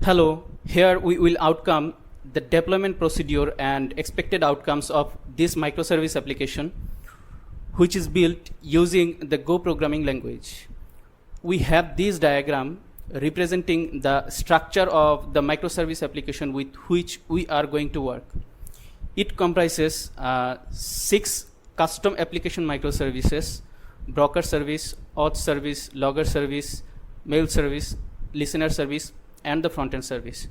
Hello, here we will outcome the deployment procedure and expected outcomes of this microservice application, which is built using the Go programming language. We have this diagram representing the structure of the microservice application with which we are going to work. It comprises 6 custom application microservices: broker service, auth service, logger service, mail service, listener service, and the front-end service.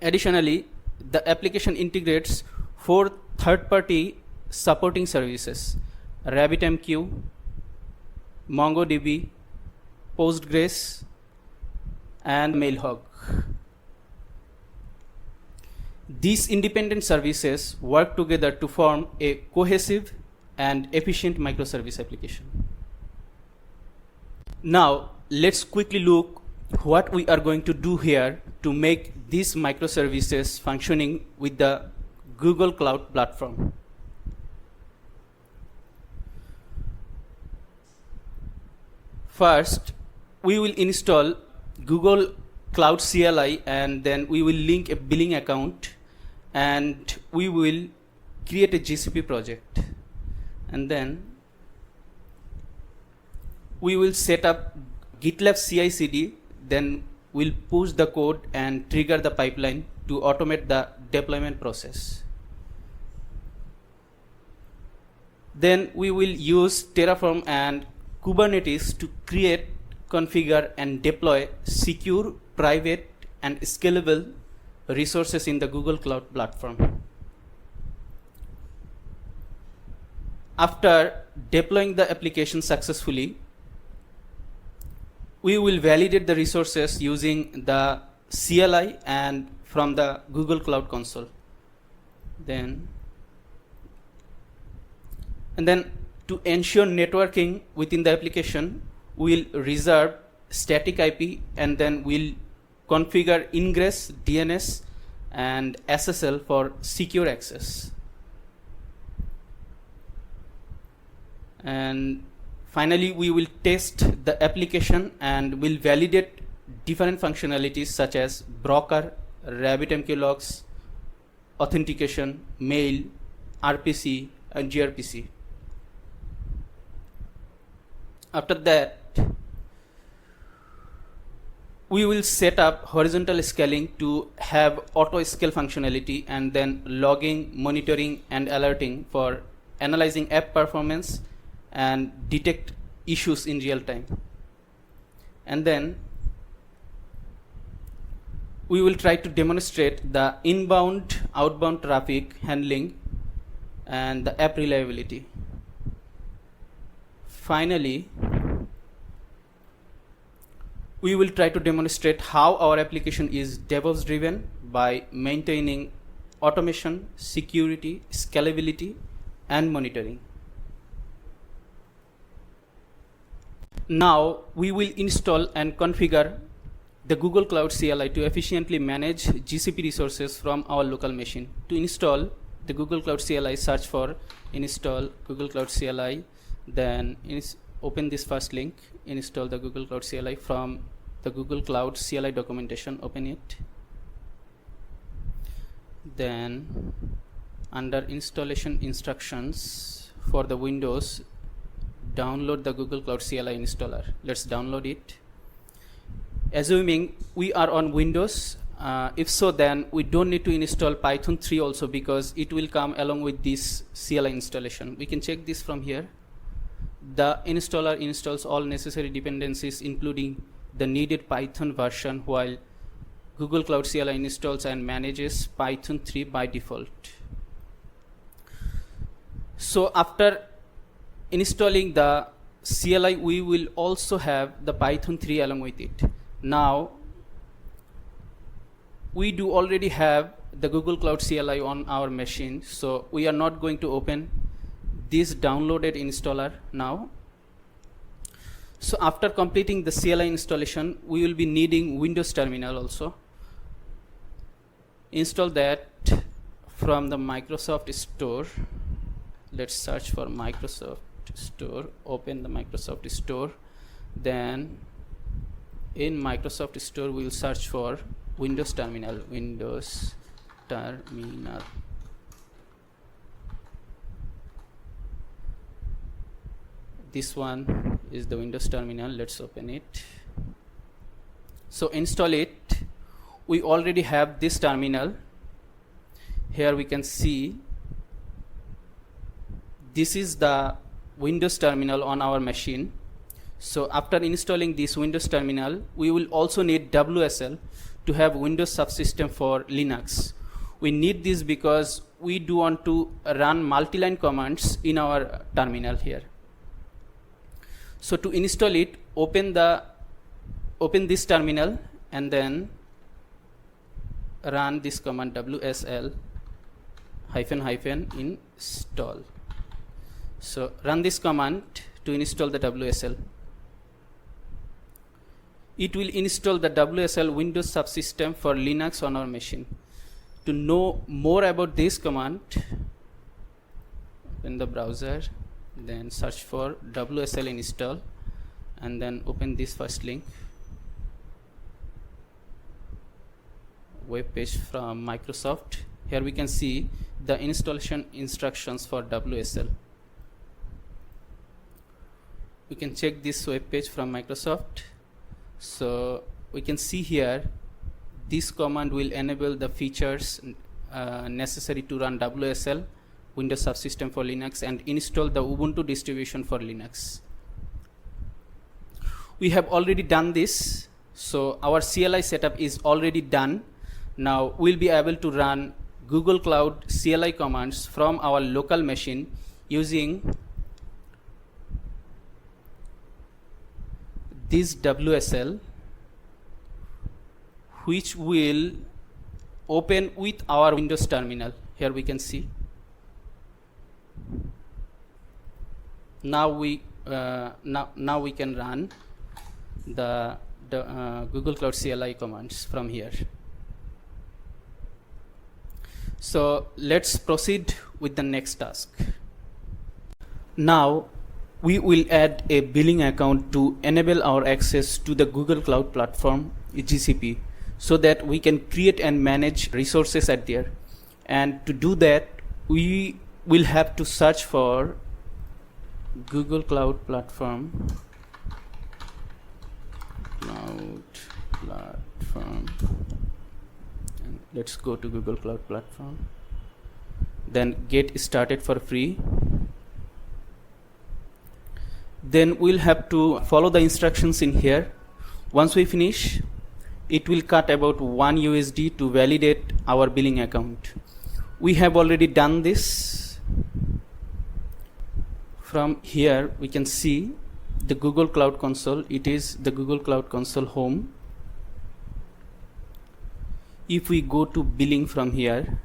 Additionally, the application integrates 4 third-party supporting services: RabbitMQ, MongoDB, Postgres, and Mailhog. These independent services work together to form a cohesive and efficient microservice application. Now, let's quickly look what we are going to do here to make these microservices functioning with the Google Cloud Platform. First, we will install Google Cloud CLI, and then we will link a billing account, and we will create a GCP project, and then we will set up GitLab-ci.yd. Then we'll push the code and trigger the pipeline to automate the deployment process. Then we will use Terraform and Kubernetes to create, configure, and deploy secure, private, and scalable resources in the Google Cloud Platform. After deploying the application successfully, we will validate the resources using the CLI and from the Google Cloud Console. And then to ensure networking within the application, we'll reserve static IP, and then we'll configure ingress, DNS, and SSL for secure access. And finally, we will test the application and will validate different functionalities such as broker, RabbitMQ logs, authentication, mail, RPC, and gRPC. After that, we will set up horizontal scaling to have auto-scale functionality, and then logging, monitoring, and alerting for analyzing app performance and detect issues in real time. And then we will try to demonstrate the inbound, outbound traffic handling and the app reliability. Finally, we will try to demonstrate how our application is DevOps driven by maintaining automation, security, scalability, and monitoring. Now we will install and configure the Google Cloud CLI to efficiently manage GCP resources from our local machine. To install the Google Cloud CLI, search for install Google Cloud CLI, then open this first link, install the Google Cloud CLI from the Google Cloud CLI documentation, open it. Then under installation instructions for the Windows, download the Google Cloud CLI installer. Let's download it. Assuming we are on Windows, if so, then we don't need to install Python 3 also, because it will come along with this CLI installation. We can check this from here. The installer installs all necessary dependencies, including the needed Python version, while Google Cloud CLI installs and manages Python 3 by default. So after installing the CLI, we will also have the Python 3 along with it. Now we do already have the Google Cloud CLI on our machine, so we are not going to open this downloaded installer now. So after completing the CLI installation, we will be needing Windows Terminal also. Install that from the Microsoft Store. Let's search for Microsoft Store, open the Microsoft Store, then in Microsoft Store we will search for Windows Terminal. This one is the Windows Terminal. Let's open it. So install it. We already have this terminal. Here we can see this is the Windows Terminal on our machine. So after installing this Windows Terminal, we will also need WSL to have Windows subsystem for Linux. We need this because we do want to run multi-line commands in our terminal here. So to install it, open this terminal and then run this command WSL -- install. So run this command to install the WSL. It will install the WSL Windows subsystem for Linux on our machine. To know more about this command, open the browser, then search for WSL install, and then open this first link, web page from Microsoft. Here we can see the installation instructions for WSL. We can check this web page from Microsoft. So we can see here this command will enable the features necessary to run WSL Windows subsystem for Linux and install the Ubuntu distribution for Linux. We have already done this, so our CLI setup is already done. Now we'll be able to run Google Cloud CLI commands from our local machine using this WSL, which will open with our Windows terminal. Here we can see. Now we can run the Google Cloud CLI commands from here. So let's proceed with the next task. Now we will add a billing account to enable our access to the Google Cloud Platform, GCP, so that we can create and manage resources at there. And to do that, we will have to search for Google Cloud Platform, and let's go to Google Cloud Platform, then get started for free. Then we'll have to follow the instructions in here. Once we finish, it will cut about $1 to validate our billing account. We have already done this. From here we can see the Google Cloud Console. It is the Google Cloud Console home. If we go to billing from here,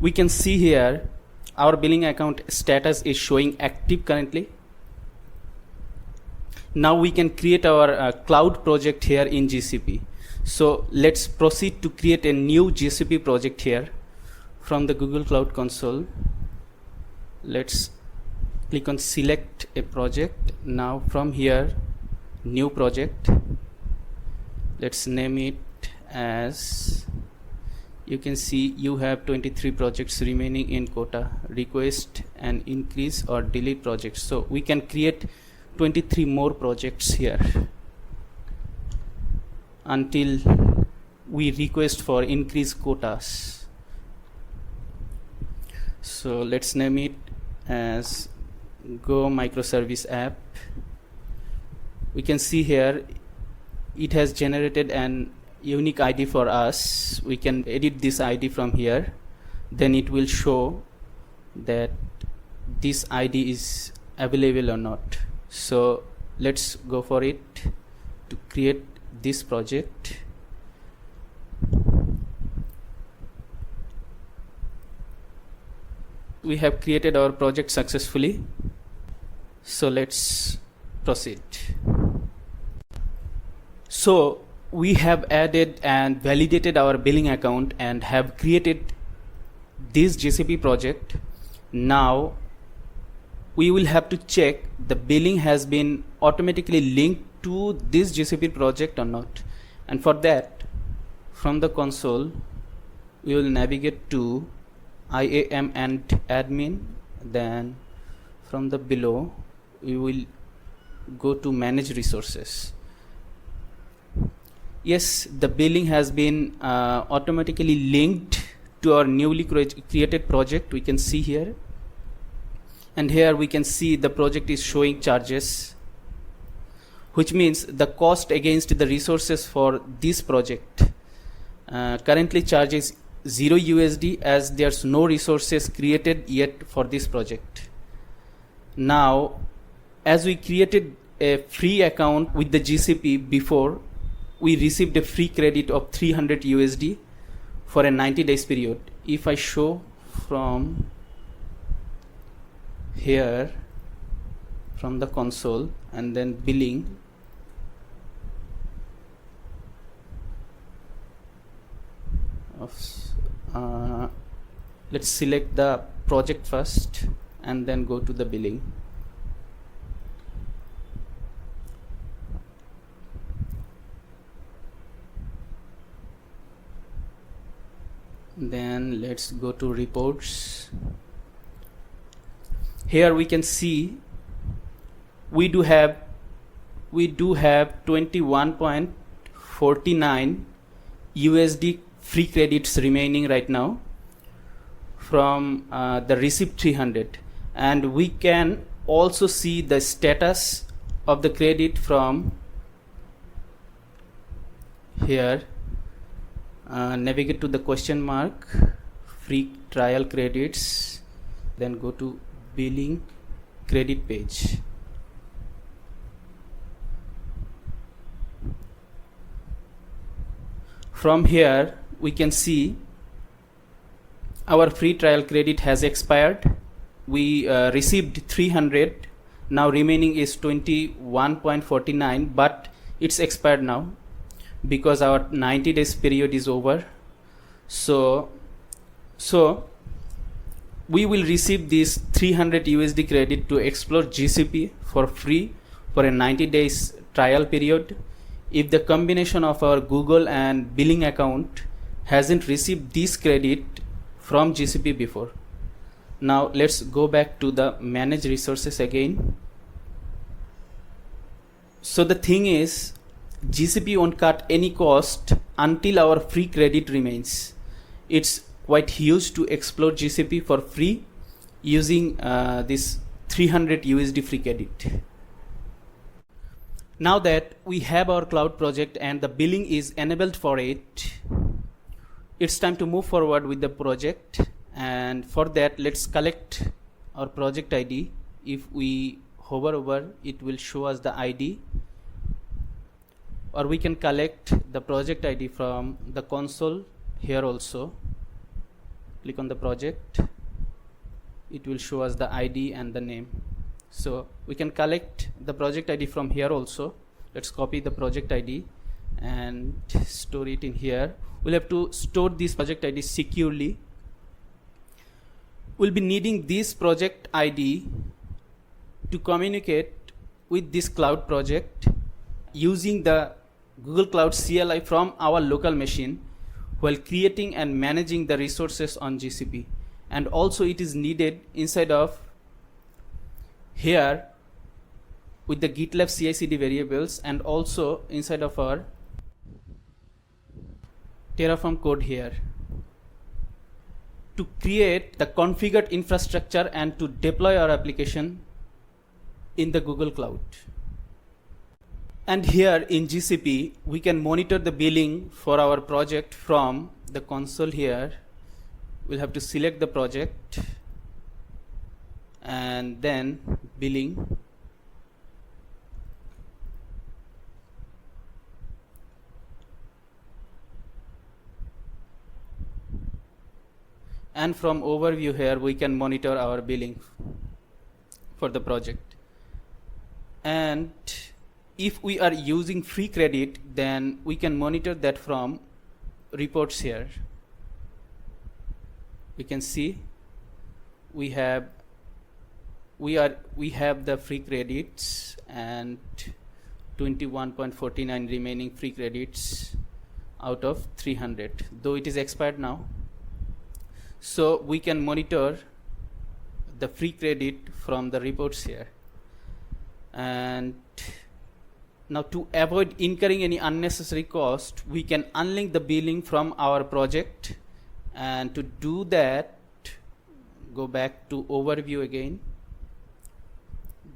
we can see here our billing account status is showing active currently. Now we can create our cloud project here in GCP. So let's proceed to create a new GCP project here from the Google Cloud Console. Let's click on select a project. Now from here, new project. Let's name it as, you can see you have 23 projects remaining in quota. Request and increase or delete projects. So we can create 23 more projects here until we request for increased quotas. So let's name it as Go Microservice app. We can see here it has generated an unique ID for us. We can edit this ID from here. Then it will show that this ID is available or not. So let's go for it to create this project. We have created our project successfully. So let's proceed. So we have added and validated our billing account and have created this GCP project. Now we will have to check the billing has been automatically linked to this GCP project or not. And for that, from the console, we will navigate to IAM and admin. Then from the below, we will go to manage resources. Yes, the billing has been automatically linked to our newly created project. We can see here. And here we can see the project is showing charges, which means the cost against the resources for this project currently charges 0 USD, as there's no resources created yet for this project. Now, as we created a free account with the GCP before, we received a free credit of 300 USD for a 90 days period. If I show from here, from the console, and then billing, let's select the project first and then go to the billing. Then let's go to reports. Here we can see we do have 21.49 USD free credits remaining right now from the received 300, and we can also see the status of the credit from here. Navigate to the question mark, free trial credits, then go to billing credit page. From here we can see our free trial credit has expired. We received 300, now remaining is 21.49, but it's expired now because our 90 days period is over. So we will receive this 300 USD credit to explore GCP for free for a 90 days trial period. If the combination of our Google and billing account hasn't received this credit from GCP before. Now let's go back to the manage resources again. So the thing is, GCP won't cut any cost until our free credit remains. It's quite huge to explore GCP for free using this 300 USD free credit. Now that we have our cloud project and the billing is enabled for it, it's time to move forward with the project. And for that, let's collect our project ID. If we hover over, it will show us the ID. Or we can collect the project ID from the console here also. Click on the project. It will show us the ID and the name. So we can collect the project ID from here also. Let's copy the project ID and store it in here. We'll have to store this project ID securely. We'll be needing this project ID to communicate with this cloud project using the Google Cloud CLI from our local machine while creating and managing the resources on GCP. And also it is needed inside of here with the GitLab-ci.cd variables, and also inside of our Terraform code here to create the configured infrastructure and to deploy our application in the Google Cloud. And here in GCP, we can monitor the billing for our project from the console here. We'll have to select the project and then billing. And from overview here, we can monitor our billing for the project. And if we are using free credit, then we can monitor that from reports here. We can see we have the free credits and 21.49 remaining free credits out of 300, though it is expired now. So we can monitor the free credit from the reports here. And now, to avoid incurring any unnecessary cost, we can unlink the billing from our project. And to do that, go back to overview again,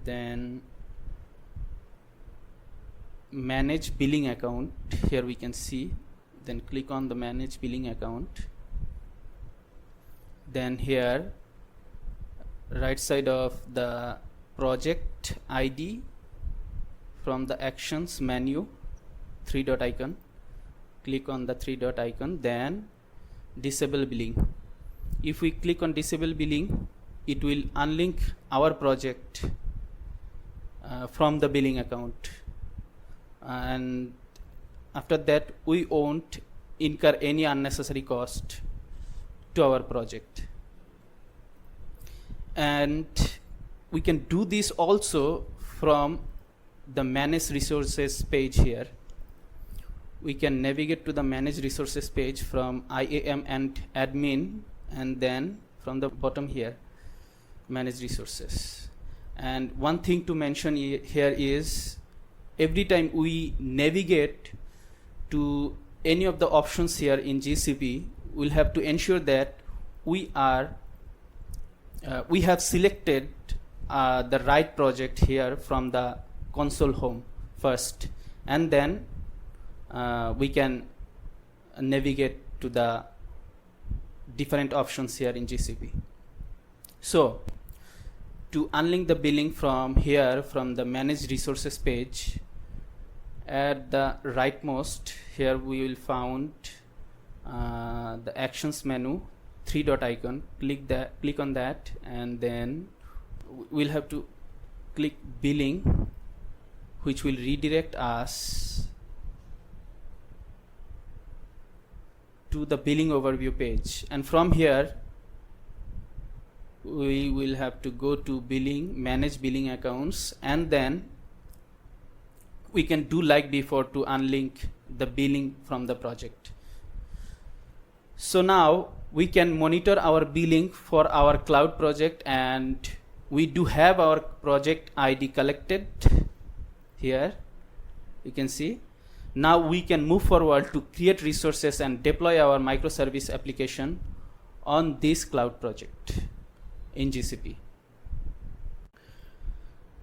then manage billing account. Here we can see, then click on the manage billing account. Then here, right side of the project ID, from the actions menu, 3-dot icon, click on the 3-dot icon, then disable billing. If we click on disable billing, it will unlink our project from the billing account, and after that we won't incur any unnecessary cost to our project. And we can do this also from the manage resources page here. We can navigate to the manage resources page from IAM and admin, and then from the bottom here, manage resources. And one thing to mention here is, every time we navigate to any of the options here in GCP, we'll have to ensure that we have selected the right project here from the console home first, and then we can navigate to the different options here in GCP. So to unlink the billing from here, from the manage resources page, at the rightmost here we will found the actions menu, 3-dot icon. Click on that, and then we'll have to click billing, which will redirect us to the billing overview page. And from here we will have to go to billing, manage billing accounts, and then we can do like before to unlink the billing from the project. So now we can monitor our billing for our cloud project, and we do have our project ID collected here. You can see. Now we can move forward to create resources and deploy our microservice application on this cloud project in GCP.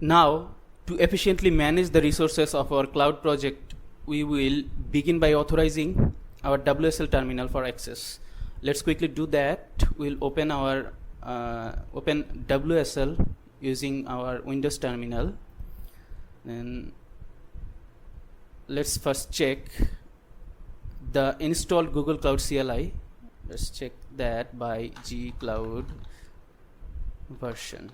Now, to efficiently manage the resources of our cloud project, we will begin by authorizing our WSL terminal for access. Let's quickly do that. We'll open our open WSL using our Windows terminal. Then let's first check the installed Google Cloud CLI. Let's check that by gcloud version.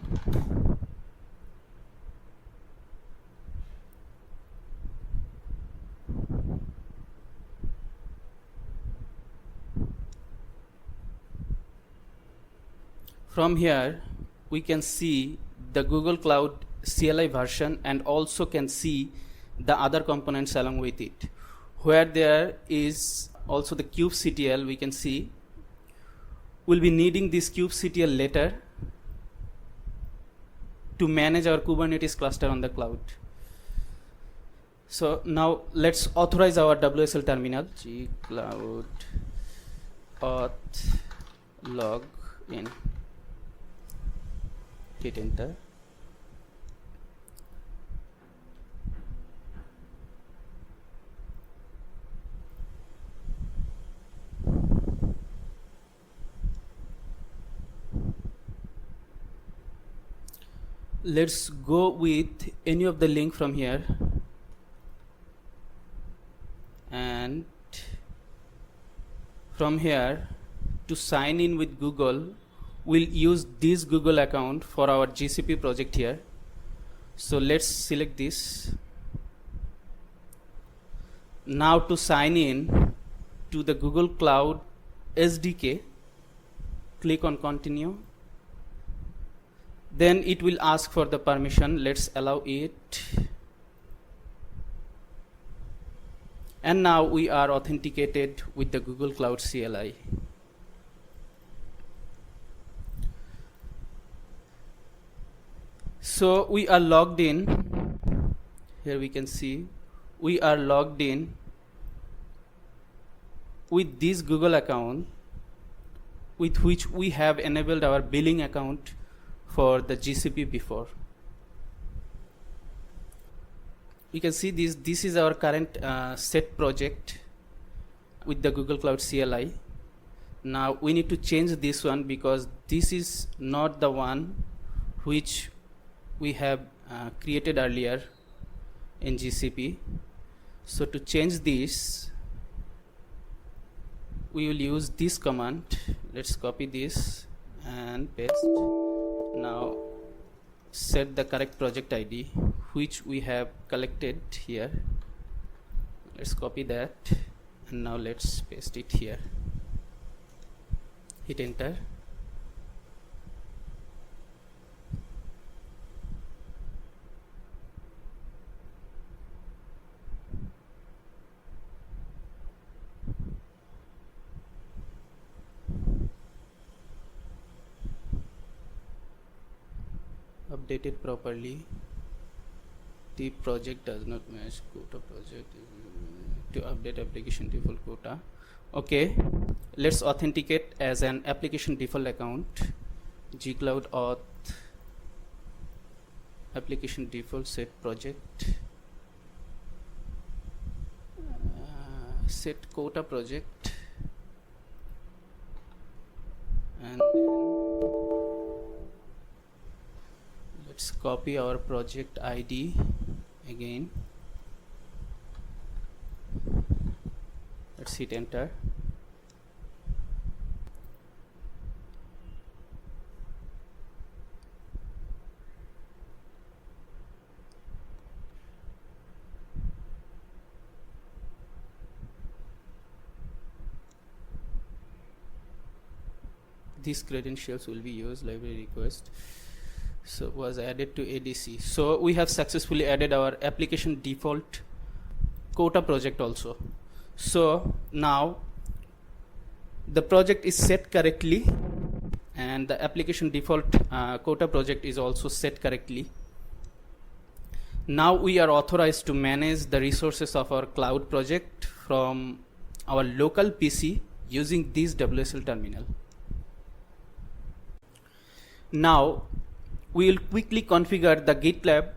From here we can see the Google Cloud CLI version, and also can see the other components along with it. Where there is also the kubectl, we can see we'll be needing this kubectl later to manage our Kubernetes cluster on the cloud. So now let's authorize our WSL terminal. Gcloud auth log in. Hit enter. Let's go with any of the link from here, and from here to sign in with Google, we'll use this Google account for our GCP project here. So let's select this. Now to sign in to the Google Cloud SDK, click on continue, Then it will ask for the permission. Let's allow it. And now we are authenticated with the Google Cloud CLI. So we are logged in. Here we can see we are logged in with this Google account, with which we have enabled our billing account for the GCP before. You can see this is our current set project with the Google Cloud CLI. Now we need to change this one because this is not the one which we have created earlier in GCP. So to change this, we will use this command. Let's copy this and paste. Now set the correct project ID which we have collected here. Let's copy that, and now let's paste it here. Hit enter. Updated properly. The project does not match quota project. To update application default quota. Okay, let's authenticate as an application default account. gcloud auth application default set project. Set quota project, and then let's copy our project ID again. Let's hit enter. These credentials will be used. Library request so was added to ADC. So we have successfully added our application default quota project also. So now the project is set correctly, and the application default quota project is also set correctly. Now we are authorized to manage the resources of our cloud project from our local PC using this WSL terminal. Now we will quickly configure the GitLab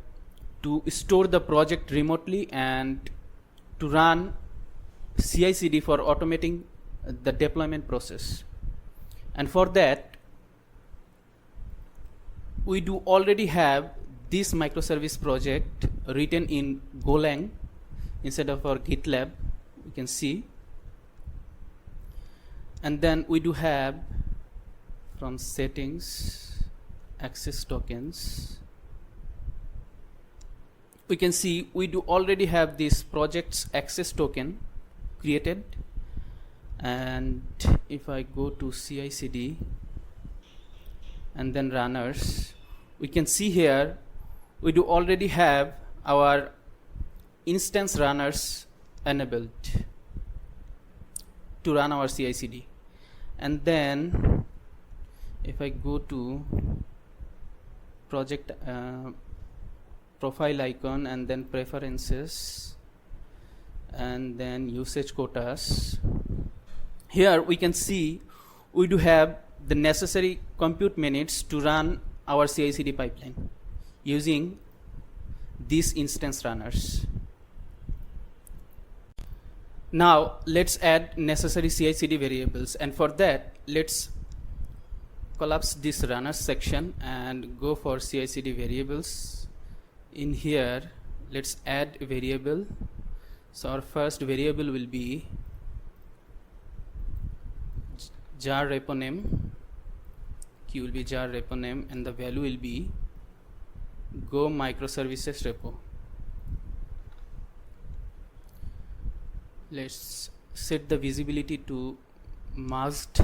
to store the project remotely and to run CI/CD for automating the deployment process. And for that, we do already have this microservice project written in Golang instead of our GitLab. You can see. And then we do have from settings, access tokens. We can see we do already have this project's access token created, and if I go to CI/CD and then runners, we can see here we do already have our instance runners enabled to run our CI/CD. And then if I go to project profile icon and then preferences and then usage quotas, here we can see we do have the necessary compute minutes to run our CI/CD pipeline using these instance runners. Now let's add necessary CI/CD variables, and for that let's collapse this runners section and go for CI/CD variables. In here let's add a variable. So our first variable will be jar repo name, key will be jar repo name, and the value will be go microservices repo. Let's set the visibility to masked.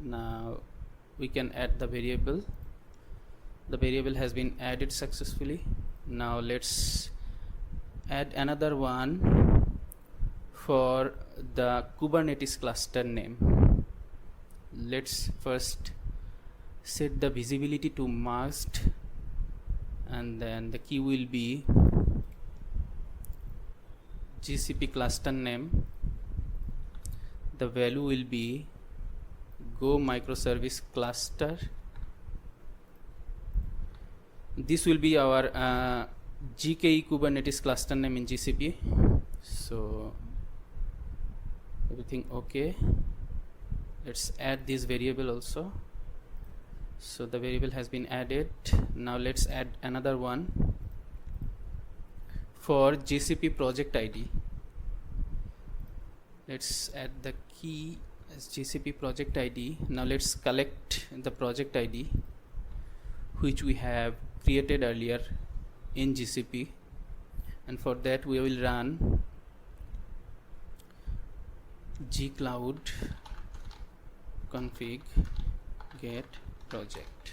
Now we can add the variable the variable has been added successfully. Now let's add another one for the Kubernetes cluster name. Let's first set the visibility to masked, and then the key will be GCP cluster name. The value will be go microservice cluster. This will be our GKE Kubernetes cluster name in GCP. So everything okay. Let's add this variable also. So the variable has been added. Now let's add another one for GCP project ID. Let's add the key as GCP project ID. Now let's collect the project ID which we have created earlier in GCP, and for that we will run gcloud config get project.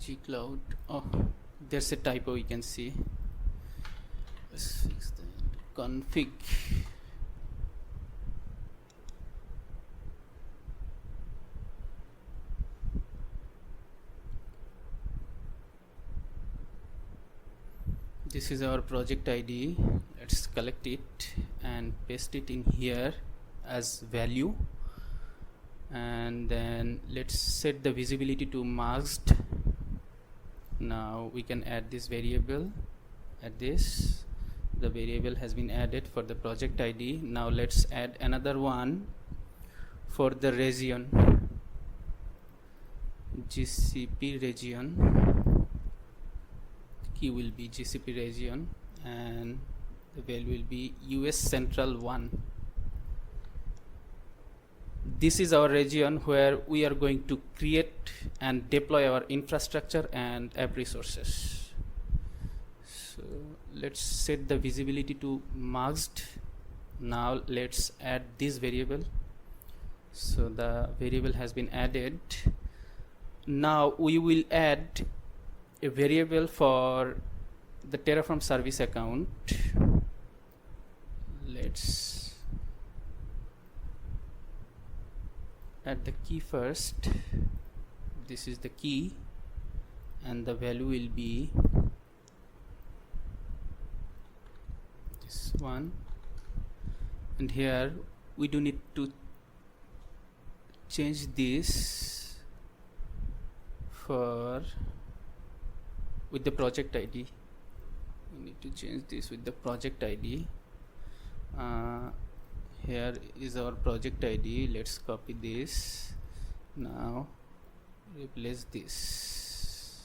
Gcloud. Oh, there's a typo we can see. Let's fix that. Config. This is our project ID. Let's collect it and paste it in here as value, and then let's set the visibility to masked. Now we can add this variable. Add this. The variable has been added for the project ID. Now let's add another one for the region. GCP region. Key will be GCP region, and the value will be US Central 1. This is our region where we are going to create and deploy our infrastructure and app resources. So let's set the visibility to masked. Now let's add this variable. So the variable has been added. Now we will add a variable for the Terraform service account. Let's add the key first. This is the key, and the value will be this one, and here we do need to change this for with the project ID. We need to change this with the project ID. Here is our project ID. Let's copy this. Now replace this.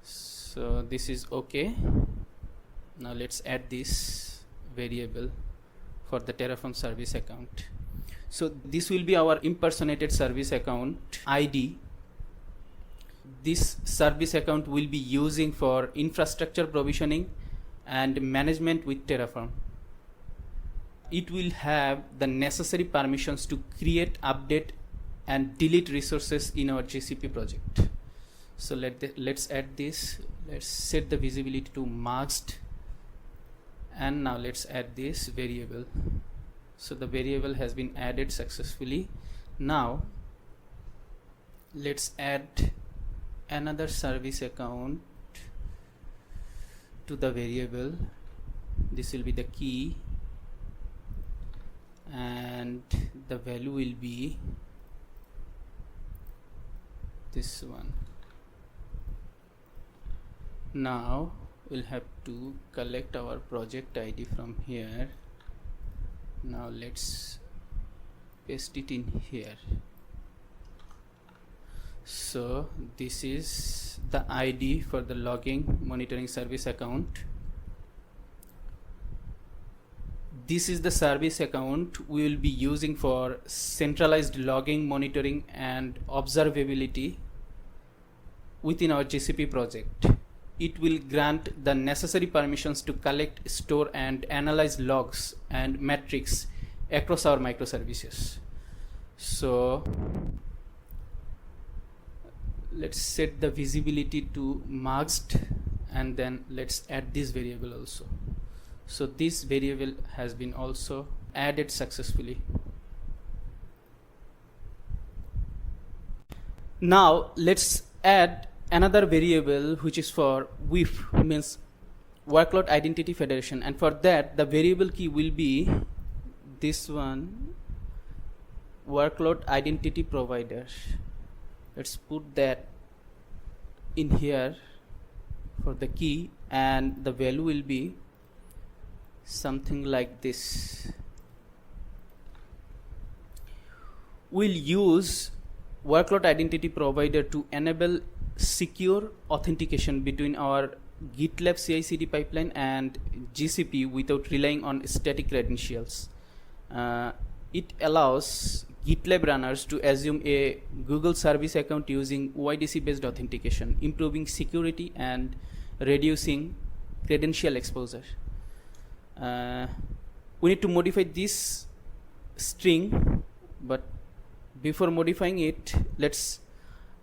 So this is okay. Now let's add this variable for the Terraform service account. So this will be our impersonated service account ID. This service account will be using for infrastructure provisioning and management with Terraform. It will have the necessary permissions to create, update and delete resources in our GCP project. So let's add this. Let's set the visibility to masked, and now let's add this variable. So the variable has been added successfully. Now let's add another service account to the variable. This will be the key, and the value will be this one. Now we'll have to collect our project ID from here. Now let's paste it in here. So this is the ID for the logging monitoring service account. This is the service account we will be using for centralized logging, monitoring and observability within our GCP project. It will grant the necessary permissions to collect, store and analyze logs and metrics across our microservices. So let's set the visibility to masked, and then let's add this variable also. So this variable has been also added successfully. Now let's add another variable which is for WIF, means Workload Identity Federation, and for that the variable key will be this one, Workload Identity Provider. Let's put that in here for the key, and the value will be something like this. We'll use Workload Identity Provider to enable secure authentication between our GitLab-ci.cd pipeline and GCP without relying on static credentials. It allows GitLab runners to assume a Google service account using OIDC based authentication, improving security and reducing credential exposure. We need to modify this string, but before modifying it, let's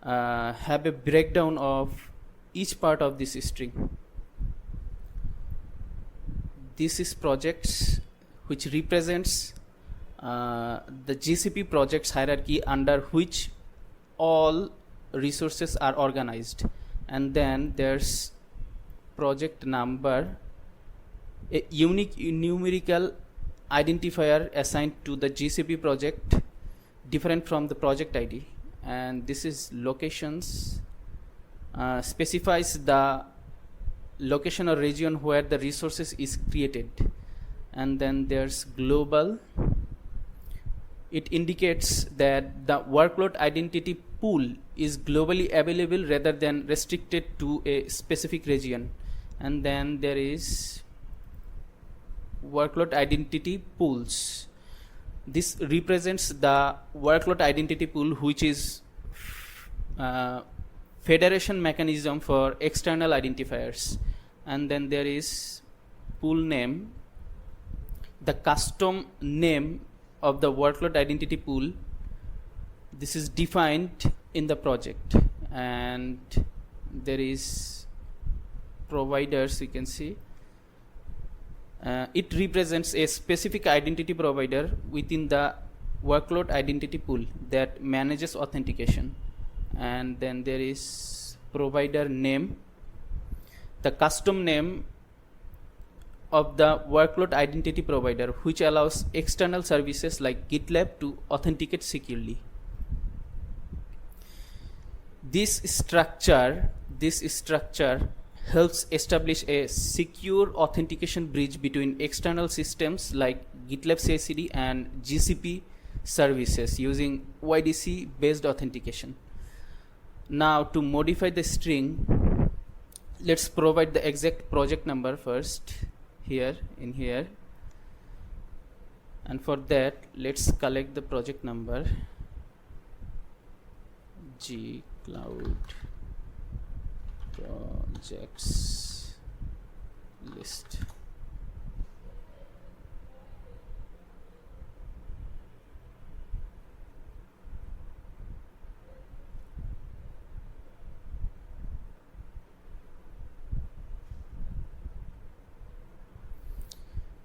have a breakdown of each part of this string. This is projects, which represents the GCP projects hierarchy under which all resources are organized, and then there's project number, a unique numerical identifier assigned to the GCP project different from the project ID, and this is locations, specifies the location or region where the resources is created, and then there's global. It indicates that the workload identity pool is globally available rather than restricted to a specific region, and then there is workload identity pools. This represents the workload identity pool, which is federation mechanism for external identifiers, and then there is pool name, the custom name of the workload identity pool. This is defined in the project, and there is providers, you can see. It represents a specific identity provider within the workload identity pool that manages authentication, and then there is provider name, the custom name of the workload identity provider, which allows external services like GitLab to authenticate securely. This structure helps establish a secure authentication bridge between external systems like GitLab-ci/cd and GCP services using OIDC based authentication. Now to modify the string, let's provide the exact project number first here, and for that let's collect the project number, gcloud projects list.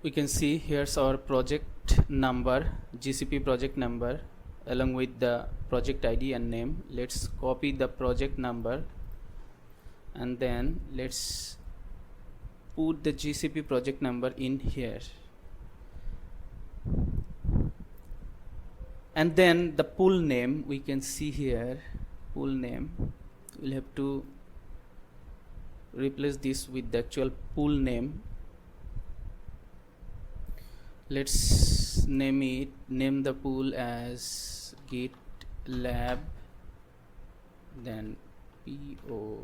We can see here's our project number, GCP project number, along with the project ID and name. Let's copy the project number, and then let's put the GCP project number in here, and then the pool name, we can see here, pool name, we'll have to replace this with the actual pool name. Let's name the pool as GitLab then POOL1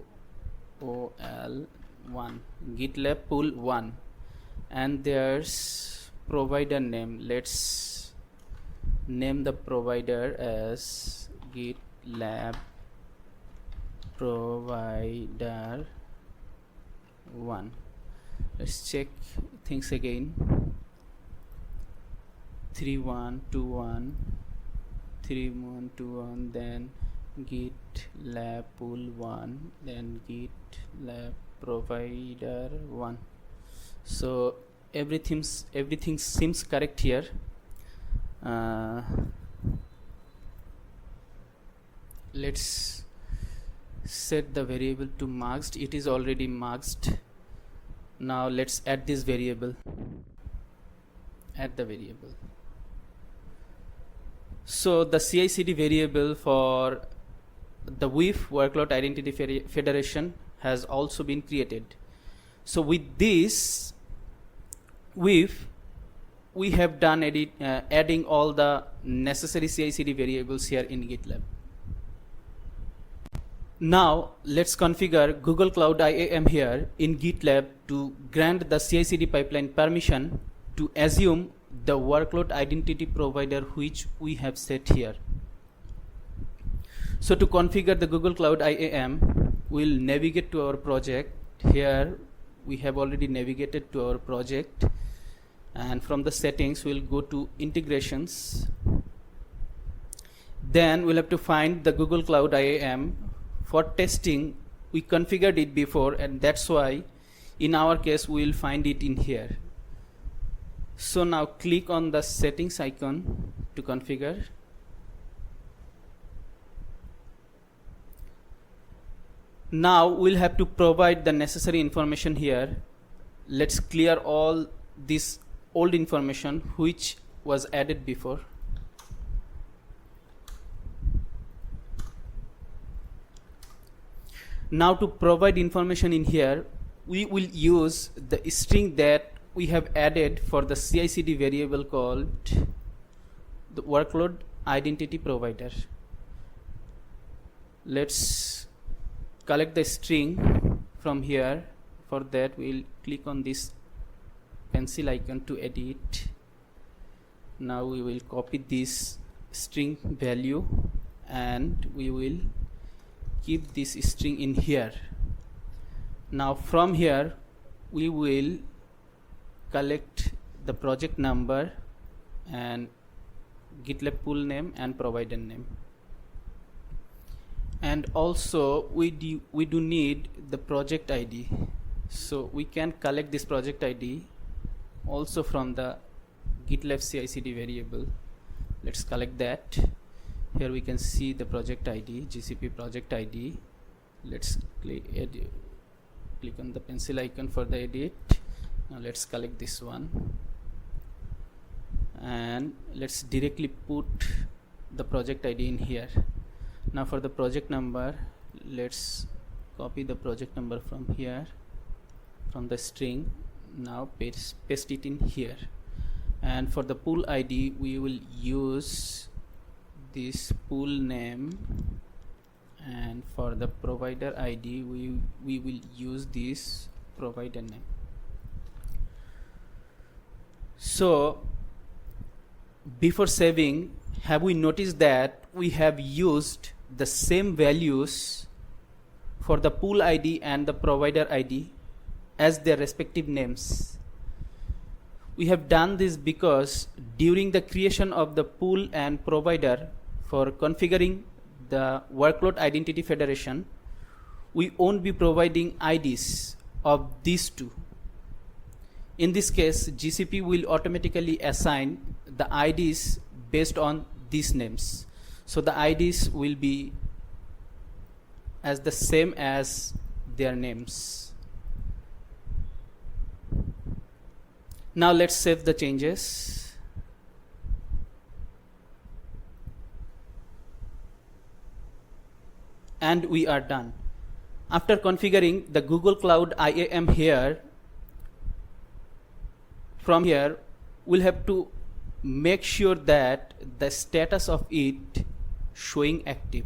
GitLab pool 1, and there's provider name. Let's name the provider as GitLab provider 1. Let's check things again. 3121 3121, then GitLab pool 1, then GitLab provider 1. So everything seems correct here. Let's set the variable to marked. It is already marked. Now let's add this variable. Add the variable. So the CI/CD variable for the WIF workload identity federation has also been created. So with this WIF, we have done adding all the necessary CI/CD variables here in GitLab. Now let's configure Google Cloud IAM here in GitLab to grant the CI/CD pipeline permission to assume the workload identity provider which we have set here. So to configure the Google Cloud IAM, we'll navigate to our project. Here we have already navigated to our project, and from the settings we'll go to integrations. Then we'll have to find the Google Cloud IAM. For testing, we configured it before, and that's why in our case we will find it in here. So now click on the settings icon to configure. Now we'll have to provide the necessary information here. Let's clear all this old information which was added before. Now to provide information in here, we will use the string that we have added for the CI/CD variable called the workload identity provider. Let's collect the string from here. For that, we'll click on this pencil icon to edit. Now we will copy this string value and we will keep this string in here. Now from here we will collect the project number and GitLab pool name and provider name, and also we do need the project ID, so we can collect this project ID also from the GitLab CI/CD variable. Let's collect that. Here we can see the project ID, GCP project ID. Let's click on the pencil icon for the edit. Now let's collect this one, and let's directly put the project ID in here. Now for the project number, let's copy the project number from here, from the string. Now paste it in here. And for the pool ID, we will use this pool name, and for the provider ID we will use this provider name. So before saving, have we noticed that we have used the same values for the pool ID and the provider ID as their respective names? We have done this because during the creation of the pool and provider for configuring the workload identity federation, we won't be providing IDs of these two. In this case, GCP will automatically assign the IDs based on these names. So the IDs will be as the same as their names. Now let's save the changes. And we are done. After configuring the Google Cloud IAM here, from here we'll have to make sure that the status of it showing active.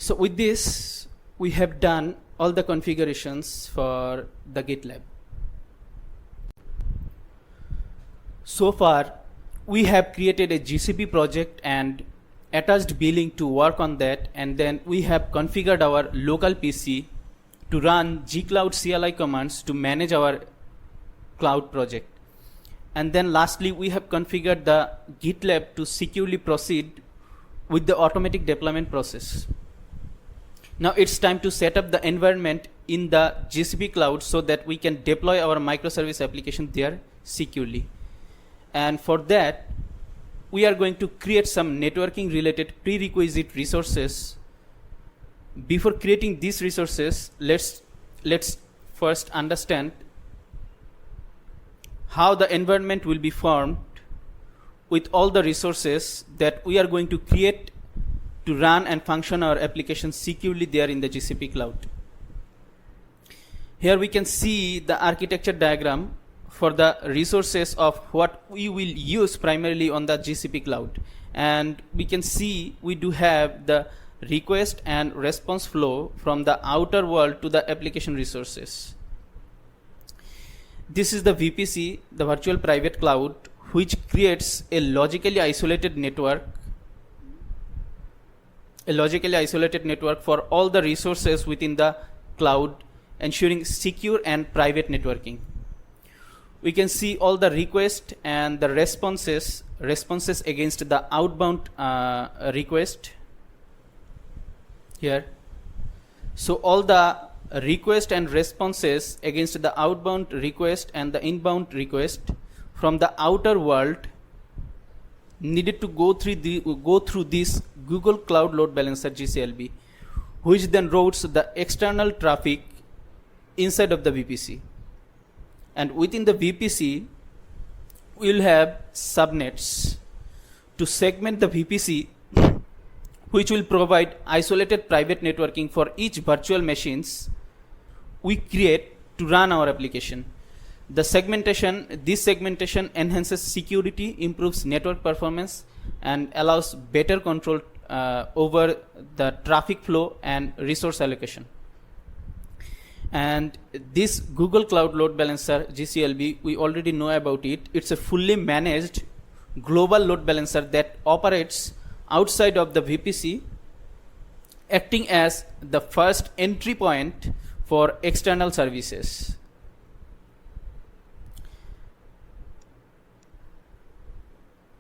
So with this, we have done all the configurations for the GitLab. So far, we have created a GCP project and attached billing to work on that, and then we have configured our local PC to run gcloud-ci commands to manage our cloud project. And then lastly, we have configured the GitLab to securely proceed with the automatic deployment process. Now it's time to set up the environment in the GCP cloud so that we can deploy our microservice application there securely. And for that, we are going to create some networking related prerequisite resources. Before creating these resources, let's first understand how the environment will be formed with all the resources that we are going to create to run and function our application securely there in the GCP cloud. Here we can see the architecture diagram for the resources of what we will use primarily on the GCP cloud. And we can see we do have the request and response flow from the outer world to the application resources. This is the VPC, the virtual private cloud, which creates a logically isolated network for all the resources within the cloud, ensuring secure and private networking. We can see all the requests and the responses against the outbound request here. So all the request and responses against the outbound request and the inbound request from the outer world needed to go through this Google Cloud Load Balancer GCLB, which then routes the external traffic inside of the VPC. And within the VPC, we will have subnets to segment the VPC, which will provide isolated private networking for each virtual machines we create to run our application. This segmentation enhances security, improves network performance, and allows better control over the traffic flow and resource allocation. And this Google Cloud Load Balancer GCLB, we already know about it. It's a fully managed global load balancer that operates outside of the VPC, acting as the first entry point for external services.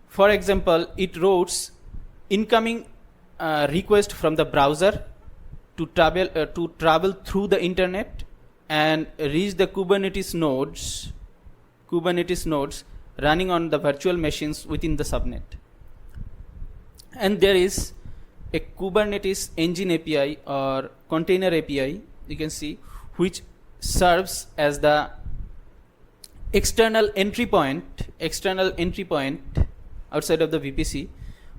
For example, it routes incoming request from the browser to travel through the internet and reach the Kubernetes nodes running on the virtual machines within the subnet. And there is a Kubernetes engine API or container API, you can see, which serves as the external entry point outside of the VPC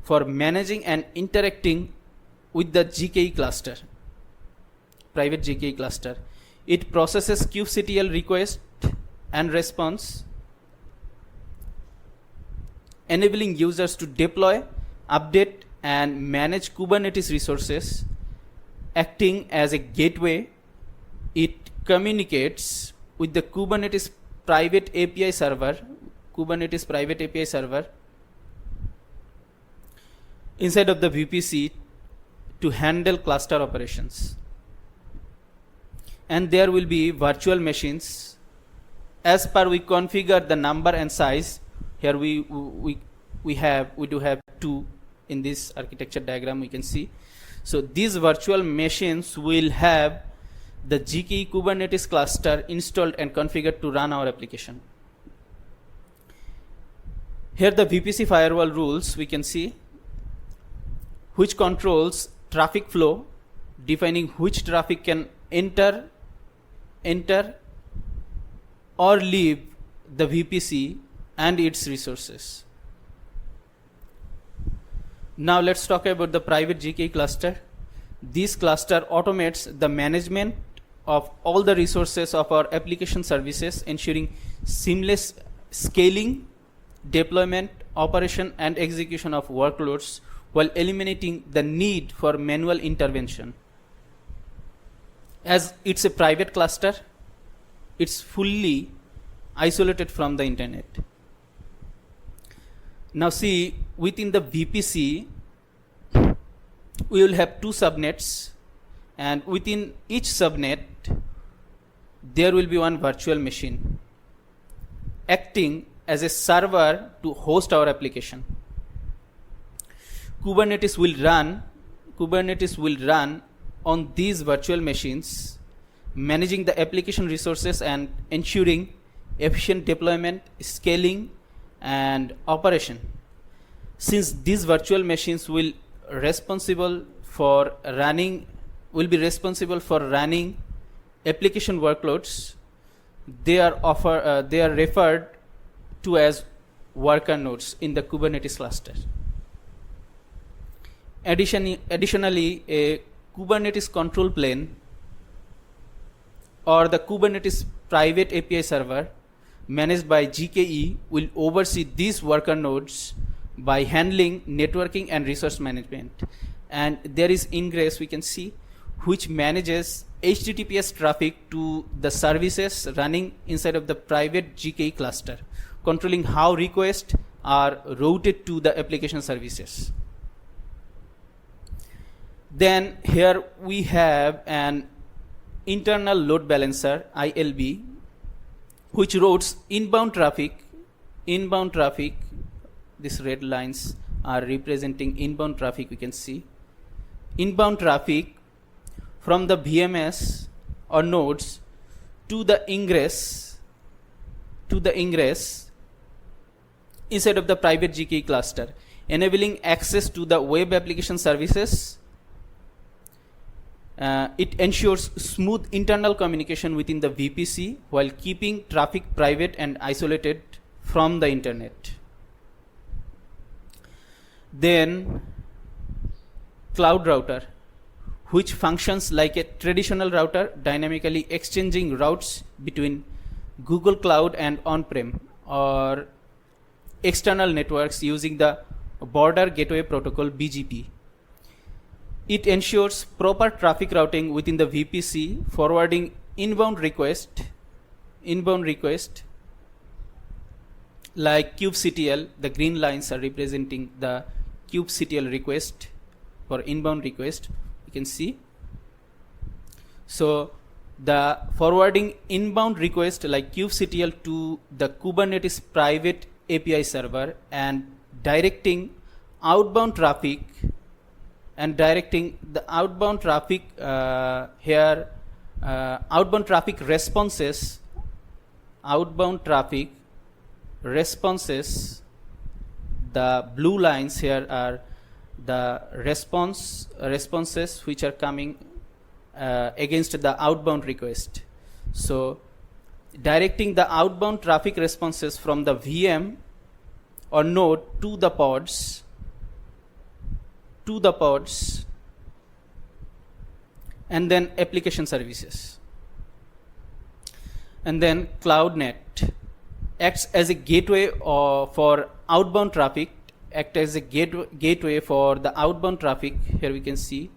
for managing and interacting with the GKE cluster, private GKE cluster. It processes kubectl request and response, enabling users to deploy, update, and manage Kubernetes resources. Acting as a gateway, it communicates with the Kubernetes private API server inside of the VPC to handle cluster operations. And there will be virtual machines. As per we configure the number and size, here we do have 2 in this architecture diagram, we can see. So these virtual machines will have the GKE Kubernetes cluster installed and configured to run our application. Here the VPC firewall rules we can see, which controls traffic flow, defining which traffic can enter or leave the VPC and its resources. Now let's talk about the private GKE cluster. This cluster automates the management of all the resources of our application services, ensuring seamless scaling, deployment, operation, and execution of workloads while eliminating the need for manual intervention. As it's a private cluster, it's fully isolated from the internet. Now see, within the VPC, we will have two subnets, and within each subnet, there will be one virtual machine acting as a server to host our application. Kubernetes will run on these virtual machines, managing the application resources and ensuring efficient deployment, scaling, and operation. Since these virtual machines will be responsible for running application workloads, they are referred to as worker nodes in the Kubernetes cluster. Additionally, a Kubernetes control plane or the Kubernetes private API server managed by GKE will oversee these worker nodes by handling networking and resource management. And there is ingress, we can see, which manages HTTPS traffic to the services running inside of the private GKE cluster, controlling how requests are routed to the application services. Then here we have an internal load balancer, ILB, which routes inbound traffic. These red lines are representing inbound traffic, we can see. Inbound traffic from the VMS or nodes to the ingress inside of the private GKE cluster, enabling access to the web application services. It ensures smooth internal communication within the VPC while keeping traffic private and isolated from the internet. Then cloud router, which functions like a traditional router, dynamically exchanging routes between Google Cloud and on-prem or external networks using the Border Gateway Protocol BGP. It ensures proper traffic routing within the VPC, forwarding inbound request like kubectl. The green lines are representing the kubectl request for inbound request, you can see. So the forwarding inbound request like kubectl to the Kubernetes private API server and directing outbound traffic outbound traffic responses. The blue lines here are the responses which are coming against the outbound request. So directing the outbound traffic responses from the VM or node to the pods and then application services. And then CloudNet acts as a gateway for outbound traffic, gateway for the outbound traffic. Here we can see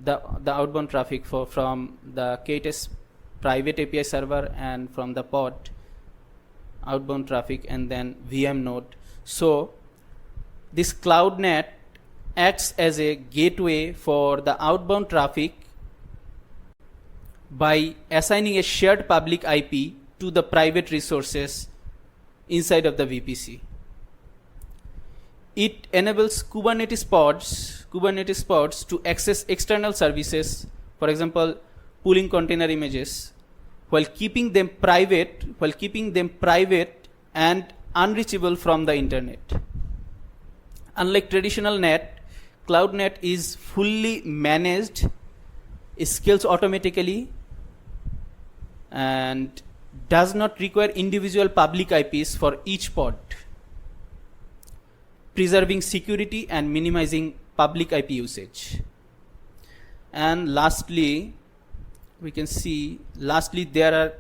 the outbound traffic from the K8s private API server and from the pod outbound traffic and then VM node. So this CloudNet acts as a gateway for the outbound traffic by assigning a shared public IP to the private resources inside of the VPC. It enables Kubernetes pods to access external services, for example, pulling container images, while keeping them private and unreachable from the internet. Unlike traditional net, CloudNet is fully managed, scales automatically, and does not require individual public IPs for each pod, preserving security and minimizing public IP usage. And lastly, we can see there are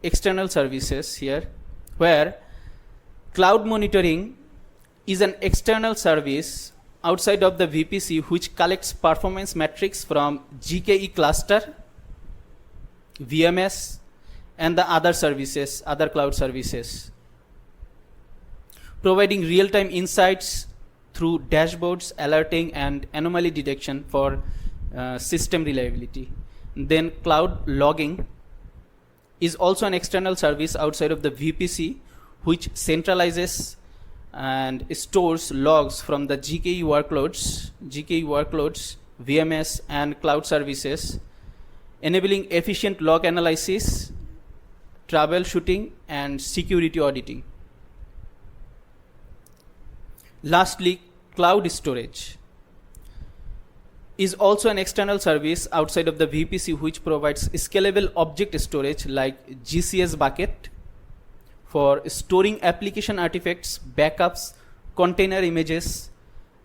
external services here where cloud monitoring is an external service outside of the VPC which collects performance metrics from GKE cluster, VMS, and the other services, other cloud services, providing real-time insights through dashboards, alerting, and anomaly detection for system reliability. Then cloud logging is also an external service outside of the VPC which centralizes and stores logs from the GKE workloads, VMS, and cloud services, enabling efficient log analysis, troubleshooting, and security auditing. Lastly, cloud storage is also an external service outside of the VPC which provides scalable object storage like GCS bucket for storing application artifacts, backups, container images,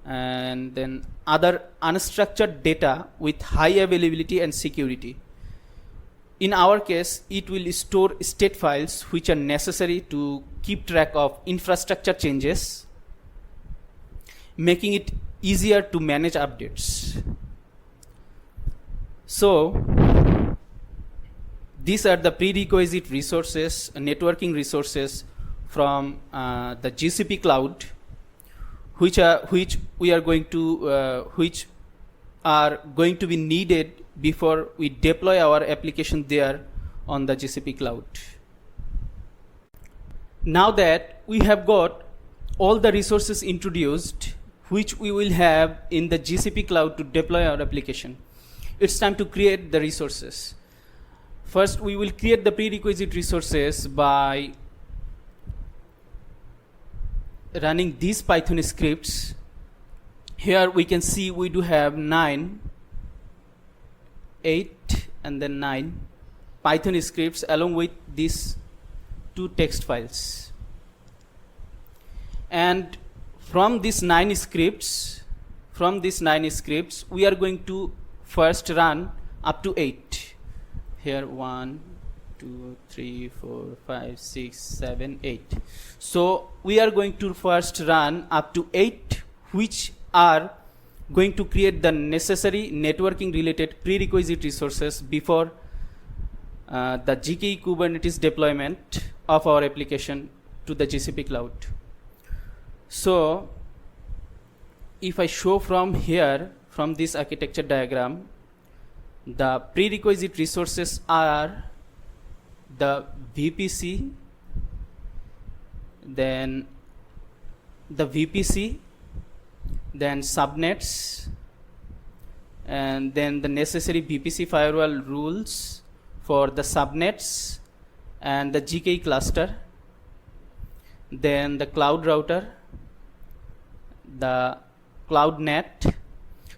and then other unstructured data with high availability and security. In our case, it will store state files which are necessary to keep track of infrastructure changes, making it easier to manage updates. So, these are the prerequisite resources, networking resources from the GCP cloud, which are going to be needed before we deploy our application there on the GCP cloud. Now that we have got all the resources introduced, which we will have in the GCP cloud to deploy our application, it's time to create the resources. First, we will create the prerequisite resources by running these Python scripts. Here we can see we do have 9, 8, and then 9 Python scripts along with these 2 text files. And from these 9 scripts, we are going to first run up to 8. Here 1, 2, 3, 4, 5, 6, 7, 8. So we are going to first run up to 8, which are going to create the necessary networking related prerequisite resources before the GKE Kubernetes deployment of our application to the GCP cloud. So if I show from here, from this architecture diagram, the prerequisite resources are the VPC, then the VPC, then subnets, and then the necessary VPC firewall rules for the subnets and the GKE cluster, then the cloud router, the cloud net.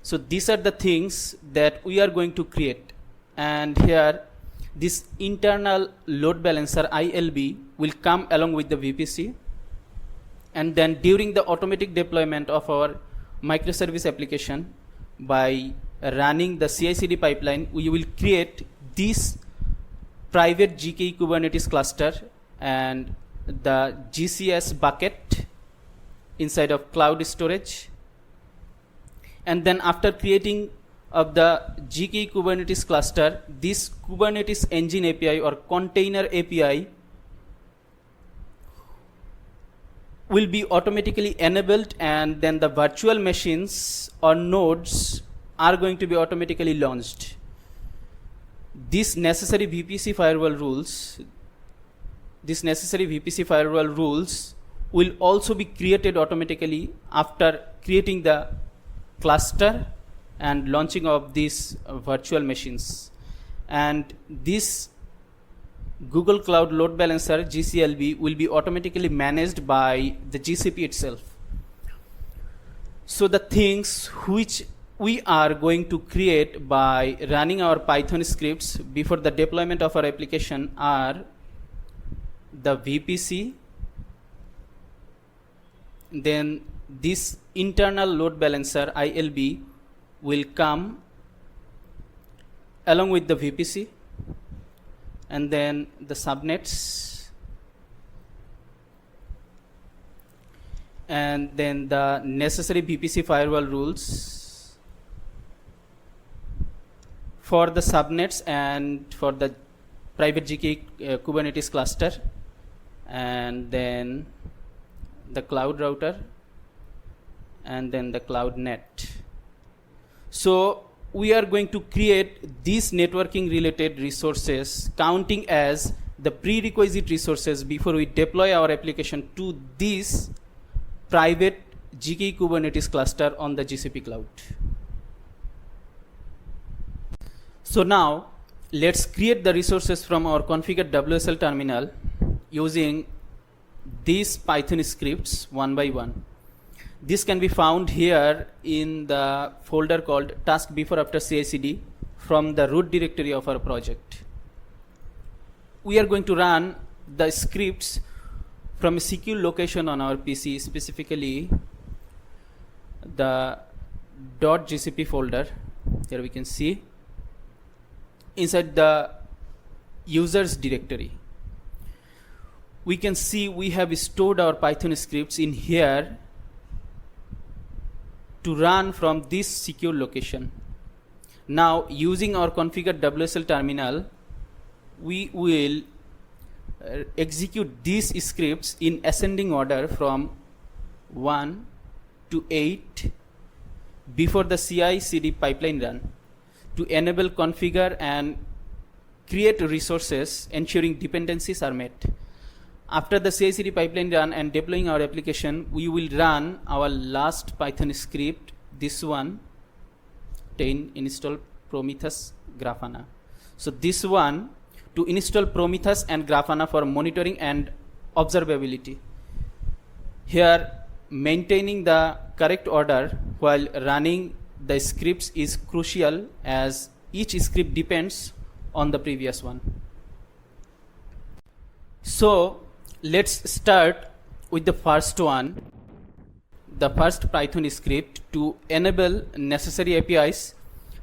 So these are the things that we are going to create. And here this internal load balancer ILB will come along with the VPC. And then during the automatic deployment of our microservice application, by running the CI/CD pipeline, we will create this private GKE Kubernetes cluster and the GCS bucket inside of cloud storage. And then after creating of the GKE Kubernetes cluster, this Kubernetes engine API or container API will be automatically enabled, and then the virtual machines or nodes are going to be automatically launched. These necessary VPC firewall rules will also be created automatically after creating the cluster and launching of these virtual machines. And this Google Cloud Load Balancer GCLB will be automatically managed by the GCP itself. So the things which we are going to create by running our Python scripts before the deployment of our application are the VPC, then this internal load balancer ILB will come along with the VPC, and then the subnets, and then the necessary VPC firewall rules for the subnets and for the private GKE Kubernetes cluster, and then the cloud router, and then the cloud net. So we are going to create these networking related resources counting as the prerequisite resources before we deploy our application to this private GKE Kubernetes cluster on the GCP cloud. So now let's create the resources from our configured WSL terminal using these Python scripts one by one. This can be found here in the folder called task before after CI/CD from the root directory of our project. We are going to run the scripts from a secure location on our PC, specifically the .gcp folder. Here we can see inside the users directory. We can see we have stored our Python scripts in here to run from this secure location. Now using our configured WSL terminal, we will execute these scripts in ascending order from 1 to 8 before the CI/CD pipeline run to enable, configure and create resources ensuring dependencies are met. After the CI/CD pipeline run and deploying our application, we will run our last Python script, this one, 10 install Prometheus Grafana. So this one to install Prometheus and Grafana for monitoring and observability. Here maintaining the correct order while running the scripts is crucial as each script depends on the previous one. So let's start with the first one, the first Python script to enable necessary APIs,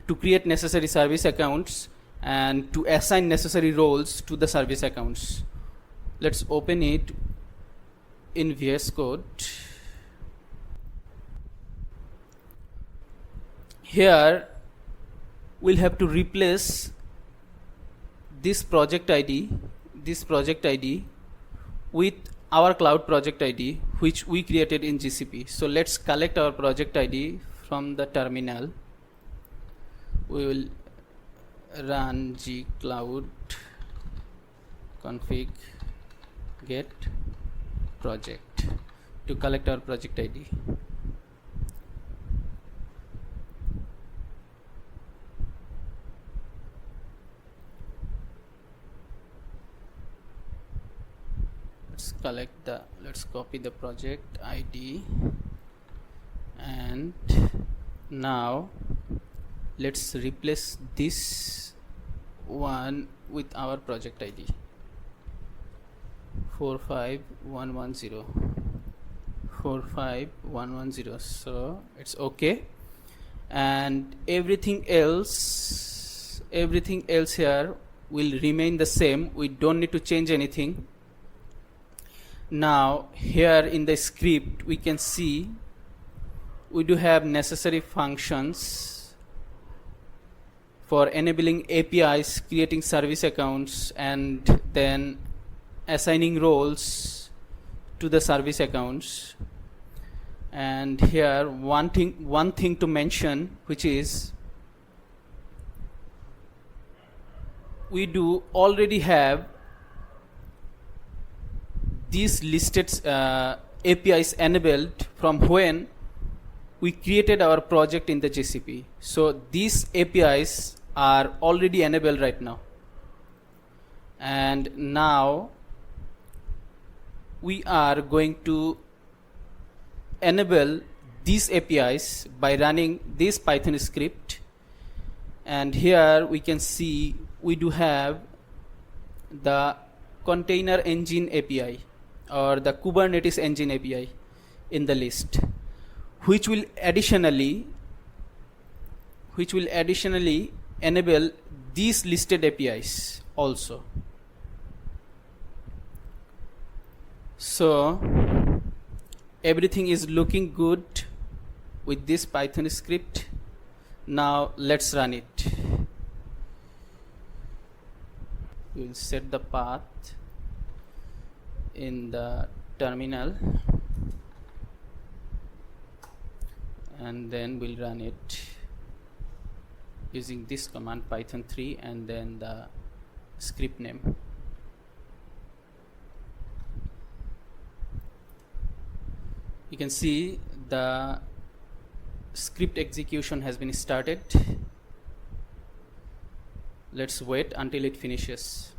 to create necessary service accounts and to assign necessary roles to the service accounts. Let's open it in VS Code. Here we'll have to replace this project ID with our cloud project ID which we created in GCP. So let's collect our project ID from the terminal. We will run gcloud config get project to collect our project ID. Let's copy the project ID, and now let's replace this one with our project ID 45110. So it's okay, and everything else here will remain the same. We don't need to change anything. Now here in the script we can see we do have necessary functions for enabling APIs, creating service accounts and then assigning roles to the service accounts. And here one thing to mention, which is we do already have these listed APIs enabled from when we created our project in the GCP. So these APIs are already enabled right now, and now we are going to enable these APIs by running this Python script. And here we can see we do have the container engine API or the Kubernetes engine API in the list, which will additionally enable these listed APIs also. So everything is looking good with this Python script. Now let's run it. We'll set the path in the terminal and then we'll run it using this command python 3 and then the script name. You can see the script execution has been started. Let's wait until it finishes.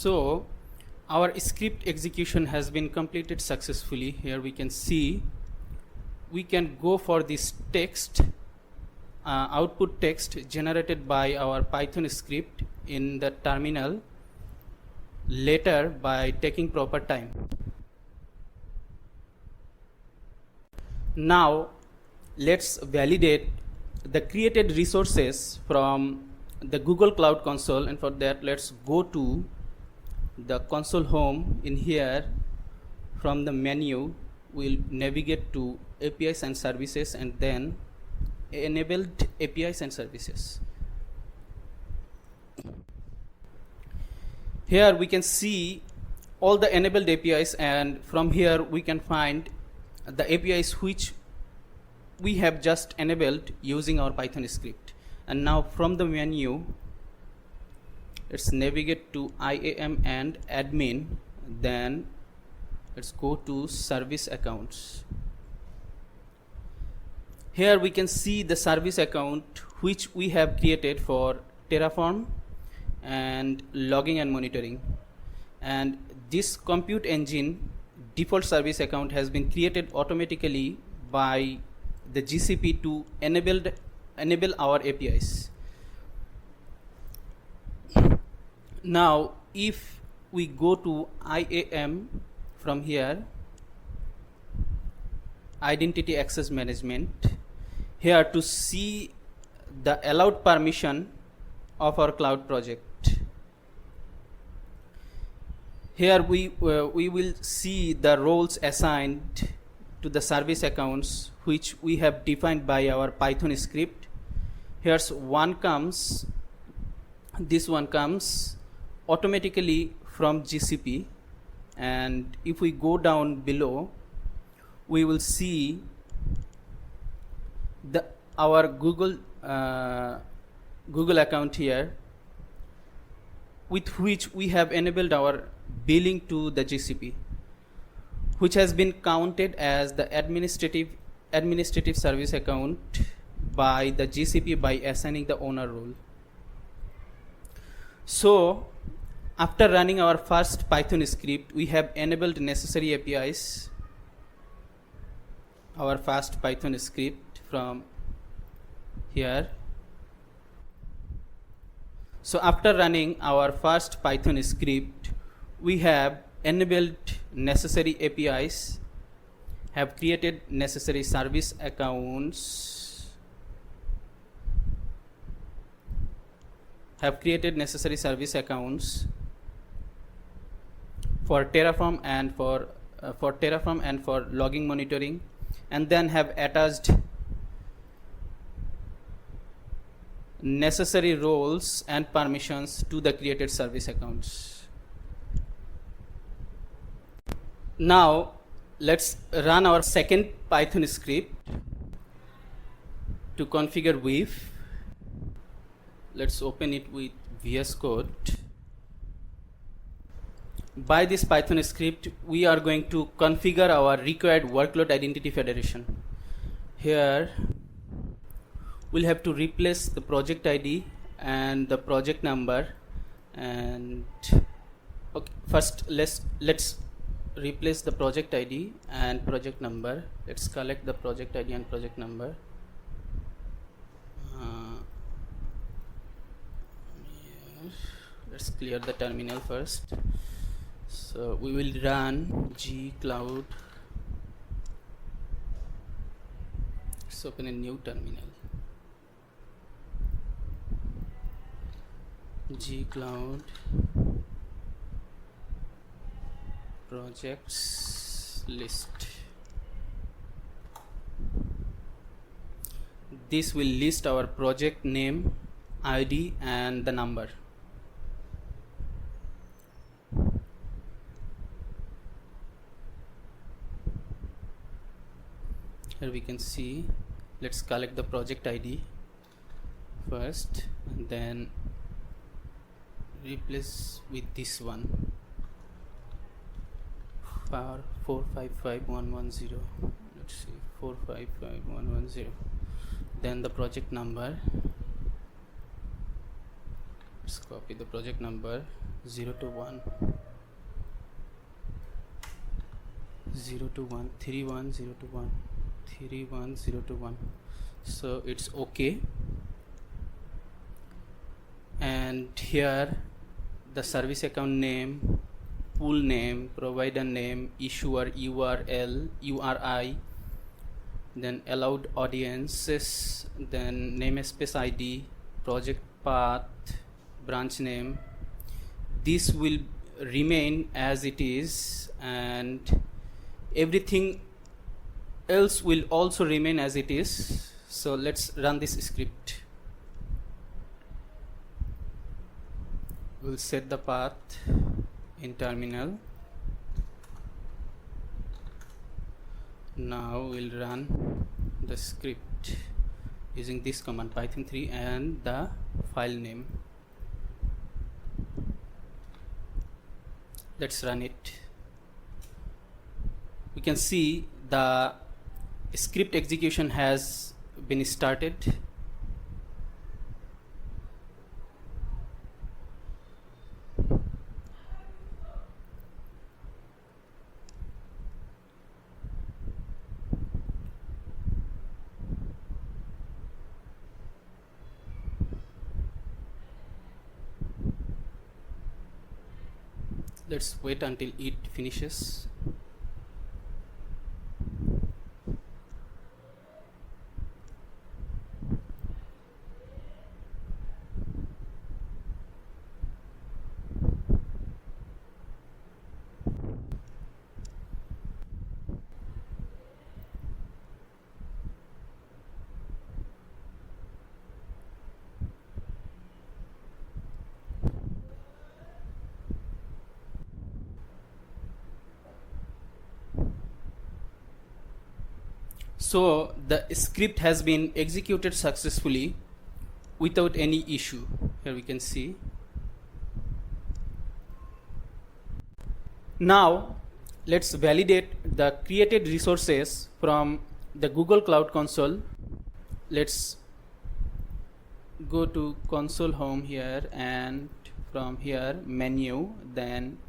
So our script execution has been completed successfully. Here we can see we can go for this text output text generated by our Python script in the terminal later by taking proper time. Now let's validate the created resources from the Google Cloud Console, and for that let's go to the console home. In here, from the menu we'll navigate to APIs and services and then enabled APIs and services. Here we can see all the enabled APIs, and from here we can find the APIs which we have just enabled using our Python script. And now from the menu, let's navigate to IAM and admin, then let's go to service accounts. Here we can see the service account which we have created for Terraform and logging and monitoring, and this compute engine default service account has been created automatically by the GCP to enable our APIs. Now if we go to IAM, from here identity access management, here to see the allowed permission of our cloud project. Here we will see the roles assigned to the service accounts which we have defined by our Python script. Here's one comes, this one comes automatically from GCP, and if we go down below we will see our Google account here, with which we have enabled our billing to the GCP, which has been counted as the administrative service account by the GCP by assigning the owner role. So after running our first Python script, we have enabled necessary APIs. Our first Python script from here. So after running our first Python script, we have enabled necessary APIs, have created necessary service accounts, for Terraform and for logging monitoring, and then have attached necessary roles and permissions to the created service accounts. Now let's run our second Python script to configure WIF. Let's open it with VS Code. By this Python script, we are going to configure our required workload identity federation. Here we'll have to replace the project ID and the project number, and okay, first let's replace the project ID and project number. Let's collect the project ID and project number. Let's clear the terminal first. So we will run gcloud. Let's open a new terminal. gcloud projects list. This will list our project name, ID and the number. Here we can see, let's collect the project ID first and then replace with this one, 455110. Let's see, 455110. Then the project number Let's copy the project number 021 021 31021 31021. So it's okay. And here the service account name, pool name, provider name, issuer URL, URI, then allowed audiences, then namespace ID, project path, branch name. This will remain as it is, and everything else will also remain as it is. So let's run this script. We'll set the path in terminal. Now we'll run the script using this command python 3 and the file name. Let's run it. We can see the script execution has been started. Let's wait until it finishes. So the script has been executed successfully without any issue. Here we can see. Now let's validate the created resources from the Google Cloud Console. Let's go to console home here, and from here menu, then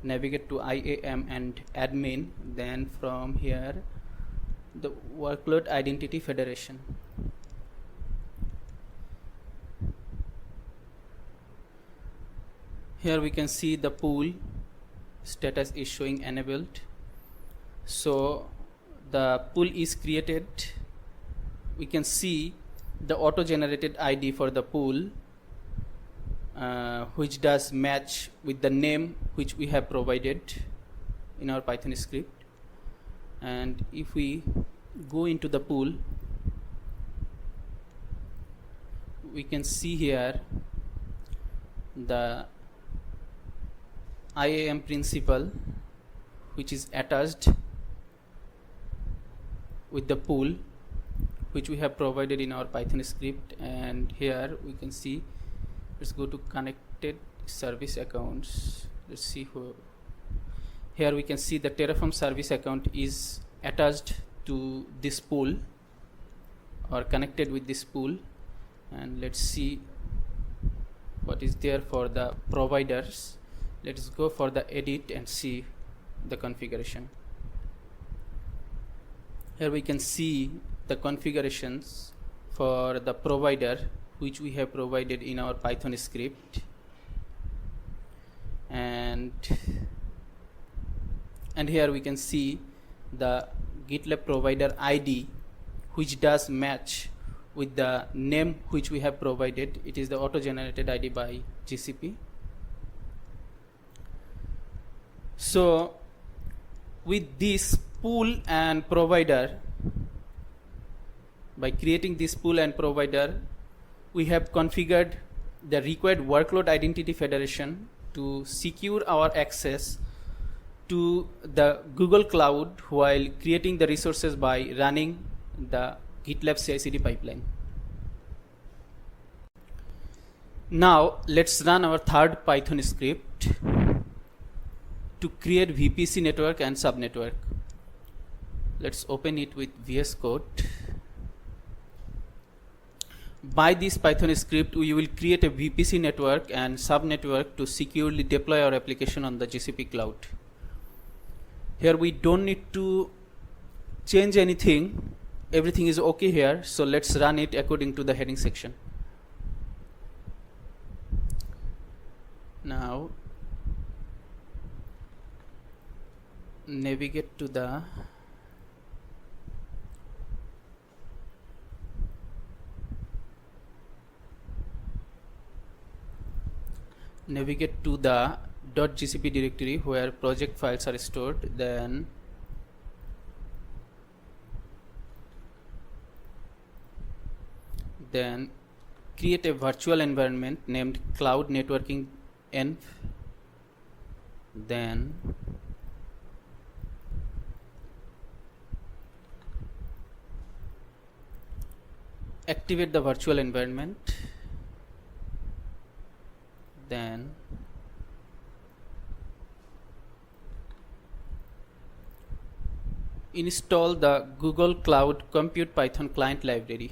navigate to IAM and admin, then from here the workload identity federation. Here we can see the pool status is showing enabled. So the pool is created. We can see the auto generated ID for the pool, which does match with the name which we have provided in our Python script. And if we go into the pool, we can see here the IAM principal which is attached with the pool which we have provided in our Python script. And here we can see, let's go to connected service accounts. Let's see who. Here we can see the Terraform service account is attached to this pool or connected with this pool. And let's see what is there for the providers. Let's go for the edit and see the configuration. Here we can see the configurations for the provider which we have provided in our Python script. And here we can see the GitLab provider ID which does match with the name which we have provided. It is the auto generated ID by GCP. So with this pool and provider, by creating this pool and provider, we have configured the required workload identity federation to secure our access to the Google Cloud while creating the resources by running the GitlabCI/CD pipeline. Now let's run our third Python script to create VPC network and subnetwork. Let's open it with VS Code. By this Python script, we will create a VPC network and subnetwork to securely deploy our application on the GCP cloud. Here we don't need to change anything. Everything is okay here. So let's run it according to the heading section. Now navigate to the .gcp directory where project files are stored. Then create a virtual environment named Cloud Networking Env. Then activate the virtual environment. Then install the Google Cloud Compute Python client library.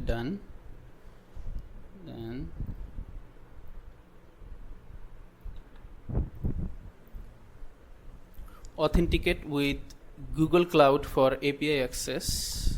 Done. Then authenticate with Google Cloud for API access.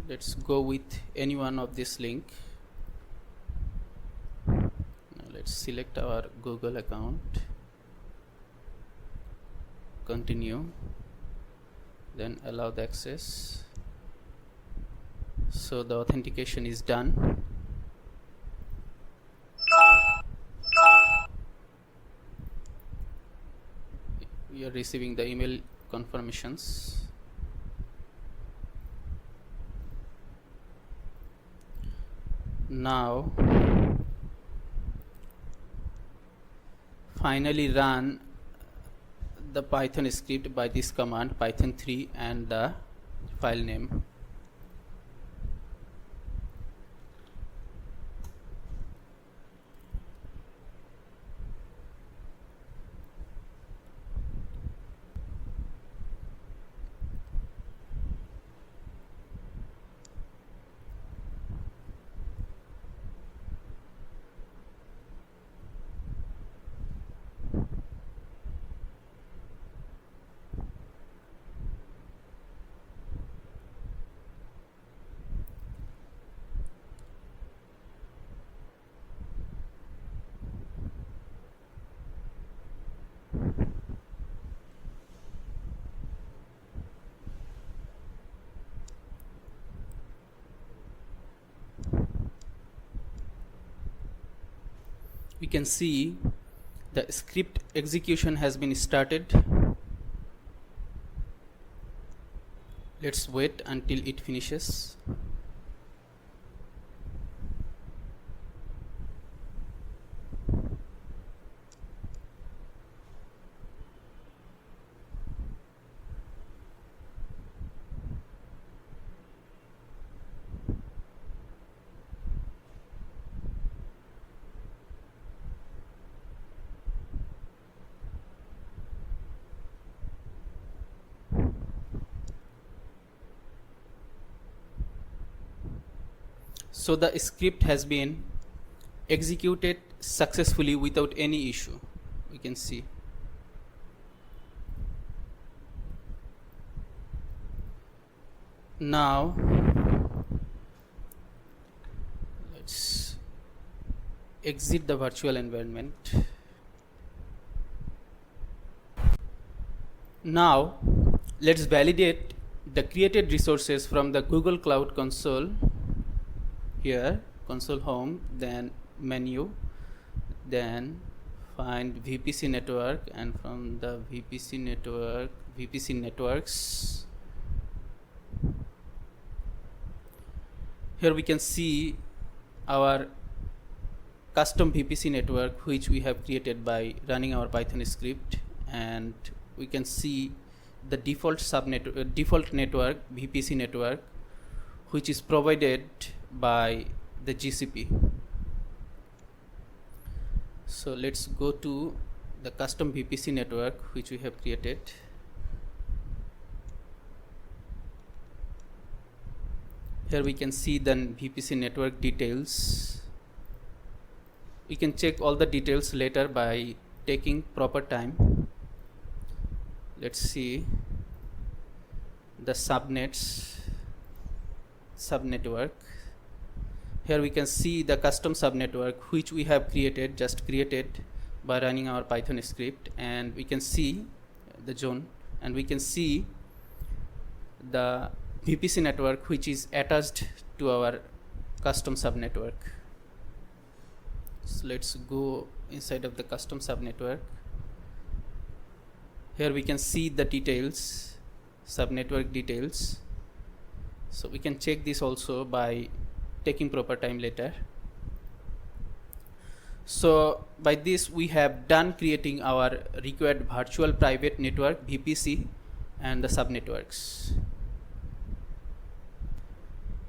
Let's go with any one of this link. Now let's select our Google account. Continue. Then allow the access. So the authentication is done. We are receiving the email confirmations. Now finally run the Python script by this command python3 and the file name. We can see the script execution has been started. Let's wait until it finishes. So the script has been executed successfully without any issue. We can see. Now let's exit the virtual environment. Now let's validate the created resources from the Google Cloud Console. Here console home, then menu, then find VPC network, and from the VPC network, VPC networks. Here we can see our custom VPC network which we have created by running our Python script, and we can see the default default network, VPC network, which is provided by the GCP. So let's go to the custom VPC network which we have created. Here we can see the VPC network details. We can check all the details later by taking proper time. Let's see the subnetwork. Here we can see the custom subnetwork which we have just created by running our Python script, and we can see the zone, and we can see the VPC network which is attached to our custom subnetwork. So let's go inside of the custom subnetwork. Here we can see the details, subnetwork details. So we can check this also by taking proper time later. So by this we have done creating our required virtual private network VPC and the subnetworks.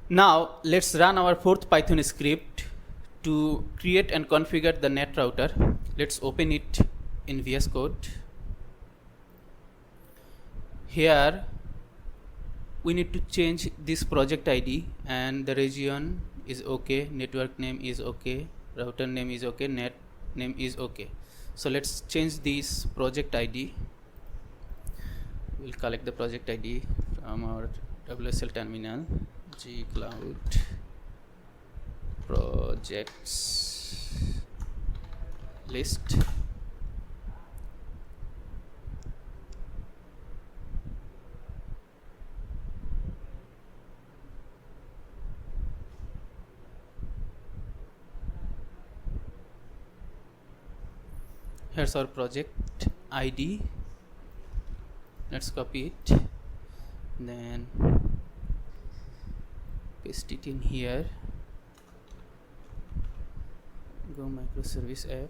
Now let's run our fourth Python script to create and configure the net router. Let's open it in VS Code. Here we need to change this project ID, and the region is okay, network name is okay, router name is okay, net name is okay. So let's change this project ID. We'll collect the project ID from our WSL terminal, gcloud projects list. Here's our project ID. Let's copy it, then paste it in here. Go microservice app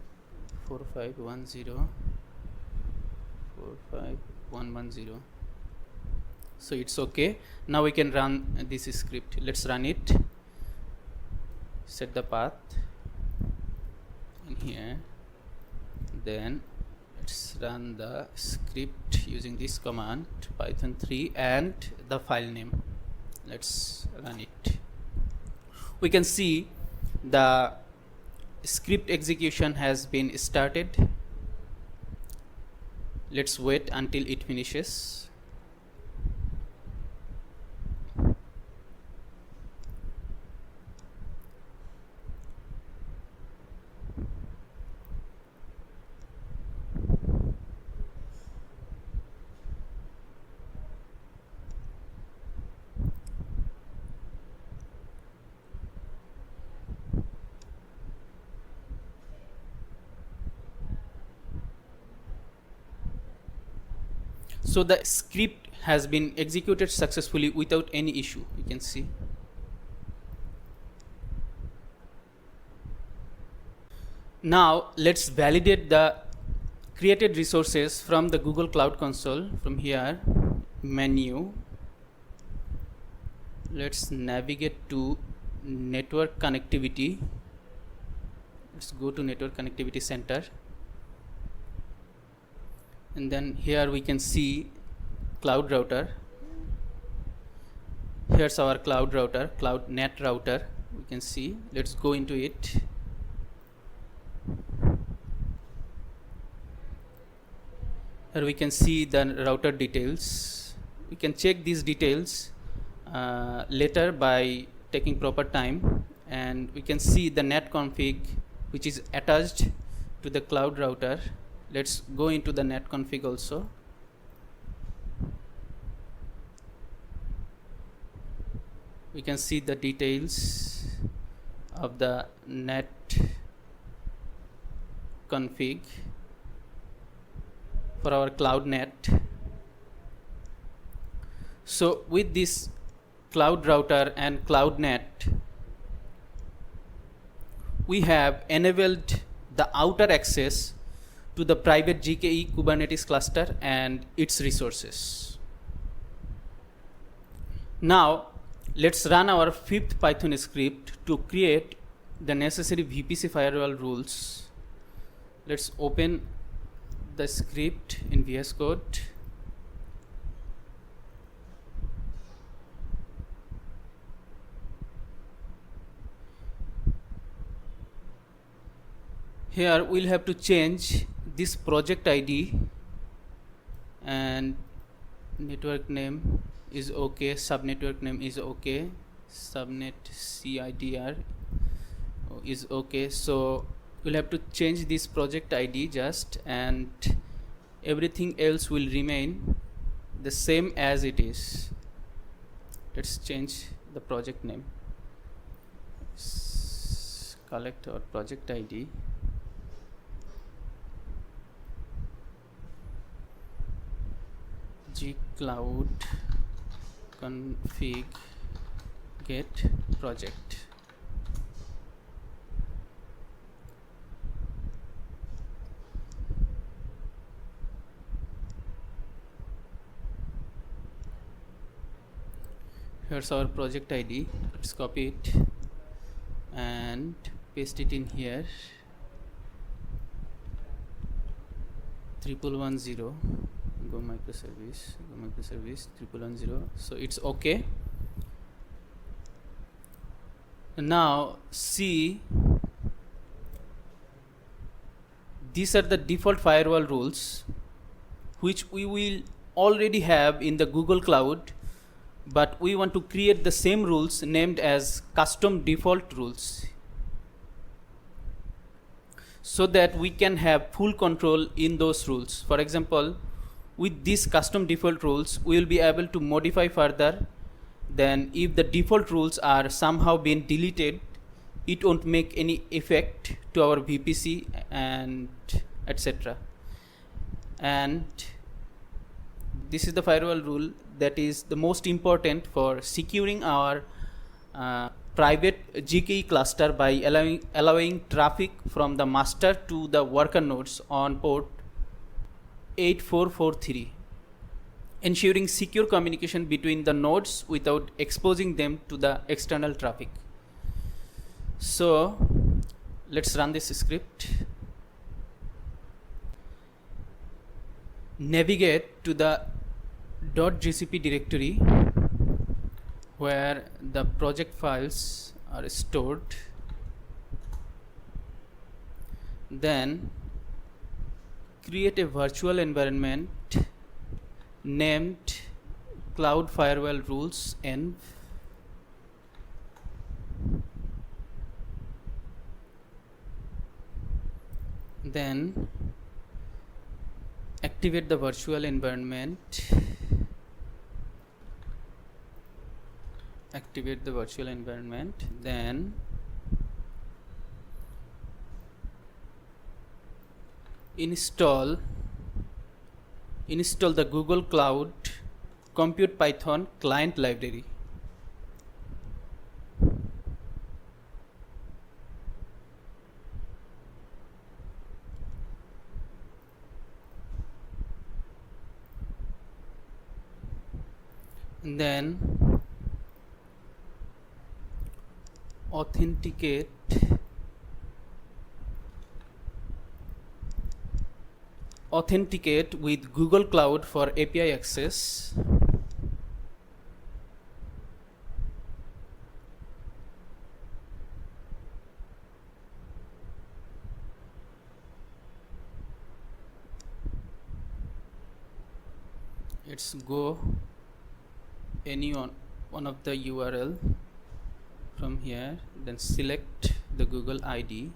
45110. So it's okay. Now we can run this script. Let's run it. Set the path in here. Then let's run the script using this command python 3 and the file name. Let's run it. We can see the script execution has been started. Let's wait until it finishes. So the script has been executed successfully without any issue, you can see. Now let's validate the created resources from the Google Cloud Console. From here, menu, let's navigate to network connectivity. Let's go to network connectivity center. And then here we can see cloud router. Here's our cloud router, cloud net router. We can see. Let's go into it. Here we can see the router details. We can check these details later by taking proper time, and we can see the net config which is attached to the cloud router. Let's go into the net config also. We can see the details of the net config for our cloud net. So with this cloud router and cloud net, we have enabled the outer access to the private GKE Kubernetes cluster and its resources. Now let's run our fifth Python script to create the necessary VPC firewall rules. Let's open the script in VS Code. Here we'll have to change this project ID, and network name is okay, subnetwork name is okay, subnet CIDR is okay. So we'll have to change this project ID just, and everything else will remain the same as it is. Let's change the project name. Collect our project ID. gcloud config get project. Here's our project ID. Let's copy it and paste it in here. 1110 go microservice 1110. So it's okay. Now see, these are the default firewall rules which we will already have in the Google Cloud, but we want to create the same rules named as custom default rules, so that we can have full control in those rules. For example, with these custom default rules, we will be able to modify further. Then if the default rules are somehow being deleted, it won't make any effect to our VPC and etc. And this is the firewall rule that is the most important for securing our private GKE cluster by allowing traffic from the master to the worker nodes on port 8443, ensuring secure communication between the nodes without exposing them to the external traffic. So let's run this script. Navigate to the .gcp directory where the project files are stored. Then create a virtual environment named Cloud Firewall Rules env. Then activate the virtual environment. Then install the Google Cloud Compute Python client library. And then authenticate with Google Cloud for API access. Let's go any one of the URL from here, then select the Google ID,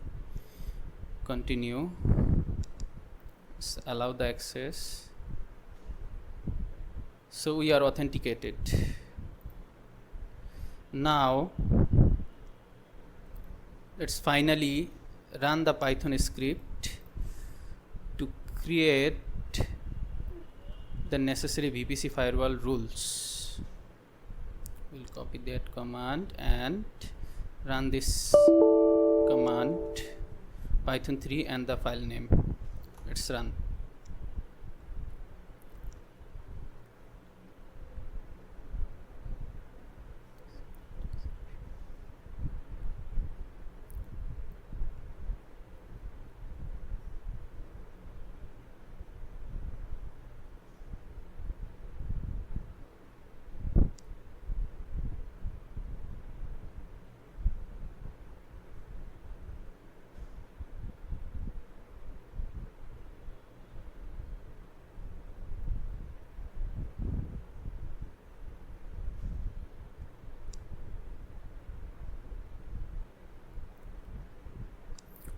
continue, allow the access. So we are authenticated. Now let's finally run the Python script to create the necessary VPC firewall rules. We'll copy that command and run this command. Python 3 and the file name. Let's run.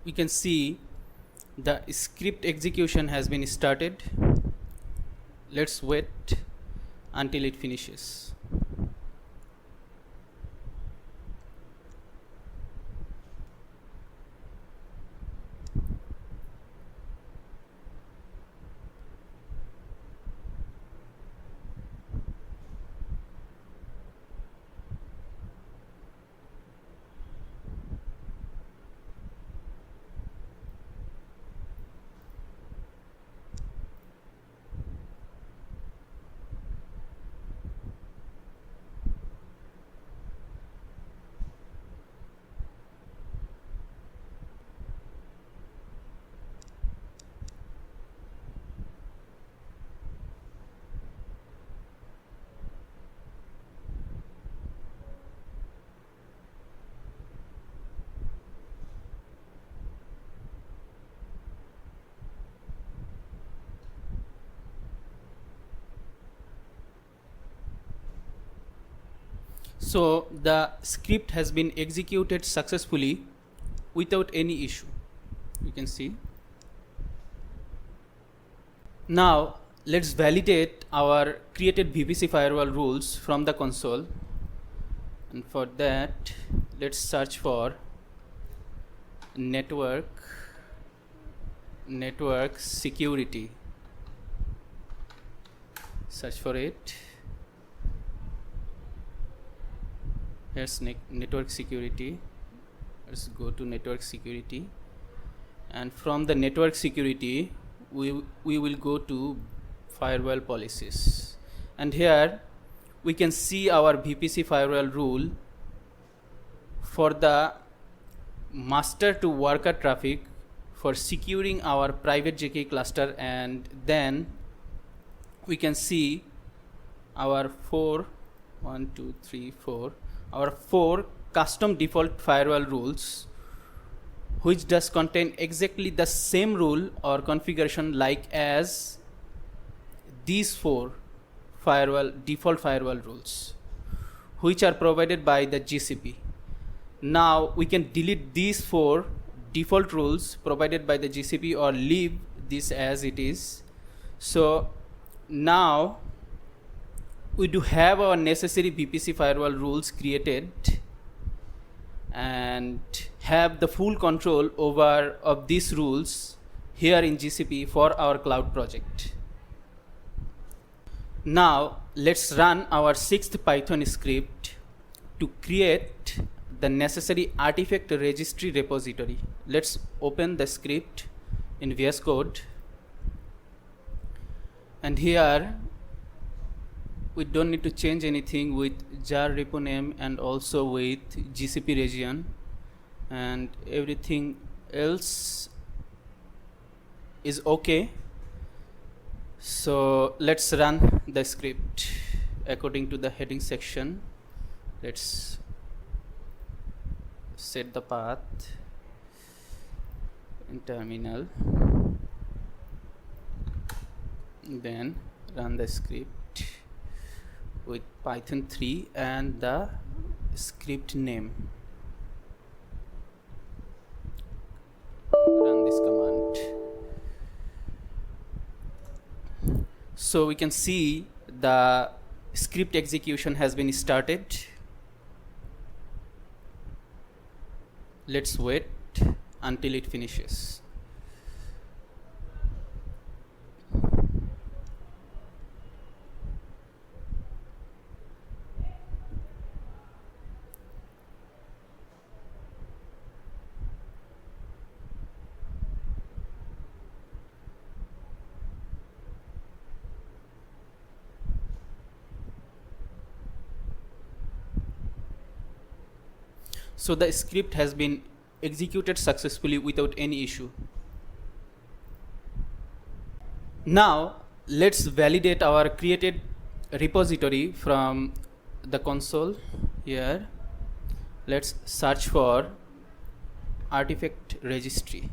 We can see the script execution has been started. Let's wait until it finishes. So the script has been executed successfully without any issue. You can see. Now let's validate our created VPC firewall rules from the console. And for that, let's search for network security. Search for it. Here's network security. Let's go to network security, and from the network security we will go to firewall policies, and here we can see our VPC firewall rule for the master to worker traffic for securing our private GKE cluster, and then we can see our four custom default firewall rules, which does contain exactly the same rule or configuration like as these four default firewall rules, which are provided by the GCP. Now we can delete these four default rules provided by the GCP or leave this as it is. So now we do have our necessary VPC firewall rules created and have the full control over of these rules here in GCP for our cloud project. Now let's run our 6th Python script to create the necessary artifact registry repository. Let's open the script in VS Code, and here we don't need to change anything with jar repo name and also with GCP region, and everything else is okay. So let's run the script according to the heading section. Let's set the path in terminal, then run the script with Python 3 and the script name. Run this command. So we can see the script execution has been started. Let's wait until it finishes. So the script has been executed successfully without any issue. Now let's validate our created repository from the console. Here let's search for artifact registry,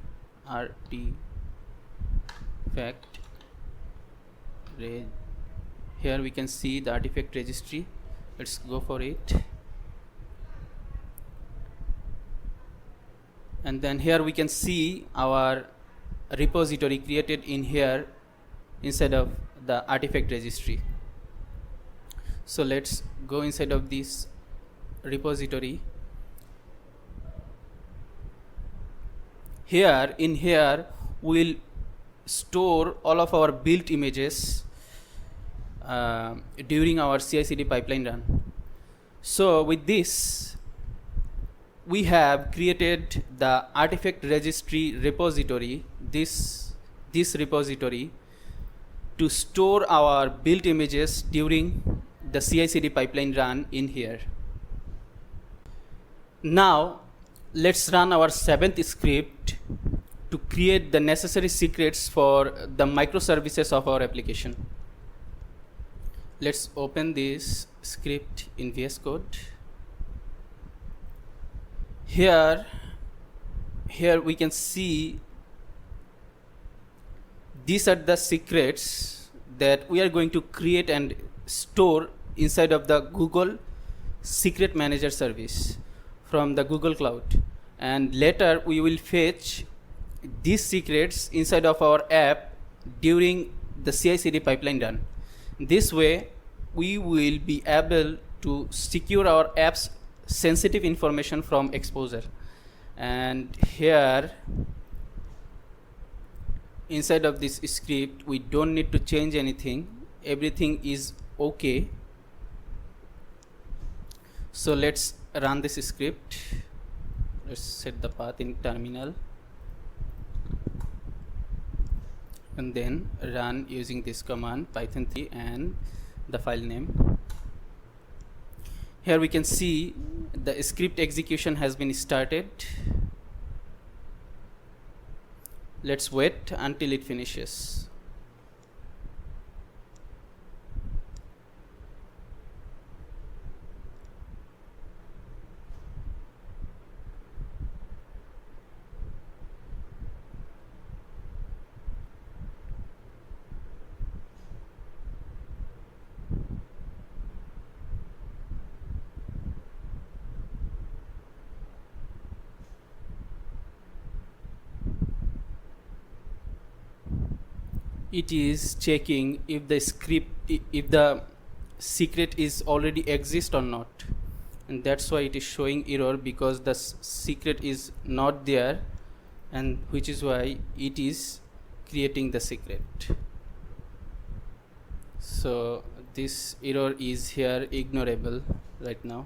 here we can see the artifact registry. Let's go for it, and then here we can see our repository created in here inside of the artifact registry. So let's go inside of this repository. Here we'll store all of our built images during our CI/CD pipeline run. So with this, we have created the artifact registry repository, this repository, to store our built images during the CI/CD pipeline run in here. Now let's run our 7th script to create the necessary secrets for the microservices of our application. Let's open this script in VS Code. Here we can see these are the secrets that we are going to create and store inside of the Google Secret Manager service from the Google Cloud, and later we will fetch these secrets inside of our app during the CI/CD pipeline run. This way we will be able to secure our app's sensitive information from exposure. And here inside of this script we don't need to change anything, everything is okay. So let's run this script. Let's set the path in terminal and then run using this command python 3 and the file name. Here we can see the script execution has been started. Let's wait until it finishes. It is checking if the secret is already exist or not, and that's why it is showing error, because the secret is not there, and which is why it is creating the secret. So this error is here ignorable right now.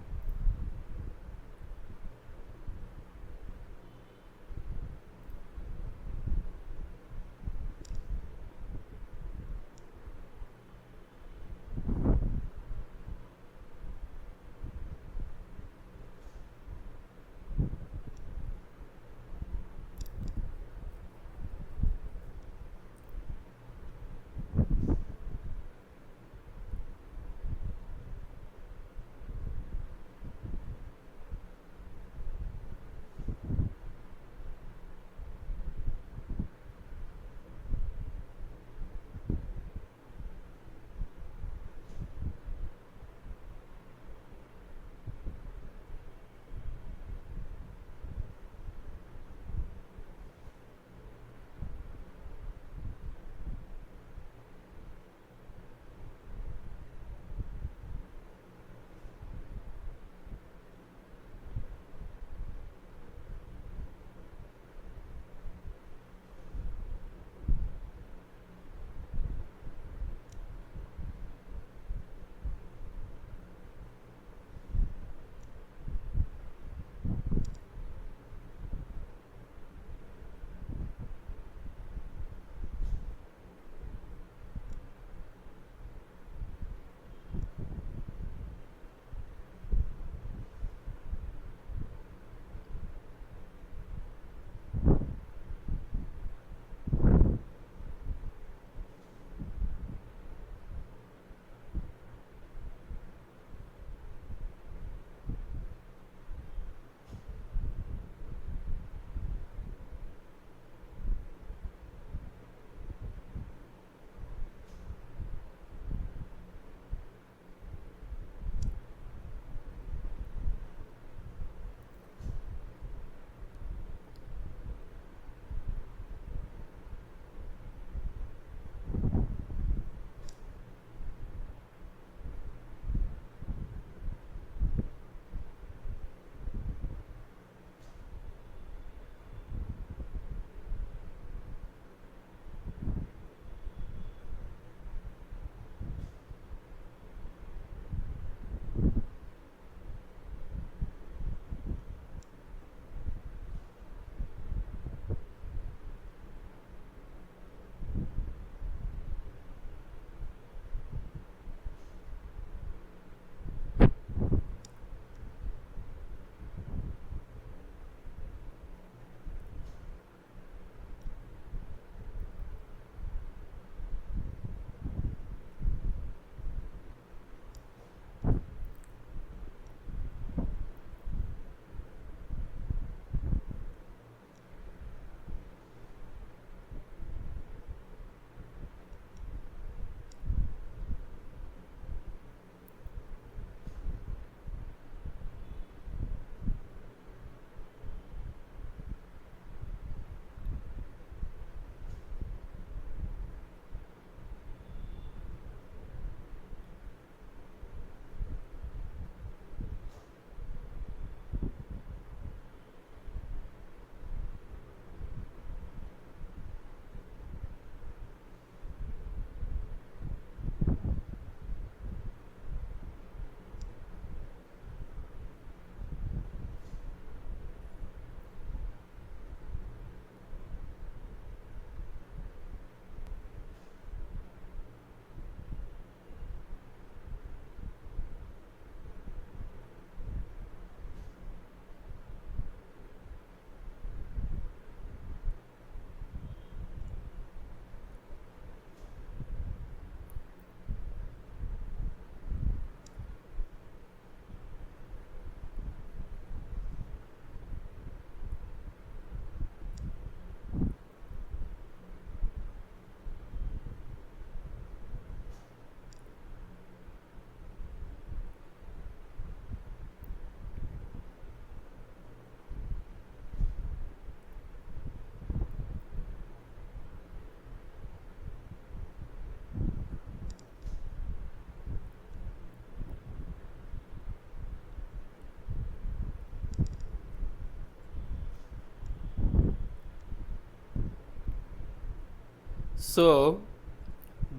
So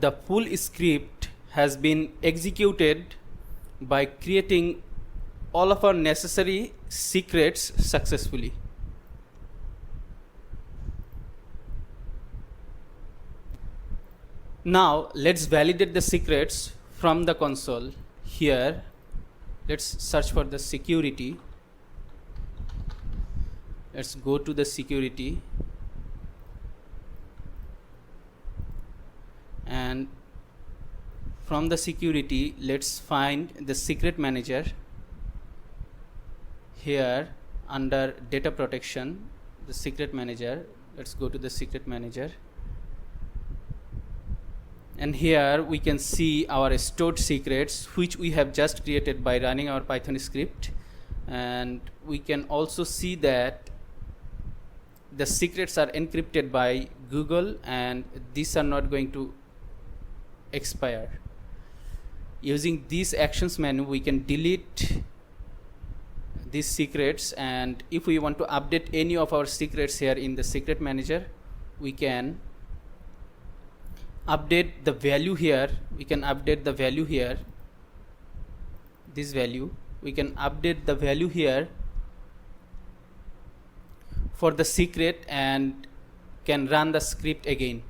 the full script has been executed by creating all of our necessary secrets successfully. Now let's validate the secrets from the console. Here, let's search for the security. Let's go to the security, and from the security, let's find the secret manager. Here under data protection, the secret manager, let's go to the secret manager, and here we can see our stored secrets which we have just created by running our Python script. And we can also see that the secrets are encrypted by Google, and these are not going to expire. Using these actions menu, we can delete these secrets, and if we want to update any of our secrets here in the secret manager, we can update the value here. We can update the value here, this value. We can update the value here for the secret and can run the script again.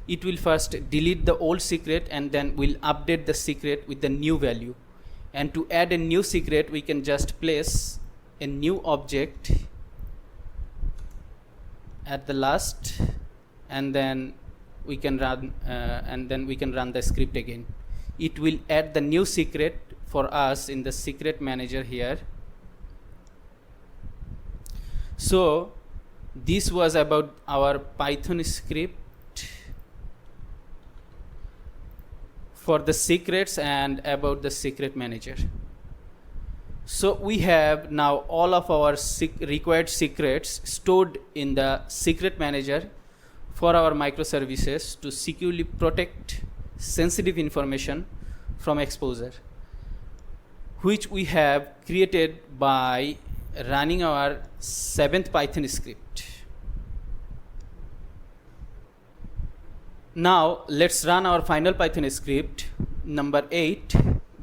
It will first delete the old secret and then we'll update the secret with the new value. And to add a new secret, we can just place a new object at the last, and then we can run the script again. It will add the new secret for us in the secret manager here. So this was about our Python script for the secrets and about the secret manager. So we have now all of our required secrets stored in the secret manager for our microservices to securely protect sensitive information from exposure, which we have created by running our 7th Python script. Now let's run our final Python script, number 8,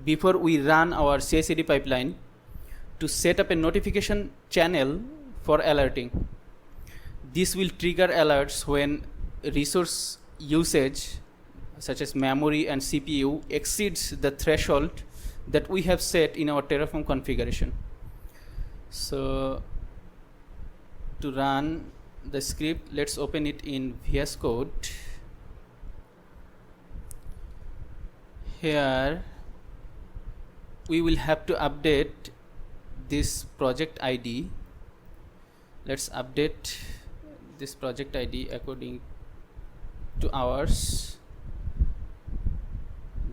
before we run our CI/CD pipeline to set up a notification channel for alerting. This will trigger alerts when resource usage, such as memory and CPU, exceeds the threshold that we have set in our Terraform configuration. So to run the script, let's open it in VS Code. Here we will have to update this project ID. Let's update this project ID according to ours.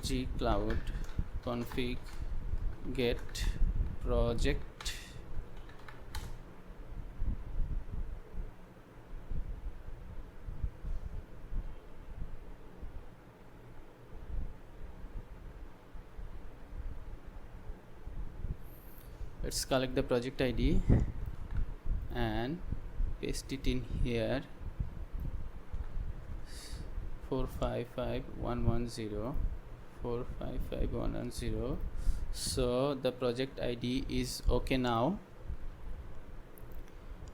gcloud config get project. Let's collect the project ID and paste it in here. 455110 455110. So the project ID is okay now,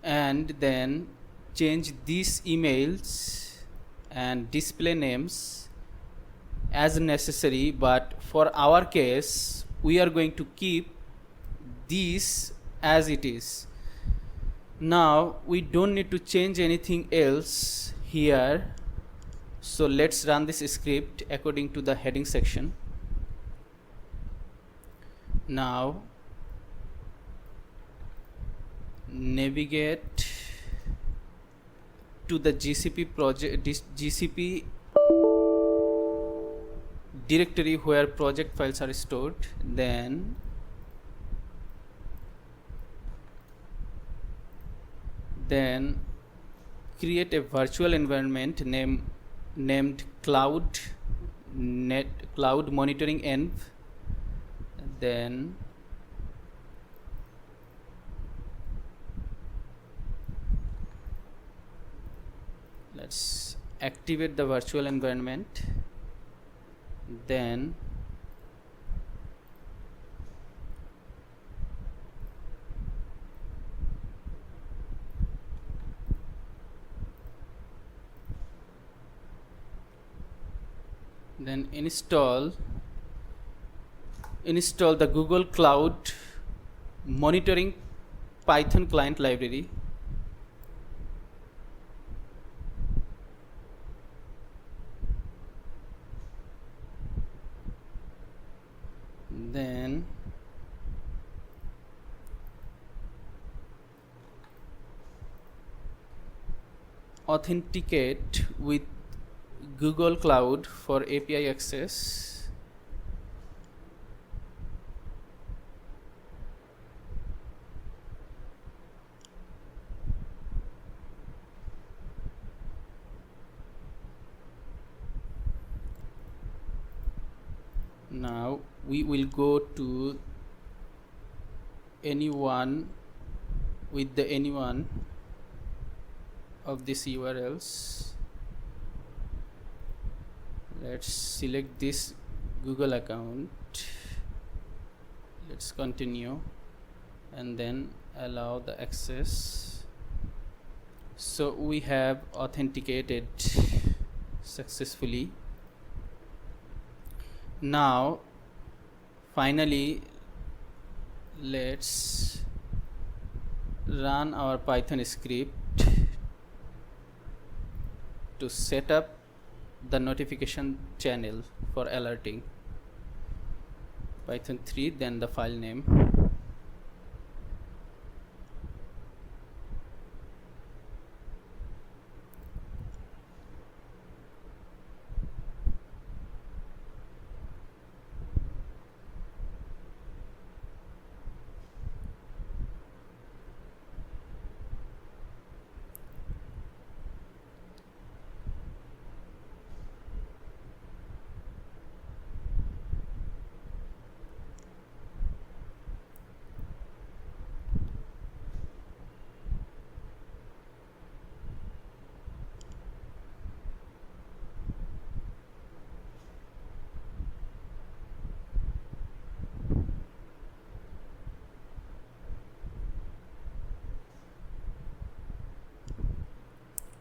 and then change these emails and display names as necessary, but for our case we are going to keep these as it is. Now we don't need to change anything else here. So let's run this script according to the heading section. Now navigate to the GCP project, GCP directory where project files are stored. Then create a virtual environment named cloud monitoring env. Then let's activate the virtual environment, then install the Google Cloud monitoring Python client library. Then authenticate with Google Cloud for API access. Now we will go to anyone with the anyone of these URLs. Let's select this Google account. Let's continue and then allow the access. So we have authenticated successfully. Now finally let's run our Python script to set up the notification channel for alerting. Python 3, then the file name.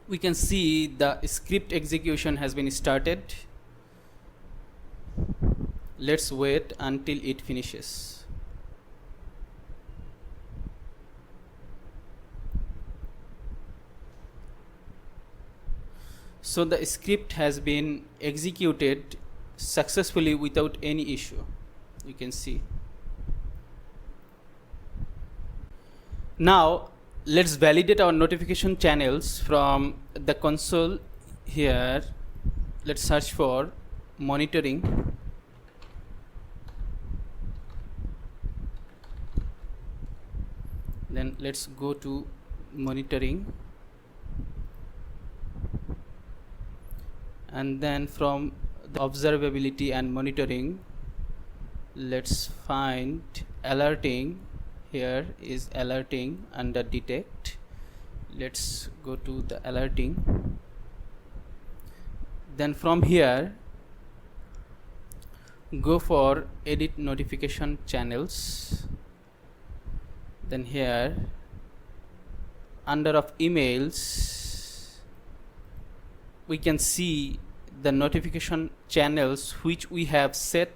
We can see the script execution has been started. Let's wait until it finishes. So the script has been executed successfully without any issue. You can see. Now let's validate our notification channels from the console. Here let's search for monitoring. Then let's go to monitoring, and then from the observability and monitoring, let's find alerting. Here is alerting under detect. Let's go to the alerting. Then from here go for edit notification channels. Then here under of emails we can see the notification channels which we have set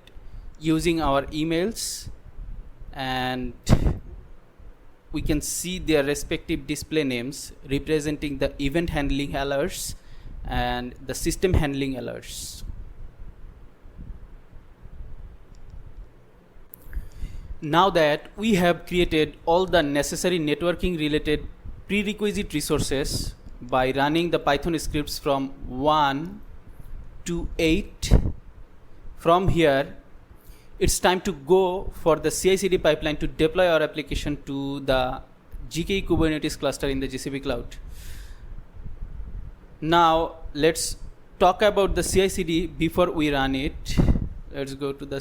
using our emails, and we can see their respective display names representing the event handling alerts and the system handling alerts. Now that we have created all the necessary networking related prerequisite resources by running the Python scripts from 1 to 8, from here it's time to go for the CI/CD pipeline to deploy our application to the GKE Kubernetes cluster in the GCP cloud. Now let's talk about the CI/CD before we run it. Let's go to the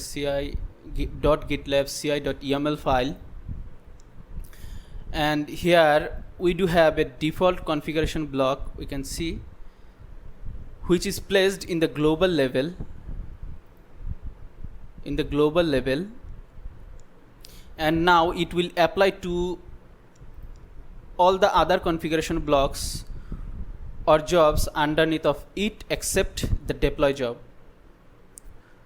gitlab-ci.yml file, and here we do have a default configuration block. We can see which is placed in the global level, and now it will apply to all the other configuration blocks or jobs underneath of it except the deploy job.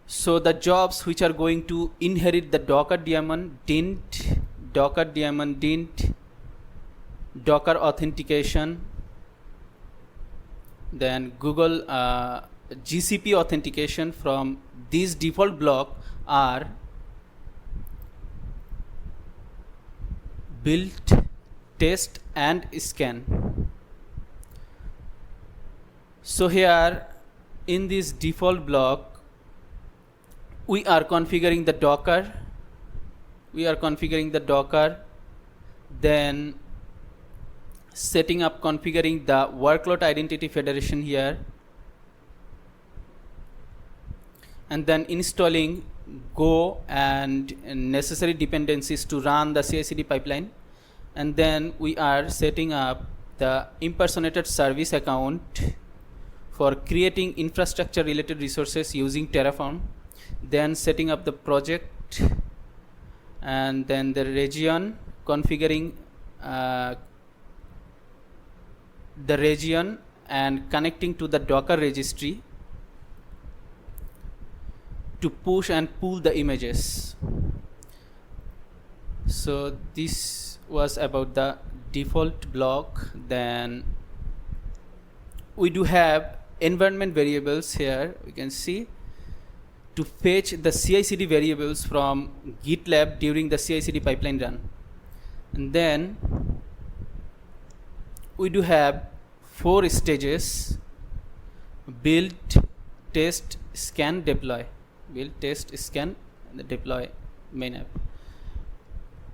So the jobs which are going to inherit the Docker daemon didn't, Docker authentication, then Google GCP authentication from this default block are build, test and scan. So here in this default block we are configuring the Docker, then setting up configuring the workload identity federation here, and then installing Go and necessary dependencies to run the CI/CD pipeline, and then we are setting up the impersonated service account for creating infrastructure related resources using Terraform, then setting up the project, and then the region, configuring the region and connecting to the Docker registry to push and pull the images. So this was about the default block. Then we do have environment variables here. We can see to fetch the CI/CD variables from GitLab during the CI/CD pipeline run. And then we do have 4 stages: build, test, scan, deploy. Build, test, scan, and the deploy main app.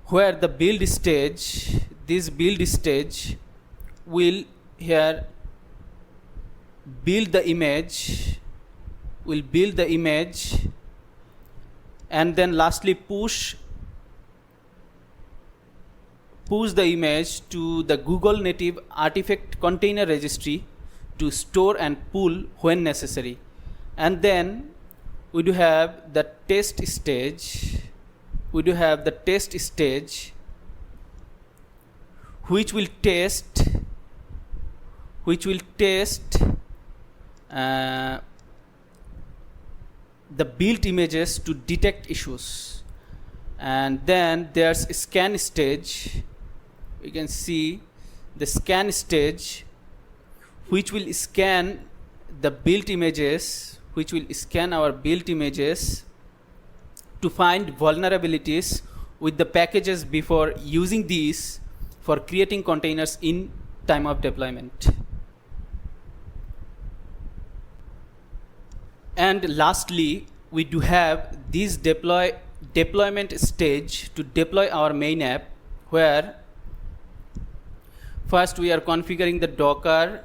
Where the build stage, this build stage will here build the image, and then lastly push the image to the Google native artifact container registry to store and pull when necessary. And then we do have the test stage. Which will test the built images to detect issues. And then there's a scan stage. You can see the scan stage which will scan the built images, to find vulnerabilities with the packages before using these for creating containers in time of deployment. And lastly, we do have this deployment stage to deploy our main app, where first we are configuring the Docker,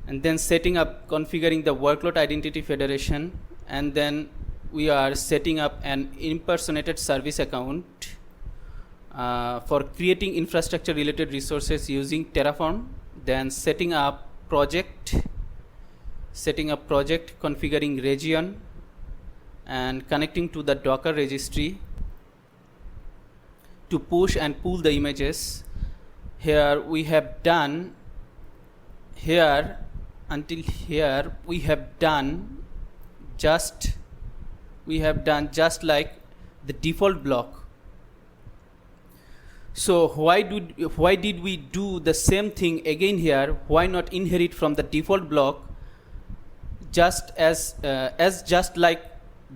and then configuring the workload identity federation, and then we are setting up an impersonated service account for creating infrastructure related resources using Terraform, then setting up project, configuring region and connecting to the Docker registry to push and pull the images. Until here we have done just like the default block. So why did we do the same thing again here? Why not inherit from the default block just like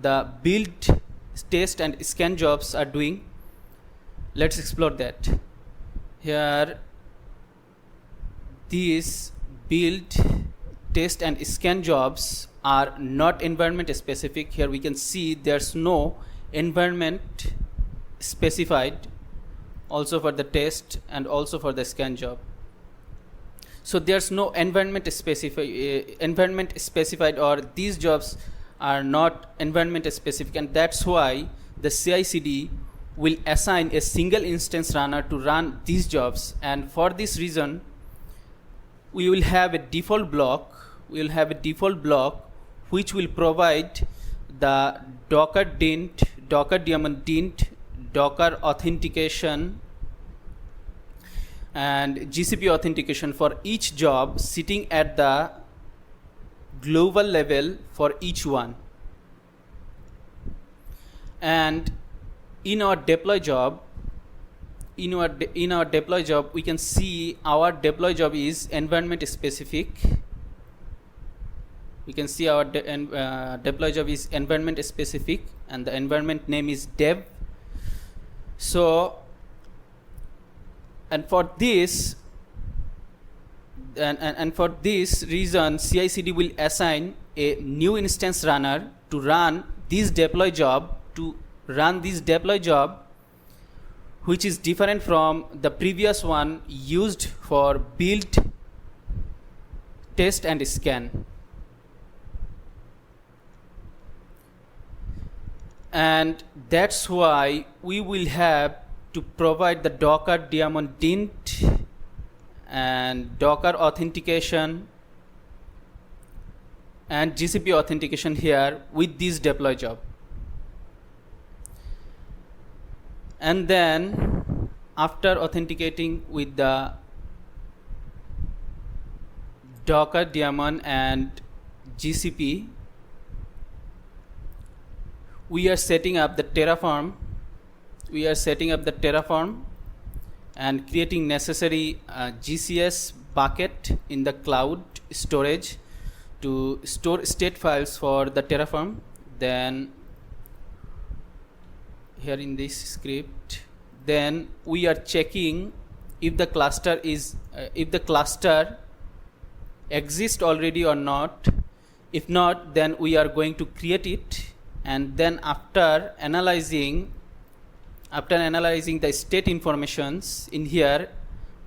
the build, test and scan jobs are doing? Let's explore that. Here these build, test and scan jobs are not environment specific. Here we can see there's no environment specified also for the test and also for the scan job. So there's no environment specified, or these jobs are not environment specific, and that's why the CI/CD will assign a single instance runner to run these jobs. And for this reason, we will have a default block. We will have a default block which will provide the Docker dint, Docker daemon dint, Docker authentication, and GCP authentication for each job sitting at the global level for each one. And in our deploy job, in our deploy job, we can see our deploy job is environment specific. We can see our deploy job is environment specific, and the environment name is dev. So, and for this, and for this reason, CI/CD will assign a new instance runner to run this deploy job, which is different from the previous one used for build, test, and scan. And that's why we will have to provide the Docker daemon dint and Docker authentication and GCP authentication here with this deploy job. And then after authenticating with the Docker daemon and GCP, we are setting up the Terraform. We are setting up the Terraform and creating necessary GCS bucket in the cloud storage to store state files for the Terraform. Then here in this script, then we are checking if the cluster exists already or not. If not, then we are going to create it, and then after analyzing the state informations in here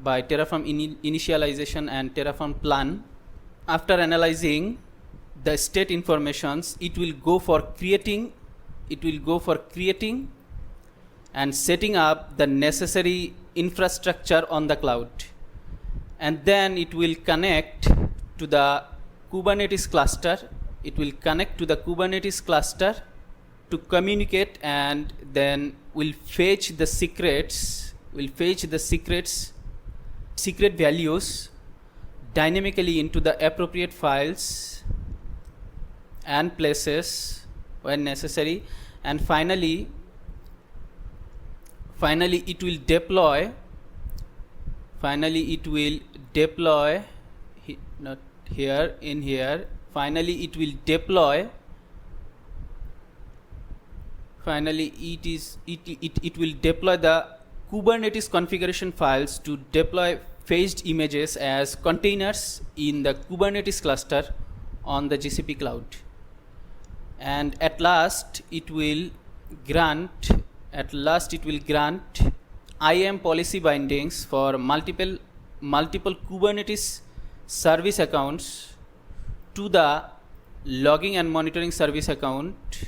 by Terraform initialization and Terraform plan, after analyzing the state informations, it will go for creating and setting up the necessary infrastructure on the cloud, and then it will connect to the Kubernetes cluster. It will connect to the Kubernetes cluster to communicate, and then will fetch the secret values dynamically into the appropriate files and places when necessary, and finally it will deploy finally it will deploy the Kubernetes configuration files to deploy fetched images as containers in the Kubernetes cluster on the GCP cloud. And at last it will grant IAM policy bindings for multiple Kubernetes service accounts to the logging and monitoring service account,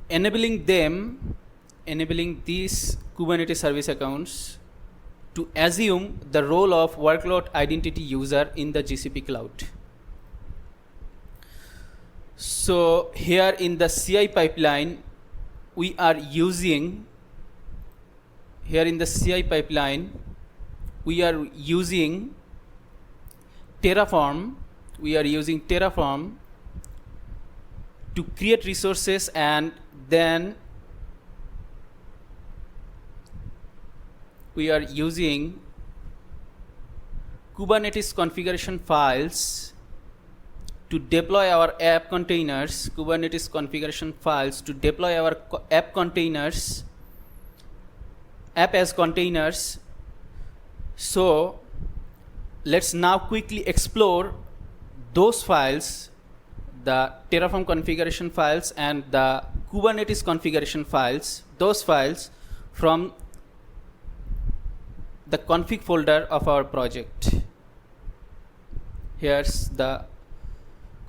enabling these Kubernetes service accounts to assume the role of workload identity user in the GCP cloud. So here in the CI pipeline, we are using Terraform. We are using Terraform to create resources, and then we are using Kubernetes configuration files to deploy our app containers, Kubernetes configuration files to deploy our app as containers. So let's now quickly explore those files, the Terraform configuration files and the Kubernetes configuration files, those files from the config folder of our project. Here's the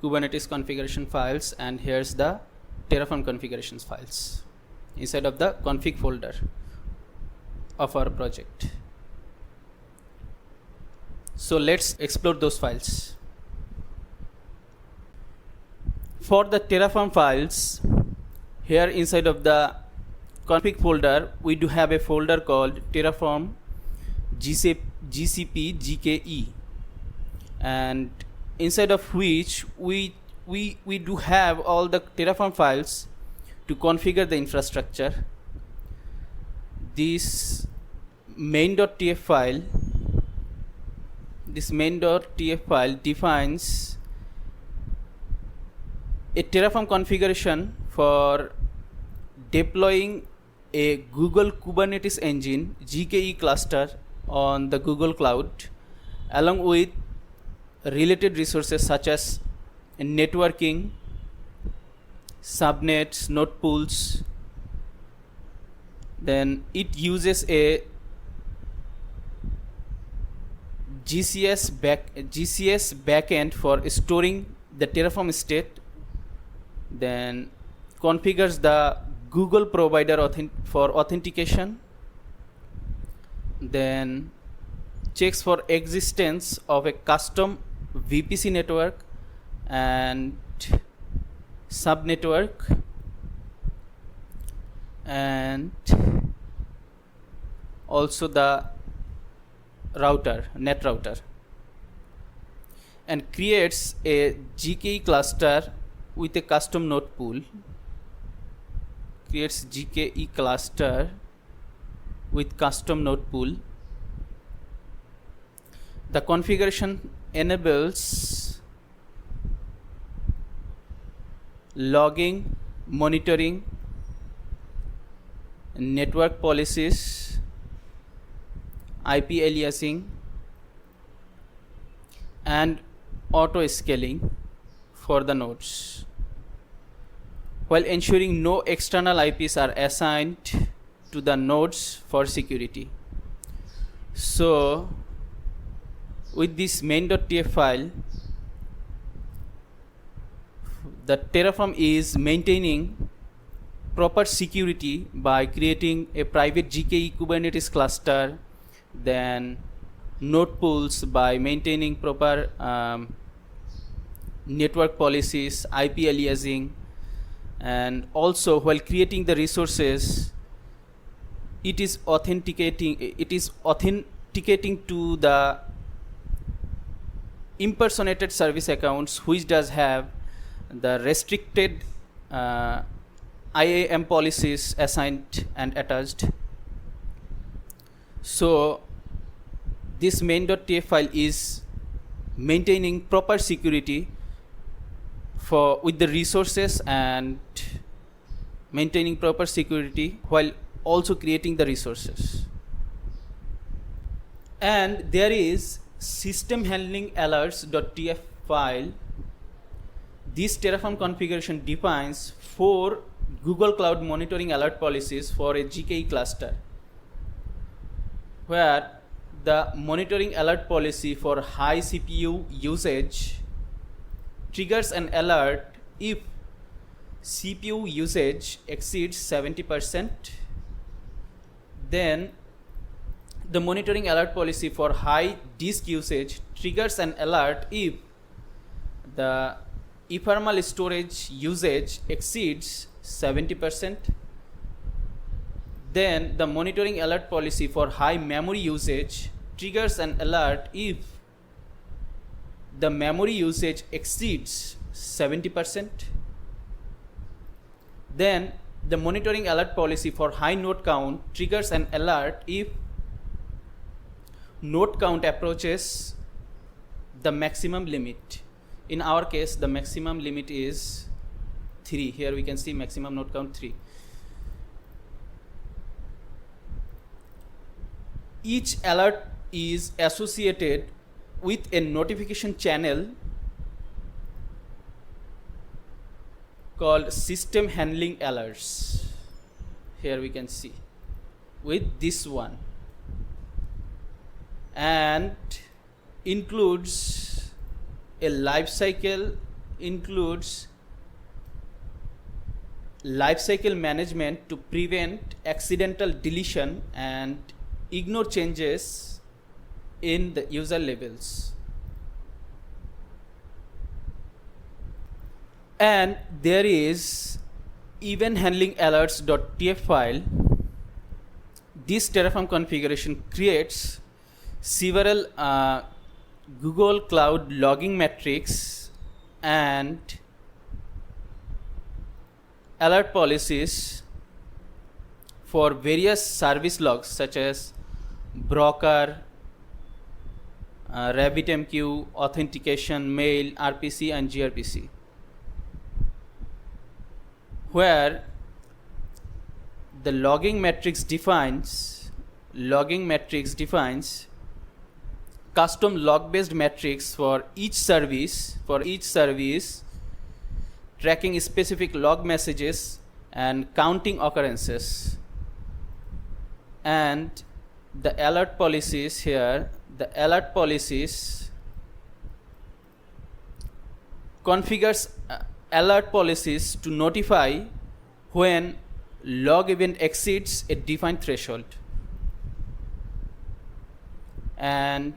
Kubernetes configuration files, and here's the Terraform configurations files inside of the config folder. of our project. So let's explore those files. For the Terraform files, here inside of the config folder, we do have a folder called Terraform GCP GKE, and inside of which we do have all the Terraform files to configure the infrastructure. This main.tf file defines a Terraform configuration for deploying a Google Kubernetes engine GKE cluster on the Google Cloud, along with related resources such as networking, subnets, node pools. Then it uses a GCS backend for storing the Terraform state, then configures the Google provider for authentication, then checks for existence of a custom VPC network and subnetwork, and also the net router, and creates a GKE cluster with a custom node pool. Creates GKE cluster with custom node pool. The configuration enables logging, monitoring, network policies, IP aliasing, and auto-scaling for the nodes, while ensuring no external IPs are assigned to the nodes for security. So with this main.tf file, the Terraform is maintaining proper security by creating a private GKE Kubernetes cluster, then node pools by maintaining proper network policies, IP aliasing, and also while creating the resources, it is authenticating to the impersonated service accounts, which does have the restricted IAM policies assigned and attached. So this main.tf file is maintaining proper security with the resources and maintaining proper security while also creating the resources. And there is system handling alerts.tf file. This Terraform configuration defines 4 Google Cloud monitoring alert policies for a GKE cluster, where the monitoring alert policy for high CPU usage triggers an alert if CPU usage exceeds 70%. Then the monitoring alert policy for high disk usage triggers an alert if the ephemeral storage usage exceeds 70%. Then the monitoring alert policy for high memory usage triggers an alert if the memory usage exceeds 70%. Then the monitoring alert policy for high node count triggers an alert if node count approaches the maximum limit. In our case, the maximum limit is 3. Here we can see maximum node count 3. Each alert is associated with a notification channel called system handling alerts. Here we can see with this one, and includes a lifecycle management to prevent accidental deletion and ignore changes in the user labels. And there is event handling alerts.tf file. This Terraform configuration creates several Google Cloud logging metrics and alert policies for various service logs such as broker, RabbitMQ, authentication, mail, RPC and gRPC, where the logging metrics defines custom log-based metrics for each service, tracking specific log messages and counting occurrences. And the alert policies here, configures alert policies to notify when log event exceeds a defined threshold. And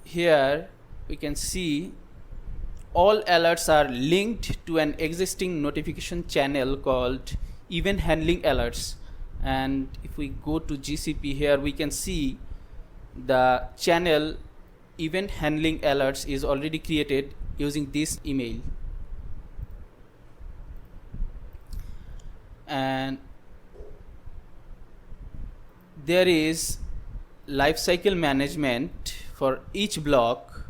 here we can see all alerts are linked to an existing notification channel called event handling alerts. And if we go to GCP here, we can see the channel event handling alerts is already created using this email. And there is lifecycle management for each block,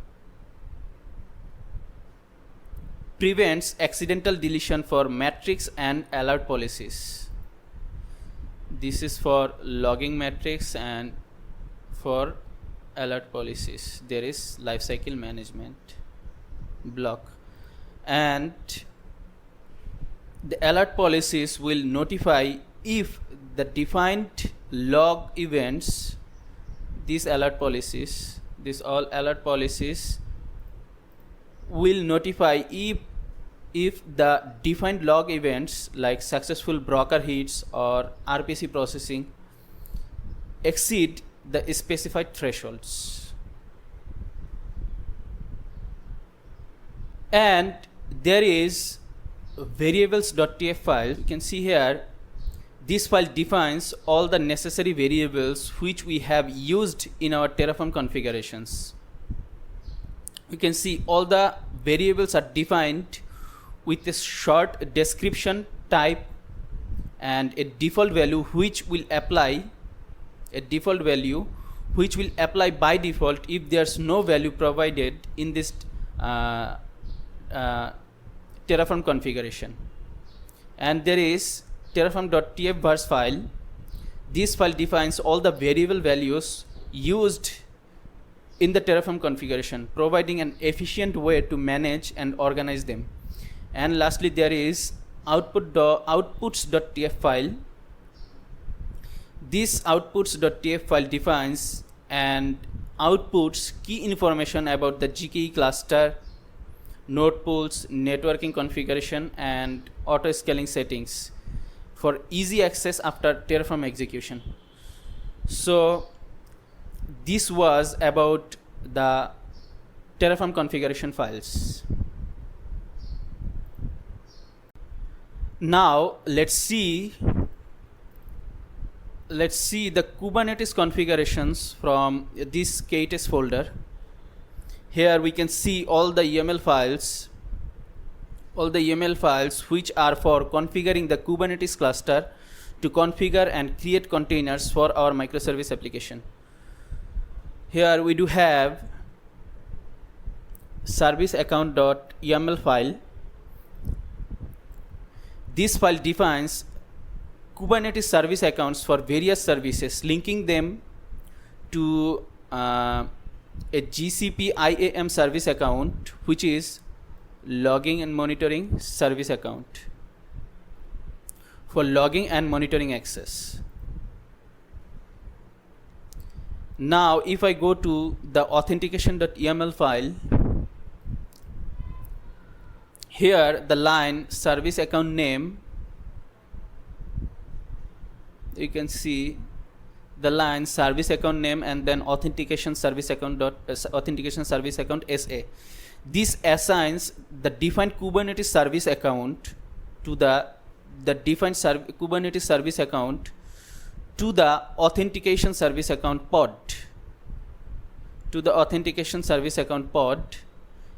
prevents accidental deletion for metrics and alert policies. This is for logging metrics, and for alert policies there is lifecycle management block. And the alert policies will notify if the defined log events, all alert policies will notify if the defined log events like successful broker hits or RPC processing exceed the specified thresholds. And there is variables.tf file. You can see here this file defines all the necessary variables which we have used in our Terraform configurations. You can see all the variables are defined with a short description type and a default value which will apply by default if there's no value provided in this Terraform configuration. And there is terraform.tf verse file. This file defines all the variable values used in the Terraform configuration, providing an efficient way to manage and organize them. And lastly, there is outputs.tf file. This outputs.tf file defines and outputs key information about the GKE cluster, node pools, networking configuration and auto-scaling settings for easy access after Terraform execution. So this was about the Terraform configuration files. Now let's see the Kubernetes configurations from this K8s folder. Here we can see all the YAML files which are for configuring the Kubernetes cluster to configure and create containers for our microservice application. Here we do have service account.yml file. This file defines Kubernetes service accounts for various services, linking them to a GCP IAM service account, which is logging and monitoring service account for logging and monitoring access. Now if I go to the authentication.yml file, here the line service account name, you can see the line service account name and then authentication service account SA. This assigns the defined Kubernetes service account to the defined Kubernetes service account to the authentication service account pod.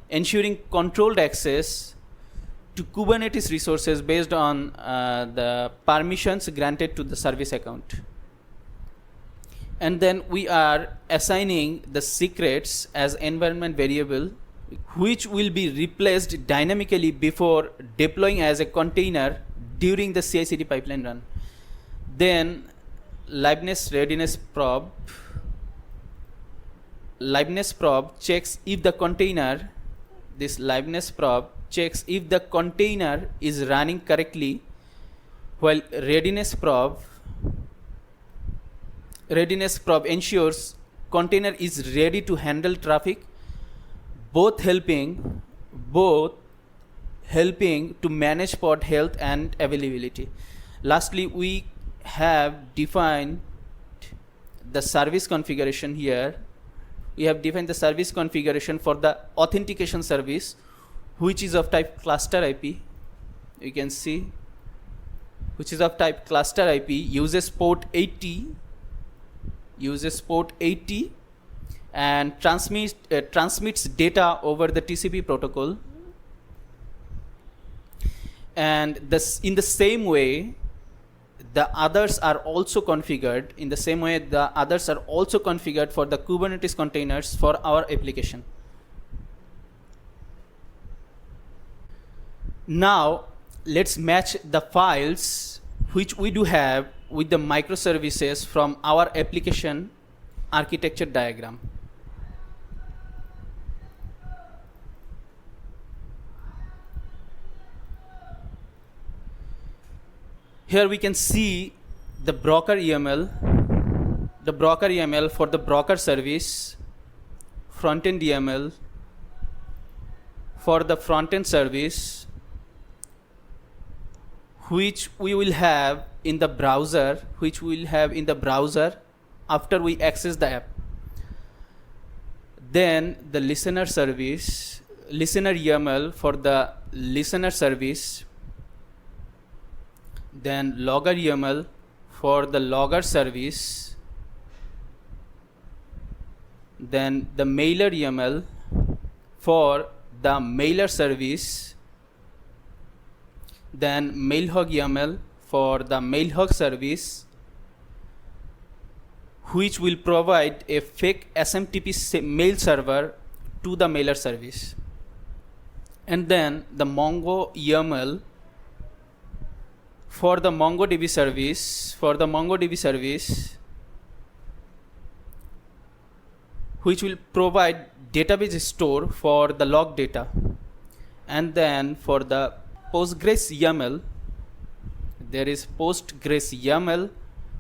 Ensuring controlled access to Kubernetes resources based on the permissions granted to the service account. And then we are assigning the secrets as environment variable, which will be replaced dynamically before deploying as a container during the CI/CD pipeline run. Then liveness readiness probe checks if the container, this liveness probe checks if the container is running correctly, while readiness probe ensures container is ready to handle traffic, both helping to manage pod health and availability. Lastly, we have defined the service configuration here. We have defined the service configuration for the authentication service, which is of type cluster IP. You can see, which is of type cluster IP, uses port 80 and transmits data over the TCP protocol. And in the same way, the others are also configured. For the Kubernetes containers for our application. Now, let's match the files which we do have with the microservices from our application architecture diagram. Here we can see the broker YAML, for the broker service, front-end YAML for the front-end service, which we will have in the browser, after we access the app. Then the listener YAML for the listener service, then logger YAML for the logger service, then the mailer YAML for the mailer service, then mailhog YAML for the mailhog service, which will provide a fake SMTP mail server to the mailer service. And then the Mongo YAML for the MongoDB service, which will provide database store for the log data. And then for the Postgres YAML, there is Postgres YAML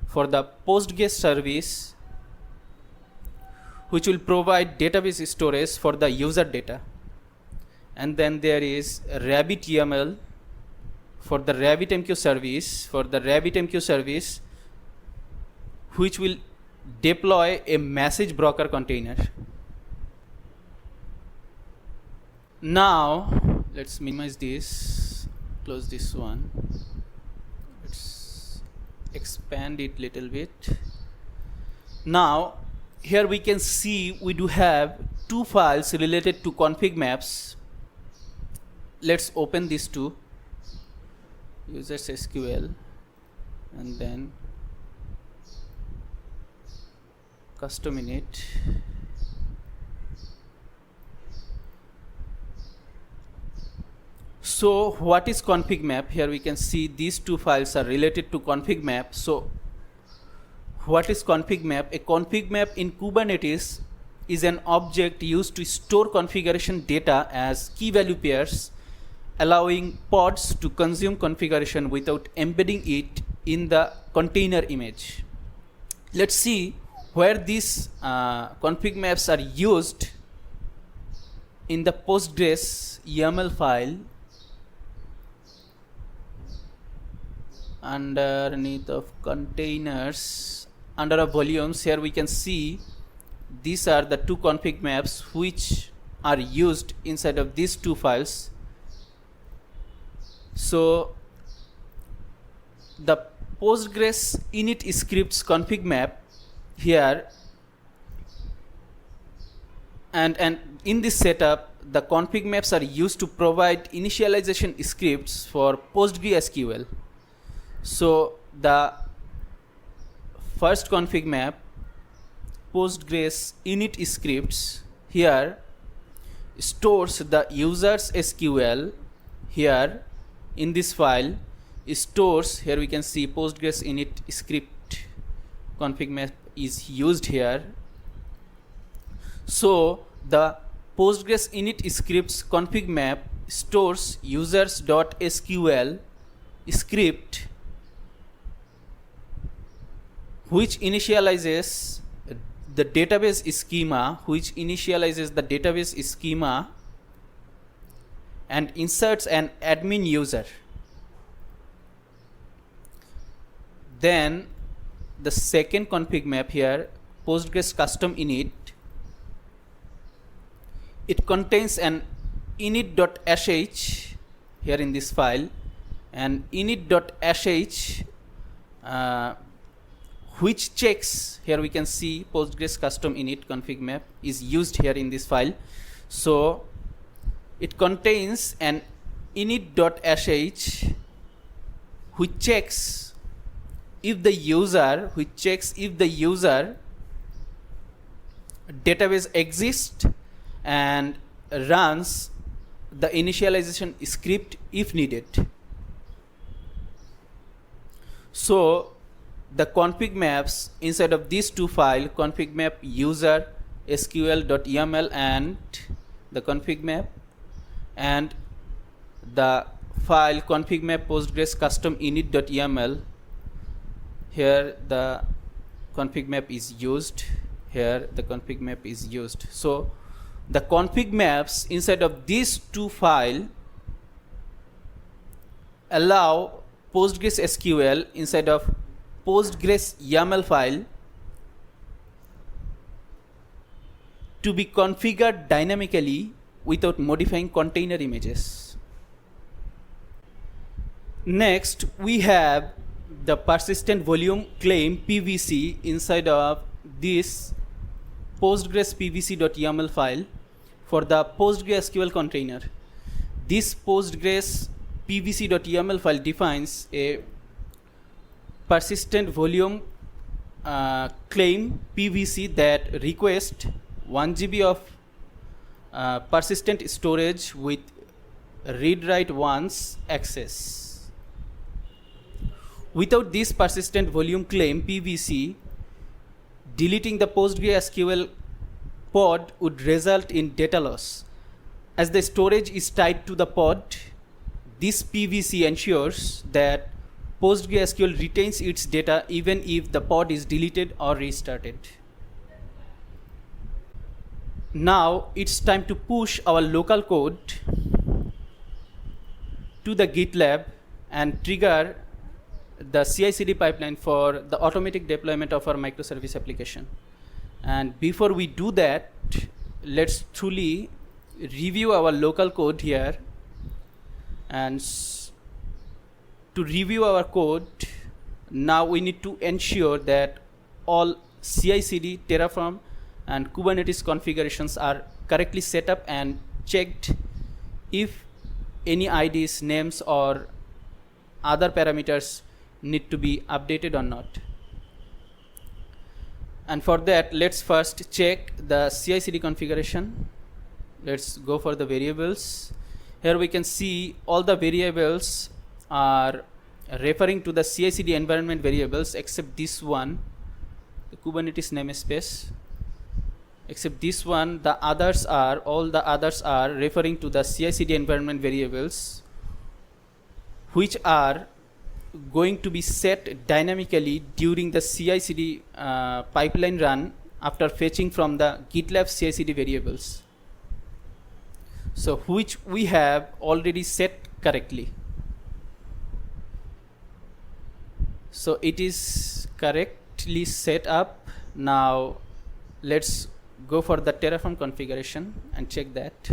for the Postgres service, which will provide database storage for the user data. And then there is Rabbit YAML for the RabbitMQ service, which will deploy a message broker container. Now let's minimize this, close this one, let's expand it little bit. Now here we can see we do have two files related to config maps. Let's open these two, users SQL and then custom init. So what is config map? Here we can see these two files are related to config map. So what is config map? A config map in Kubernetes is an object used to store configuration data as key value pairs, allowing pods to consume configuration without embedding it in the container image. Let's see where these config maps are used in the Postgres YAML file. Underneath of containers, under our volumes, here we can see these are the two config maps which are used inside of these two files. So the Postgres init scripts config map here, and in this setup the config maps are used to provide initialization scripts for PostgreSQL. So the first config map, Postgres init scripts, here stores the user's SQL. Here in this file stores, here we can see Postgres init script config map is used here. So the Postgres init scripts config map stores users.sql script which initializes the database schema, and inserts an admin user. Then the second config map here, Postgres custom init, it contains an init.sh here in this file, and init.sh which checks, here we can see Postgres custom init config map is used here in this file. So it contains an init.sh which checks if the user database exists and runs the initialization script if needed. So the config maps inside of these two files, config map user sql.yml and the config map, and the file config map Postgres custom init.yml, here the config map is used. So the config maps inside of these two files allow Postgres SQL inside of Postgres YAML file to be configured dynamically without modifying container images. Next, we have the persistent volume claim PVC inside of this Postgres pvc.yml file for the PostgreSQL container. This Postgres pvc.yml file defines a persistent volume claim PVC that requests 1 GB of persistent storage with read-write once access. Without this persistent volume claim PVC, deleting the PostgreSQL pod would result in data loss. As the storage is tied to the pod, this PVC ensures that PostgreSQL retains its data even if the pod is deleted or restarted. Now it's time to push our local code to the GitLab and trigger the CI/CD pipeline for the automatic deployment of our microservice application. And before we do that, let's truly review our local code here. And to review our code, now we need to ensure that all CI/CD, Terraform and Kubernetes configurations are correctly set up and checked if any IDs, names or other parameters need to be updated or not. And for that, let's first check the CI/CD configuration. Let's go for the variables. Here we can see all the variables are referring to the CI/CD environment variables except this one, the Kubernetes namespace. Except this one, all the others are referring to the CI/CD environment variables, which are going to be set dynamically during the CI/CD pipeline run after fetching from the GitLab CI/CD variables. So which we have already set correctly. So it is correct. correctly set up. Now let's go for the Terraform configuration and check that.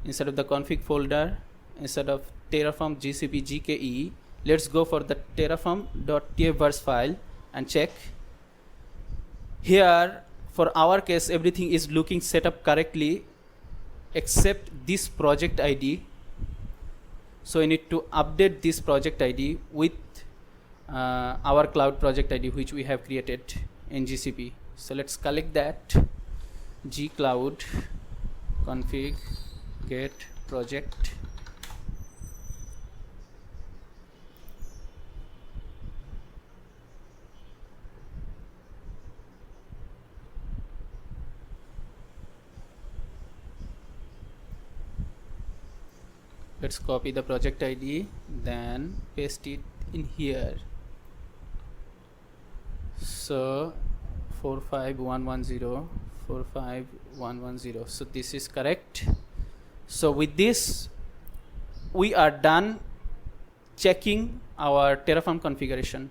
Instead of the config folder, instead of Terraform GCP GKE, let's go for the terraform.tfvars file and check. Here, for our case, everything is looking set up correctly except this project ID. So we need to update this project ID with our cloud project ID, which we have created in GCP. So let's collect that. gcloud config get project. Let's copy the project ID, then paste it in here. So 45110, 45110. So this is correct. So with this, we are done checking our Terraform configuration.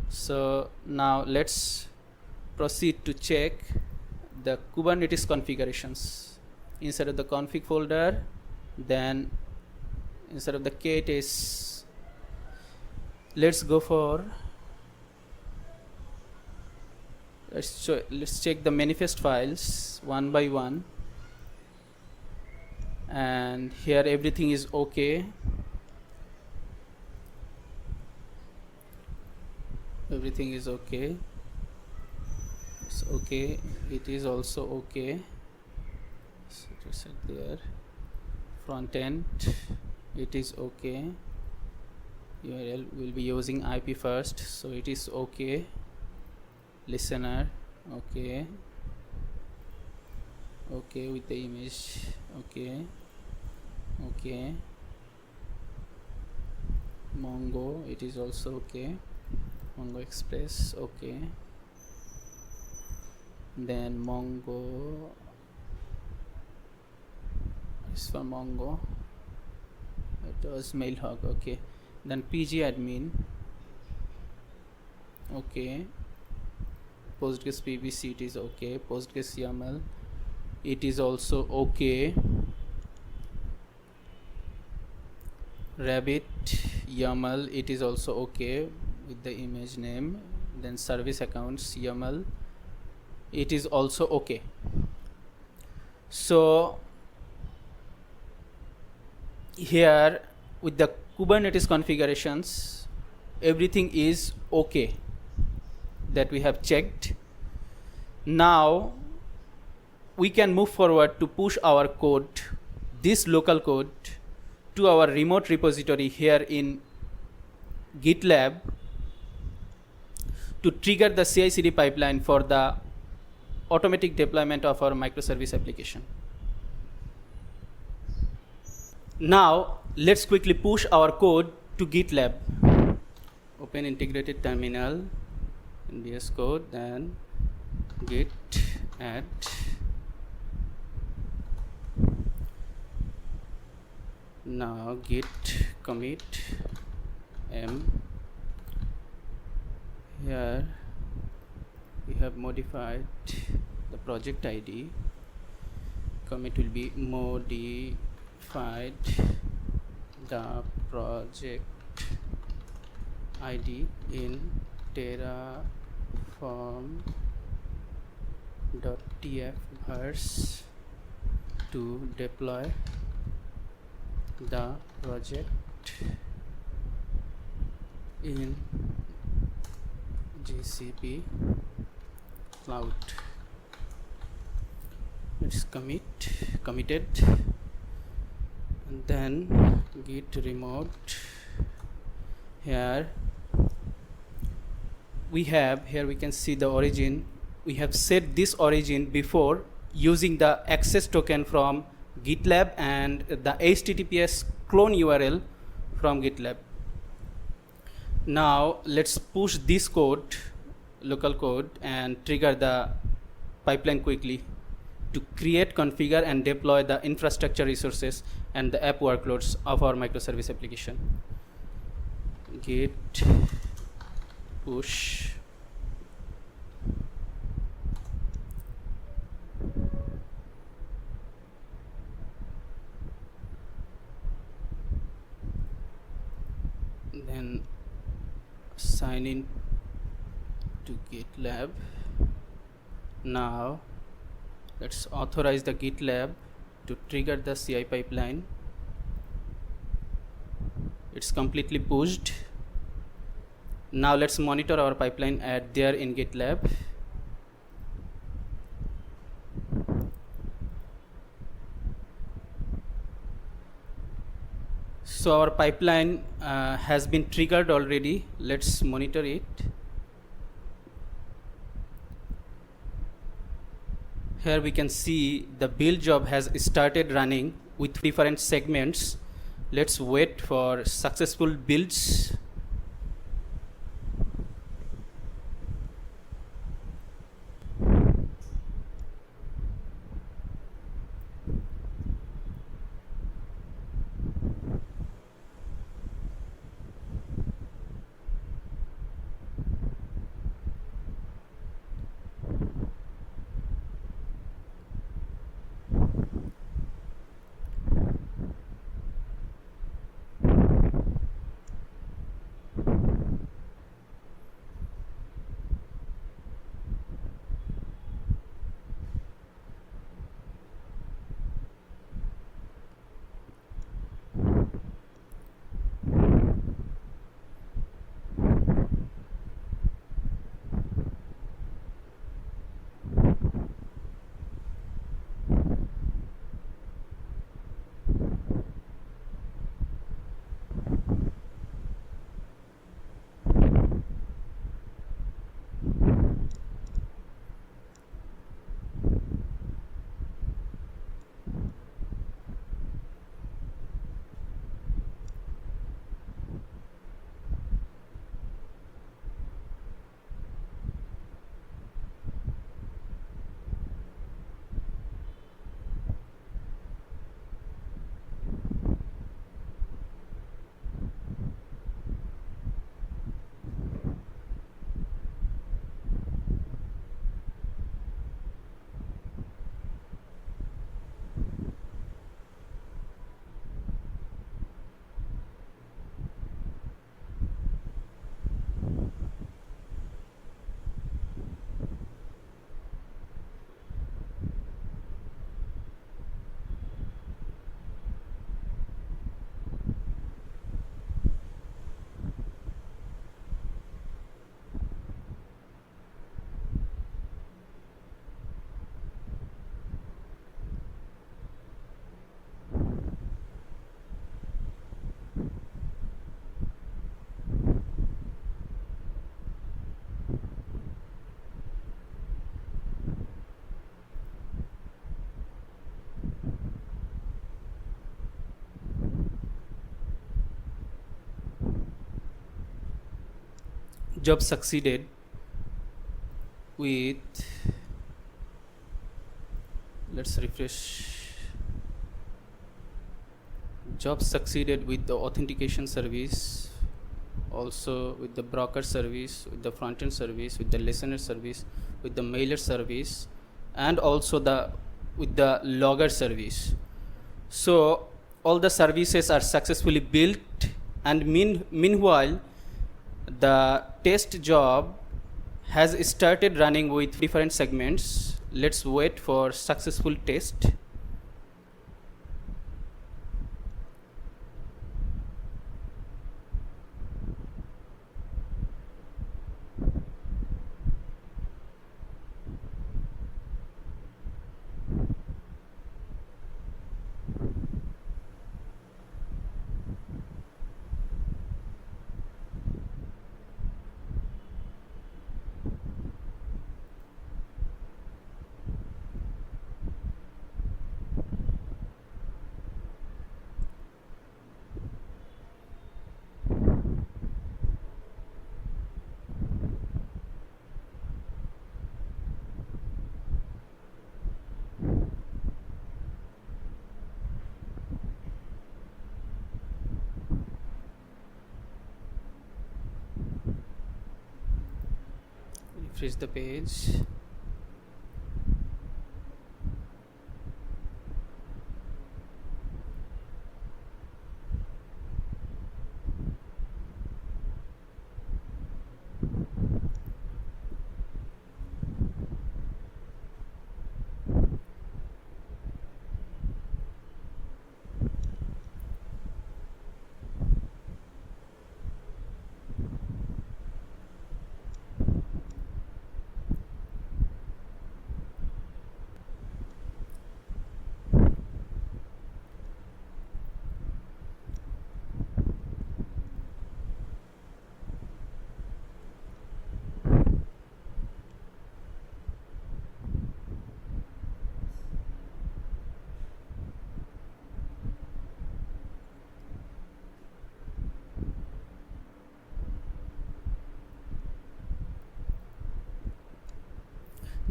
So now let's proceed to check the Kubernetes configurations. Inside of the config folder, then instead of the K8s, let's go for, let's check the manifest files one by one, and here everything is okay. Everything is okay. It's okay. It is also okay. So just set there. Front end, it is okay. URL will be using IP first, so it is okay. Listener, okay. Okay with the image, okay. Okay. Mongo, it is also okay. Mongo Express, okay. Then Mongo is for Mongo. It was Mailhog, okay. Then PG admin, okay. Postgres PBC, it is okay. Postgres YAML, it is also okay. Rabbit YAML, it is also okay with the image name. Then service accounts YAML, it is also okay. So here with the Kubernetes configurations, everything is okay that we have checked. Now we can move forward to push our code, this local code, to our remote repository here in GitLab to trigger the CI/CD pipeline for the automatic deployment of our microservice application. Now let's quickly push our code to GitLab. Open integrated terminal in VS Code, then git add now git commit m. Here we have modified the project ID. Commit will be modified the project ID in terraform.tfvars to deploy the project in GCP Cloud. It's committed, and then git remote. Here we can see the origin. We have set this origin before using the access token from GitLab and the HTTPS clone URL from GitLab. Now let's push this code, local code, and trigger the pipeline quickly to create, configure, and deploy the infrastructure resources and the app workloads of our microservice application. Git push then sign in to GitLab. Now let's authorize the GitLab to trigger the CI pipeline. It's completely pushed. Now let's monitor our pipeline at there in GitLab. So our pipeline has been triggered already. Let's monitor it. Here we can see the build job has started running with different segments. Let's wait for successful builds. Job succeeded with, let's refresh. Job succeeded with the authentication service, also with the broker service, with the front-end service, with the listener service, with the mailer service, and also with the logger service. So all the services are successfully built, and meanwhile the test job has started running with different segments. Let's wait for successful test. Refresh the page.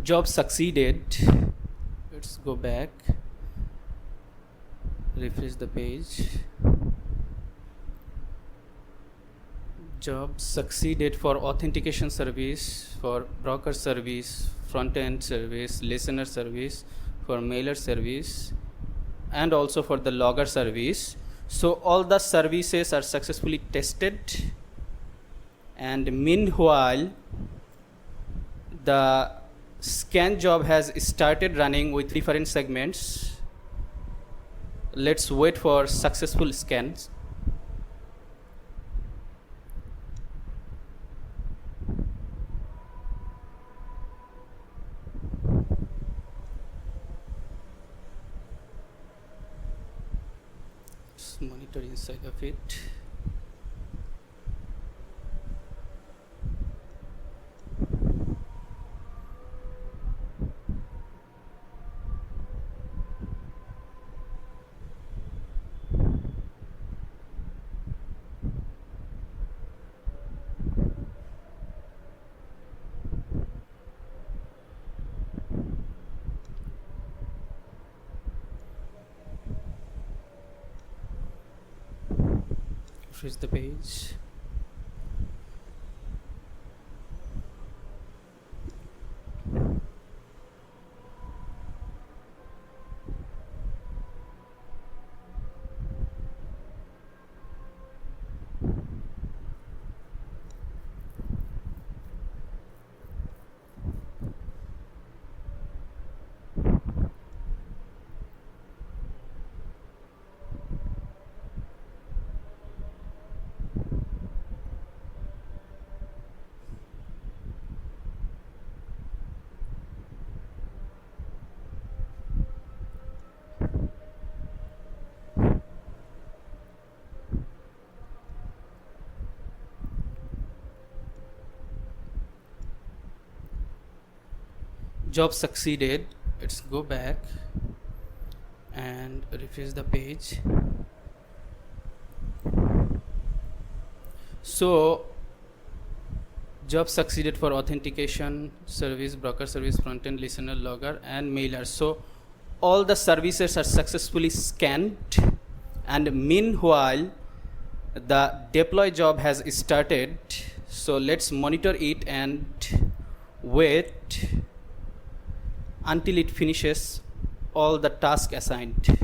Job succeeded. Let's go back, refresh the page. Job succeeded for authentication service, for broker service, front-end service, listener service, for mailer service, and also for the logger service. So all the services are successfully tested, and meanwhile the scan job has started running with different segments. Let's wait for successful scans. Let's monitor inside of it. Refresh the page. Job succeeded. Let's go back and refresh the page. So job succeeded for authentication service, broker service, front-end, listener, logger, and mailer. So all the services are successfully scanned, and meanwhile the deploy job has started. So let's monitor it and wait until it finishes all the tasks assigned.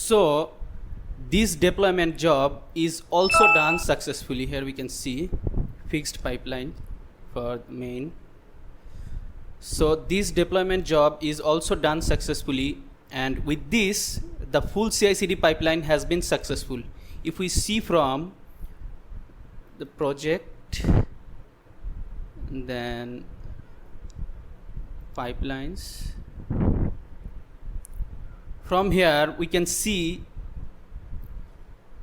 So this deployment job is also done successfully. Here we can see fixed pipeline for the main. So this deployment job is also done successfully, and with this the full CI/CD pipeline has been successful. If we see from the project, then pipelines, from here we can see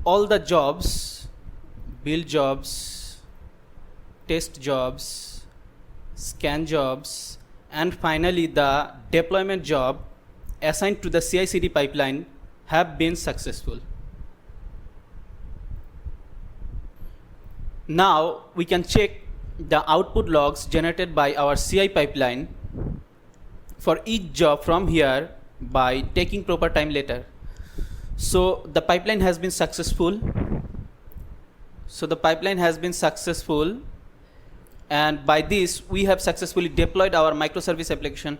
all the jobs, build jobs, test jobs, scan jobs, and finally the deployment job assigned to the CI/CD pipeline have been successful. Now we can check the output logs generated by our CI pipeline for each job from here by taking proper time later. So the pipeline has been successful. And by this we have successfully deployed our microservice application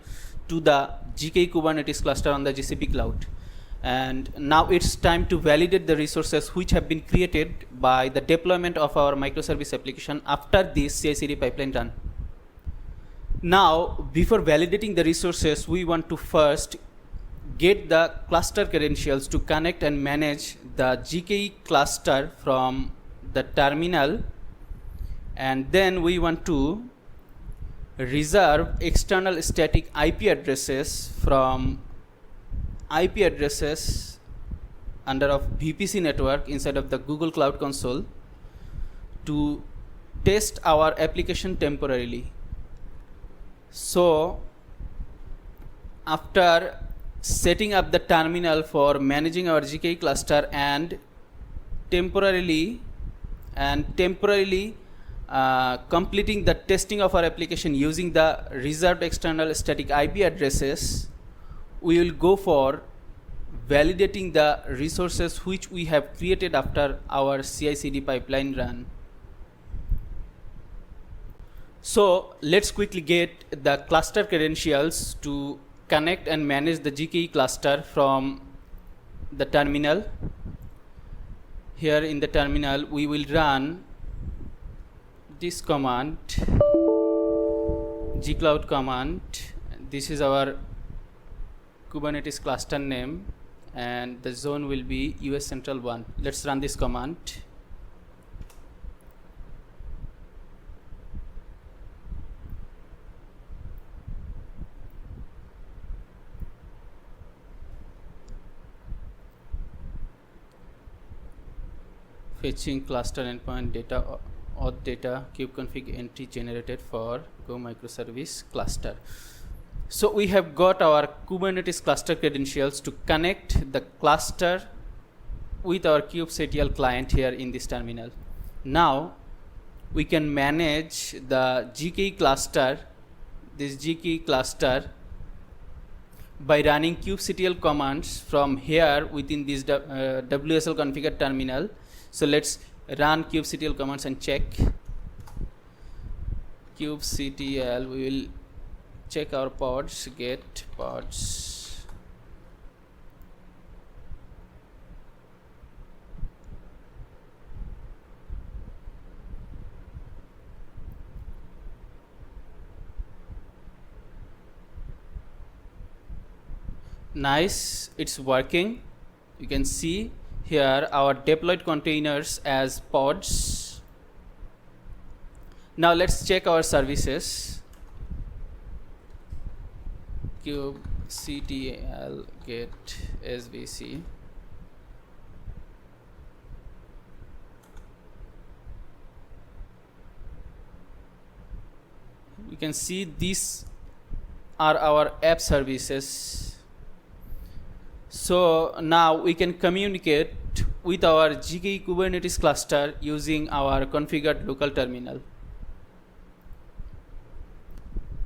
to the GKE Kubernetes cluster on the GCP cloud. And now it's time to validate the resources which have been created by the deployment of our microservice application after this CI/CD pipeline run. Now, before validating the resources, we want to first get the cluster credentials to connect and manage the GKE cluster from the terminal, and then we want to reserve external static IP addresses from IP addresses under of VPC network inside of the Google Cloud Console to test our application temporarily. So after setting up the terminal for managing our GKE cluster and temporarily completing the testing of our application using the reserved external static IP addresses, we will go for validating the resources which we have created after our CI/CD pipeline run. So let's quickly get the cluster credentials to connect and manage the GKE cluster from the terminal. Here in the terminal we will run this command, gcloud command. This is our Kubernetes cluster name and the zone will be US Central 1. Let's run this command. Fetching cluster endpoint data, auth data, kubeconfig entry generated for Go microservice cluster. So we have got our Kubernetes cluster credentials to connect the cluster with our kubectl client here in this terminal. Now we can manage the GKE cluster, this GKE cluster, by running kubectl commands from here within this WSL configure terminal. So let's run kubectl commands and check. Kubectl, we will check our pods, get pods. Nice, it's working. You can see here our deployed containers as pods. Now let's check our services. kubectl get svc. We can see these are our app services. So now we can communicate with our GKE Kubernetes cluster using our configured local terminal.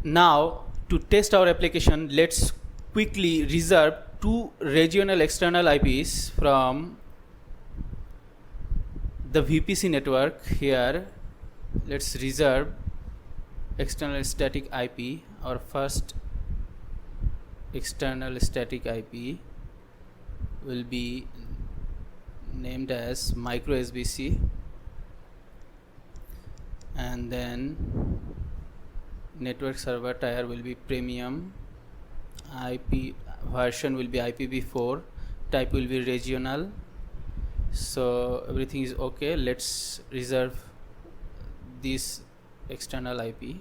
Now to test our application, let's quickly reserve two regional external IPs from the VPC network. Here let's reserve external static IP, our first external static IP, will be named as MicroSBC, and then network server tier will be premium, IP version will be IPv4, type will be regional. So everything is okay. Let's reserve this external IP.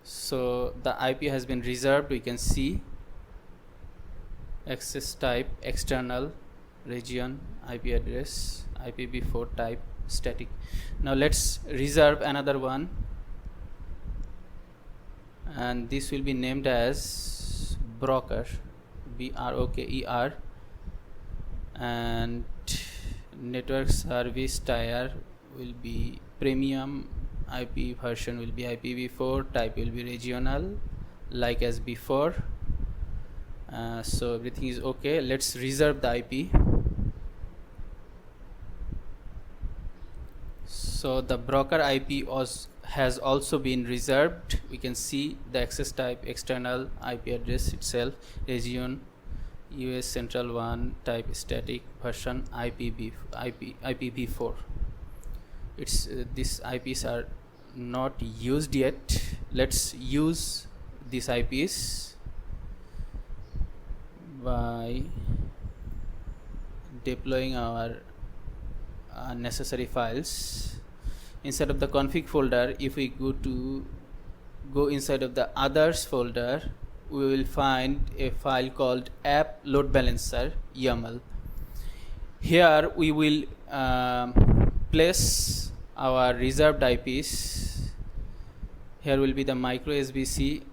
So the IP has been reserved. We can see access type external, region, IP address, IPv4 type, static. Now let's reserve another one, and this will be named as broker, BROKER, and network service tier will be premium, IP version will be IPv4, type will be regional, like as before. So everything is okay. Let's reserve the IP. So the broker IP has also been reserved. We can see the access type external, IP address itself, region, US central 1, type static, version IPv4. It's these IPs are not used yet. Let's use these IPs by deploying our necessary files. Instead of the config folder, if we go inside of the others folder, we will find a file called app LoadBalancer YAML. Here we will place our reserved IPs. Here will be the MicroSBC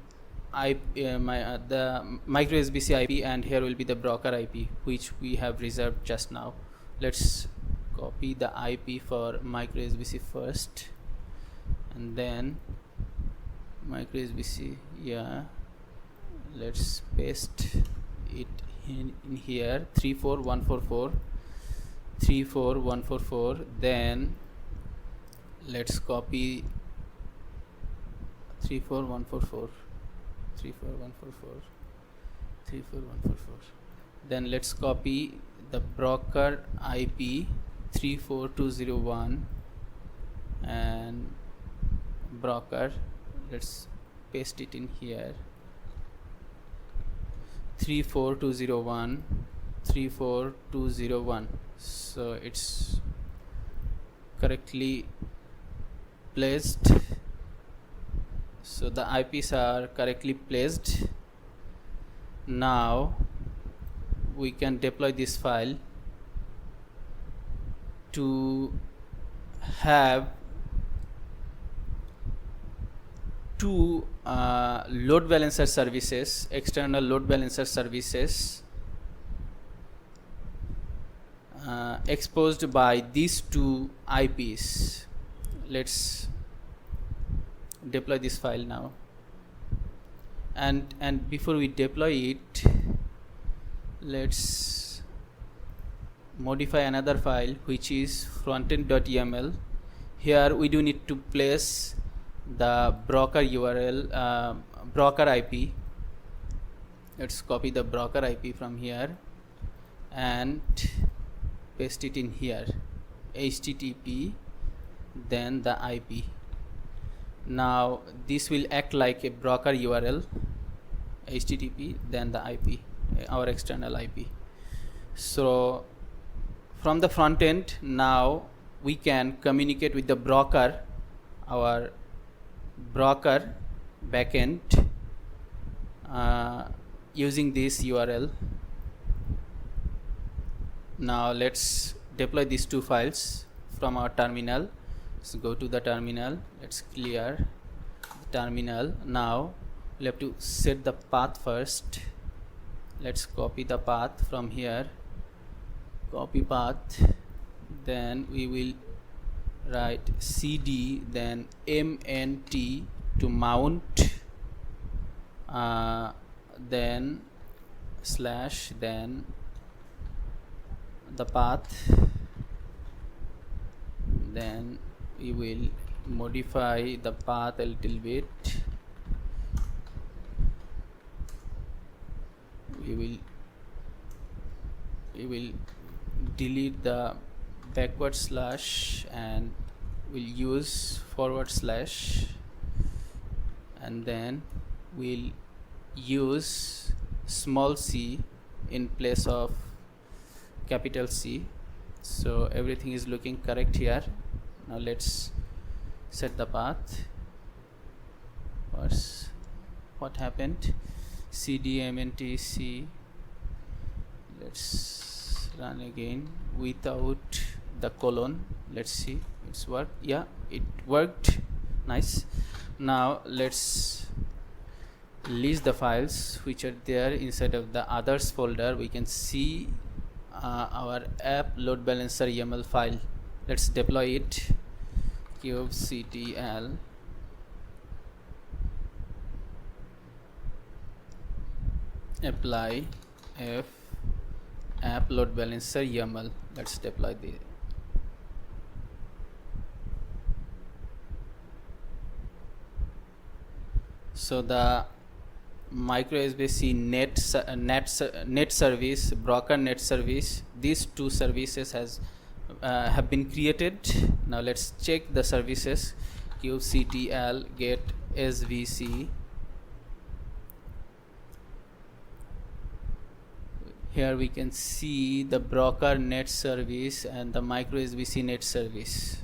the MicroSBC IP, and here will be the broker IP which we have reserved just now. Let's copy the IP for MicroSBC first, and then MicroSBC, let's paste it in here, 34144. Then let's copy 34144. Then let's copy the broker IP 34201 and broker, let's paste it in here, 34201. So it's correctly placed. So the IPs are correctly placed. Now we can deploy this file to have two load balancer services, external load balancer services exposed by these two IPs. Let's deploy this file now, and before we deploy it, let's modify another file which is frontend.yml. Here we do need to place the broker URL, broker IP. Let's copy the broker IP from here and paste it in here, HTTP, then the IP. Now this will act like a broker URL, HTTP, then the IP, our external IP. So from the front end, now we can communicate with the broker, our broker backend, using this URL. Now let's deploy these two files from our terminal. So go to the terminal, let's clear the terminal. Now we'll have to set the path first. Let's copy the path from here, copy path, then we will write cd, then mnt to mount, then slash, then the path, then we will modify the path a little bit. we will delete the backward slash and we'll use forward slash, and then we'll use small c in place of capital C. So everything is looking correct here. Now let's set the path. What happened? cdmntc. Let's run again without the colon. Let's see it's worked. Yeah, it worked. Nice. Now let's list the files which are there inside of the others folder. We can see our app LoadBalancer YAML file. Let's deploy it. kubectl apply f app LoadBalancer YAML. Let's deploy the so the Microservices net service, broker net service, these two services have been created. Now let's check the services. kubectl get svc. Here we can see the broker net service and the Microservices net service.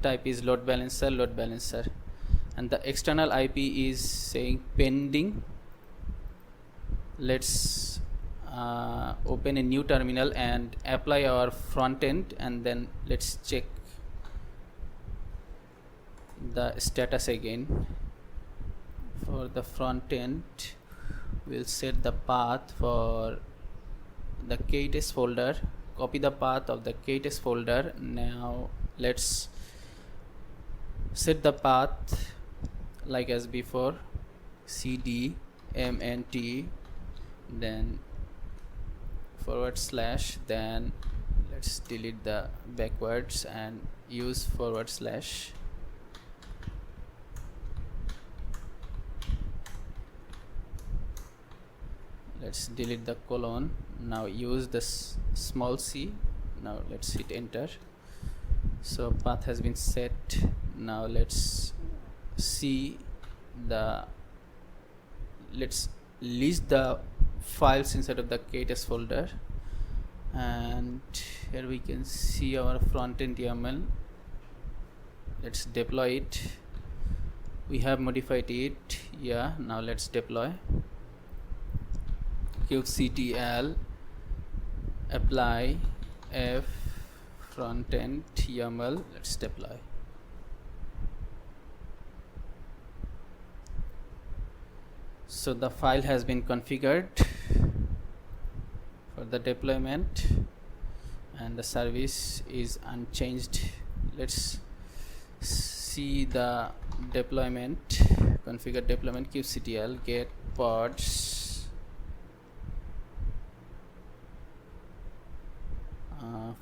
Type is LoadBalancer, and the external IP is saying pending. Let's open a new terminal and apply our front end, and then let's check the status again. For the front end, we'll set the path for the K8s folder. Copy the path of the K8s folder. Now let's set the path like as before, cd mnt, then forward slash, then let's delete the backwards and use forward slash. Let's delete the colon. Now use this small c. Now let's hit enter. So path has been set. Now let's see let's list the files inside of the K8s folder, and here we can see our front-end YAML. Let's deploy it. We have modified it. Yeah, now let's deploy. kubectl apply f front-end YAML. Let's deploy. So the file has been configured for the deployment, and the service is unchanged. Let's see the deployment. Configure deployment. kubectl get pods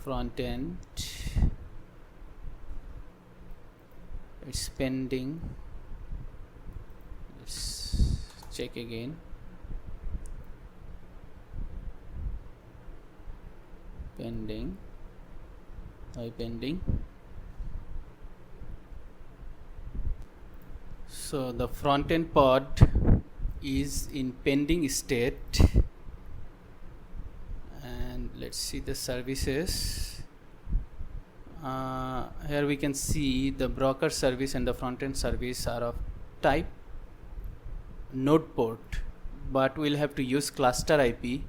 front end. It's pending. Let's check again. Pending. Why pending? So the front end pod is in pending state, and let's see the services. Here we can see the broker service and the front end service are of type node port, but we'll have to use cluster IP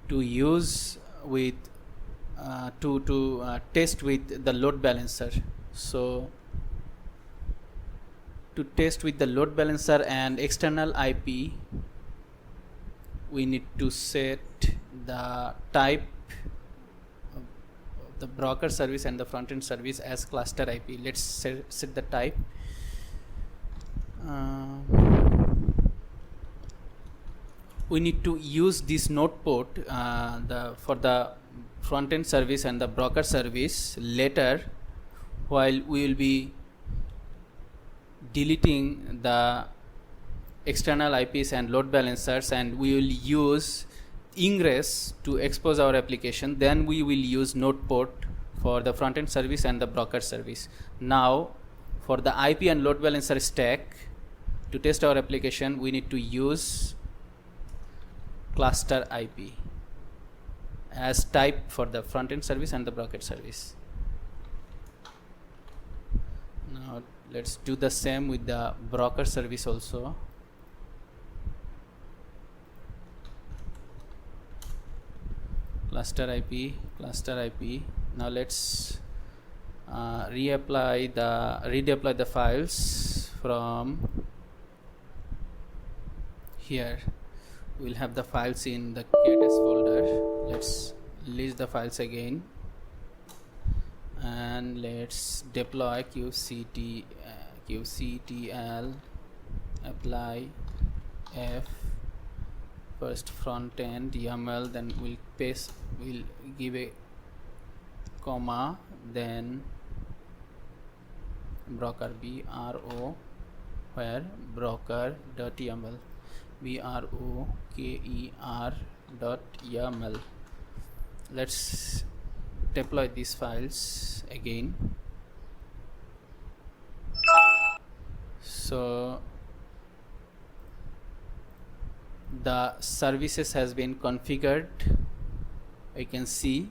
to use with to test with the load balancer. So to test with the load balancer and external IP, we need to set the type of the broker service and the front end service as cluster IP. Let's set the type. We need to use this node port for the front end service and the broker service later, while we will be deleting the external IPs and load balancers, and we will use ingress to expose our application. Then we will use node port for the front-end service and the broker service. Now for the IP and load balancer stack, to test our application, we need to use cluster IP as type for the front-end service and the broker service. Now let's do the same with the broker service also. Cluster IP. Now let's redeploy the files from here. We'll have the files in the K8s folder. Let's list the files again, and let's deploy kubectl apply f first front end YAML, then we'll give a comma, then broker bro, where broker.yaml, broker.yaml. Let's deploy these files again. So the services has been configured. You can see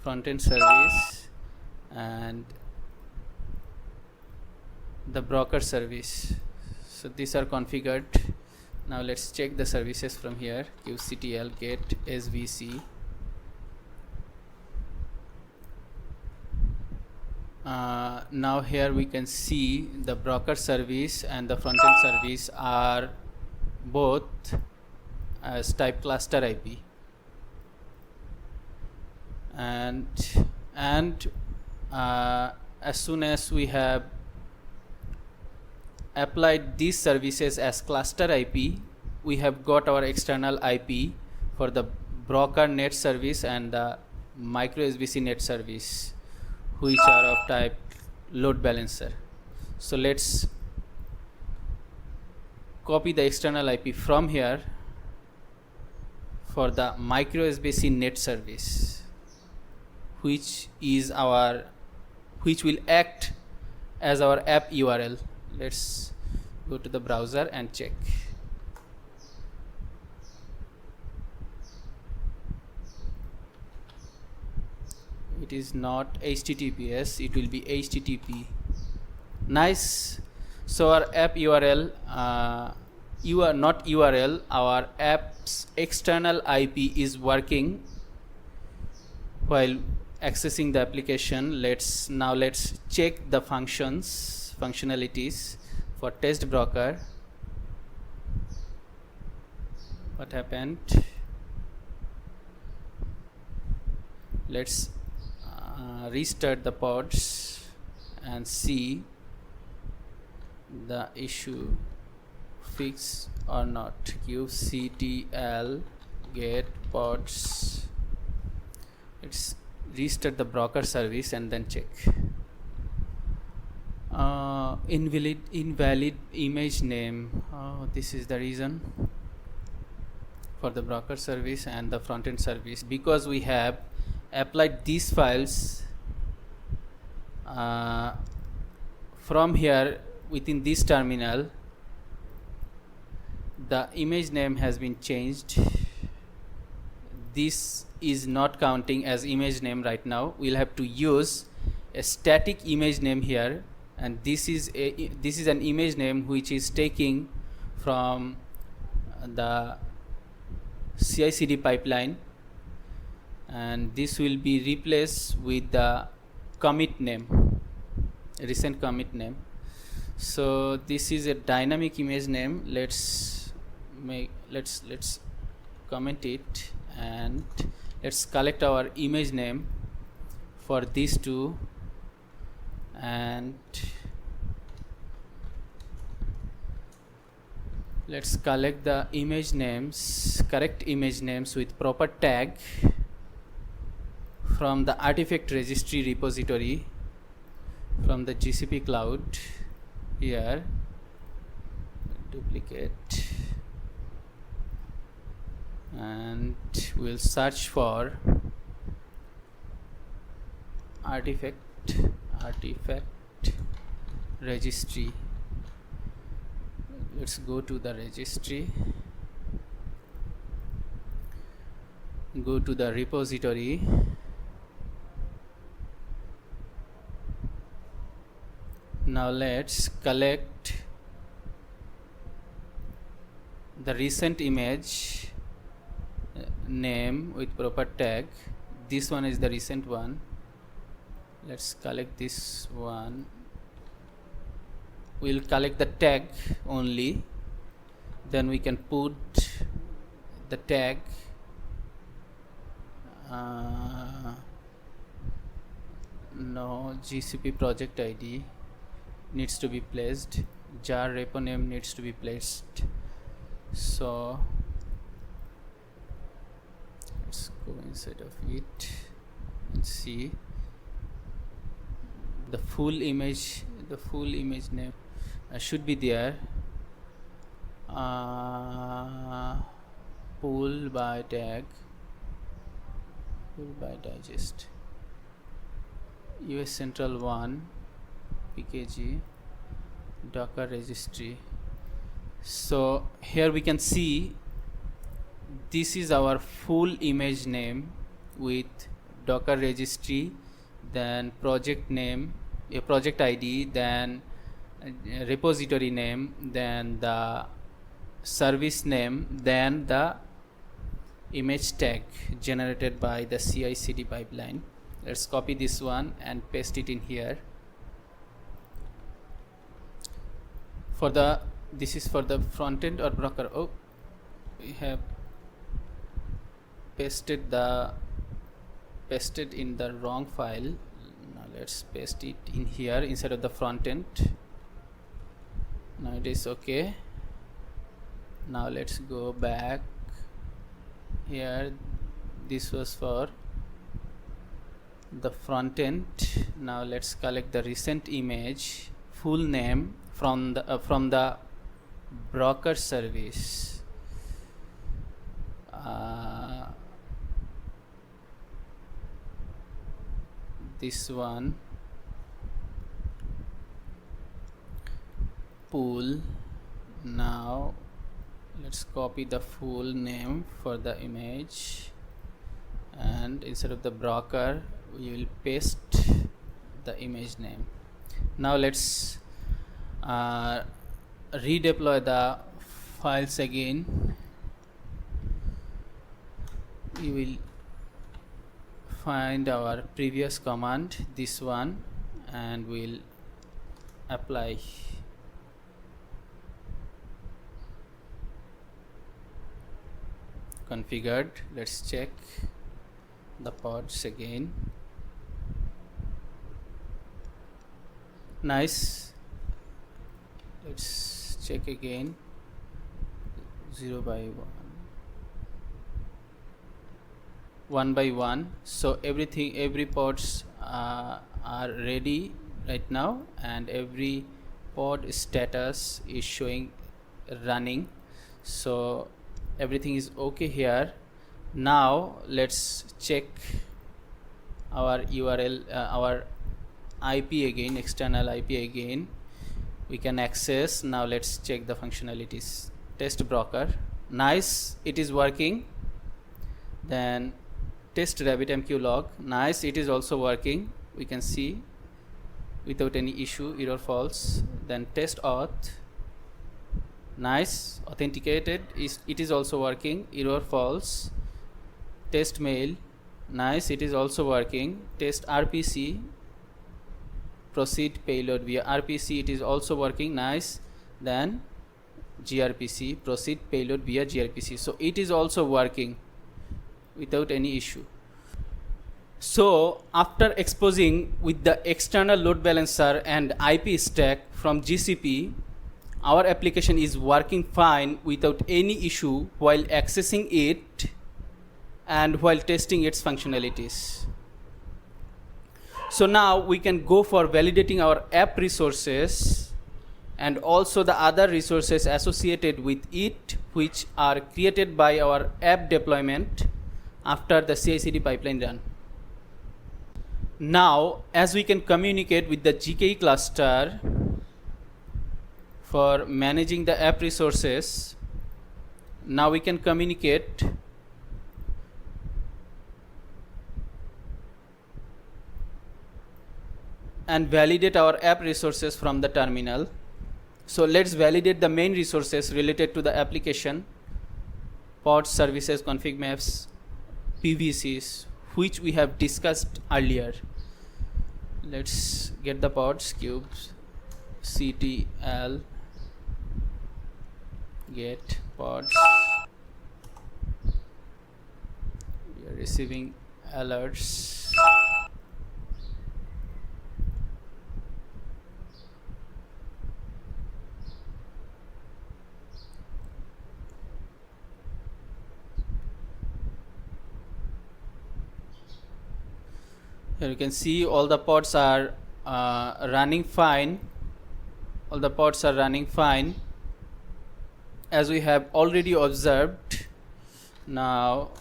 front-end service and the broker service. So these are configured. Now let's check the services from here. kubectl get svc. Now here we can see the broker service and the front-end service are both as type cluster IP, and as soon as we have applied these services as cluster IP, we have got our external IP for the broker net service and the micro-SBC net service, which are of type load balancer. So let's copy the external IP from here for the micro-SBC net service, which will act as our app URL. Let's go to the browser and check. It is not HTTPS, it will be HTTP. Nice. So our app URL, not URL, our app's external IP is working while accessing the application. Let's check the functionalities for test broker. What happened? Let's restart the pods and see the issue fixed or not. kubectl get pods. Let's restart the broker service and then check. Invalid image name. This is the reason for the broker service and the front-end service, because we have applied these files from here within this terminal. The image name has been changed. This is not counting as image name right now. We'll have to use a static image name here, and this is an image name which is taking from the CI/CD pipeline, and this will be replaced with the commit name, recent commit name. So this is a dynamic image name. Let's comment it, and let's collect our image name for these two, and let's collect the image names, correct image names with proper tag from the artifact registry repository from the GCP cloud. Here duplicate, and we'll search for artifact registry. Let's go to the registry, go to the repository, now let's collect the recent image name with proper tag. This one is the recent one. Let's collect this one. We'll collect the tag only, then we can put the tag no GCP project ID needs to be placed, jar repo name needs to be placed. So let's go inside of it and see the full image name should be there. Pull by tag, pull by digest, US Central 1 pkg Docker registry. So here we can see this is our full image name with Docker registry, then project name, a project ID, then repository name, then the service name, then the image tag generated by the CI/CD pipeline. Let's copy this one and paste it in here. For the this is for the front end or broker. Oh, we have pasted in the wrong file. Now let's paste it in here instead of the front end. Now it is okay. Now let's go back here. This was for the front end. Now let's collect the recent image full name from the broker service. This one, pool. Now let's copy the full name for the image, and instead of the broker we will paste the image name. Now let's redeploy the files again. We will find our previous command, this one, and we'll apply. Configured. Let's check the pods again. Nice. Let's check again. 0 by 1 by 1. So every pods are ready right now, and every pod status is showing running. So everything is okay here. Now let's check our URL, our IP again, external IP again. We can access. Now let's check the functionalities. Test broker. Nice, it is working. Then test RabbitMQ log. Nice, it is also working. We can see without any issue, error false. Then test auth. Nice, authenticated, it is also working, error false. Test mail. Nice, it is also working. Test RPC, proceed payload via RPC, it is also working. Nice. Then gRPC, proceed payload via gRPC. So it is also working without any issue. So after exposing with the external load balancer and IP stack from GCP, our application is working fine without any issue while accessing it and while testing its functionalities. So now we can go for validating our app resources and also the other resources associated with it, which are created by our app deployment after the CI/CD pipeline run. Now, as we can communicate with the GKE cluster for managing the app resources, now we can communicate and validate our app resources from the terminal. So let's validate the main resources related to the application: pods, services, config maps, PVCs, which we have discussed earlier. Let's get the pods, cubes, ctl get pods. We are receiving alerts. Here you can see all the pods are running fine. All the pods are running fine, as we have already observed. Now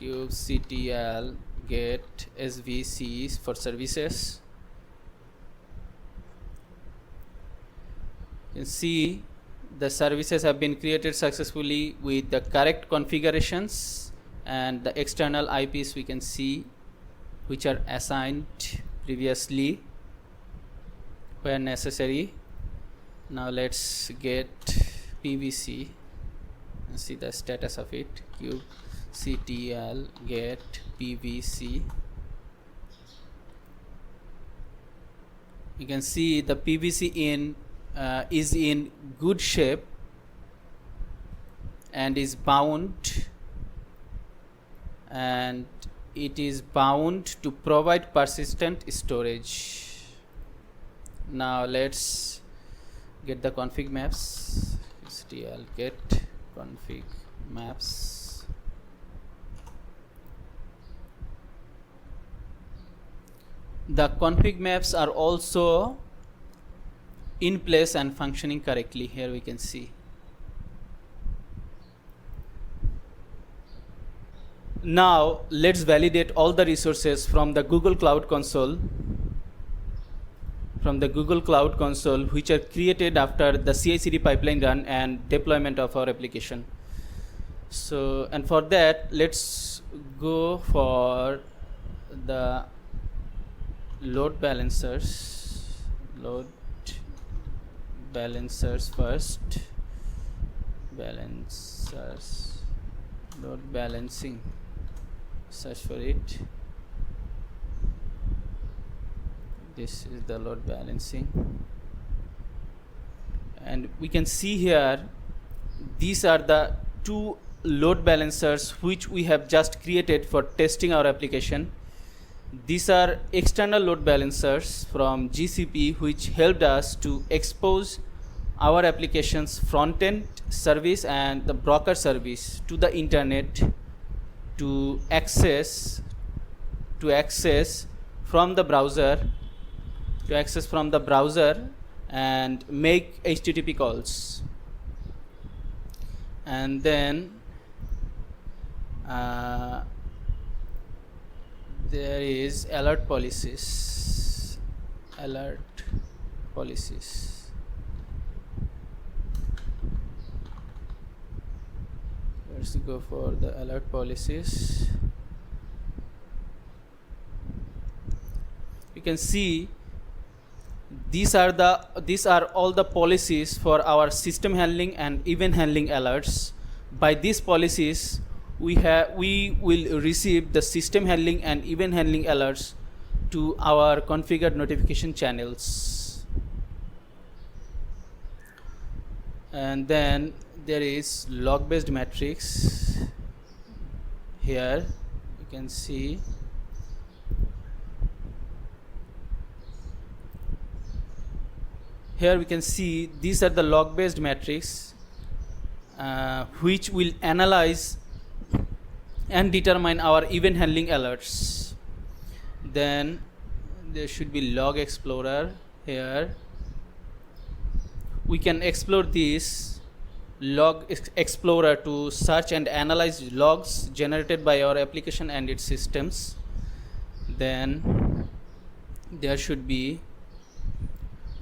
kubectl get svcs for services. You can see the services have been created successfully with the correct configurations, and the external IPs we can see, which are assigned previously where necessary. Now let's get PVC and see the status of it. kubectl get PVC. You can see the PVC is in good shape and is bound, and it is bound to provide persistent storage. Now let's get the config maps. stl get config maps. The config maps are also in place and functioning correctly. Here we can see. Now let's validate all the resources from the Google Cloud Console, which are created after the CI/CD pipeline run and deployment of our application. So, and for that, let's go for the load balancers. Load balancers first. Balancers. Load balancing. Search for it. This is the load balancing, and we can see here these are the two load balancers which we have just created for testing our application. These are external load balancers from GCP, which helped us to expose our application's front-end service and the broker service to the internet to access from the browser, and make HTTP calls. And then there is alert policies. Let's go for the alert policies. You can see these are all the policies for our system handling and event handling alerts. By these policies, we will receive the system handling and event handling alerts to our configured notification channels. And then there is log based metrics. Here you can see these are the log based metrics which will analyze and determine our event handling alerts. Then there should be log explorer here. we can explore this log explorer to search and analyze logs generated by our application and its systems. Then there should be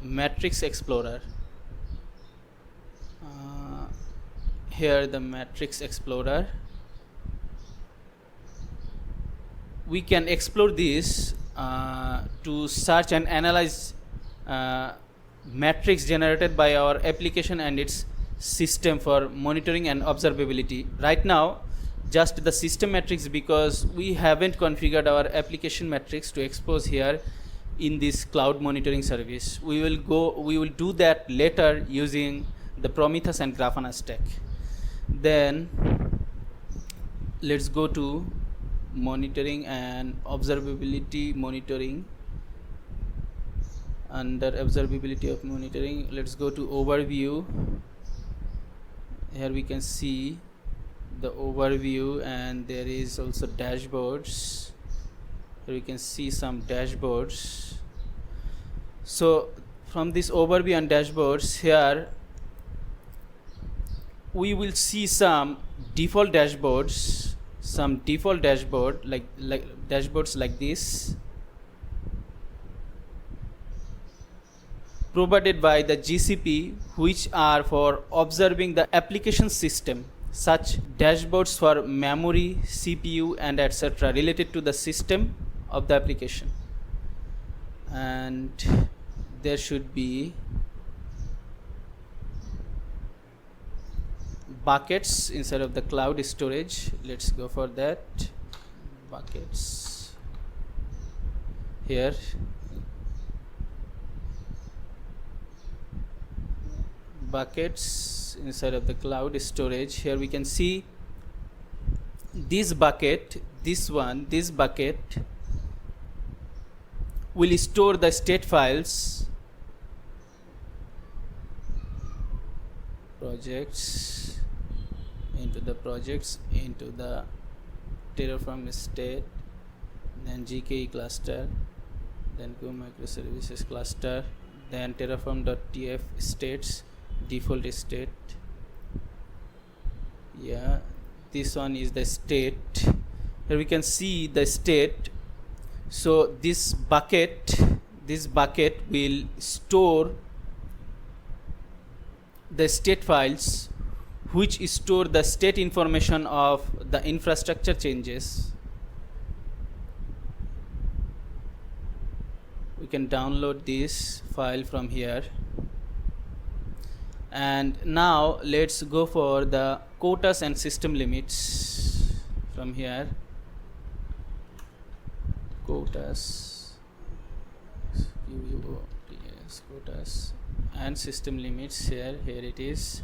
matrix explorer. Here the matrix explorer, we can explore this to search and analyze matrix generated by our application and its system for monitoring and observability. Right now just the system matrix, because we haven't configured our application matrix to expose here in this cloud monitoring service. We will do that later using the Prometheus and Grafana stack. Then let's go to monitoring and observability monitoring. Under observability of monitoring, let's go to overview. Here we can see the overview, and there is also dashboards. Here we can see some dashboards. So from this overview and dashboards, here we will see some default dashboards, like dashboards like this, provided by the GCP, which are for observing the application system. Such dashboards for memory, CPU, and etc. related to the system of the application. And there should be buckets inside of the cloud storage. Let's go for that. Buckets here. Buckets inside of the cloud storage. Here we can see this bucket, this bucket will store the state files, projects, into the Terraform state, then GKE cluster, then Microservices cluster, then Terraform.tf states, default state. Yeah, this one is the state. Here we can see the state. So this bucket will store the state files which store the state information of the infrastructure changes. We can download this file from here. And now let's go for the quotas and system limits from here. Quotas, quotas and system limits. Here it is,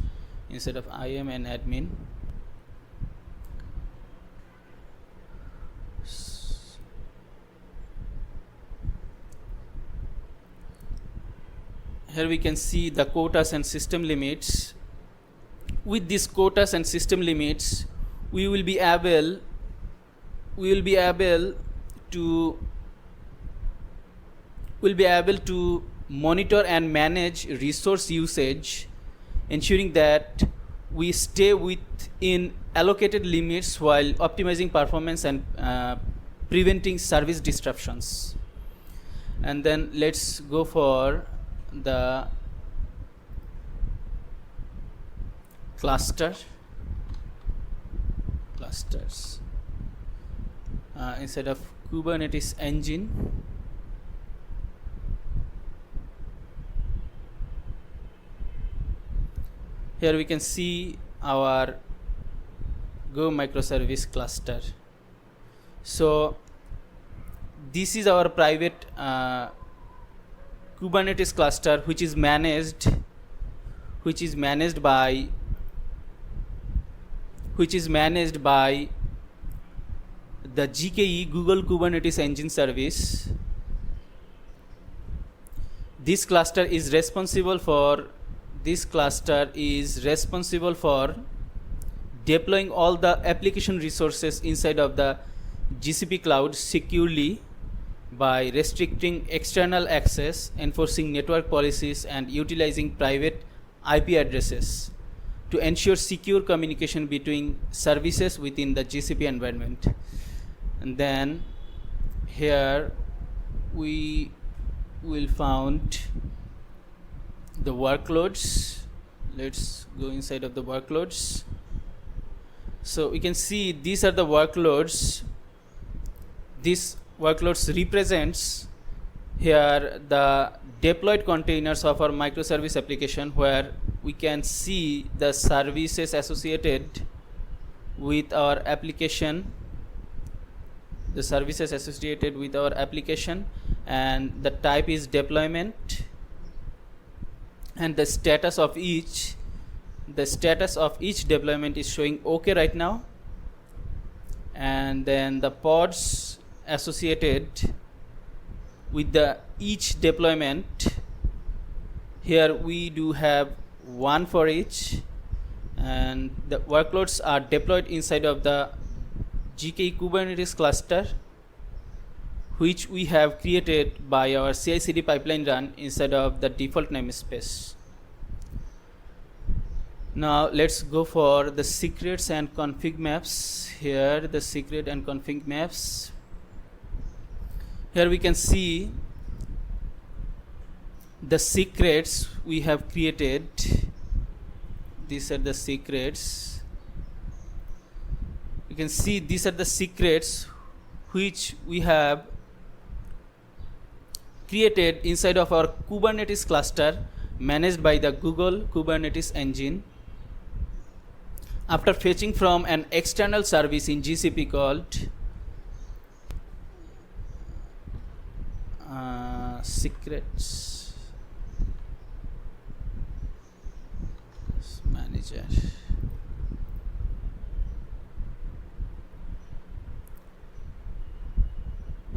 instead of IAM and admin. Here we can see the quotas and system limits. With these quotas and system limits, we will be able to monitor and manage resource usage, ensuring that we stay within allocated limits while optimizing performance and preventing service disruptions. And then let's go for the clusters instead of Kubernetes engine. Here we can see our Go microservice cluster. So this is our private Kubernetes cluster, which is managed by the GKE, Google Kubernetes Engine Service. This cluster is responsible for deploying all the application resources inside of the GCP cloud securely by restricting external access, enforcing network policies, and utilizing private IP addresses to ensure secure communication between services within the GCP environment. And then here we will found the workloads. Let's go inside of the workloads. So we can see these are the workloads. These workloads represents here the deployed containers of our microservice application, where we can see the services associated with our application, and the type is deployment, and the status of each deployment is showing OK right now. And then the pods associated with each deployment, here we do have one for each, and the workloads are deployed inside of the GKE Kubernetes cluster, which we have created by our CI/CD pipeline run inside of the default namespace. Now let's go for the secrets and config maps. Here the secret and config maps. Here we can see the secrets we have created. These are the secrets. You can see these are the secrets which we have created inside of our Kubernetes cluster managed by the Google Kubernetes engine, after fetching from an external service in GCP called secrets manager.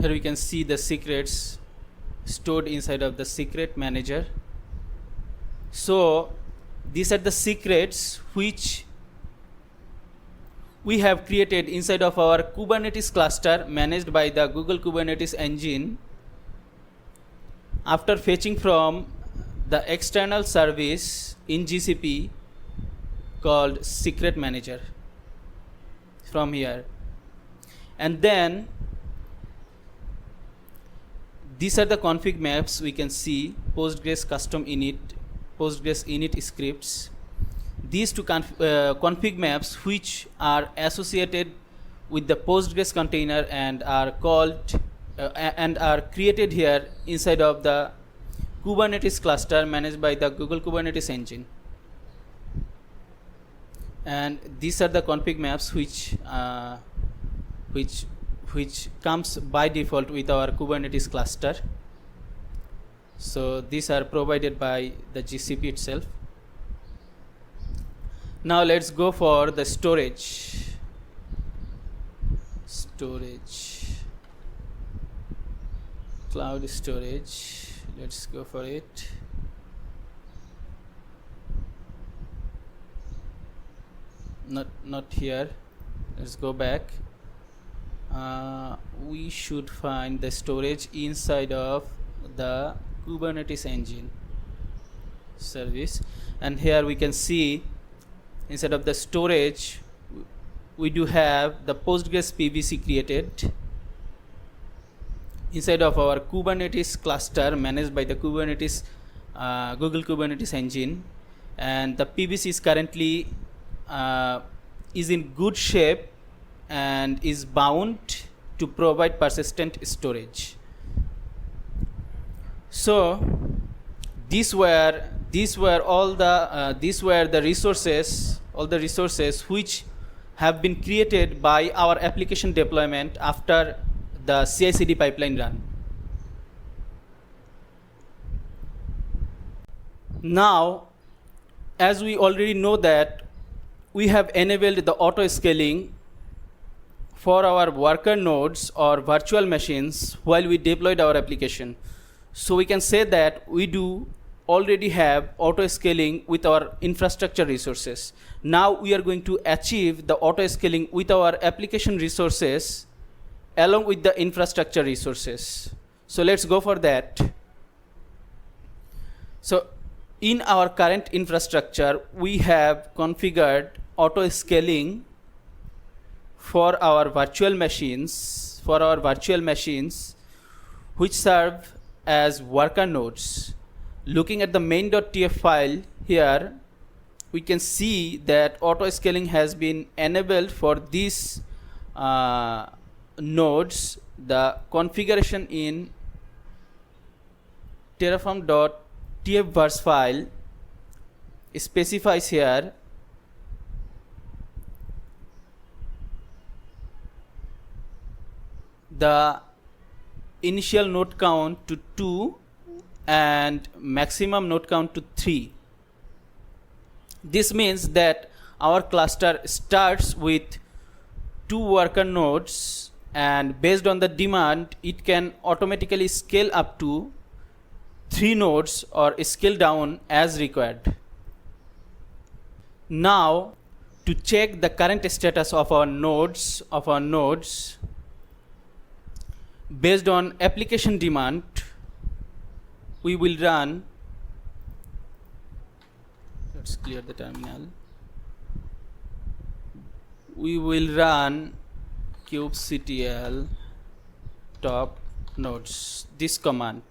Here we can see the secrets stored inside of the secret manager. So these are the secrets which we have created inside of our Kubernetes cluster managed by the Google Kubernetes engine, after fetching from the external service in GCP called secret manager from here. And then these are the config maps. We can see Postgres custom init, Postgres init scripts. These two config maps, which are associated with the Postgres container and are called and are created here inside of the Kubernetes cluster managed by the Google Kubernetes engine. And these are the config maps which comes by default with our Kubernetes cluster. So these are provided by the GCP itself. Now let's go for the storage. Cloud storage. Let's go for it. Not here. Let's go back. We should find the storage inside of the Kubernetes engine service, and here we can see inside of the storage we do have the Postgres PVC created inside of our Kubernetes cluster managed by the Kubernetes Google Kubernetes engine, and the PVC is currently is in good shape and is bound to provide persistent storage. So these were all the resources which have been created by our application deployment after the CI/CD pipeline run. Now, as we already know that we have enabled the auto-scaling for our worker nodes or virtual machines while we deployed our application. So we can say that we do already have auto-scaling with our infrastructure resources. Now we are going to achieve the auto-scaling with our application resources along with the infrastructure resources. So let's go for that. So in our current infrastructure, we have configured auto-scaling for our virtual machines, which serve as worker nodes. Looking at the main.tf file here, we can see that auto-scaling has been enabled for these nodes. The configuration in Terraform.tf verse file specifies here the initial node count to 2 and maximum node count to 3. This means that our cluster starts with 2 worker nodes, and based on the demand it can automatically scale up to 3 nodes or scale down as required. Now, to check the current status of our nodes, based on application demand, we will run, let's clear the terminal, we will run kubectl top nodes, this command.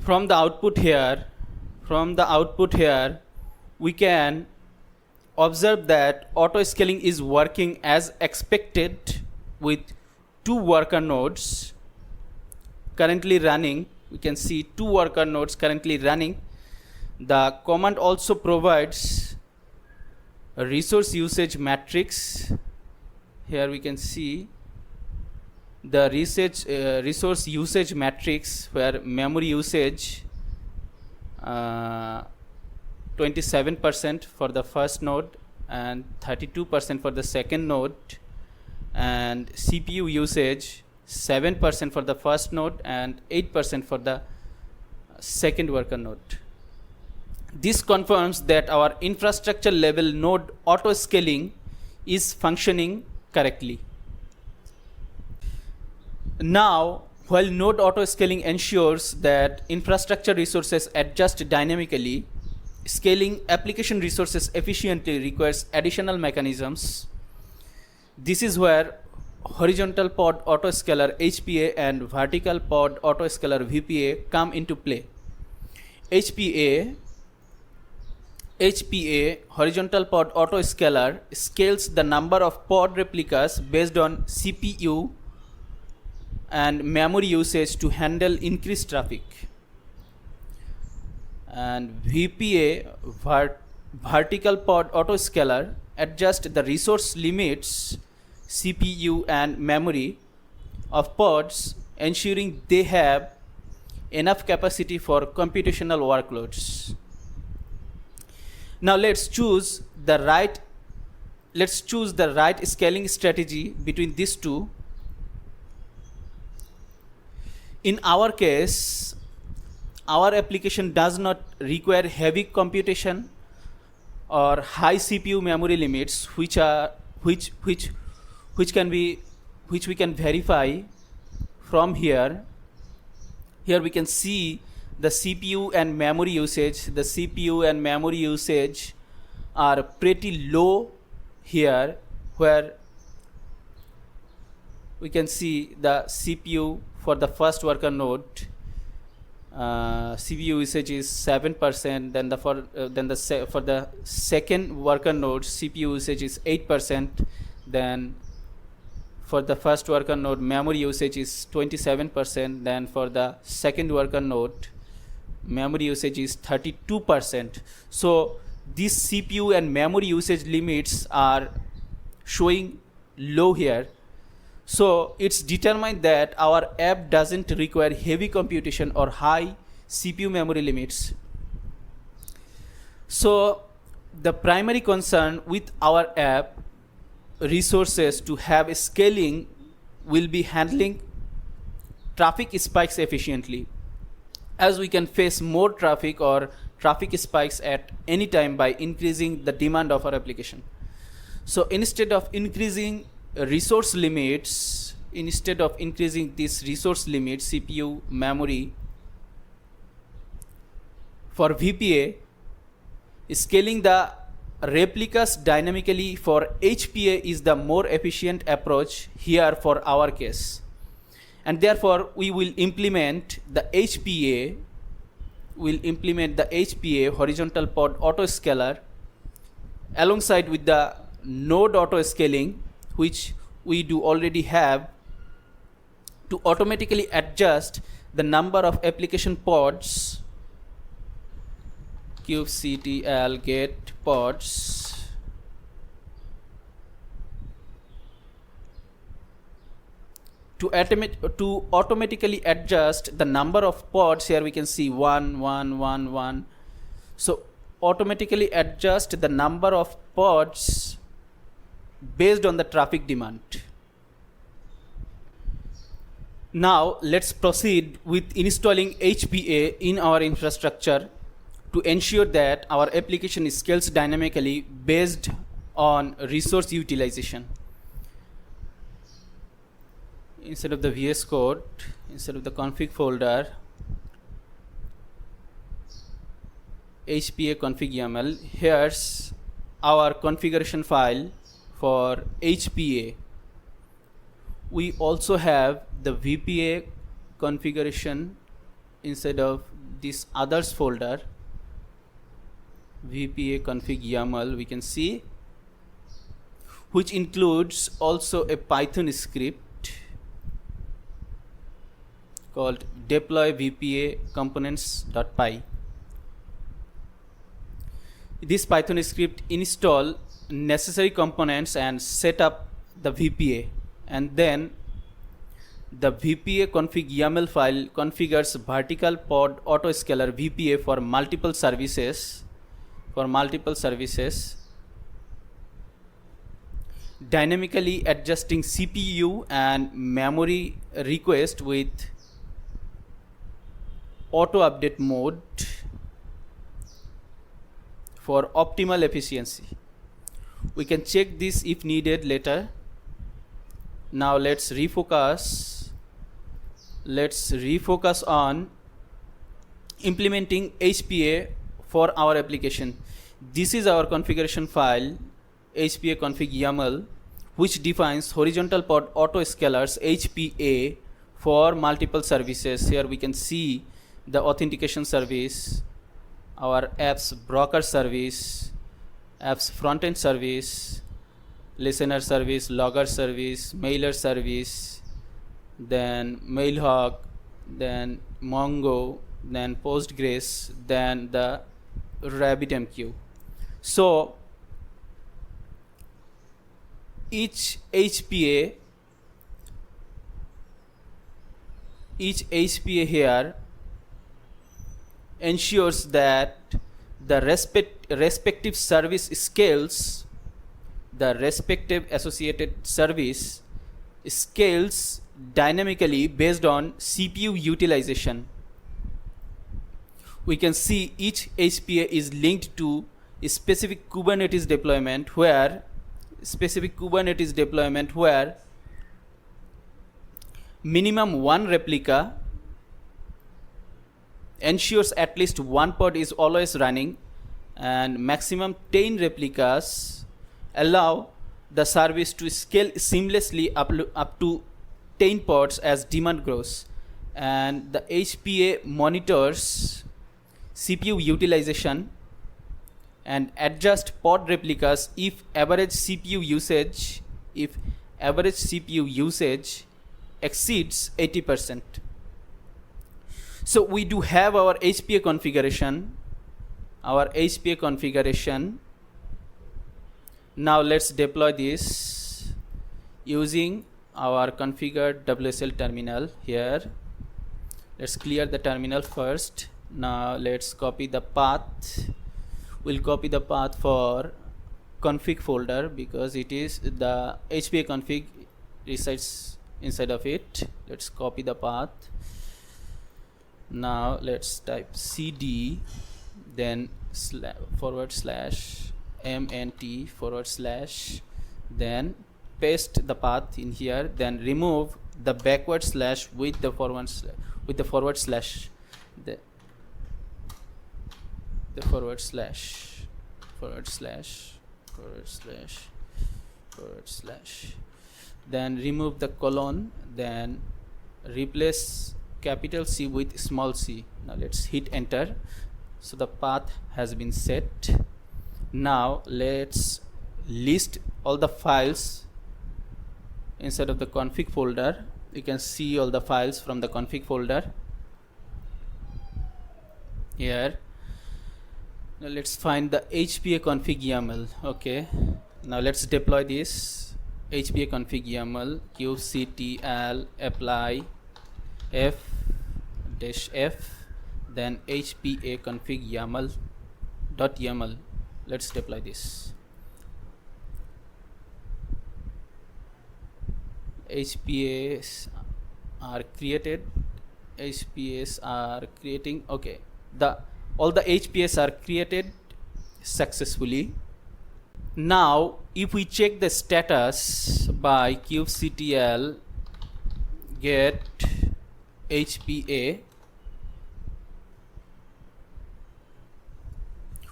From the output here, we can observe that auto-scaling is working as expected with 2 worker nodes currently running. We can see 2 worker nodes currently running. The command also provides a resource usage matrix. Here we can see the resource usage matrix, where memory usage 27% for the first node and 32% for the second node, and CPU usage 7% for the first node and 8% for the second worker node. This confirms that our infrastructure level node auto scaling is functioning correctly. Now, while node auto-scaling ensures that infrastructure resources adjust dynamically, scaling application resources efficiently requires additional mechanisms. This is where horizontal pod autoscaler HPA and vertical pod autoscaler VPA come into play. HPA, horizontal pod autoscaler, scales the number of pod replicas based on CPU and memory usage to handle increased traffic. And VPA, vertical pod autoscaler, adjusts the resource limits, CPU and memory of pods, ensuring they have enough capacity for computational workloads. Now let's choose the right scaling strategy between these two. In our case, our application does not require heavy computation or high CPU memory limits, which we can verify from here. Here we can see the CPU and memory usage. The CPU and memory usage are pretty low here, where we can see the CPU for the first worker node, CPU usage is 7%. Then for the second worker node, CPU usage is 8%. Then for the first worker node, memory usage is 27%. Then for the second worker node, memory usage is 32%. So these CPU and memory usage limits are showing low here. So it's determined that our app doesn't require heavy computation or high CPU memory limits. So the primary concern with our app resources to have scaling will be handling traffic spikes efficiently, as we can face more traffic or traffic spikes at any time by increasing the demand of our application. So instead of increasing these resource limits, CPU, memory, for VPA, scaling the replicas dynamically for HPA is the more efficient approach here for our case. And therefore, we will implement the HPA, horizontal pod autoscaler, alongside with the node autoscaling, which we do already have, to automatically adjust the number of application pods, kubectl get pods, to automatically adjust the number of pods. Here we can see 1, 1, 1, 1. So automatically adjust the number of pods based on the traffic demand. Now let's proceed with installing HPA in our infrastructure to ensure that our application scales dynamically based on resource utilization. Instead of the VS Code, instead of the config folder, HPA config.yml, here's our configuration file for HPA. We also have the VPA configuration inside of this others folder, VPA config.yml, we can see, which includes also a Python script called deploy VPA components.py. This Python script install necessary components and set up the VPA, and then the VPA config.yml file configures vertical pod autoscaler VPA for multiple services, dynamically adjusting CPU and memory request with auto update mode for optimal efficiency. We can check this if needed later. Now let's refocus on implementing HPA for our application. This is our configuration file, HPA config.yml, which defines horizontal pod autoscalers HPA for multiple services. Here we can see the authentication service, our apps broker service, apps frontend service, listener service, logger service, mailer service, then Mailhawk, then Mongo, then Postgres, then the RabbitMQ. So each HPA here ensures that the respective service scales, the respective associated service scales dynamically based on CPU utilization. We can see each HPA is linked to a specific Kubernetes deployment where minimum one replica ensures at least one pod is always running, and maximum 10 replicas allow the service to scale seamlessly up to 10 pods as demand grows. And the HPA monitors CPU utilization and adjust pod replicas if average CPU usage exceeds 80%. So we do have our HPA configuration. Now let's deploy this using our configured WSL terminal here. Let's clear the terminal first. Now let's copy the path We'll copy the path for config folder because it is the HPA config resides inside of it. Let's copy the path. Now let's type cd, then /mnt/, then paste the path in here, then remove the backward slash with the forward slash, the forward slash, then remove the colon, then replace capital C with small c. Now let's hit enter. So the path has been set. Now let's list all the files inside of the config folder. You can see all the files from the config folder here. Now let's find the HPA config YAML. Okay, now let's deploy this HPA config YAML. kubectl apply f-f, then HPA config YAML.yaml. Let's deploy this. HPAs are created. HPAs are creating. Okay, all the HPAs are created successfully. Now if we check the status by kubectl get HPA,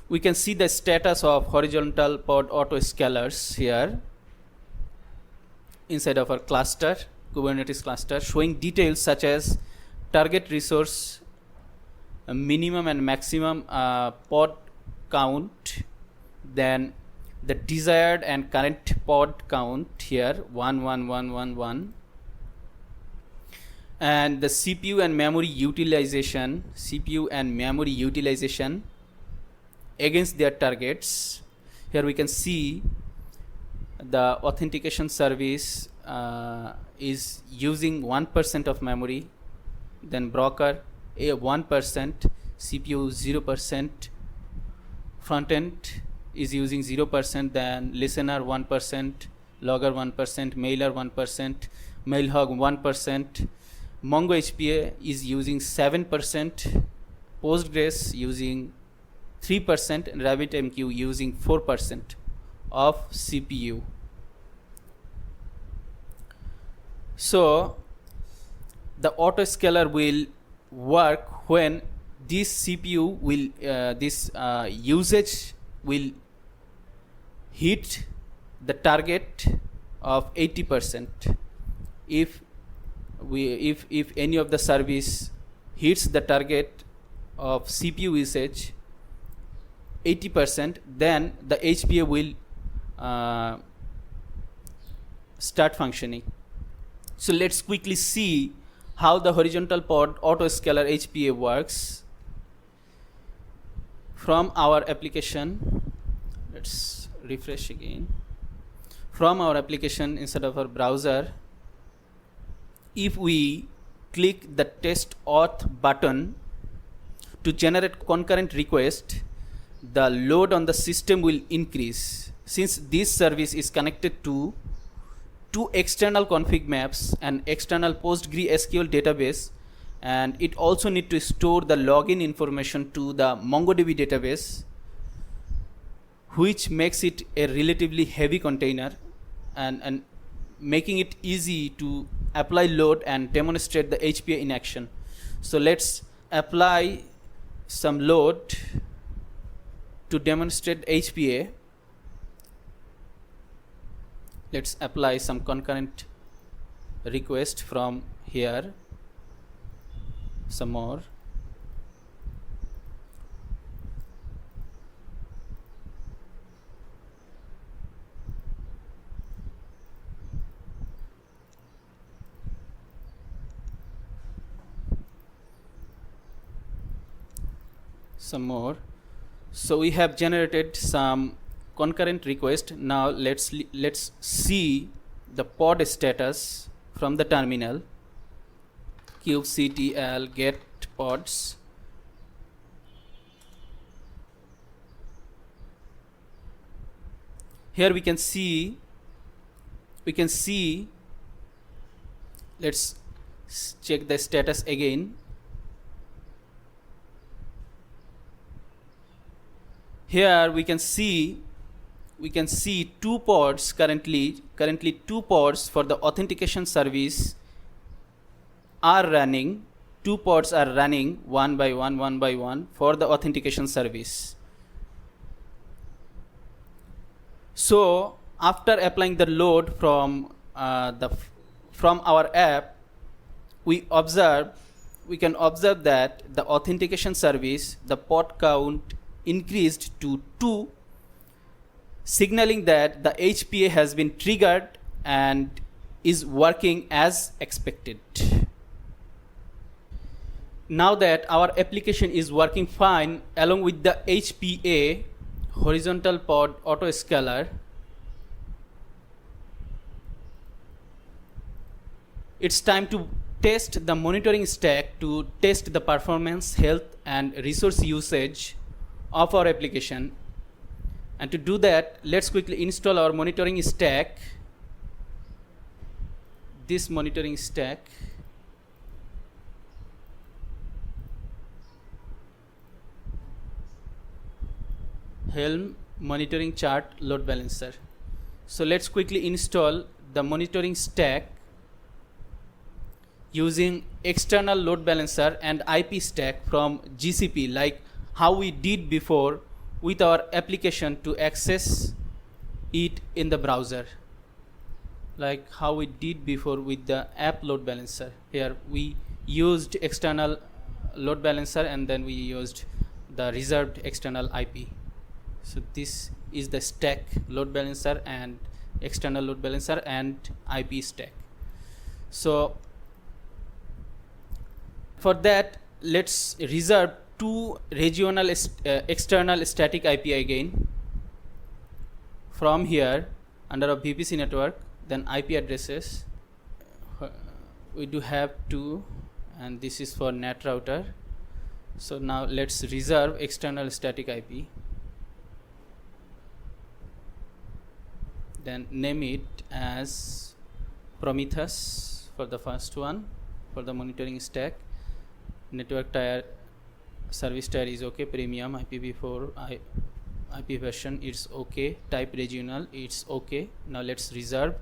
we can see the status of horizontal pod autoscalers here inside of our cluster, Kubernetes cluster, showing details such as target resource, minimum and maximum pod count, then the desired and current pod count here 11111, and the CPU and memory utilization against their targets. Here we can see the authentication service is using 1% of memory, then broker 1%, CPU 0%, front end is using 0%, then listener 1%, logger 1%, mailer 1%, mailhog 1%, Mongo HPA is using 7%, Postgres using 3%, and RabbitMQ using 4% of CPU. So the autoscaler will work when this CPU will usage will hit the target of 80%. If any of the service hits the target of CPU usage 80%, then the HPA will start functioning. So let's quickly see how the horizontal pod autoscaler HPA works from our application. Let's refresh again. From our application inside of our browser, if we click the test auth button to generate concurrent request, the load on the system will increase. Since this service is connected to two external config maps and external PostgreSQL database, and it also need to store the login information to the MongoDB database, which makes it a relatively heavy container and making it easy to apply load and demonstrate the HPA in action. So let's apply some load to demonstrate HPA. Let's apply some concurrent request from here. Some more. Some more. So we have generated some concurrent request. Now let's see the pod status from the terminal. kubectl get pods. here we can see, let's check the status again. Here we can see two pods currently 2 pods for the authentication service are running. 2 pods are running one by one for the authentication service. So after applying the load from our app, we can observe that the authentication service, the pod count increased to 2, signaling that the HPA has been triggered and is working as expected. Now that our application is working fine along with the HPA, horizontal pod autoscaler, it's time to test the monitoring stack to test the performance, health, and resource usage of our application. And to do that, let's quickly install our monitoring stack. This monitoring stack. Helm monitoring chart load balancer. So let's quickly install the monitoring stack using external load balancer and IP stack from GCP, like how we did before with our application to access it in the browser, like how we did before with the app load balancer. Here we used external load balancer and then we used the reserved external IP. So this is the stack, load balancer and external load balancer and IP stack. So for that, let's reserve 2 regional external static IP again. From here, under a VPC network, then IP addresses, we do have 2, and this is for NAT router. So now let's reserve external static IP. Then name it as Prometheus for the first one, for the monitoring stack. Network tier, service tier is okay. Premium IPv4 IP version, it's okay. Type regional, it's okay. Now let's reserve.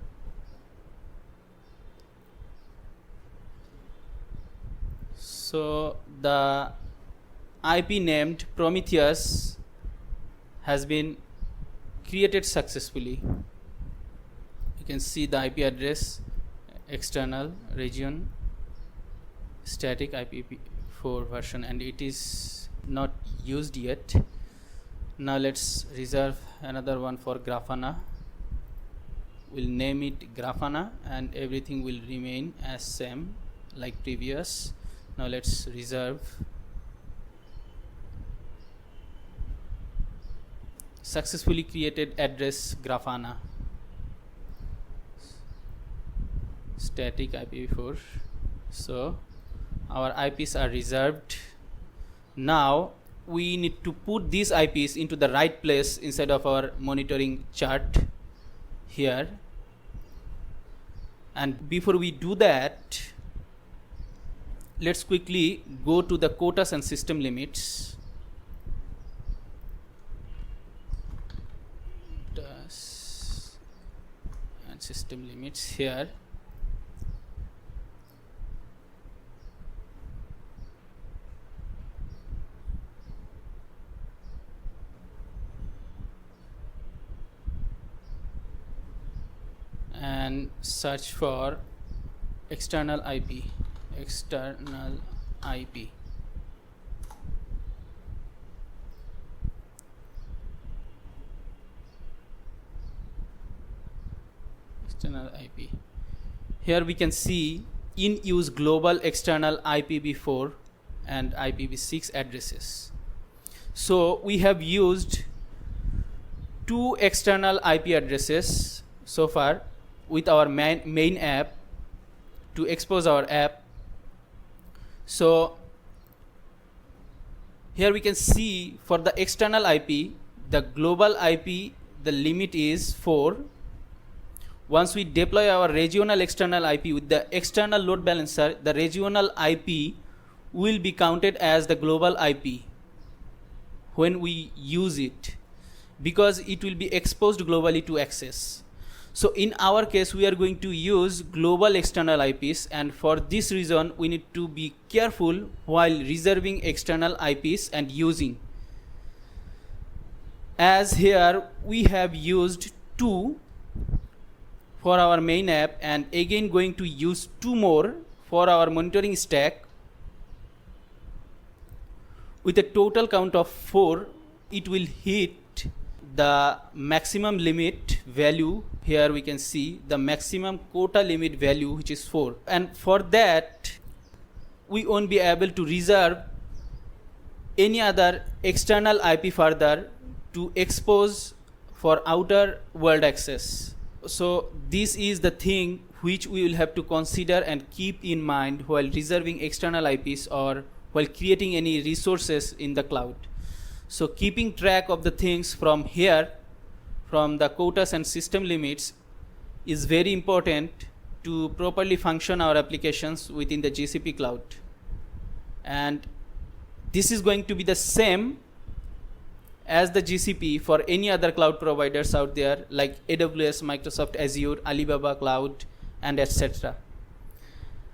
So the IP named Prometheus has been created successfully. You can see the IP address, external region, static IPv4 version, and it is not used yet. Now let's reserve another one for Grafana. We'll name it Grafana and everything will remain as same like previous. Now let's reserve. Successfully created address Grafana, static IPv4. So our IPs are reserved. Now we need to put these IPs into the right place inside of our monitoring chart here. And before we do that, let's quickly go to the quotas and system limits. And system limits here. And search for external IP. External IP. External IP. Here we can see in use global external IPv4 and IPv6 addresses. So we have used 2 external IP addresses so far with our main app to expose our app. So here we can see for the external IP, the global IP the limit is 4. Once we deploy our regional external IP with the external load balancer, the regional IP will be counted as the global IP when we use it, because it will be exposed globally to access. So in our case, we are going to use global external IPs, and for this reason we need to be careful while reserving external IPs and using. As here we have used 2 for our main app, and again going to use 2 more for our monitoring stack. With a total count of 4, it will hit the maximum limit value. Here we can see the maximum quota limit value, which is 4, and for that we won't be able to reserve any other external IP further to expose for outer world access. So this is the thing which we will have to consider and keep in mind while reserving external IPs or while creating any resources in the cloud. So keeping track of the things from here, from the quotas and system limits, is very important to properly function our applications within the GCP cloud. And this is going to be the same as the GCP for any other cloud providers out there, like AWS, Microsoft Azure, Alibaba Cloud, and etc.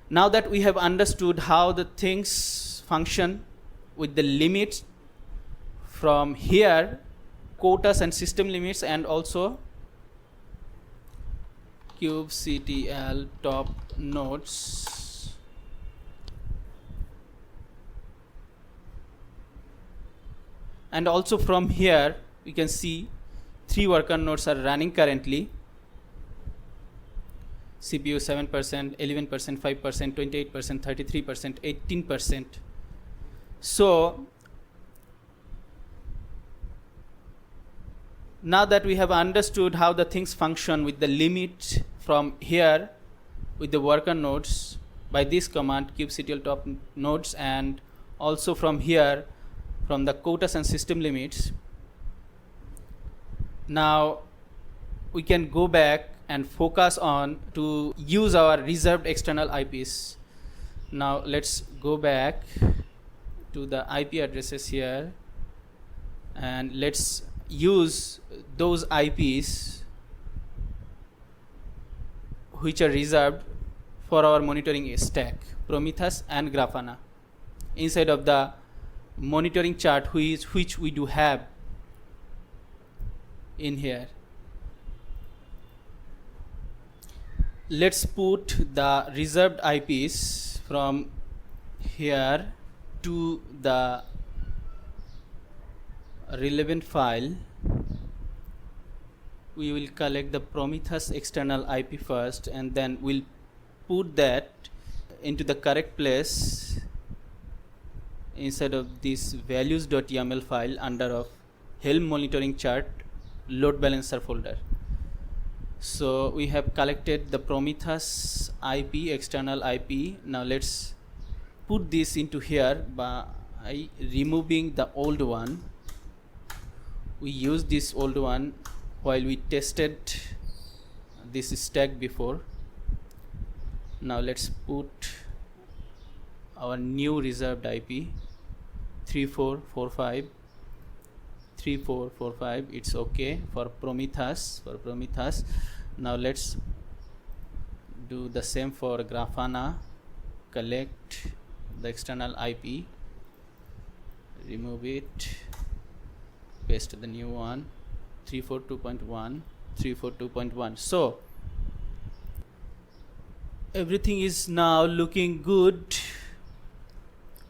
Now that we have understood how the things function with the limits from here, quotas and system limits, and also kubectl top nodes, and also from here we can see 3 worker nodes are running currently. CPU 7%, 11%, 5%, 28%, 33%, 18%. So now that we have understood how the things function with the limit from here with the worker nodes by this command kubectl top nodes, and also from here from the quotas and system limits, now we can go back and focus on to use our reserved external IPs. Now let's go back to the IP addresses here, and let's use those IPs which are reserved for our monitoring stack, Prometheus and Grafana, inside of the monitoring chart which we do have in here. Let's put the reserved IPs from here to the relevant file. We will collect the Prometheus external IP first, and then we'll put that into the correct place inside of this values.yml file under of Helm monitoring chart load balancer folder. So we have collected the Prometheus IP, external IP. Now let's put this into here by removing the old one. We used this old one while we tested this stack before. Now let's put our new reserved IP 3445. It's okay for Prometheus. Now let's do the same for Grafana. Collect the external IP, remove it, paste the new one, 342.1. So everything is now looking good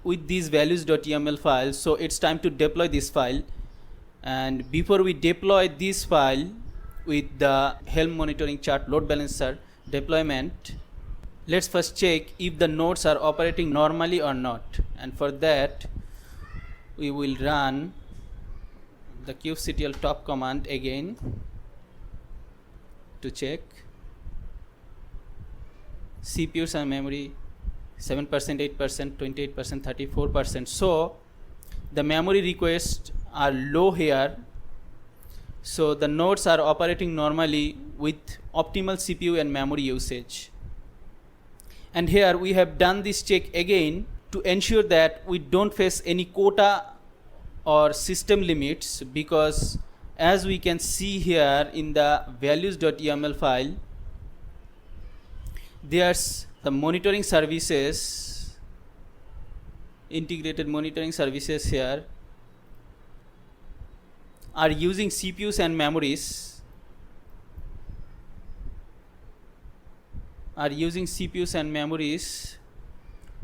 with these values.yml files. So it's time to deploy this file. And before we deploy this file with the Helm monitoring chart load balancer deployment, let's first check if the nodes are operating normally or not. And for that we will run the kubectl top command again to check. CPUs and memory 7%, 8%, 28%, 34%. So the memory requests are low here. So the nodes are operating normally with optimal CPU and memory usage. And here we have done this check again to ensure that we don't face any quota or system limits, because as we can see here in the values.yml file, there's the monitoring services, integrated monitoring services here are using CPUs and memories,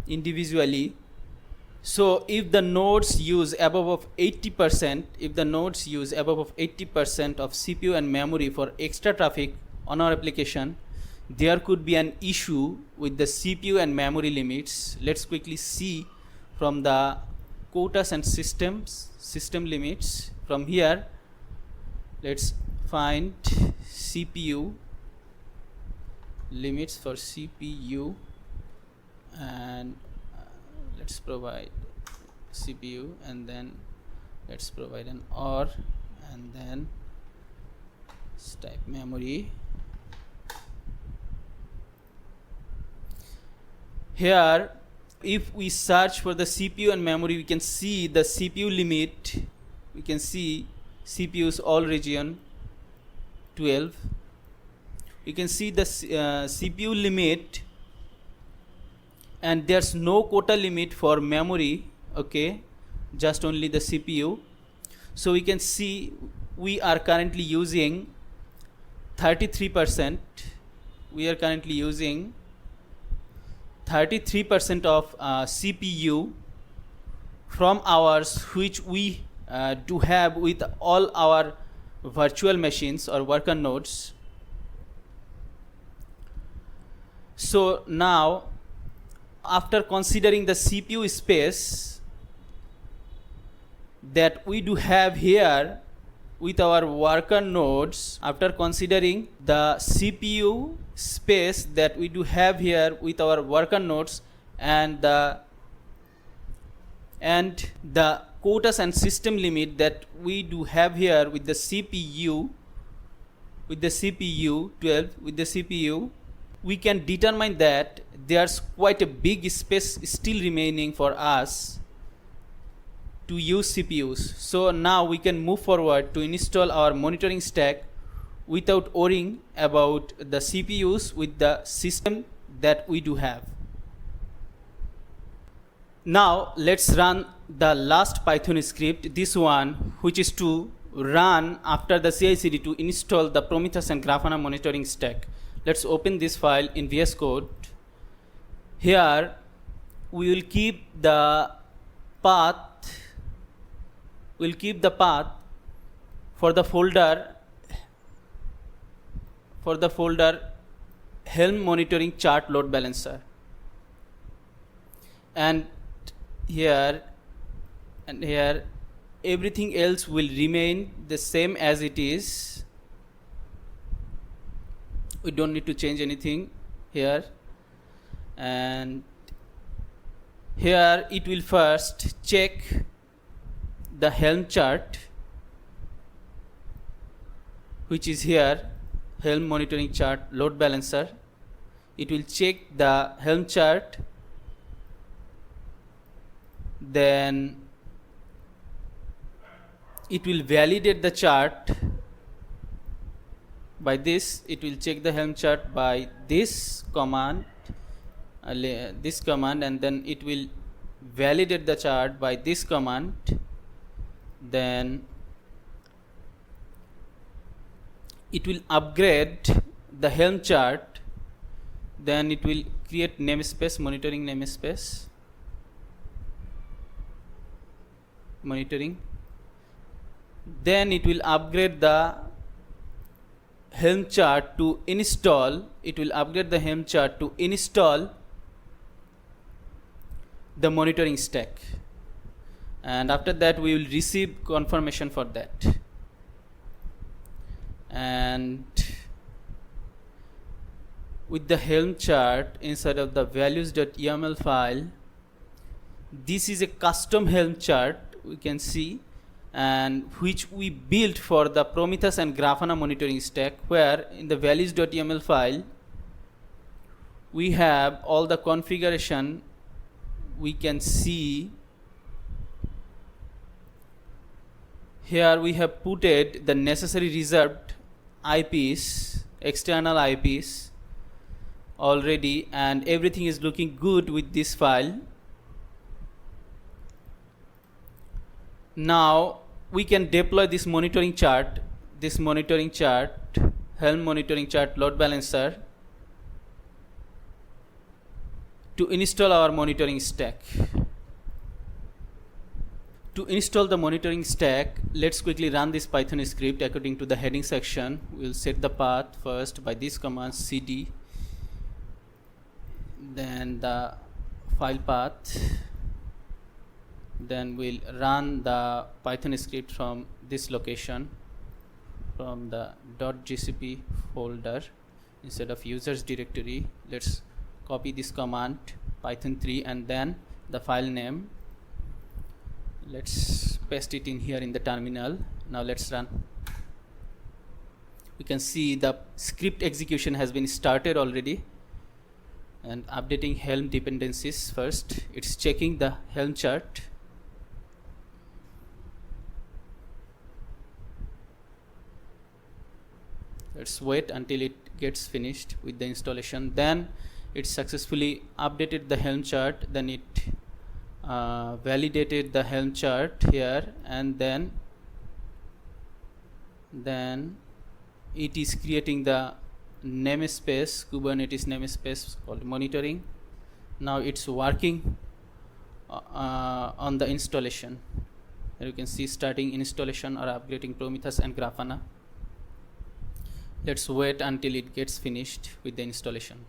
individually. So if the nodes use above of 80%, of CPU and memory for extra traffic on our application, there could be an issue with the CPU and memory limits. Let's quickly see from the quotas and system limits. From here, let's find CPU limits for CPU, and let's provide CPU, and then let's provide an OR, and then let's type memory. Here, if we search for the CPU and memory, we can see the CPU limit. We can see CPU's all region 12. You can see the CPU limit, and there's no quota limit for memory, okay, just only the CPU. So we can see we are currently using 33%. We are currently using 33% of CPU from hours which we do have with all our virtual machines or worker nodes. So now, after considering the CPU space that we do have here with our worker nodes, after considering the CPU space that we do have here with our worker nodes, and the quotas and system limit that we do have here with the CPU, 12, we can determine that there's quite a big space still remaining for us to use CPUs. So now we can move forward to install our monitoring stack without worrying about the CPUs with the system that we do have. Now let's run the last Python script, this one, which is to run after the CI/CD to install the Prometheus and Grafana monitoring stack. Let's open this file in VS Code. Here we will keep the path. We'll keep the path for the folder Helm monitoring chart load balancer, and here everything else will remain the same as it is. We don't need to change anything here, and here it will first check the Helm chart, which is here, Helm monitoring chart load balancer. It will check the Helm chart, then it will validate the chart by this. It will check the Helm chart by this command, and then it will validate the chart by this command. Then it will upgrade the Helm chart, then it will create namespace, monitoring namespace, monitoring. Then it will upgrade the Helm chart to install. It will upgrade the Helm chart to install the monitoring stack, and after that we will receive confirmation for that. And with the Helm chart inside of the values.yml file, this is a custom Helm chart. We can see and which we built for the Prometheus and Grafana monitoring stack, where in the values.yml file we have all the configuration. We can see here we have putted the necessary reserved IPs, external IPs already, and everything is looking good with this file. Now we can deploy this monitoring chart, Helm monitoring chart, load balancer, to install our monitoring stack. To install the monitoring stack, let's quickly run this Python script according to the heading section. We'll set the path first by this command cd, then the file path, then we'll run the Python script from this location, from the .gcp folder instead of users directory. Let's copy this command python3 and then the file name. Let's paste it in here in the terminal. Now let's run. We can see the script execution has been started already, and updating Helm dependencies first. It's checking the Helm chart. Let's wait until it gets finished with the installation. Then it successfully updated the Helm chart, then it validated the Helm chart here, and then it is creating the namespace, Kubernetes namespace called monitoring. Now it's working on the installation. Here you can see starting installation or upgrading Prometheus and Grafana. Let's wait until it gets finished with the installation.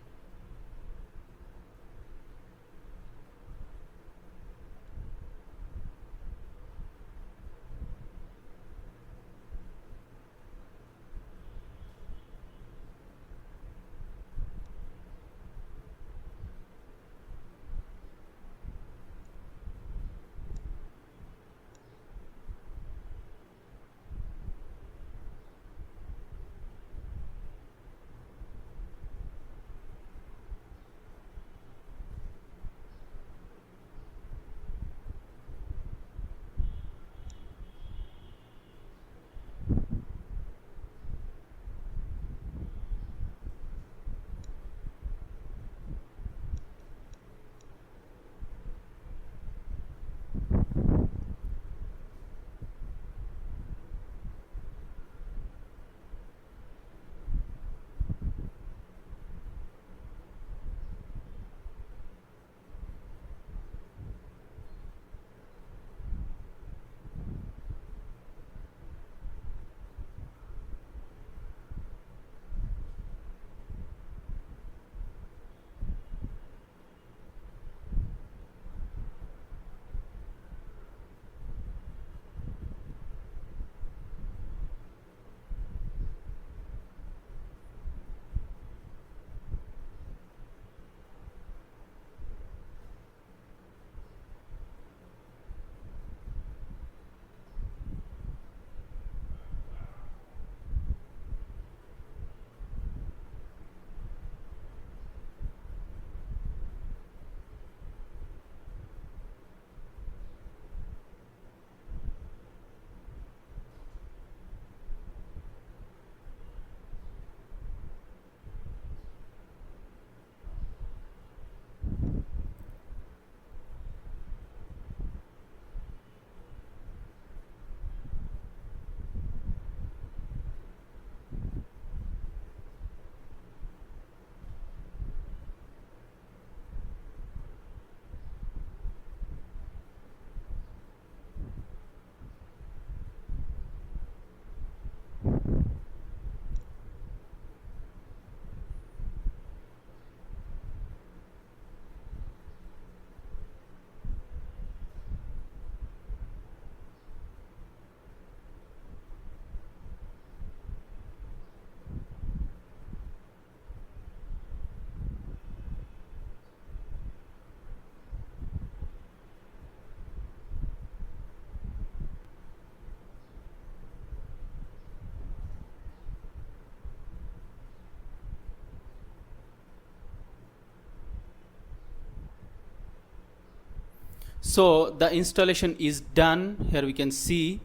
So the installation is done. Here we can see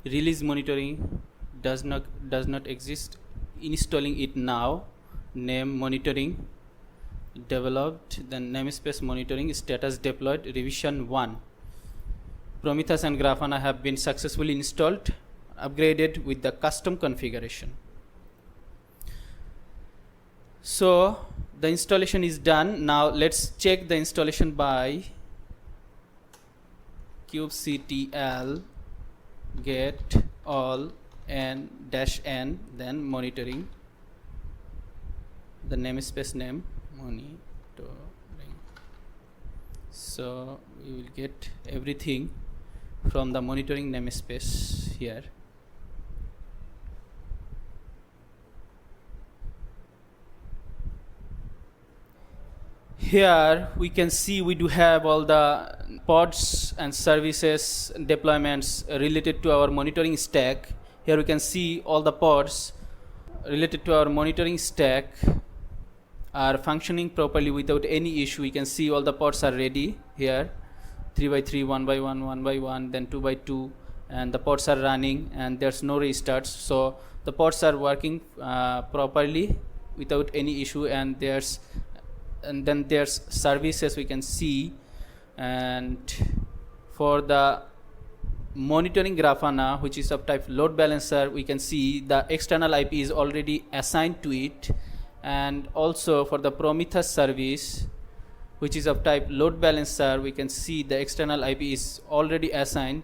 release monitoring does not exist. Installing it now. Name monitoring developed, then namespace monitoring, status deployed, revision 1. Prometheus and Grafana have been successfully installed, upgraded with the custom configuration. So the installation is done. Now let's check the installation by kubectl get all n-n, then monitoring, the namespace name monitoring. So we will get everything from the monitoring namespace here. Here we can see we do have all the pods and services deployments related to our monitoring stack. Here we can see all the pods related to our monitoring stack are functioning properly without any issue. We can see all the pods are ready here, 3 by 3, 1 by 1, 1 by 1, then 2 by 2, and the pods are running and there's no restarts. So the pods are working properly without any issue, and then there's services we can see. And for the monitoring Grafana, which is of type load balancer, we can see the external IP is already assigned to it. And also for the Prometheus service, which is of type load balancer, we can see the external IP is already assigned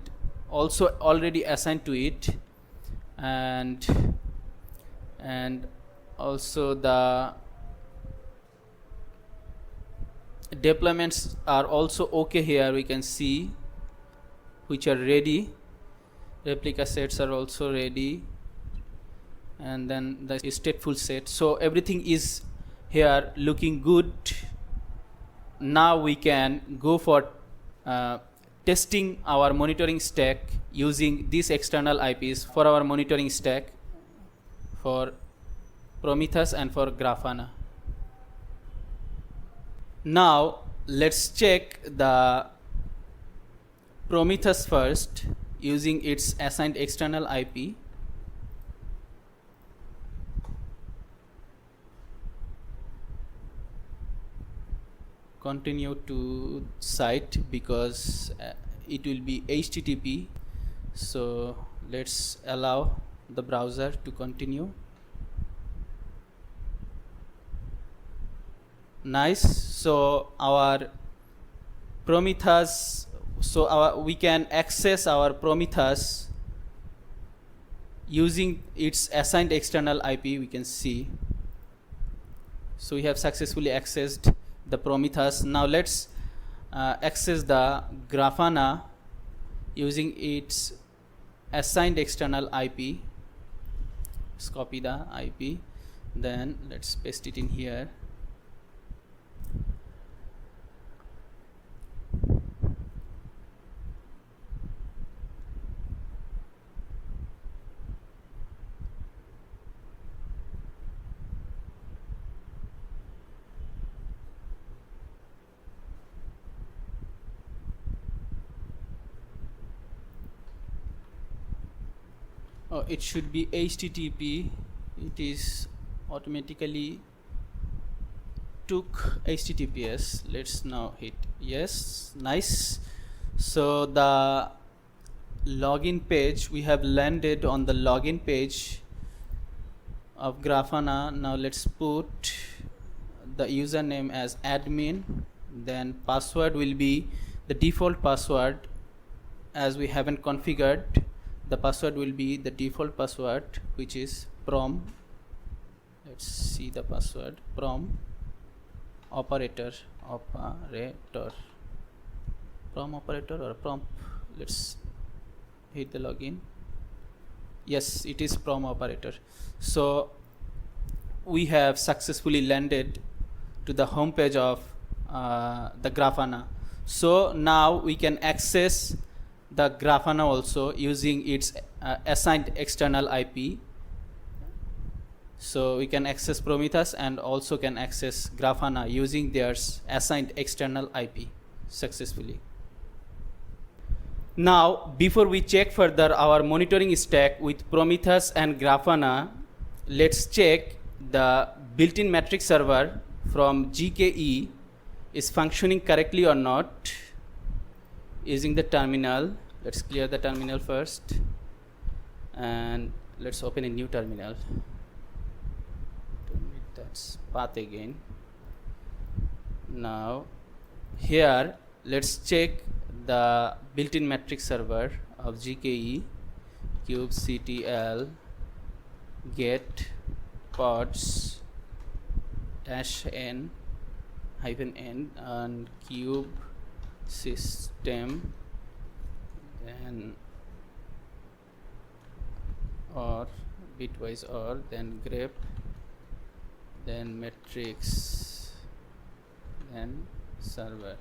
to it. And also the deployments are also okay. Here we can see which are ready. Replica sets are also ready, and then the stateful set. So everything is here looking good. Now we can go for testing our monitoring stack using these external IPs for our monitoring stack for Prometheus and for Grafana. Now let's check the Prometheus first using its assigned external IP. Continue to site because it will be HTTP. So let's allow the browser to continue. Nice. So our Prometheus, we can access our Prometheus using its assigned external IP. We can see. So we have successfully accessed the Prometheus. Now let's access the Grafana using its assigned external IP. Let's copy the IP, then let's paste it in here. It should be HTTP. It is automatically took HTTPS. Let's now hit yes. Nice. So the login page, we have landed on the login page of Grafana. Now let's put the username as admin, then password will be the default password. As we haven't configured, the password will be the default password, which is prom. Let's see the password. Prom operator, prom operator or prompt. Let's hit the login. Yes, it is prom operator. So we have successfully landed to the home page of the Grafana. So now we can access the Grafana also using its assigned external IP. So we can access Prometheus and also can access Grafana using their assigned external IP successfully. Now, before we check further our monitoring stack with Prometheus and Grafana, let's check the built-in metric server from GKE is functioning correctly or not using the terminal. Let's clear the terminal first and let's open a new terminal. That's path again. Now here let's check the built-in metric server of GKE kubectl get pods -n -n and cube system then or bitwise or then grep then metrics then server.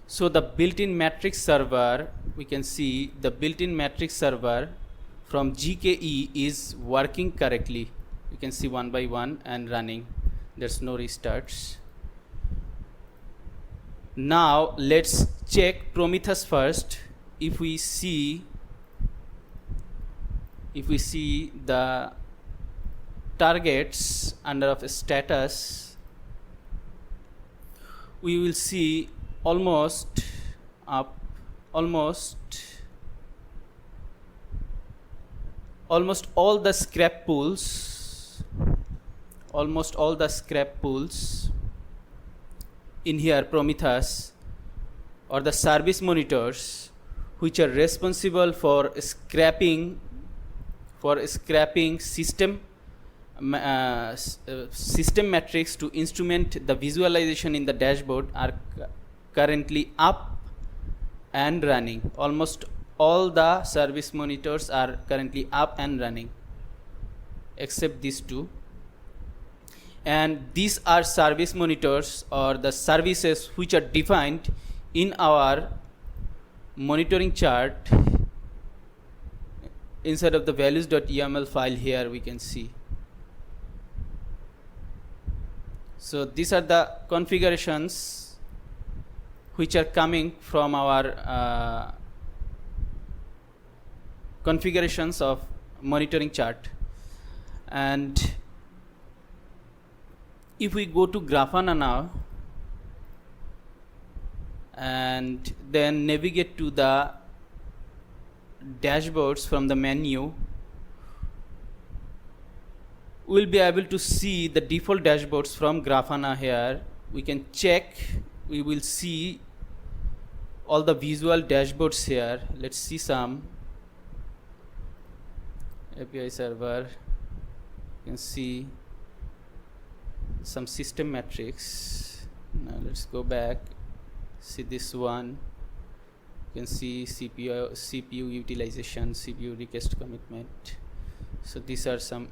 So the built-in matrix server, we can see the built-in matrix server from GKE is working correctly. You can see one by one and running. There's no restarts. Now let's check Prometheus first. If we see the targets under of status, we will see almost all the scrap pools in here Prometheus or the service monitors which are responsible for scrapping system metrics to instrument the visualization in the dashboard are currently up and running. Almost all the service monitors are currently up and running except these two, and these are service monitors or the services which are defined in our monitoring chart inside of the values.yml file. Here we can see. So these are the configurations which are coming from our configurations of monitoring chart. And if we go to Grafana now and then navigate to the dashboards from the menu, we'll be able to see the default dashboards from Grafana. Here we can check, we will see all the visual dashboards here. Let's see some API server. You can see some system metrics. Now let's go back, see this one. You can see CPU utilization, CPU request commitment. So these are some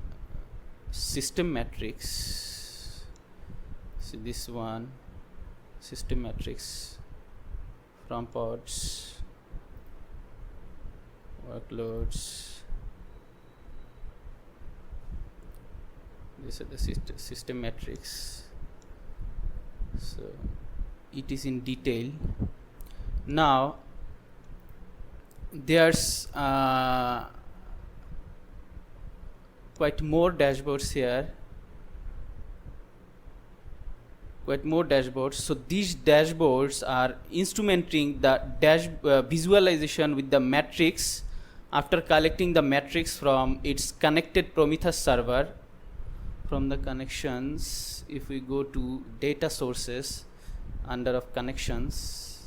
system metrics. See this one, system metrics from pods, workloads. These are the system metrics. So it is in detail. Now there's quite more dashboards here. So these dashboards are instrumenting the visualization with the metrics after collecting the metrics from its connected Prometheus server. From the connections, if we go to data sources under of connections,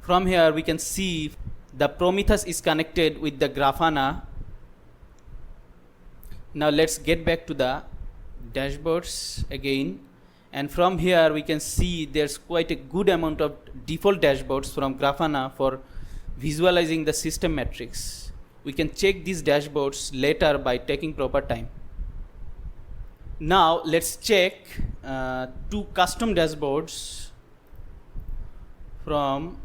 from here we can see the Prometheus is connected with the Grafana. Now let's get back to the dashboards again, and from here we can see there's quite a good amount of default dashboards from Grafana for visualizing the system metrics. We can check these dashboards later by taking proper time. Now let's check two custom dashboards from,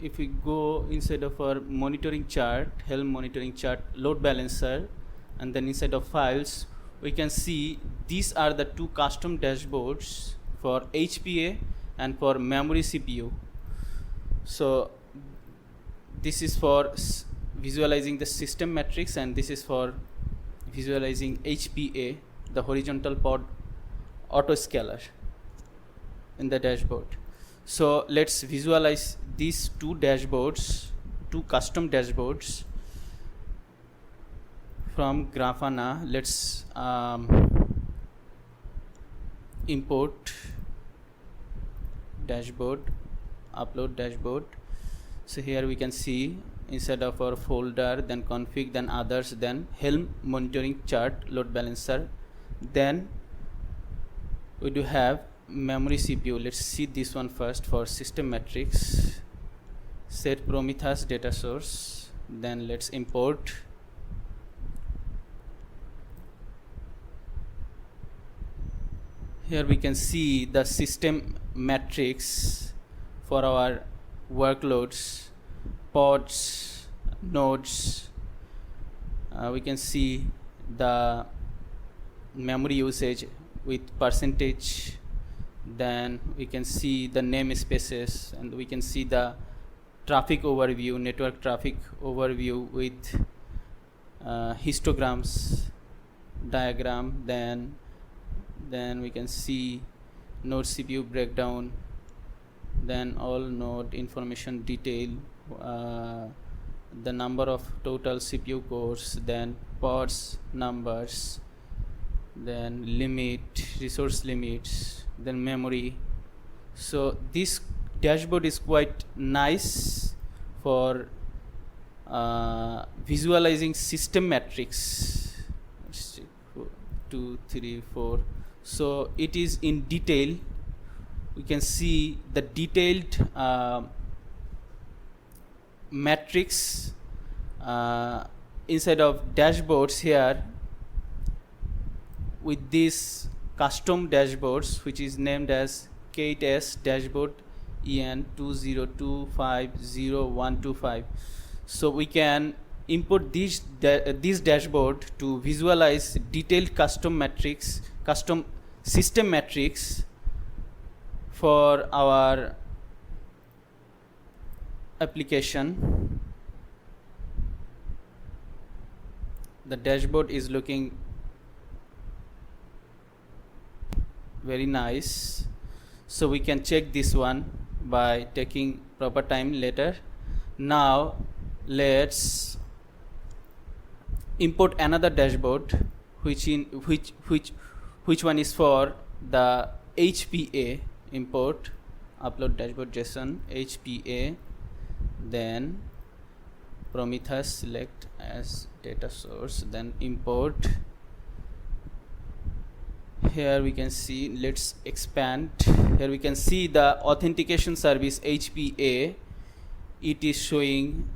if we go inside of our monitoring chart, Helm monitoring chart, load balancer, and then inside of files, we can see these are the two custom dashboards for HPA and for memory CPU. So this is for visualizing the system metrics, and this is for visualizing HPA, the horizontal pod autoscaler in the dashboard. So let's visualize these two dashboards, two custom dashboards from Grafana. Let's import dashboard, upload dashboard. So here we can see inside of our folder, then config, then others, then Helm monitoring chart, load balancer. Then we do have memory CPU. Let's see this one first for system metrics. Set Prometheus data source. Then let's import. Here we can see the system metrics for our workloads, pods, nodes. We can see the memory usage with percentage. Then we can see the namespaces, and we can see the traffic overview, network traffic overview with histograms diagram. Then we can see node CPU breakdown, then all node information detail, the number of total CPU cores, then pods numbers, then limit, resource limits, then memory. So this dashboard is quite nice for visualizing system metrics. Let's see, 2, 3, 4. So it is in detail. We can see the detailed metrics inside of dashboards here with these custom dashboards, which is named as K8s dashboard EN202502125. So we can import this dashboard to visualize detailed custom metrics, custom system metrics for our application. The dashboard is looking very nice. So we can check this one by taking proper time later. Now let's import another dashboard, which one is for the HPA. Import upload dashboard JSON HPA, then Prometheus select as data source, then import. Here we can see, let's expand. Here we can see the authentication service HPA. It is showing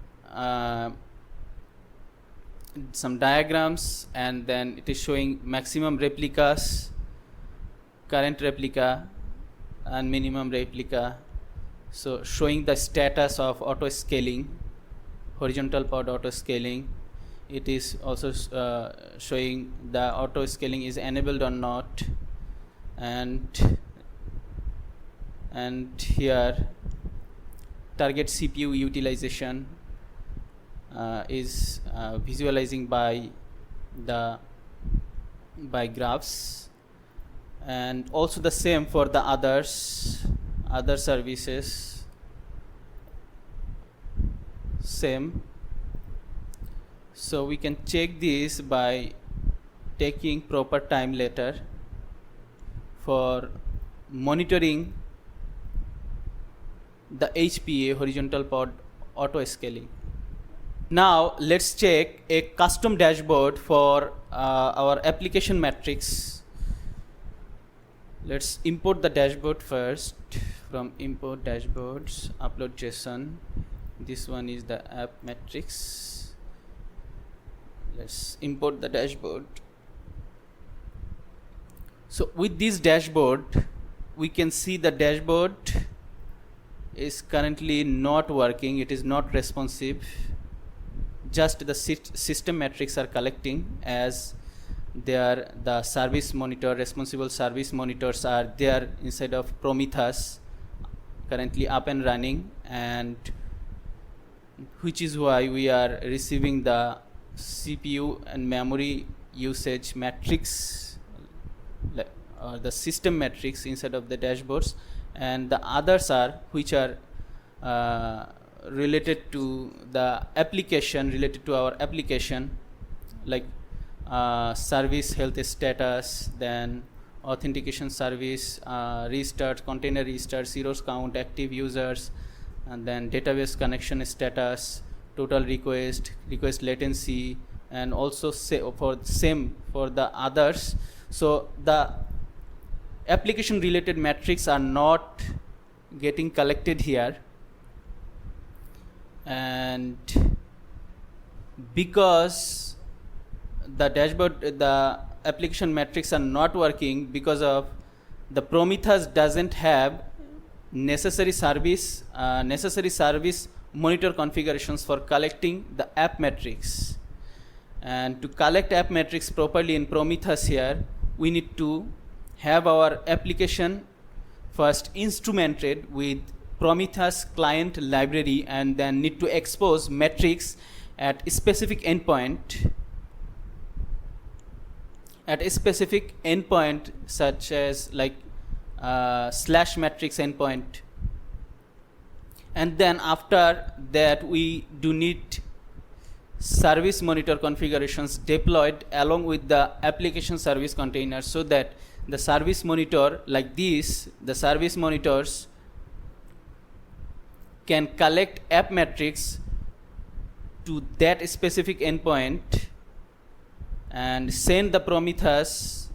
some diagrams, and then it is showing maximum replicas, current replica, and minimum replica. So showing the status of auto scaling, horizontal pod auto scaling. It is also showing the auto scaling is enabled or not, and here target CPU utilization is visualizing by graphs, and also the same for the other services, same. So we can check this by taking proper time later for monitoring the HPA, horizontal pod auto scaling. Now let's check a custom dashboard for our application metrics. Let's import the dashboard first. From import dashboards, upload JSON. This one is the app metrics. Let's import the dashboard. So with this dashboard, we can see the dashboard is currently not working. It is not responsive. Just the system metrics are collecting, as there the service monitor, responsible service monitors are there inside of Prometheus, currently up and running, and which is why we are receiving the CPU and memory usage metrics, the system metrics inside of the dashboards, and the others are which are related to the application, related to our application, like service health status, then authentication service, restart, container restart, zeros count, active users, and then database connection status, total request latency, and also for the others. So the application related metrics are not getting collected here, and because the dashboard, the application metrics are not working because of the Prometheus doesn't have necessary service monitor configurations for collecting the app metrics. And to collect app metrics properly in Prometheus here, we need to have our application first instrumented with Prometheus client library, and then need to expose metrics at a specific endpoint, such as like slash metrics endpoint. And then after that, we do need service monitor configurations deployed along with the application service container, so that the service monitor, like this, the service monitors can collect app metrics to that specific endpoint and send Prometheus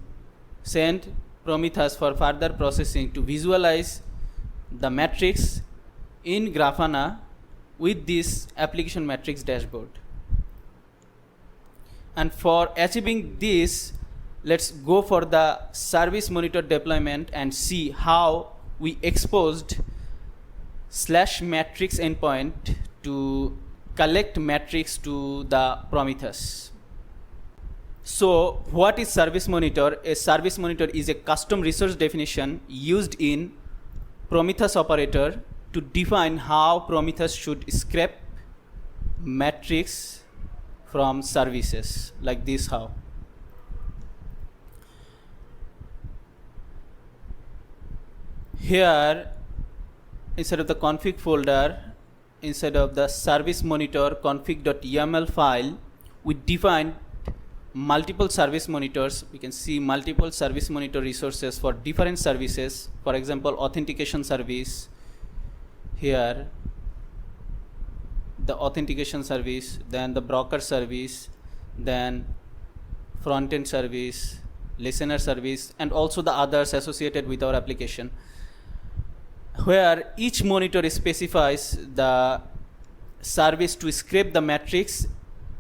for further processing to visualize the metrics in Grafana with this application metrics dashboard. And for achieving this, let's go for the service monitor deployment and see how we exposed slash metrics endpoint to collect metrics to the Prometheus. So what is service monitor? A service monitor is a custom resource definition used in Prometheus operator to define how Prometheus should scrape metrics from services, like this. How here, inside of the config folder, inside of the service monitor config.yml file, we defined multiple service monitors. We can see multiple service monitor resources for different services. For example, authentication service, here the authentication service, then the broker service, then front-end service, listener service, and also the others associated with our application, where each monitor specifies the service to scrape the metrics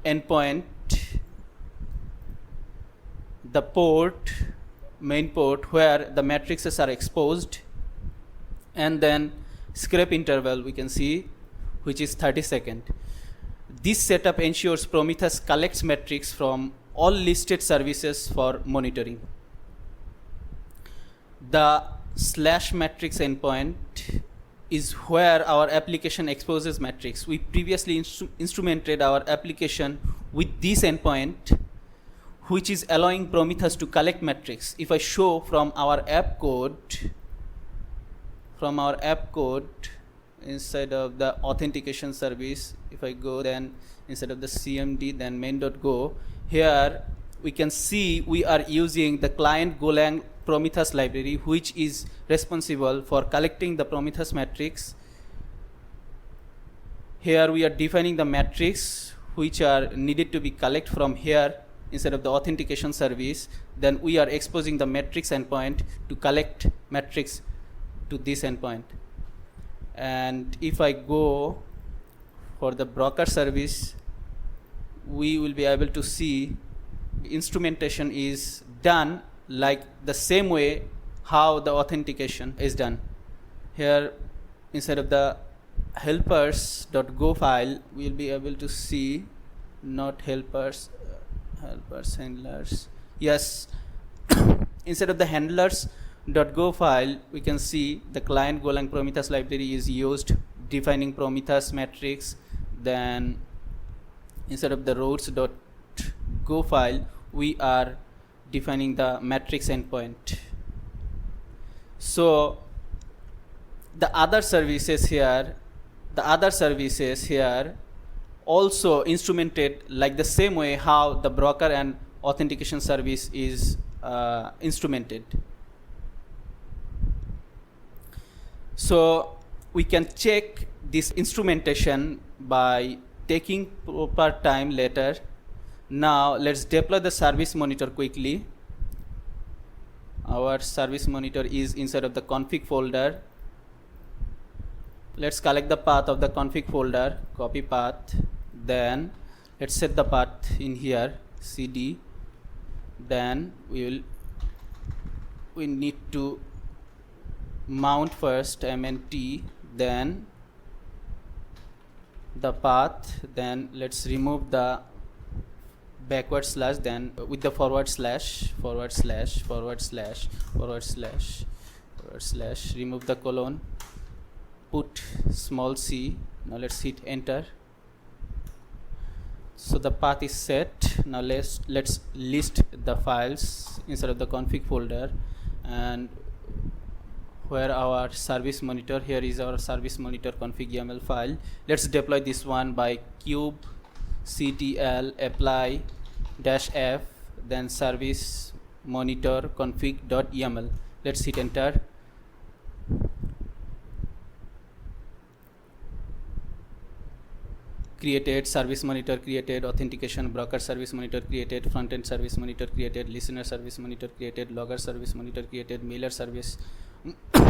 endpoint, the port, main port where the matrices are exposed, and then scrape interval we can see, which is 30 seconds. This setup ensures Prometheus collects metrics from all listed services for monitoring. The slash metrics endpoint is where our application exposes metrics. We previously instrumented our application with this endpoint, which is allowing Prometheus to collect metrics. If I show from our app code, inside of the authentication service, if I go then instead of the cmd, then main.go, here we can see we are using the client Golang Prometheus library, which is responsible for collecting the Prometheus metrics. Here we are defining the metrics which are needed to be collected from here instead of the authentication service. Then we are exposing the metrics endpoint to collect metrics to this endpoint. And if I go for the broker service, we will be able to see the instrumentation is done like the same way how the authentication is done. Here, instead of the helpers.go file, we'll be able to see not helpers, helpers, handlers. Yes, instead of the handlers.go file, we can see the client Golang Prometheus library is used defining Prometheus matrix. Then instead of the routes.go file, we are defining the matrix endpoint. So the other services here also instrumented like the same way how the broker and authentication service is instrumented. So we can check this instrumentation by taking proper time later. Now let's deploy the service monitor quickly. Our service monitor is inside of the config folder. Let's collect the path of the config folder, copy path, then let's set the path in here, cd. Then we need to mount first mnt, then the path, then let's remove the backward slash, then with the forward slash, remove the colon, put small c. Now let's hit enter. So the path is set. Now let's list the files inside of the config folder, and where our service monitor, here is our service monitor config.yml file. Let's deploy this one by kubectl apply -f, then service monitor config.yml. Let's hit enter. Created, service monitor created, authentication broker service monitor created, front end service monitor created, listener service monitor created, logger service monitor created, mailer service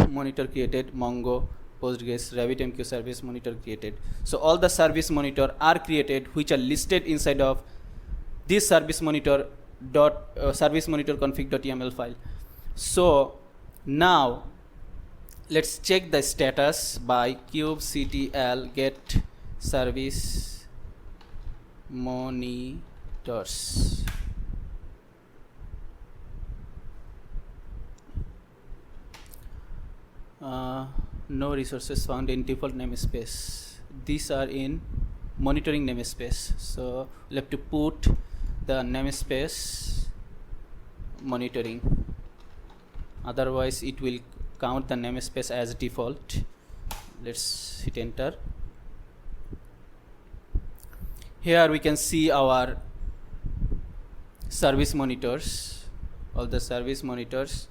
monitor created, Mongo, Postgres, RabbitMQ service monitor created. So all the service monitor are created, which are listed inside of this service monitor config.yml file. So now let's check the status by kubectl get service monitors. No resources found in default namespace. These are in monitoring namespace. So we'll have to put the namespace monitoring. Otherwise, it will count the namespace as default. Let's hit enter. Here we can see our service monitors, all the service monitors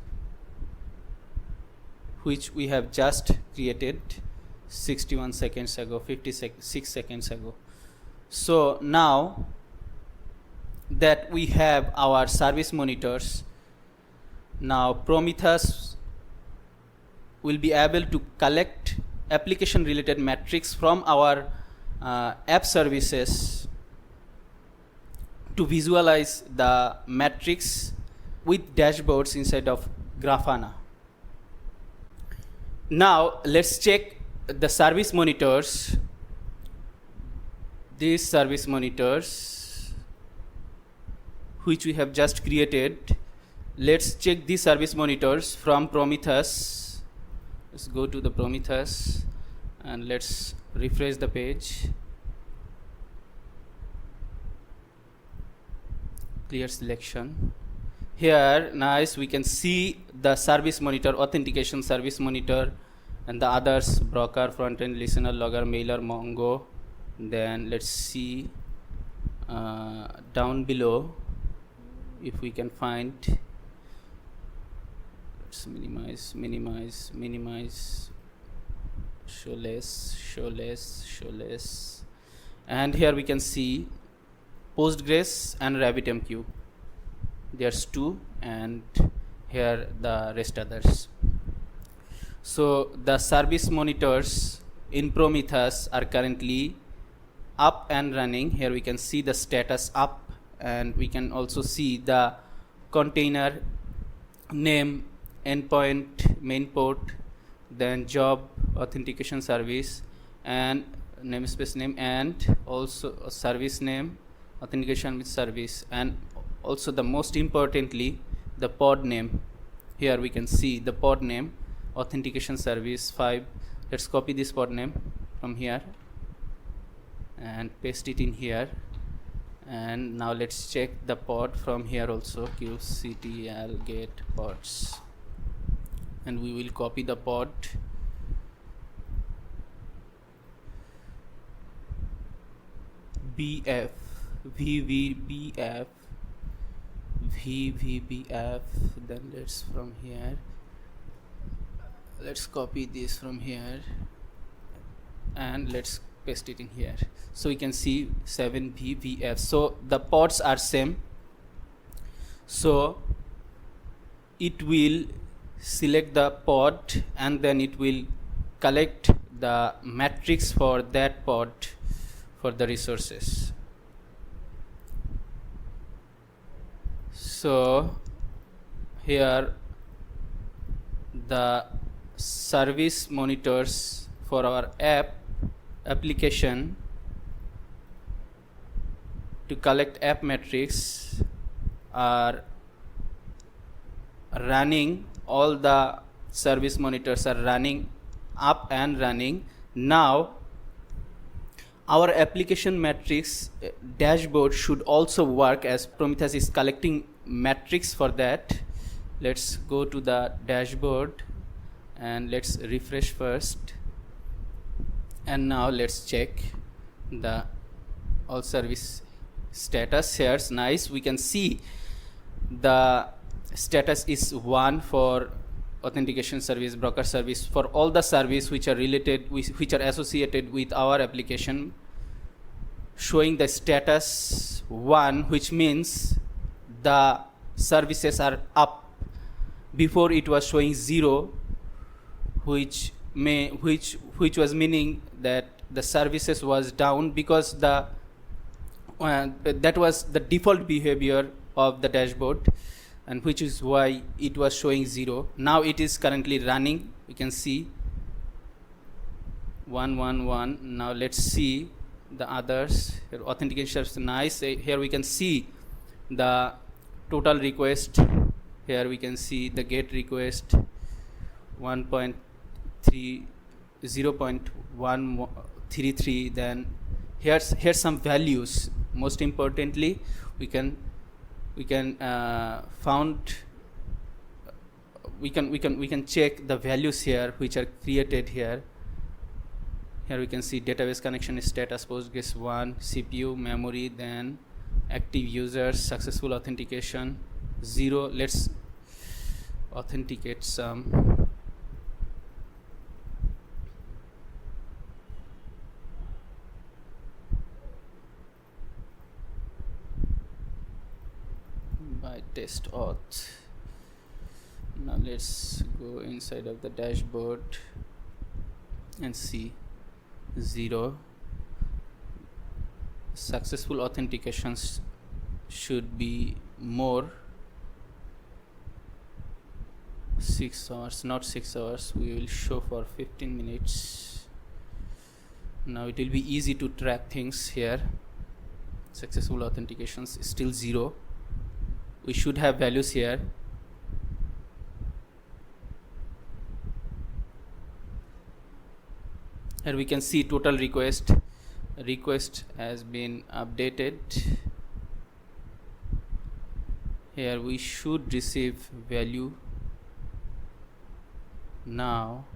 which we have just created 61 seconds ago, 56 seconds ago. So now that we have our service monitors, now Prometheus will be able to collect application related metrics from our app services to visualize the metrics with dashboards inside of Grafana. Now let's check the service monitors. These service monitors which we have just created. Let's check these service monitors from Prometheus. Let's go to the Prometheus and let's refresh the page. Clear selection. Here, nice, we can see the service monitor, authentication service monitor, and the others, broker, front end, listener, logger, mailer, Mongo. Then let's see down below if we can find. Let's minimize, show less, and here we can see Postgres and RabbitMQ. There's two, and here the rest others. So the service monitors in Prometheus are currently up and running. Here we can see the status up, and we can also see the container name, endpoint, main port, then job authentication service, and namespace name, and also a service name, authentication with service, and also the most importantly the pod name. Here we can see the pod name, authentication service 5. Let's copy this pod name from here and paste it in here. And now let's check the pod from here also, qctl get pods, and we will copy the pod. bf vvbf vvbf, then let's from here, let's copy this from here and let's paste it in here. So we can see 7vvf. So the pods are same, so it will select the pod and then it will collect the matrix for that pod for the resources. So here the service monitors for our application to collect app metrics are running. All the service monitors are running up and running. Now our application metrics dashboard should also work, as Prometheus is collecting metrics for that. Let's go to the dashboard and let's refresh first, and now let's check the all service status. Here's nice, we can see the status is 1 for authentication service, broker service, for all the service which are related which are associated with our application, showing the status 1, which means the services are up. Before it was showing 0, which was meaning that the services was down, because the that was the default behavior of the dashboard, and which is why it was showing 0. Now it is currently running, we can see 111. Now let's see the others. Here, authentication is nice. Here we can see the total request. Here we can see the get request 0.133. Then here's some values. Most importantly, we can check the values here which are created here. Here we can see database connection status, Postgres 1, CPU, memory, then active users, successful authentication 0. Let's authenticate some. By test auth. Now let's go inside of the dashboard and see 0. Successful authentications should be more. 6 hours, not 6 hours. We will show for 15 minutes. Now it will be easy to track things here. Successful authentications still 0. We should have values here. Here we can see total request has been updated. Here we should receive value now.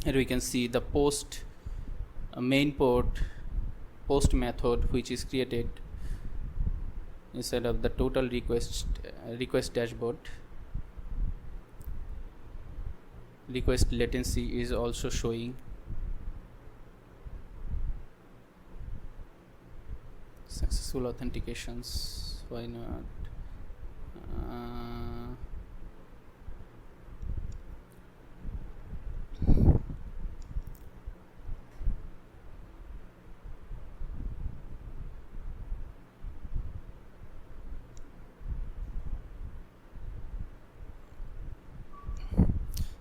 Here we can see the post main port post method, which is created instead of the total request dashboard. Request latency is also showing. Successful authentications, why not?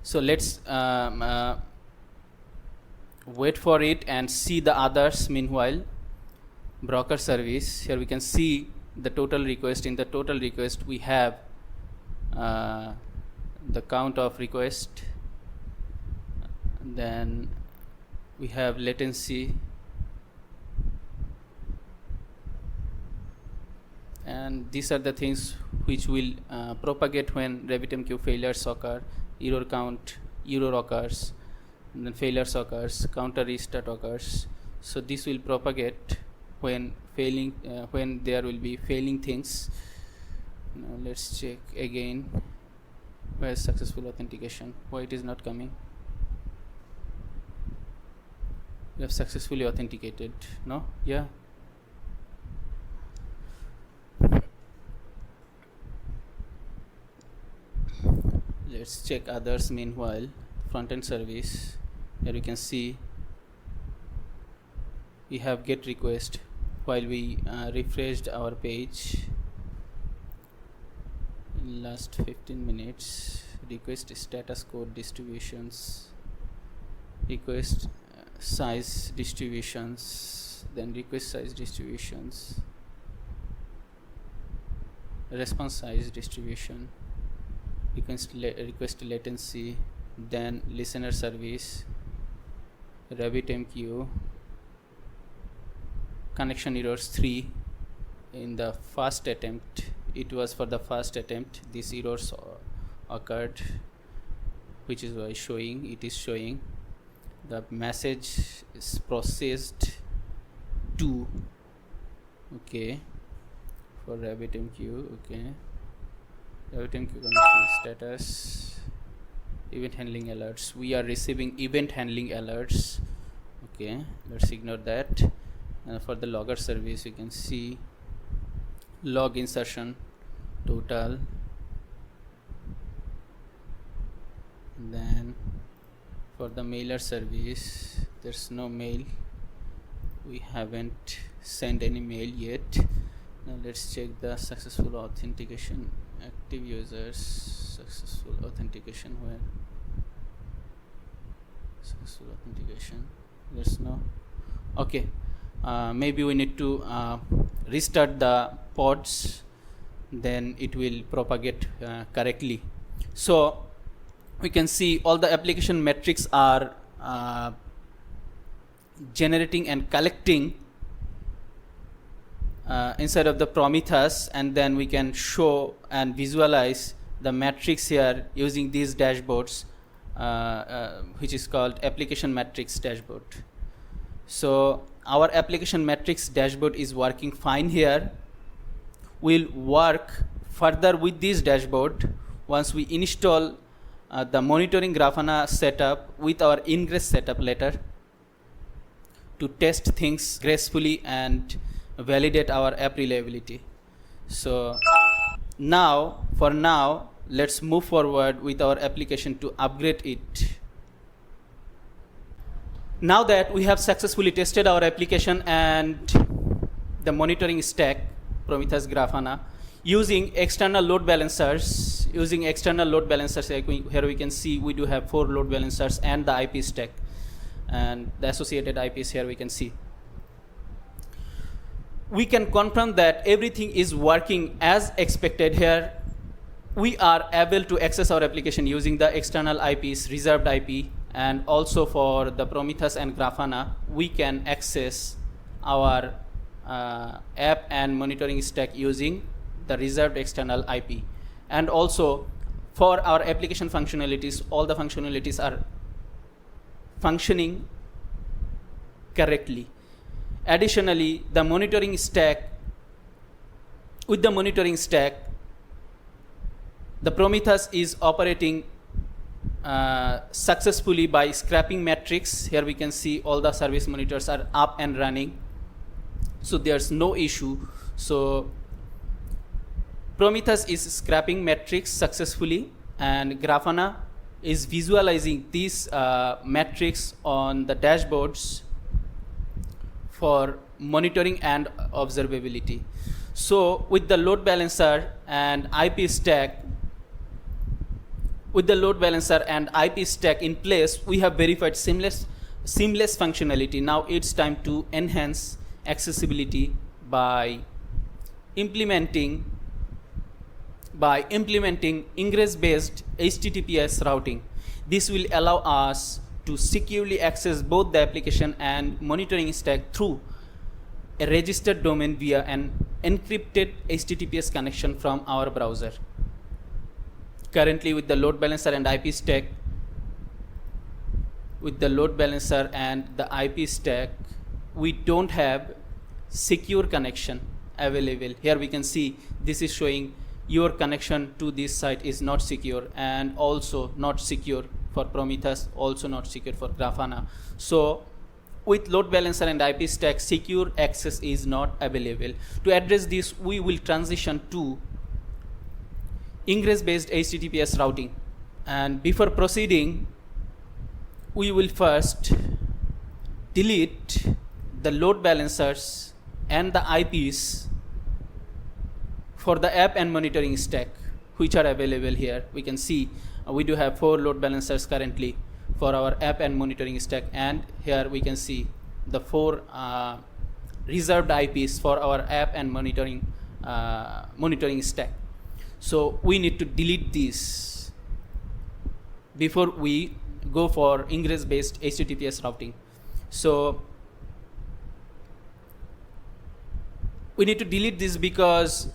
So let's wait for it and see the others. Meanwhile, broker service, here we can see the total request. In the total request we have the count of request, then we have latency, and these are the things which will propagate when RabbitMQ failures occur. Error count, error occurs, and then failures occurs, counter restart occurs. So this will propagate when failing, when there will be failing things. Now let's check again. Where is successful authentication? Why it is not coming? We have successfully authenticated. No? Yeah. Let's check others. Meanwhile, front-end service, here you can see we have get request while we refreshed our page in last 15 minutes. Request status code distributions, request size distributions, then request size distributions, response size distribution, request latency, then listener service, RabbitMQ, connection errors 3 in the first attempt. It was for the first attempt these errors occurred, which is why showing, it is showing the message is processed 2. Okay, for RabbitMQ. Okay, RabbitMQ connection status, event handling alerts, we are receiving event handling alerts. Okay, let's ignore that. For the logger service, you can see log insertion total, then for the mailer service, there's no mail, we haven't sent any mail yet. Now let's check the successful authentication, active users, successful authentication, where successful authentication, there's no. Okay, maybe we need to restart the pods, then it will propagate correctly. So we can see all the application metrics are generating and collecting inside of the Prometheus, and then we can show and visualize the metrics here using these dashboards, which is called application metrics dashboard. So our application metrics dashboard is working fine here. We'll work further with this dashboard once we install the monitoring Grafana setup with our ingress setup later to test things gracefully and validate our app reliability. So now, for now, let's move forward with our application to upgrade it. Now that we have successfully tested our application and the monitoring stack, Prometheus Grafana, using external load balancers, here we can see we do have 4 load balancers and the IP stack and the associated IPs here we can see. We can confirm that everything is working as expected here. We are able to access our application using the external IPs, reserved IP, and also for the Prometheus and Grafana, we can access our app and monitoring stack using the reserved external IP. And also for our application functionalities, all the functionalities are functioning correctly. Additionally, the monitoring stack, with the monitoring stack, the Prometheus is operating successfully by scraping metrics. Here we can see all the service monitors are up and running, so there's no issue. So Prometheus is scraping metrics successfully, and Grafana is visualizing these metrics on the dashboards for monitoring and observability. So with the load balancer and IP stack, With the load balancer and IP stack in place, we have verified seamless functionality. Now it's time to enhance accessibility by implementing ingress-based HTTPS routing. This will allow us to securely access both the application and monitoring stack through a registered domain via an encrypted HTTPS connection from our browser. Currently, with the load balancer and IP stack, we don't have secure connection available. Here we can see this is showing your connection to this site is not secure, and also not secure for Prometheus, also not secure for Grafana. So with load balancer and IP stack, secure access is not available. To address this, we will transition to ingress-based HTTPS routing. And before proceeding, we will first delete the load balancers and the IPs for the app and monitoring stack, which are available here. We can see we do have 4 load balancers currently for our app and monitoring stack, and here we can see the 4 reserved IPs for our app and monitoring stack. So we need to delete these before we go for ingress-based HTTPS routing. So we need to delete this because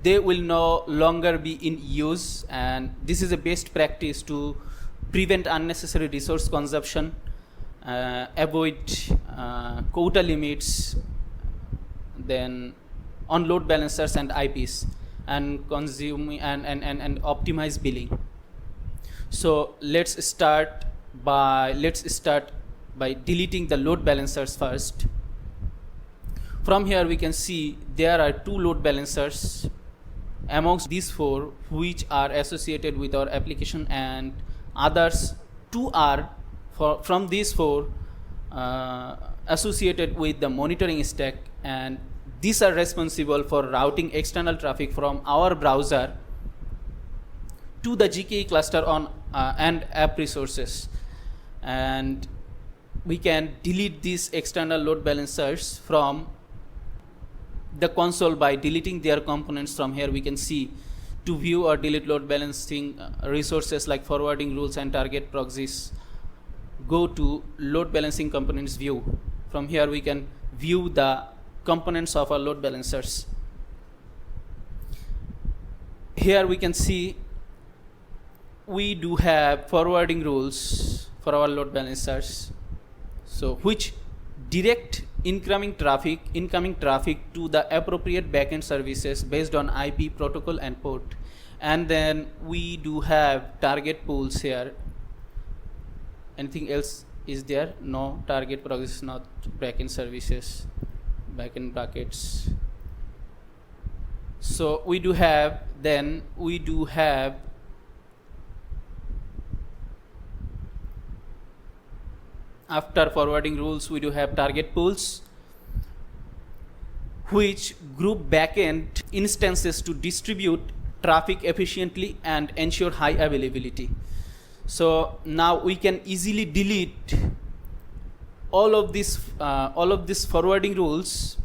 they will no longer be in use, and this is a best practice to prevent unnecessary resource consumption, avoid quota limits, then on load balancers and IPs, and consume and optimize billing. So let's start by deleting the load balancers first. From here we can see there are 2 load balancers amongst these 4 which are associated with our application, and others 2 are from these 4 associated with the monitoring stack, and these are responsible for routing external traffic from our browser to the GKE cluster on and app resources. And we can delete these external load balancers from the console by deleting their components. From here we can see to view or delete load balancing resources like forwarding rules and target proxies, go to load balancing components view. From here we can view the components of our load balancers. Here we can see we do have forwarding rules for our load balancers, so which direct incoming traffic to the appropriate backend services based on IP, protocol and port. And then we do have target pools here. Anything else is there? No. Target proxies, not backend services, backend buckets. So we do have after forwarding rules, we do have target pools, which group backend instances to distribute traffic efficiently and ensure high availability. So now we can easily delete all of these forwarding rules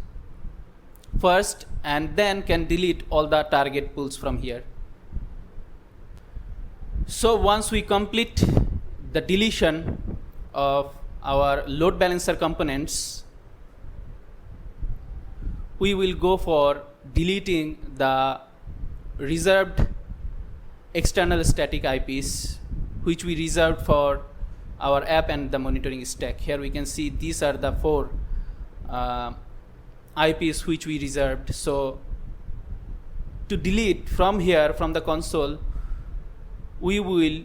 first, and then can delete all the target pools from here. So once we complete the deletion of our load balancer components, we will go for deleting the reserved external static IPs which we reserved for our app and the monitoring stack. Here we can see these are the 4 IPs which we reserved. So to delete from here, from the console, we will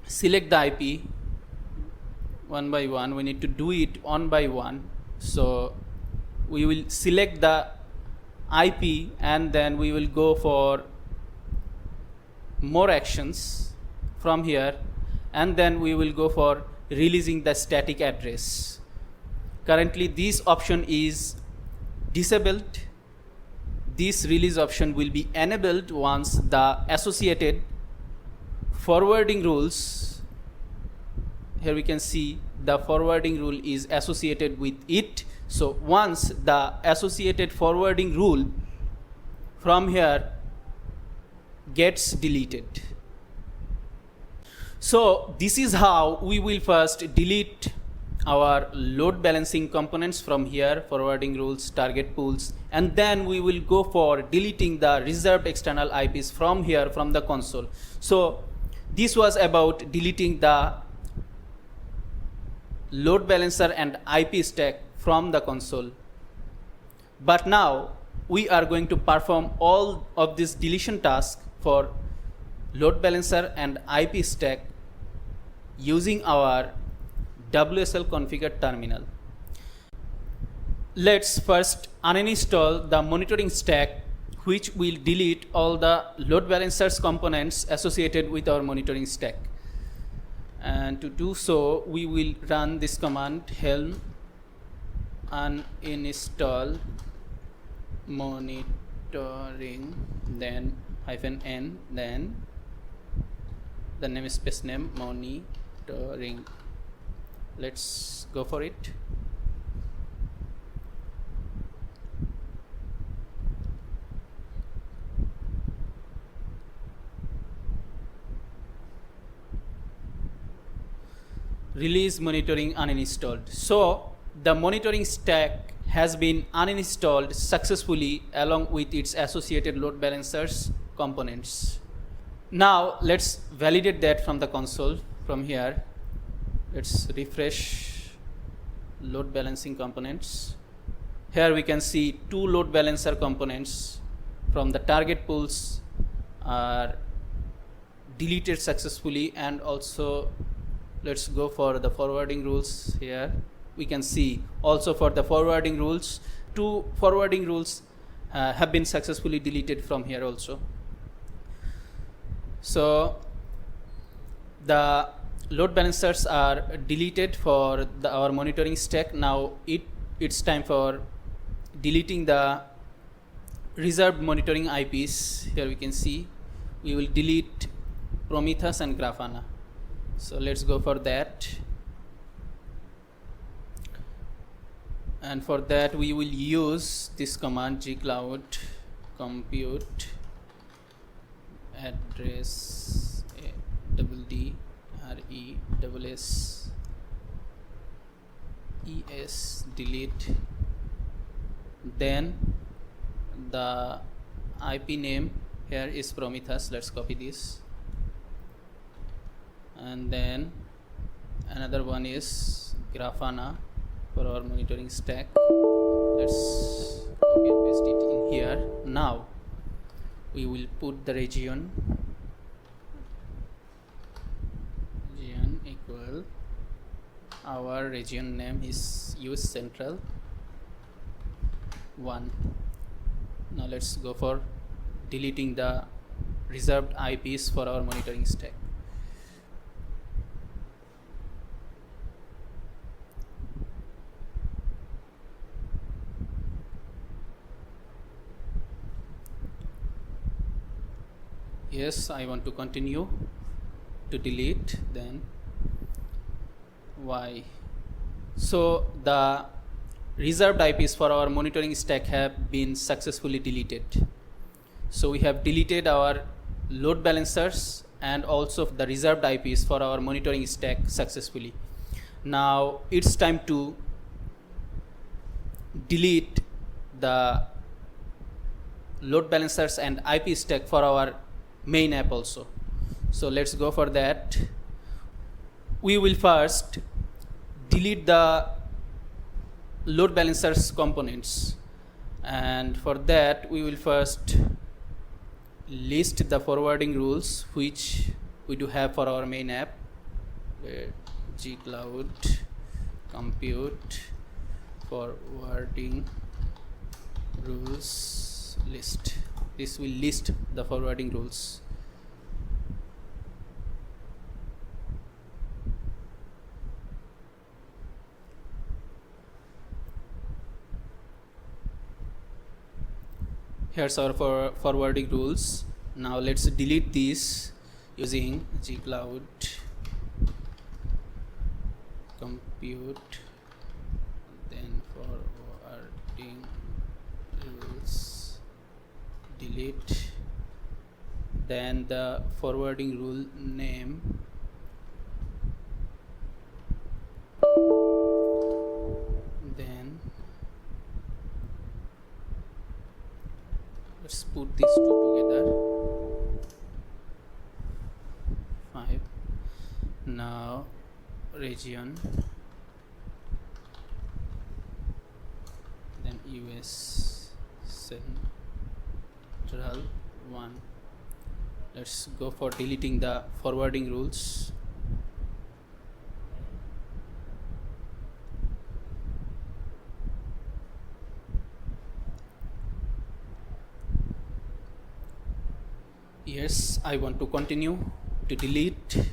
select the IP one by one. We need to do it one by one. So we will select the IP, and then we will go for more actions from here, and then we will go for releasing the static address. Currently this option is disabled. This release option will be enabled once the associated forwarding rules, here we can see the forwarding rule is associated with it. So once the associated forwarding rule from here gets deleted. So this is how we will first delete our load balancing components from here, forwarding rules, target pools, and then we will go for deleting the reserved external IPs from here, from the console. So this was about deleting the load balancer and IP stack from the console. But now we are going to perform all of this deletion task for load balancer and IP stack using our WSL configured terminal. Let's first uninstall the monitoring stack, which will delete all the load balancers components associated with our monitoring stack. And to do so, we will run this command helm uninstall monitoring, then -n, then the namespace name monitoring. Let's go for it. Release monitoring uninstalled. So the monitoring stack has been uninstalled successfully along with its associated load balancers components. Now let's validate that from the console. From here, let's refresh load balancing components. Here we can see 2 load balancer components from the target pools are deleted successfully, and also let's go for the forwarding rules. Here we can see also for the forwarding rules, 2 forwarding rules have been successfully deleted from here also. So the load balancers are deleted for our monitoring stack. Now it's time for deleting the reserved monitoring IPs. Here we can see we will delete Prometheus and Grafana. So let's go for that. And for that we will use this command gcloud compute address DDRESS delete, then the IP name here is Prometheus. Let's copy this, and then another one is Grafana for our monitoring stack. Let's copy and paste it in here. Now we will put the region equal, our region name is use central 1. Now let's go for deleting the reserved IPs for our monitoring stack. Yes, I want to continue to delete, then Y. So the reserved IPs for our monitoring stack have been successfully deleted. So we have deleted our load balancers and also the reserved IPs for our monitoring stack successfully. Now it's time to delete the load balancers and IP stack for our main app also. So let's go for that. We will first delete the load balancers components, and for that we will first list the forwarding rules which we do have for our main app. Gcloud compute forwarding rules list. This will list the forwarding rules. Here's our forwarding rules. Now let's delete these using gcloud compute, then forwarding rules delete, then the forwarding rule name, then let's put these two together. 5. Now region, then US Central 1. Let's go for deleting the forwarding rules. Yes, I want to continue to delete.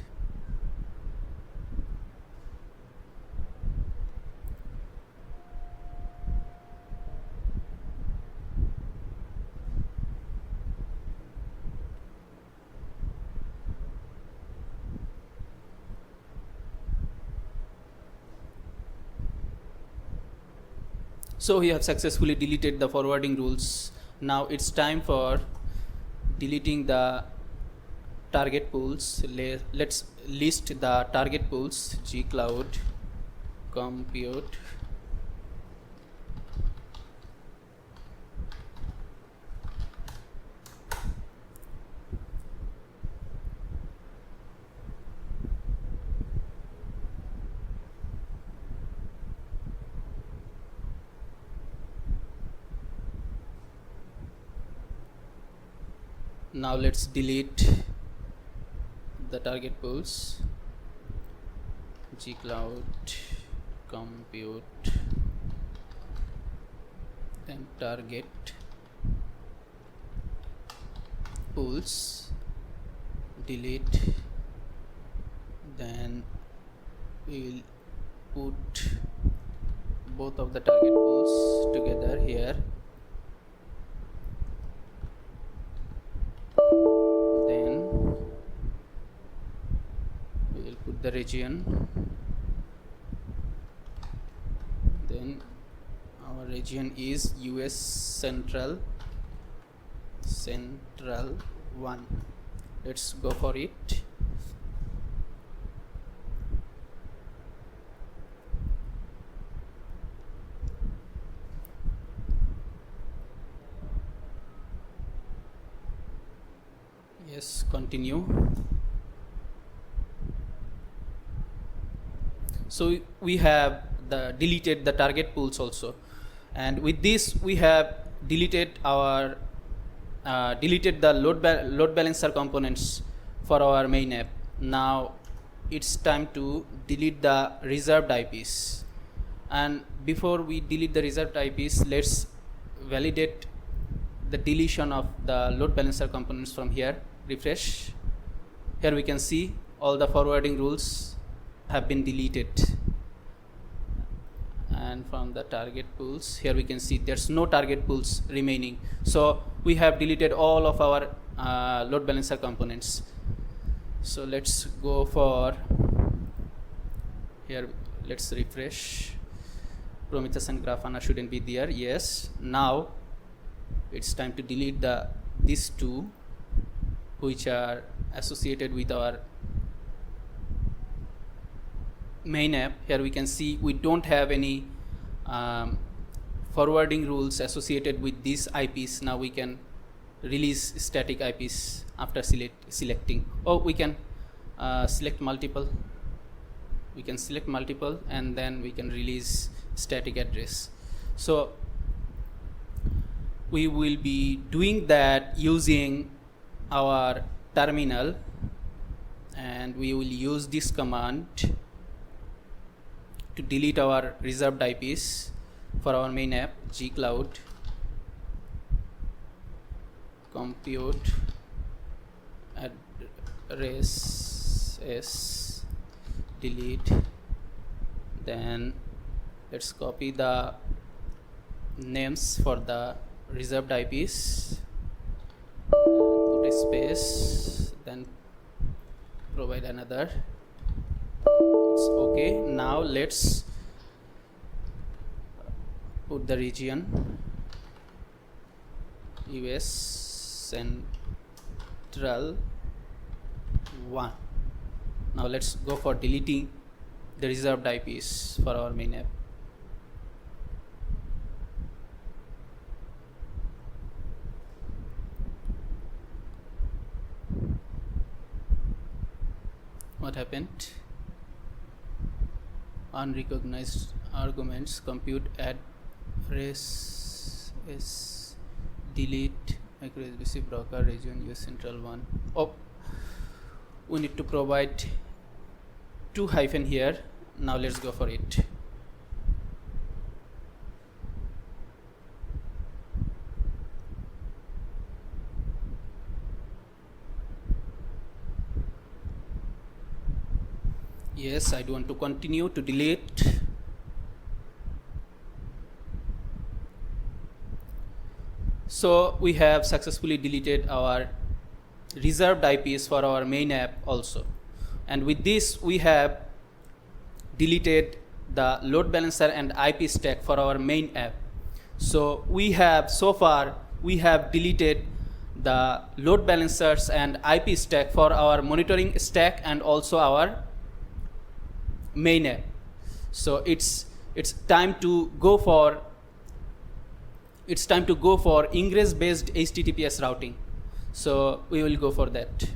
So we have successfully deleted the forwarding rules. Now it's time for deleting the target pools. Let's list the target pools. gcloud compute, now let's delete the target pools. gcloud compute, then target pools delete, then we will put both of the target pools together here. The region, then our region is US Central 1. Let's go for it. Yes, continue. So we have deleted the target pools also, and with this we have deleted our deleted the load balancer components for our main app. Now it's time to delete the reserved IPs, and before we delete the reserved IPs, let's validate the deletion of the load balancer components from here. Refresh. Here we can see all the forwarding rules have been deleted, and from the target pools here we can see there's no target pools remaining. So we have deleted all of our load balancer components. So let's go for here, let's refresh. Prometheus and Grafana shouldn't be there. Yes, now it's time to delete these two which are associated with our main app. Here we can see we don't have any forwarding rules associated with these IPs. Now we can release static IPs after selecting. Oh, we can select multiple. We can select multiple and then we can release static address. So we will be doing that using our terminal, and we will use this command to delete our reserved IPs for our main app. gcloud compute addresses delete, then let's copy the names for the reserved IPs, put a space, then provide another. It's okay. Now let's put the region US Central 1. Now let's go for deleting the reserved IPs for our main app. What happened? Unrecognized arguments, compute address is delete micro-SBC broker region US Central 1. Oh, we need to provide 2 hyphen here. Now let's go for it. Yes, I do want to continue to delete. So we have successfully deleted our reserved IPs for our main app also. And with this, we have deleted the load balancer and IP stack for our main app. So we have, so far, we have deleted the load balancers and IP stack for our monitoring stack and also our main app. So it's time to go for ingress based HTTPS routing. So we will go for that.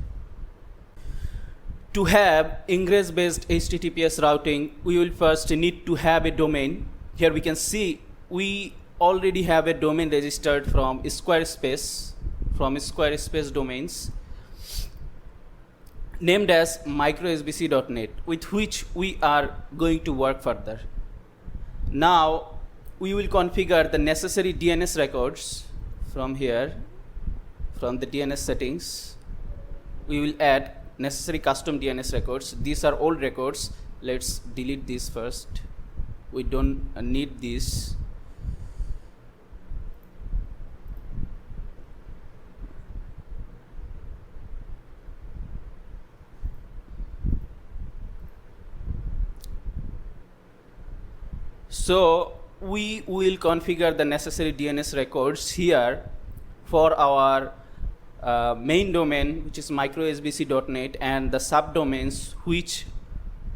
To have ingress based HTTPS routing, we will first need to have a domain. Here we can see we already have a domain registered from Squarespace domains named as microsbc.net, with which we are going to work further. Now we will configure the necessary DNS records from here, from the DNS settings. We will add necessary custom DNS records. These are old records. Let's delete these first. We don't need this. So we will configure the necessary DNS records here for our main domain, which is microsbc.net, and the subdomains which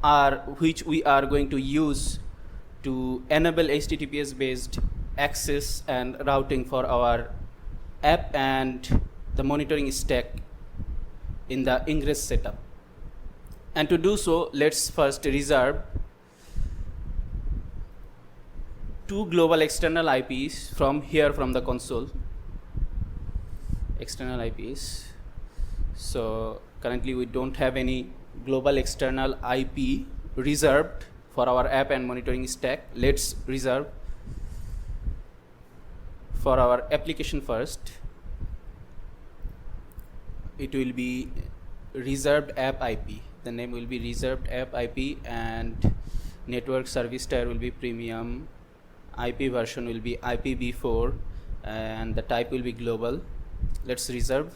we are going to use to enable HTTPS based access and routing for our app and the monitoring stack in the ingress setup. And to do so, let's first reserve 2 global external IPs from the console. External IPs. So currently we don't have any global external IP reserved for our app and monitoring stack. Let's reserve for our application first. It will be reserved app IP. The name will be reserved app IP, and network service tier will be premium. IP version will be IPv4, and the type will be global. Let's reserve.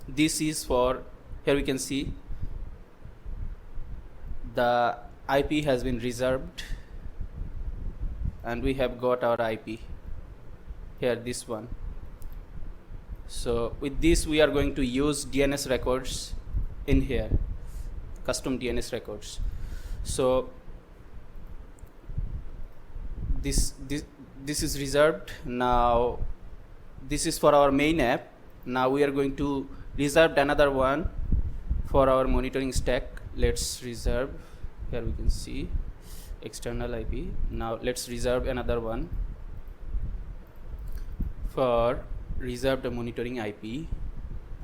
This is for, here we can see the IP has been reserved, and we have got our IP here, this one. So with this we are going to use DNS records in here, custom DNS records. So this is reserved. Now this is for our main app. Now we are going to reserve another one for our monitoring stack. Let's reserve. Here we can see external IP. Now let's reserve another one for reserved monitoring IP,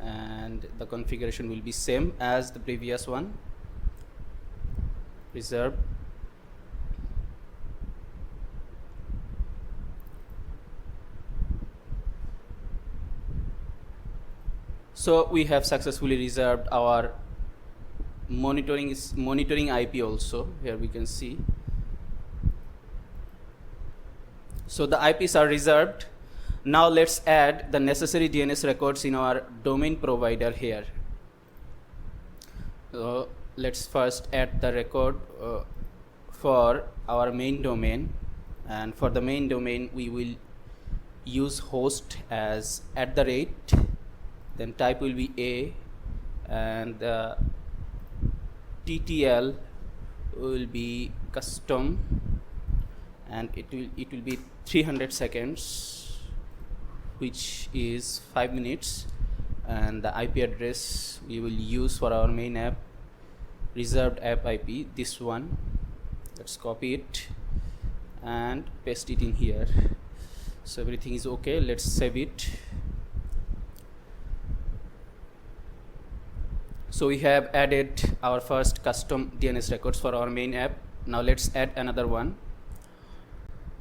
and the configuration will be same as the previous one. Reserve. So we have successfully reserved our monitoring IP also. Here we can see. So the IPs are reserved. Now let's add the necessary DNS records in our domain provider here. So let's first add the record for our main domain, and for the main domain we will use host as @, then type will be A, and the TTL will be custom, and it will be 300 seconds, which is 5 minutes, and the IP address we will use for our main app, reserved app IP, this one. Let's copy it and paste it in here. So everything is okay. Let's save it. So we have added our first custom DNS records for our main app. Now let's add another one.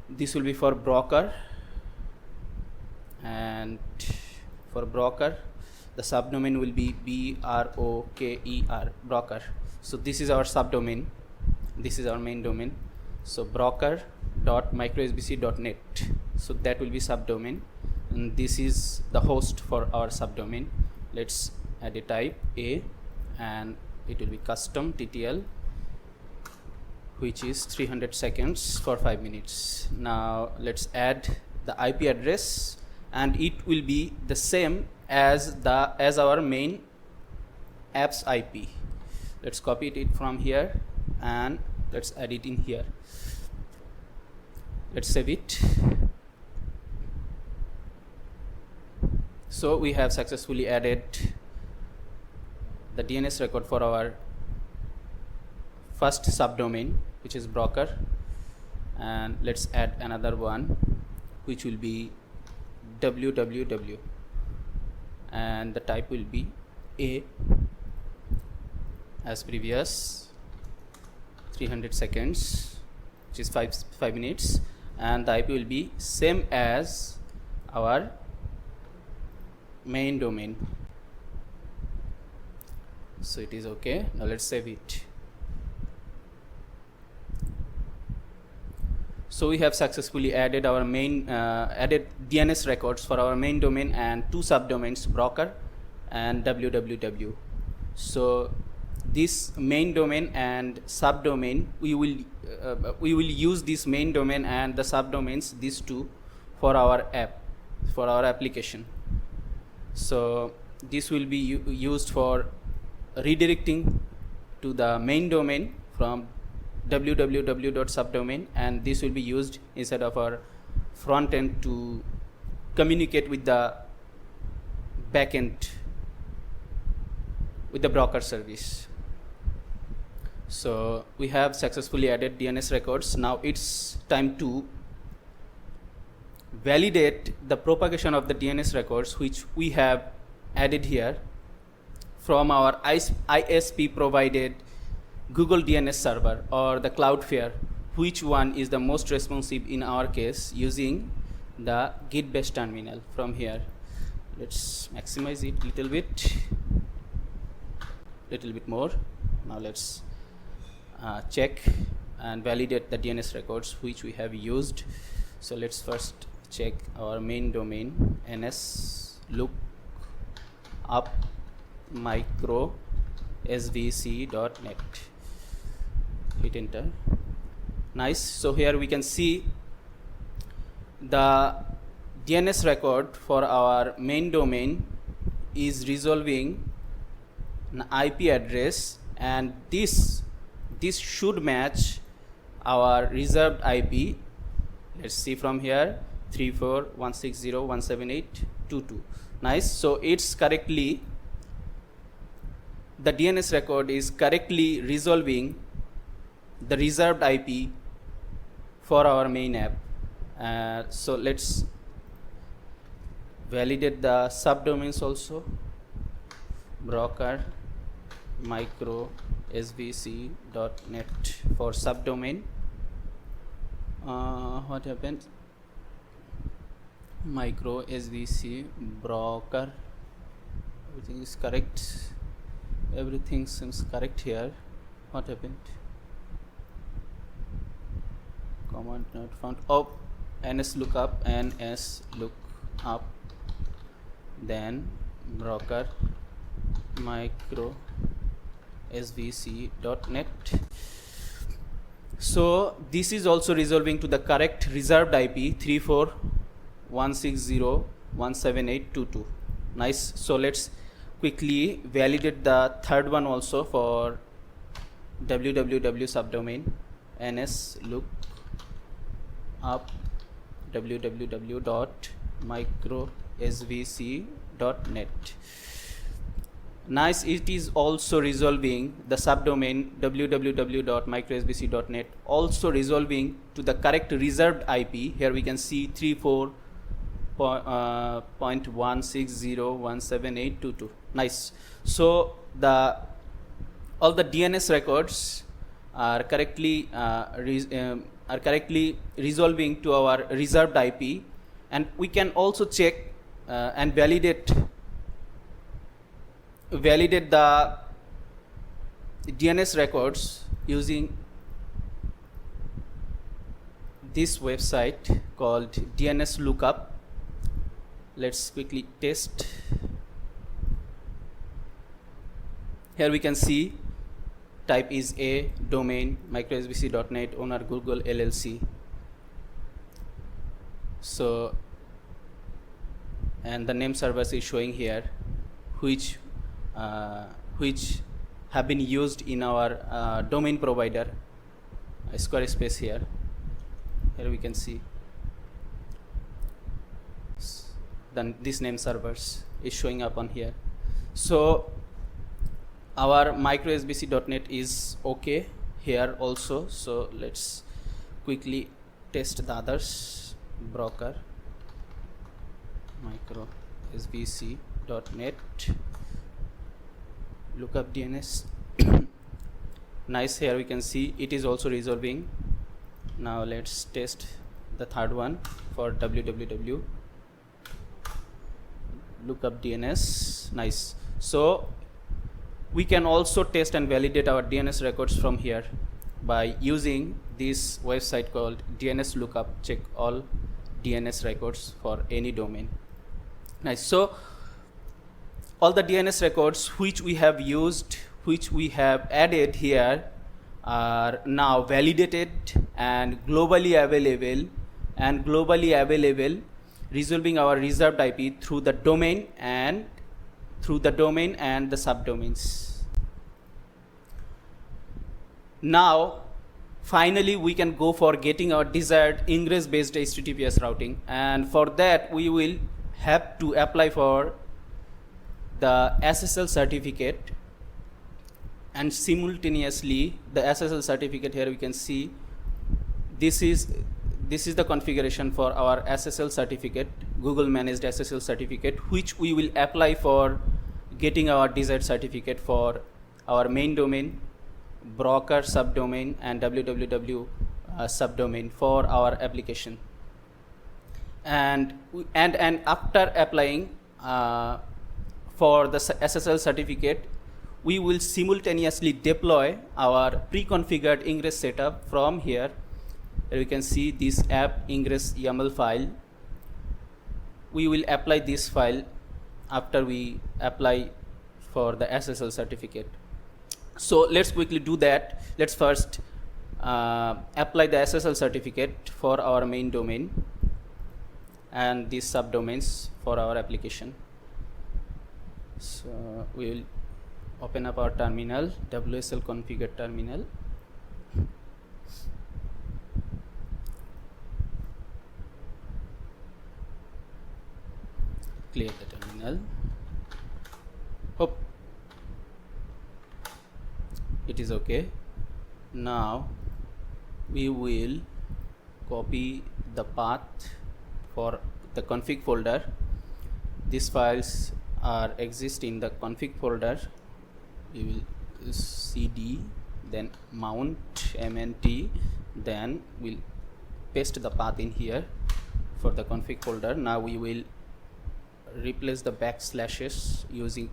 This will be for broker, and for broker the subdomain will be broker, broker. So this is our subdomain, this is our main domain. So broker.microsvc.net, so that will be subdomain, and this is the host for our subdomain. Let's add a type A, and it will be custom TTL, which is 300 seconds for 5 minutes. Now let's add the IP address, and it will be the same as our main app's IP. Let's copy it from here and let's add it in here. Let's save it. So we have successfully added the DNS record for our first subdomain, which is broker, and let's add another one, which will be www, and the type will be A as previous, 300 seconds, which is 5 minutes, and the IP will be same as our main domain. So it is okay. Now let's save it. So we have successfully added our main added DNS records for our main domain and 2 subdomains, broker and www. So this main domain and subdomain, we will use this main domain and the subdomains, these two, for our app, for our application. So this will be used for redirecting to the main domain from www.subdomain, and this will be used instead of our front end to communicate with the backend, with the broker service. So we have successfully added DNS records. Now it's time to validate the propagation of the DNS records, which we have added here from our ISP provided Google DNS server or the Cloudflare, which one is the most responsive in our case, using the Git based terminal. From here, let's maximize it little bit more. Now let's check and validate the DNS records which we have used. So let's first check our main domain, ns look up microsvc.net. Hit enter. Nice. So here we can see the DNS record for our main domain is resolving an IP address, and this should match our reserved IP. Let's see from here, 34.160.178.22. Nice. So it's correctly, the DNS record is correctly resolving the reserved IP for our main app. So let's validate the subdomains also. Broker microsvc.net for subdomain. What happened? Microsvc broker. Everything is correct. Everything seems correct here. What happened? Command not found. Oh, ns lookup, ns look up, then broker microsvc.net. So this is also resolving to the correct reserved IP 34.160.178.22. Nice. So let's quickly validate the third one also for www subdomain ns look up www.microsvc.net. Nice, it is also resolving the subdomain www.microsvc.net, also resolving to the correct reserved IP. Here we can see 34.160.178.22. Nice. So all the DNS records are correctly resolving to our reserved IP, and we can also check and validate the DNS records using this website called DNS lookup. Let's quickly test. Here we can see type is A, domain microsvc.net, owner Google LLC. So, and the name servers is showing here, which have been used in our domain provider Squarespace. Here we can see then this name servers is showing up on here. So our microsvc.net is okay here also. So let's quickly test the others. Broker microsvc.net lookup DNS. Nice, here we can see it is also resolving. Now let's test the third one for www lookup DNS. Nice. So we can also test and validate our DNS records from here by using this website called DNS lookup. Check all DNS records for any domain. Nice. So all the DNS records which we have used, which we have added here, are now validated and globally available, resolving our reserved IP through the domain and the subdomains. Now finally we can go for getting our desired ingress based HTTPS routing, and for that we will have to apply for the SSL certificate, and simultaneously the SSL certificate, here we can see this is the configuration for our SSL certificate, Google managed SSL certificate, which we will apply for getting our desired certificate for our main domain, broker subdomain, and www subdomain for our application. And after applying for the SSL certificate, we will simultaneously deploy our pre-configured ingress setup from here. Here we can see this app ingress YAML file. We will apply this file after we apply for the SSL certificate. So let's quickly do that. Let's first apply the SSL certificate for our main domain and these subdomains for our application. So we will open up our terminal, WSL configure terminal. Clear the terminal. Hope it is okay. Now we will copy the path for the config folder. These files exist in the config folder. We will cd, then mount mnt, then we'll paste the path in here for the config folder. Now we will replace the backslashes using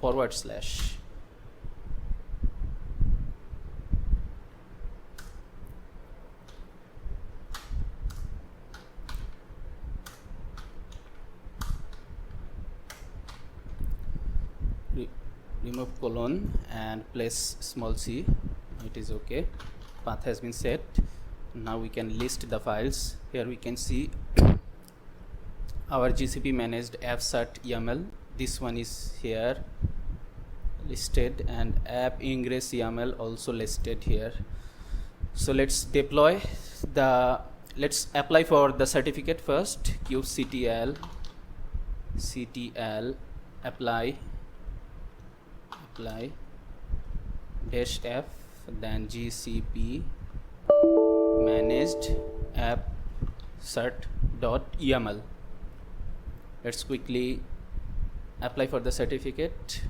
/. remove colon and place small c. It is okay. Path has been set. Now we can list the files. Here we can see our GCP managed app-cert.yml. This one is here listed, and app ingress YAML also listed here. So let's deploy the, let's apply for the certificate first. kubectl apply -f, then GCP managed app cert.yml. Let's quickly apply for the certificate.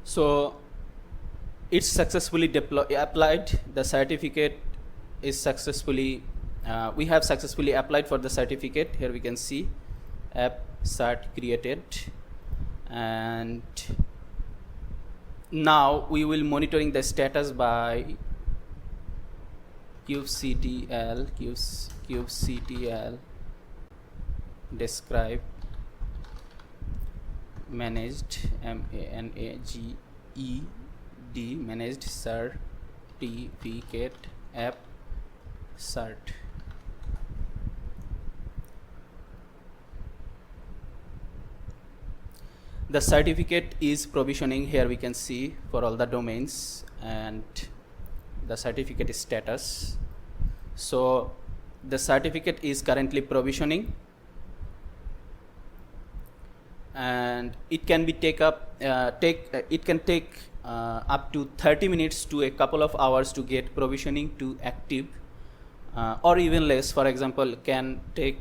So it's successfully applied. The certificate is successfully, we have successfully applied for the certificate. Here we can see app cert created, and now we will monitoring the status by kubectl describe managed managed certificate app cert. The certificate is provisioning. Here we can see for all the domains and the certificate status. So the certificate is currently provisioning, and it can be it can take up to 30 minutes to a couple of hours to get provisioning to active, or even less. For example, can take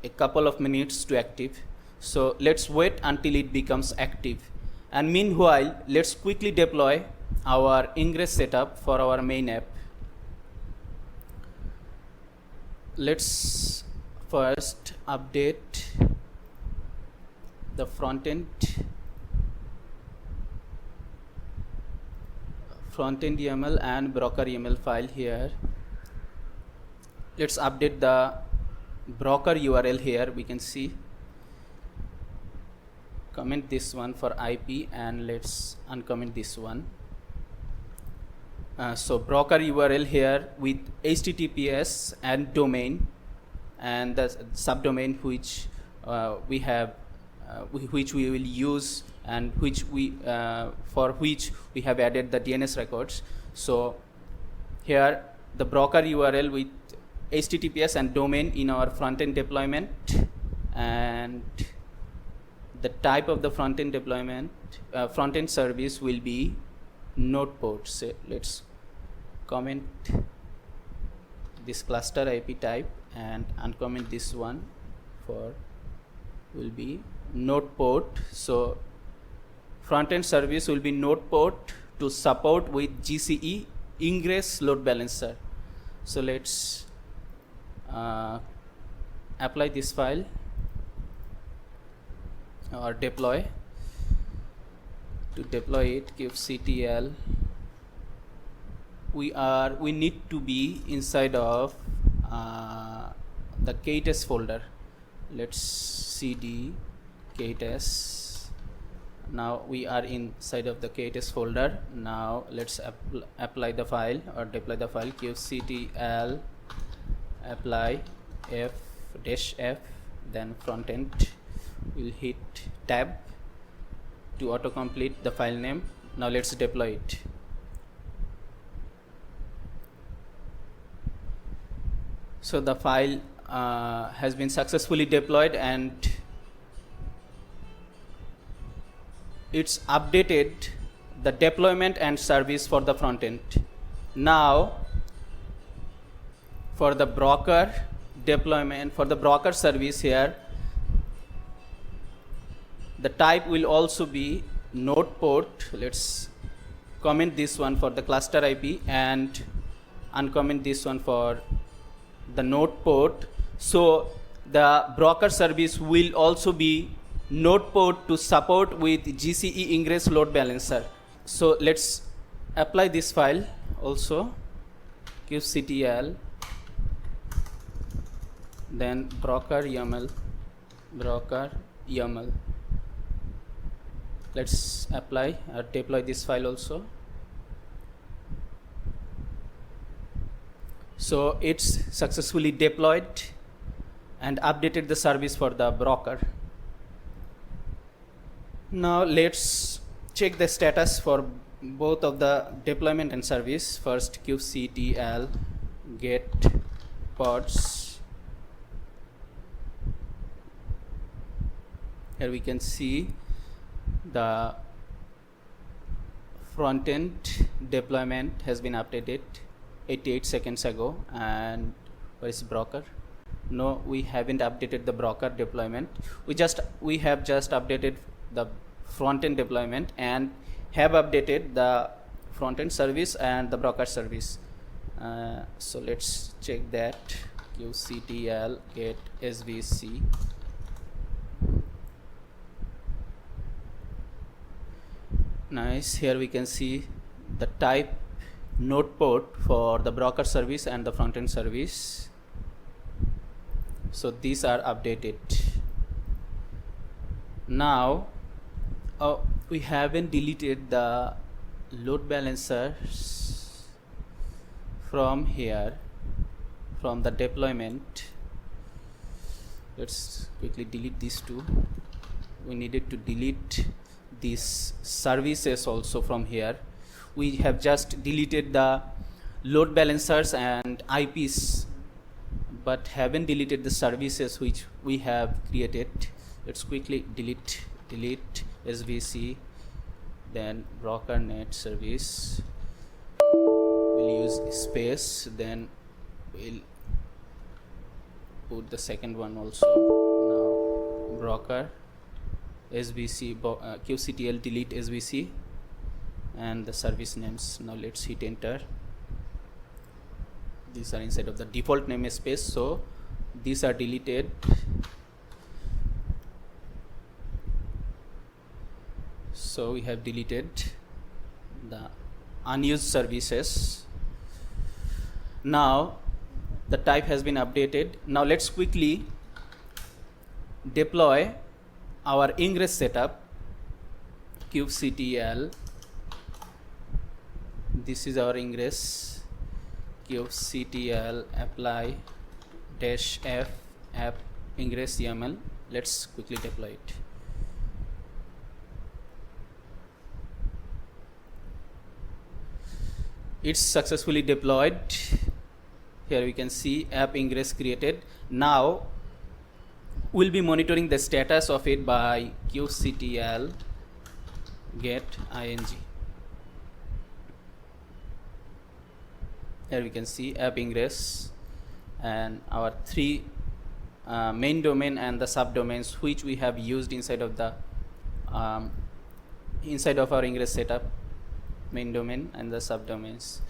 a couple of minutes to active. So let's wait until it becomes active, and meanwhile let's quickly deploy our ingress setup for our main app. Let's first update the front-end YAML and broker YAML file here. Let's update the broker URL here. We can see, comment this one for IP, and let's uncomment this one. So broker URL here with HTTPS and domain, and the subdomain which we have, which we will use, and which we for which we have added the DNS records. So here the broker URL with HTTPS and domain in our front-end deployment, and the type of the front-end deployment, front-end service will be node port. So let's comment this cluster IP type and uncomment this one for will be node port. So front-end service will be node port to support with GCE ingress load balancer. So let's apply this file or deploy. To deploy it, kubectl, we need to be inside of the K8s folder. Let's cd K8s. Now we are inside of the K8s folder. Now let's apply the file or deploy the file. kubectl apply -f, then front-end. We'll hit tab to autocomplete the file name. Now let's deploy it. So the file has been successfully deployed, and it's updated the deployment and service for the front end. Now for the broker deployment, for the broker service here, the type will also be node port. Let's comment this one for the cluster IP and uncomment this one for the node port. So the broker service will also be node port to support with GCE ingress load balancer. So let's apply this file also, kubectl, then broker YAML. Let's apply or deploy this file also. So it's successfully deployed and updated the service for the broker. Now let's check the status for both of the deployment and service. First, kubectl get pods. Here we can see the front end deployment has been updated 88 seconds ago. And where is broker? No, we haven't updated the broker deployment. We have just updated the front end deployment and have updated the front end service and the broker service. So let's check that. kubectl get svc. Nice. Here we can see the type node port for the broker service and the front end service. So these are updated. Now we haven't deleted the load balancers from here, from the deployment. Let's quickly delete these two. We needed to delete these services also from here. We have just deleted the load balancers and IPs, but haven't deleted the services which we have created. Let's quickly delete svc, then broker net service. We'll use space, then we'll put the second one also. Now broker svc, kubectl delete svc and the service names. Now let's hit enter. These are inside of the default namespace, so these are deleted. So we have deleted the unused services. Now the type has been updated. Now let's quickly deploy our ingress setup. kubectl, this is our ingress. kubectl apply -f app ingress YAML. Let's quickly deploy it. It's successfully deployed. Here we can see app ingress created. Now we'll be monitoring the status of it by kubectl get ing. Here we can see app ingress and our three main domain and the subdomains which we have used inside of the inside of our ingress setup. Main domain and the subdomains,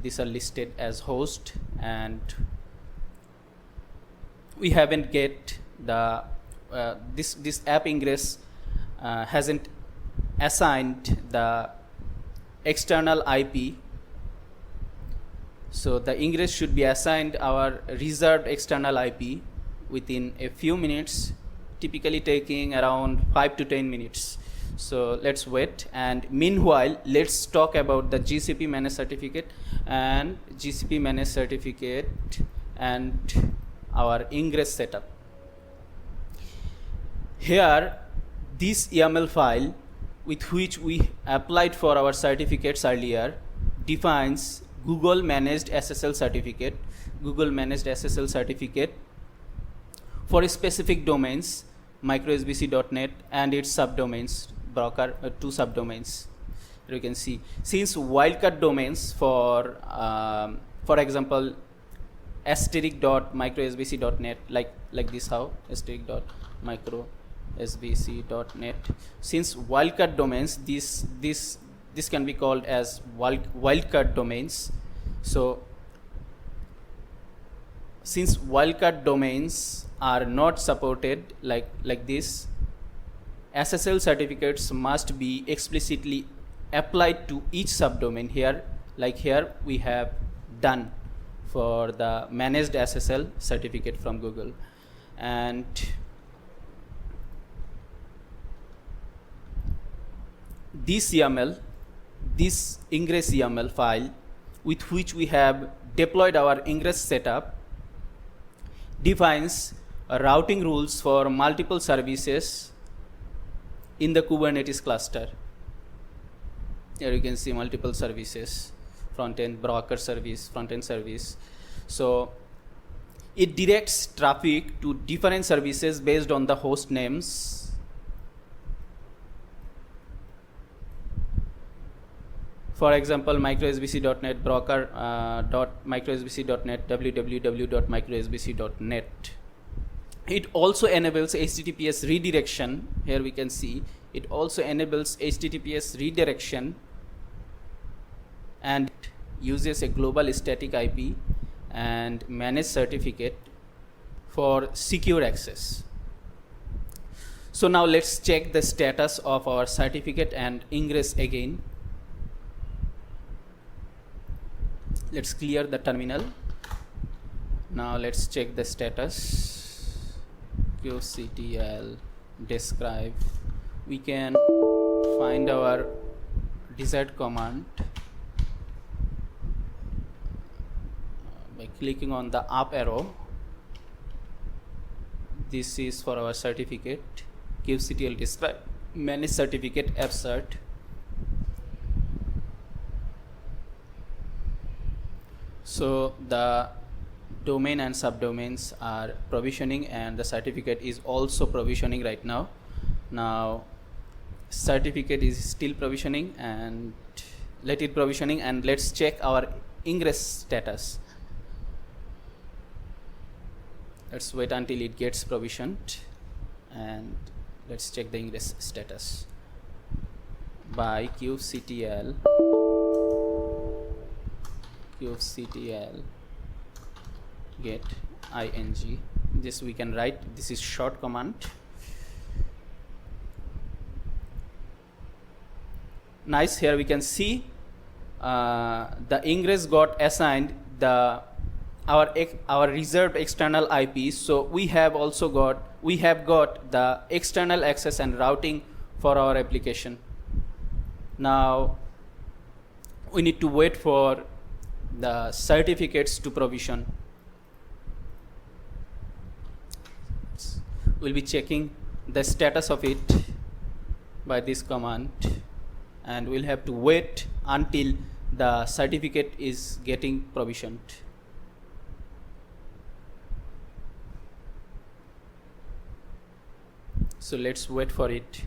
these are listed as host, and we haven't get the this app ingress hasn't assigned the external IP. So the ingress should be assigned our reserved external IP within a few minutes, typically taking around 5 to 10 minutes. So let's wait, and meanwhile let's talk about the GCP managed certificate and GCP managed certificate and our ingress setup. Here this YAML file with which we applied for our certificates earlier defines Google managed SSL certificate, for specific domains, microsvc.net and its subdomains, broker, two subdomains. Here you can see, since wildcard domains for example *microsvc.net, like this, how *microsvc.net, since wildcard domains, this can be called as wildcard domains. So since wildcard domains are not supported like this, SSL certificates must be explicitly applied to each subdomain. Here, like here, we have done for the managed SSL certificate from Google. And this YAML, this ingress YAML file with which we have deployed our ingress setup, defines routing rules for multiple services in the Kubernetes cluster. Here you can see multiple services, front-end broker service, front-end service. So it directs traffic to different services based on the host names. For example, microsbc.net broker .microsbc.net www.microsbc.net. It also enables HTTPS redirection. Here we can see it also enables HTTPS redirection and uses a global static IP and managed certificate for secure access. So now let's check the status of our certificate and ingress again. Let's clear the terminal. Now let's check the status. qctl describe. We can find our desired command by clicking on the up arrow. This is for our certificate. qctl describe manage certificate fcert. So the domain and subdomains are provisioning, and the certificate is also provisioning right now. Now certificate is still provisioning, and let it provisioning, and let's check our ingress status. Let's wait until it gets provisioned, and let's check the ingress status by qctl get ing. This we can write. This is short command. Nice. Here we can see the ingress got assigned our reserved external IP. So we have got the external access and routing for our application. Now we need to wait for the certificates to provision. We'll be checking the status of it by this command, and we'll have to wait until the certificate is getting provisioned. So let's wait for it.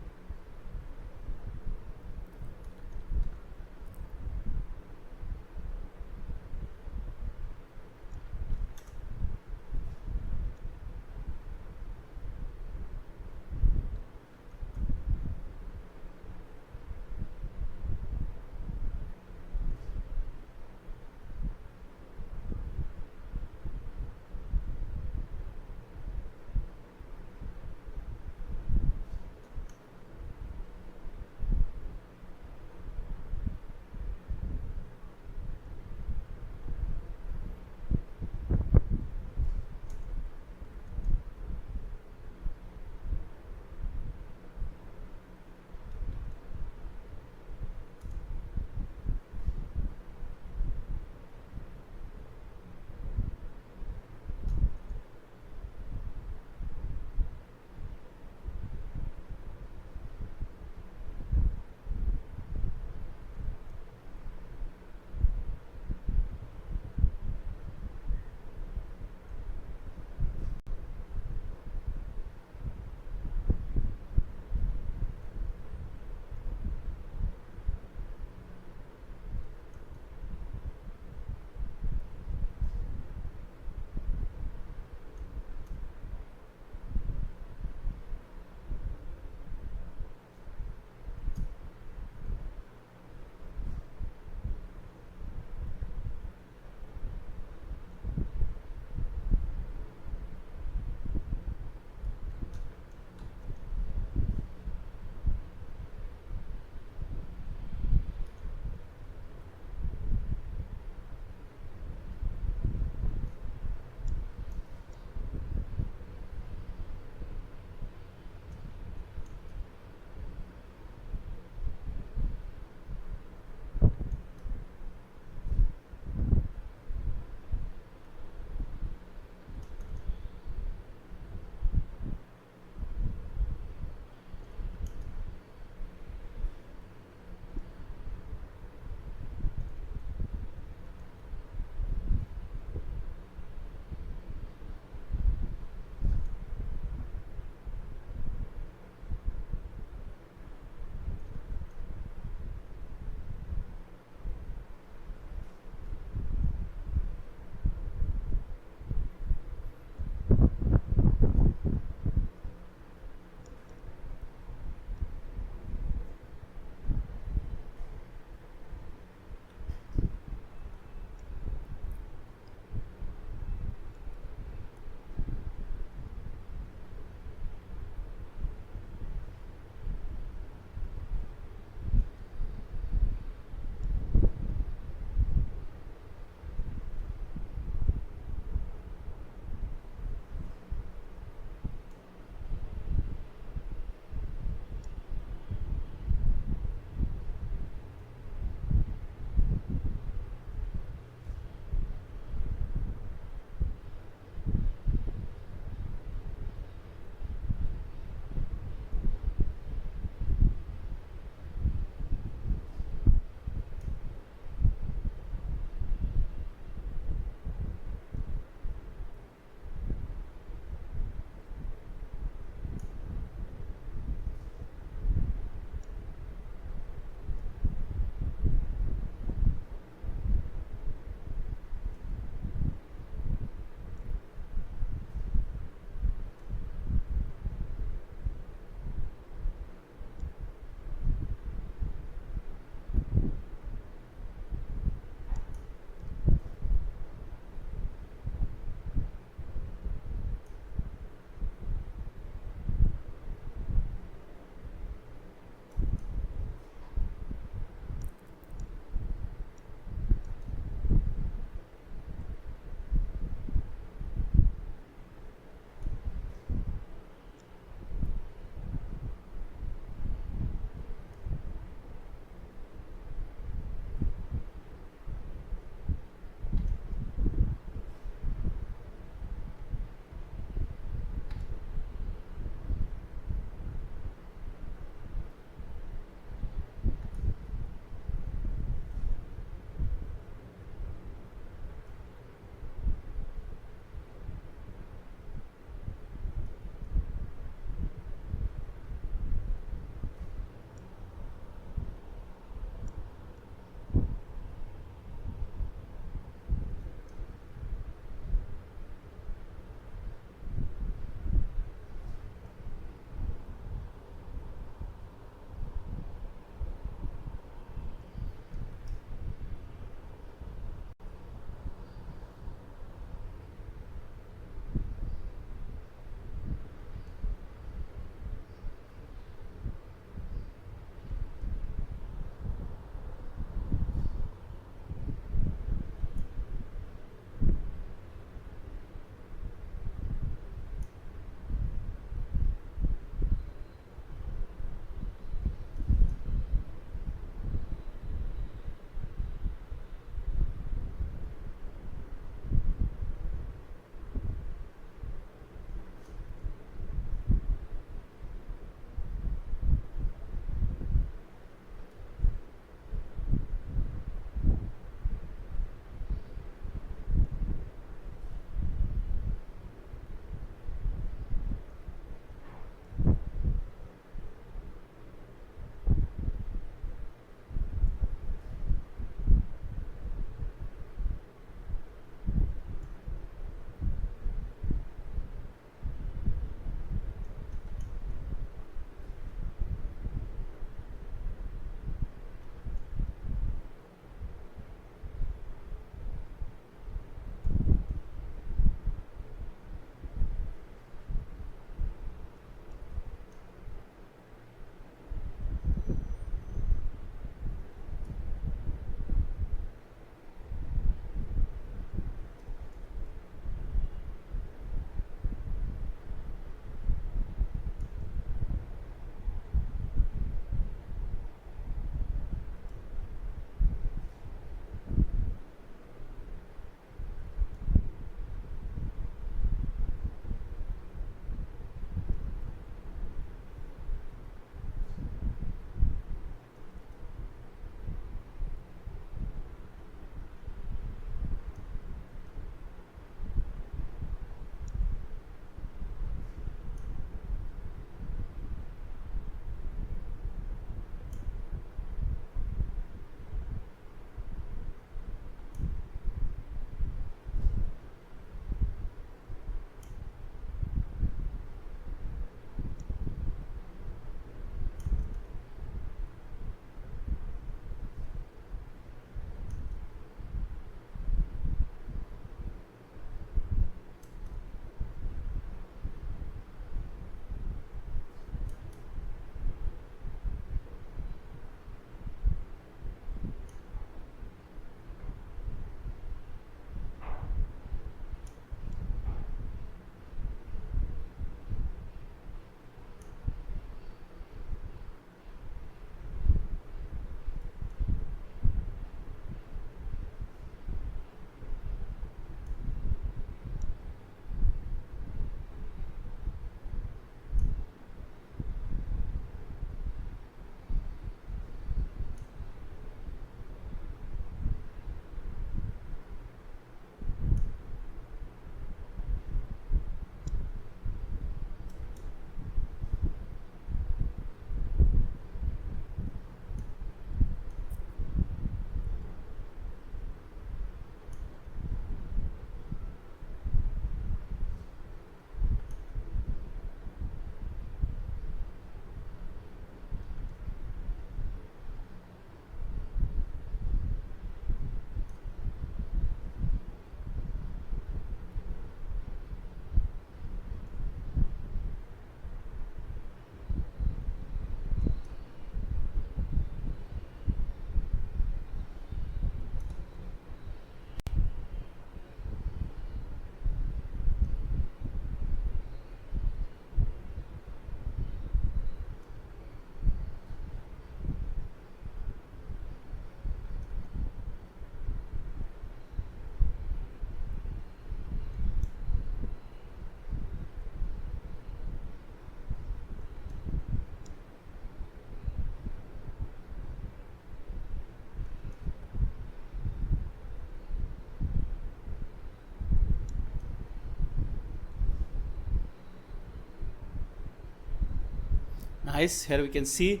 Nice. Here we can see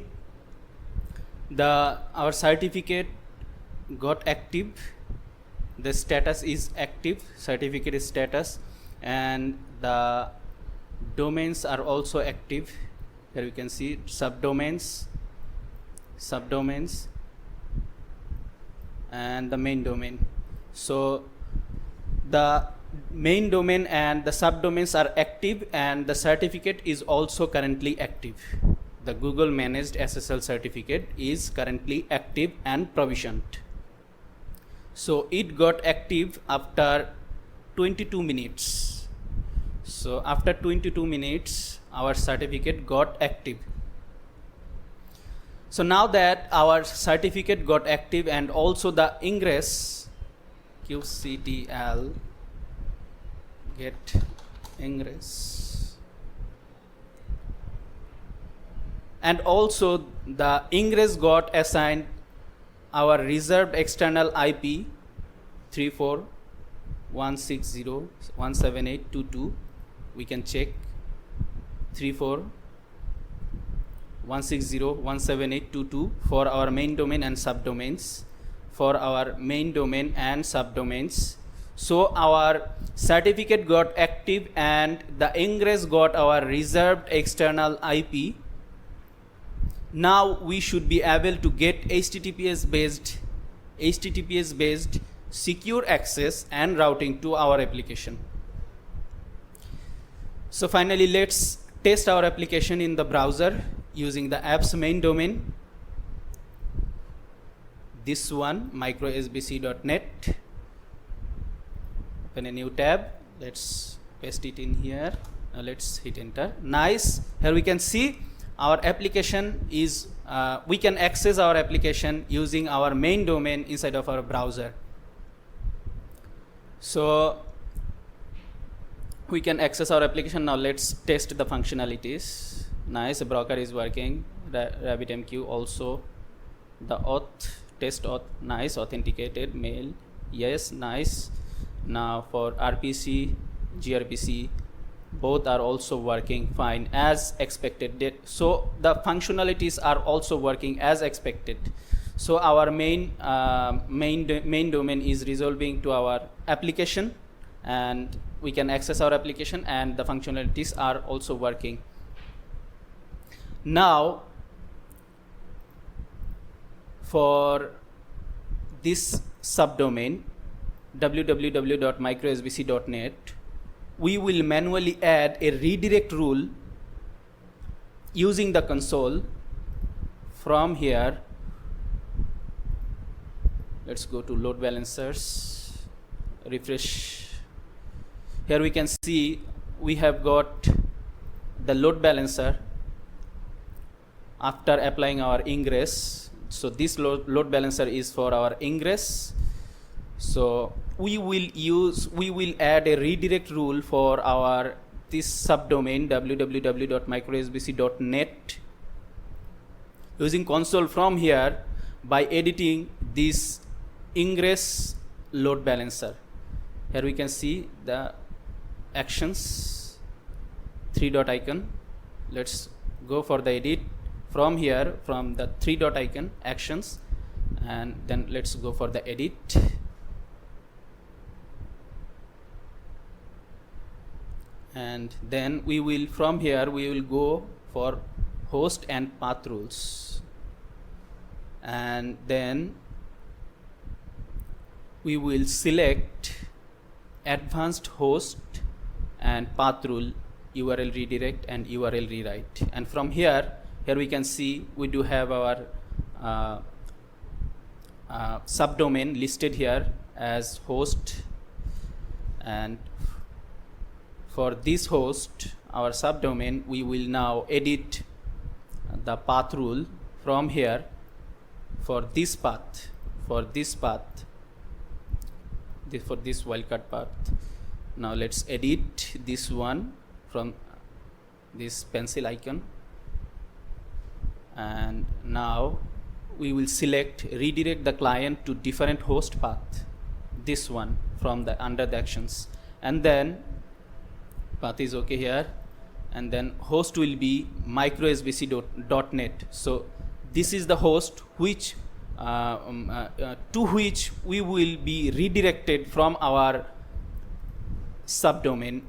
our certificate got active. The status is active, certificate is status, and the domains are also active. Here we can see subdomains, and the main domain. So the main domain and the subdomains are active, and the certificate is also currently active. The Google managed SSL certificate is currently active and provisioned. So it got active after 22 minutes. So after 22 minutes, our certificate got active. So now that our certificate got active and also the ingress qctl get ingress, and also the ingress got assigned our reserved external IP 34.160.178.22. We can check 34.160.178.22 for our main domain and subdomains. So our certificate got active and the ingress got our reserved external IP. Now we should be able to get HTTPS based secure access and routing to our application. So finally, let's test our application in the browser using the app's main domain. This one, microsbc.net. Open a new tab. Let's paste it in here. Now let's hit enter. Nice. Here we can see our application is, we can access our application using our main domain inside of our browser. So we can access our application. Now let's test the functionalities. Nice, broker is working, RabbitMQ also, the test auth, nice, authenticated mail, yes, nice. Now for RPC, gRPC, both are also working fine as expected. So the functionalities are also working as expected. So our main domain is resolving to our application, and we can access our application, and the functionalities are also working. Now for this subdomain www.microsbc.net, we will manually add a redirect rule using the console. From here, let's go to LoadBalancers, refresh. Here we can see we have got the load balancer after applying our ingress. So this load balancer is for our ingress. So we will add a redirect rule for our this subdomain www.microsbc.net using console from here by editing this ingress load balancer. Here we can see the actions, 3 dot icon. Let's go for the edit from here, from the 3 dot icon, actions, and then let's go for the edit. And then we will, from here we will go for host and path rules, and then we will select advanced host and path rule, URL redirect and URL rewrite. And from here we can see we do have our subdomain listed here as host, and for this host, our subdomain, we will now edit the path rule from here for this path, for this wildcard path. Now let's edit this one from this pencil icon, and now we will select redirect the client to different host path, this one from the under the actions, and then path is okay here, and then host will be microsvc.net. So this is the host which to which we will be redirected from our subdomain.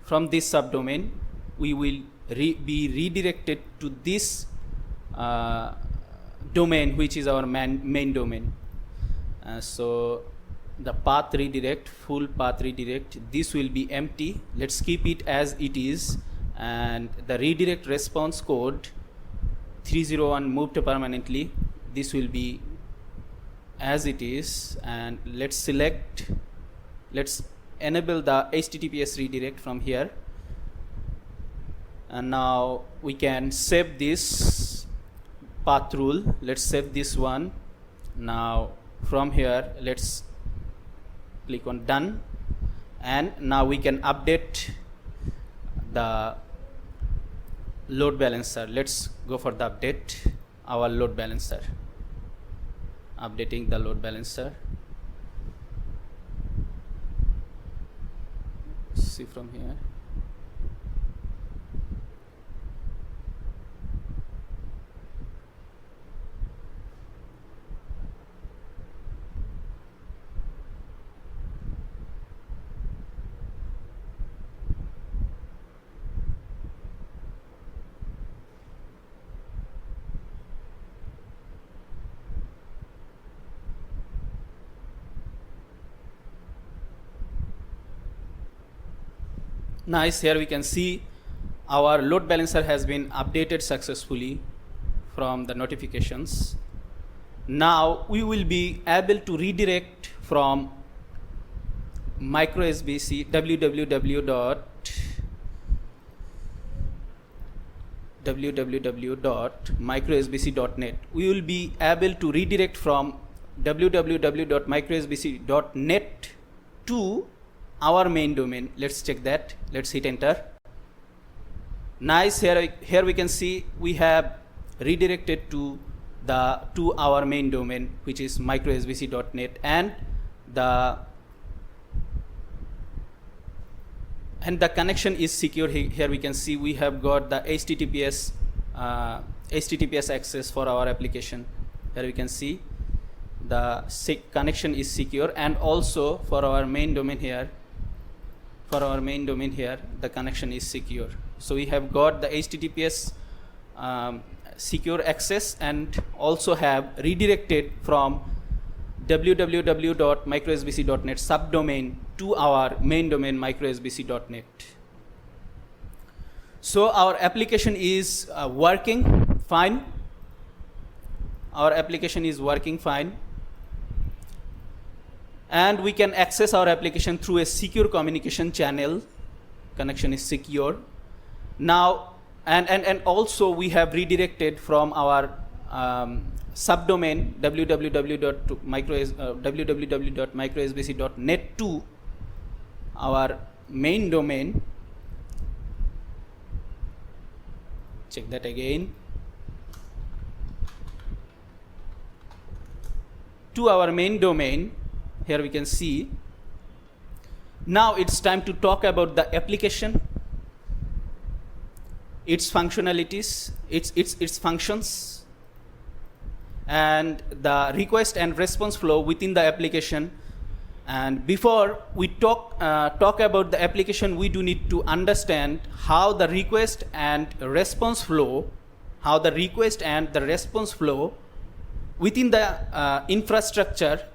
From this subdomain, we will be redirected to this domain, which is our main domain. So the path redirect, full path redirect, this will be empty. Let's keep it as it is. And the redirect response code 301 moved to permanently, this will be as it is. And let's enable the HTTPS redirect from here. And now we can save this path rule. Let's save this one. Now from here, let's click on done, and now we can update the load balancer. Let's go for the update our load balancer. Updating the load balancer. See from here. Nice, here we can see our load balancer has been updated successfully from the notifications. Now we will be able to redirect from microsvc www.microsvc.net. We will be able to redirect from www.microsvc.net to our main domain. Let's check that. Let's hit enter. Nice, here we can see we have redirected to our main domain, which is microsvc.net, and the connection is secure. Here we can see we have got the HTTPS access for our application. Here we can see the connection is secure, and also for our main domain here, the connection is secure. So we have got the HTTPS secure access, and also have redirected from www.microsvc.net subdomain to our main domain microsvc.net. So our application is working fine. Our application is working fine, and we can access our application through a secure communication channel. Connection is secure now, and also we have redirected from our subdomain www.microsvc.net to our main domain. Check that again. To our main domain. Here we can see. Now it's time to talk about the application, its functionalities, its functions, and the request and response flow within the application. And before we talk about the application, we do need to understand how the request and response flow, within the infrastructure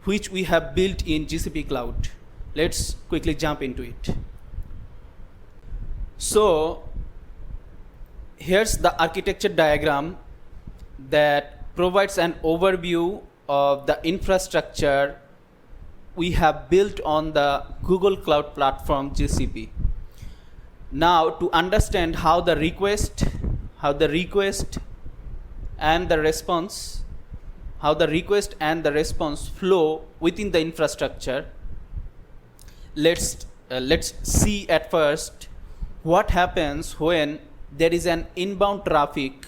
which we have built in GCP Cloud. Let's quickly jump into it. So here's the architecture diagram that provides an overview of the infrastructure we have built on the Google Cloud Platform GCP. Now to understand how the request and the response flow within the infrastructure, let's see at first what happens when there is an inbound traffic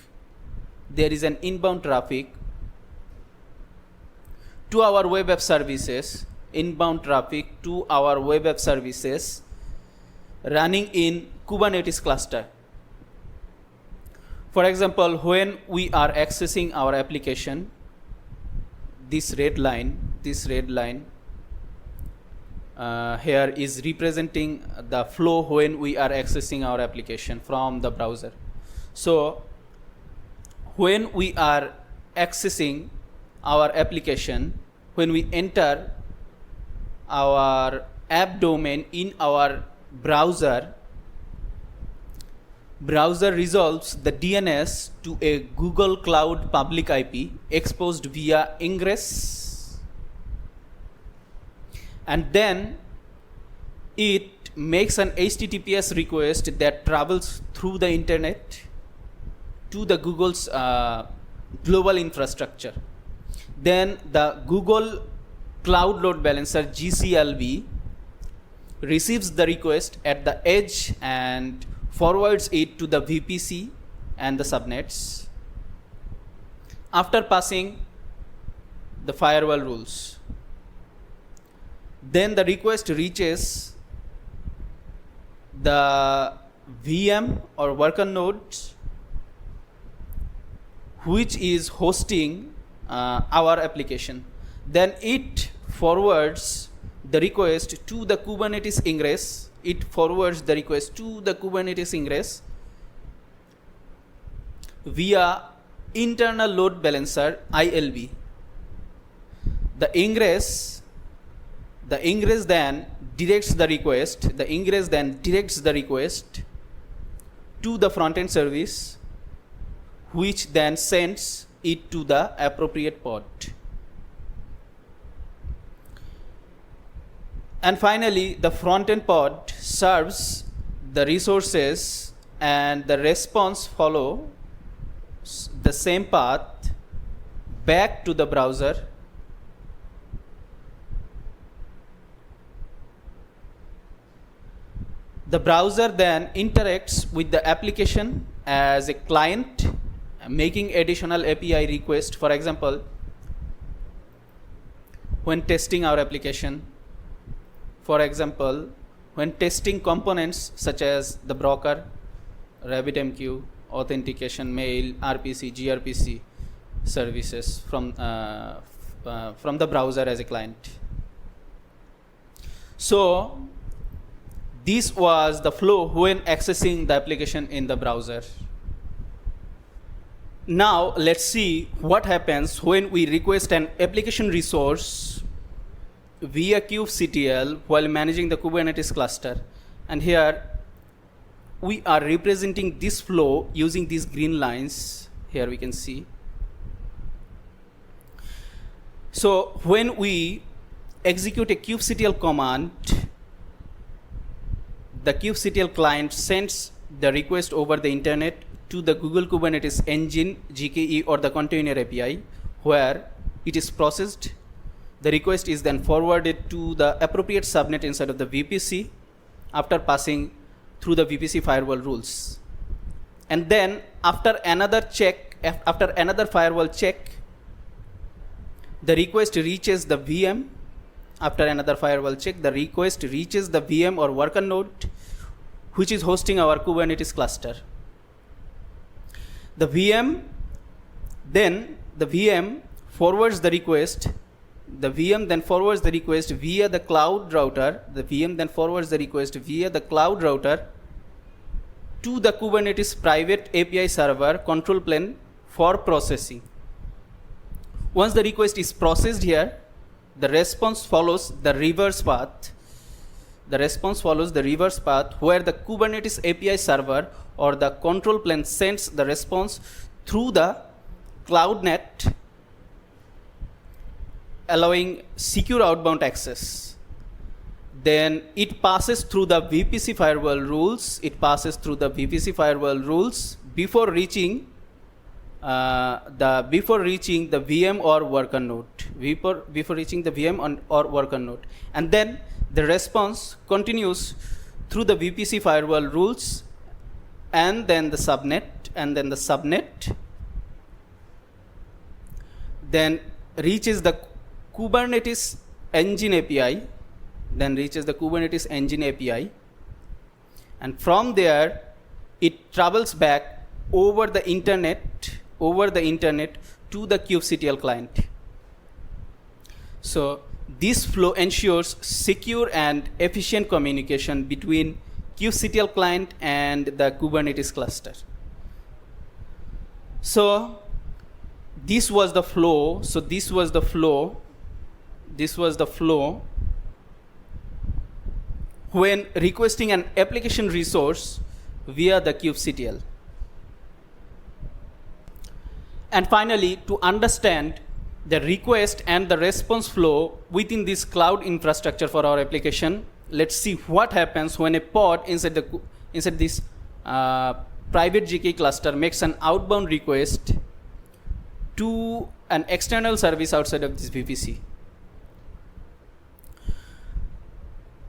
to our web app services, running in Kubernetes cluster. For example, when we are accessing our application, this red line here is representing the flow when we are accessing our application from the browser. So when we are accessing our application, when we enter our app domain in our browser resolves the DNS to a Google Cloud public IP exposed via ingress, and then it makes an HTTPS request that travels through the internet to the Google's global infrastructure. Then the Google Cloud Load Balancer GCLB receives the request at the edge and forwards it to the VPC and the subnets after passing the firewall rules. Then the request reaches the VM or worker node which is hosting our application. Then it forwards the request to the Kubernetes ingress. It forwards the request to the Kubernetes ingress via internal load balancer ILB. The ingress then directs the request. The ingress then directs the request to the front-end service, which then sends it to the appropriate pod. And finally, the front-end pod serves the resources, and the response follows the same path back to the browser. The browser then interacts with the application as a client, making additional API requests. For example, when testing our application, for example, when testing components such as the broker, RabbitMQ, authentication, mail, RPC, gRPC services from the browser as a client. So this was the flow when accessing the application in the browser. Now let's see what happens when we request an application resource via kubectl while managing the Kubernetes cluster. And here we are representing this flow using these green lines. Here we can see. So when we execute a kubectl command, the kubectl client sends the request over the internet to the Google Kubernetes engine, GKE, or the container API, where it is processed. The request is then forwarded to the appropriate subnet inside of the VPC after passing through the VPC firewall rules. And then after another firewall check, the request reaches the VM. After another firewall check, the request reaches the VM or worker node, which is hosting our Kubernetes cluster. The VM forwards the request. The VM then forwards the request via the cloud router. The VM then forwards the request via the cloud router to the Kubernetes private API server control plane for processing. Once the request is processed here, the response follows the reverse path. The response follows the reverse path where the Kubernetes API server or the control plane sends the response through the CloudNet, allowing secure outbound access. Then it passes through the VPC firewall rules. Before reaching the VM or worker node. Before reaching the VM or worker node, and then the response continues through the VPC firewall rules, and then the subnet, then reaches the Kubernetes engine API. And from there, it travels back over the internet to the kubectl client. So this flow ensures secure and efficient communication between kubectl client and the Kubernetes cluster. So this was the flow. This was the flow when requesting an application resource via the kubectl. And finally, to understand the request and the response flow within this cloud infrastructure for our application, let's see what happens when a pod inside this private GKE cluster makes an outbound request to an external service outside of this VPC.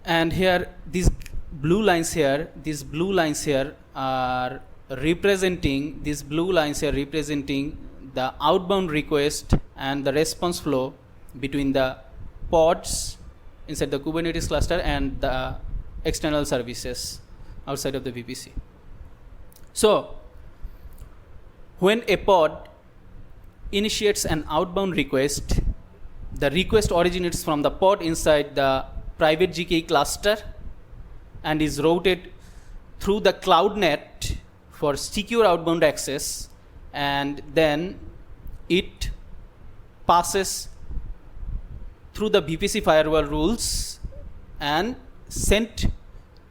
And here, these blue lines here are representing the outbound request and the response flow between the pods inside the Kubernetes cluster and the external services outside of the VPC. So when a pod initiates an outbound request, the request originates from the pod inside the private GKE cluster and is routed through the cloud net for secure outbound access, and then it passes through the VPC firewall rules and sent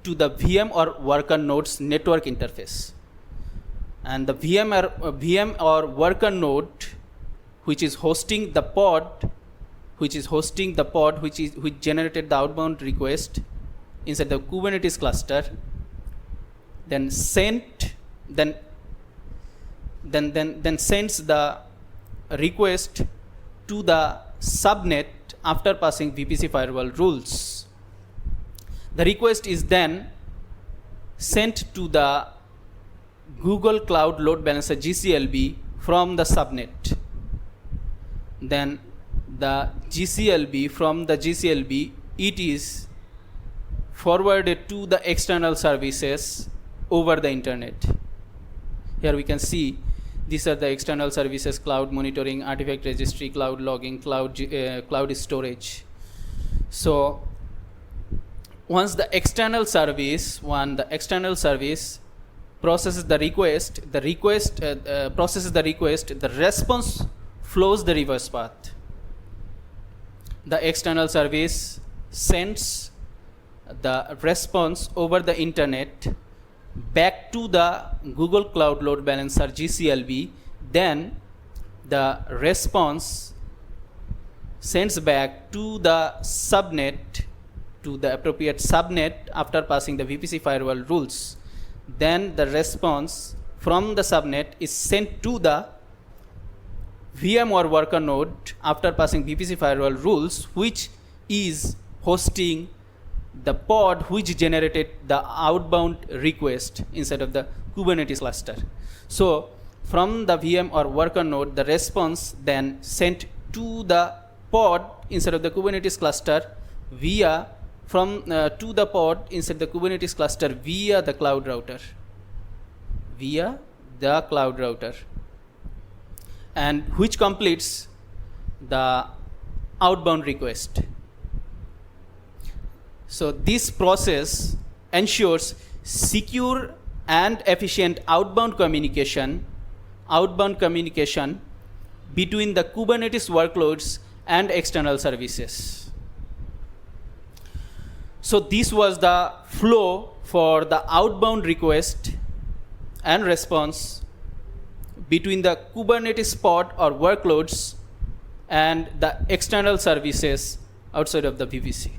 to the VM or worker node's network interface. And the VM or worker node, which is hosting the pod, which generated the outbound request inside the Kubernetes cluster, then sends the request to the subnet after passing VPC firewall rules. The request is then sent to the Google Cloud LoadBalancer GCLB from the subnet. Then from the GCLB, it is forwarded to the external services over the internet. Here we can see these are the external services: cloud monitoring, artifact registry, cloud logging, cloud storage. So once the external service processes the request, the response flows the reverse path. The external service sends the response over the internet back to the Google Cloud Load Balancer GCLB. Then the response sends back to the subnet, to the appropriate subnet after passing the VPC firewall rules. Then the response from the subnet is sent to the VM or worker node after passing VPC firewall rules, which is hosting the pod which generated the outbound request inside of the Kubernetes cluster. So from the VM or worker node, the response then sent to the pod inside of the Kubernetes cluster via the cloud router, and which completes the outbound request. So this process ensures secure and efficient outbound communication between the Kubernetes workloads and external services. So this was the flow for the outbound request and response between the Kubernetes pod or workloads and the external services outside of the VPC.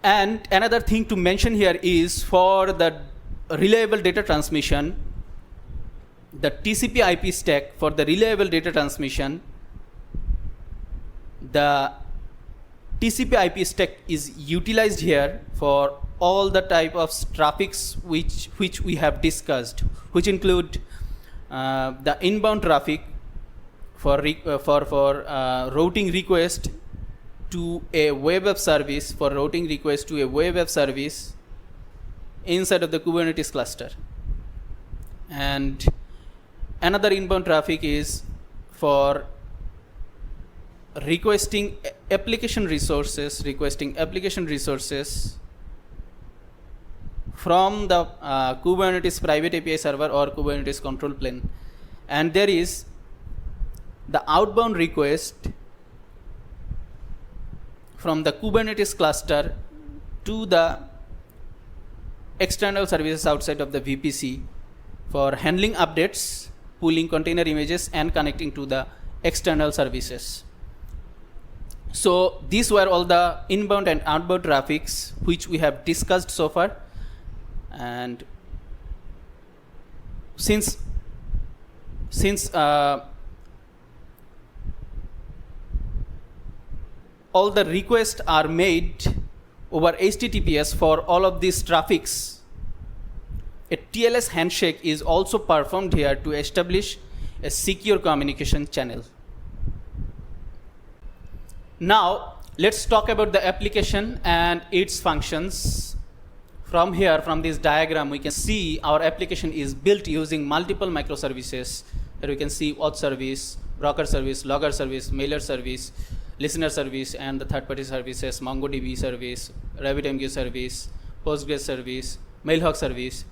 And another thing to mention here is, for the reliable data transmission, the TCP IP stack for the reliable data transmission, the TCP IP stack is utilized here for all the type of traffics which we have discussed, which include the inbound traffic for routing request to a web app service, inside of the Kubernetes cluster. And another inbound traffic is for requesting application resources from the Kubernetes private API server or Kubernetes control plane. And there is the outbound request from the Kubernetes cluster to the external services outside of the VPC for handling updates, pulling container images, and connecting to the external services. So these were all the inbound and outbound traffics which we have discussed so far. And since all the requests are made over HTTPS for all of these traffics, a TLS handshake is also performed here to establish a secure communication channel. Now let's talk about the application and its functions. From here, from this diagram, we can see our application is built using multiple microservices. Here we can see auth service, broker service, logger service, mailer service, listener service, and the third-party services, MongoDB service, RabbitMQ service, Postgres service, Mailhawk service.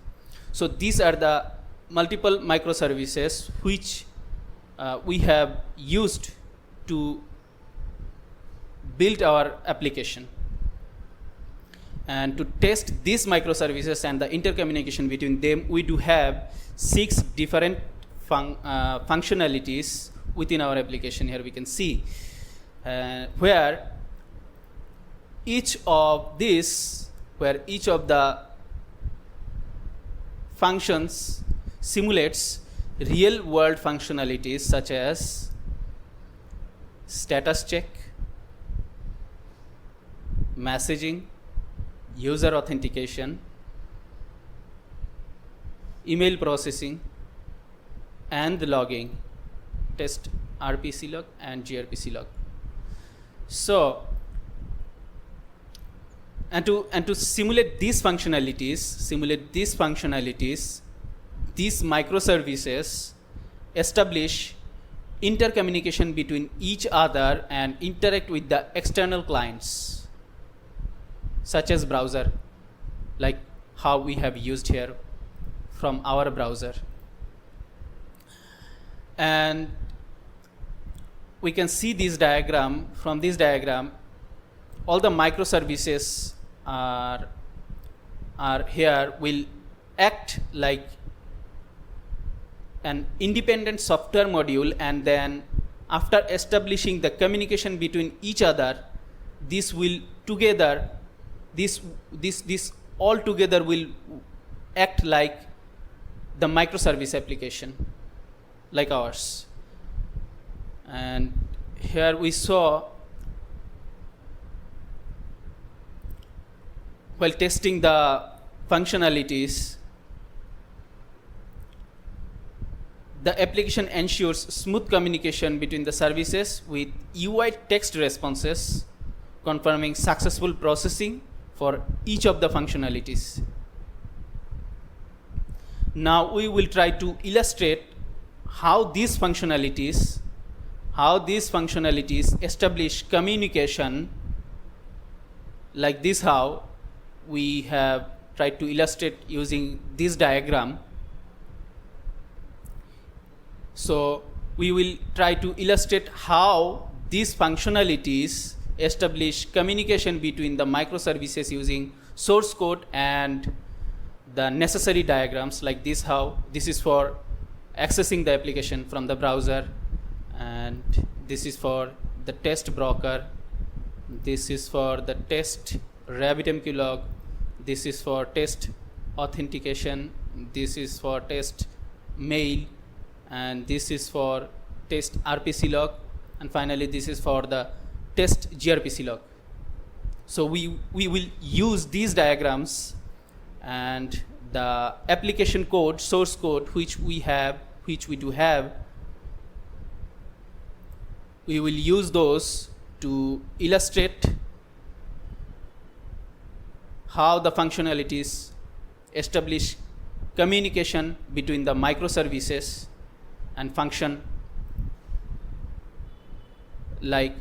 So these are the multiple microservices which we have used to build our application. And to test these microservices and the intercommunication between them, we do have 6 different functionalities within our application. Here we can see where each of the functions simulates real world functionalities such as status check, messaging, user authentication, email processing, and the logging, test RPC log and gRPC log. So, and to simulate these functionalities, these microservices establish intercommunication between each other and interact with the external clients, such as browser, like how we have used here from our browser. And we can see this diagram. From this diagram, all the microservices are here will act like an independent software module, and then after establishing the communication between each other, this will together this all together will act like the microservice application like ours. And here we saw, while testing the functionalities, the application ensures smooth communication between the services with UI text responses, confirming successful processing for each of the functionalities. Now we will try to illustrate how these functionalities establish communication, like this, how we have tried to illustrate using this diagram. So we will try to illustrate how these functionalities establish communication between the microservices using source code and the necessary diagrams, like this, how this is for accessing the application from the browser, and this is for the test broker, this is for the test RabbitMQ log, this is for test authentication, this is for test mail, and this is for test RPC log, and finally this is for the test gRPC log. So we will use these diagrams and the application code, source code, which we do have, we will use those to illustrate how the functionalities establish communication between the microservices and function like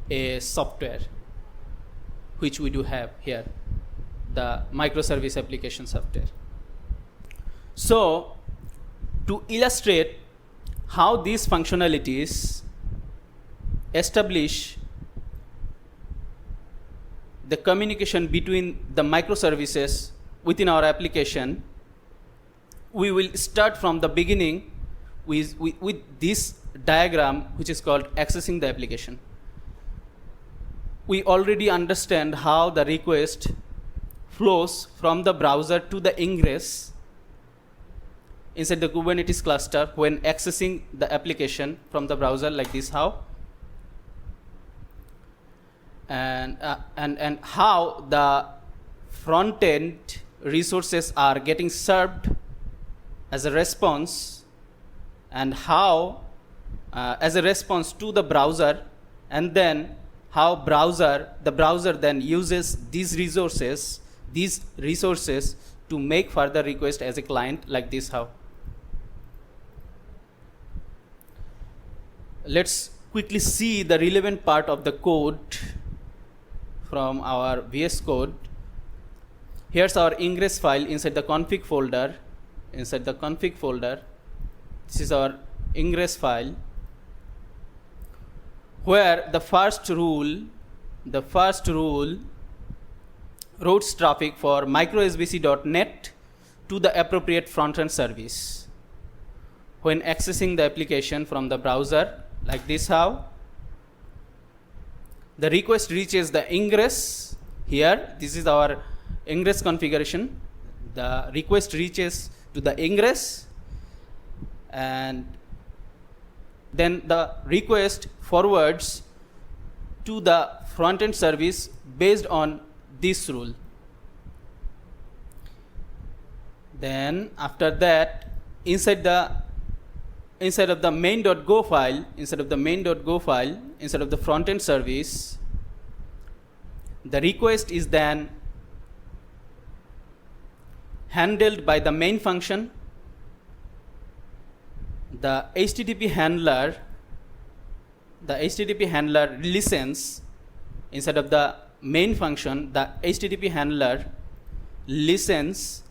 a software, which we do have here, the microservice application software. So to illustrate how these functionalities establish the communication between the microservices within our application, we will start from the beginning with this diagram, which is called accessing the application. We already understand how the request flows from the browser to the ingress inside the Kubernetes cluster when accessing the application from the browser, like this, how. And how the front end resources are getting served as a response, and how as a response to the browser, and then how the browser then uses these resources to make further request as a client, like this, how. Let's quickly see the relevant part of the code from our VS Code. Here's our ingress file inside the config folder. This is our ingress file, where the first rule routes traffic for microsvc.net to the appropriate front-end service when accessing the application from the browser, like this, how. The request reaches the ingress here. This is our ingress configuration. The request reaches to the ingress, and then the request forwards to the front-end service based on this rule. Then after that, inside of the main.go file, inside of the front-end service, the request is then handled by the main function. The HTTP handler listens inside of the main function. The HTTP handler listens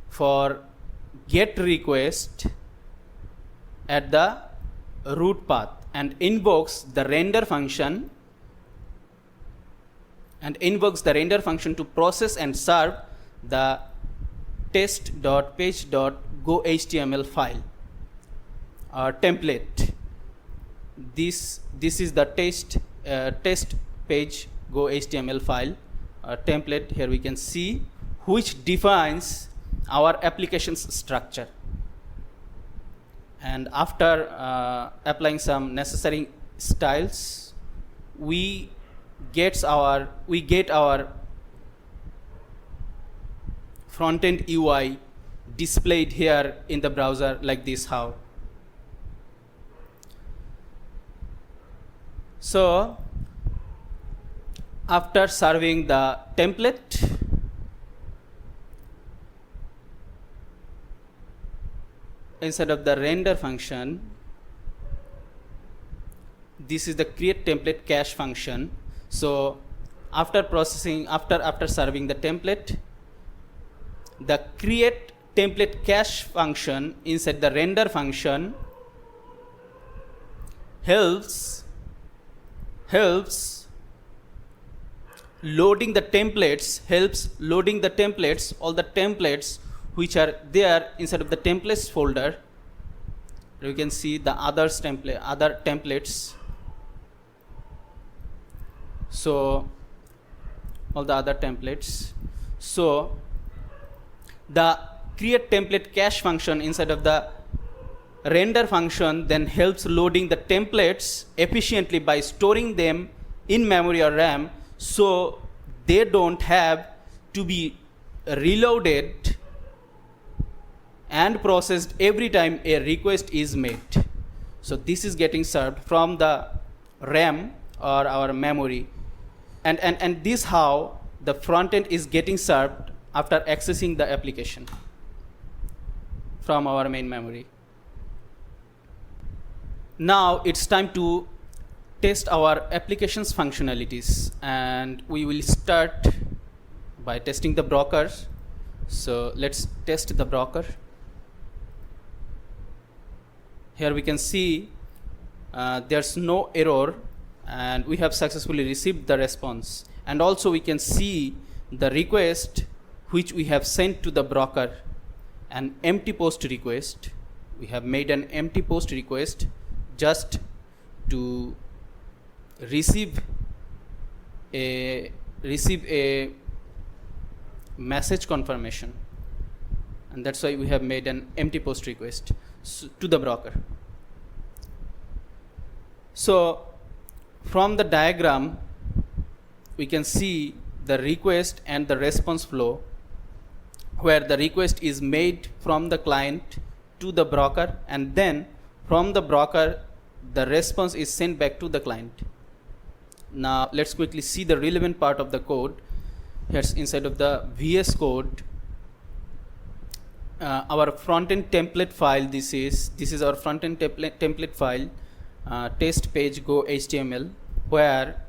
for get request at the root path and invokes the render function to process and serve the test.page.go.html file or template. This is the test page go HTML file template. Here we can see, which defines our application's structure. And after applying some necessary styles, we get our front-end UI displayed here in the browser, like this, how. So after serving the template, inside of the render function, this is the create template cache function. So after serving the template, the create template cache function inside the render function helps loading the templates, all the templates which are there inside of the templates folder. You can see the other templates. So all the other templates. So the create template cache function inside of the render function then helps loading the templates efficiently by storing them in memory or RAM, so they don't have to be reloaded and processed every time a request is made. So this is getting served from the RAM or our memory, and this how the front end is getting served after accessing the application from our main memory. Now it's time to test our application's functionalities, and we will start by testing the broker. So let's test the broker. Here we can see there's no error, and we have successfully received the response. And also we can see the request which we have sent to the broker, an empty post request. We have made an empty post request just to receive a message confirmation, and that's why we have made an empty post request to the broker. So from the diagram we can see the request and the response flow, where the request is made from the client to the broker, and then from the broker the response is sent back to the client. Now let's quickly see the relevant part of the code. Here's inside of the VS Code, our front-end template file. This is our front-end template file, test page go HTML, where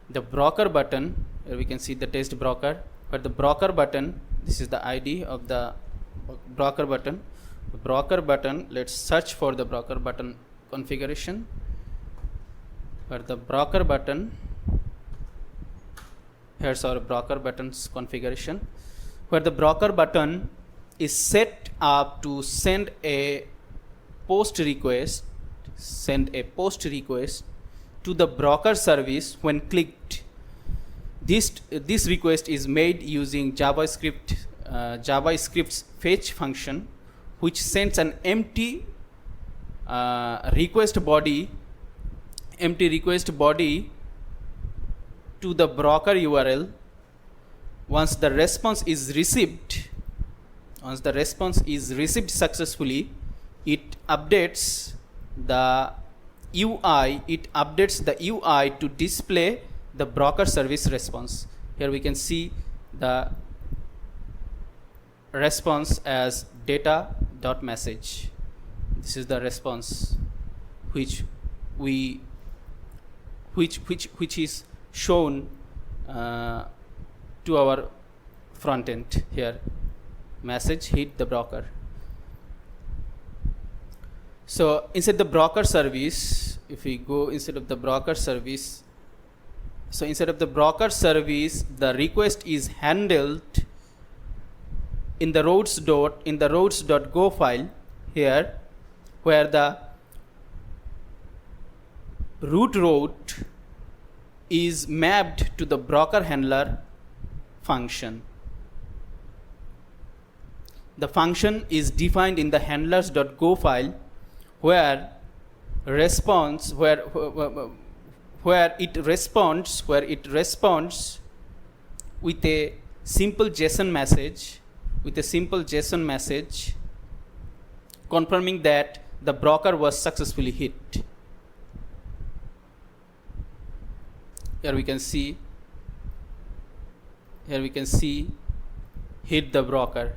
the broker button, here we can see the test broker, where the broker button, this is the ID of the broker button. The broker button, let's search for the broker button configuration, where the broker button, here's our broker button's configuration, where the broker button is set up to send a post request to the broker service when clicked. This request is made using JavaScript's fetch function, which sends an empty request body to the broker URL. Once the response is received successfully, it updates the UI. It updates the UI to display the broker service response. Here we can see the response as data.message. This is the response which is shown to our front end. Here, message hit the broker. So inside the broker service, if we go inside of the broker service, so inside of the broker service, the request is handled in the routes.go file here, where the route is mapped to the broker handler function. The function is defined in the handlers.go file, where it responds with a simple JSON message confirming that the broker was successfully hit. Here we can see hit the broker.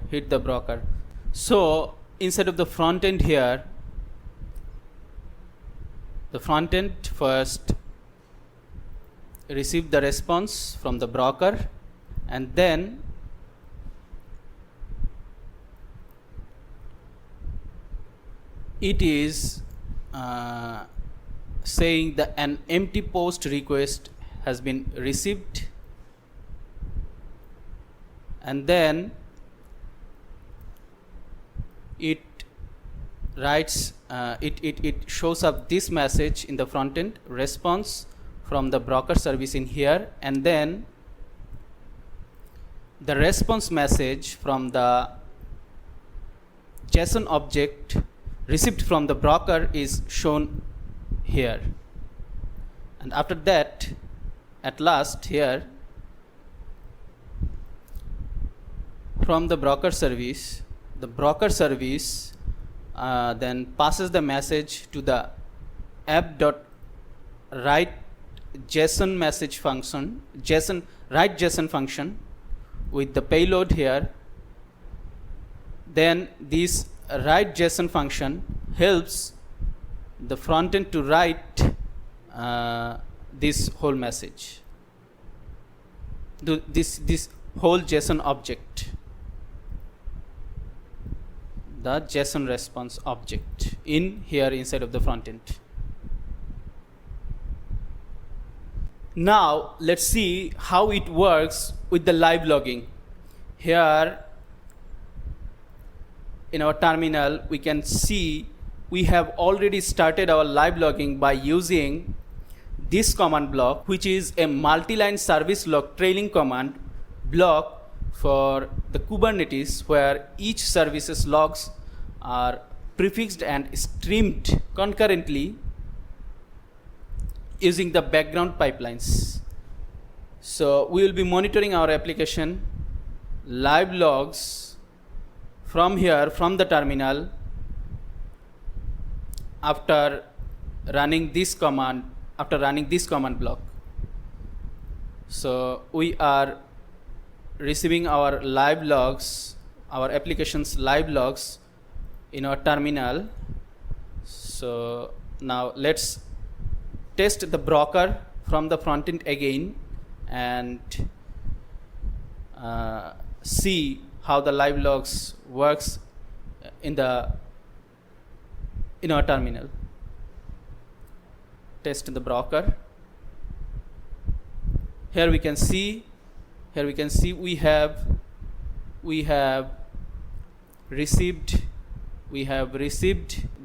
So inside of the front end here, the front end first received the response from the broker, and then it is saying that an empty post request has been received, and then it writes it shows up this message in the front end, response from the broker service in here, and then the response message from the JSON object received from the broker is shown here. And after that, at last here, from the broker service then passes the message to the app.write JSON message function, write JSON function, with the payload here, then this write JSON function helps the front end to write this whole message, this whole JSON object, the JSON response object in here inside of the front end. Now let's see how it works with the live logging. Here in our terminal we can see we have already started our live logging by using this command block, which is a multi-line service log trailing command block for the Kubernetes, where each service's logs are prefixed and streamed concurrently using the background pipelines. So we will be monitoring our application live logs from here, from the terminal, after running this command block. So we are receiving our live logs, our application's live logs in our terminal. So now let's test the broker from the front end again and see how the live logs works in our terminal. Test the broker. Here we can see we have received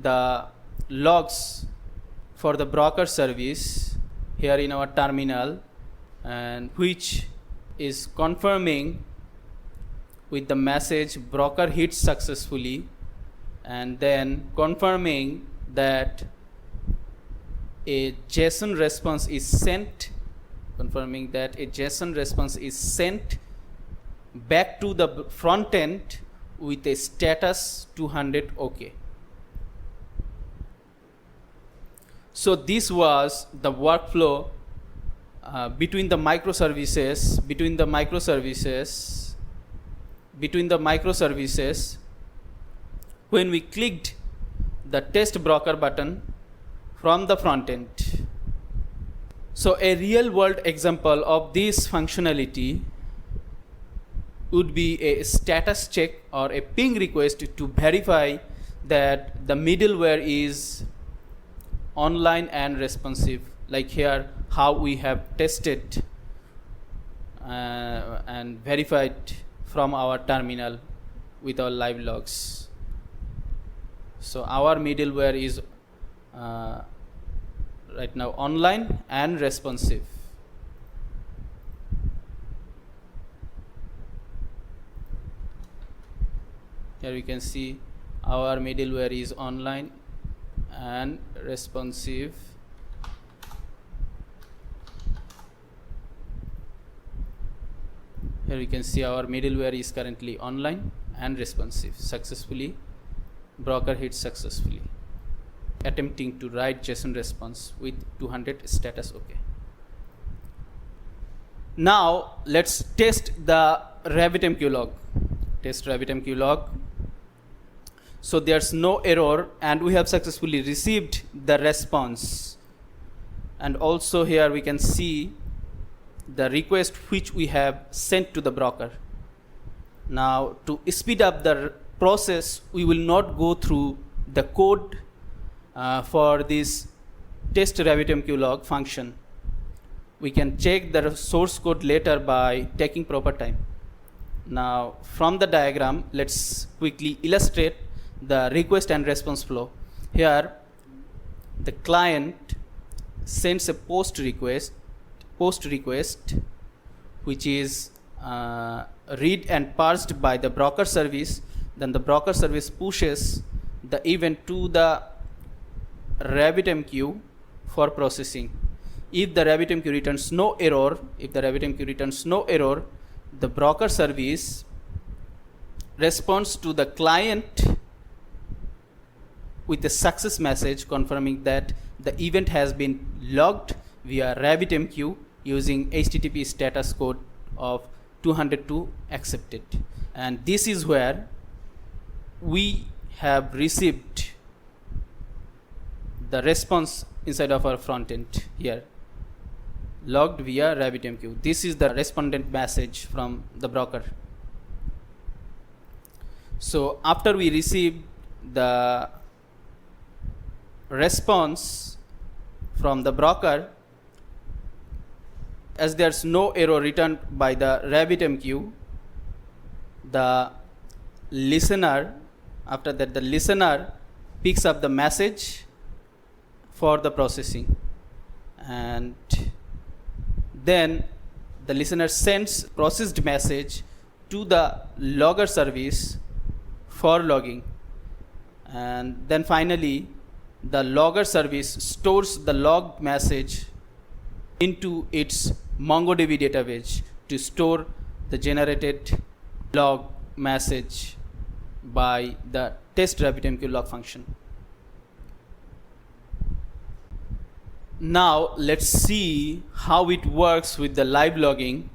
the logs for the broker service here in our terminal, and which is confirming with the message broker hit successfully, and then confirming that a JSON response is sent, back to the front end with a status 200 OK. So this was the workflow between the microservices when we clicked the test broker button from the front end. So a real world example of this functionality would be a status check or a ping request to verify that the middleware is online and responsive, like here how we have tested and verified from our terminal with our live logs. So our middleware is right now online and responsive. Here we can see our middleware is online and responsive. Here we can see our middleware is currently online and responsive. Successfully, broker hit successfully, attempting to write JSON response with 200 status OK. Now let's test the RabbitMQ log. Test RabbitMQ log. So there's no error and we have successfully received the response. And also here we can see the request which we have sent to the broker. Now to speed up the process, we will not go through the code for this test RabbitMQ log function. We can check the source code later by taking proper time. Now from the diagram, let's quickly illustrate the request and response flow. Here the client sends a post request which is read and parsed by the broker service. Then the broker service pushes the event to the RabbitMQ for processing. If the RabbitMQ returns no error, the broker service responds to the client with a success message confirming that the event has been logged via RabbitMQ using HTTP status code of 202 accepted. And this is where we have received the response inside of our front end here, logged via RabbitMQ. This is the respondent message from the broker. So after we receive the response from the broker, as there's no error returned by the RabbitMQ, the listener, after that the listener picks up the message for the processing, and then the listener sends processed message to the logger service for logging, and then finally the logger service stores the log message into its MongoDB database to store the generated log message by the test RabbitMQ log function. Now let's see how it works with the live logging.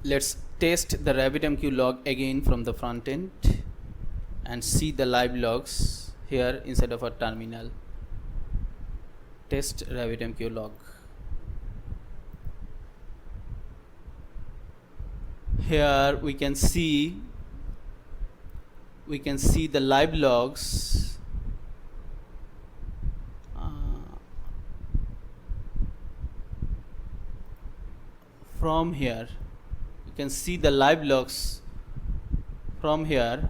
Let's test the RabbitMQ log again from the front end and see the live logs here inside of our terminal. Test RabbitMQ log. Here we can see the live logs from here. You can see the live logs from here,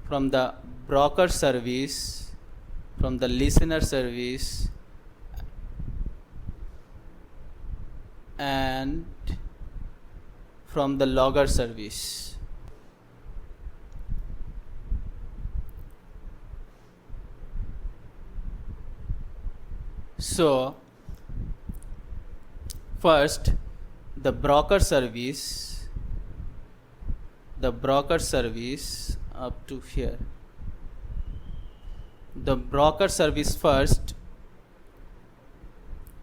from the broker service, from the listener service, and from the logger service. So first the broker service up to here. The broker service first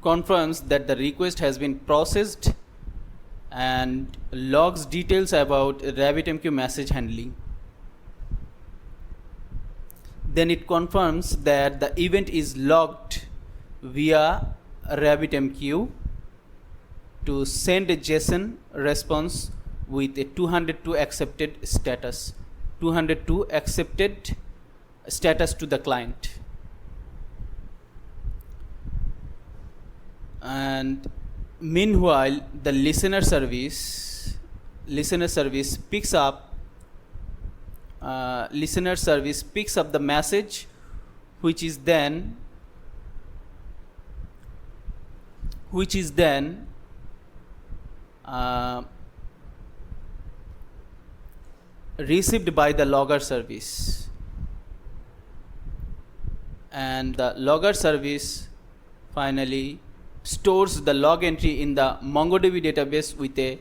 confirms that the request has been processed and logs details about RabbitMQ message handling. Then it confirms that the event is logged via RabbitMQ to send a JSON response with a 202 accepted status. 202 accepted status to the client. And meanwhile the listener service picks up the message, which is then received by the logger service, and the logger service finally stores the log entry in the MongoDB database with a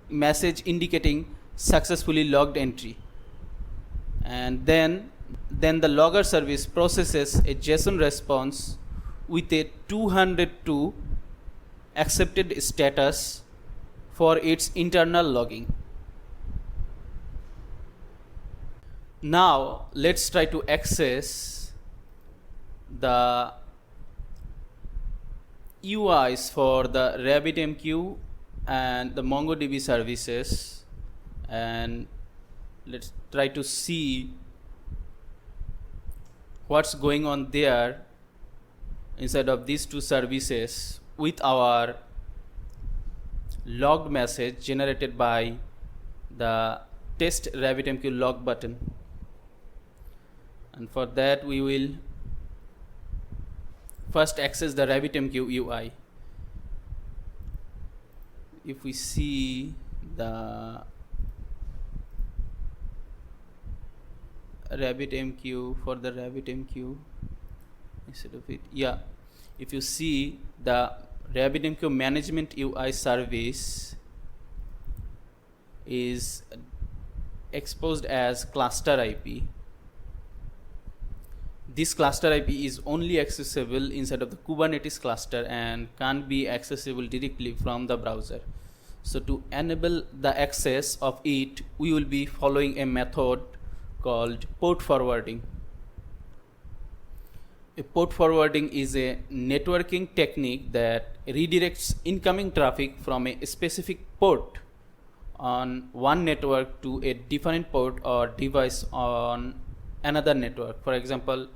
message indicating successfully logged entry. And then the logger service processes a JSON response with a 202 accepted status for its internal logging. Now let's try to access the UIs for the RabbitMQ and the MongoDB services, and let's try to see what's going on there inside of these two services with our logged message generated by the test RabbitMQ log button. And for that we will first access the RabbitMQ UI. If we see the RabbitMQ, for the RabbitMQ instead of it, if you see the RabbitMQ management UI service is exposed as cluster IP. This cluster IP is only accessible inside of the Kubernetes cluster and can't be accessible directly from the browser. So to enable the access of it, we will be following a method called port forwarding. A port forwarding is a networking technique that redirects incoming traffic from a specific port on one network to a different port or device on another network. For example,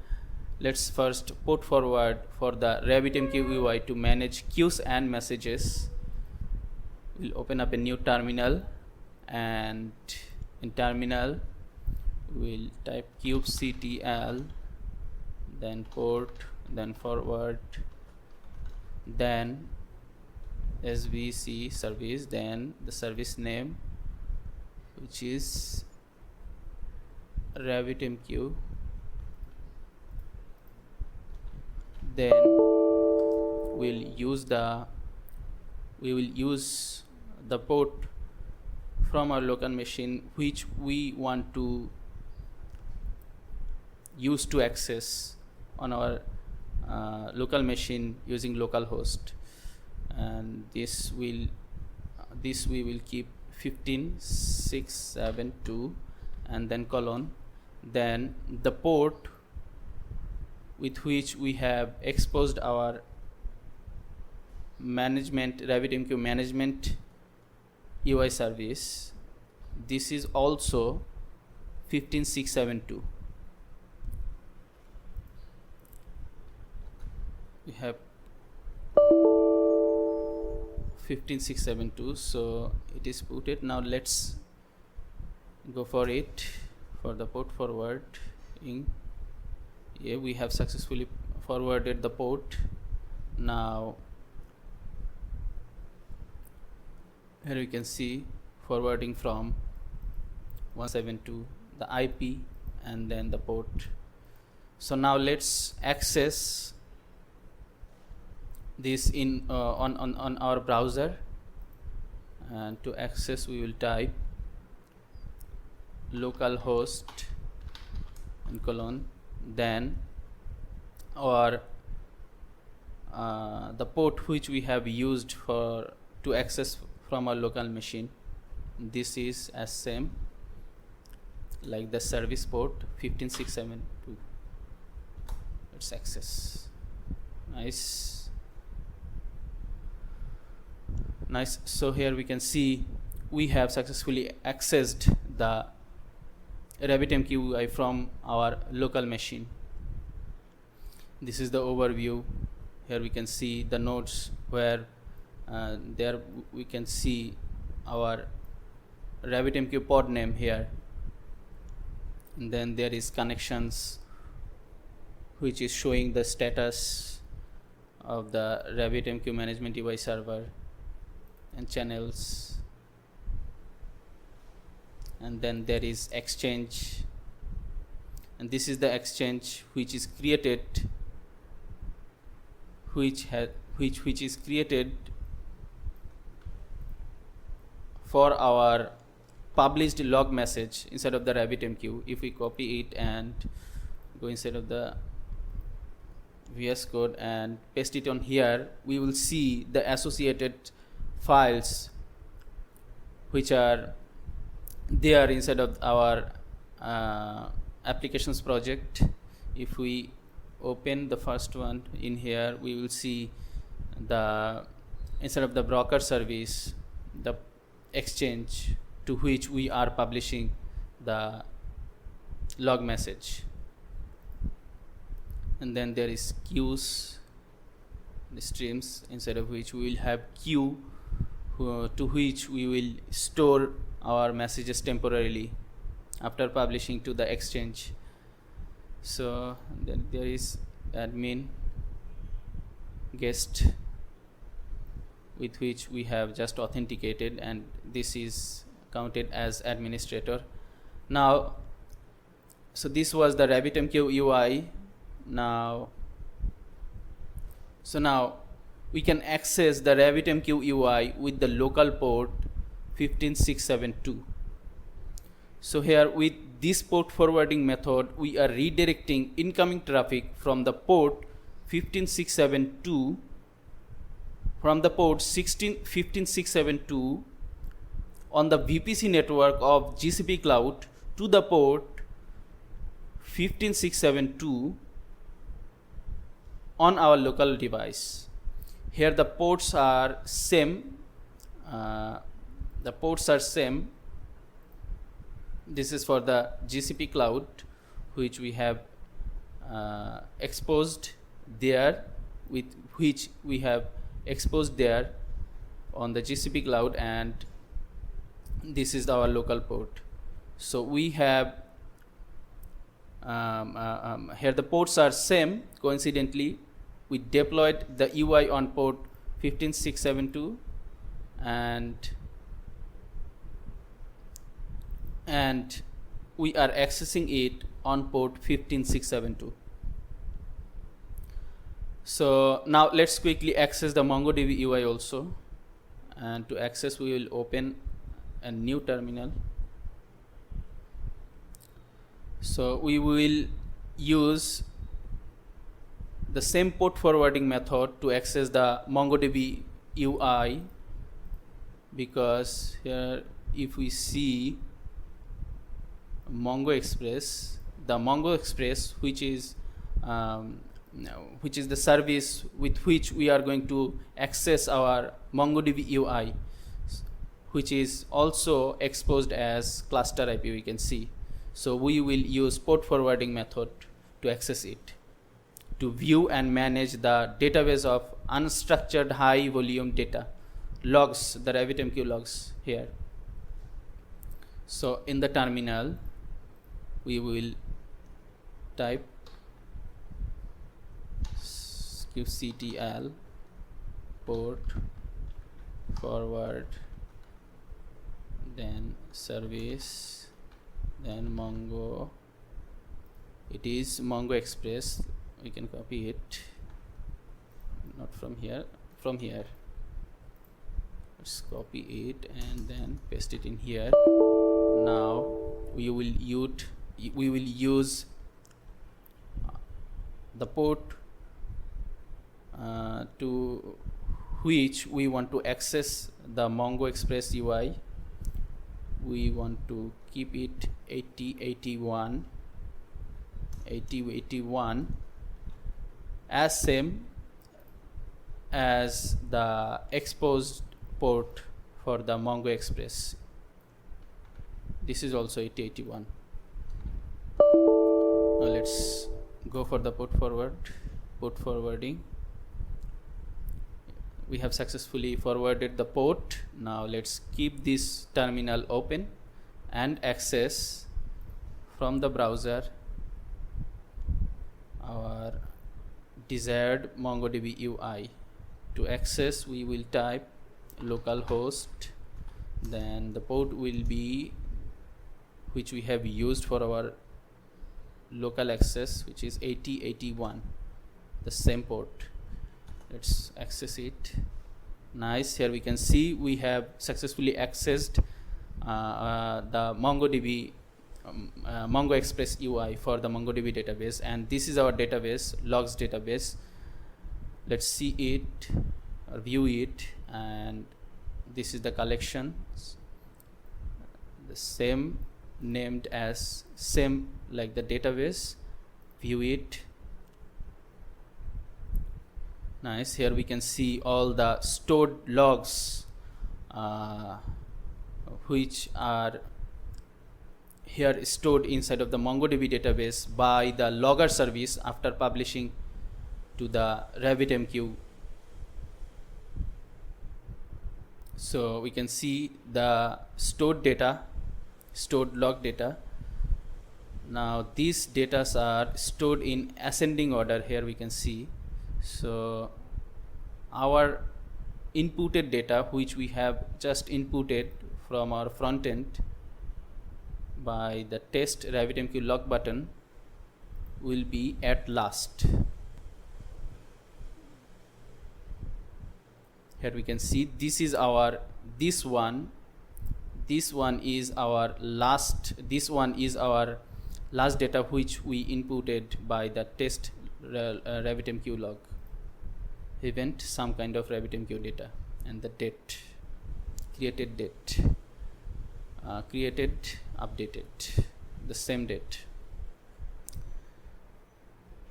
let's first port forward for the RabbitMQ UI to manage queues and messages. We'll open up a new terminal, and in terminal we'll type kubectl, then port, then forward, then svc service, then the service name, which is RabbitMQ. Then we will use the port from our local machine which we want to use to access on our local machine using localhost, and this we will keep 15672 and then colon, then the port with which we have exposed our RabbitMQ management UI service. This is also 15672. We have 15672, so it is putted. Now let's go for it for the port forwarding. Yeah, we have successfully forwarded the port. Now here you can see forwarding from 172, the IP and then the port. So now let's access this in on our browser, and to access we will type localhost and colon, then or the port which we have used to access from our local machine. This is as same like the service port 15672. Let's access. Nice. So here we can see we have successfully accessed the RabbitMQ UI from our local machine. This is the overview. Here we can see the nodes where there we can see our RabbitMQ pod name here, and then there is connections which is showing the status of the RabbitMQ management UI server, and channels, and then there is exchange, and this is the exchange which is created which is created for our published log message inside of the RabbitMQ. If we copy it and go inside of the VS Code and paste it on here, we will see the associated files which are there inside of our applications project. If we open the first one in here, we will see the inside of the broker service, the exchange to which we are publishing the log message, and then there is queues, the streams, inside of which we will have queue to which we will store our messages temporarily after publishing to the exchange. So then there is admin guest with which we have just authenticated, and this is counted as administrator. Now, so this was the RabbitMQ UI. Now we can access the RabbitMQ UI with the local port 15672. So here with this port forwarding method, we are redirecting incoming traffic from the port 15672 on the VPC network of GCP Cloud to the port 15672 on our local device. Here the ports are same. This is for the GCP Cloud, which we have exposed there, with which we have exposed there on the GCP Cloud, and this is our local port. So we have here the ports are same. Coincidentally, we deployed the UI on port 15672 and we are accessing it on port 15672. So now let's quickly access the MongoDB UI also, and to access we will open a new terminal. So we will use the same port forwarding method to access the MongoDB UI, because here if we see Mongo Express, the Mongo Express, which is the service with which we are going to access our MongoDB UI, which is also exposed as cluster IP, we can see. So we will use port forwarding method to access it, to view and manage the database of unstructured high volume data, logs, the RabbitMQ logs here. So in the terminal, we will type qctl port forward, then service, then Mongo. It is Mongo Express. We can copy it, not from here, from here. Let's copy it and then paste it in here. Now we will use the port to which we want to access the Mongo Express UI. We want to keep it 8081 as same as the exposed port for the Mongo Express. This is also 8081. Now let's go for the port forwarding. We have successfully forwarded the port. Now let's keep this terminal open and access from the browser our desired MongoDB UI. To access, we will type localhost, then the port will be which we have used for our local access, which is 8081, the same port. Let's access it. Nice. Here we can see we have successfully accessed the MongoDB Mongo Express UI for the MongoDB database, and this is our database, logs database. Let's see it or view it, and this is the collection, the same named as same like the database. View it. Nice. Here we can see all the stored logs which are here stored inside of the MongoDB database by the logger service after publishing to the RabbitMQ. So we can see the stored data, stored log data. Now these data are stored in ascending order. Here we can see. So our inputted data, which we have just inputted from our front end by the test RabbitMQ log button, will be at last. Here we can see this is our, this one, this one is our last data which we inputted by the test RabbitMQ log event, some kind of RabbitMQ data, and the date, created date, created, updated, the same date.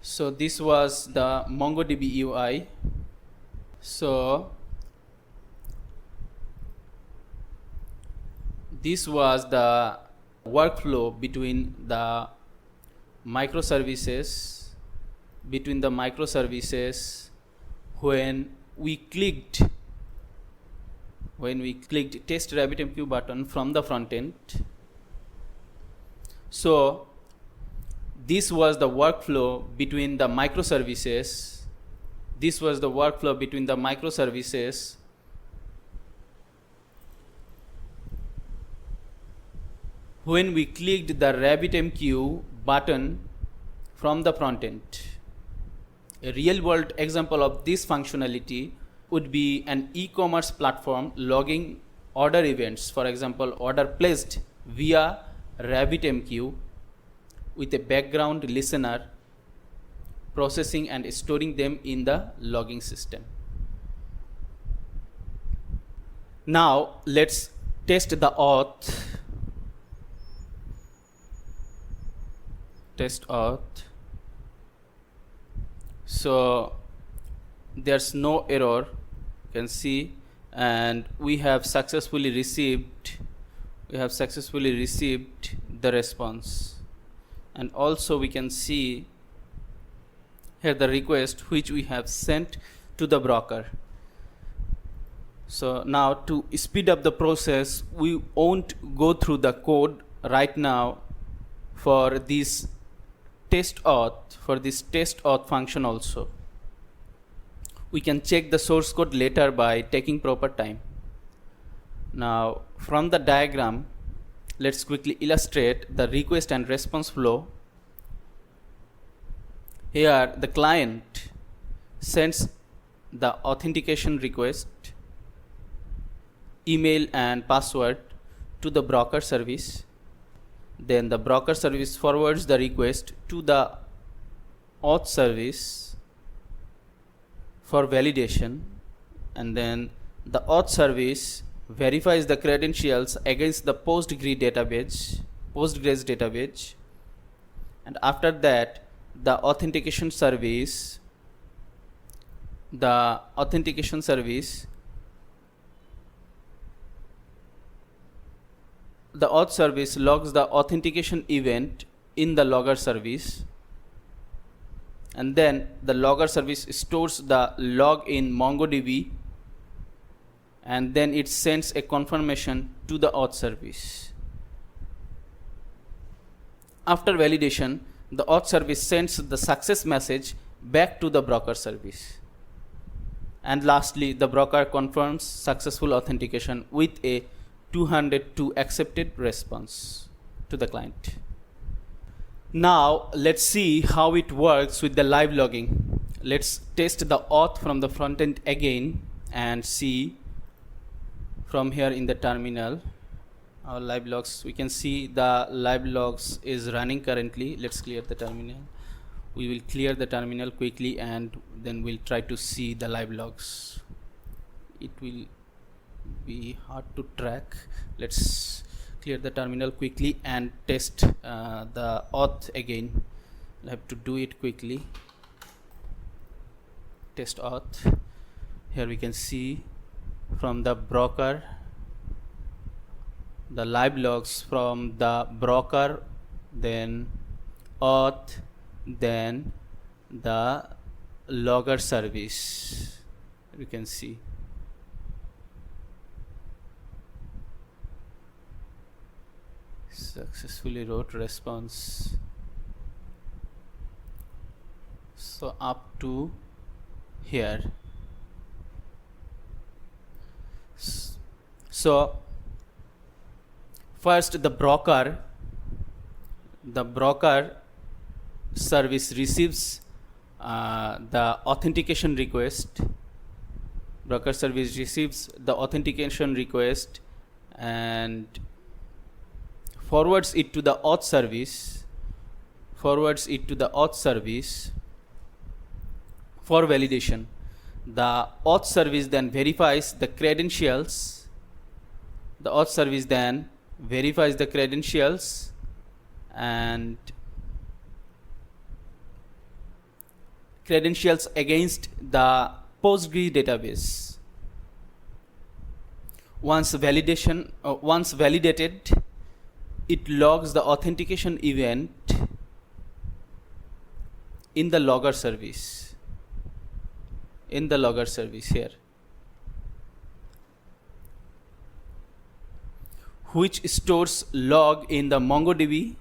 So this was the MongoDB UI. So this was the workflow between the microservices, when we clicked test RabbitMQ button from the front end. So this was the workflow between the microservices. When we clicked the RabbitMQ button from the front end. A real world example of this functionality would be an e-commerce platform logging order events, for example, order placed via RabbitMQ with a background listener processing and storing them in the logging system. Now let's test the auth. Test auth. So there's no error, you can see, and we have successfully received the response. And also we can see here the request which we have sent to the broker. So now to speed up the process, we won't go through the code right now for this test auth function. Also we can check the source code later by taking proper time. Now from the diagram, let's quickly illustrate the request and response flow. Here the client sends the authentication request, email and password to the broker service. Then the broker service forwards the request to the auth service for validation, and then the auth service verifies the credentials against the Postgres database, and after that the authentication service the auth service logs the authentication event in the logger service, and then the logger service stores the log in MongoDB, and then it sends a confirmation to the auth service. After validation, the auth service sends the success message back to the broker service. And lastly, the broker confirms successful authentication with a 202 accepted response to the client. Now let's see how it works with the live logging. Let's test the auth from the front end again and see from here in the terminal our live logs. We can see the live logs is running currently. Let's clear the terminal. We will clear the terminal quickly and then we'll try to see the live logs. It will be hard to track. Let's clear the terminal quickly and test the auth again. I'll have to do it quickly. Test auth. Here we can see from the broker the live logs from the broker, then auth, then the logger service. You can see successfully wrote response. So up to here. So first the broker service receives the authentication request. Broker service receives the authentication request, and forwards it to the auth service, for validation. The auth service then verifies the credentials. And credentials against the Postgre database. Once validated, it logs the authentication event in the logger service. Here, which stores log in the MongoDB,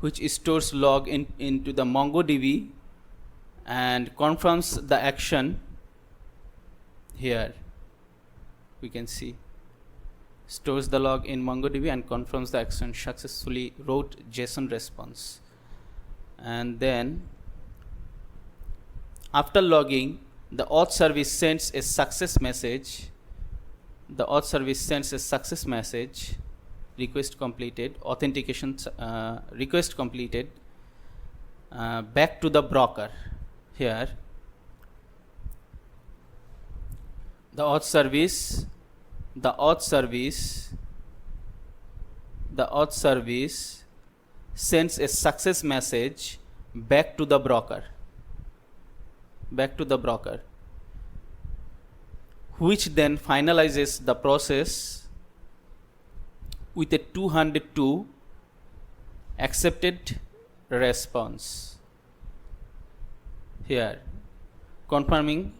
into the MongoDB and confirms the action. Here we can see stores the log in MongoDB and confirms the action, successfully wrote JSON response. And then after logging, the auth service sends a success message. Request completed, authentication request completed, back to the broker. Here the auth service sends a success message back to the broker, which then finalizes the process with a 202 accepted response. Here, confirming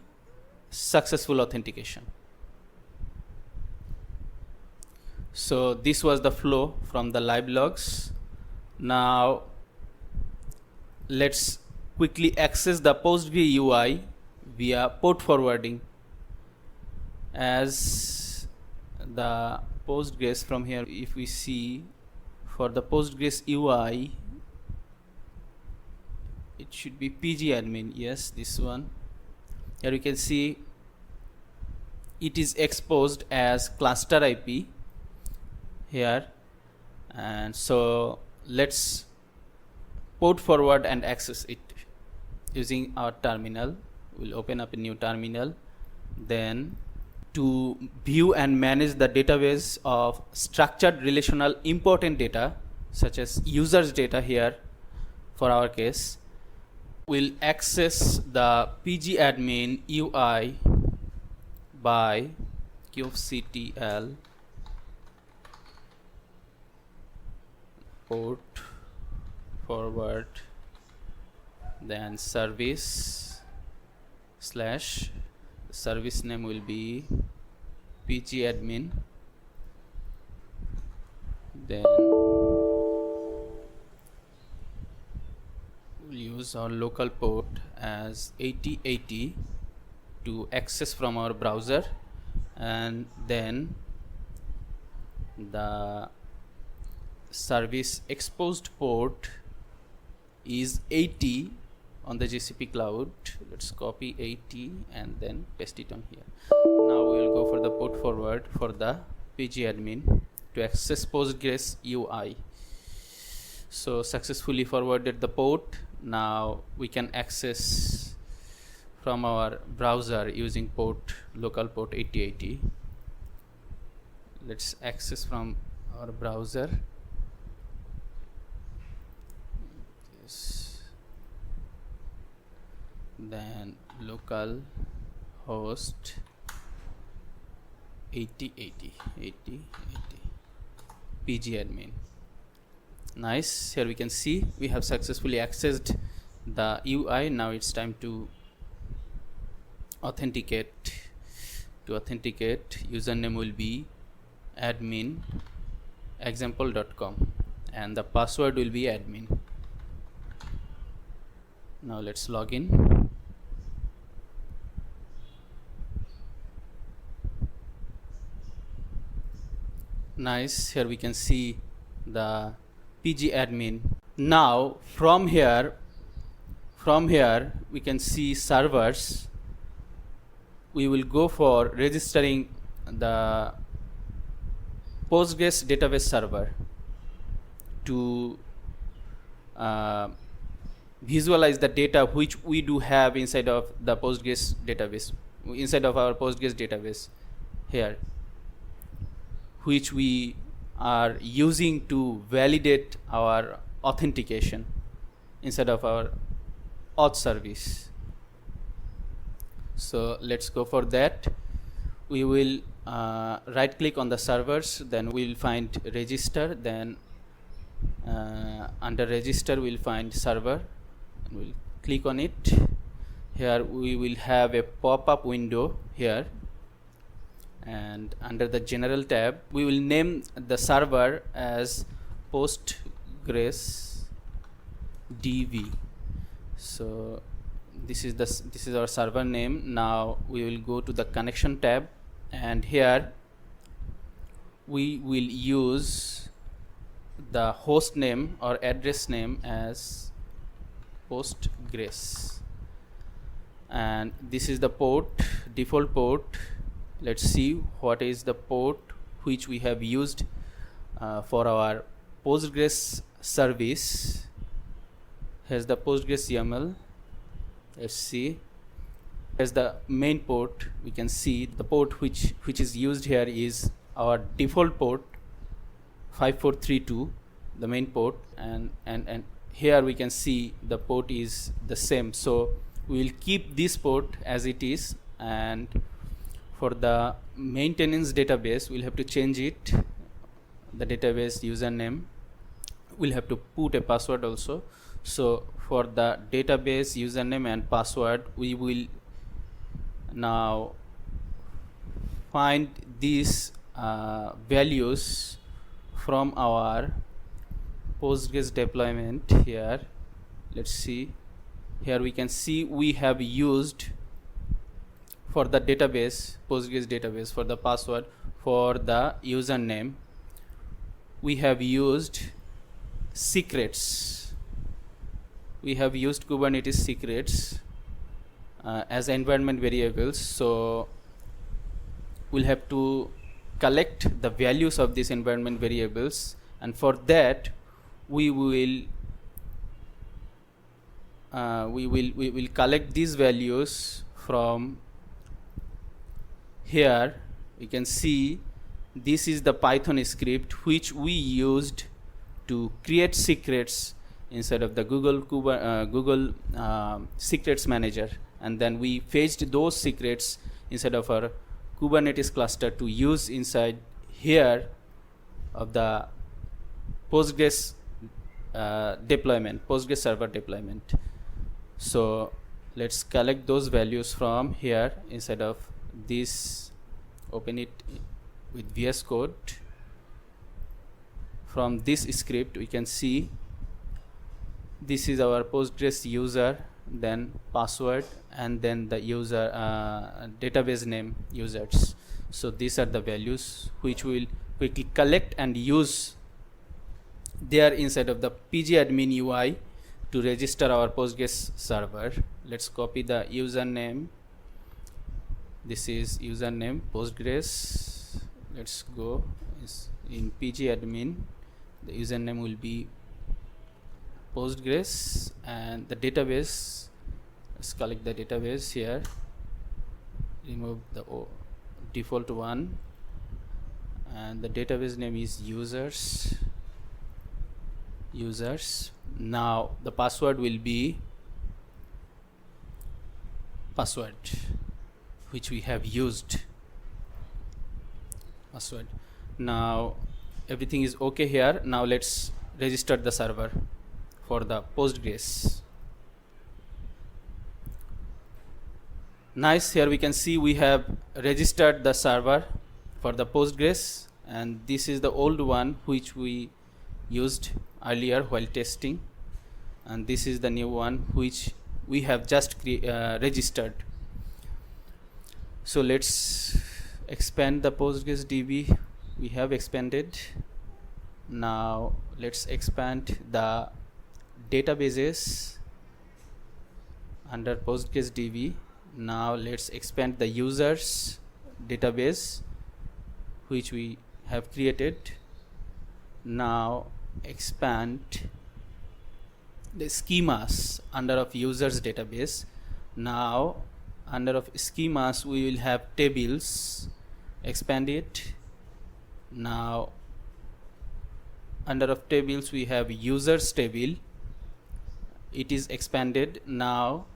successful authentication. So this was the flow from the live logs. Now let's quickly access the Postgre UI via port forwarding. As the Postgres, from here, if we see for the Postgres UI, it should be pgadmin. Yes, this one. Here you can see it is exposed as cluster IP here, and so let's port forward and access it using our terminal. We'll open up a new terminal. Then to view and manage the database of structured relational important data such as users data, here for our case, we'll access the pgadmin UI by kubectl port forward, then service slash, service name will be pgadmin, then we'll use our local port as 8080 to access from our browser, and then the service exposed port is 80 on the GCP cloud. Let's copy 80 and then paste it on here. Now we will go for the port forward for the pgadmin to access Postgres UI. So successfully forwarded the port. Now we can access from our browser using port, local port 8080. Let's access from our browser. Then local host 8080 pgadmin. Nice. Here we can see we have successfully accessed the UI. Now it's time to authenticate. To authenticate, username will be admin example.com and the password will be admin. Now let's log in. Nice. Here we can see the pgadmin. Now from here we can see servers. We will go for registering the Postgres database server to visualize the data which we do have inside of the Postgres database, inside of our Postgres database here, which we are using to validate our authentication inside of our auth service. So let's go for that. We will right click on the servers, then we'll find register, then under register we'll find server, and we'll click on it. Here we will have a pop-up window here, and under the general tab we will name the server as Postgres DB. So this is our server name. Now we will go to the connection tab, and here we will use the host name or address name as Postgres, and this is the port, default port. Let's see what is the port which we have used for our Postgres service. Here's the Postgres YAML. Let's see. Here's the main port. We can see the port which is used here is our default port 5432, the main port, and here we can see the port is the same. So we will keep this port as it is, and for the maintenance database we'll have to change it. The database username, we'll have to put a password also. So for the database username and password, we will now find these values from our Postgres deployment here. Let's see. Here we can see we have used for the database, Postgres database, for the password, for the username, we have used secrets. We have used Kubernetes secrets as environment variables. So we'll have to collect the values of these environment variables, and for that we will collect these values from here. We can see this is the Python script which we used to create secrets inside of the Google secrets manager, and then we fetched those secrets inside of our Kubernetes cluster to use inside here of the Postgres deployment, Postgres server deployment. So let's collect those values from here inside of this. Open it with VS Code. From this script we can see this is our Postgres user, then password, and then the user database name users. So these are the values which we will quickly collect and use there inside of the pgadmin UI to register our Postgres server. Let's copy the username. This is username Postgres. Let's go in pgadmin. The username will be Postgres, and the database, let's collect the database here, remove the default one, and the database name is users. Now the password will be password which we have used. Password. Now everything is okay here. Now let's register the server for the Postgres. Nice. Here we can see we have registered the server for the Postgres, and this is the old one which we used earlier while testing, and this is the new one which we have just registered. So let's expand the Postgres DB. We have expanded. Now let's expand the databases under Postgres DB. Now let's expand the users database which we have created. Now expand the schemas under of users database. Now under of schemas we will have tables, expand it. Now under of tables we have users table, it is expanded. Now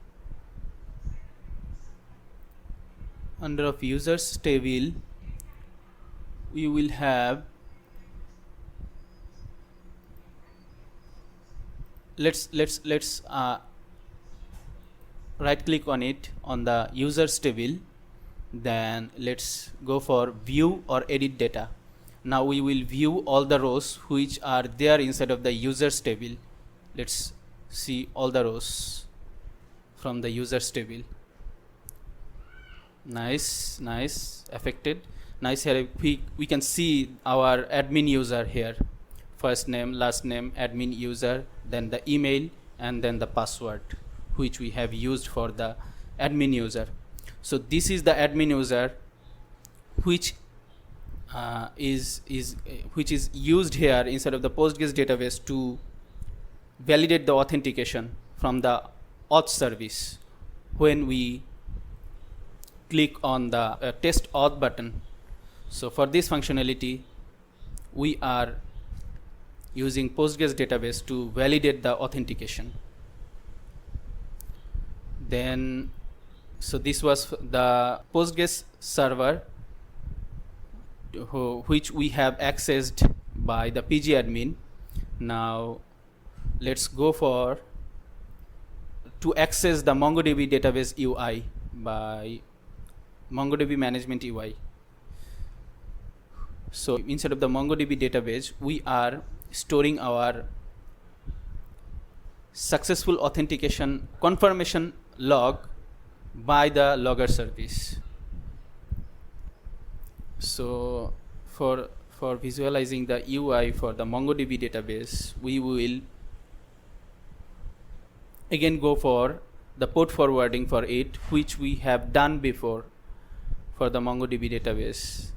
under of users table we will have, let's right click on it on the users table, then let's go for view or edit data. Now we will view all the rows which are there inside of the users table. Let's see all the rows from the users table. Nice, affected. Nice. Here we can see our admin user here, first name, last name, admin user, then the email, and then the password which we have used for the admin user. So this is the admin user which is used here inside of the Postgres database to validate the authentication from the auth service. When we click on the test auth button, so for this functionality we are using Postgres database to validate the authentication. Then so this was the Postgres server which we have accessed by the PG admin. Now let's go for to access the MongoDB database UI by MongoDB management UI. So inside of the MongoDB database we are storing our successful authentication confirmation log by the logger service. So for visualizing the UI for the MongoDB database, we will again go for the port forwarding for it, which we have done before for the MongoDB database.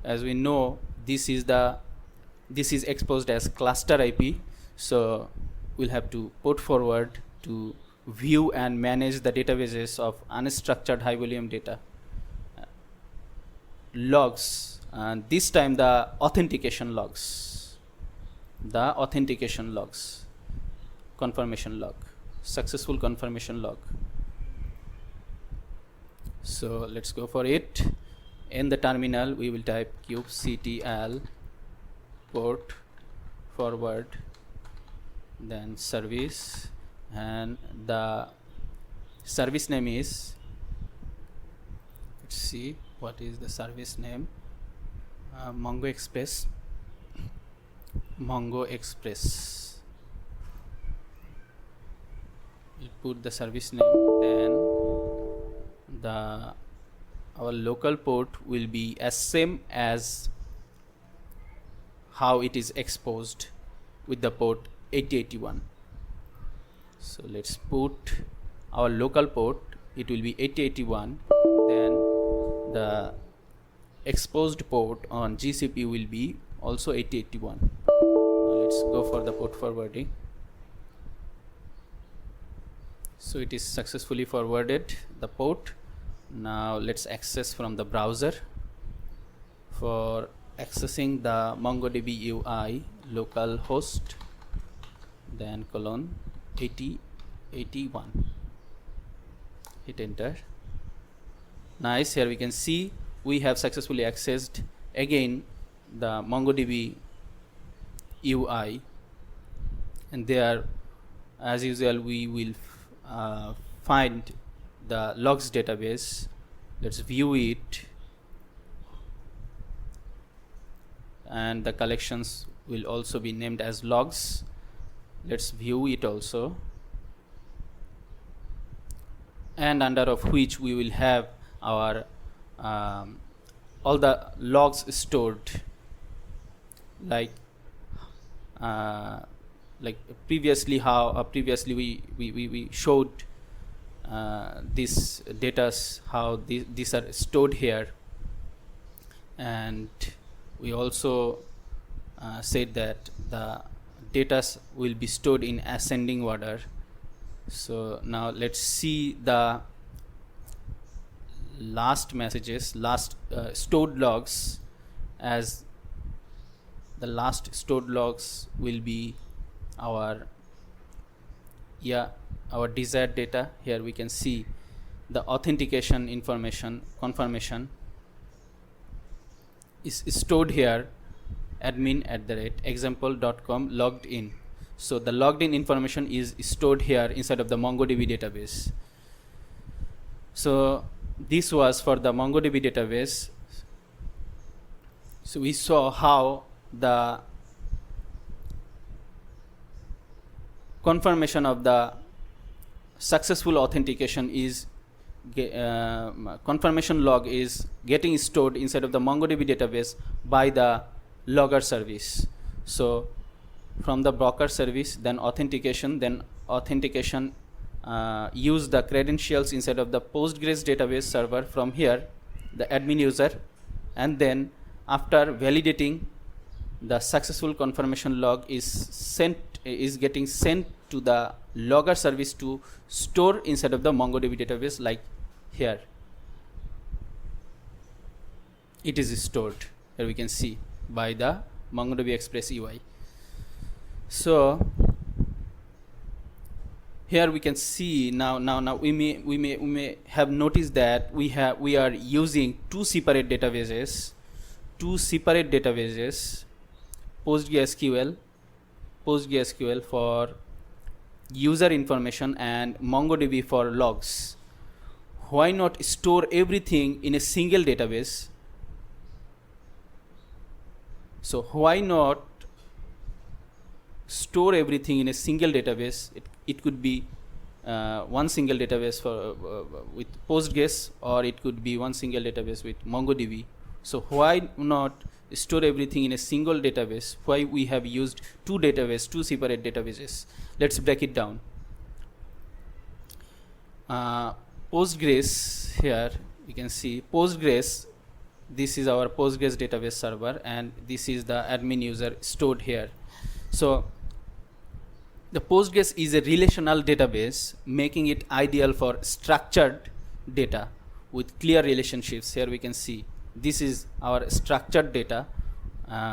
As we know, this is exposed as cluster IP, so we'll have to port forward to view and manage the databases of unstructured high volume data logs, and this time the authentication logs, confirmation log, successful confirmation log. So let's go for it. In the terminal we will type kubectl port forward, then service, and the service name is, let's see what is the service name, Mongo Express. We'll put the service name, then our local port will be as same as how it is exposed with the port 8081. So let's put our local port, it will be 8081, then the exposed port on GCP will be also 8081. Now let's go for the port forwarding. So it is successfully forwarded the port. Now let's access from the browser. For accessing the MongoDB UI, localhost, then colon 8081, hit enter. Nice. Here we can see we have successfully accessed again the MongoDB UI, and there as usual we will find the logs database. Let's view it, and the collections will also be named as logs. Let's view it also, and under of which we will have our all the logs stored, like previously how previously we showed this data, how these are stored here, and we also said that the data will be stored in ascending order. So now let's see the last messages, last stored logs, as the last stored logs will be our desired data. Here we can see the authentication information, confirmation is stored here, admin@example.com logged in. So the logged in information is stored here inside of the MongoDB database. So this was for the MongoDB database. So we saw how the confirmation of the successful authentication is confirmation log is getting stored inside of the MongoDB database by the logger service. So from the broker service, then authentication use the credentials inside of the Postgres database server from here, the admin user, and then after validating, the successful confirmation log is getting sent to the logger service to store inside of the MongoDB database, like here. It is stored. Here we can see by the MongoDB Express UI. So here we can see now we may have noticed that we are using two separate databases, PostgreSQL for user information and MongoDB for logs. Why not store everything in a single database? So why not store everything in a single database? It could be one single database for with Postgres, or it could be one single database with MongoDB. So why not store everything in a single database? Why we have used two separate databases? Let's break it down. Postgres, here you can see Postgres. This is our Postgres database server, and this is the admin user stored here. So the Postgres is a relational database, making it ideal for structured data with clear relationships. Here we can see this is our structured data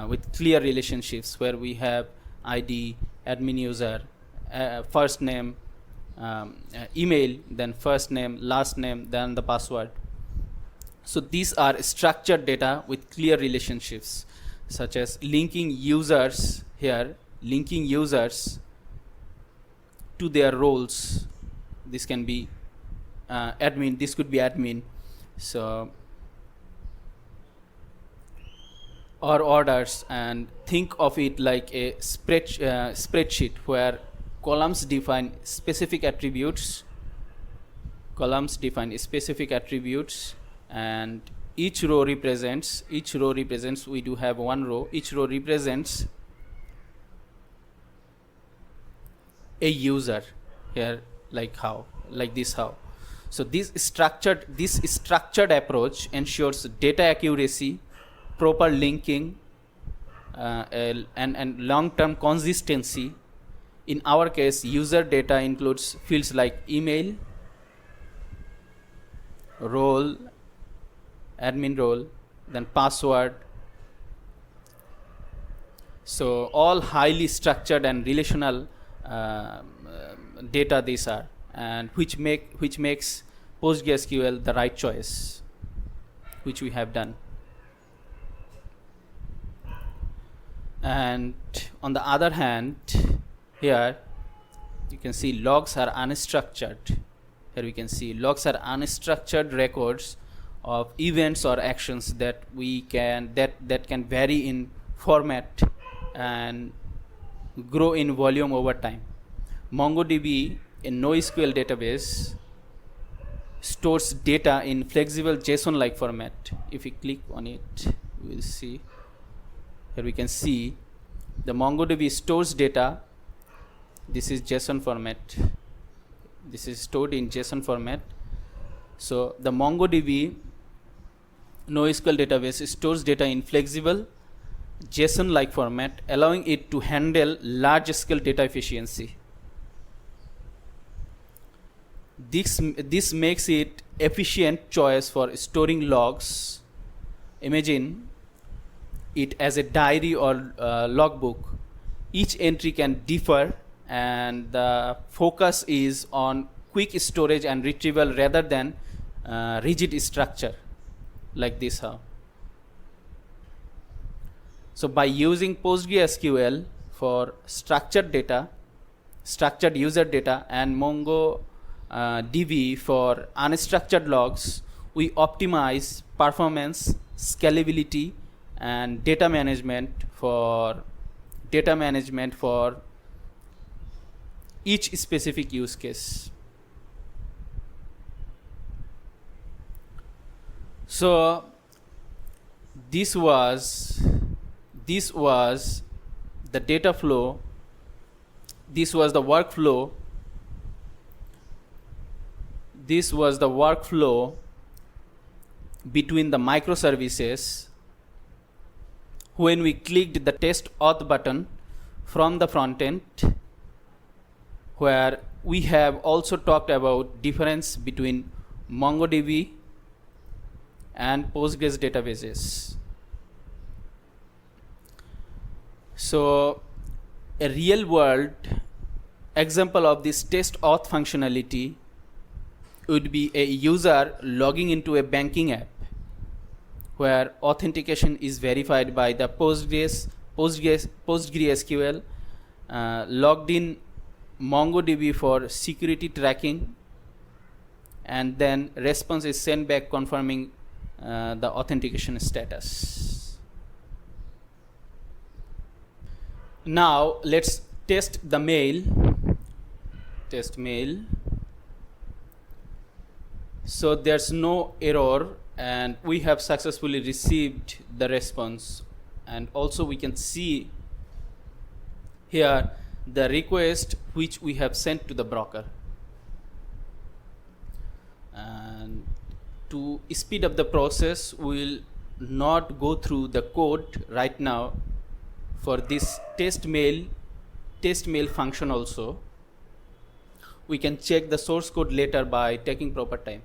with clear relationships, where we have ID, admin user, first name, email, then first name, last name, then the password. So these are structured data with clear relationships, such as linking users here, linking users to their roles. This can be admin, this could be admin. So or orders, and think of it like a spreadsheet where columns define specific attributes, and each row represents, we do have one row, each row represents a user here, like this. So this structured approach ensures data accuracy, proper linking, and long-term consistency. In our case, user data includes fields like email, role, admin role, then password. So all highly structured and relational data these are, and which makes PostgreSQL the right choice, which we have done. And on the other hand, here you can see logs are unstructured. Here we can see logs are unstructured records of events or actions that can vary in format and grow in volume over time. MongoDB, a NoSQL database, stores data in flexible JSON-like format. If we click on it, we will see. Here we can see the MongoDB stores data. This is JSON format. This is stored in JSON format. So the MongoDB NoSQL database stores data in flexible JSON-like format, allowing it to handle large-scale data efficiency. This makes it efficient choice for storing logs. Imagine it as a diary or logbook. Each entry can differ, and the focus is on quick storage and retrieval rather than rigid structure like this. So by using PostgreSQL for structured data, structured user data, and MongoDB for unstructured logs, we optimize performance, scalability, and data management for each specific use case. So this was the data flow. This was the workflow. This was the workflow between the microservices when we clicked the test auth button from the front end, where we have also talked about difference between MongoDB and Postgres databases. So a real world example of this test auth functionality would be a user logging into a banking app where authentication is verified by the PostgreSQL, logged in MongoDB for security tracking, and then response is sent back confirming the authentication status. Now let's test the mail. Test mail. So there's no error, and we have successfully received the response. And also we can see here the request which we have sent to the broker. And to speed up the process, we will not go through the code right now for this test mail function. Also we can check the source code later by taking proper time.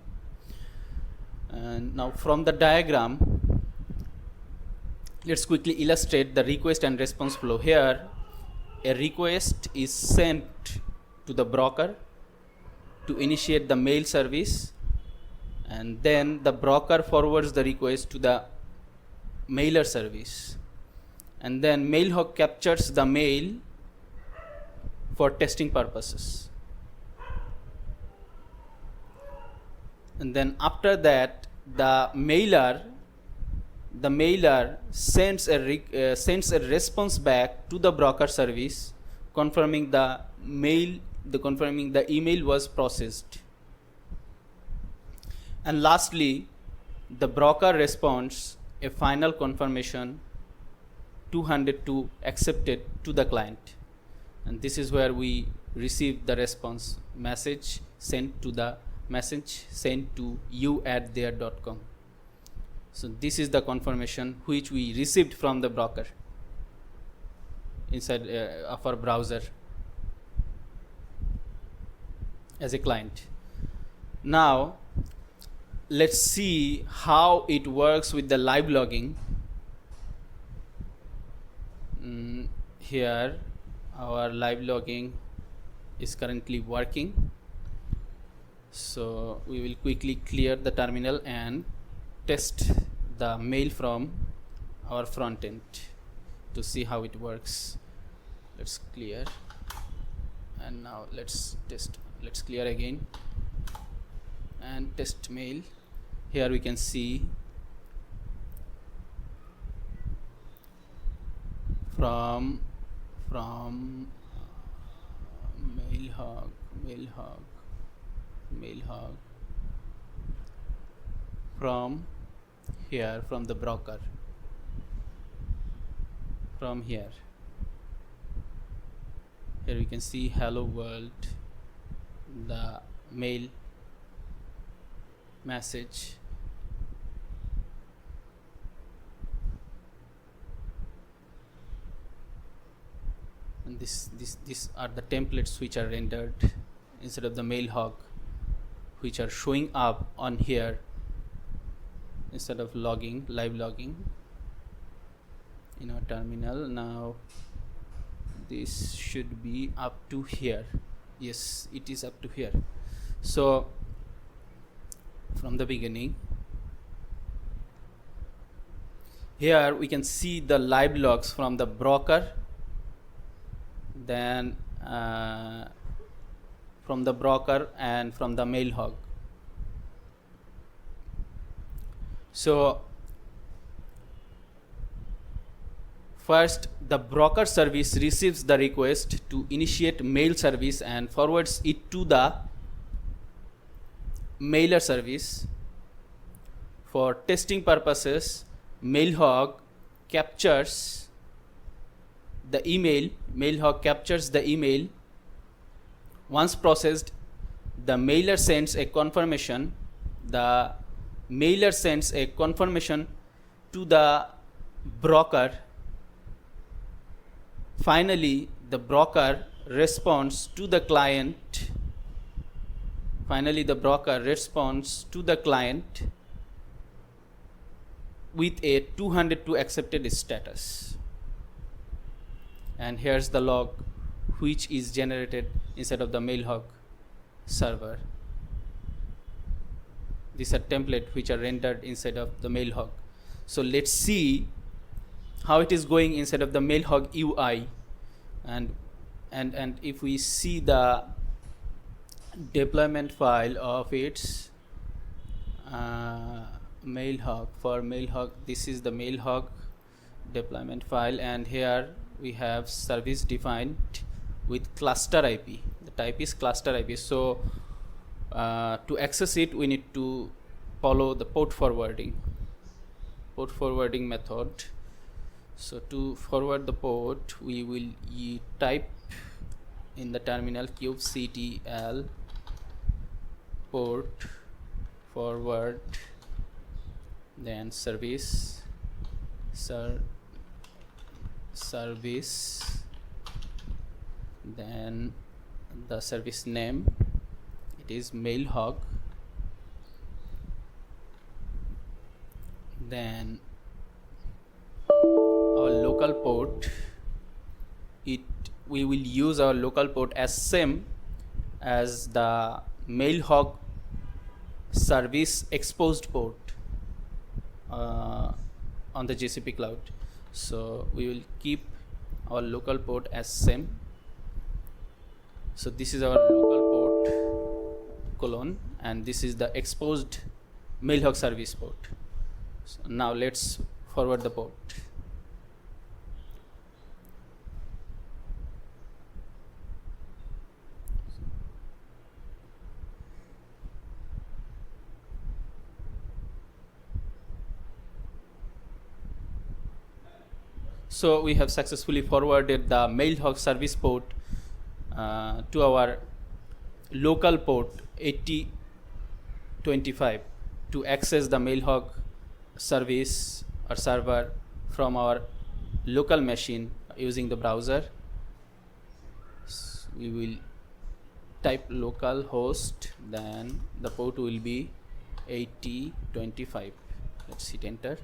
And now from the diagram, let's quickly illustrate the request and response flow. Here a request is sent to the broker to initiate the mail service, and then the broker forwards the request to the mailer service, and then Mailhawk captures the mail for testing purposes. And then after that, the mailer sends a response back to the broker service confirming the email was processed. And lastly, the broker responds a final confirmation 202 accepted to the client, and this is where we receive the response message sent to you@there.com. So this is the confirmation which we received from the broker inside of our browser as a client. Now let's see how it works with the live logging. Here our live logging is currently working. So we will quickly clear the terminal and test the mail from our front end to see how it works. Let's clear, and now let's test. Let's clear again and test mail. Here we can see from Mailhawk from here, from the broker, from here we can see hello world, the mail message. these are the templates which are rendered instead of the mail hog, which are showing up on here instead of logging, live logging in our terminal. Now this should be up to here. Yes, it is up to here. So from the beginning, here we can see the live logs from the broker, then from the broker and from the mail hog. So first, the broker service receives the request to initiate mail service and forwards it to the mailer service. For testing purposes, mail hog captures the email. Mail hog captures the email. Once processed, the mailer sends a confirmation. The mailer sends a confirmation to the broker. Finally, the broker responds to the client. With a 202 accepted status. And here's the log which is generated inside of the mailhog server. These are templates which are rendered inside of the mailhog. So let's see how it is going inside of the mailhog UI, and if we see the deployment file of its mailhog. For mailhog, this is the mailhog deployment file, and here we have service defined with cluster IP. The type is cluster IP. So to access it, we need to follow the port forwarding method. So to forward the port, we will type in the terminal kubectl port forward, then service, then the service name, it is mailhog, then our local port, we will use our local port as same as the mailhog service exposed port on the GCP cloud. So we will keep our local port as same. So this is our local port colon, and this is the exposed mailhog service port. So now let's forward the port. So we have successfully forwarded the mailhog service port to our local port 8025 to access the mailhog service or server from our local machine using the browser. So we will type localhost, then the port will be 8025. Let's hit enter.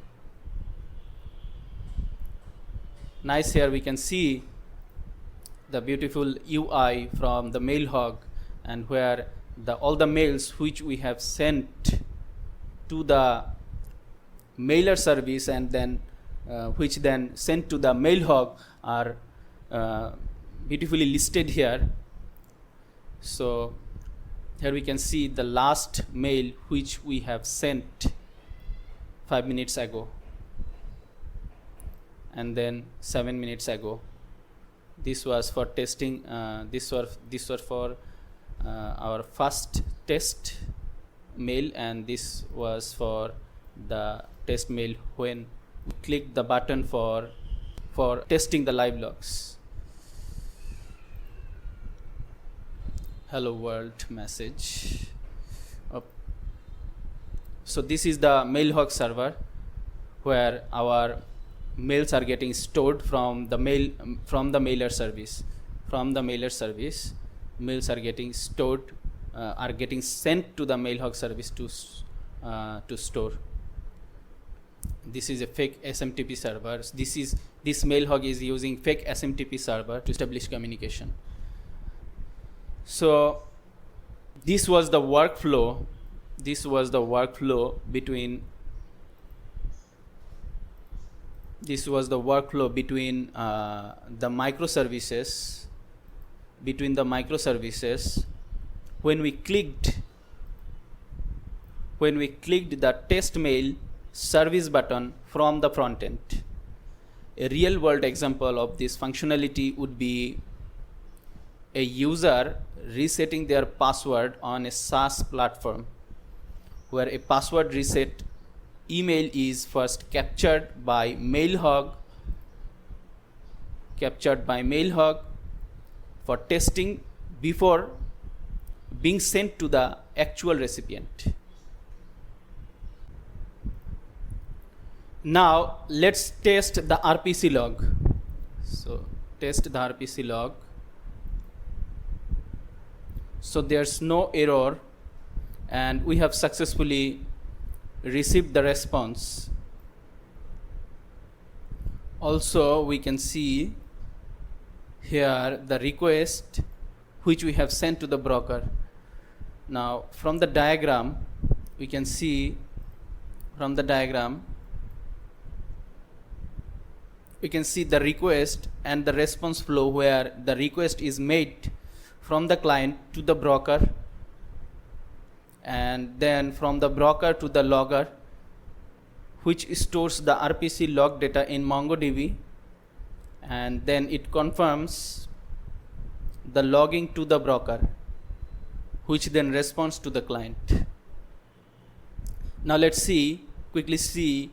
Nice, here we can see the beautiful UI from the mailhog, and where all the mails which we have sent to the mailer service and then which then sent to the mailhog are beautifully listed here. So here we can see the last mail which we have sent 5 minutes ago, and then 7 minutes ago. This was for testing. This was for our first test mail, and this was for the test mail when we click the button for testing the live logs. Hello world message. So this is the mailhog server where our mails are getting stored from the mailer service. from the mailer service, mails are getting stored, are getting sent to the mailhog service to store. This is a fake SMTP server. This mailhog is using fake SMTP server to establish communication. So this was the workflow. This was the workflow between. This was the workflow between the microservices. Between the microservices, when we clicked the test mail service button from the front end. A real world example of this functionality would be a user resetting their password on a SaaS platform, where a password reset email is first captured by mailhog for testing before being sent to the actual recipient. Now let's test the RPC log. So test the RPC log. So there's no error, and we have successfully received the response. Also, we can see here the request which we have sent to the broker. Now from the diagram, we can see the request and the response flow, where the request is made from the client to the broker, and then from the broker to the logger, which stores the RPC log data in MongoDB, and then it confirms the logging to the broker, which then responds to the client. Now let's quickly see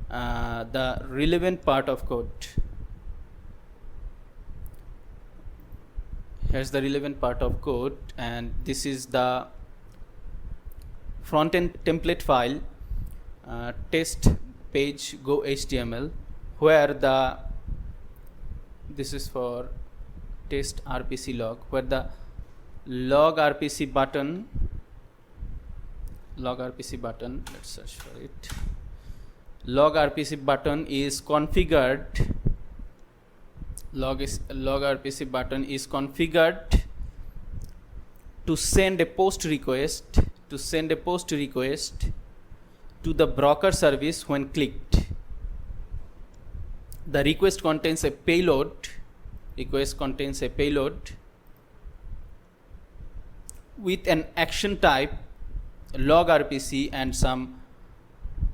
the relevant part of code. Here's the relevant part of code, and this is the front-end template file, test page go HTML, where this is for test RPC log, where the log RPC button, let's search for it. Log RPC button is configured. Log RPC button is configured to send a post request to the broker service when clicked. The request contains a payload. With an action type log RPC and some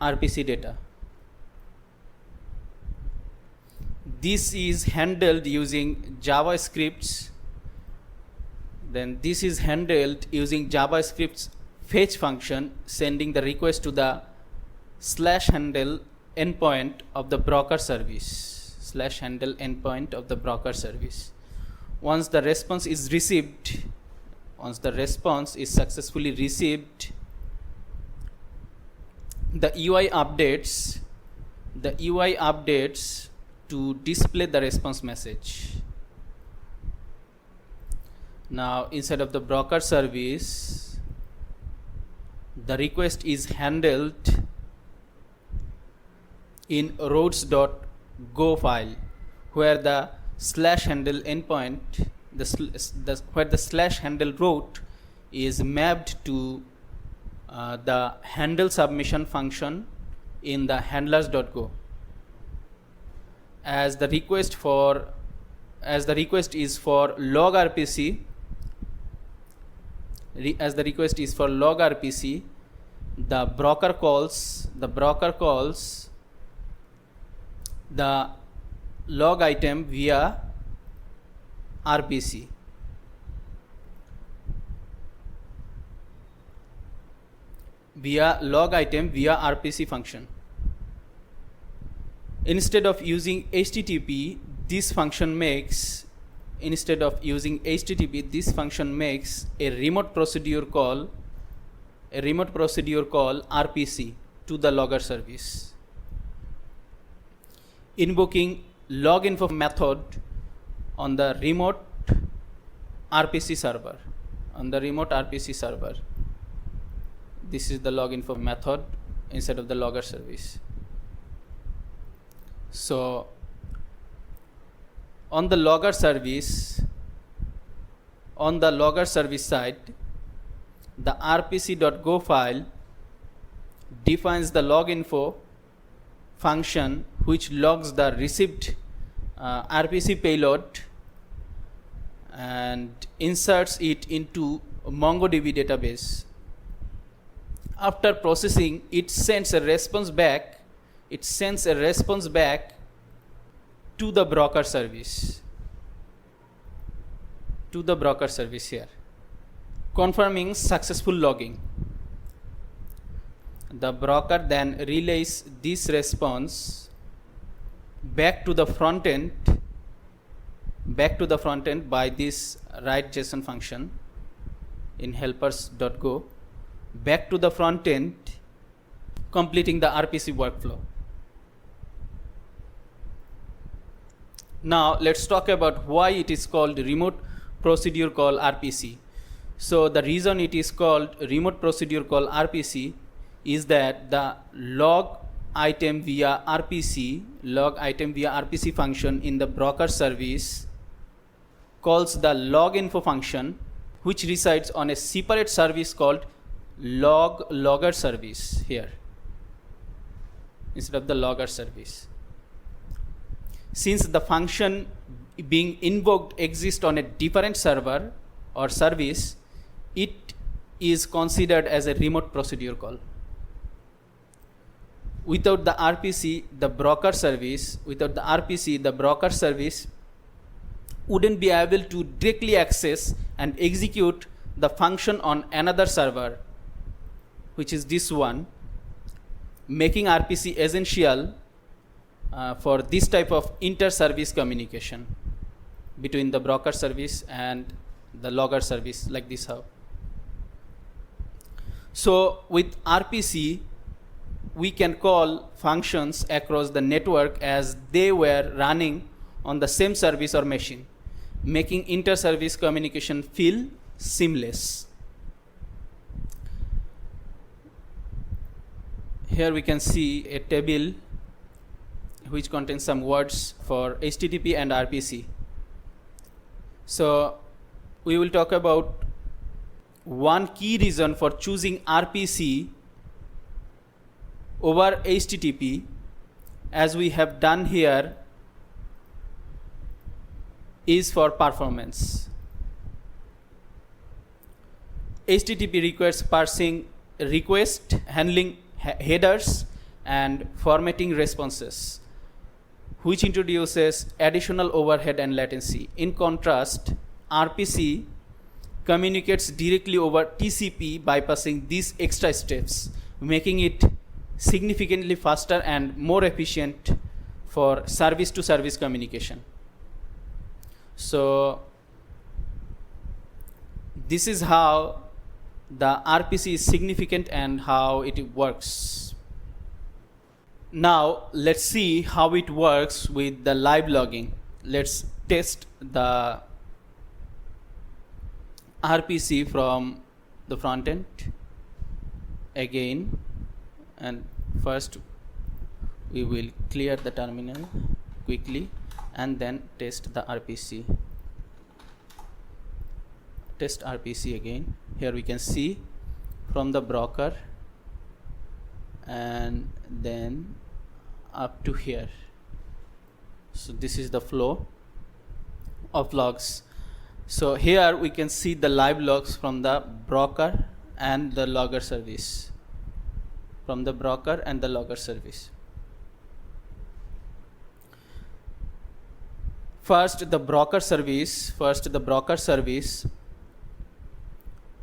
RPC data. This is handled using JavaScript's. Then this is handled using JavaScript's fetch function, sending the request to the /handle endpoint of the broker service. Once the response is successfully received, the UI updates to display the response message. Now inside of the broker service, the request is handled in roads.go file, where the /handle endpoint, where the /handle route is mapped to the handle submission function in the handlers.go. As the request is for log RPC, the broker calls the log item via RPC. Via RPC function. Instead of using HTTP, this function makes a remote procedure call RPC to the logger service, invoking loginfo method on the remote RPC server. On the remote RPC server, this is the log info method instead of the logger service. So on the logger service side, the rpc.go file defines the log info function which logs the received RPC payload and inserts it into a MongoDB database. After processing, it sends a response back to the broker service, here, confirming successful logging. The broker then relays this response back to the front end by this write JSON function in helpers.go back to the front end, completing the RPC workflow. Now let's talk about why it is called remote procedure call RPC. So the reason it is called remote procedure call RPC is that the log item via RPC function in the broker service calls the log info function, which resides on a separate service called logger service here instead of the logger service. Since the function being invoked exists on a different server or service, it is considered as a remote procedure call. Without the RPC, the broker service wouldn't be able to directly access and execute the function on another server, which is this one, making RPC essential for this type of inter-service communication between the broker service and the logger service, like this how. So with RPC, we can call functions across the network as they were running on the same service or machine, making inter-service communication feel seamless. Here we can see a table which contains some words for HTTP and RPC. So we will talk about one key reason for choosing RPC over HTTP, as we have done here, is for performance. HTTP requires parsing request, handling headers, and formatting responses, which introduces additional overhead and latency. In contrast, RPC communicates directly over TCP, bypassing these extra steps, making it significantly faster and more efficient for service-to-service communication. So this is how the RPC is significant and how it works. Now let's see how it works with the live logging. Let's test the RPC from the front end again, and first we will clear the terminal quickly and then test the RPC. Test RPC again. Here we can see from the broker and then up to here. So this is the flow of logs. So here we can see the live logs from the broker and the logger service. From the broker and the logger service. First the broker service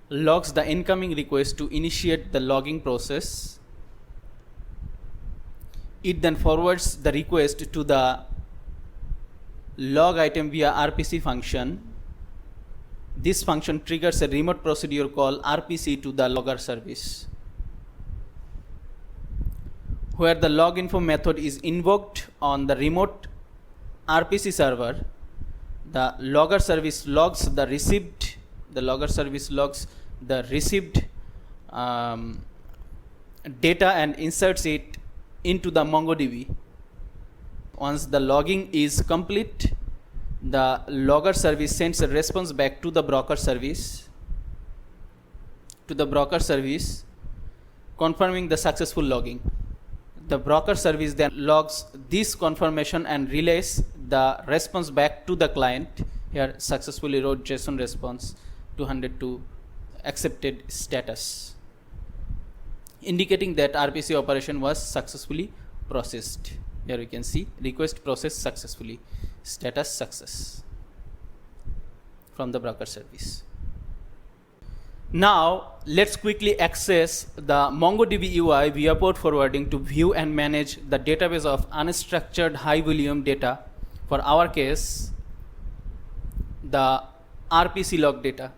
logs the incoming request to initiate the logging process. It then forwards the request to the log item via RPC function. This function triggers a remote procedure call RPC to the logger service, where the log info method is invoked on the remote RPC server. the logger service logs the received, data and inserts it into the MongoDB. Once the logging is complete, the logger service sends a response back to the broker service, confirming the successful logging. The broker service then logs this confirmation and relays the response back to the client. Here, successfully wrote JSON response 202 accepted status, indicating that RPC operation was successfully processed. Here we can see request processed successfully, status success from the broker service. Now let's quickly access the MongoDB UI via port forwarding to view and manage the database of unstructured high volume data. For our case, the RPC log data.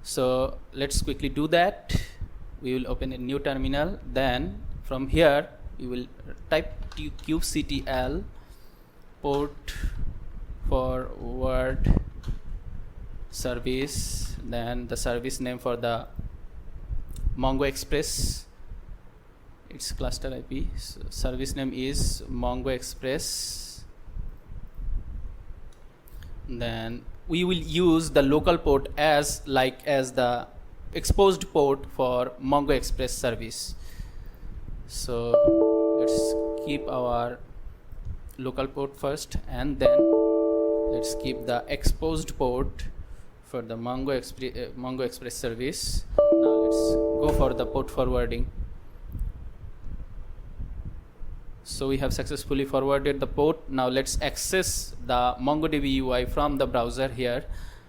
So let's quickly do that. We will open a new terminal. Then from here we will type kubectl port forward service, then the service name for the Mongo Express, its cluster IP. So service name is Mongo Express. Then we will use the local port as the exposed port for Mongo Express service. So let's keep our local port first, and then let's keep the exposed port for the Mongo Express service. Now let's go for the port forwarding. So we have successfully forwarded the port. Now let's access the MongoDB UI from the browser here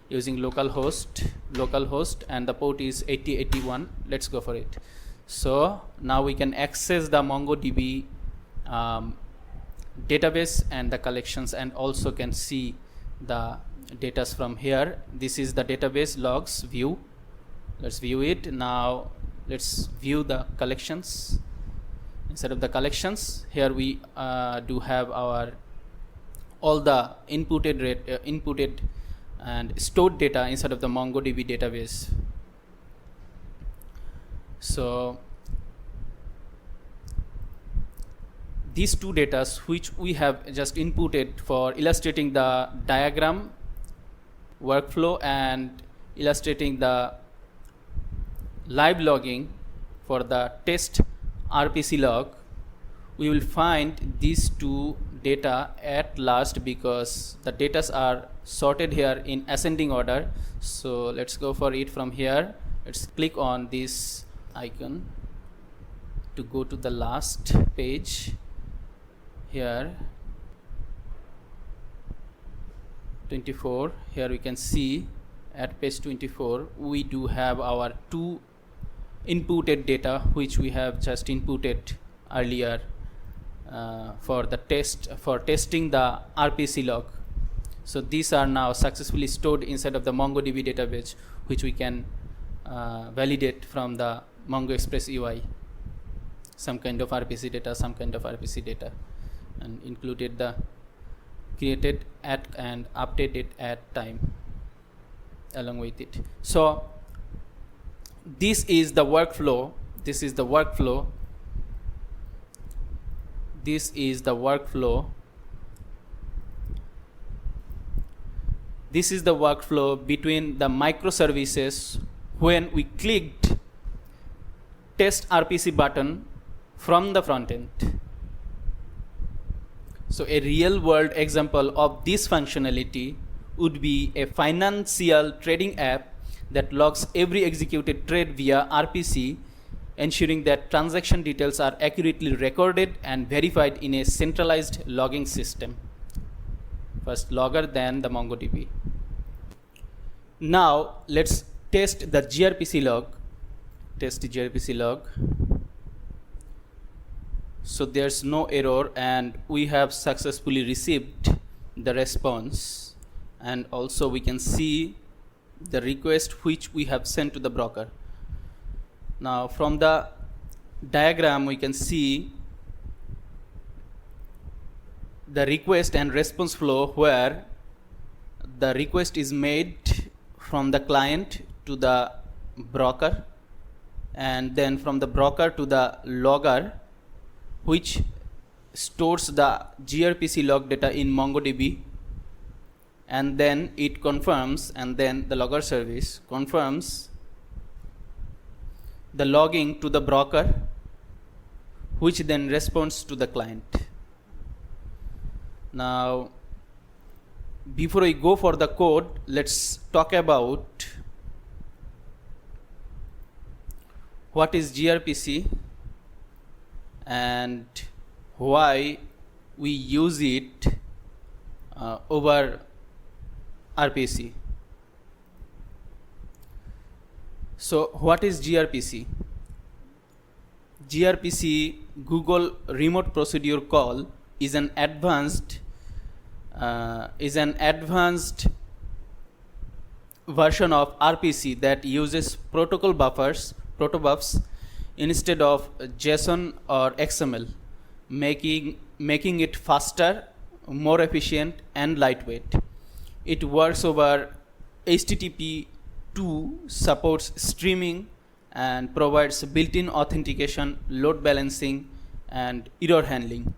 using localhost, and the port is 8081. Let's go for it. So now we can access the MongoDB database and the collections, and also can see the data from here. This is the database logs view. Let's view it. Now let's view the collections. Instead of the collections, here we do have our all the inputted and stored data inside of the MongoDB database. So these two data which we have just inputted for illustrating the diagram workflow and illustrating the live logging for the test RPC log, we will find these two data at last because the data are sorted here in ascending order. So let's go for it from here. Let's click on this icon to go to the last page. Here 24, here we can see at page 24 we do have our two inputted data which we have just inputted earlier for testing the RPC log. So these are now successfully stored inside of the MongoDB database, which we can validate from the Mongo Express UI. Some kind of RPC data, and included the created at and updated at time along with it. So this is the workflow. This is the workflow between the microservices when we clicked test RPC button from the front end. So a real world example of this functionality would be a financial trading app that logs every executed trade via RPC, ensuring that transaction details are accurately recorded and verified in a centralized logging system. First logger, then the MongoDB. Now let's test the gRPC log. So there's no error and we have successfully received the response, and also we can see the request which we have sent to the broker. Now from the diagram we can see the request and response flow where the request is made from the client to the broker, and then from the broker to the logger, which stores the gRPC log data in MongoDB, and then it confirms, and then the logger service confirms the logging to the broker, which then responds to the client. Now, before we go for the code, let's talk about what is gRPC and why we use it over RPC. So what is gRPC? gRPC, Google Remote Procedure Call, is an advanced version of RPC that uses protocol buffers, protobufs, instead of JSON or XML, making it faster, more efficient, and lightweight. It works over HTTP2, supports streaming, and provides built-in authentication, load balancing, and error handling.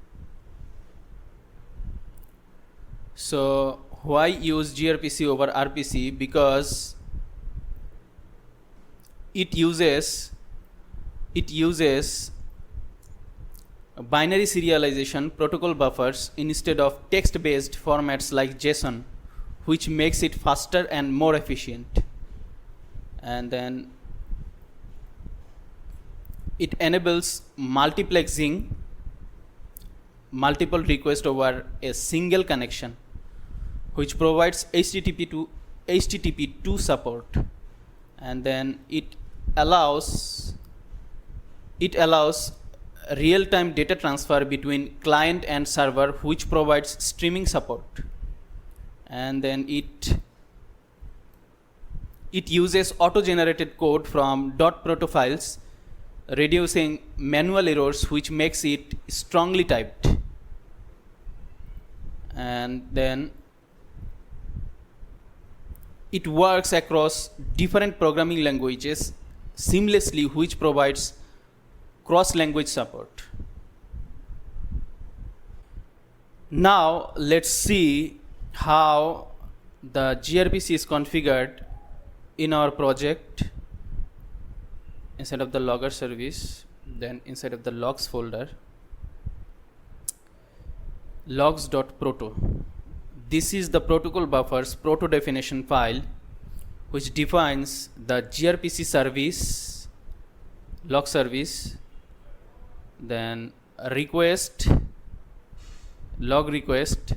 So why use gRPC over RPC? Because it uses binary serialization protocol buffers instead of text-based formats like JSON, which makes it faster and more efficient. And then it enables multiplexing multiple requests over a single connection, which provides HTTP2 support, and then it allows real-time data transfer between client and server, which provides streaming support. And then it uses auto-generated code from .proto files, reducing manual errors, which makes it strongly typed. And then it works across different programming languages seamlessly, which provides cross-language support. Now let's see how the gRPC is configured in our project. Inside of the logger service, then inside of the logs folder, logs.proto. This is the protocol buffers proto definition file, which defines the gRPC service, log service, then request, log request,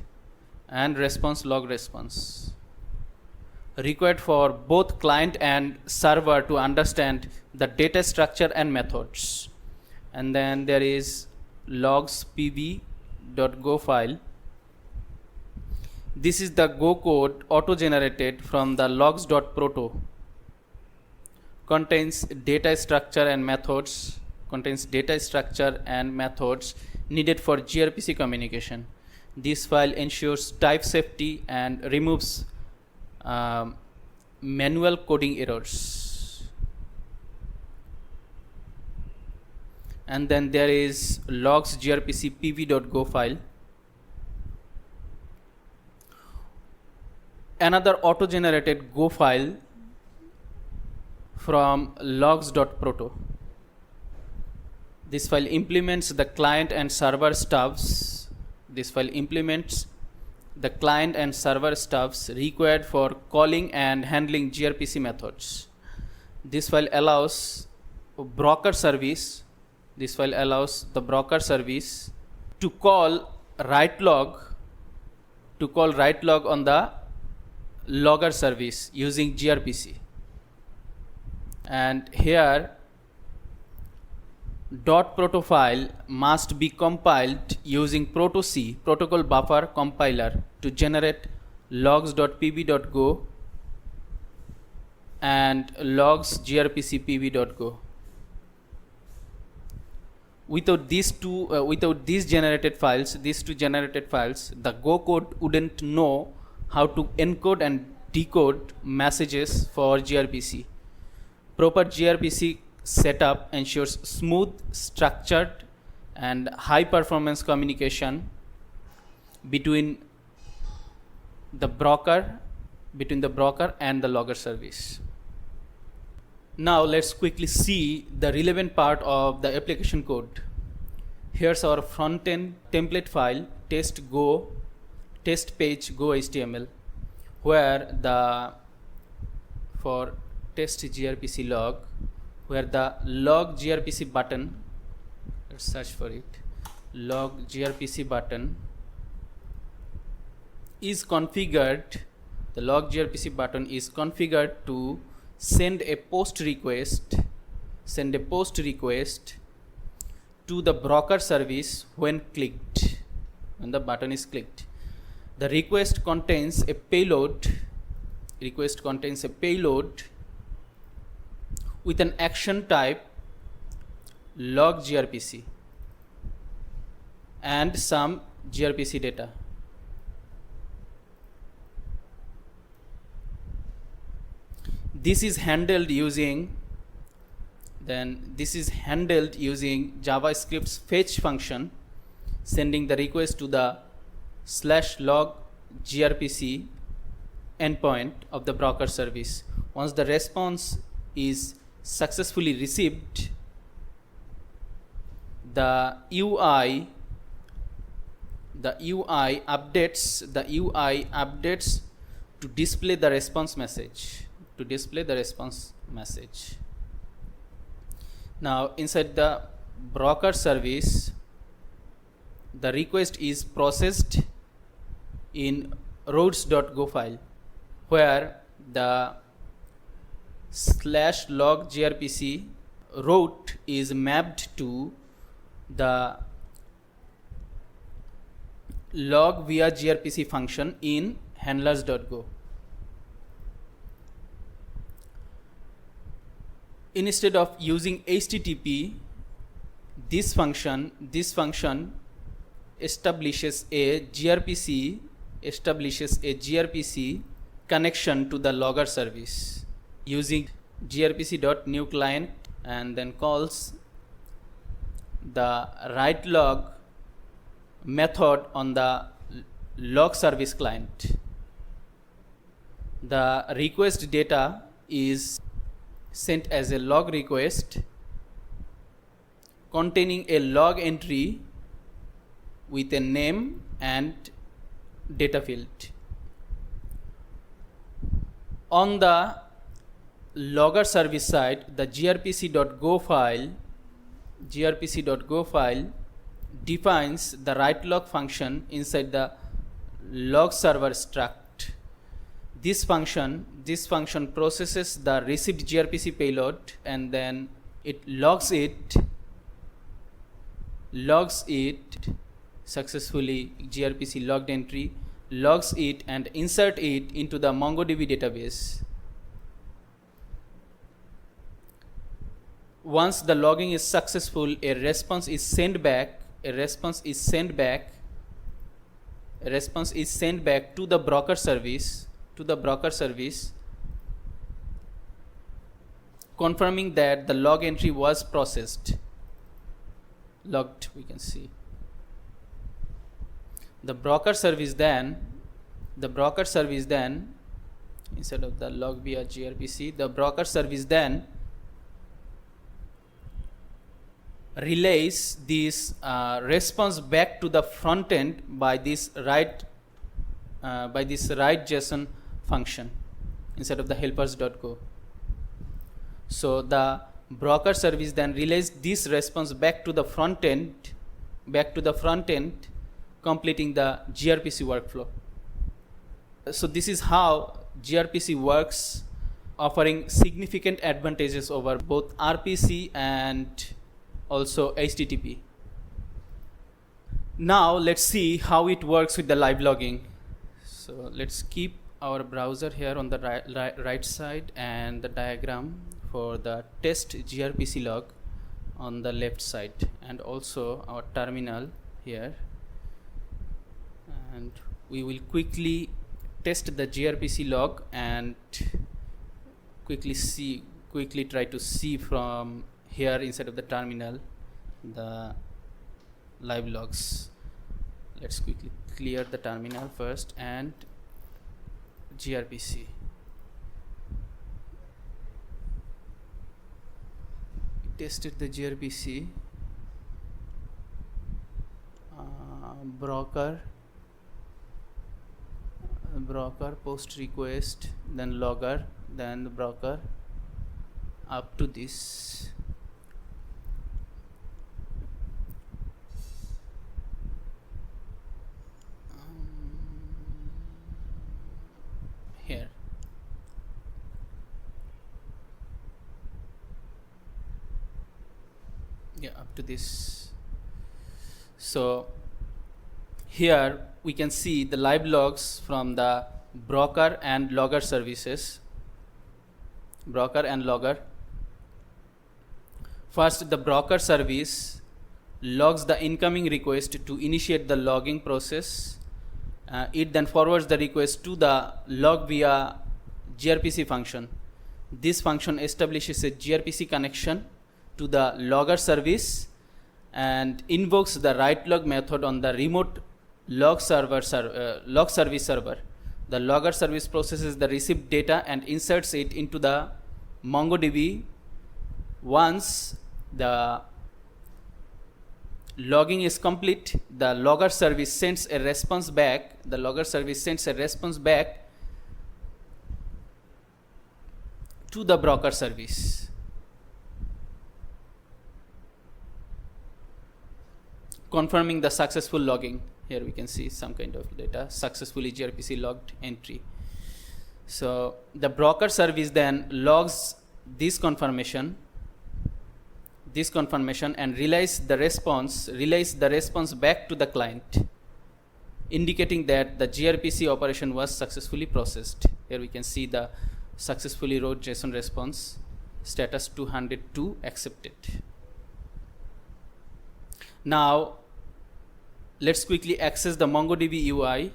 and response, log response, required for both client and server to understand the data structure and methods. And then there is logs pv.go file. This is the Go code auto-generated from the logs.proto. Contains data structure and methods needed for gRPC communication. This file ensures type safety and removes manual coding errors. And then there is logs grpc pv.go file. Another auto-generated Go file from logs.proto. This file implements the client and server stubs. Required for calling and handling gRPC methods. This file allows the broker service to call write log on the logger service using gRPC. And here .proto file must be compiled using proto-C, protocol buffer compiler, to generate logs.pv.go and logs grpc pv.go. Without these two generated files, the Go code wouldn't know how to encode and decode messages for gRPC. Proper gRPC setup ensures smooth, structured, and high performance communication between the broker and the logger service. Now let's quickly see the relevant part of the application code. Here's our front-end template file test page go HTML, where for test gRPC log, where the log gRPC button, let's search for it, log gRPC button is configured. The log gRPC button is configured to send a post request to the broker service when the button is clicked. The request contains a payload with an action type log gRPC and some gRPC data. This is handled using JavaScript's fetch function, sending the request to the /log gRPC endpoint of the broker service. Once the response is successfully received, the UI updates to display the response message. Now inside the broker service, the request is processed in routes.go file, where the /log gRPC route is mapped to the log via gRPC function in handlers.go. Instead of using HTTP, this function establishes a gRPC connection to the logger service using grpc.new client, and then calls the write log method on the log service client. The request data is sent as a log request containing a log entry with a name and data field. On the logger service side, the grpc.go file defines the write log function inside the log server struct. This function processes the received gRPC payload, and then it logs it successfully. gRPC logged entry logs it and insert it into the MongoDB database. Once the logging is successful, a response is sent back to the broker service confirming that the log entry was logged, we can see. The broker service then, instead of the log via gRPC, the broker service then relays this response back to the front end by this write JSON function instead of the helpers.go. So the broker service then relays this response back to the front end, completing the gRPC workflow. So this is how gRPC works, offering significant advantages over both RPC and also HTTP. Now let's see how it works with the live logging. So let's keep our browser here on the right side and the diagram for the test gRPC log on the left side, and also our terminal here, and we will quickly test the gRPC log and quickly try to see from here inside of the terminal the live logs. Let's quickly clear the terminal first and gRPC. Tested the gRPC, broker, post request, then logger, then the broker, up to this. Here. Yeah, up to this. So here we can see the live logs from the broker and logger services. Broker and logger. First, the broker service logs the incoming request to initiate the logging process. It then forwards the request to the log via gRPC function. This function establishes a gRPC connection to the logger service and invokes the write log method on the remote log service server. The logger service processes the received data and inserts it into the MongoDB. Once the logging is complete, the logger service sends a response back. The logger service sends a response back to the broker service. Confirming the successful logging. Here we can see some kind of data, successfully gRPC logged entry. So the broker service then logs this confirmation and relays the response back to the client, indicating that the gRPC operation was successfully processed. Here we can see the successfully wrote JSON response, status 202 accepted. Now let's quickly access the MongoDB UI.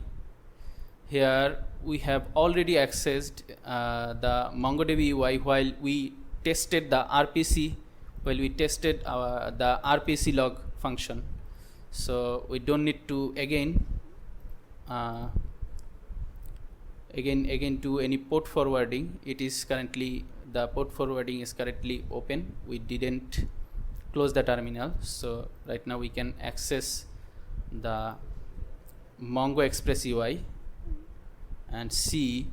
Here we have already accessed the MongoDB UI while we tested the RPC, the RPC log function. So we don't need to again do any port forwarding. It is currently, the port forwarding is currently open. We didn't close the terminal. So right now we can access the Mongo Express UI and see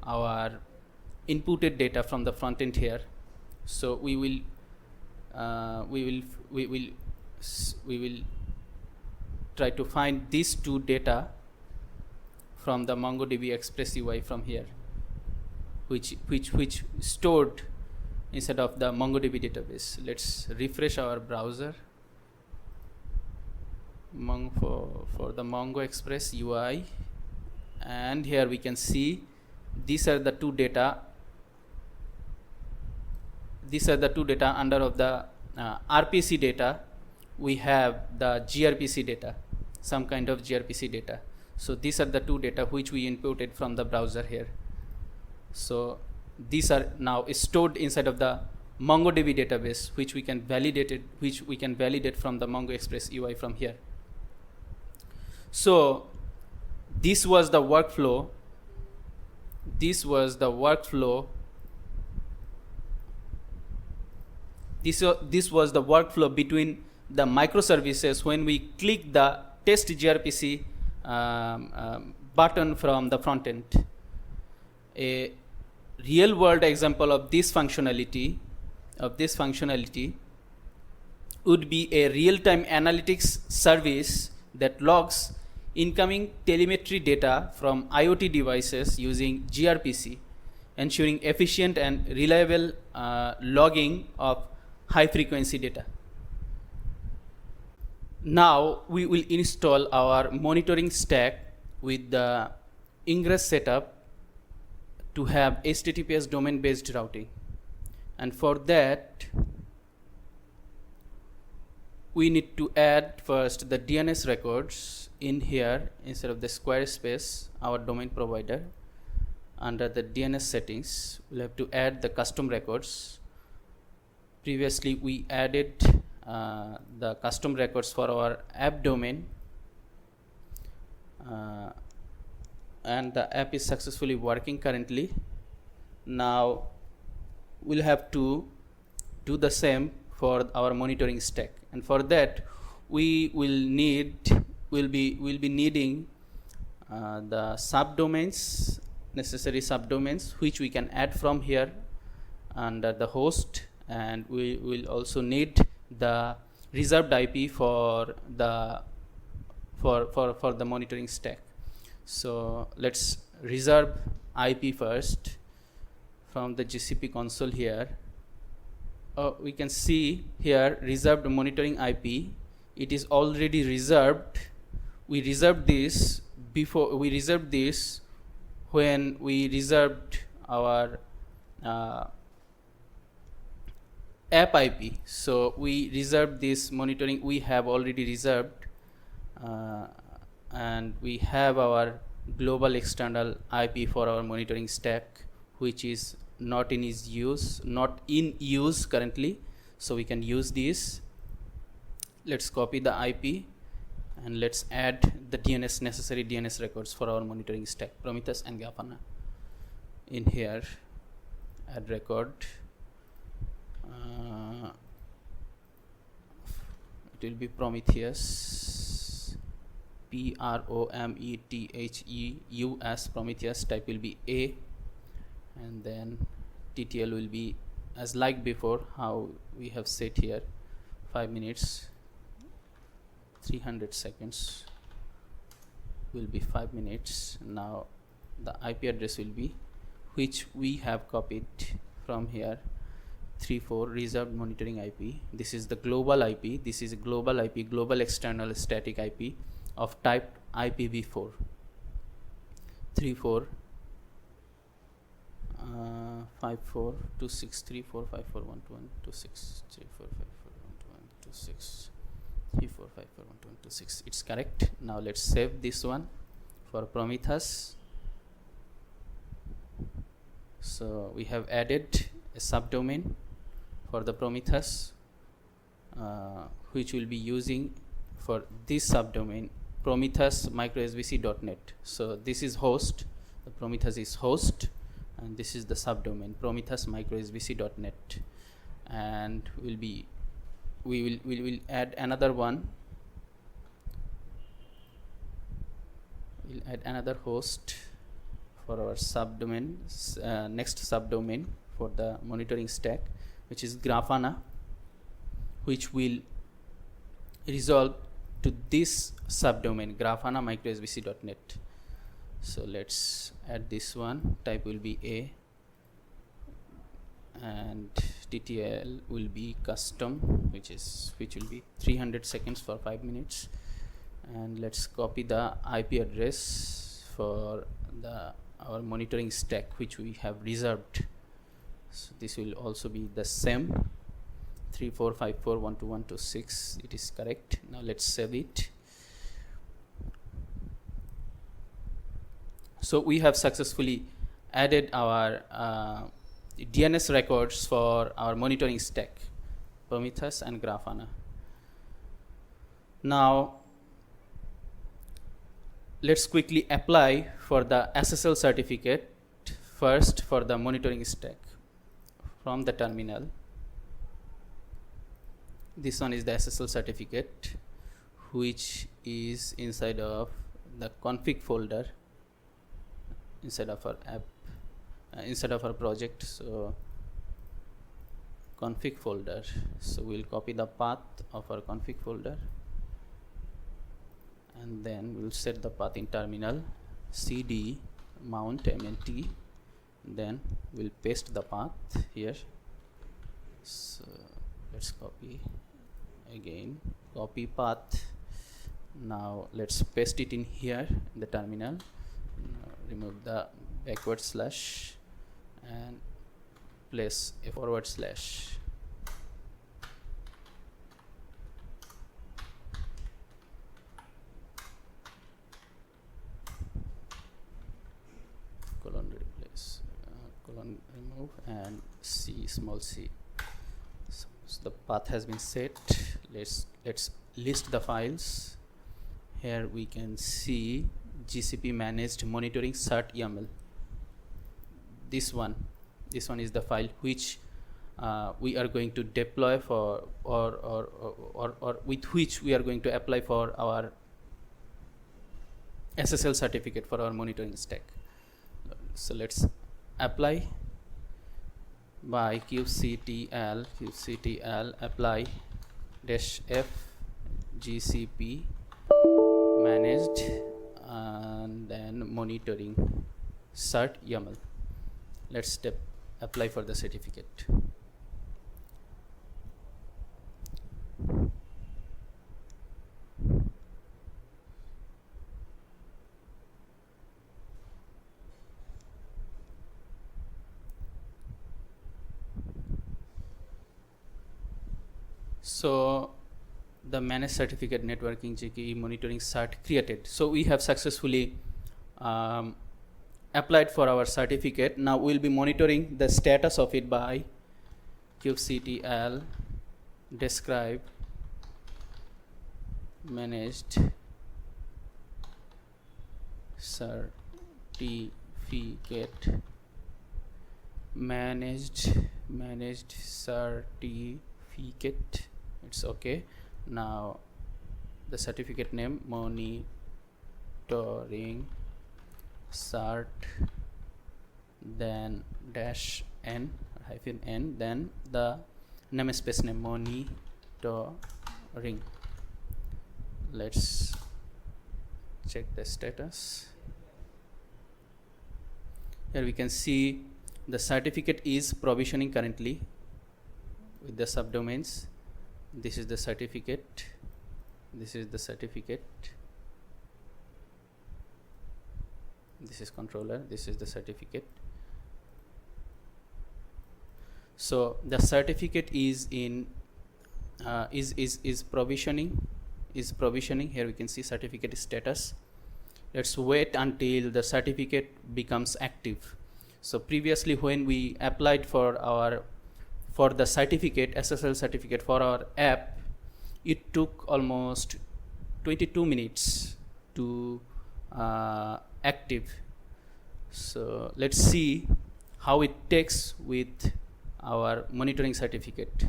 our inputted data from the front end here. So we will try to find these two data from the MongoDB Express UI from here, which stored inside of the MongoDB database. Let's refresh our browser. For the Mongo Express UI, and here we can see these are the two data. These are the two data under of the RPC data. We have the gRPC data, some kind of gRPC data. So these are the two data which we inputted from the browser here. So these are now stored inside of the MongoDB database, which we can validate from the Mongo Express UI from here. So this was the workflow. This was the workflow between the microservices when we click the test gRPC button from the front end. A real world example of this functionality would be a real-time analytics service that logs incoming telemetry data from IoT devices using gRPC, ensuring efficient and reliable logging of high frequency data. Now we will install our monitoring stack with the Ingress setup to have HTTPS domain based routing, and for that we need to add first the DNS records in here instead of the square space, our domain provider. Under the DNS settings, we'll have to add the custom records. Previously, we added the custom records for our app domain, and the app is successfully working currently. Now, we'll have to do the same for our monitoring stack, and for that, we'll be needing the subdomains, necessary subdomains, which we can add from here under the host, and we will also need the reserved IP for the monitoring stack. So let's reserve IP first from the GCP console here. We can see here reserved monitoring IP. It is already reserved. We reserved this before we reserved this when we reserved our app IP. So we reserved this monitoring, we have already reserved, and we have our global external IP for our monitoring stack, which is not in use currently, so we can use this. Let's copy the IP and let's add the necessary DNS records for our monitoring stack, Prometheus and Grafana. In here, add record. It will be Prometheus, Prometheus. Prometheus type will be A, and then TTL will be as like before, how we have set here, 5 minutes, 300 seconds will be 5 minutes. Now the IP address will be, which we have copied from here, 34 reserved monitoring IP. This is the global IP. This is a global IP, global external static IP of type IPv4. 34 54263454121263454121263454121226. It's correct. Now let's save this one for Prometheus. So we have added a subdomain for the Prometheus, which we'll be using for this subdomain, Prometheus microsvc.net. So this is host, the Prometheus is host, and this is the subdomain, Prometheus microsvc.net. And we will add another one. We'll add another host for our subdomain, next subdomain for the monitoring stack, which is Grafana, which will resolve to this subdomain, Grafana microsvc.net. So let's add this one. Type will be A, and TTL will be custom, which will be 300 seconds for 5 minutes. And let's copy the IP address for our monitoring stack, which we have reserved. So this will also be the same, 3454121226. It is correct. Now let's save it. So we have successfully added our DNS records for our monitoring stack, Prometheus and Grafana. Now let's quickly apply for the SSL certificate first for the monitoring stack from the terminal. This one is the SSL certificate, which is inside of the config folder inside of our app, inside of our project. So config folder, so we'll copy the path of our config folder, and then we'll set the path in terminal, cd mount mnt, then we'll paste the path here. So let's copy again, copy path. Now let's paste it in here in the terminal. Remove the backward slash and place a forward slash. move and c small c. So the path has been set. Let's list the files. Here we can see GCP managed monitoring cert.yml. This one is the file which we are going to deploy for, or with which we are going to apply for our SSL certificate for our monitoring stack. So let's apply by kubectl apply -f GCP managed and then monitoring cert.yml. Let's apply for the certificate. So the managed certificate networking GKE monitoring cert created. So we have successfully applied for our certificate. Now we'll be monitoring the status of it by kubectl describe managed certificate managed certificate. It's okay. Now the certificate name monitoring cert, then -n -n, then the namespace name monitoring. Let's check the status. Here we can see the certificate is provisioning currently with the subdomains. This is the certificate. This is the certificate. This is controller. This is the certificate. So the certificate is in is provisioning. Here we can see certificate status. Let's wait until the certificate becomes active. So previously when we applied for the certificate, SSL certificate for our app, it took almost 22 minutes to active. So let's see how it takes with our monitoring certificate.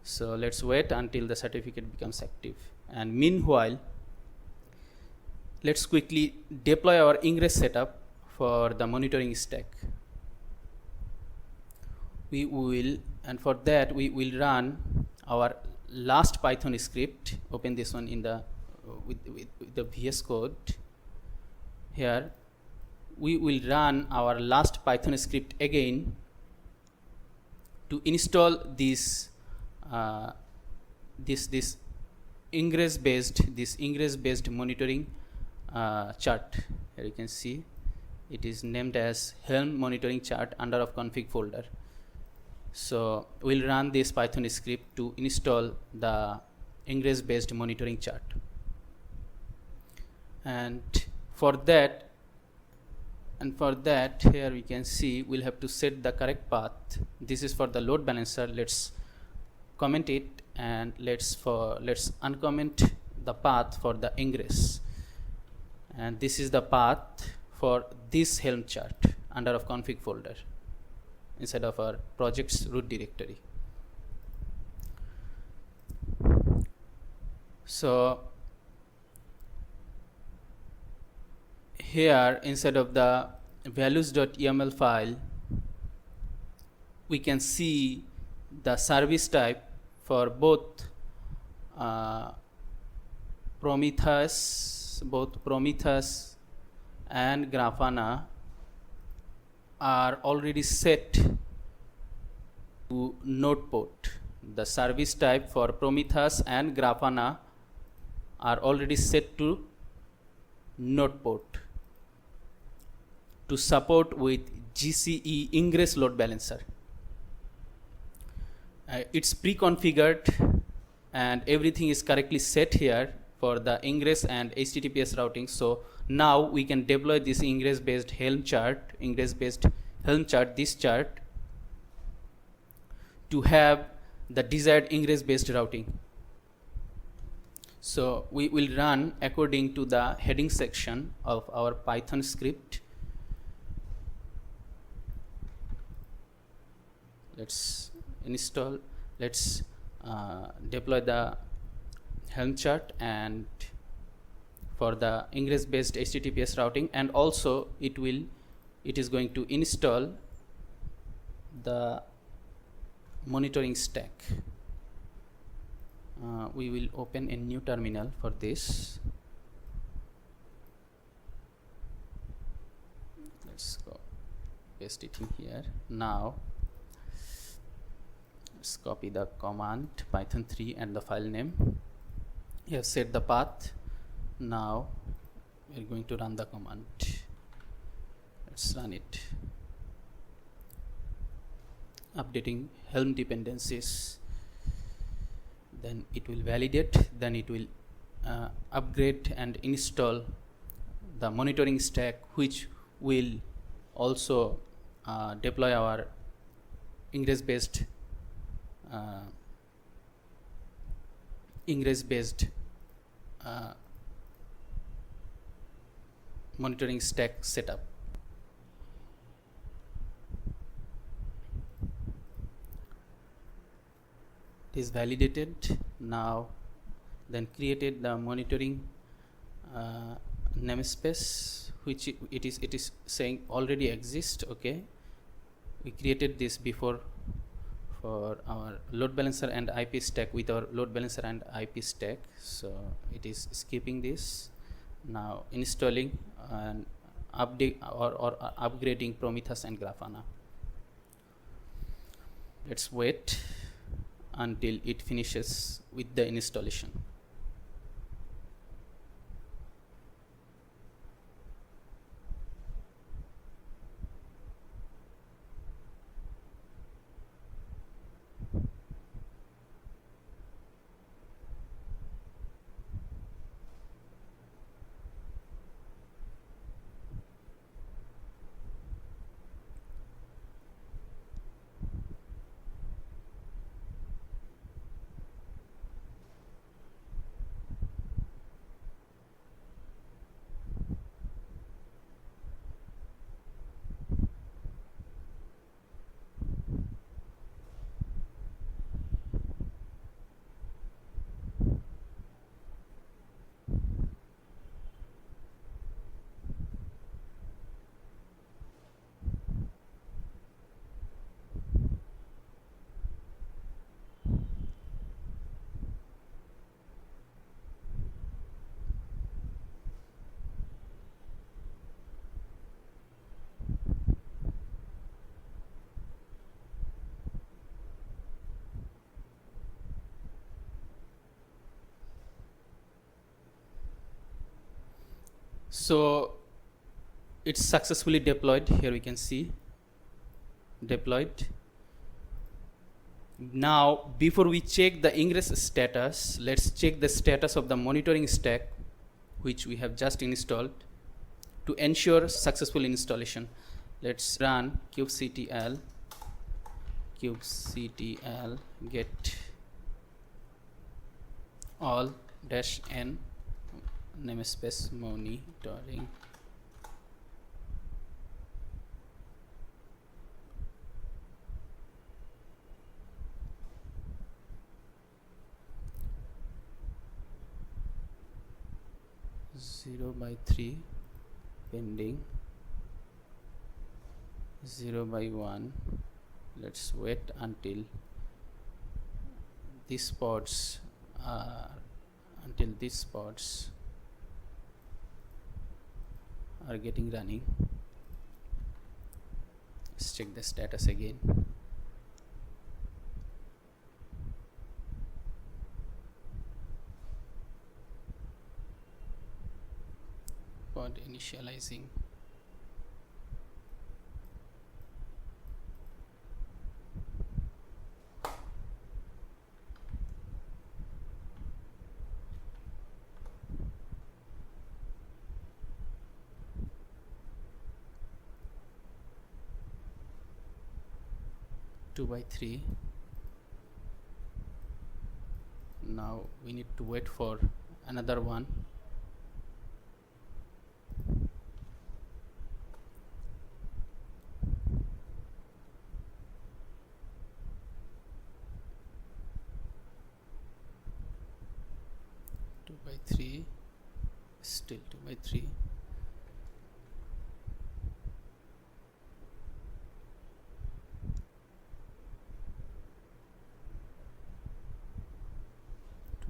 So let's wait until the certificate becomes active, and meanwhile let's quickly deploy our ingress setup for the monitoring stack. And for that we will run our last Python script. Open this one in the with the VS Code. Here we will run our last Python script again to install this this ingress based monitoring chart. Here you can see it is named as Helm monitoring chart under of config folder. So we'll run this Python script to install the ingress based monitoring chart, and for that here we can see we'll have to set the correct path. This is for the load balancer. Let's comment it, and let's uncomment the path for the ingress, and this is the path for this Helm chart under of config folder inside of our project's root directory. So here inside of the values.yml file we can see the service type for both Prometheus and Grafana are already set to node port. The service type for Prometheus and Grafana are already set to node port to support with GCE ingress load balancer. It's pre-configured and everything is correctly set here for the ingress and HTTPS routing. So now we can deploy this ingress based Helm chart, this chart to have the desired ingress based routing. So we will run according to the heading section of our Python script. Let's install, let's deploy the Helm chart and for the ingress based HTTPS routing, and also it is going to install the monitoring stack. We will open a new terminal for this. Let's go paste it in here. Now let's copy the command python 3 and the file name. We have set the path. Now we're going to run the command. Let's run it. Updating Helm dependencies. Then it will validate, then it will upgrade and install the monitoring stack, which will also deploy our ingress based monitoring stack setup. It is validated. Now then created the monitoring namespace, which it is saying already exists. Okay, we created this before for our load balancer and IP stack with our load balancer and IP stack, so it is skipping this. Now installing and update or upgrading Prometheus and Grafana. Let's wait until it finishes with the installation. So it's successfully deployed. Here we can see deployed. Now before we check the ingress status, let's check the status of the monitoring stack, which we have just installed, to ensure successful installation. Let's run kubectl get all -n namespace monitoring. Zero by 3 pending 0 by 1. Let's wait until these pods are getting running. Let's check the status again. Pod initializing. Two by 3 now we need to wait for another one. Two by three, still 2 by 3.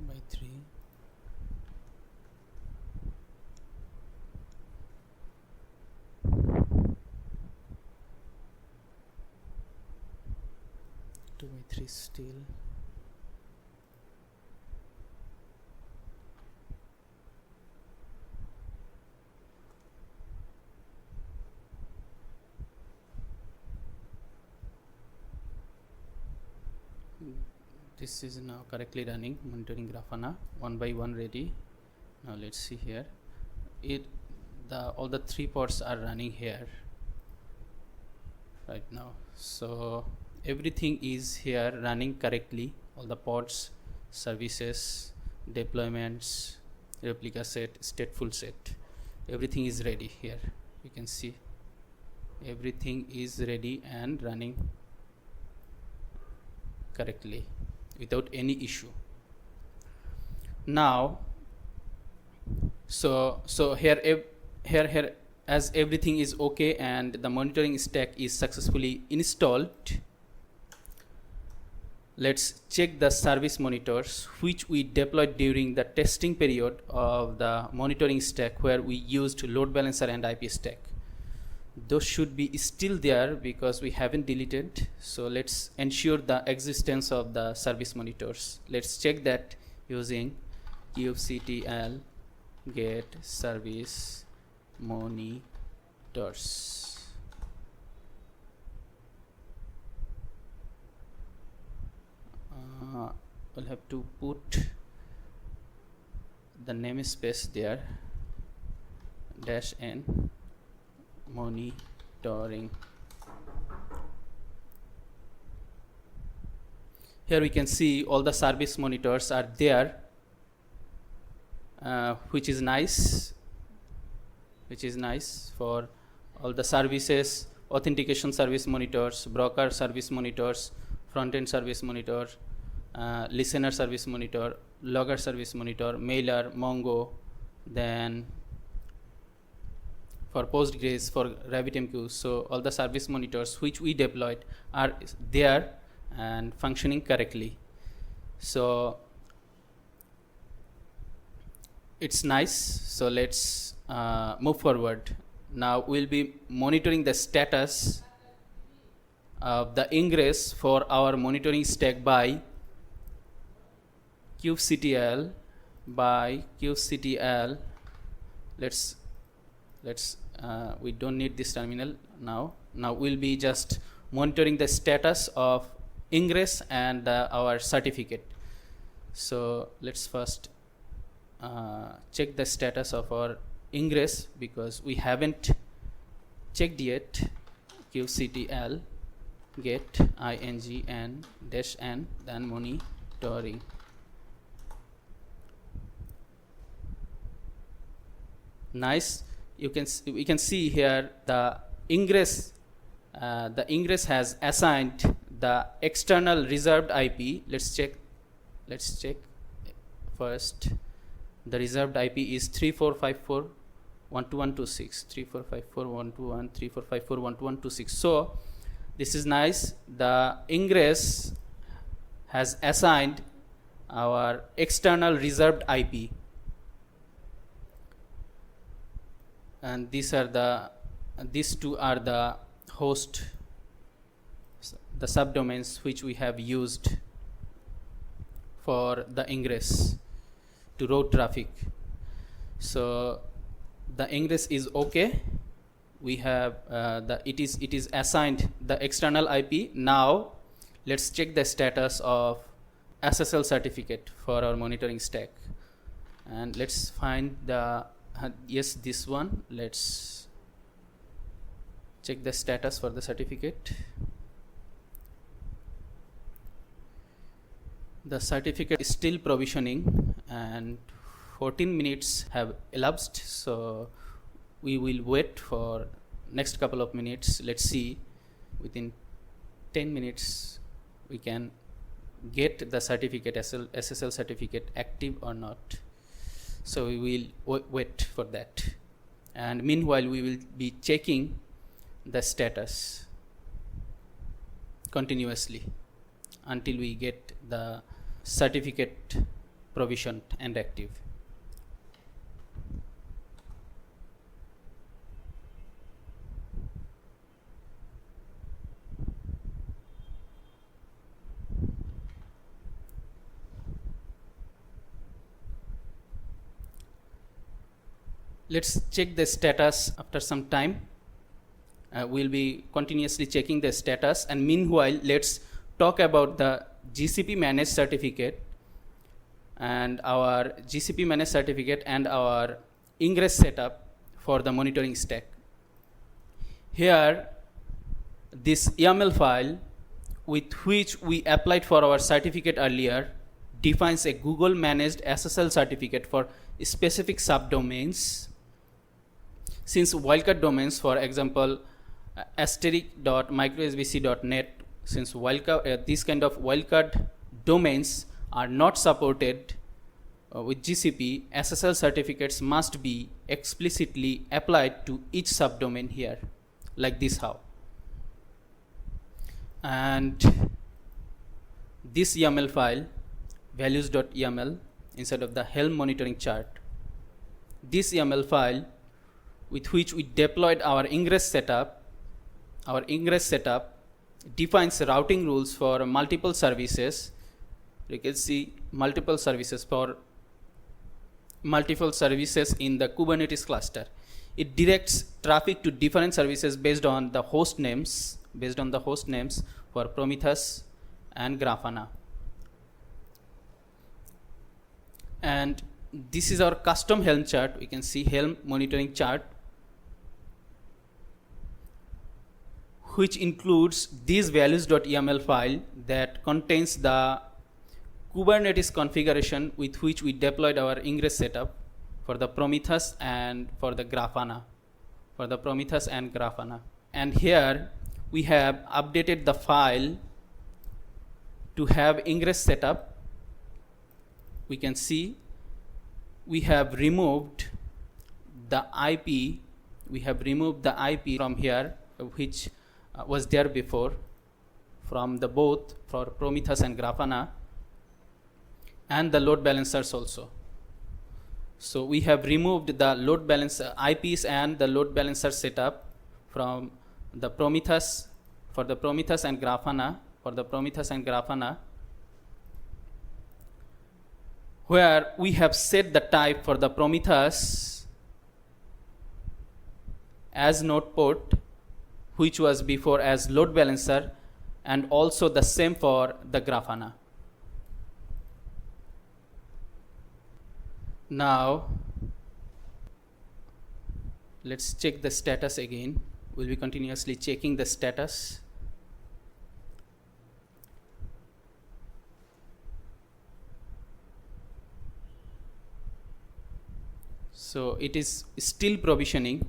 By 3. Two by 3 still. This is now correctly running, monitoring Grafana, 1 by 1 ready. Now let's see here. All the 3 pods are running here right now. So everything is here running correctly. All the pods, services, deployments, replica set, stateful set, everything is ready here. You can see everything is ready and running correctly without any issue. Now, so here as everything is okay and the monitoring stack is successfully installed, let's check the service monitors which we deployed during the testing period of the monitoring stack, where we used load balancer and IP stack. Those should be still there because we haven't deleted. So let's ensure the existence of the service monitors. Let's check that using kubectl get service monitors. We'll have to put the namespace there, -n monitoring. Here we can see all the service monitors are there, which is nice for all the services: authentication service monitors, broker service monitors, front-end service monitor, listener service monitor, logger service monitor, mailer, Mongo, then for Postgres, for RabbitMQ. So all the service monitors which we deployed are there and functioning correctly. So it's nice. So let's move forward. Now we'll be monitoring the status of the ingress for our monitoring stack by kubectl we don't need this terminal now. Now we'll be just monitoring the status of ingress and our certificate. So let's first check the status of our ingress because we haven't checked yet. kubectl get -n then monitoring. Nice. We can see here the ingress has assigned the external reserved IP. Let's check first. The reserved IP is 3454.121.26, 3454.121, 3454.121.26. So this is nice. The ingress has assigned our external reserved IP, and these two are the host, the subdomains which we have used for the ingress to route traffic. So the ingress is okay. We have it is assigned the external IP. Now let's check the status of SSL certificate for our monitoring stack, and let's find the yes, this one. Let's check the status for the certificate. The certificate is still provisioning and 14 minutes have elapsed, so we will wait for next couple of minutes. Let's see, within 10 minutes we can get the certificate, SSL certificate, active or not. So we will wait for that, and meanwhile we will be checking the status continuously until we get the certificate provisioned and active. Let's check the status after some time. We'll be continuously checking the status, and meanwhile let's talk about the GCP managed certificate and our GCP managed certificate and our ingress setup for the monitoring stack. Here, this YAML file with which we applied for our certificate earlier defines a Google managed SSL certificate for specific subdomains. Since wildcard domains, for example, *microsvc.net, since these kind of wildcard domains are not supported with GCP, SSL certificates must be explicitly applied to each subdomain here, like this how. And this YAML file, values.yml, inside of the Helm monitoring chart, this YAML file with which we deployed our ingress setup defines routing rules for multiple services. You can see multiple services in the Kubernetes cluster. It directs traffic to different services based on the host names for Prometheus and Grafana. And this is our custom Helm chart. We can see Helm monitoring chart, which includes this values.yml file that contains the Kubernetes configuration with which we deployed our ingress setup for the Prometheus and for the Grafana. And here we have updated the file to have ingress setup. We can see we have removed the IP. From here, which was there before from the both for Prometheus and Grafana, and the load balancers also. So we have removed the load balancer IPs and the load balancer setup from the Prometheus for the Prometheus and Grafana, where we have set the type for the Prometheus as node port, which was before as load balancer, and also the same for the Grafana. Now let's check the status again. We'll be continuously checking the status. So it is still provisioning.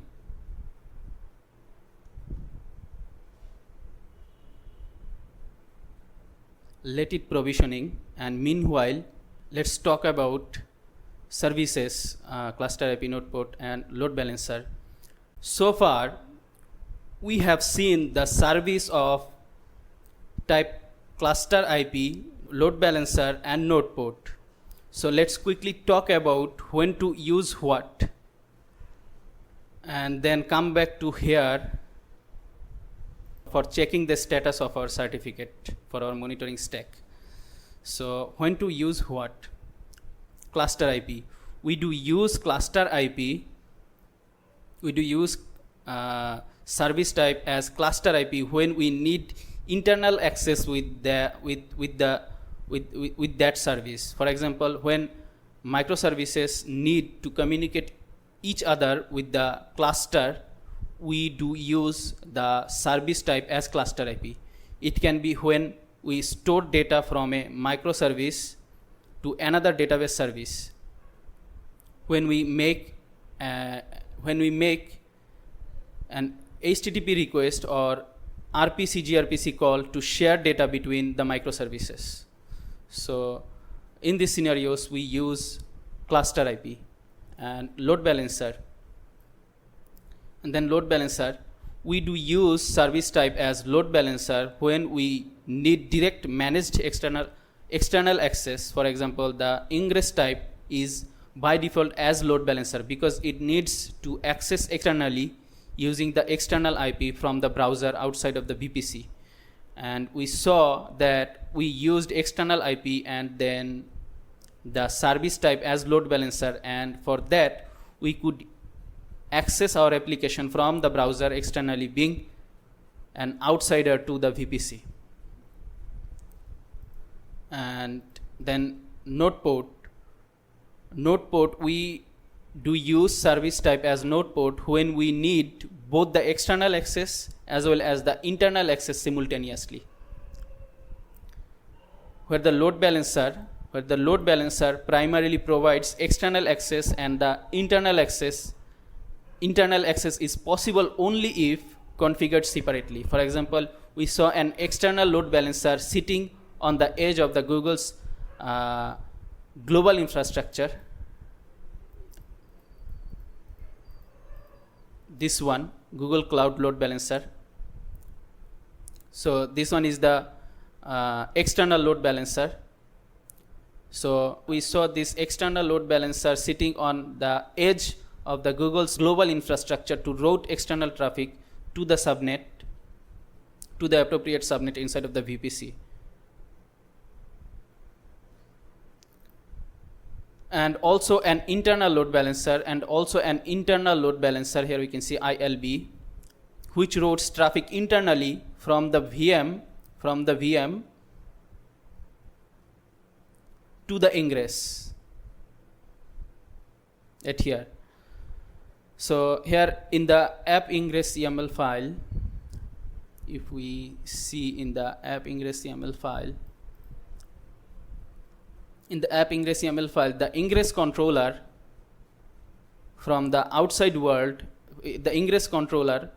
Let it provisioning, and meanwhile let's talk about services, cluster IP, node port, and load balancer. So far we have seen the service of type cluster IP, load balancer, and node port. So let's quickly talk about when to use what, and then come back to here for checking the status of our certificate for our monitoring stack. So when to use what? Cluster IP. We do use cluster IP. We do use service type as cluster IP when we need internal access with that service. For example, when microservices need to communicate each other with the cluster, we do use the service type as cluster IP. It can be when we store data from a microservice to another database service. When we make an HTTP request or RPC gRPC call to share data between the microservices. So in these scenarios, we use cluster IP and load balancer. And then load balancer, we do use service type as load balancer when we need direct managed external access. For example, the ingress type is by default as load balancer because it needs to access externally using the external IP from the browser outside of the VPC. And we saw that we used external IP and then the service type as load balancer, and for that we could access our application from the browser externally, being an outsider to the VPC. And then node port, we do use service type as node port when we need both the external access as well as the internal access simultaneously. Where the load balancer primarily provides external access, and the internal access is possible only if configured separately. For example, we saw an external load balancer sitting on the edge of the Google's global infrastructure. This one, Google Cloud Load Balancer. So this one is the external load balancer. So we saw this external load balancer sitting on the edge of the Google's global infrastructure to route external traffic to the subnet, to the appropriate subnet inside of the VPC. And also an internal load balancer, here we can see ILB, which routes traffic internally from the VM to the ingress at here. So here in the app ingress YAML file, if we see in the app ingress YAML file, the ingress controller from the outside world, the ingress controller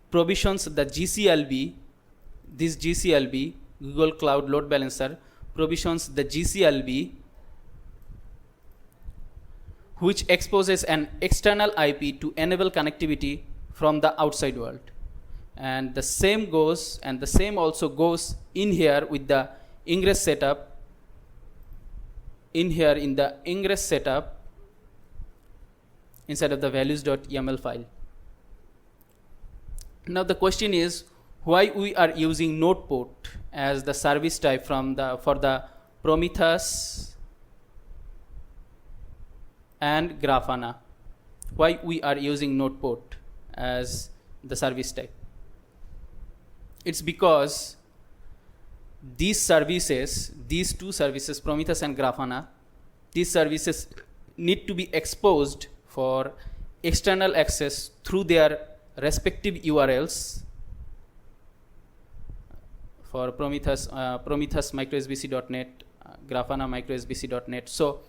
provisions the GCLB, this GCLB, Google Cloud Load Balancer, provisions the GCLB, which exposes an external IP to enable connectivity from the outside world. And the same also goes in here with the ingress setup. In here in the ingress setup inside of the values.yaml file. Now the question is why we are using node port as the service type for the Prometheus and Grafana. Why we are using node port as the service type? It's because these two services, Prometheus and Grafana, these services need to be exposed for external access through their respective URLs. For Prometheus microsbc.net, Grafana microsbc.net. So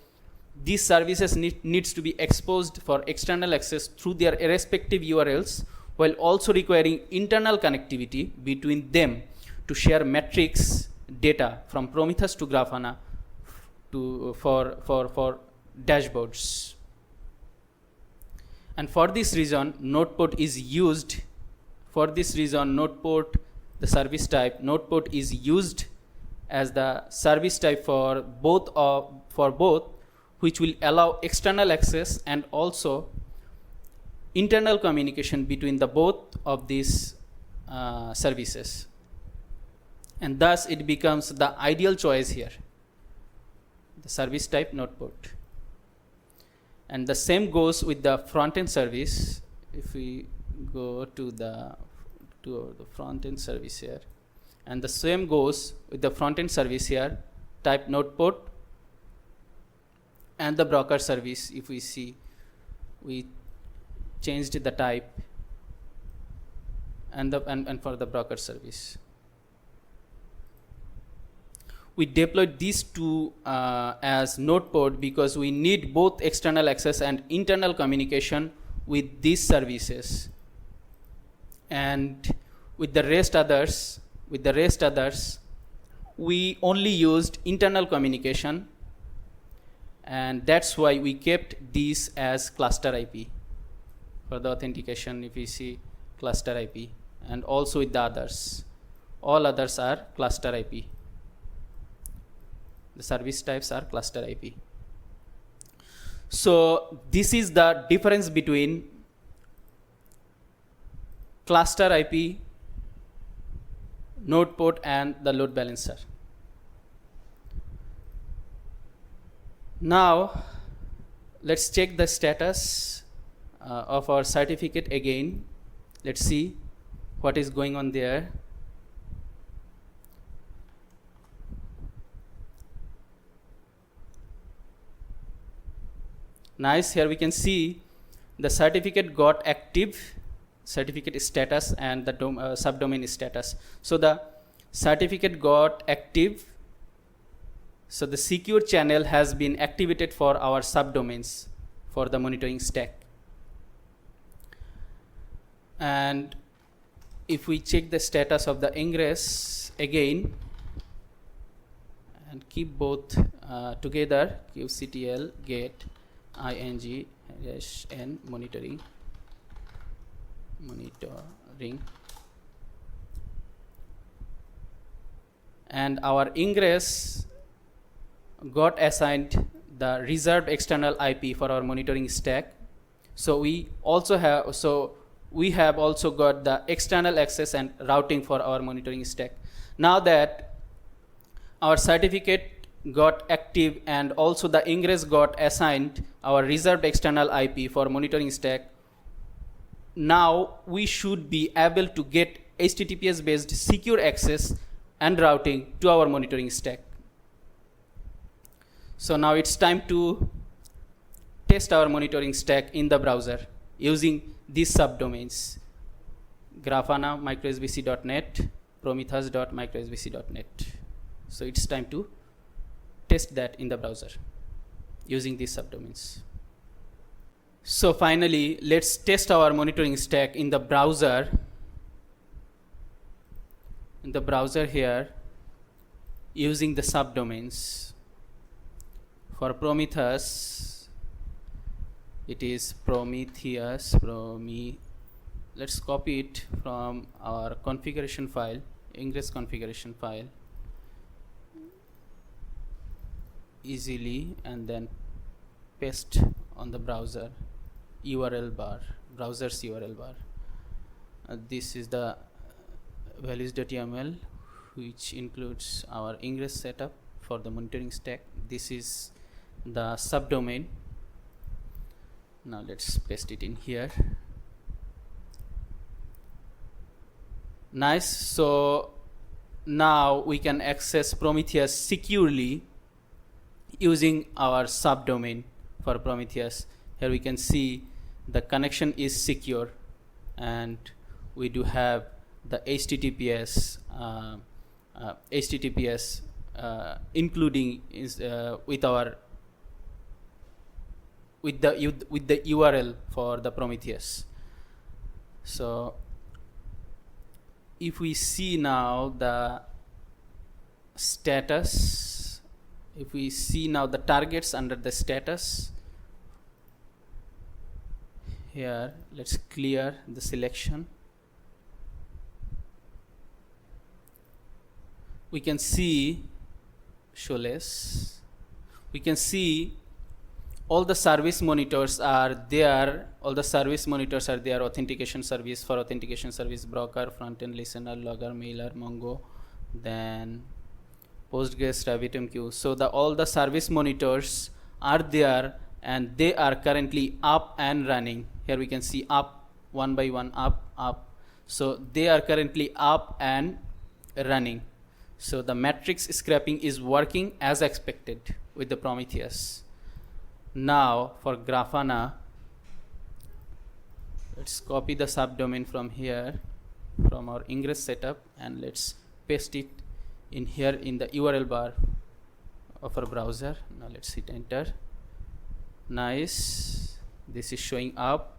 these services needs to be exposed for external access through their respective URLs, while also requiring internal connectivity between them to share metrics data from Prometheus to Grafana for dashboards. And for this reason, node port is used. For this reason, node port, the service type, node port is used as the service type for both, which will allow external access and also internal communication between the both of these services. And thus it becomes the ideal choice here, the service type node port. And the same goes with the front-end service. If we go to the front-end service here, and the same goes with the front-end service here, type node port, and the broker service. If we see, we changed the type and for the broker service. we deployed these two as node port because we need both external access and internal communication with these services. And with the rest others, we only used internal communication, and that's why we kept these as cluster IP for the authentication. If you see cluster IP, and also with the others, all others are cluster IP. The service types are cluster IP. So this is the difference between cluster IP, node port, and the load balancer. Now let's check the status of our certificate again. Let's see what is going on there. Nice, here we can see the certificate got active, certificate status, and the subdomain status. So the certificate got active, so the secure channel has been activated for our subdomains for the monitoring stack. And if we check the status of the ingress again and keep both together, kubectl get ing-n monitoring, and our ingress got assigned the reserved external IP for our monitoring stack. So we have also got the external access and routing for our monitoring stack. Now that our certificate got active and also the ingress got assigned our reserved external IP for monitoring stack, now we should be able to get HTTPS based secure access and routing to our monitoring stack. So now it's time to test our monitoring stack in the browser using these subdomains: Grafana microsvc.net, prometheus.microsvc.net. So it's time to test that in the browser using these subdomains. So finally, let's test our monitoring stack in the browser. In the browser here, using the subdomains. For Prometheus, it is Prometheus. Let's copy it from our configuration file, ingress configuration file, easily, and then paste on the browser URL bar, browser's URL bar. This is the values.yml, which includes our ingress setup for the monitoring stack. This is the subdomain. Now let's paste it in here. Nice. So now we can access Prometheus securely using our subdomain for Prometheus. Here we can see the connection is secure, and we do have the HTTPS including with the URL for the Prometheus. So if we see now the status, if we see now the targets under the status, here let's clear the selection. We can see show less. We can see all the service monitors are there. All the service monitors are there. Authentication service for authentication service broker, front-end listener, logger, mailer, Mongo, then Postgres, RabbitMQ. So all the service monitors are there, and they are currently up and running. Here we can see up, one by one, up. So they are currently up and running. So the matrix scraping is working as expected with the Prometheus. Now for Grafana, let's copy the subdomain from here, from our ingress setup, and let's paste it in here in the URL bar of our browser. Now let's hit enter. Nice, this is showing up.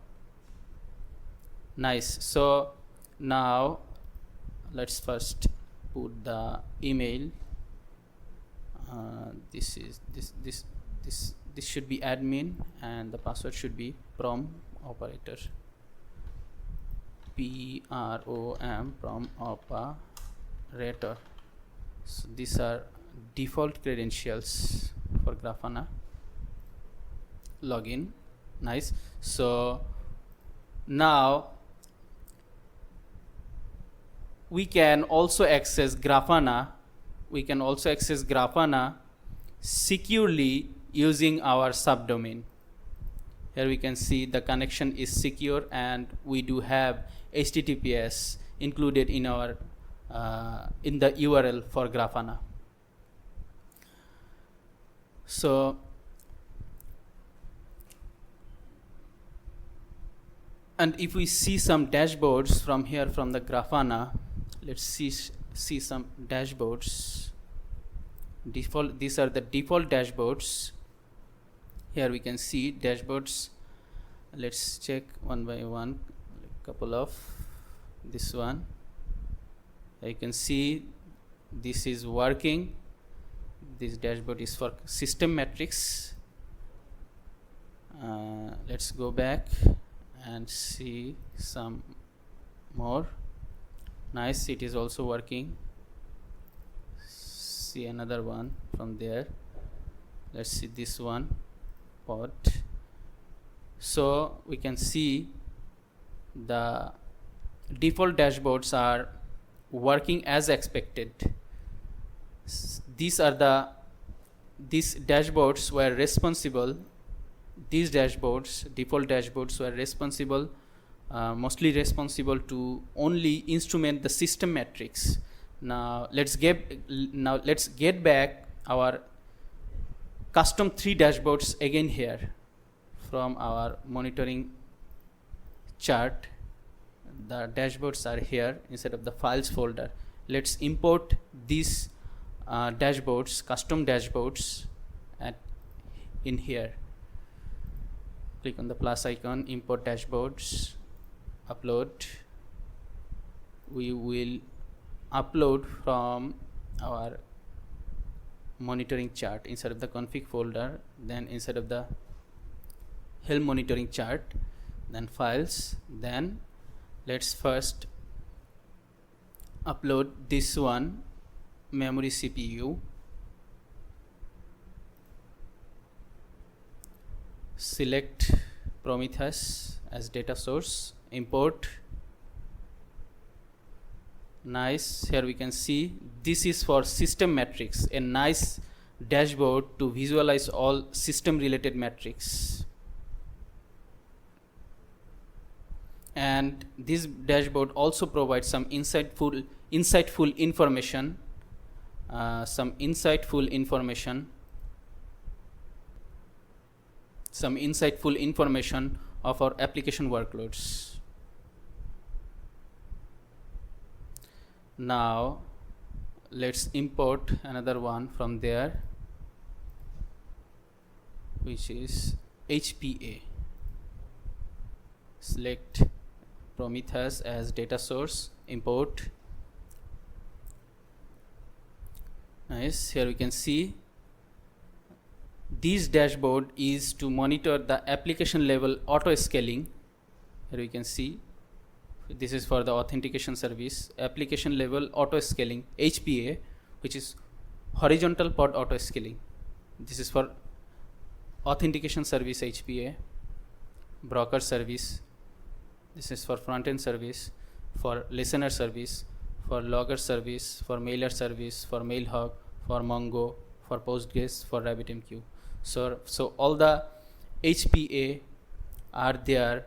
Nice. So now let's first put the email. This should be admin, and the password should be prom operator. prom operator. So these are default credentials for Grafana login. Nice. So now we can also access Grafana. We can also access Grafana securely using our subdomain. Here we can see the connection is secure, and we do have HTTPS included in our in the URL for Grafana. So and if we see some dashboards from here from the Grafana, let's see some dashboards. Default, these are the default dashboards. Here we can see dashboards. Let's check one by one. A couple of this one. You can see this is working. This dashboard is for system metrics. Let's go back and see some more. Nice, it is also working. See another one from there. Let's see this one, pod. So we can see the default dashboards are working as expected. These dashboards were responsible. These dashboards, default dashboards, were responsible, mostly responsible to only instrument the system metrics. Now let's get back our custom 3 dashboards again here from our monitoring chart. The dashboards are here inside of the files folder. Let's import these dashboards, custom dashboards, in here. Click on the plus icon, import dashboards, upload. We will upload from our monitoring chart inside of the config folder, then inside of the Helm monitoring chart, then files. Then let's first upload this one, memory CPU. Select Prometheus as data source, import. Nice, here we can see this is for system metrics, a nice dashboard to visualize all system related metrics. And this dashboard also provides some insightful information, some insightful information of our application workloads. Now let's import another one from there, which is HPA. Select Prometheus as data source, import. Nice, here we can see this dashboard is to monitor the application level auto scaling. Here we can see this is for the authentication service, application level auto scaling, HPA, which is horizontal pod auto scaling. This is for authentication service, HPA, broker service. This is for front end service, for listener service, for logger service, for mailer service, for Mailhog, for Mongo, for Postgres, for RabbitMQ. So all the HPA are there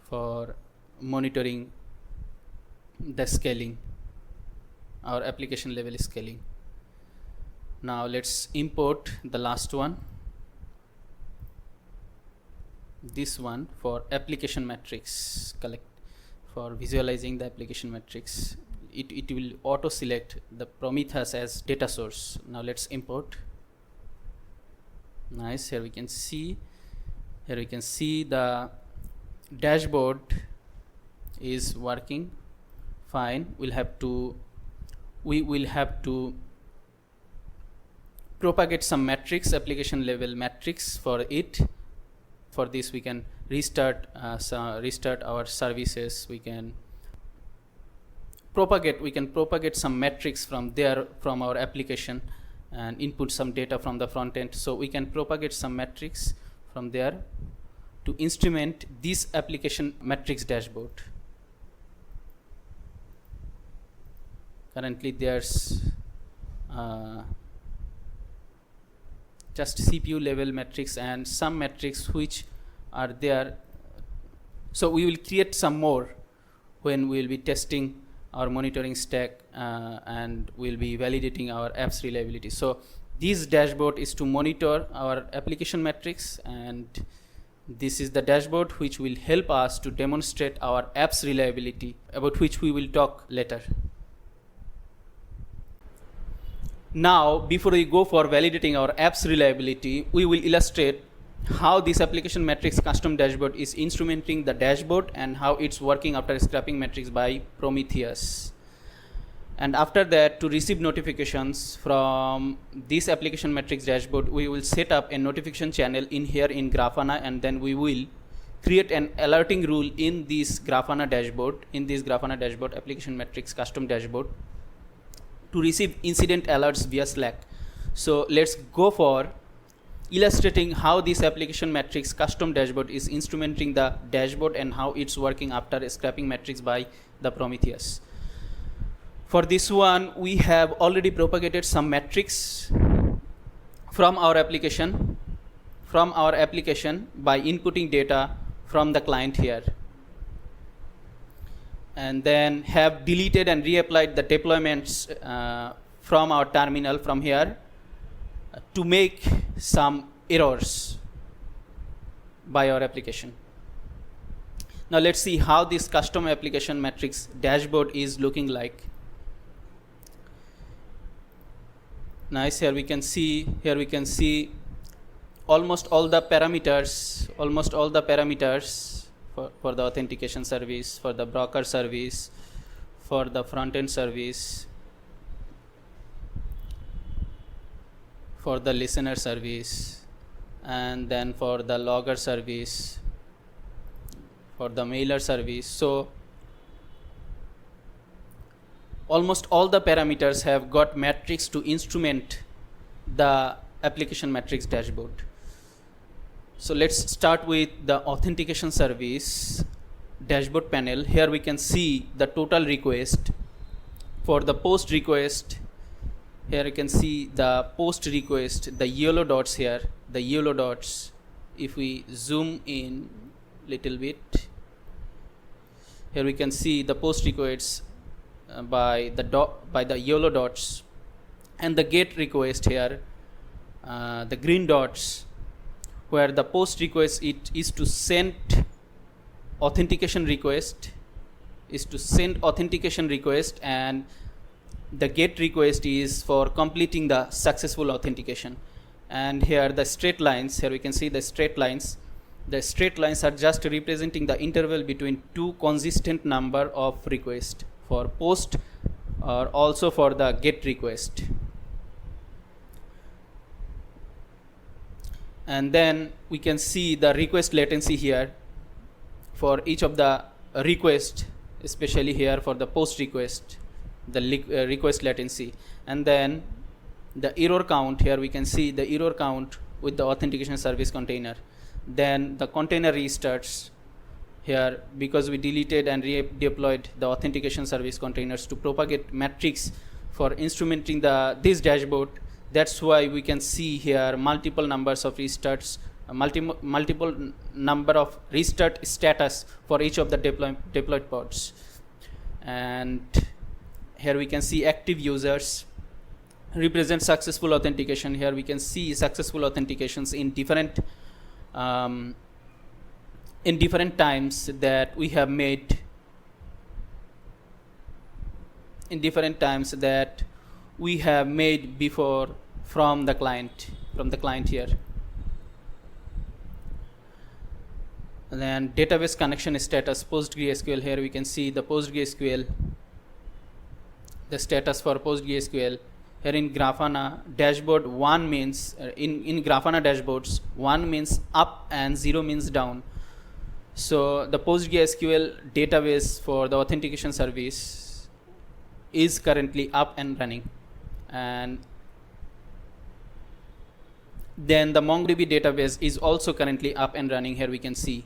for monitoring the scaling, our application level scaling. Now let's import the last one, this one for application metrics, for visualizing the application metrics. It will auto select the Prometheus as data source. Now let's import. Nice. Here we can see the dashboard is working fine. We will have to propagate some metrics, application level metrics for it. For this, we can restart our services. We can propagate some metrics from our application and input some data from the front end. So we can propagate some metrics from there to instrument this application metrics dashboard. Currently there's just CPU level metrics and some metrics which are there. So we will create some more when we will be testing our monitoring stack and we'll be validating our app's reliability. So this dashboard is to monitor our application metrics, and this is the dashboard which will help us to demonstrate our app's reliability, about which we will talk later. Now, before we go for validating our app's reliability, we will illustrate how this application metrics custom dashboard is instrumenting the dashboard and how it's working after scraping metrics by Prometheus. And after that, to receive notifications from this application metrics dashboard, we will set up a notification channel in Grafana, and then we will create an alerting rule in this Grafana dashboard, application metrics custom dashboard, to receive incident alerts via Slack. So let's go for illustrating how this application metrics custom dashboard is instrumenting the dashboard and how it's working after scraping metrics by the Prometheus. For this one, we have already propagated some metrics from our application by inputting data from the client here, and then have deleted and reapplied the deployments from our terminal from here to make some errors by our application. Now let's see how this custom application metrics dashboard is looking like. Nice. Here we can see almost all the parameters for the authentication service, for the broker service, for the front end service, for the listener service, and then for the logger service, for the mailer service. So almost all the parameters have got metrics to instrument the application metrics dashboard. So let's start with the authentication service dashboard panel. Here we can see the total request. For the post request, here you can see the post request, the yellow dots here, the yellow dots. If we zoom in little bit, here we can see the post requests by the yellow dots, and the get request here, the green dots, where the post request it is to send authentication request, and the get request is for completing the successful authentication. And here the straight lines, here we can see the straight lines. The straight lines are just representing the interval between two consistent number of requests for post or also for the get request. And then we can see the request latency here for each of the request, especially here for the post request, the request latency. And then the error count, here we can see the error count with the authentication service container. Then the container restarts here, because we deleted and redeployed the authentication service containers to propagate metrics for instrumenting this dashboard. That's why we can see here multiple numbers of restarts, multiple number of restart status for each of the deployed pods. And here we can see active users represent successful authentication. Here we can see successful authentications in different times that we have made, before from the client here. And then database connection status, PostgreSQL. Here we can see the PostgreSQL, the status for PostgreSQL. Here in Grafana dashboard, 1 means in Grafana dashboards 1 means up and 0 means down. So the PostgreSQL database for the authentication service is currently up and running, and then the MongoDB database is also currently up and running. Here we can see.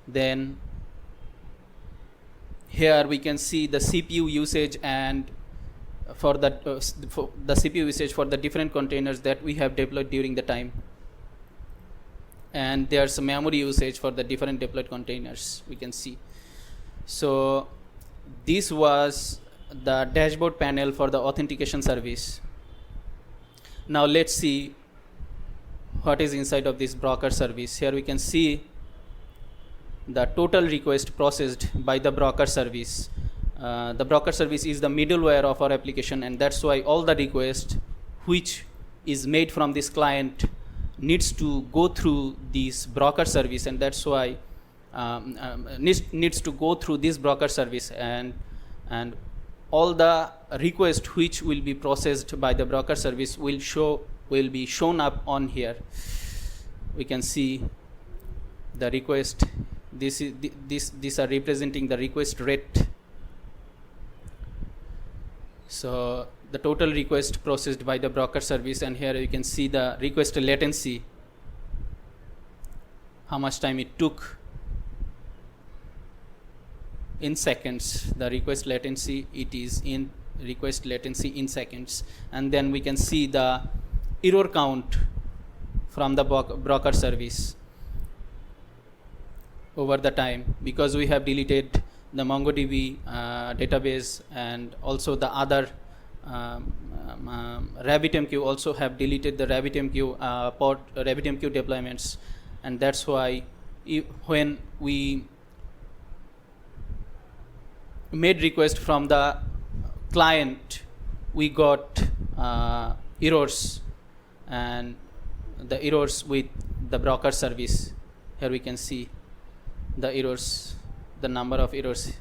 Then here we can see the CPU usage, and for the CPU usage for the different containers that we have deployed during the time, and there's some memory usage for the different deployed containers we can see. So this was the dashboard panel for the authentication service. Now let's see what is inside of this broker service. Here we can see the total request processed by the broker service. The broker service is the middleware of our application, and that's why all the request which is made from this client needs to go through this broker service, and that's why needs to go through this broker service, and all the request which will be processed by the broker service will be shown up on here. We can see the request. These are representing the request rate. So the total request processed by the broker service, and here you can see the request latency, how much time it took in seconds. The request latency, it is in request latency in seconds. And then we can see the error count from the broker service over the time, because we have deleted the MongoDB database, and also the other RabbitMQ also have deleted the RabbitMQ RabbitMQ deployments, and that's why when we made request from the client, we got errors, and the errors with the broker service. Here we can see the errors, the number of errors,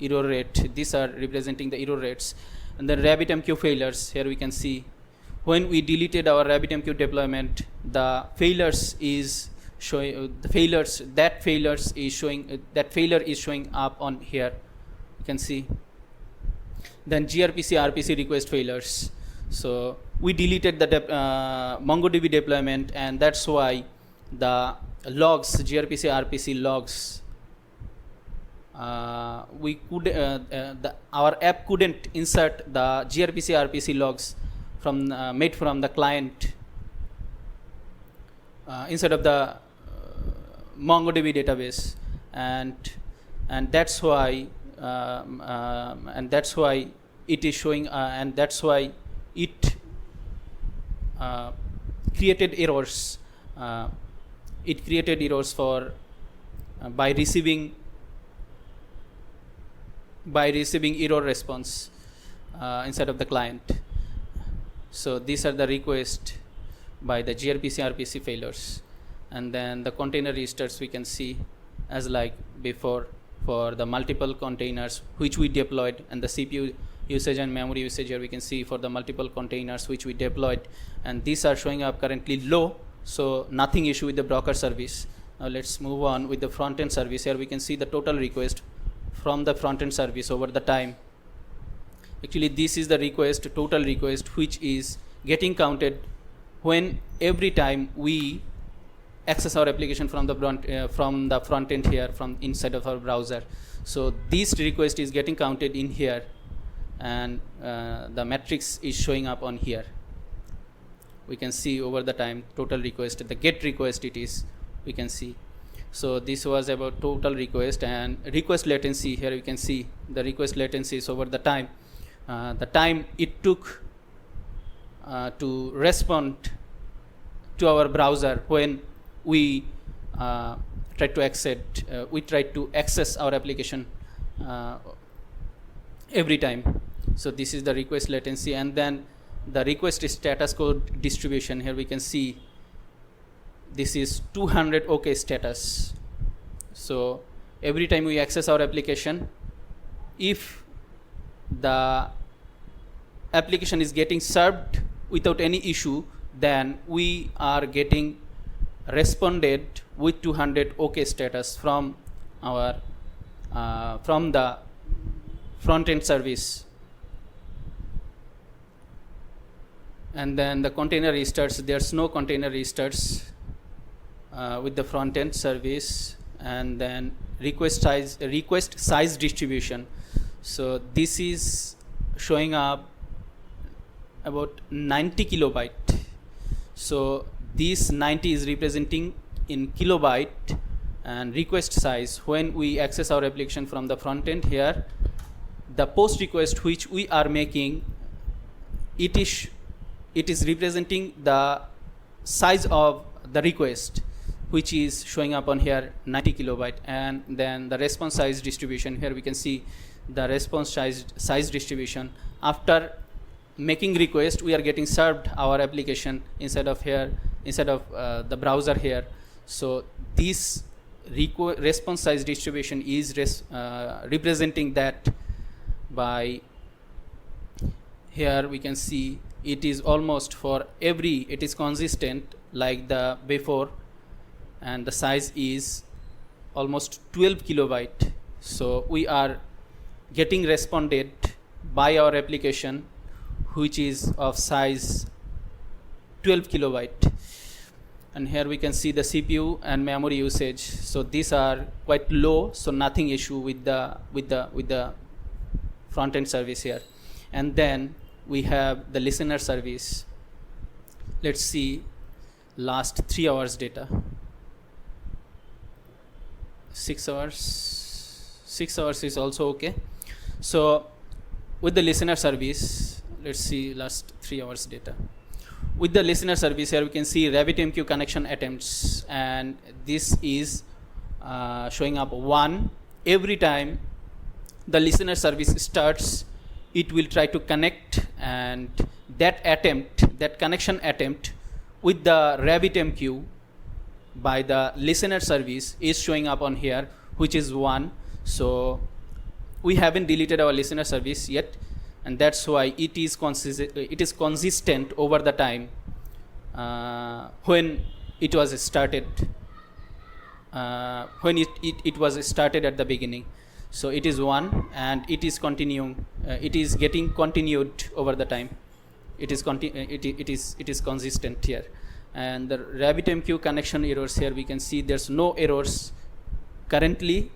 error rate. These are representing the error rates. And then RabbitMQ failures. Here we can see when we deleted our RabbitMQ deployment, the failures is showing that failure is showing up on here. You can see. Then gRPC RPC request failures. So we deleted the MongoDB deployment, and that's why the logs, gRPC RPC logs, our app couldn't insert the gRPC RPC logs from made from the client inside of the MongoDB database, and that's why it is showing, and that's why it created errors. It created errors for by receiving error response inside of the client. So these are the requests by the gRPC RPC failures. And then the container registers we can see as like before for the multiple containers which we deployed, and the CPU usage and memory usage. Here we can see for the multiple containers which we deployed, and these are showing up currently low, so nothing issue with the broker service. Now let's move on with the front-end service. Here we can see the total request from the front-end service over the time. Actually this is the request, total request, which is getting counted when every time we access our application from the front end here, from inside of our browser. So this request is getting counted in here, and the matrix is showing up on here. We can see over the time total request, the get request it is, we can see. So this was about total request and request latency. Here we can see the request latency is over the time it took to respond to our browser when we try to access our application every time. So this is the request latency. And then the request status code distribution. Here we can see this is 200 OK status. So every time we access our application, if the application is getting served without any issue, then we are getting responded with 200 OK status from our from the front-end service. And then the container restarts, there's no container restarts with the front-end service. And then request size distribution. So this is showing up about 90 kilobyte. So this 90 is representing in kilobyte, and request size, when we access our application from the front end here, the post request which we are making, it is representing the size of the request, which is showing up on here 90 kilobyte. And then the response size distribution, here we can see the response size distribution. After making request, we are getting served our application inside of the browser here. So this response size distribution is representing that by, here we can see it is almost for every, it is consistent like the before, and the size is almost 12 kilobyte. So we are getting responded by our application which is of size 12 kilobyte. And here we can see the CPU and memory usage. So these are quite low, so nothing issue with the front end service here. And then we have the listener service. Let's see last 3 hours data. 6 hours. 6 hours is also okay. So with the listener service, let's see last 3 hours data. With the listener service, here we can see RabbitMQ connection attempts, and this is showing up 1. Every time the listener service starts, it will try to connect, and that connection attempt with the RabbitMQ by the listener service is showing up on here, which is 1. So we haven't deleted our listener service yet, and that's why it is consistent over the time when it was started, when it was started at the beginning. So it is 1, and it is continuing. It is getting continued over the time. It is consistent here. And the RabbitMQ connection errors, here we can see there's no errors currently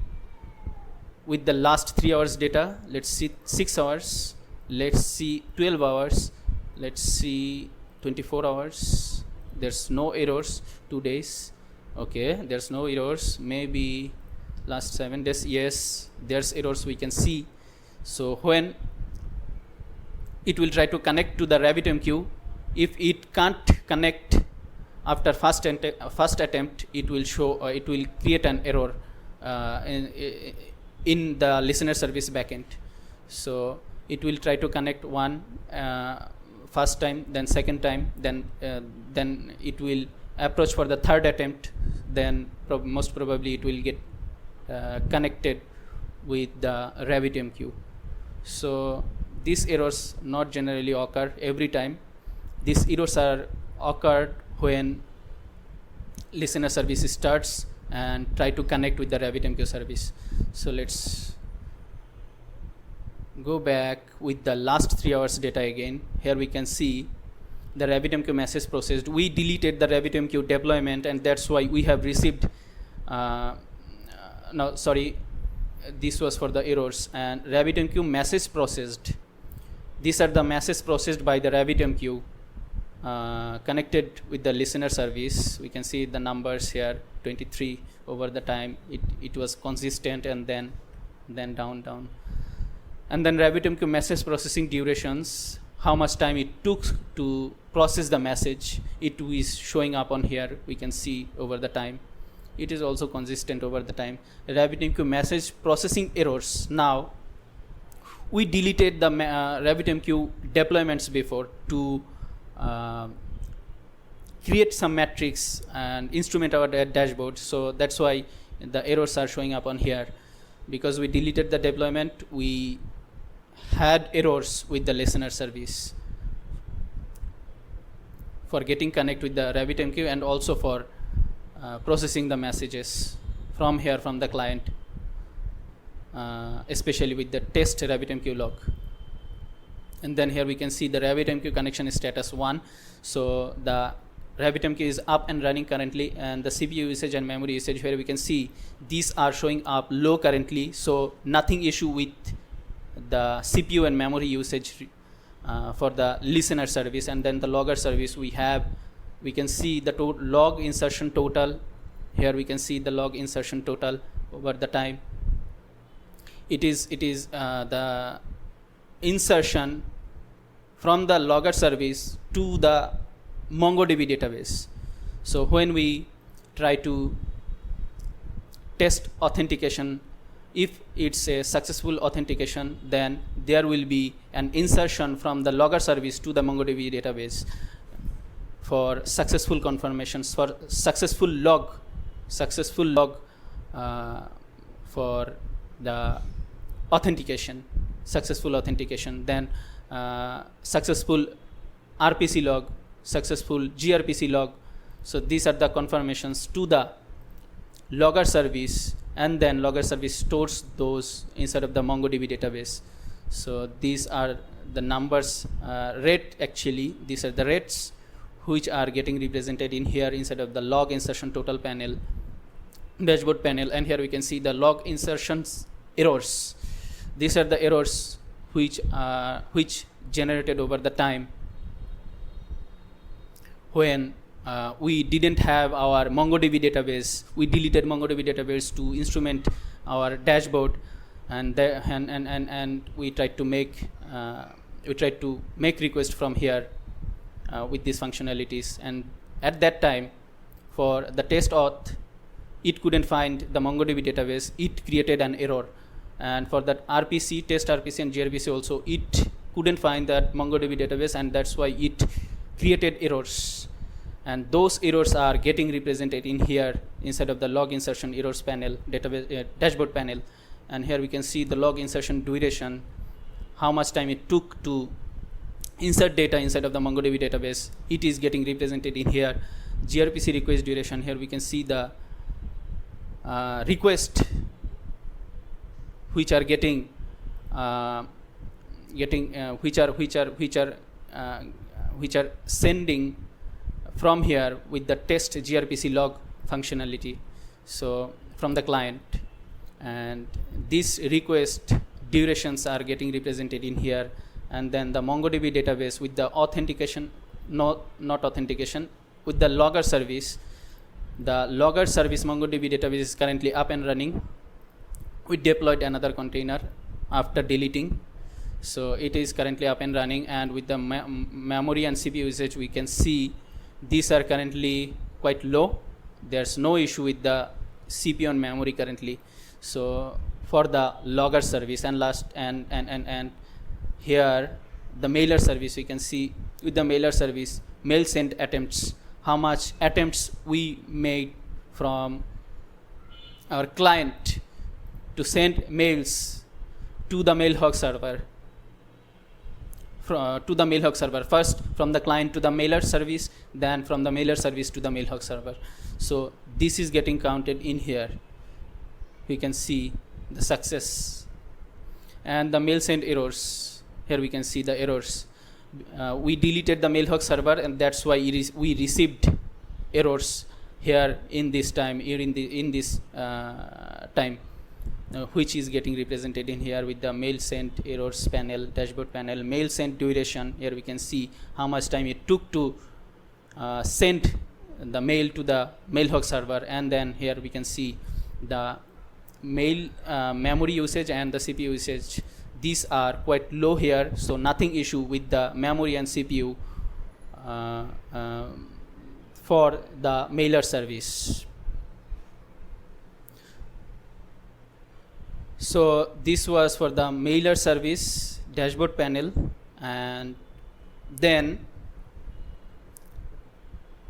with the last 3 hours data. Let's see 6 hours. Let's see 12 hours. Let's see 24 hours. There's no errors. 2 days. Okay, there's no errors. Maybe last 7 days. Yes, there's errors we can see. So when it will try to connect to the RabbitMQ, if it can't connect after first attempt, it will show, it will create an error in the listener service backend. So it will try to connect first time, then second time, then it will approach for the third attempt, then most probably it will get connected with the RabbitMQ. So these errors not generally occur every time. These errors are occurred when listener service starts and try to connect with the RabbitMQ service. So let's go back with the last 3 hours data again. Here we can see the RabbitMQ message processed. We deleted the RabbitMQ deployment, and that's why we have received no, sorry, this was for the errors. And RabbitMQ message processed. These are the messages processed by the RabbitMQ connected with the listener service. We can see the numbers here, 23 over the time. It was consistent, and then down. And then RabbitMQ message processing durations, how much time it took to process the message, it is showing up on here. We can see over the time. It is also consistent over the time. RabbitMQ message processing errors. Now, we deleted the RabbitMQ deployments before to create some metrics and instrument our dashboard. So that's why the errors are showing up on here. Because we deleted the deployment, we had errors with the listener service for getting connect with the RabbitMQ and also for processing the messages from here from the client, especially with the test RabbitMQ log. And then here we can see the RabbitMQ connection is status 1. So the RabbitMQ is up and running currently, and the CPU usage and memory usage, where we can see these are showing up low currently, so nothing issue with the CPU and memory usage for the listener service. And then the logger service we can see the log insertion total. Here we can see the log insertion total over the time. It is the insertion from the logger service to the MongoDB database. So when we try to test authentication, if it's a successful authentication, then there will be an insertion from the logger service to the MongoDB database for successful confirmations, for successful log for the authentication, successful authentication, then successful RPC log, successful gRPC log. So these are the confirmations to the logger service, and then logger service stores those inside of the MongoDB database. So these are the numbers, rate actually, these are the rates which are getting represented in here inside of the log insertion total panel, dashboard panel. And here we can see the log insertions errors. These are the errors which generated over the time when we didn't have our MongoDB database. We deleted MongoDB database to instrument our dashboard, and we tried to make request from here with these functionalities. And at that time, for the test auth, it couldn't find the MongoDB database. It created an error. And for that RPC, test RPC and gRPC also, it couldn't find that MongoDB database, and that's why it created errors. And those errors are getting represented in here inside of the log insertion errors panel, database dashboard panel. And here we can see the log insertion duration, how much time it took to insert data inside of the MongoDB database. It is getting represented in here. gRPC request duration, here we can see the request which are getting which are sending from here with the test gRPC log functionality, so from the client. And these request durations are getting represented in here. And then the MongoDB database with the authentication, not authentication, with the logger service. The logger service MongoDB database is currently up and running. We deployed another container after deleting, so it is currently up and running. And with the memory and CPU usage, we can see these are currently quite low. There's no issue with the CPU and memory currently. So for the logger service, and here the mailer service, we can see with the mailer service, mail sent attempts, how much attempts we made from our client to send mails to the Mailhawk server. To the Mailhawk server, first from the client to the mailer service, then from the mailer service to the Mailhawk server. So this is getting counted in here. We can see the success. And the mail sent errors, here we can see the errors. We deleted the Mailhawk server, and that's why we received errors here in this time, which is getting represented in here with the mail sent errors panel, dashboard panel. Mail sent duration, here we can see how much time it took to send the mail to the Mailhawk server. And then here we can see the mail memory usage and the CPU usage. These are quite low here, so nothing issue with the memory and CPU for the mailer service. So this was for the mailer service dashboard panel. And then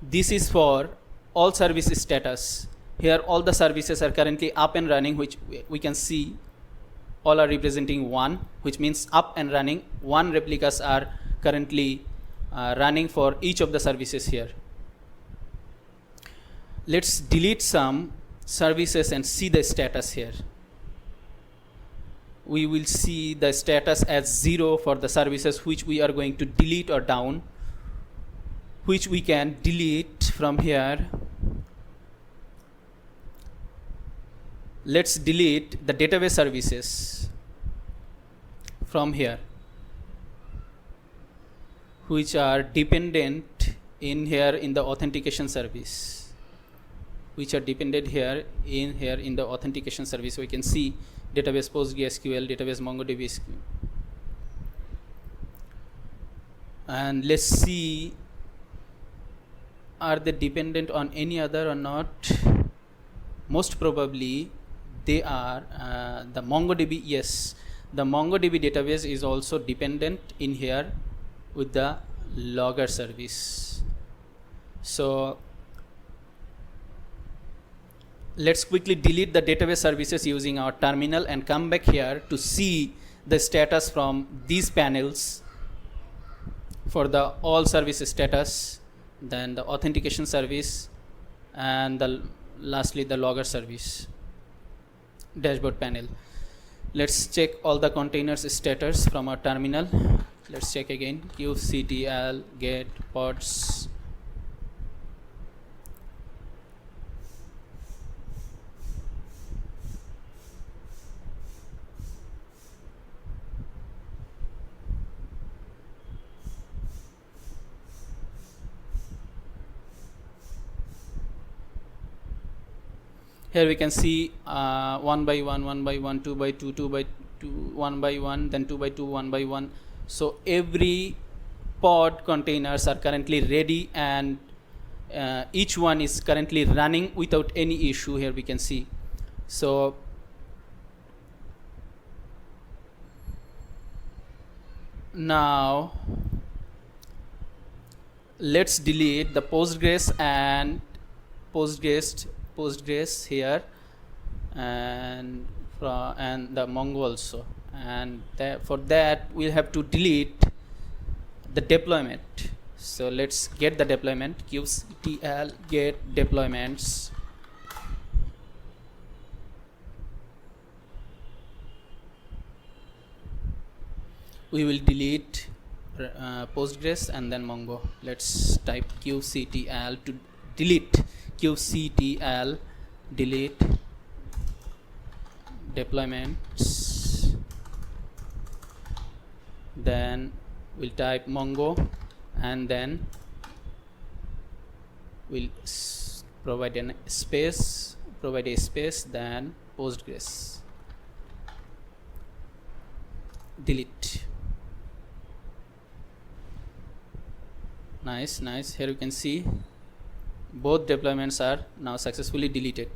This is for all service status. Here all the services are currently up and running, which we can see all are representing 1, which means up and running. 1 replicas are currently running for each of the services here. Let's delete some services and see the status here. We will see the status as 0 for the services which we are going to delete or down, which we can delete from here. Let's delete the database services from here, which are dependent in here in the authentication service, which are dependent here in the authentication service. We can see database PostgreSQL, database MongoDB, and let's see, are they dependent on any other or not? Most probably they are. The MongoDB, yes, the MongoDB database is also dependent in here with the logger service. So let's quickly delete the database services using our terminal and come back here to see the status from these panels for the all service status, then the authentication service, and lastly the logger service dashboard panel. Let's check all the containers status from our terminal. Let's check again, kubectl get pods. Here we can see 1 by 1, 1 by 1, 2 by 2, 2 by 2, 1 by 1, then 2 by 2, 1 by 1. So every pod containers are currently ready, and each one is currently running without any issue. Here we can see. So now let's delete the Postgres and Postgres here, and the Mongo also, and for that we'll have to delete the deployment. So let's get the deployment, kubectl get deployments. We will delete Postgres and then Mongo. Let's type kubectl to delete, kubectl delete deployments, then we'll type Mongo, and then we'll provide a space, then Postgres delete. Nice. Here you can see both deployments are now successfully deleted.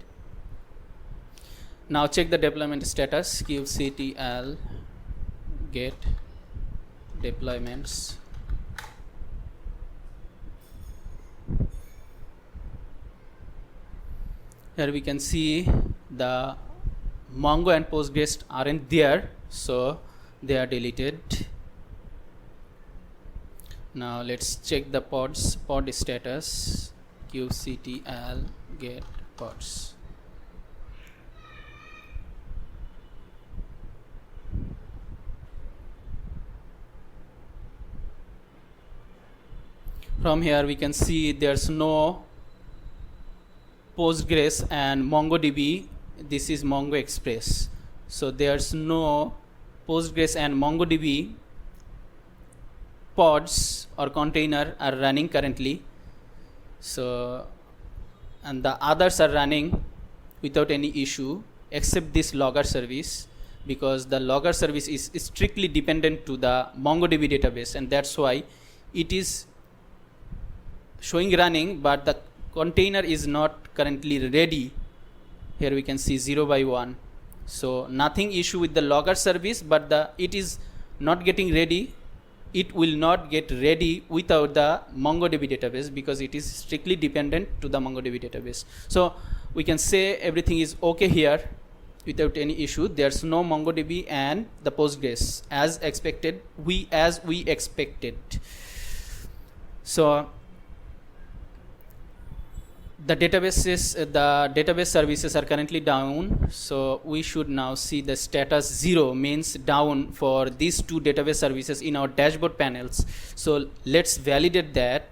Now check the deployment status, kubectl get deployments. Here we can see the Mongo and Postgres aren't there, so they are deleted. Now let's check the pod status, kubectl get pods. From here we can see there's no Postgres and MongoDB. This is Mongo Express, so there's no Postgres and MongoDB pods or container are running currently. So, and the others are running without any issue except this logger service, because the logger service is strictly dependent to the MongoDB database, and that's why it is showing running, but the container is not currently ready. Here we can see 0 by 1. So nothing issue with the logger service, but it is not getting ready it will not get ready without the MongoDB database, because it is strictly dependent to the MongoDB database. So we can say everything is okay here without any issue. There's no MongoDB and the Postgres as expected, as we expected. So the database services are currently down, so we should now see the status 0 means down for these two database services in our dashboard panels. So let's validate that.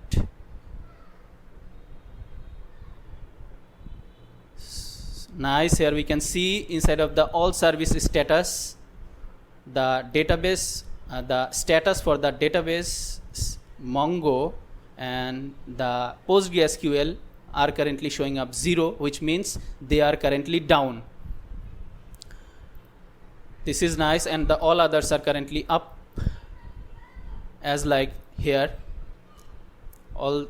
Nice. Here we can see inside of the all service status, the database, the status for the database Mongo and the PostgreSQL are currently showing up 0, which means they are currently down. This is nice, and the all others are currently up, as like here. All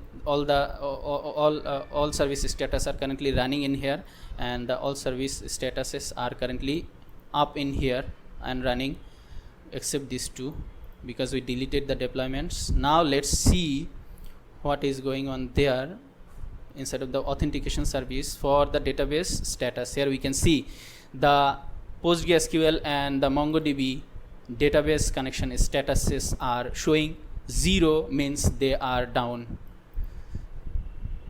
service status are currently running in here, and the all service statuses are currently up in here and running, except these two, because we deleted the deployments. Now let's see what is going on there inside of the authentication service for the database status. Here we can see the PostgreSQL and the MongoDB database connection statuses are showing 0, means they are down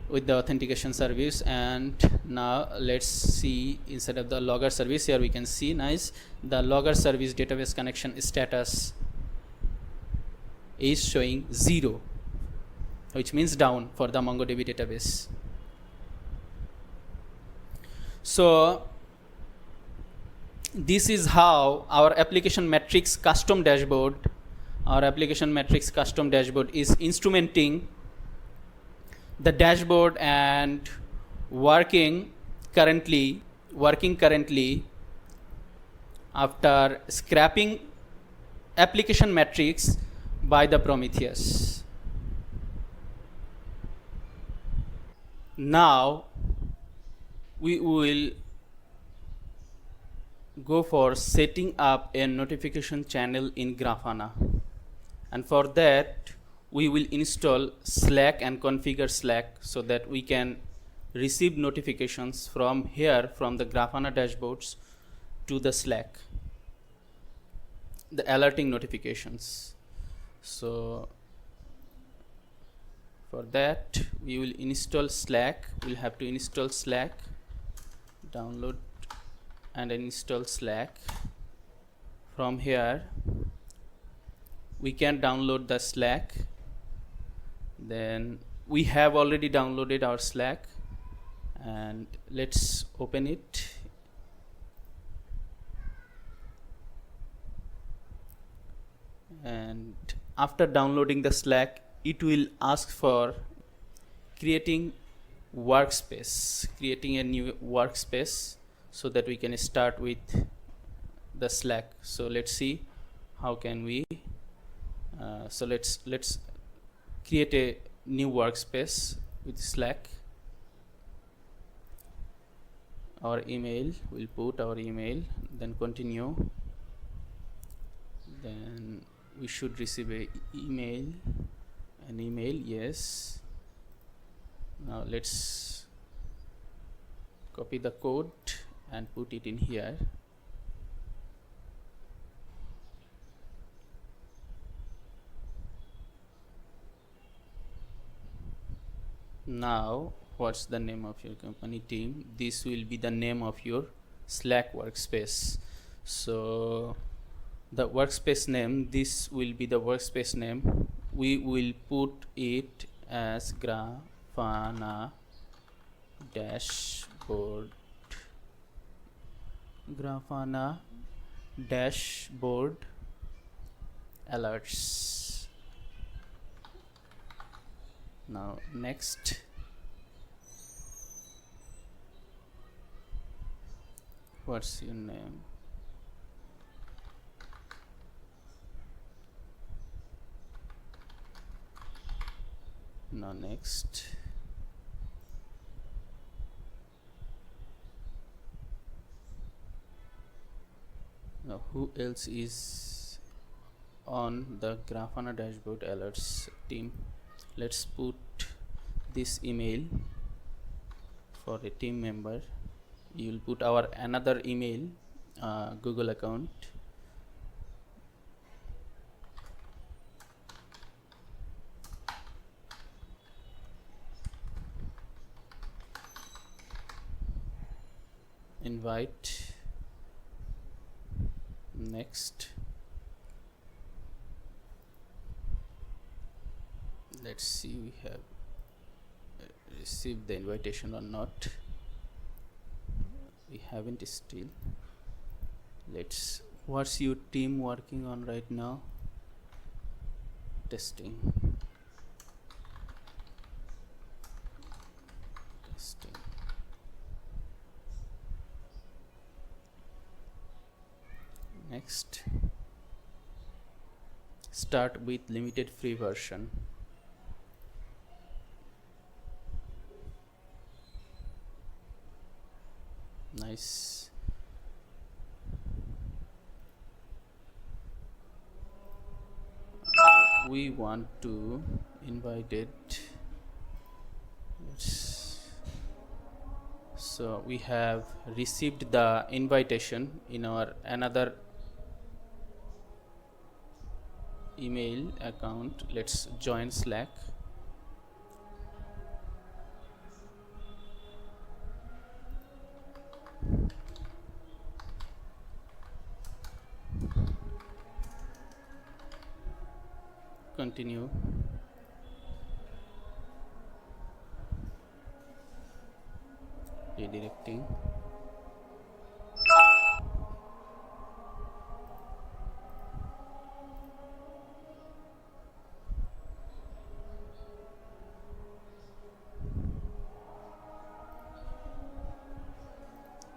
with the authentication service. And now let's see inside of the logger service. Here we can see nice, the logger service database connection status is showing 0, which means down for the MongoDB database. So this is how our application metrics custom dashboard is instrumenting the dashboard and working currently after scrapping application metrics by the Prometheus. Now we will go for setting up a notification channel in Grafana, and for that we will install Slack and configure Slack so that we can receive notifications from here, from the Grafana dashboards to the Slack, the alerting notifications. So for that we will install Slack. We'll have to install Slack, download and install Slack. From here we can download the Slack. Then we have already downloaded our Slack, and let's open it. And after downloading the Slack, it will ask for creating a new workspace so that we can start with the Slack. So let's see how can we so let's create a new workspace with Slack. Our email, we'll put our email, then continue. Then we should receive an email, yes. Now let's copy the code and put it in here. Now what's the name of your company team? This will be the name of your Slack workspace. So the workspace name, this will be the workspace name. We will put it as Grafana dashboard alerts. Now next, what's your name? Now next, now who else is on the Grafana dashboard alerts team. Let's put this email for a team member. You will put our another email, Google account. Invite. Next. Let's see we have received the invitation or not. We haven't still. What's your team working on right now? Testing. Next, start with limited free version. Nice. We want to invite it. So we have received the invitation in our another email account. Let's join Slack. Continue. Redirecting.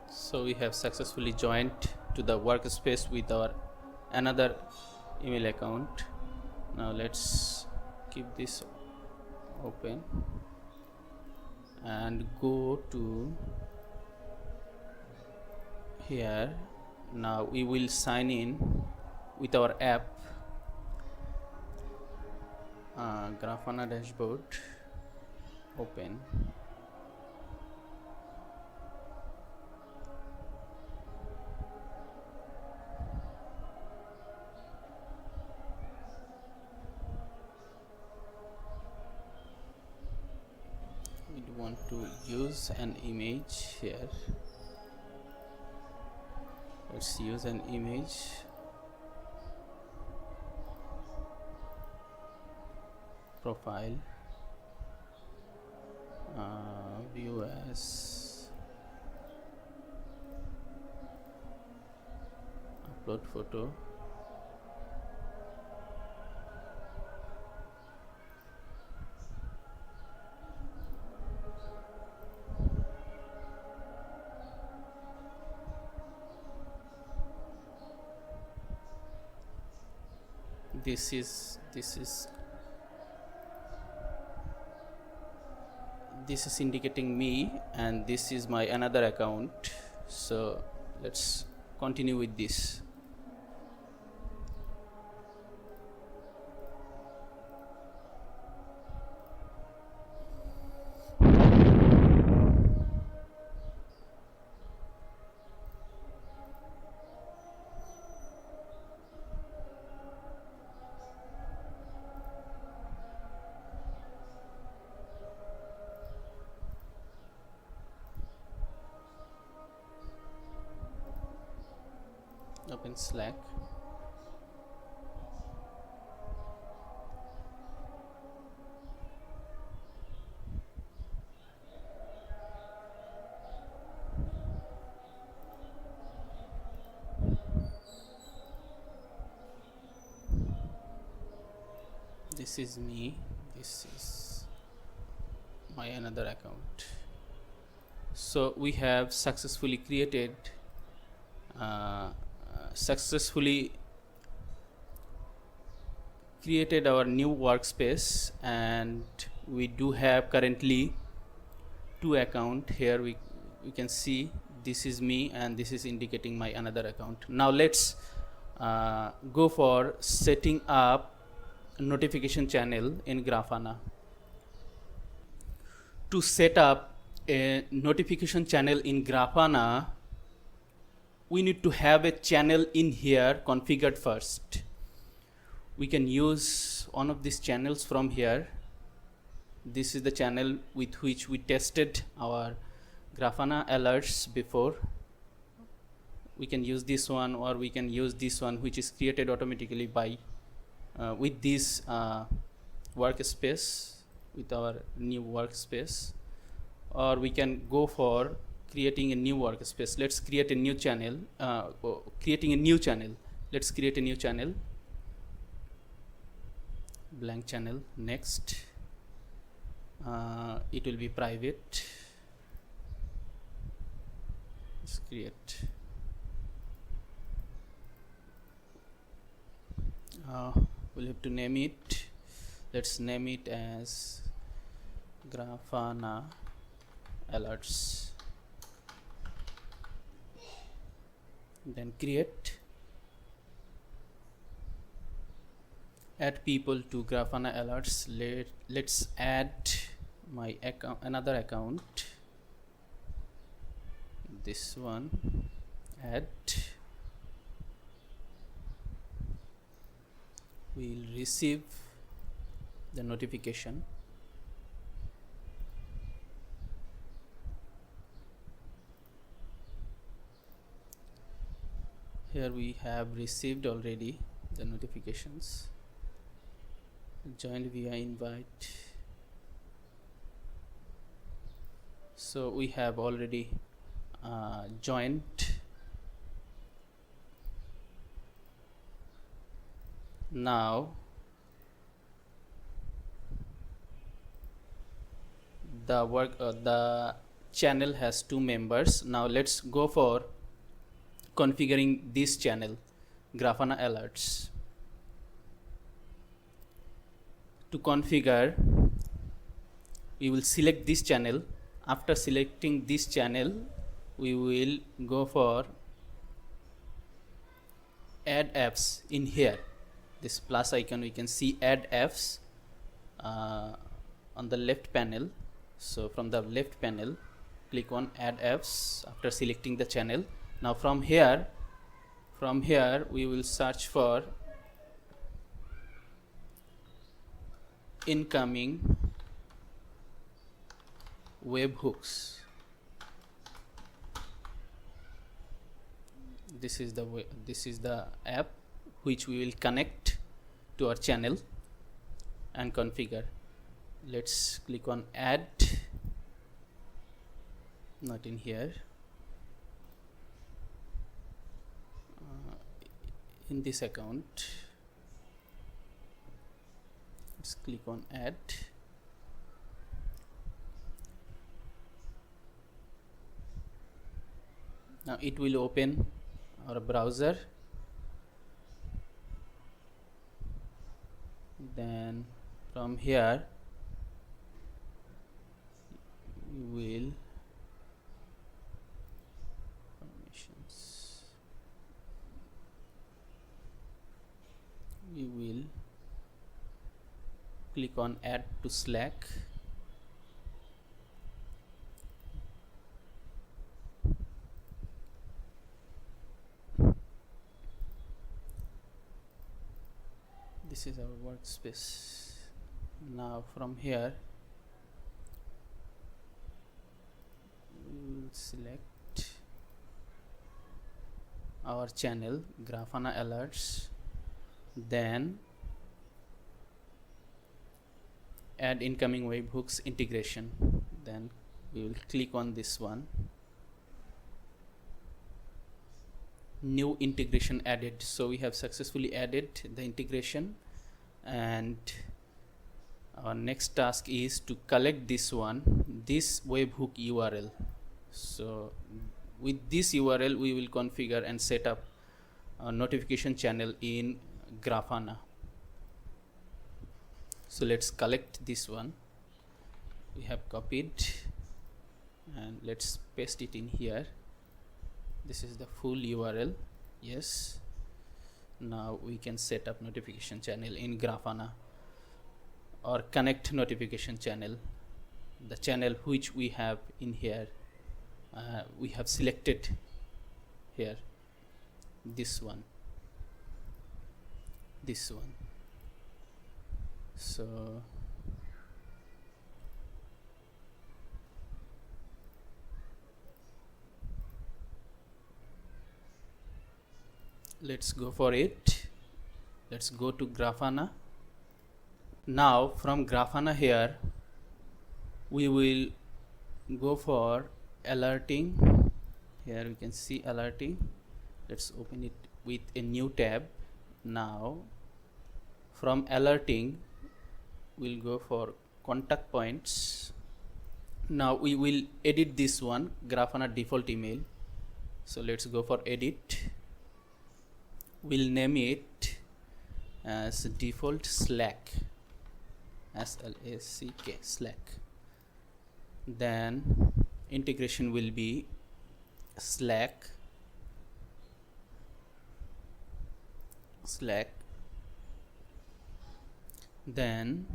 So we have successfully joined to the workspace with our another email account. Now let's keep this open and go to here. Now we will sign in with our app, Grafana dashboard. Open. Want to use an image here. Let's use an image. Profile. View as. Upload photo. This is indicating me, and this is my another account. So let's continue with this. Open Slack. This is me. This is my another account. So we have successfully created our new workspace, and we do have currently 2 accounts here. We can see this is me and this is indicating my another account. Now let's go for setting up notification channel in Grafana. To set up a notification channel in Grafana, we need to have a channel in here configured first. We can use one of these channels from here. This is the channel with which we tested our Grafana alerts before. We can use this one, or we can use this one, which is created automatically by with this workspace, with our new workspace, or we can go for creating a new workspace. Let's create a new channel. Creating a new channel. Let's create a new channel. Blank channel. Next. It will be private. Let's create. We'll have to name it. Let's name it as Grafana alerts. Then create. Add people to Grafana alerts. Let's add my account, another account. This one. Add. We'll receive the notification. Here we have received already the notifications. Joined via invite. So we have already joined. Now the channel has 2 members. Now let's go for configuring this channel, Grafana alerts. To configure, we will select this channel. After selecting this channel, we will go for add apps in here. This plus icon, we can see add apps on the left panel. So from the left panel, click on add apps after selecting the channel. Now from here we will search for incoming webhooks. This is the app which we will connect to our channel and configure. Let's click on add. Not in here. In this account, let's click on add. Now it will open our browser. Then from here we will permissions. We will click on add to Slack. This is our workspace. Now from here we will select our channel, Grafana alerts, then add incoming webhooks integration. Then we will click on this one. New integration added. So we have successfully added the integration, and our next task is to collect this webhook URL. So with this URL we will configure and set up a notification channel in Grafana. So let's collect this one. We have copied and let's paste it in here. This is the full URL. Yes. Now we can set up notification channel in Grafana or connect notification channel, the channel which we have in here. We have selected here this one. So let's go for it. Let's go to Grafana. Now from Grafana here we will go for alerting. Here we can see alerting. Let's open it with a new tab. Now from alerting we'll go for contact points. Now we will edit this one, Grafana default email. So let's go for edit. We'll name it as default Slack, S-L-A-C-K, Slack. Then integration will be Slack. Then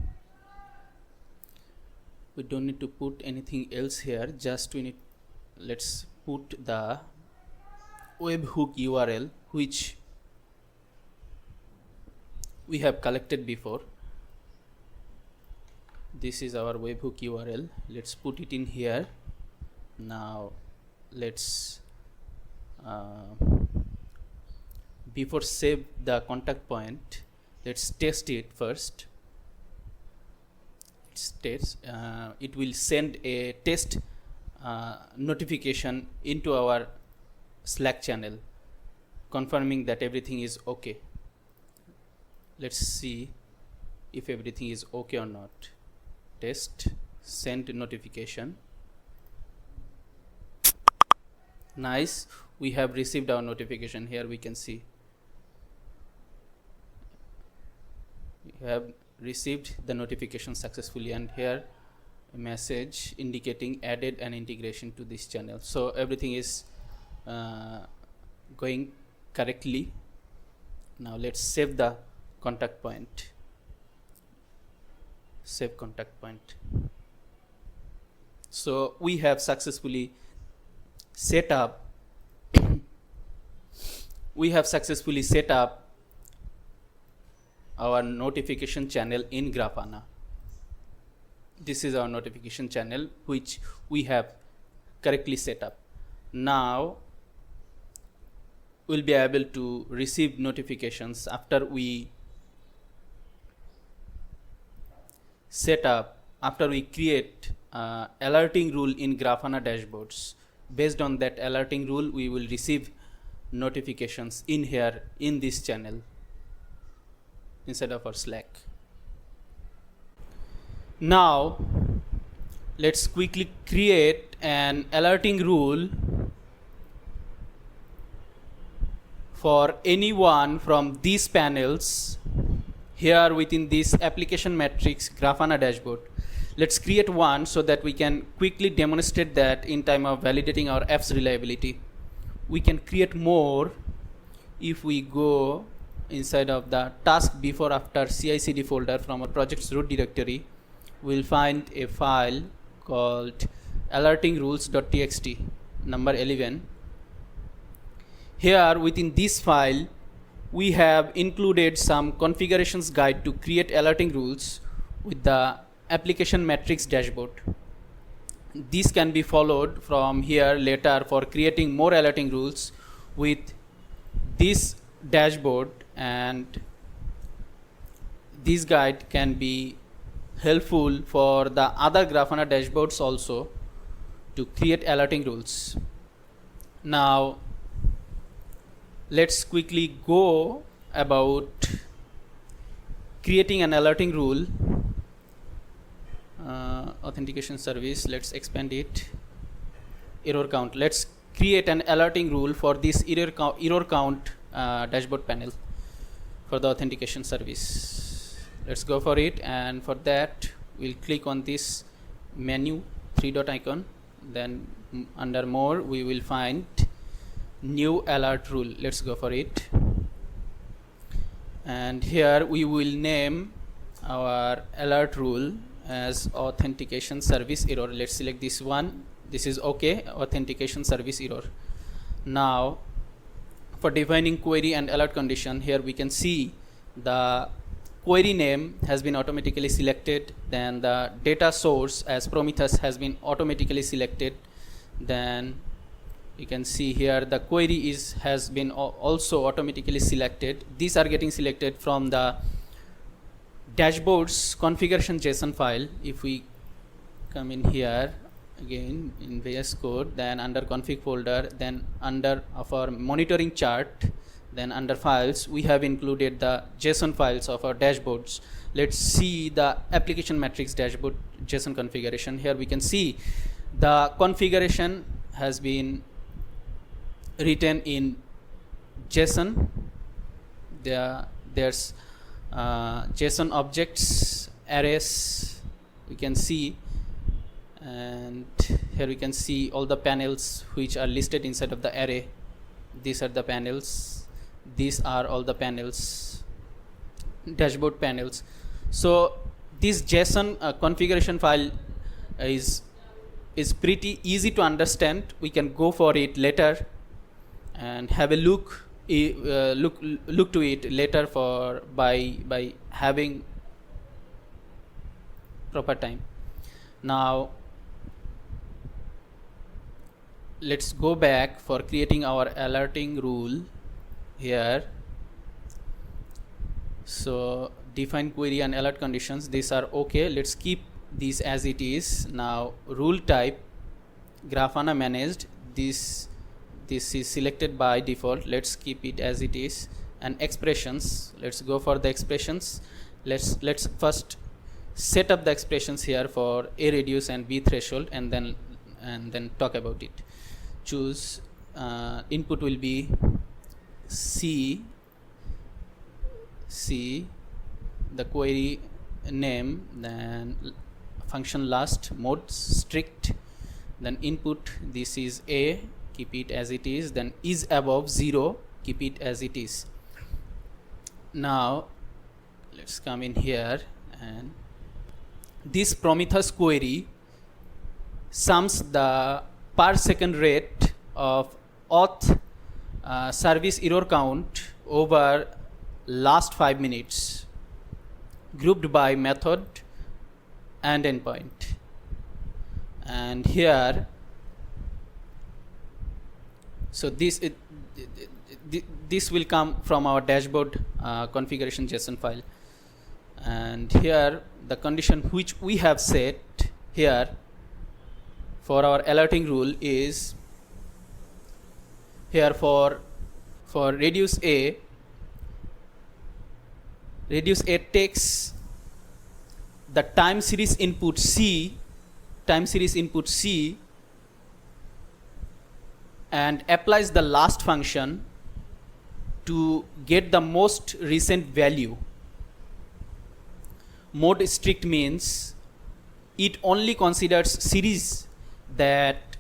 we don't need to put anything else here, just let's put the webhook URL which we have collected before. This is our webhook URL. Let's put it in here. Now let's before save the contact point, let's test it first. It will send a test notification into our Slack channel confirming that everything is okay. Let's see if everything is okay or not. Test, send notification. Nice, we have received our notification. Here we can see we have received the notification successfully, and here a message indicating added an integration to this channel. So everything is going correctly. Now let's save the contact point. Save contact point. So we have successfully set up our notification channel in Grafana. This is our notification channel which we have correctly set up. Now we'll be able to receive notifications after we create alerting rule in Grafana dashboards. Based on that alerting rule, we will receive notifications in here in this channel inside of our Slack. Now let's quickly create an alerting rule for anyone from these panels here within this application matrix Grafana dashboard. Let's create one so that we can quickly demonstrate that in time of validating our app's reliability. We can create more if we go inside of the task before after CI/CD folder from our project's root directory. We'll find a file called alertingrules.txt number 11. Here within this file we have included some configurations guide to create alerting rules with the application matrix dashboard. This can be followed from here later for creating more alerting rules with this dashboard, and this guide can be helpful for the other Grafana dashboards also to create alerting rules. Now let's quickly go about creating an alerting rule. Authentication service, let's expand it. Error count, let's create an alerting rule for this error count dashboard panel for the authentication service. Let's go for it, and for that we'll click on this menu 3-dot icon, then under more we will find new alert rule. Let's go for it. And here we will name our alert rule as authentication service error. Let's select this one. This is okay, authentication service error. Now for defining query and alert condition, here we can see the query name has been automatically selected, then the data source as Prometheus has been automatically selected, then you can see here the query has been also automatically selected. These are getting selected from the dashboard's configuration JSON file. If we come in here again in VS Code, then under config folder, then under of our monitoring chart, then under files we have included the JSON files of our dashboards. Let's see the application metrics dashboard JSON configuration. Here we can see the configuration has been written in JSON. There's JSON objects, arrays we can see, and here we can see all the panels which are listed inside of the array. These are the panels, these are all the panels, dashboard panels. So this JSON configuration file is pretty easy to understand. We can go for it later and have a look to it later by having proper time. Now let's go back for creating our alerting rule here. So define query and alert conditions, these are okay. Let's keep these as it is. Now rule type Grafana managed, this is selected by default. Let's keep it as it is. And expressions, let's go for the expressions. Let's first set up the expressions here for A radius and B threshold, and then talk about it. Choose input will be C, the query name, then function last, mode strict, then input, this is A, keep it as it is, then is above 0, keep it as it is. Now let's come in here, and this Prometheus query sums the per second rate of auth service error count over last 5 minutes, grouped by method and endpoint. And here, so this will come from our dashboard configuration JSON file. And here the condition which we have set here for our alerting rule is here for radius A takes the time series input C and applies the last function to get the most recent value. Mode strict means it only considers series that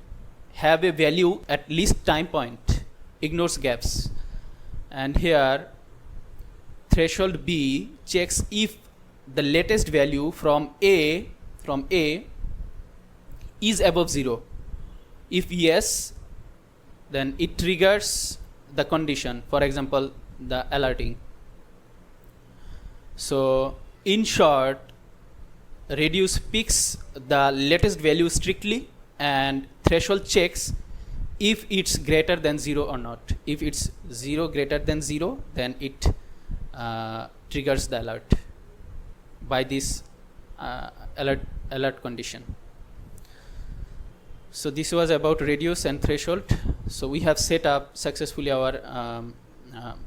have a value at least time point, ignores gaps. And here threshold B checks if the latest value from A is above 0. If yes, then it triggers the condition, for example the alerting. So in short, radius picks the latest value strictly, and threshold checks if it's greater than 0 or not. If it's greater than 0, then it triggers the alert by this alert condition. So this was about radius and threshold. So we have set up successfully our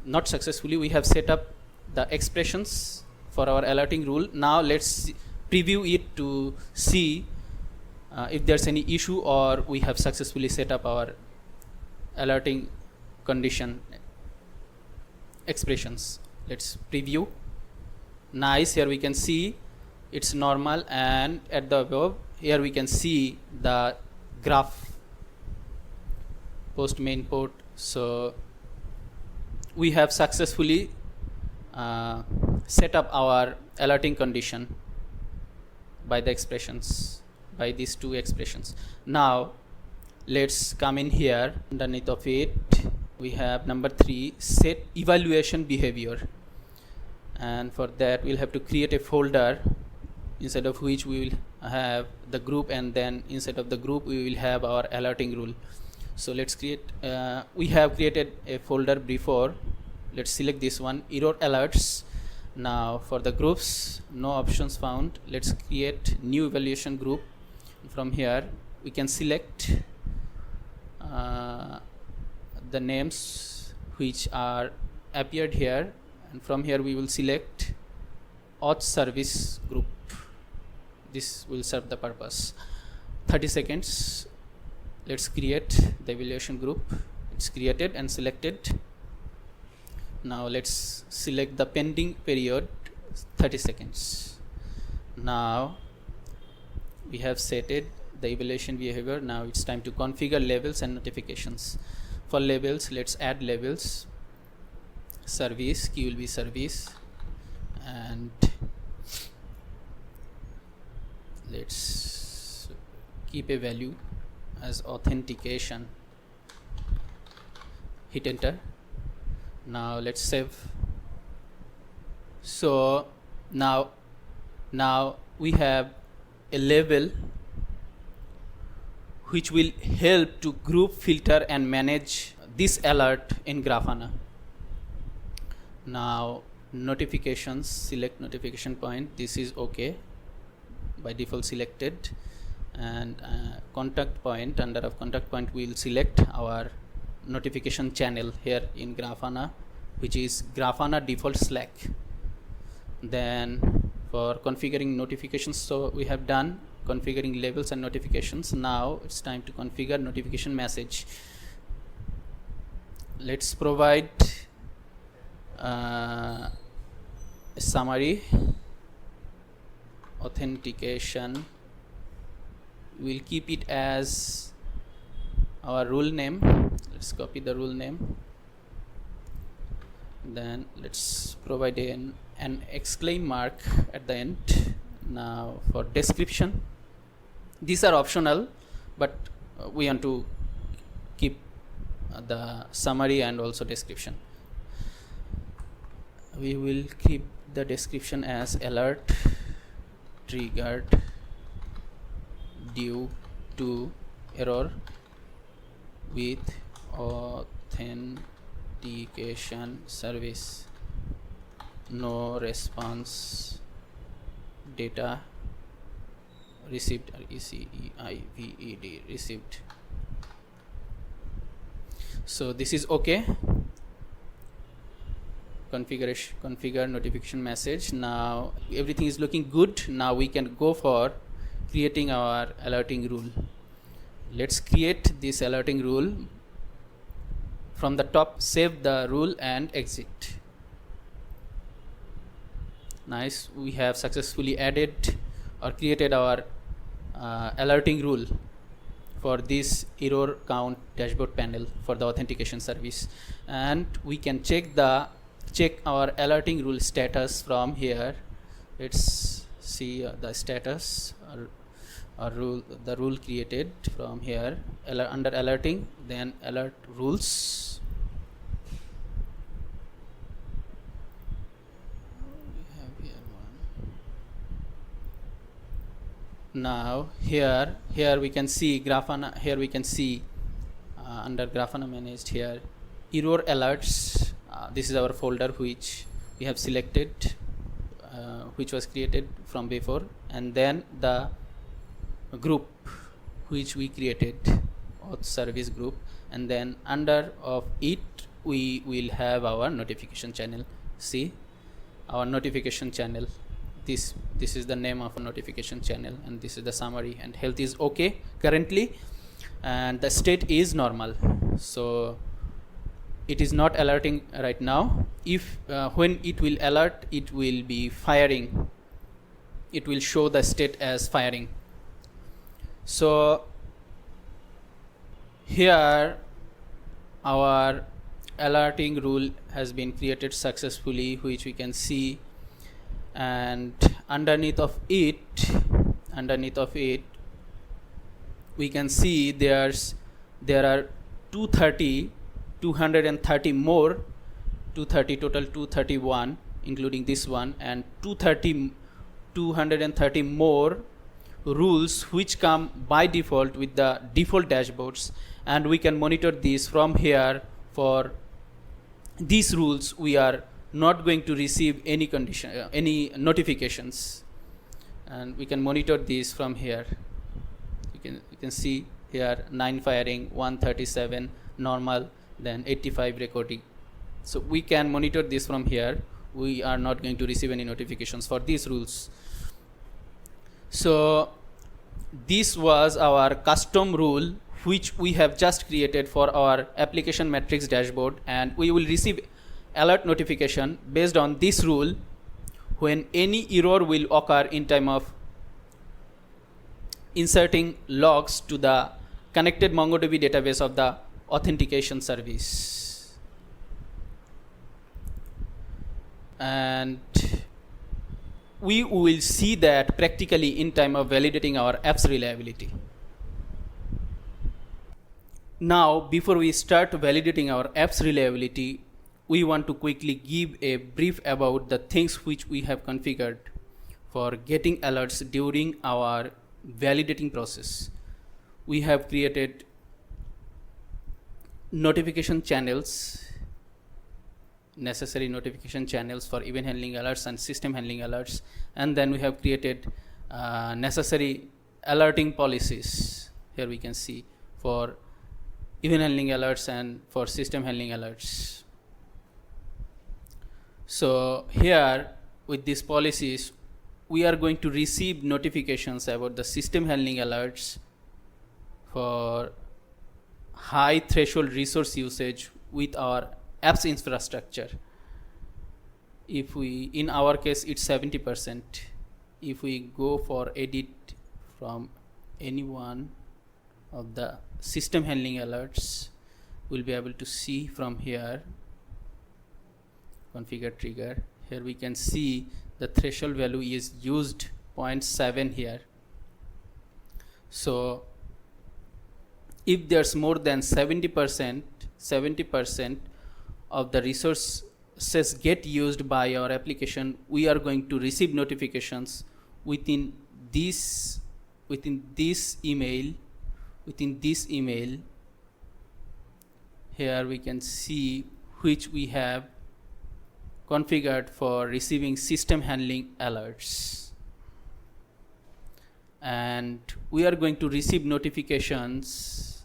not successfully, we have set up the expressions for our alerting rule. Now let's preview it to see if there's any issue or we have successfully set up our alerting condition expressions. Let's preview. Nice, here we can see it's normal, and at the above here we can see the graph post main port. So we have successfully set up our alerting condition by the expressions, by these two expressions. Now let's come in here. Underneath of it we have number 3, set evaluation behavior, and for that we'll have to create a folder inside of which we will have the group, and then inside of the group we will have our alerting rule. So let's create, we have created a folder before. Let's select this one, error alerts. Now for the groups, no options found. Let's create new evaluation group. From here we can select the names which are appeared here, and from here we will select auth service group. This will serve the purpose. 30 seconds. Let's create the evaluation group. It's created and selected. Now let's select the pending period, 30 seconds. Now we have set it, the evaluation behavior. Now it's time to configure labels and notifications. For labels, let's add labels. Service, key will be service, and let's keep a value as authentication. Hit enter. Now let's save. So now we have a label which will help to group, filter and manage this alert in Grafana. Now notifications, select notification point. This is okay, by default selected. And contact point, under of contact point we will select our notification channel here in Grafana, which is Grafana default Slack. Then for configuring notifications, so we have done configuring labels and notifications. Now it's time to configure notification message. Let's provide a summary. Authentication, we'll keep it as our rule name. Let's copy the rule name. Then let's provide an exclaim mark at the end. Now for description, these are optional, but we want to keep the summary and also description. We will keep the description as alert triggered due to error with authentication service, no response, data received, received, received. So this is okay. Configure notification message. Now everything is looking good. Now we can go for creating our alerting rule. Let's create this alerting rule. From the top, save the rule and exit. Nice, we have successfully added or created our alerting rule for this error count dashboard panel for the authentication service, and we can check our alerting rule status from here. Let's see the status or rule, the rule created from here under alerting, then alert rules. We have here one. Now here we can see Grafana. Here we can see under Grafana managed here error alerts. This is our folder which we have selected, which was created from before, and then the group which we created, auth service group, and then under of it we will have our notification channel. See our notification channel. This is the name of a notification channel, and this is the summary, and health is okay currently, and the state is normal. So it is not alerting right now. If when it will alert, it will be firing. It will show the state as firing. So here our alerting rule has been created successfully, which we can see, and underneath of it we can see there are 230 more, 230 total, 231 including this one, and 230 more rules which come by default with the default dashboards, and we can monitor these from here. For these rules we are not going to receive any any notifications, and we can monitor these from here. You can see here 9 firing, 137 normal, then 85 recording. So we can monitor this from here. We are not going to receive any notifications for these rules. So this was our custom rule which we have just created for our application metrics dashboard, and we will receive alert notification based on this rule when any error will occur in time of inserting logs to the connected MongoDB database of the authentication service. And we will see that practically in time of validating our app's reliability. Now, before we start validating our app's reliability, we want to quickly give a brief about the things which we have configured for getting alerts during our validating process. We have created notification channels, necessary notification channels for event handling alerts and system handling alerts, and then we have created necessary alerting policies. Here we can see for event handling alerts and for system handling alerts. So here with these policies we are going to receive notifications about the system handling alerts for high threshold resource usage with our apps infrastructure. If we, in our case it's 70%. If we go for edit from any one of the system handling alerts, we'll be able to see from here configure trigger. Here we can see the threshold value is used 0.7 here. So if there's more than 70% of the resources get used by our application, we are going to receive notifications within this email. Here we can see which we have configured for receiving system handling alerts, and we are going to receive notifications.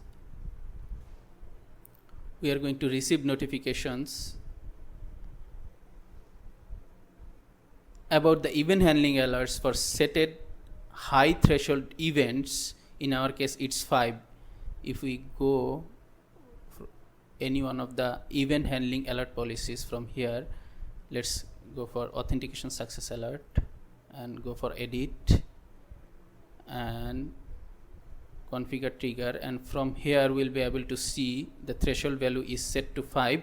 About the event handling alerts for setted high threshold events. In our case it's 5. If we go for any one of the event handling alert policies from here, let's go for authentication success alert and go for edit and configure trigger, and from here we'll be able to see the threshold value is set to 5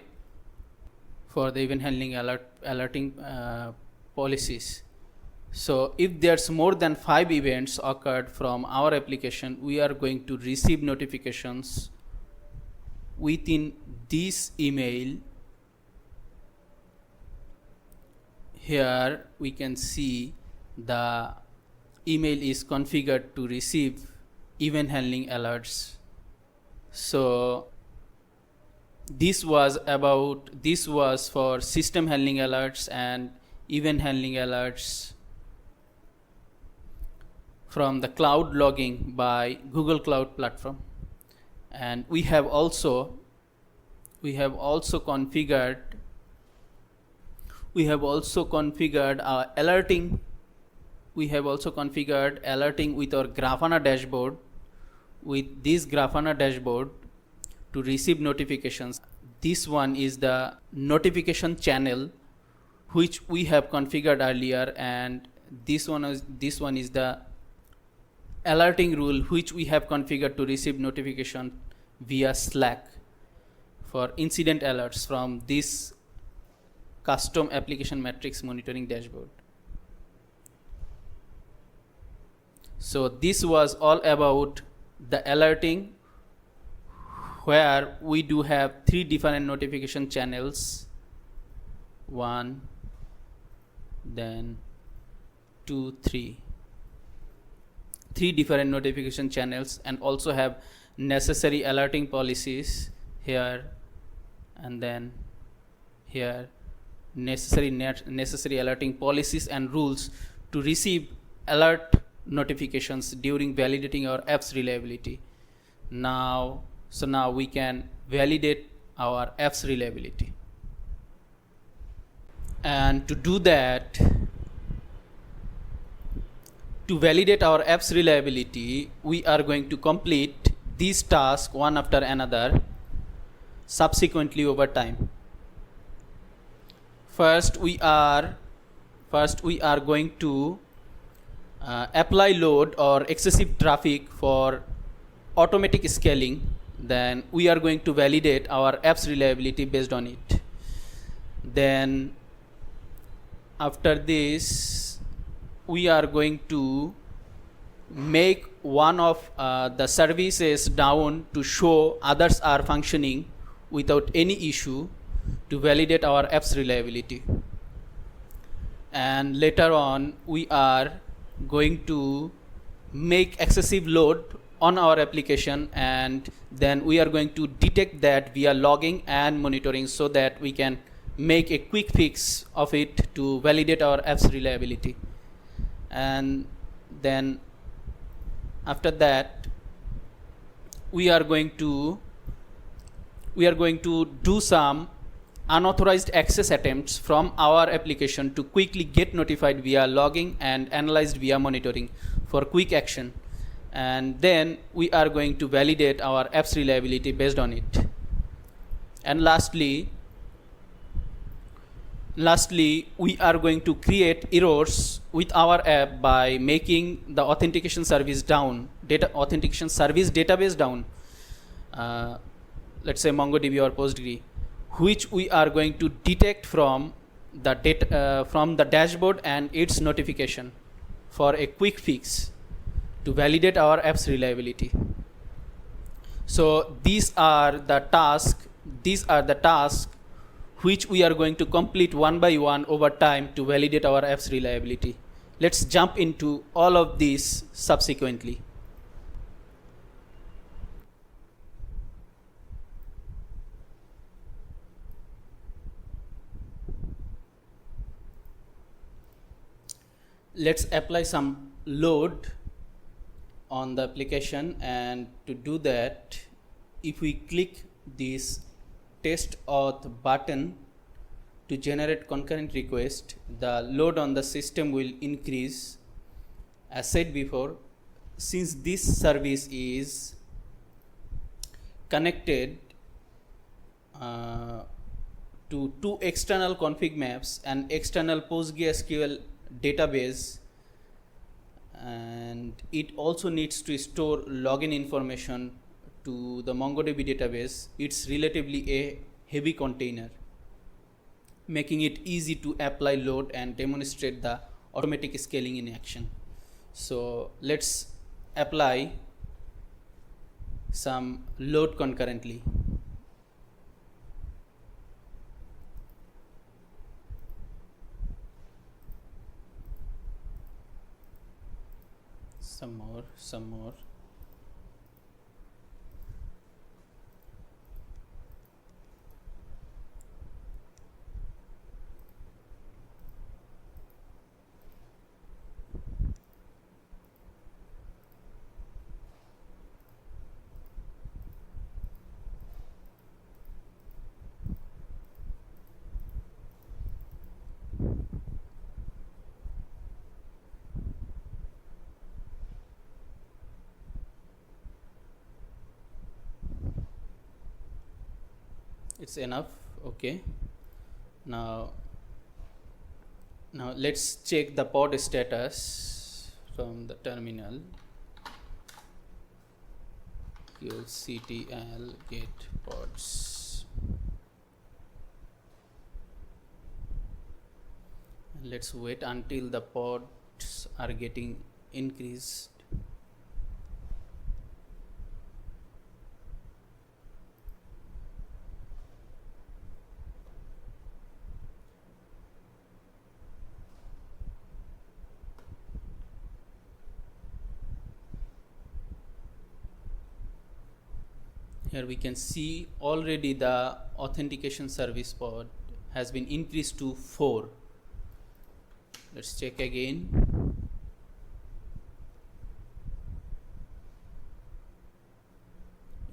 for the event handling alerting policies. So if there's more than 5 events occurred from our application, we are going to receive notifications within this email. Here we can see the email is configured to receive event handling alerts. So this was for system handling alerts and event handling alerts from the cloud logging by Google Cloud Platform. And we have also configured alerting. We have also configured alerting with our Grafana dashboard. With this Grafana dashboard to receive notifications. This one is the notification channel which we have configured earlier, and this one is the alerting rule which we have configured to receive notification via Slack for incident alerts from this custom application metrics monitoring dashboard. So this was all about the alerting, where we do have 3 different notification channels, 1, then 2, 3 different notification channels, and also have necessary alerting policies here, and then here necessary alerting policies and rules to receive alert notifications during validating our app's reliability. Now we can validate our app's reliability. And to do that, to validate our app's reliability, we are going to complete these tasks one after another subsequently over time. First we are going to apply load or excessive traffic for automatic scaling. Then we are going to validate our app's reliability based on it. Then after this, we are going to make one of the services down to show others are functioning without any issue to validate our app's reliability. And later on, we are going to make excessive load on our application, and then we are going to detect that via logging and monitoring, so that we can make a quick fix of it to validate our app's reliability. And then after that, we are going to do some unauthorized access attempts from our application to quickly get notified via logging and analyzed via monitoring for quick action. And then we are going to validate our app's reliability based on it. And lastly, we are going to create errors with our app by making the authentication service database down, let's say MongoDB or PostgreSQL, which we are going to detect from the dashboard and its notification for a quick fix to validate our app's reliability. So these are the tasks which we are going to complete one by one over time to validate our app's reliability. Let's jump into all of these subsequently. Let's apply some load on the application, and to do that, if we click this test auth button to generate concurrent request, the load on the system will increase. As said before, since this service is connected to 2 external config maps, an external PostgreSQL database, and it also needs to store login information to the MongoDB database, it's relatively a heavy container, making it easy to apply load and demonstrate the automatic scaling in action. So let's apply some load concurrently. Some more. It's enough. Okay. Now let's check the pod status from the terminal. qctl get pods. Let's wait until the pods are getting increased. Here we can see already the authentication service pod has been increased to 4. Let's check again.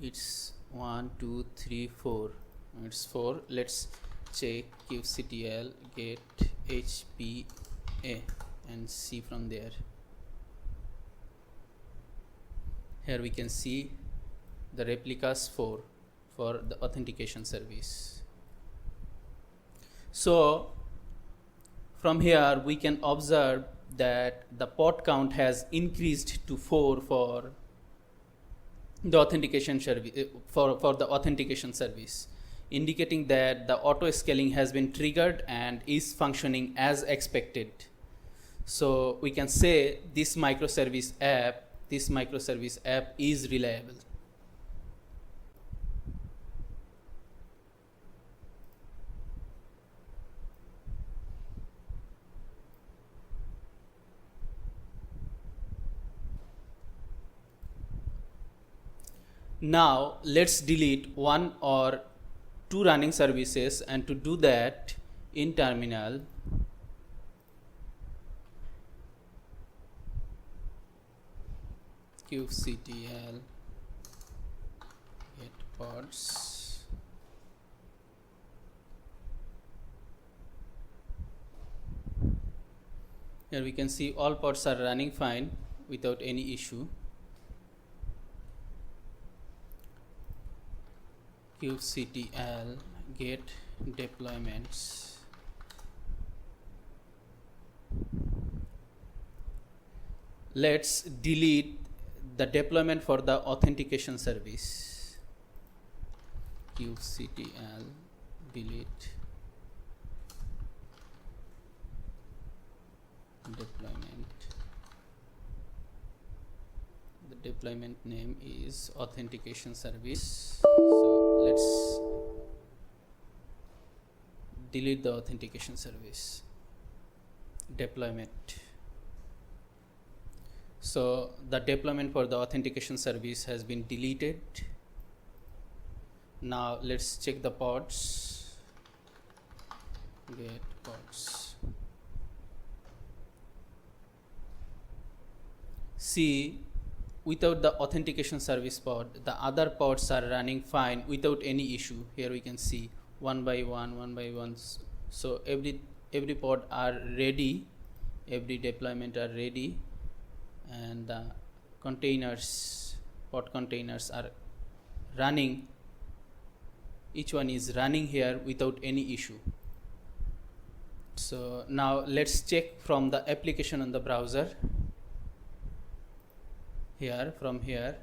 It's 1, 2, 3, 4. It's 4. Let's check kubectl get HPA and see from there. Here we can see the replicas for the authentication service. So from here we can observe that the pod count has increased to 4 for the authentication service, for the authentication service, indicating that the auto scaling has been triggered and is functioning as expected. So we can say this microservice app is reliable. Now let's delete 1 or 2 running services, and to do that, in terminal kubectl get pods. Here we can see all pods are running fine without any issue. kubectl get deployments. Let's delete the deployment for the authentication service. kubectl delete deployment. The deployment name is authentication service. So let's delete the authentication service deployment. So the deployment for the authentication service has been deleted. Now let's check the pods. Get pods. See, without the authentication service pod, the other pods are running fine without any issue. Here we can see one by one. So every pod are ready, every deployment are ready, and the pod containers are running. Each one is running here without any issue. So now let's check from the application on the browser. From here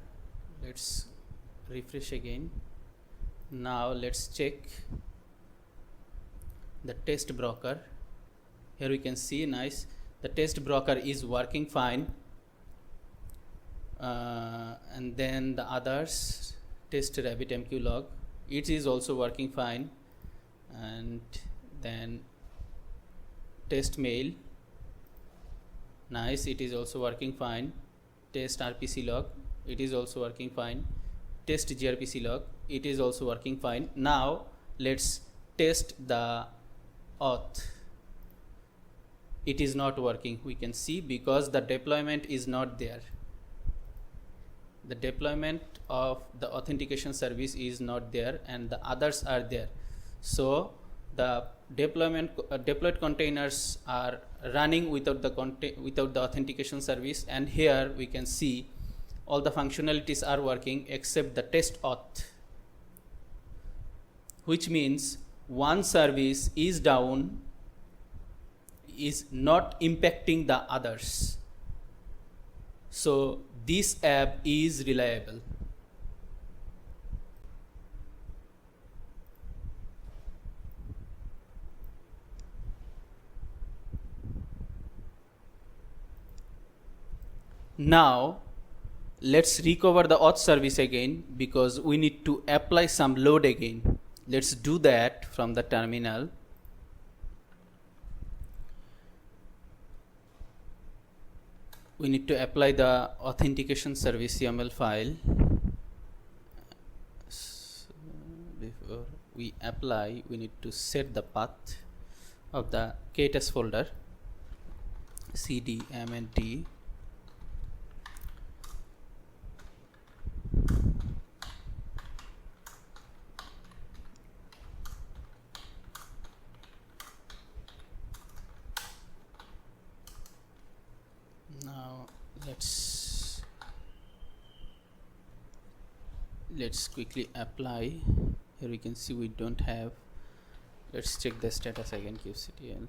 let's refresh again. Now let's check the test broker. Here we can see, nice, the test broker is working fine, and then the others, test RabbitMQ log, it is also working fine, and then test mail, nice, it is also working fine. Test RPC log, it is also working fine. Test gRPC log, it is also working fine. Now let's test the auth. It is not working, we can see, because the deployment is not there. The deployment of the authentication service is not there and the others are there. So the deployed containers are running without the authentication service, and here we can see all the functionalities are working except the test auth, which means one service is down, is not impacting the others. So this app is reliable. Now let's recover the auth service again, because we need to apply some load again. Let's do that from the terminal. We need to apply the authentication service YAML file. So before we apply, we need to set the path of the K8s folder, cd mnt Now let's quickly apply. Here we can see we don't have. Let's check the status again. kubectl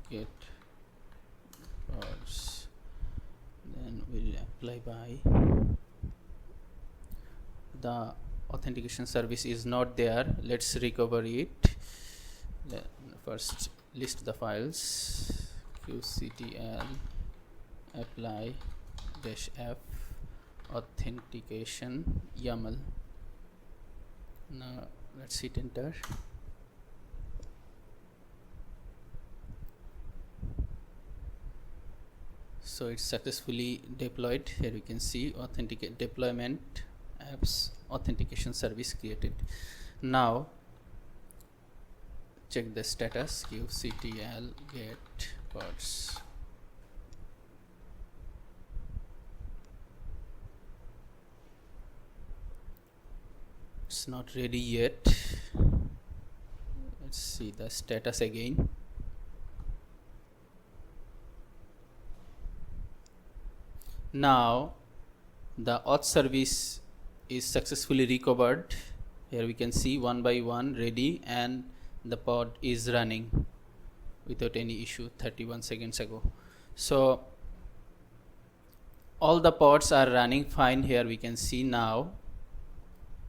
get pods, then we'll apply by. The authentication service is not there. Let's recover it. First list the files. kubectl apply -f authentication YAML. Now let's hit enter. So it's successfully deployed. Here we can see authenticate deployment apps authentication service created. Now check the status. kubectl get pods. It's not ready yet. Let's see the status again. Now the auth service is successfully recovered. Here we can see one by one ready, and the pod is running without any issue 31 seconds ago. So all the pods are running fine. Here we can see now,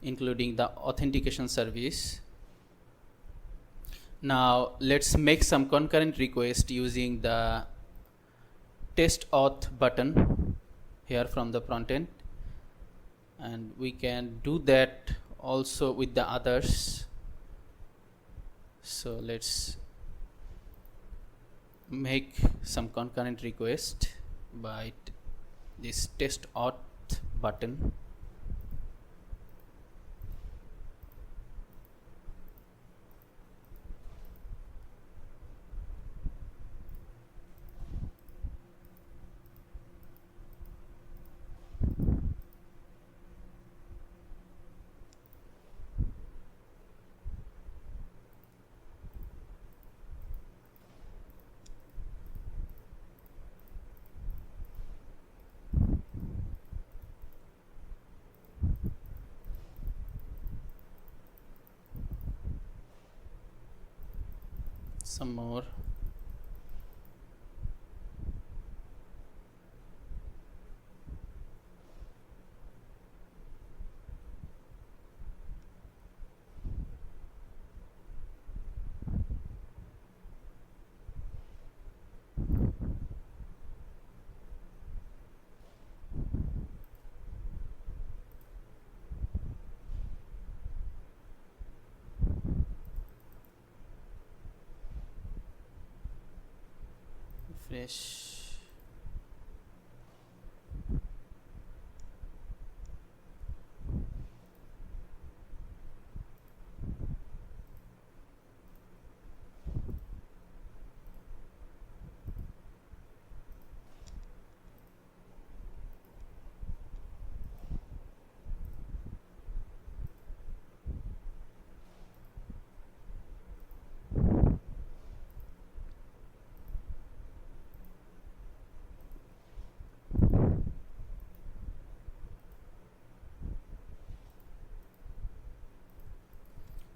including the authentication service. Now let's make some concurrent request using the test auth button here from the front end, and we can do that also with the others. So let's make some concurrent request by this test auth button. Some more. Refresh.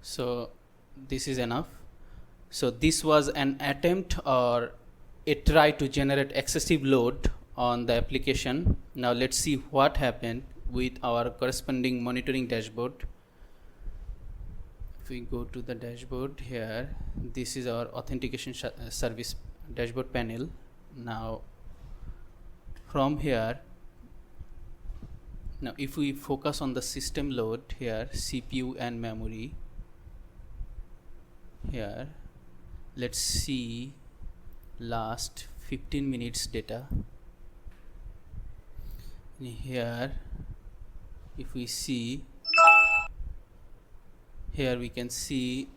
So this is enough. So this was an attempt or a try to generate excessive load on the application. Now let's see what happened with our corresponding monitoring dashboard. If we go to the dashboard here, this is our authentication service dashboard panel. Now From here, now if we focus on the system load here, CPU and memory, here let's see last 15 minutes data. Here if we see, here we can see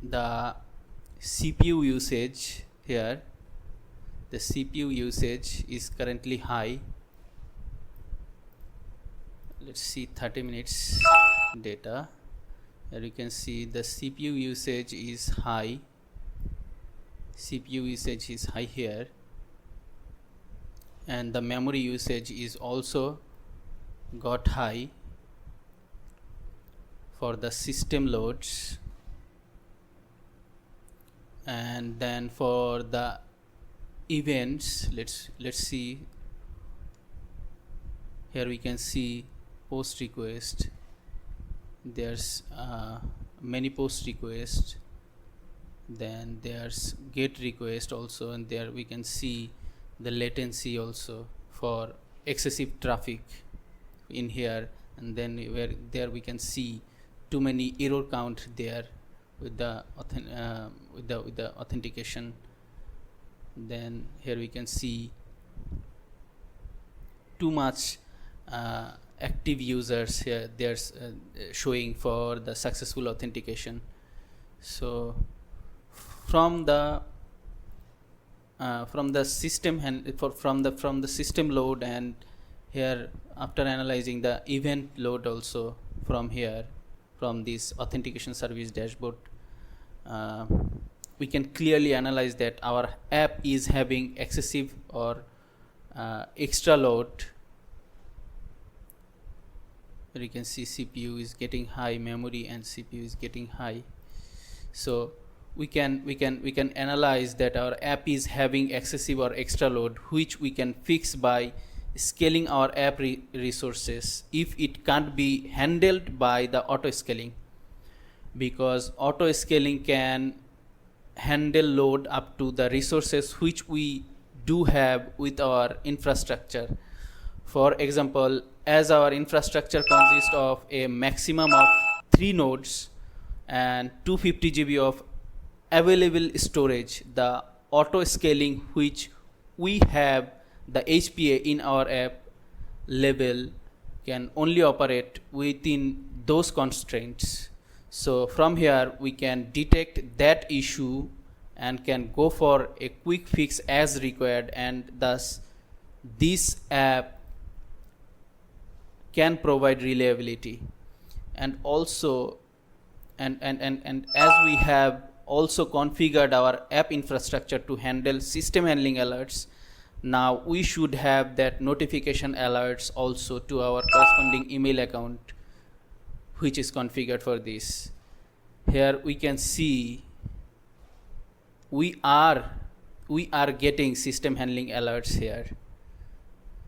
the CPU usage. Here the CPU usage is currently high. Let's see 30 minutes data. Here you can see the CPU usage is high. CPU usage is high here, and the memory usage is also got high for the system loads. And then for the events, let's see. Here we can see post request. There's many post requests, then there's get request also, and there we can see the latency also for excessive traffic in here. And then where there we can see too many error count there with the authentication. Then here we can see too much active users here. There's showing for the successful authentication. So from the system from the system load, and here after analyzing the event load also from here, from this authentication service dashboard, we can clearly analyze that our app is having excessive or extra load. Here you can see CPU is getting high, memory and CPU is getting high. So we can analyze that our app is having excessive or extra load, which we can fix by scaling our app resources if it can't be handled by the auto scaling, because auto scaling can handle load up to the resources which we do have with our infrastructure. For example, as our infrastructure consists of a maximum of 3 nodes and 250 GB of available storage, the auto scaling which we have the HPA in our app level can only operate within those constraints. So from here we can detect that issue and can go for a quick fix as required, and thus this app can provide reliability. And also and as we have also configured our app infrastructure to handle system handling alerts, now we should have that notification alerts also to our corresponding email account which is configured for this. Here we can see we are getting system handling alerts here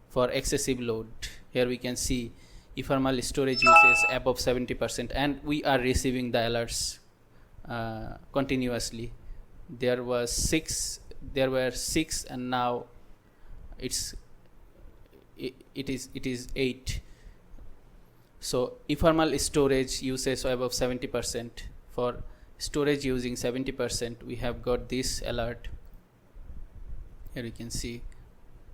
for excessive load. Here we can see ephemeral storage usage above 70%, and we are receiving the alerts continuously. There were 6 and now it is 8. So ephemeral storage usage above 70%. For storage using 70%, we have got this alert. Here you can see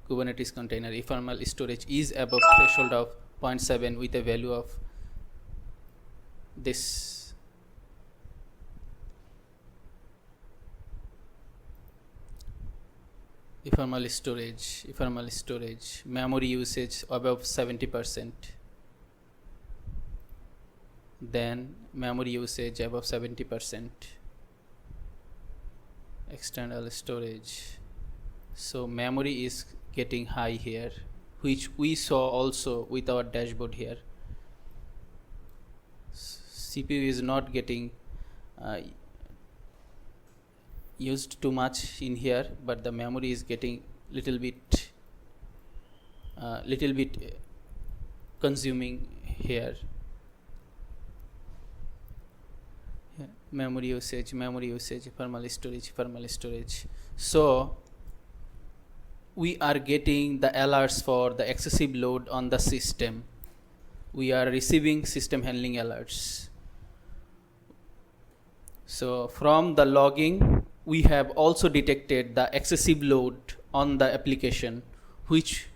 Kubernetes container ephemeral storage is above threshold of 0.7 with a value of this. Ephemeral storage, memory usage above 70%. Then memory usage above 70%. External storage. So memory is getting high here, which we saw also with our dashboard here. CPU is not getting used too much in here, but the memory is getting little bit consuming here. Memory usage, ephemeral storage. So we are getting the alerts for the excessive load on the system. We are receiving system handling alerts. So from the logging, we have also detected the excessive load on the application, which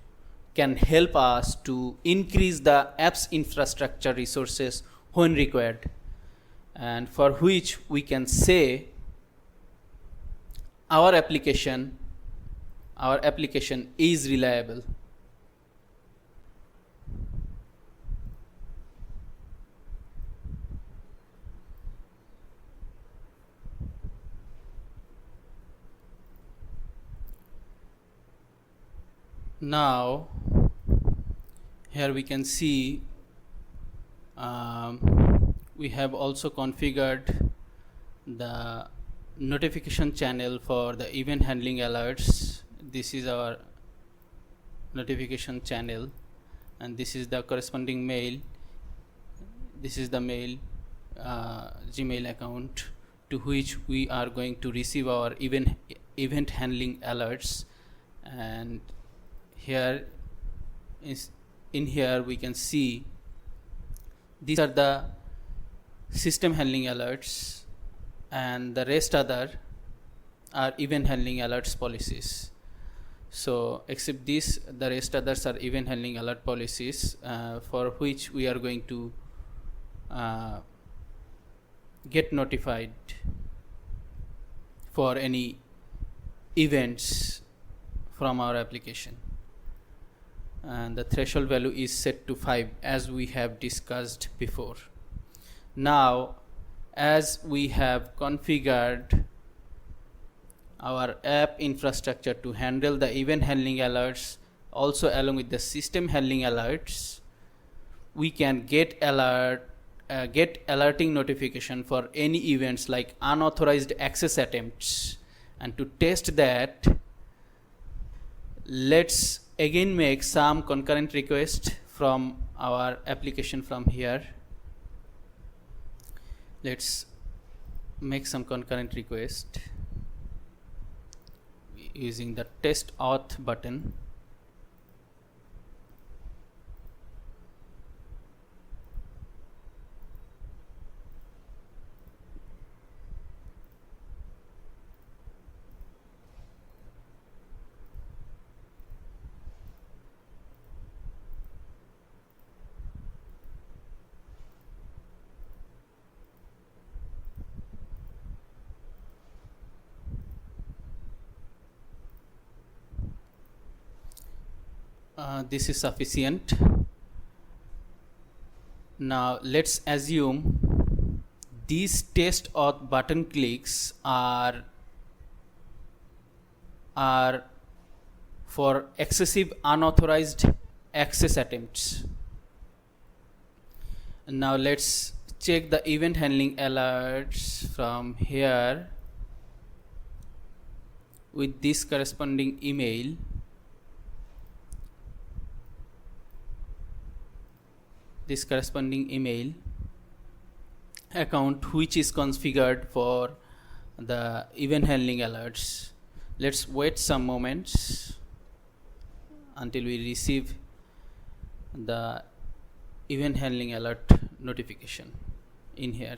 can help us to increase the app's infrastructure resources when required, and for which we can say our application is reliable. Now here we can see we have also configured the notification channel for the event handling alerts. This is our notification channel, and this is the corresponding mail. This is the mail Gmail account to which we are going to receive our event handling alerts. And here in here we can see these are the system handling alerts, and the rest other are event handling alerts policies. So except this, the rest others are event handling alert policies for which we are going to get notified for any events from our application. And the threshold value is set to 5 as we have discussed before. Now, as we have configured our app infrastructure to handle the event handling alerts also along with the system handling alerts, we can get alerting notification for any events like unauthorized access attempts. And to test that, let's again make some concurrent request from our application from here. Let's make some concurrent request using the test auth button. This is sufficient. Now let's assume these test auth button clicks are for excessive unauthorized access attempts. Now let's check the event handling alerts from here with this corresponding email. This corresponding email account which is configured for the event handling alerts. Let's wait some moments until we receive the event handling alert notification in here.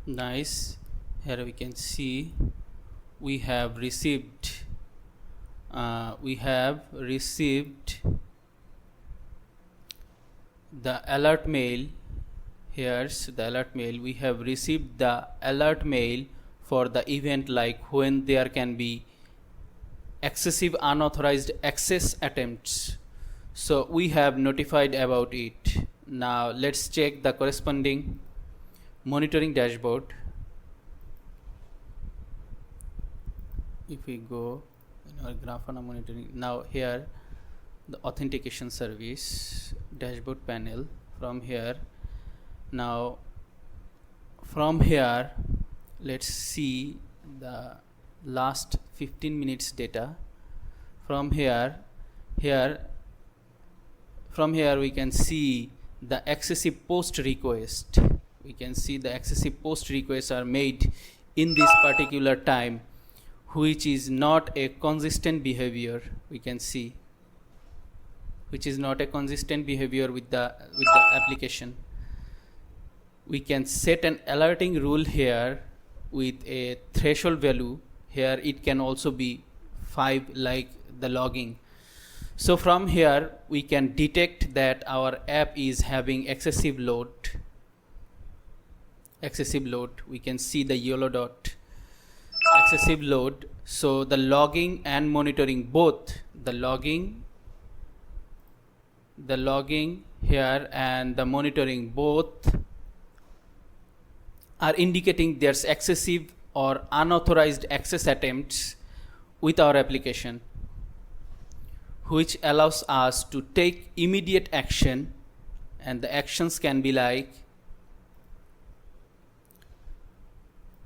Nice. Here we can see we have received the alert mail. Here's the alert mail. We have received the alert mail for the event, like when there can be excessive unauthorized access attempts. So we have notified about it. Now let's check the corresponding monitoring dashboard. If we go in our Grafana monitoring, now here the authentication service dashboard panel. From here, now from here let's see the last 15 minutes data. From here we can see the excessive post request. We can see the excessive post requests are made in this particular time, which is not a consistent behavior. We can see which is not a consistent behavior with the application. We can set an alerting rule here with a threshold value. Here it can also be 5, like the logging. So from here we can detect that our app is having excessive load. We can see the yellow dot, excessive load. So the logging and monitoring, both the logging here and the monitoring, both are indicating there's excessive or unauthorized access attempts with our application, which allows us to take immediate action. And the actions can be like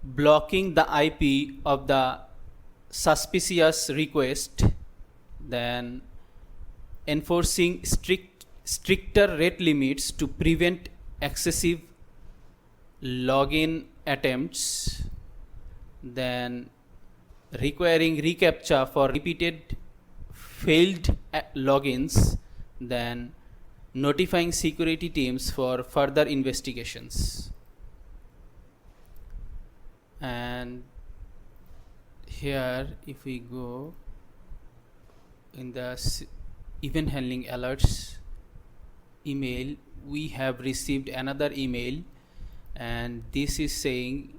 blocking the IP of the suspicious request, then enforcing stricter rate limits to prevent excessive login attempts, then requiring reCAPTCHA for repeated failed logins, then notifying security teams for further investigations. And here if we go in the event handling alerts email, we have received another email, and this is saying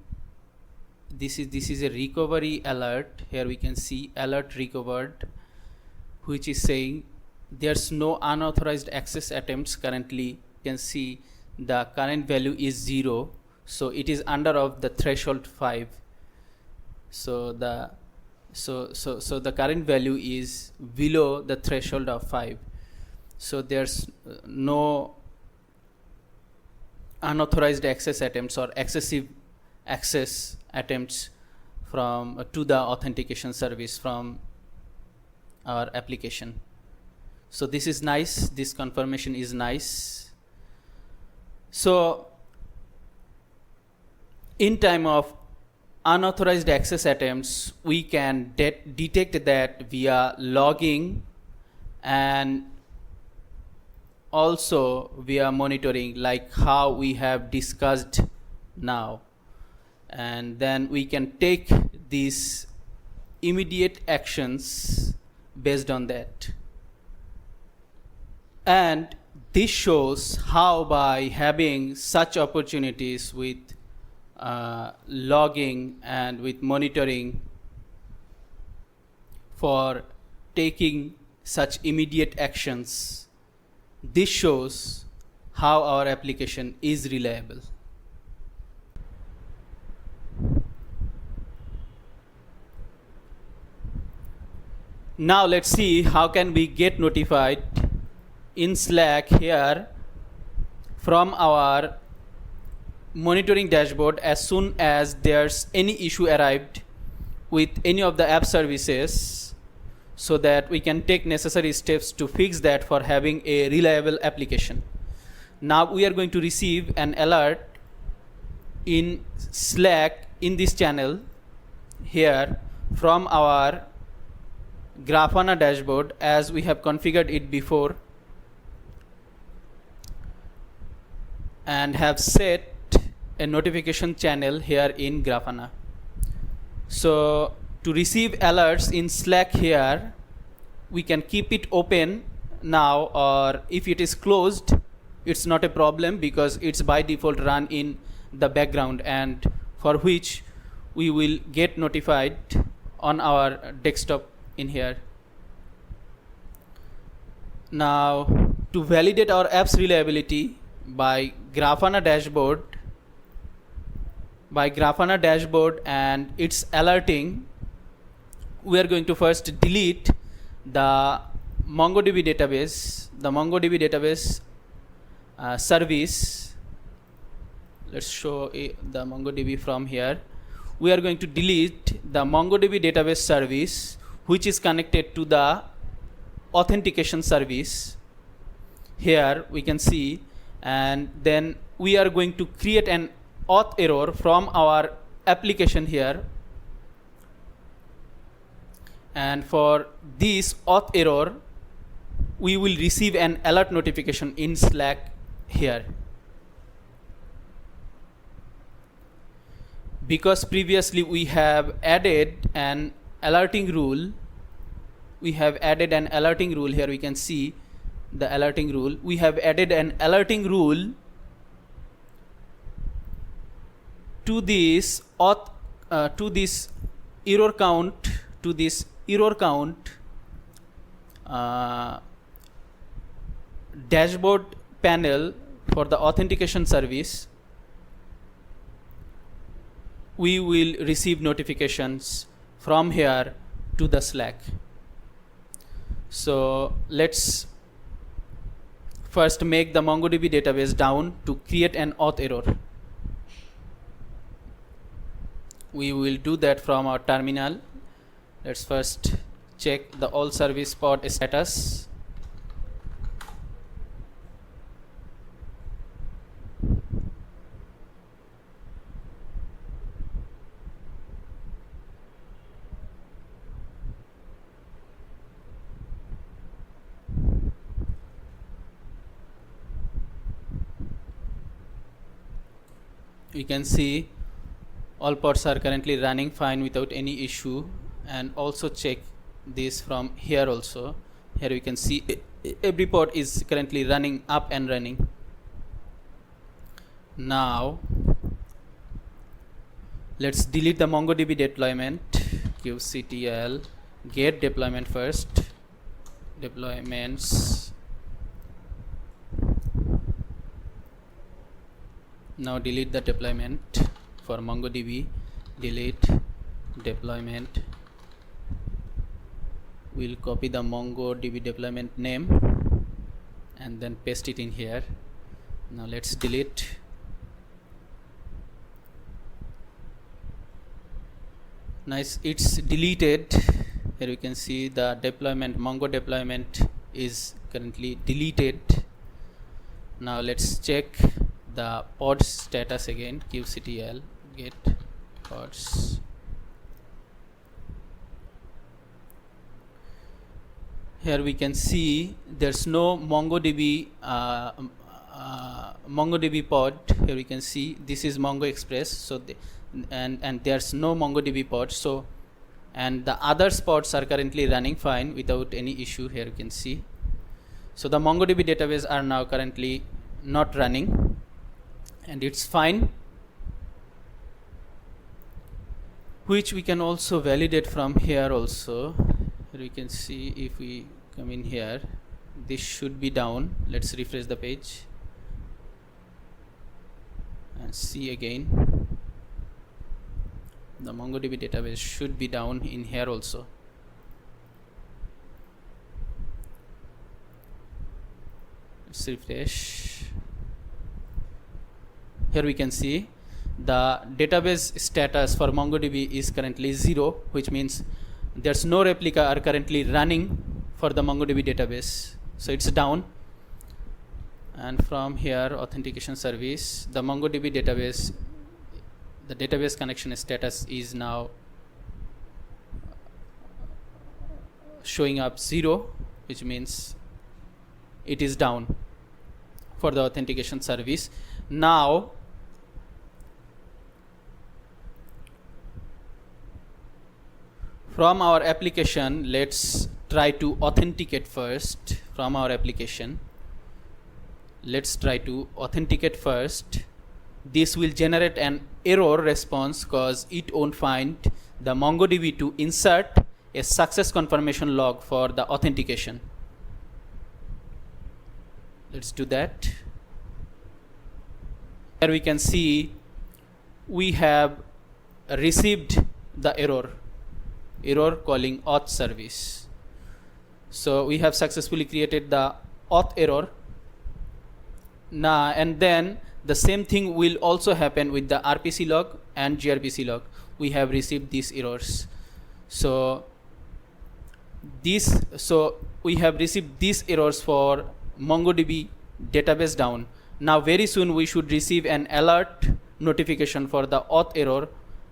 this is a recovery alert. Here we can see alert recovered, which is saying there's no unauthorized access attempts currently. You can see the current value is 0, so it is under of the threshold 5. So the current value is below the threshold of 5. So there's no unauthorized access attempts or excessive access attempts from to the authentication service from our application. So this is nice. This confirmation is nice. So in time of unauthorized access attempts, we can detect that via logging and also via monitoring, like how we have discussed now. And then we can take these immediate actions based on that. And this shows how by having such opportunities with logging and with monitoring for taking such immediate actions, this shows how our application is reliable. Now let's see how can we get notified in Slack here from our monitoring dashboard as soon as there's any issue arrived with any of the app services, so that we can take necessary steps to fix that for having a reliable application. Now we are going to receive an alert in Slack in this channel here from our Grafana dashboard, as we have configured it before and have set a notification channel here in Grafana. So to receive alerts in Slack here, we can keep it open now, or if it is closed, it's not a problem because it's by default run in the background, and for which we will get notified on our desktop in here. Now to validate our app's reliability by Grafana dashboard and its alerting, we are going to first delete the MongoDB database, service. Let's show the MongoDB from here. We are going to delete the MongoDB database service which is connected to the authentication service. Here we can see, and then we are going to create an auth error from our application here, and for this auth error we will receive an alert notification in Slack here. Because previously we have added an alerting rule, here we can see the alerting rule. We have added an alerting rule to this error count dashboard panel for the authentication service. We will receive notifications from here to the Slack. So let's first make the MongoDB database down to create an auth error. We will do that from our terminal. Let's first check the all service pod status. We can see all pods are currently running fine without any issue, and also check this from here also. Here we can see every pod is currently running up and running. Now let's delete the MongoDB deployment. kubectl get deployment first, deployments. Now delete the deployment for MongoDB, delete deployment. We'll copy the MongoDB deployment name and then paste it in here. Now let's delete. Nice, it's deleted. Here you can see the deployment, Mongo deployment is currently deleted. Now let's check the pod status again. kubectl get pods. Here we can see there's no MongoDB pod. Here we can see this is Mongo Express. So and there's no MongoDB pod. So and the other pods are currently running fine without any issue. Here you can see. So the MongoDB database are now currently not running, and it's fine, which we can also validate from here also. Here we can see if we come in here, this should be down. Let's refresh the page and see again. The MongoDB database should be down in here also. Let's refresh. Here we can see the database status for MongoDB is currently 0, which means there's no replica are currently running for the MongoDB database. So it's down. And from here, authentication service, the MongoDB database, the database connection status is now showing up 0, which means it is down for the authentication service. Now From our application, let's try to authenticate first. From our application, let's try to authenticate first. This will generate an error response because it won't find the MongoDB to insert a success confirmation log for the authentication. Let's do that. Here we can see we have received the error calling auth service. So we have successfully created the auth error. Now and then the same thing will also happen with the RPC log and gRPC log. We have received these errors. So we have received these errors for MongoDB database down. Now very soon we should receive an alert notification for the auth error,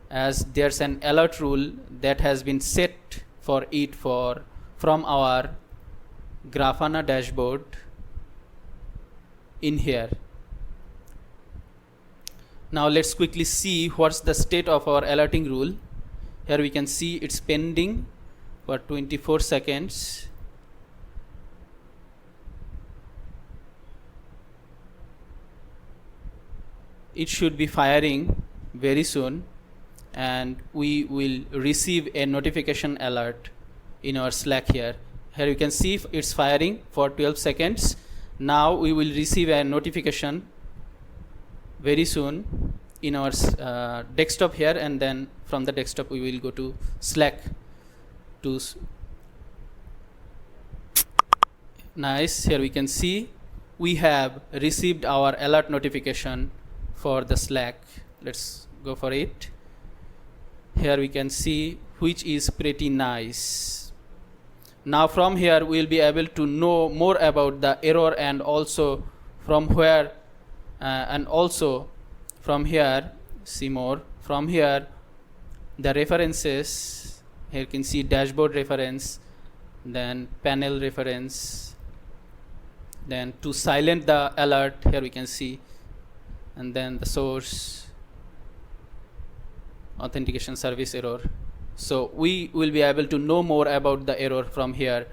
as there's an alert rule that has been set for it from our Grafana dashboard in here. Now let's quickly see what's the state of our alerting rule. Here we can see it's pending for 24 seconds. It should be firing very soon, and we will receive a notification alert in our Slack here. Here you can see it's firing for 12 seconds. Now we will receive a notification very soon in our desktop here, and then from the desktop we will go to Slack. Nice. Here we can see we have received our alert notification for the Slack. Let's go for it. Here we can see, which is pretty nice. Now from here we will be able to know more about the error, and also from where from here, see more. From here, the references, here you can see dashboard reference, then panel reference, then to silent the alert, here we can see, and then the source, authentication service error. So we will be able to know more about the error from here,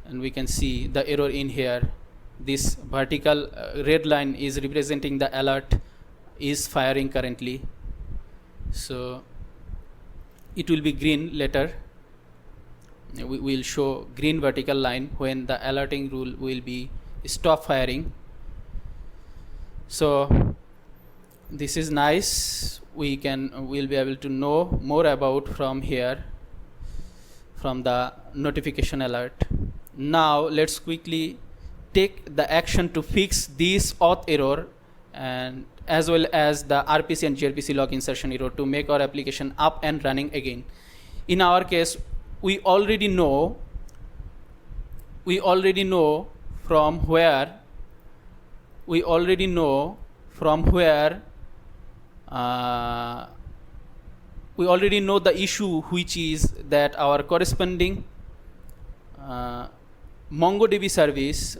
and we can see the error in here. This vertical red line is representing the alert is firing currently. So it will be green later. We will show green vertical line when the alerting rule will be stop firing. So this is nice. We'll be able to know more about from here, from the notification alert. Now let's quickly take the action to fix this auth error, and as well as the RPC and gRPC log insertion error, to make our application up and running again. In our case, we already know from where we already know the issue, which is that our corresponding MongoDB service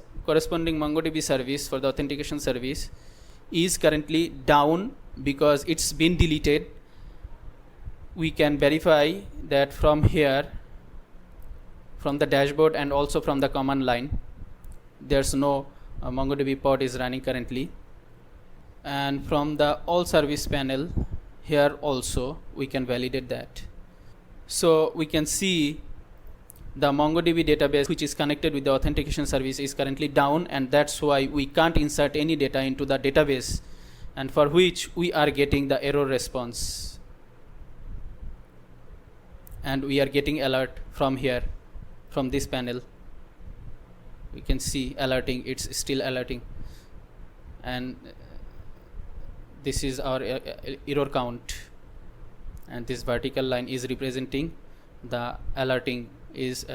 for the authentication service is currently down because it's been deleted. We can verify that from here, from the dashboard and also from the command line. There's no MongoDB pod is running currently. And from the all service panel here also we can validate that. So we can see the MongoDB database which is connected with the authentication service is currently down, and that's why we can't insert any data into the database, and for which we are getting the error response, and we are getting alert from here, from this panel. We can see alerting, it's still alerting, and this is our error count, and this vertical line is representing the alerting is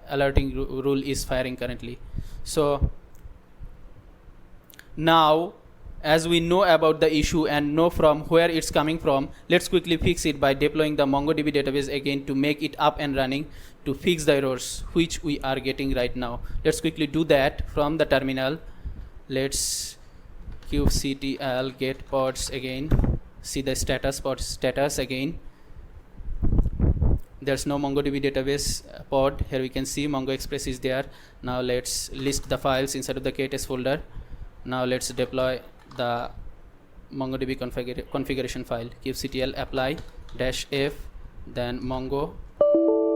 alerting rule is firing currently. So now, as we know about the issue and know from where it's coming from, let's quickly fix it by deploying the MongoDB database again to make it up and running, to fix the errors which we are getting right now. Let's quickly do that from the terminal. Let's kubectl get pods again, see the status again. There's no MongoDB database pod. Here we can see Mongo Express is there. Now let's list the files inside of the K8s folder. Now let's deploy the MongoDB configuration file. kubectl apply -f, then Mongo,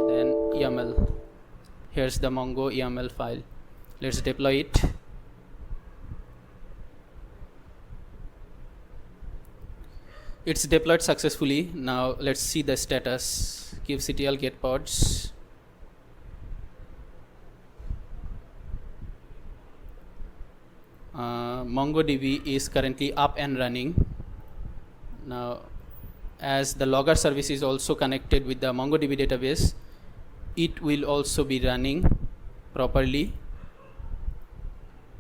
then YAML. Here's the Mongo YAML file. Let's deploy it. It's deployed successfully. Now let's see the status. kubectl get pods. MongoDB is currently up and running. Now, as the logger service is also connected with the MongoDB database, it will also be running properly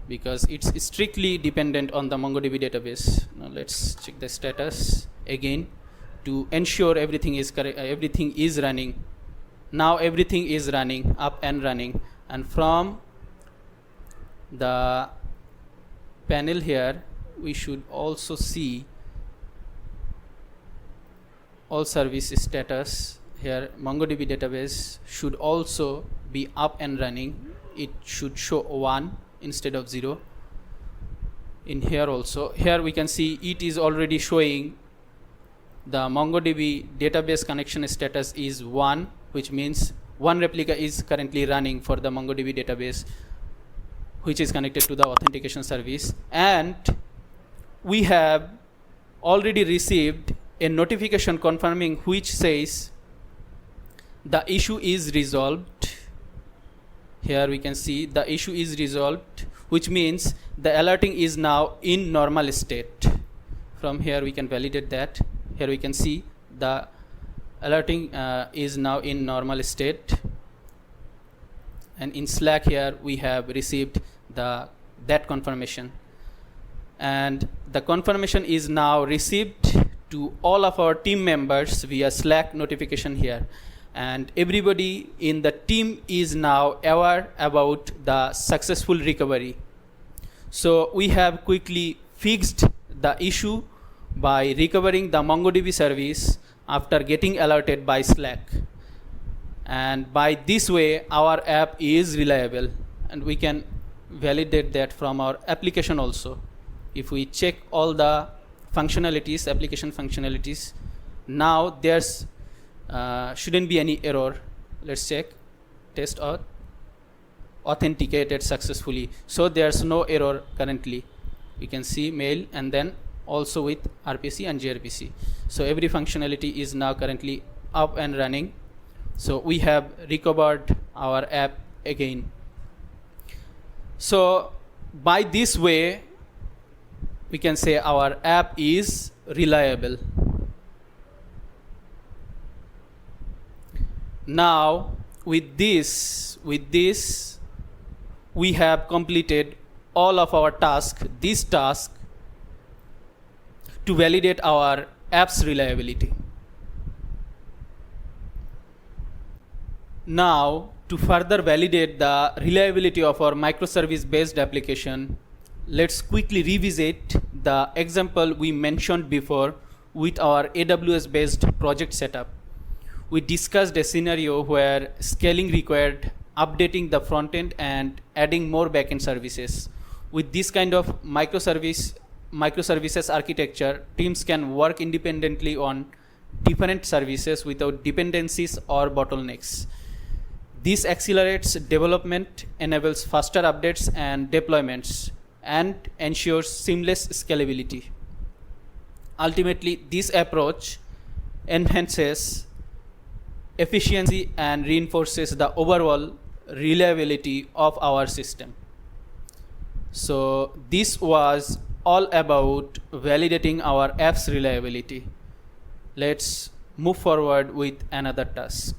because it's strictly dependent on the MongoDB database. Now let's check the status again to ensure everything is correct. Everything is running. Now everything is running, up and running, and from the panel here we should also see all service status. Here MongoDB database should also be up and running. It should show 1 instead of 0. In here also, here we can see it is already showing the MongoDB database connection status is 1, which means one replica is currently running for the MongoDB database, which is connected to the authentication service. And we have already received a notification confirming which says the issue is resolved. Here we can see the issue is resolved, which means the alerting is now in normal state. From here we can validate that. Here we can see the alerting is now in normal state. And in Slack here we have received that confirmation. And the confirmation is now received to all of our team members via Slack notification here. And everybody in the team is now aware about the successful recovery. So we have quickly fixed the issue by recovering the MongoDB service after getting alerted by Slack. And by this way our app is reliable, and we can validate that from our application also. If we check all the functionalities, application functionalities, now there's shouldn't be any error. Let's check. Test or authenticated successfully. So there's no error currently. We can see mail and then also with RPC and gRPC. So every functionality is now currently up and running. So we have recovered our app again. So by this way we can say our app is reliable. Now with this we have completed all of our tasks, this task to validate our app's reliability. Now to further validate the reliability of our microservice based application, let's quickly revisit the example we mentioned before with our AWS based project setup. We discussed a scenario where scaling required updating the front end and adding more backend services. With this kind of microservices architecture, teams can work independently on different services without dependencies or bottlenecks. This accelerates development, enables faster updates and deployments, and ensures seamless scalability. Ultimately, this approach enhances efficiency and reinforces the overall reliability of our system. So this was all about validating our app's reliability. Let's move forward with another task.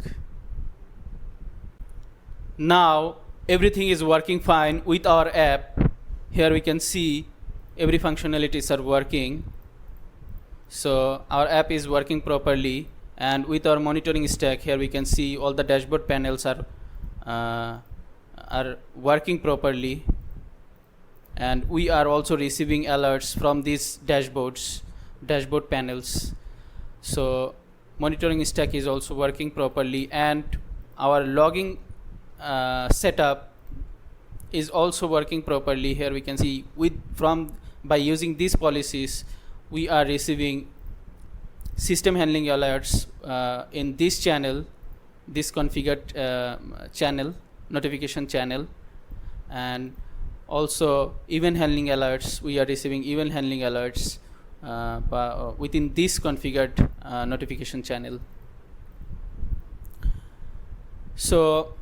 Now everything is working fine with our app. Here we can see every functionalities are working. So our app is working properly, and with our monitoring stack here we can see all the dashboard panels are working properly, and we are also receiving alerts from these dashboard panels. So monitoring stack is also working properly, and our logging setup is also working properly. Here we can see by using these policies we are receiving system handling alerts in this channel, this configured channel, notification channel, and also event handling alerts. We are receiving event handling alerts within this configured notification channel. So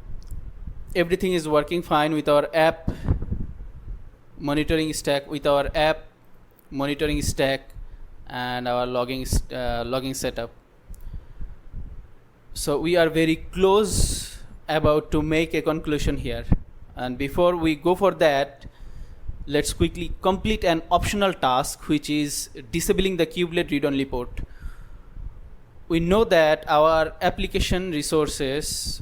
everything is working fine with our app monitoring stack, and our logging setup. So we are very close about to make a conclusion here, and before we go for that, let's quickly complete an optional task, which is disabling the kubelet read-only port. We know that our application resources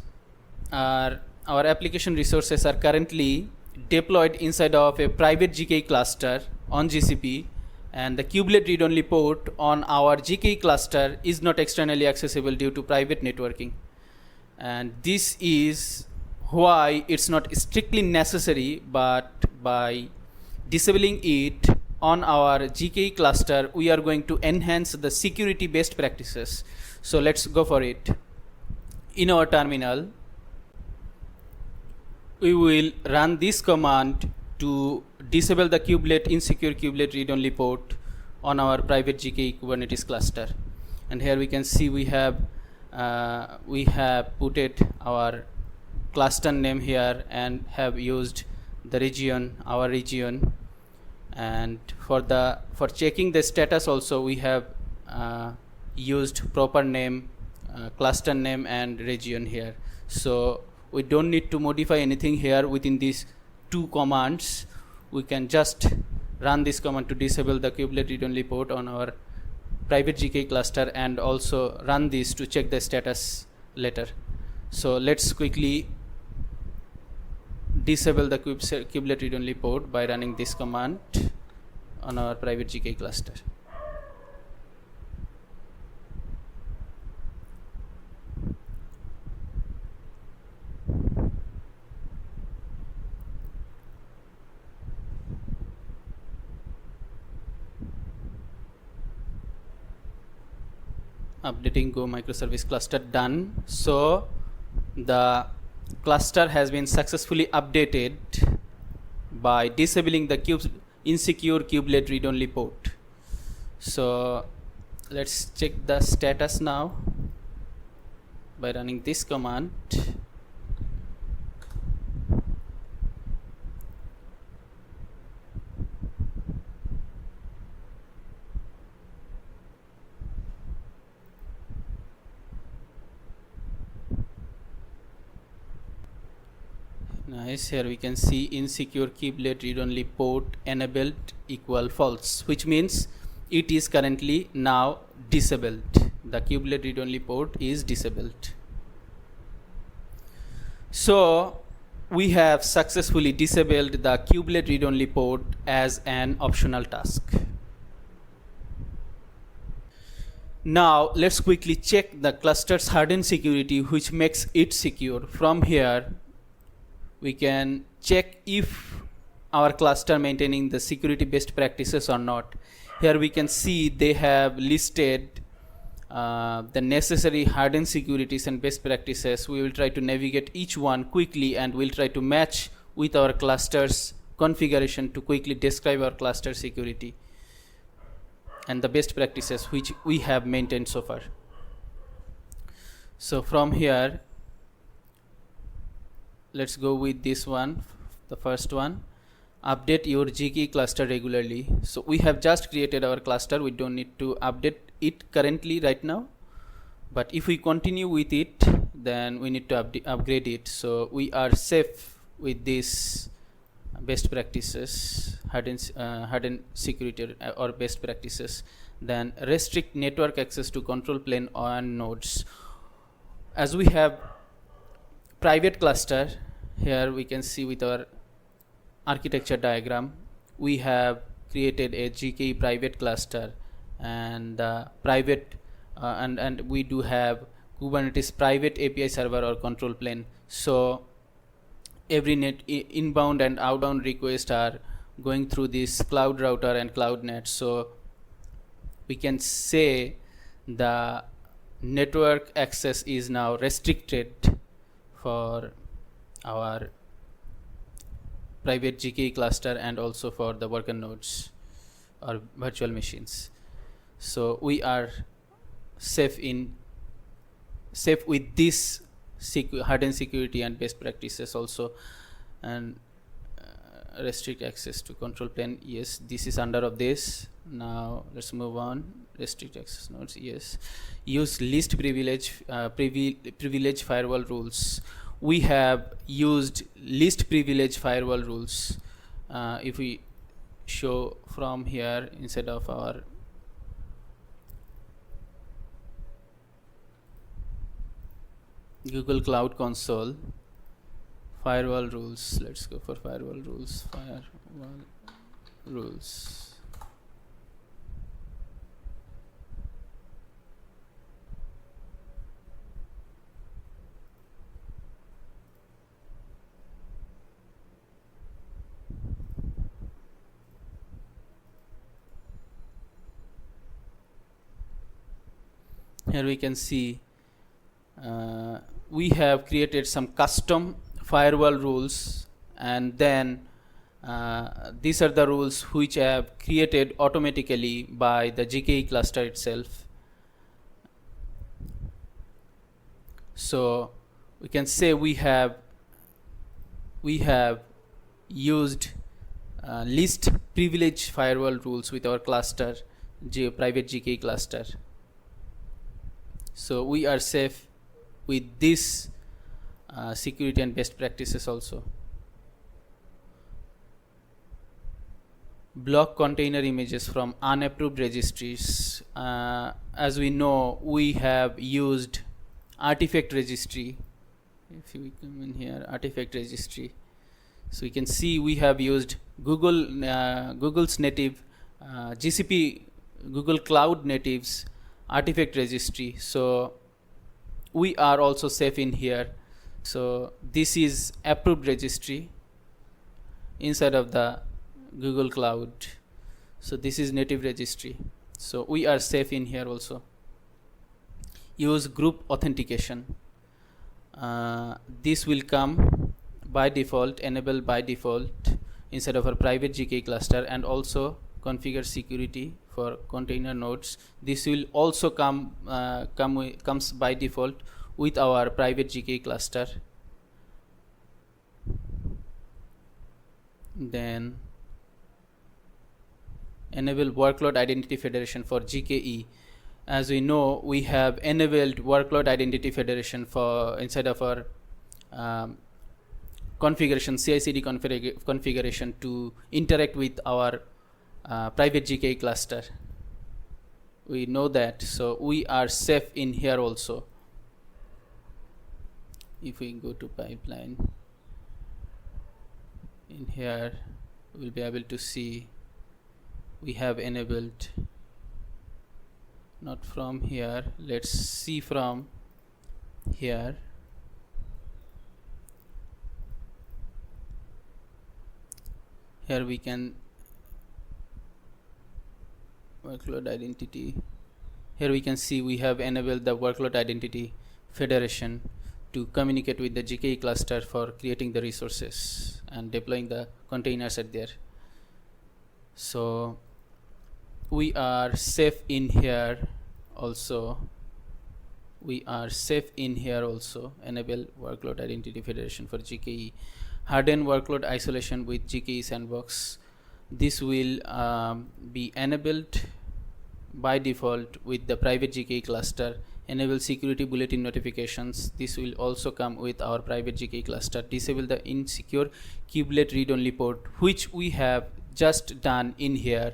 are currently deployed inside of a private GKE cluster on GCP, and the kubelet read-only port on our GKE cluster is not externally accessible due to private networking. And this is why it's not strictly necessary, but by disabling it on our GKE cluster, we are going to enhance the security best practices. So let's go for it. In our terminal, we will run this command to disable the insecure kubelet read-only port on our private GKE Kubernetes cluster. And here we can see we have put our cluster name here and have used the region, our region, and for checking the status also we have used proper name, cluster name and region here. So we don't need to modify anything here within these two commands. We can just run this command to disable the kubelet read-only port on our private GKE cluster, and also run this to check the status later. So let's quickly disable the kubelet read-only port by running this command on our private GKE cluster. Updating Go microservice cluster done. So the cluster has been successfully updated by disabling the insecure kubelet read-only port. So let's check the status now by running this command. Nice. Here we can see insecure kubelet read-only port enabled equal false, which means it is currently now disabled. The kubelet read-only port is disabled. So we have successfully disabled the kubelet read-only port as an optional task. Now let's quickly check the cluster's hardened security, which makes it secure. From here we can check if our cluster maintaining the security best practices or not. Here we can see they have listed the necessary hardened securities and best practices. We will try to navigate each one quickly, and we'll try to match with our cluster's configuration to quickly describe our cluster security and the best practices which we have maintained so far. So from here, let's go with this one, the first one. Update your GKE cluster regularly. So we have just created our cluster. We don't need to update it currently right now, but if we continue with it, then we need to upgrade it. So we are safe with this best practices, hardened security or best practices. Then restrict network access to control plane on nodes. As we have private cluster, here we can see with our architecture diagram, we have created a GKE private cluster, and the private and we do have Kubernetes private API server or control plane. So every inbound and outbound requests are going through this cloud router and cloud net. So we can say the network access is now restricted for our private GKE cluster and also for the worker nodes or virtual machines. So we are safe with this hardened security and best practices also, and restrict access to control plane. Yes, this is under of this. Now let's move on. Restrict access nodes. Yes, use least privilege privilege firewall rules. We have used least privilege firewall rules. If we show from here instead of our Google Cloud Console, firewall rules. Let's go for firewall rules. Firewall rules. Here we can see we have created some custom firewall rules, and then these are the rules which I have created automatically by the GKE cluster itself. So we can say we have used least privilege firewall rules with our cluster, private GKE cluster. So we are safe with this security and best practices also. Block container images from unapproved registries. As we know, we have used artifact registry. If we come in here, artifact registry, so we can see we have used Google's native GCP, Google Cloud natives artifact registry. So we are also safe in here. So this is approved registry inside of the Google Cloud. So this is native registry. So we are safe in here also. Use group authentication. This will come by default, enable by default inside of our private GKE cluster, and also configure security for container nodes. This will also comes by default with our private GKE cluster. Then enable workload identity federation for GKE. As we know, we have enabled workload identity federation for inside of our configuration, CI/CD configuration to interact with our private GKE cluster. We know that, so we are safe in here also. If we go to pipeline, in here we'll be able to see we have enabled. Not from here, let's see from here. Here we can workload identity. Here we can see we have enabled the workload identity federation to communicate with the GKE cluster for creating the resources and deploying the containers at there. So we are safe in here also. We are safe in here also. Enable workload identity federation for GKE. Harden workload isolation with GKE sandbox. This will be enabled by default with the private GKE cluster. Enable security bulletin notifications. This will also come with our private GKE cluster. Disable the insecure Kubelet read-only port, which we have just done in here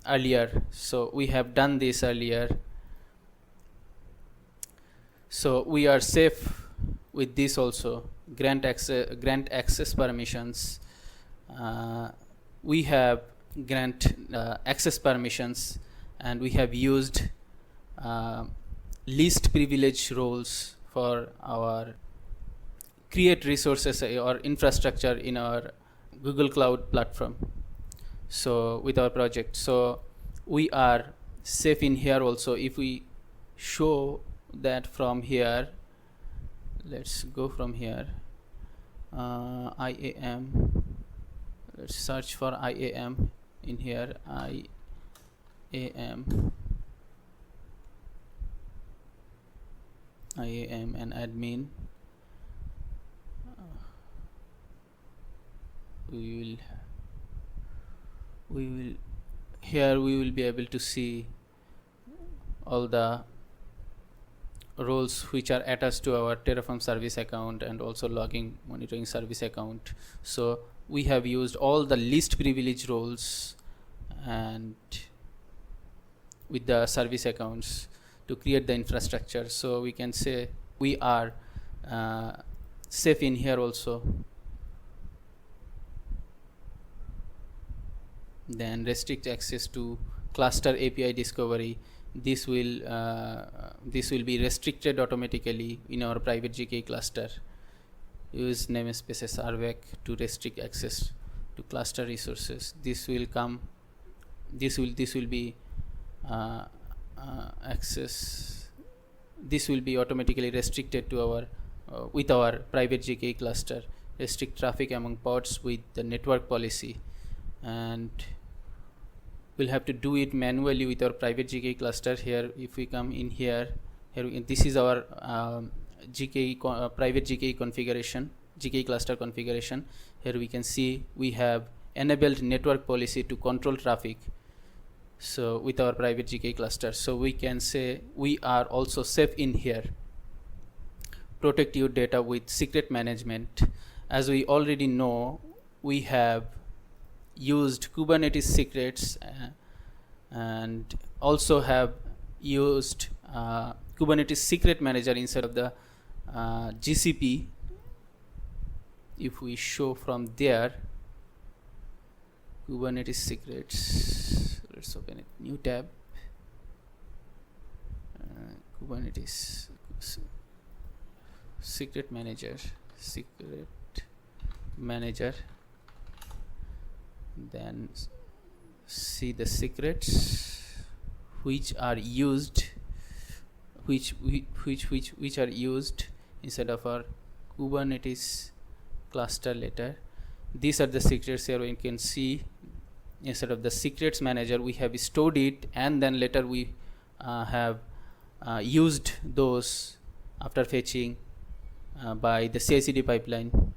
earlier. So we have done this earlier. So we are safe with this also. Grant access permissions. We have grant access permissions, and we have used least privilege roles for our create resources or infrastructure in our Google Cloud platform. So with our project, so we are safe in here also. If we show that from here, let's go from here, IAM, let's search for IAM in here, IAM and admin. We will here we will be able to see all the roles which are attached to our Terraform service account and also logging monitoring service account. So we have used all the least privilege roles and with the service accounts to create the infrastructure. So we can say we are safe in here also. Then restrict access to cluster API discovery. This will be restricted automatically in our private GKE cluster. Use namespaces rvec to restrict access to cluster resources. This will be access. This will be automatically restricted to our with our private GKE cluster. Restrict traffic among pods with the network policy, and we'll have to do it manually with our private GKE cluster. Here, if we come in here, this is our private GKE configuration, GKE cluster configuration. Here we can see we have enabled network policy to control traffic. So with our private GKE cluster, so we can say we are also safe in here. Protect your data with secret management. As we already know, we have used Kubernetes secrets and also have used Kubernetes secret manager inside of the GCP. If we show from there, Kubernetes secrets, let's open a new tab, Kubernetes secret manager, then see the secrets which are used which are used inside of our Kubernetes cluster later. These are the secrets. Here we can see instead of the secrets manager we have stored it, and then later we have used those after fetching by the CI/CD pipeline.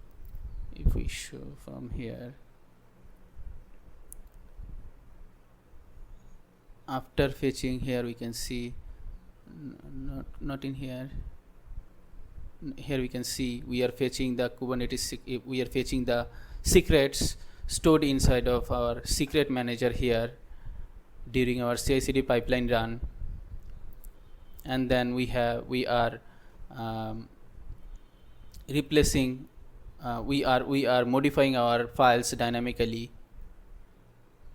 If we show from here, after fetching, here we can see not in here. Here we can see we are fetching the Kubernetes, we are fetching the secrets stored inside of our secret manager here during our CI/CD pipeline run, and then we are replacing, we are modifying our files dynamically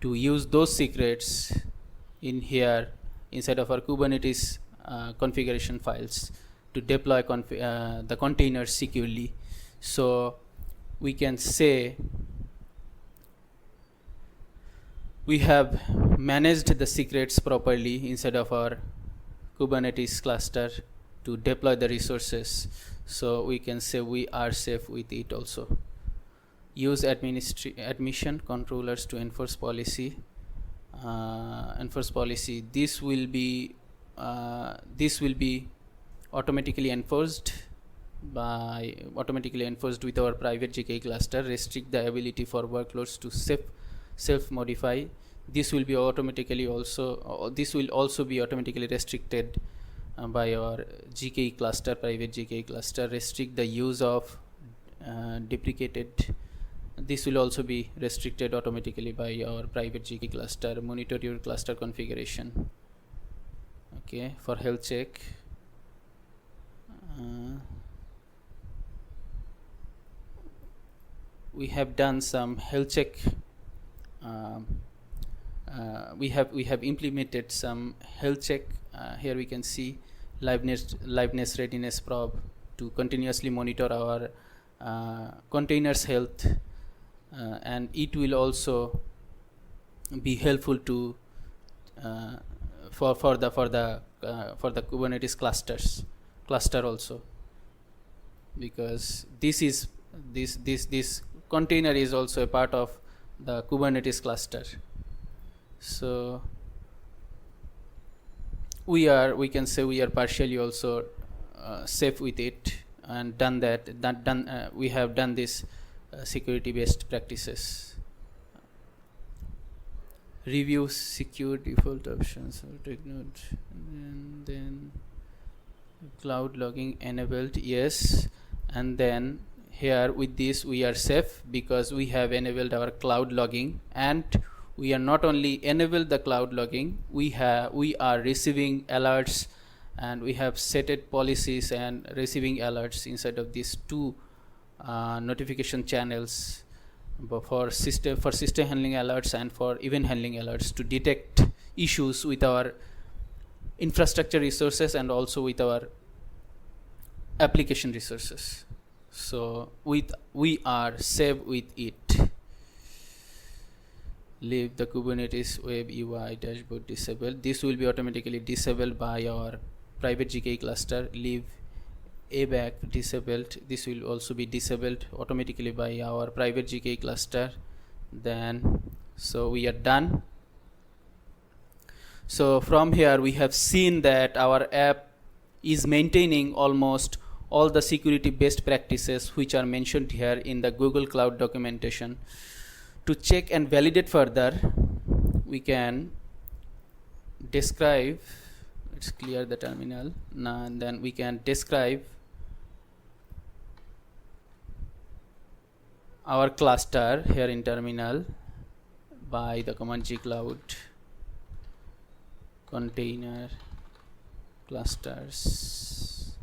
to use those secrets in here inside of our Kubernetes configuration files to deploy the containers securely. So we can say we have managed the secrets properly inside of our Kubernetes cluster to deploy the resources. So we can say we are safe with it also. Use admission controllers to enforce policy. This will be automatically enforced with our private GKE cluster. Restrict the ability for workloads to self-modify. This will be automatically also be automatically restricted by our GKE cluster, private GKE cluster. Restrict the use of deprecated. This will also be restricted automatically by our private GKE cluster. Monitor your cluster configuration. Okay, for health check. We have done some health check we have implemented some health check. Here we can see liveness readiness probe to continuously monitor our containers health, and it will also be helpful to for the Kubernetes cluster also, because this container is also a part of the Kubernetes cluster. So we can say we are partially also safe with it, and we have done this security based practices. Review secure default options, and then cloud logging enabled, yes. And then here with this we are safe because we have enabled our cloud logging, and we are not only enabled the cloud logging, we are receiving alerts, and we have set policies and receiving alerts inside of these two notification channels for system handling alerts and for event handling alerts to detect issues with our infrastructure resources and also with our application resources. So we are safe with it. Leave the Kubernetes web UI dashboard disabled. This will be automatically disabled by our private GKE cluster. Leave ABAC disabled. This will also be disabled automatically by our private GKE cluster. Then so we are done. So from here we have seen that our app is maintaining almost all the security best practices which are mentioned here in the Google Cloud documentation. To check and validate further, we can describe, let's clear the terminal now, and then we can describe our cluster here in terminal by the command gcloud container clusters,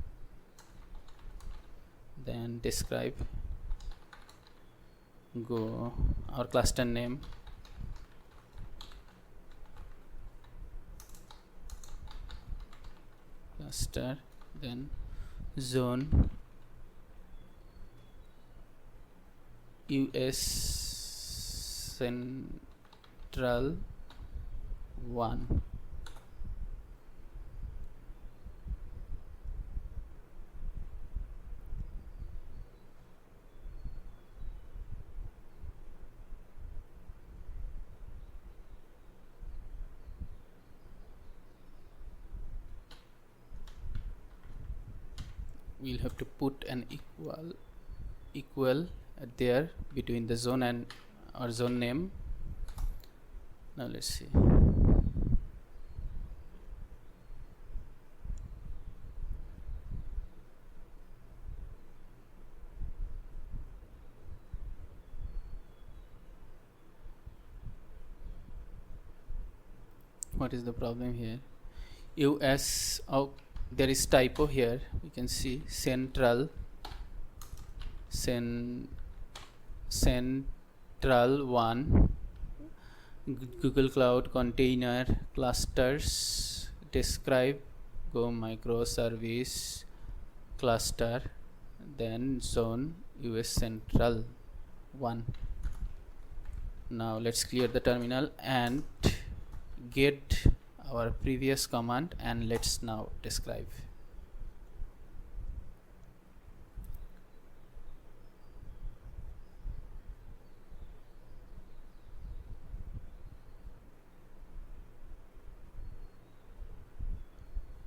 then describe go our cluster name, cluster, then zone US Central 1. We'll have to put an equal there between the zone and our zone name. Now let's see. What is the problem here? US, oh, there is typo here. You can see central 1 Google Cloud Container Clusters, describe go microservice cluster, then zone US Central 1. Now let's clear the terminal and get our previous command, and let's now describe.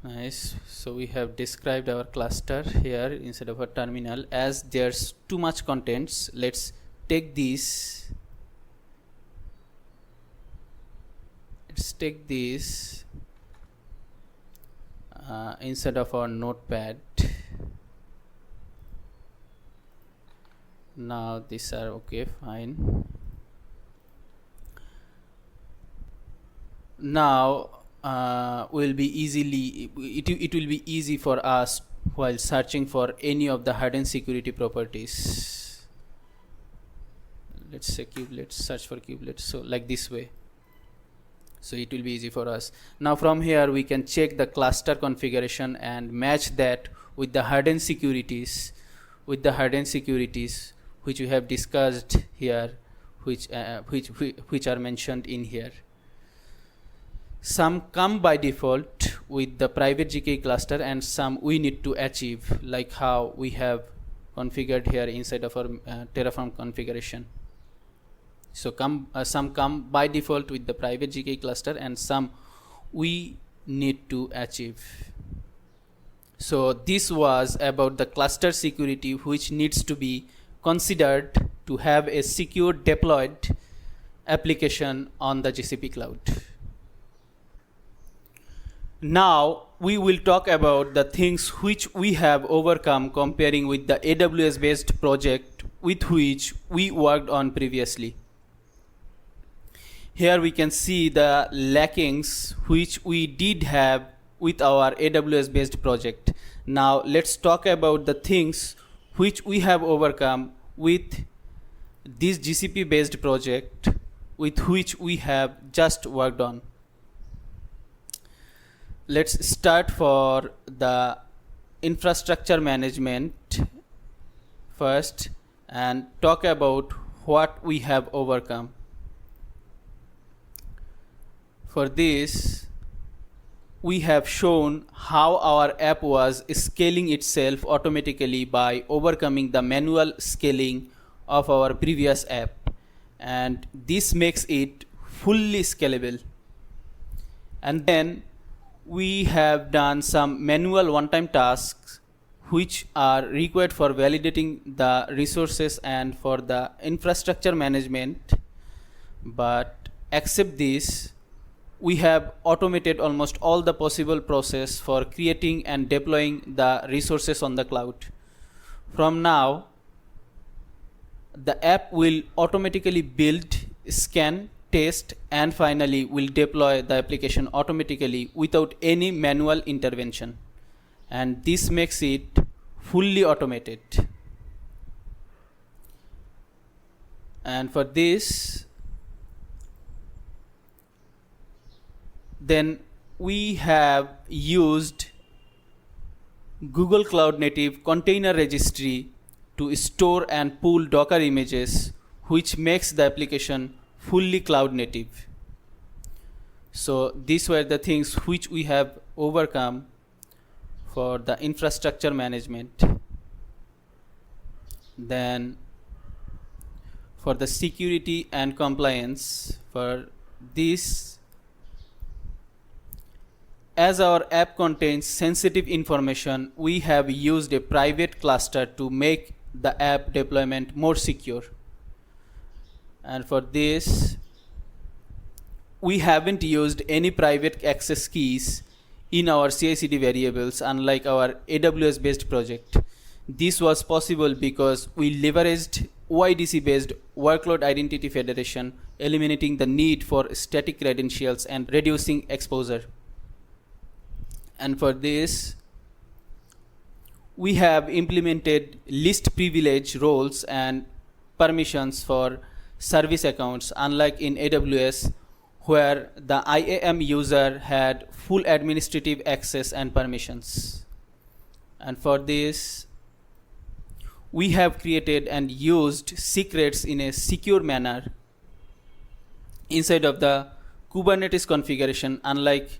Nice. So we have described our cluster here instead of a terminal. As there's too much contents, let's take this. Let's take this instead of our notepad. Now these are okay, fine. Now will be easily it will be easy for us while searching for any of the hidden security properties. Let's say kubelet, search for kubelet. So like this way, So it will be easy for us. Now from here we can check the cluster configuration and match that with the hardened securities, which we have discussed here, which are mentioned in here. Some come by default with the private GKE cluster, and some we need to achieve, like how we have configured here inside of our Terraform configuration. So some come by default with the private GKE cluster, and some we need to achieve. So this was about the cluster security, which needs to be considered to have a secure deployed application on the GCP cloud. Now we will talk about the things which we have overcome comparing with the AWS based project with which we worked on previously. Here we can see the lackings which we did have with our AWS based project. Now let's talk about the things which we have overcome with this GCP based project with which we have just worked on. Let's start for the infrastructure management first and talk about what we have overcome. For this, we have shown how our app was scaling itself automatically by overcoming the manual scaling of our previous app, and this makes it fully scalable. And then we have done some manual one-time tasks which are required for validating the resources and for the infrastructure management, but except this, we have automated almost all the possible process for creating and deploying the resources on the cloud. From now, the app will automatically build, scan, test, and finally will deploy the application automatically without any manual intervention. And this makes it fully automated. And for this, then we have used Google Cloud Native Container Registry to store and pull Docker images, which makes the application fully cloud native. So these were the things which we have overcome for the infrastructure management. Then for the security and compliance, for this, as our app contains sensitive information, we have used a private cluster to make the app deployment more secure. And for this, we haven't used any private access keys in our CI/CD variables, unlike our AWS based project. This was possible because we leveraged OIDC based workload identity federation, eliminating the need for static credentials and reducing exposure. And for this, we have implemented least privilege roles and permissions for service accounts, unlike in AWS, where the IAM user had full administrative access and permissions. And for this, we have created and used secrets in a secure manner inside of the Kubernetes configuration, unlike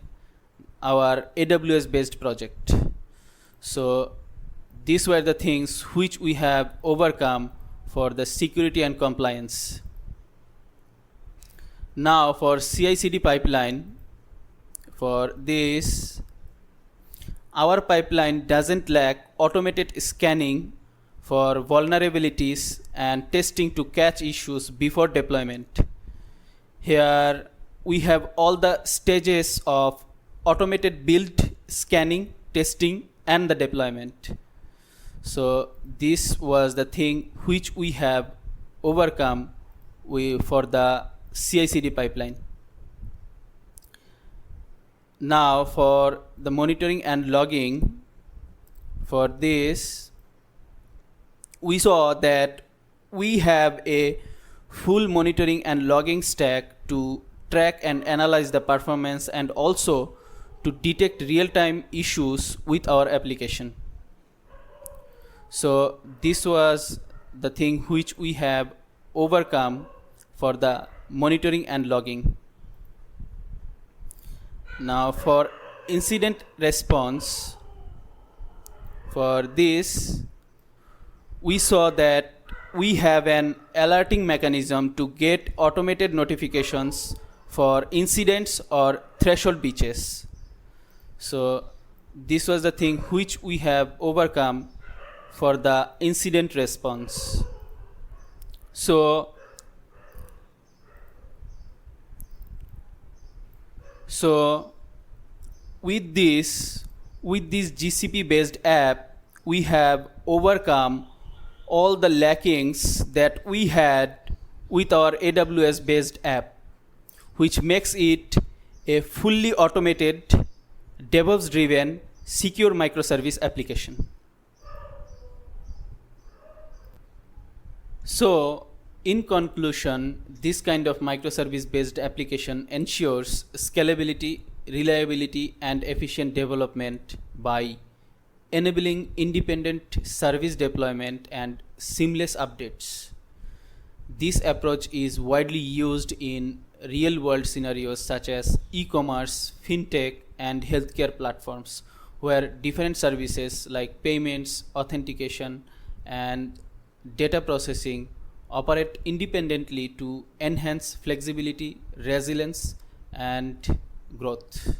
our AWS based project. So these were the things which we have overcome for the security and compliance. Now for CI/CD pipeline, for this, our pipeline doesn't lack automated scanning for vulnerabilities and testing to catch issues before deployment. Here we have all the stages of automated build, scanning, testing, and the deployment. So this was the thing which we have overcome for the CI/CD pipeline. Now for the monitoring and logging, for this, we saw that we have a full monitoring and logging stack to track and analyze the performance and also to detect real-time issues with our application. So this was the thing which we have overcome for the monitoring and logging. Now for incident response, for this we saw that we have an alerting mechanism to get automated notifications for incidents or threshold breaches. So this was the thing which we have overcome for the incident response. So with this GCP based app, we have overcome all the lackings that we had with our AWS based app, which makes it a fully automated, DevOps driven, secure microservice application. So in conclusion, this kind of microservice based application ensures scalability, reliability and efficient development by enabling independent service deployment and seamless updates. This approach is widely used in real-world scenarios such as e-commerce, fintech, and healthcare platforms, where different services like payments, authentication, and data processing operate independently to enhance flexibility, resilience, and growth.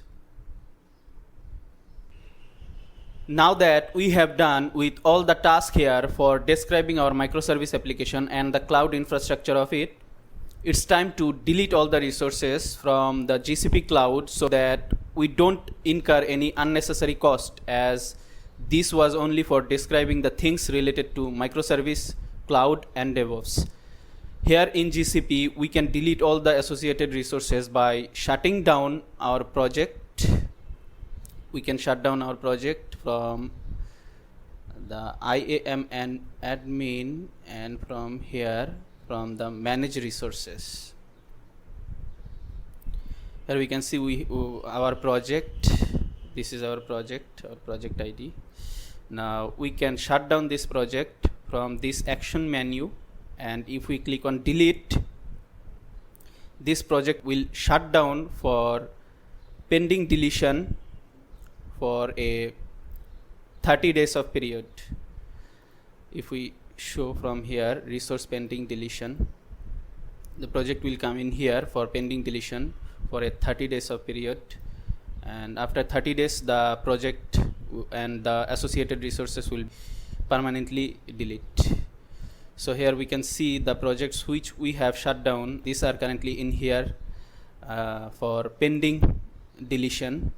Now that we have done with all the tasks here for describing our microservice application and the cloud infrastructure of it, it's time to delete all the resources from the GCP cloud so that we don't incur any unnecessary cost, as this was only for describing the things related to microservice, cloud, and DevOps. Here in GCP, we can delete all the associated resources by shutting down our project. We can shut down our project from the IAM and admin, and from here, from the manage resources. Here we can see our project. This is our project ID. Now we can shut down this project from this action menu, and if we click on delete, this project will shut down for pending deletion for a 30 days of period. If we show from here resource pending deletion, the project will come in here for pending deletion for a 30 days of period, and after 30 days the project and the associated resources will permanently delete. So here we can see the projects which we have shut down. These are currently in here for pending deletion.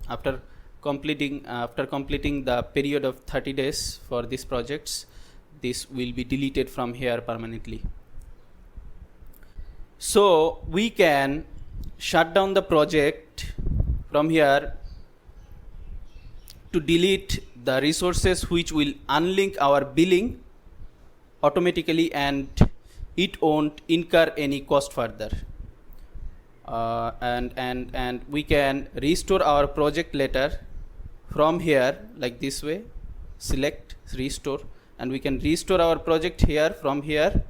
After completing the period of 30 days for these projects, this will be deleted from here permanently. So we can shut down the project from here to delete the resources which will unlink our billing automatically, and it won't incur any cost further. And we can restore our project later from here, like this way, select restore, and we can restore our project here from here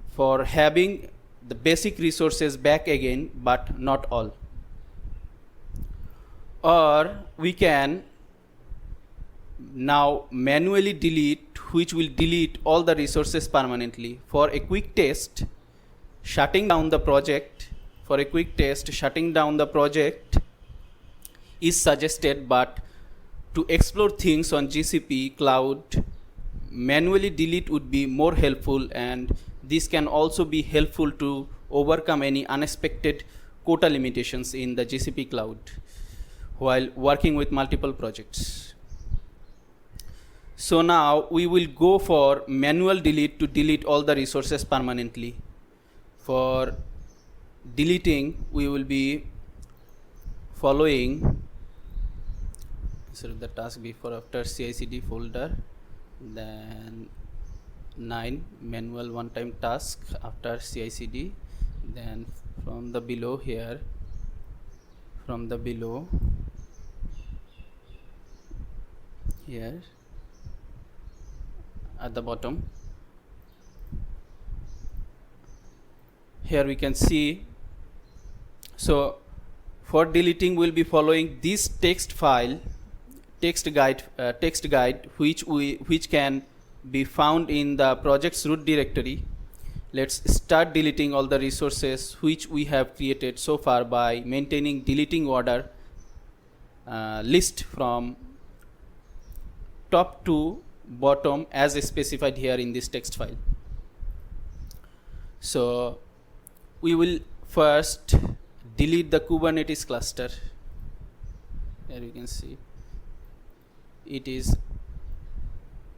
for having the basic resources back again, but not all. Or we can now manually delete, which will delete all the resources permanently. For a quick test, shutting down the project is suggested, but to explore things on GCP cloud, manually delete would be more helpful, and this can also be helpful to overcome any unexpected quota limitations in the GCP cloud while working with multiple projects. So now we will go for manual delete to delete all the resources permanently. For deleting, we will be following the task before after CI/CD folder, then 9 manual one-time task after CI/CD, then from the below here, from the below here at the bottom, here we can see. So for deleting, we'll be following this text file, text guide which can be found in the project's root directory. Let's start deleting all the resources which we have created so far by maintaining deleting order list from top to bottom as specified here in this text file. So we will first delete the Kubernetes cluster. Here you can see it is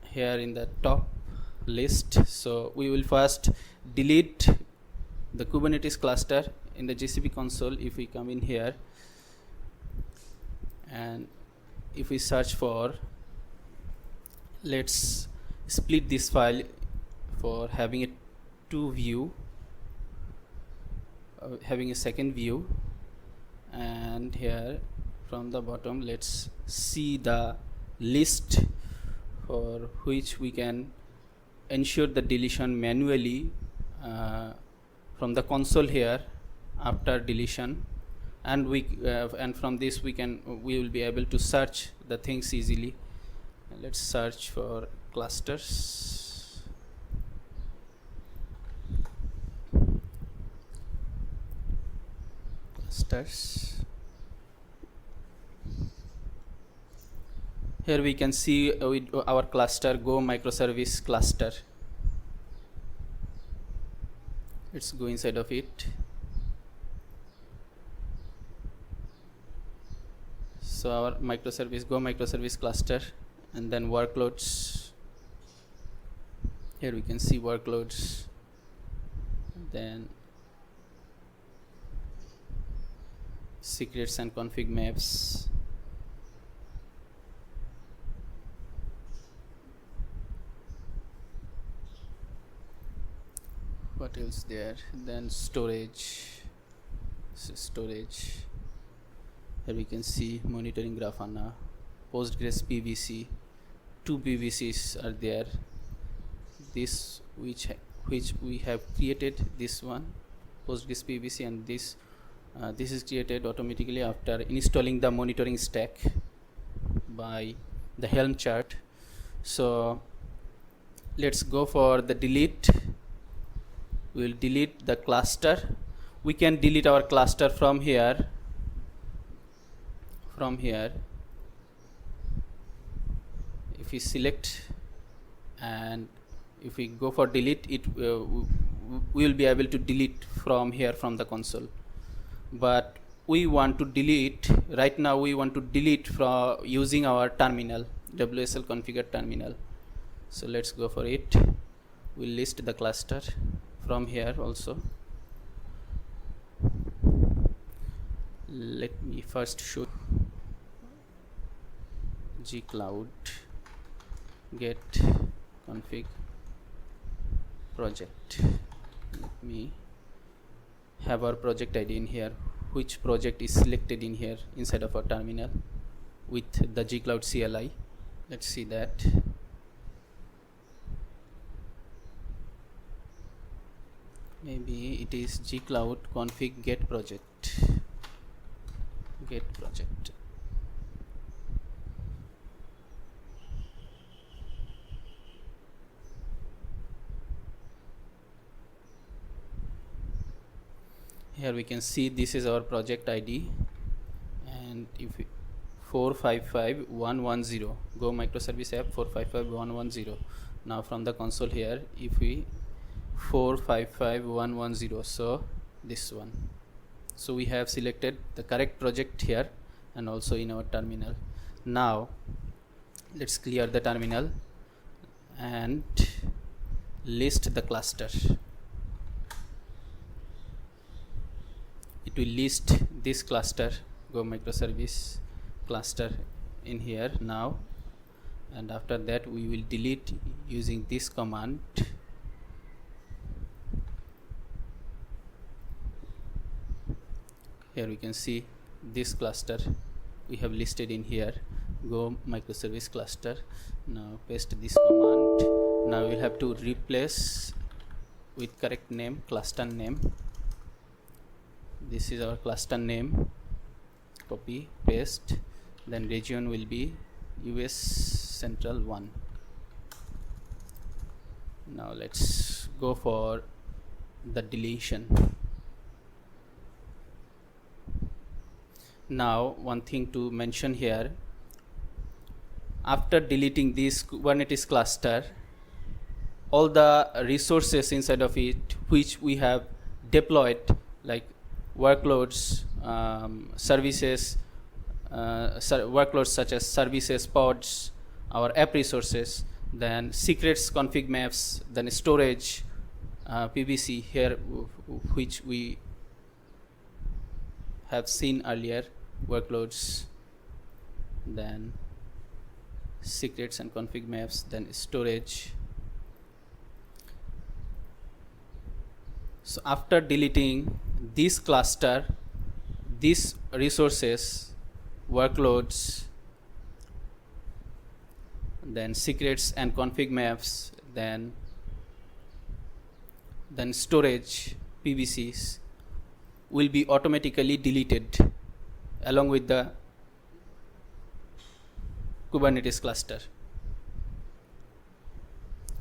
here in the top list. So we will first delete the Kubernetes cluster in the GCP console. If we come in here and if we search for, let's split this file for having a two view, having a second view, and here from the bottom let's see the list for which we can ensure the deletion manually from the console here after deletion, and and from this we will be able to search the things easily. Let's search for clusters. Here we can see our cluster, Go Microservice cluster. Let's go inside of it. So our Go Microservice cluster, and then workloads. Here we can see workloads, then secrets and config maps. What else there? Then storage. Here we can see monitoring Grafana, Postgres PVC. Two PVCs are there. This which we have created, this one Postgres PVC, and this is created automatically after installing the monitoring stack by the Helm chart. So let's go for the delete. We will delete the cluster. We can delete our cluster from here. If we select and if we go for delete, it we will be able to delete from here, from the console. But we want to delete right now. We want to delete from using our terminal, WSL configure terminal. So let's go for it. We'll list the cluster from here also. Let me first show gcloud get config project. Let me have our project ID in here. Which project is selected in here inside of our terminal with the gcloud CLI. Let's see that. Maybe it is gcloud config get project. Here we can see this is our project ID, and if we 455110 Go Microservice app 455110. Now from the console here, if we 455110, so this one. So we have selected the correct project here and also in our terminal. Now let's clear the terminal and list the cluster. It will list this cluster, Go Microservice cluster, in here now, and after that we will delete using this command. Here we can see this cluster we have listed in here, go microservice cluster. Now paste this command. Now we'll have to replace with correct name, cluster name. This is our cluster name. Copy, paste, then region will be US Central 1. Now let's go for the deletion. Now one thing to mention here, after deleting this Kubernetes cluster, all the resources inside of it which we have deployed, like workloads, services, workloads such as services, pods, our app resources, then secrets, config maps, then storage, PVC here, which we have seen earlier, workloads, then secrets and config maps, then storage. So after deleting this cluster, these resources, workloads, then secrets and config maps, then storage, PVCs, will be automatically deleted along with the Kubernetes cluster.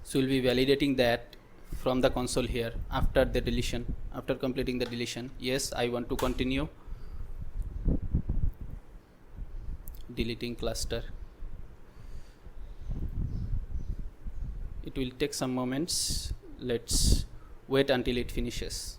So we'll be validating that from the console here after the deletion, after completing the deletion. Yes, I want to continue deleting cluster. It will take some moments. Let's wait until it finishes.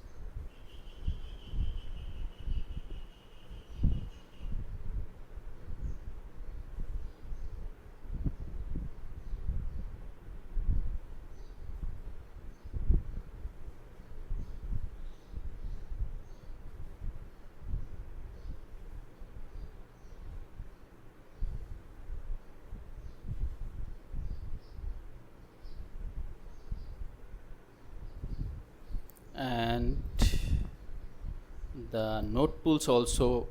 And the node pools also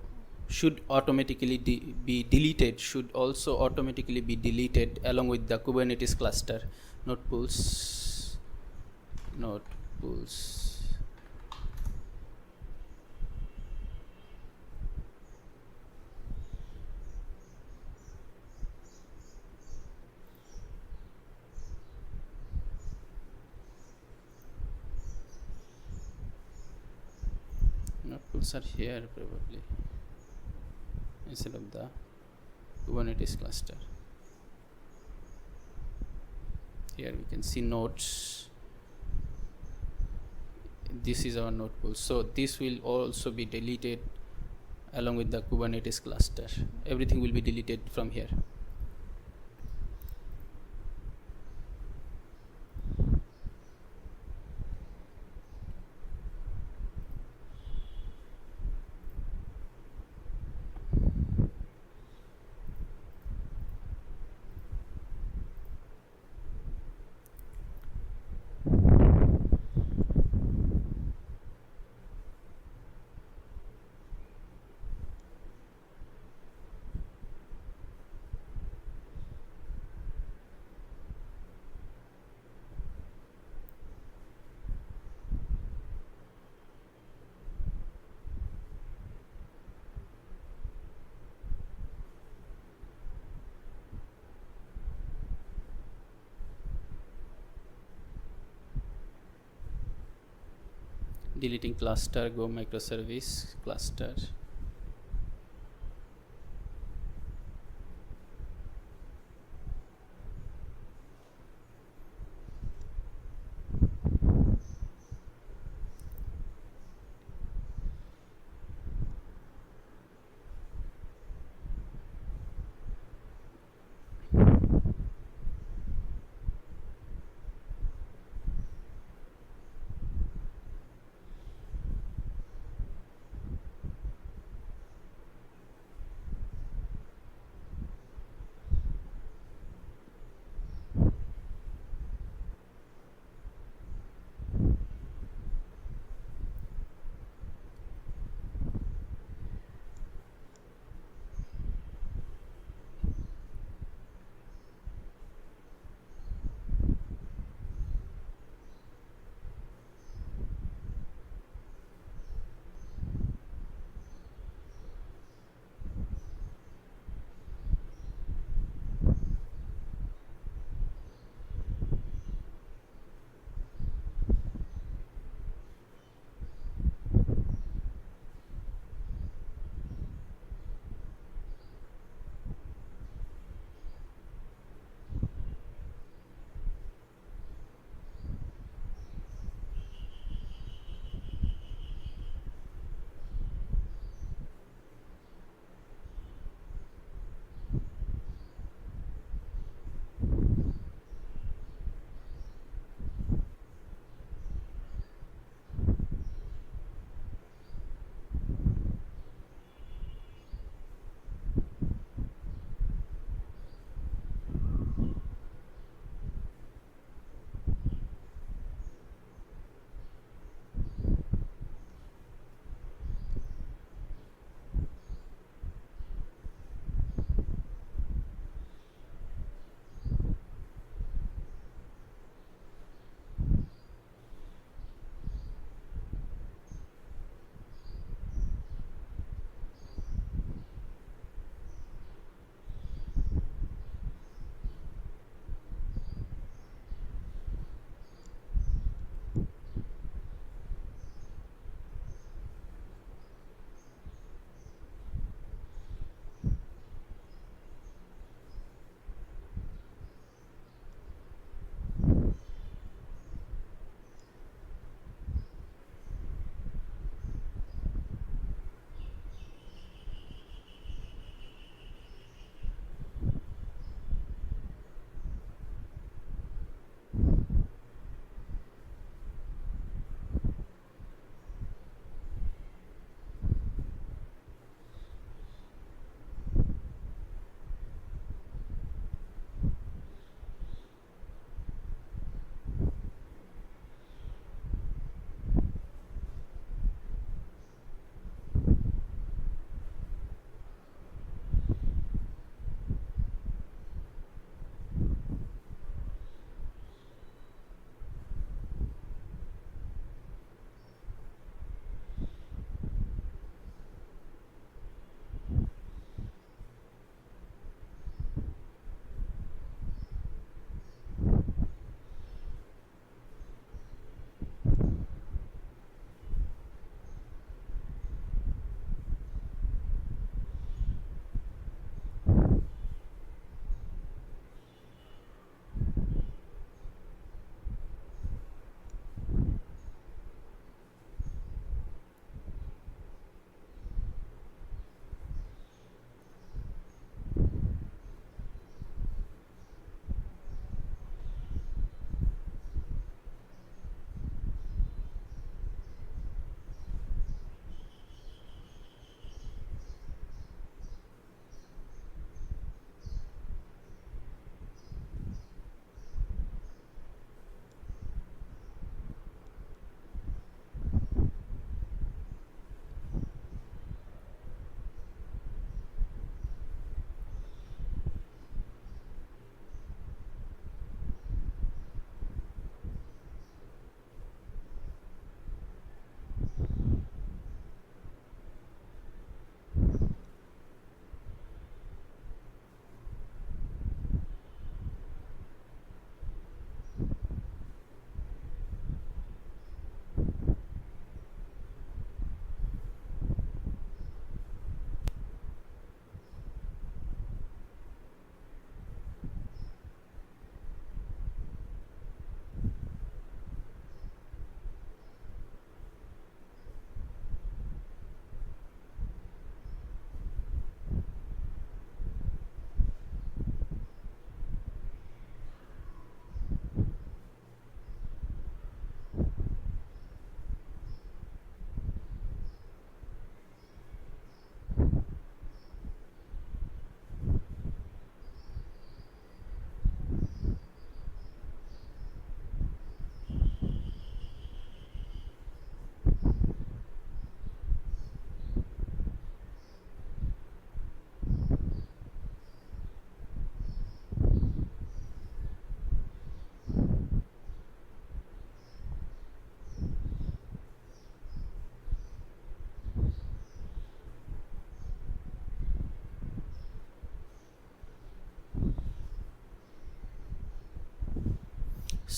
should automatically be deleted, along with the Kubernetes cluster. Node pools. Node pools are here probably instead of the Kubernetes cluster. Here we can see nodes. This is our node pool. So this will also be deleted along with the Kubernetes cluster. Everything will be deleted from here. Deleting cluster, go microservice cluster.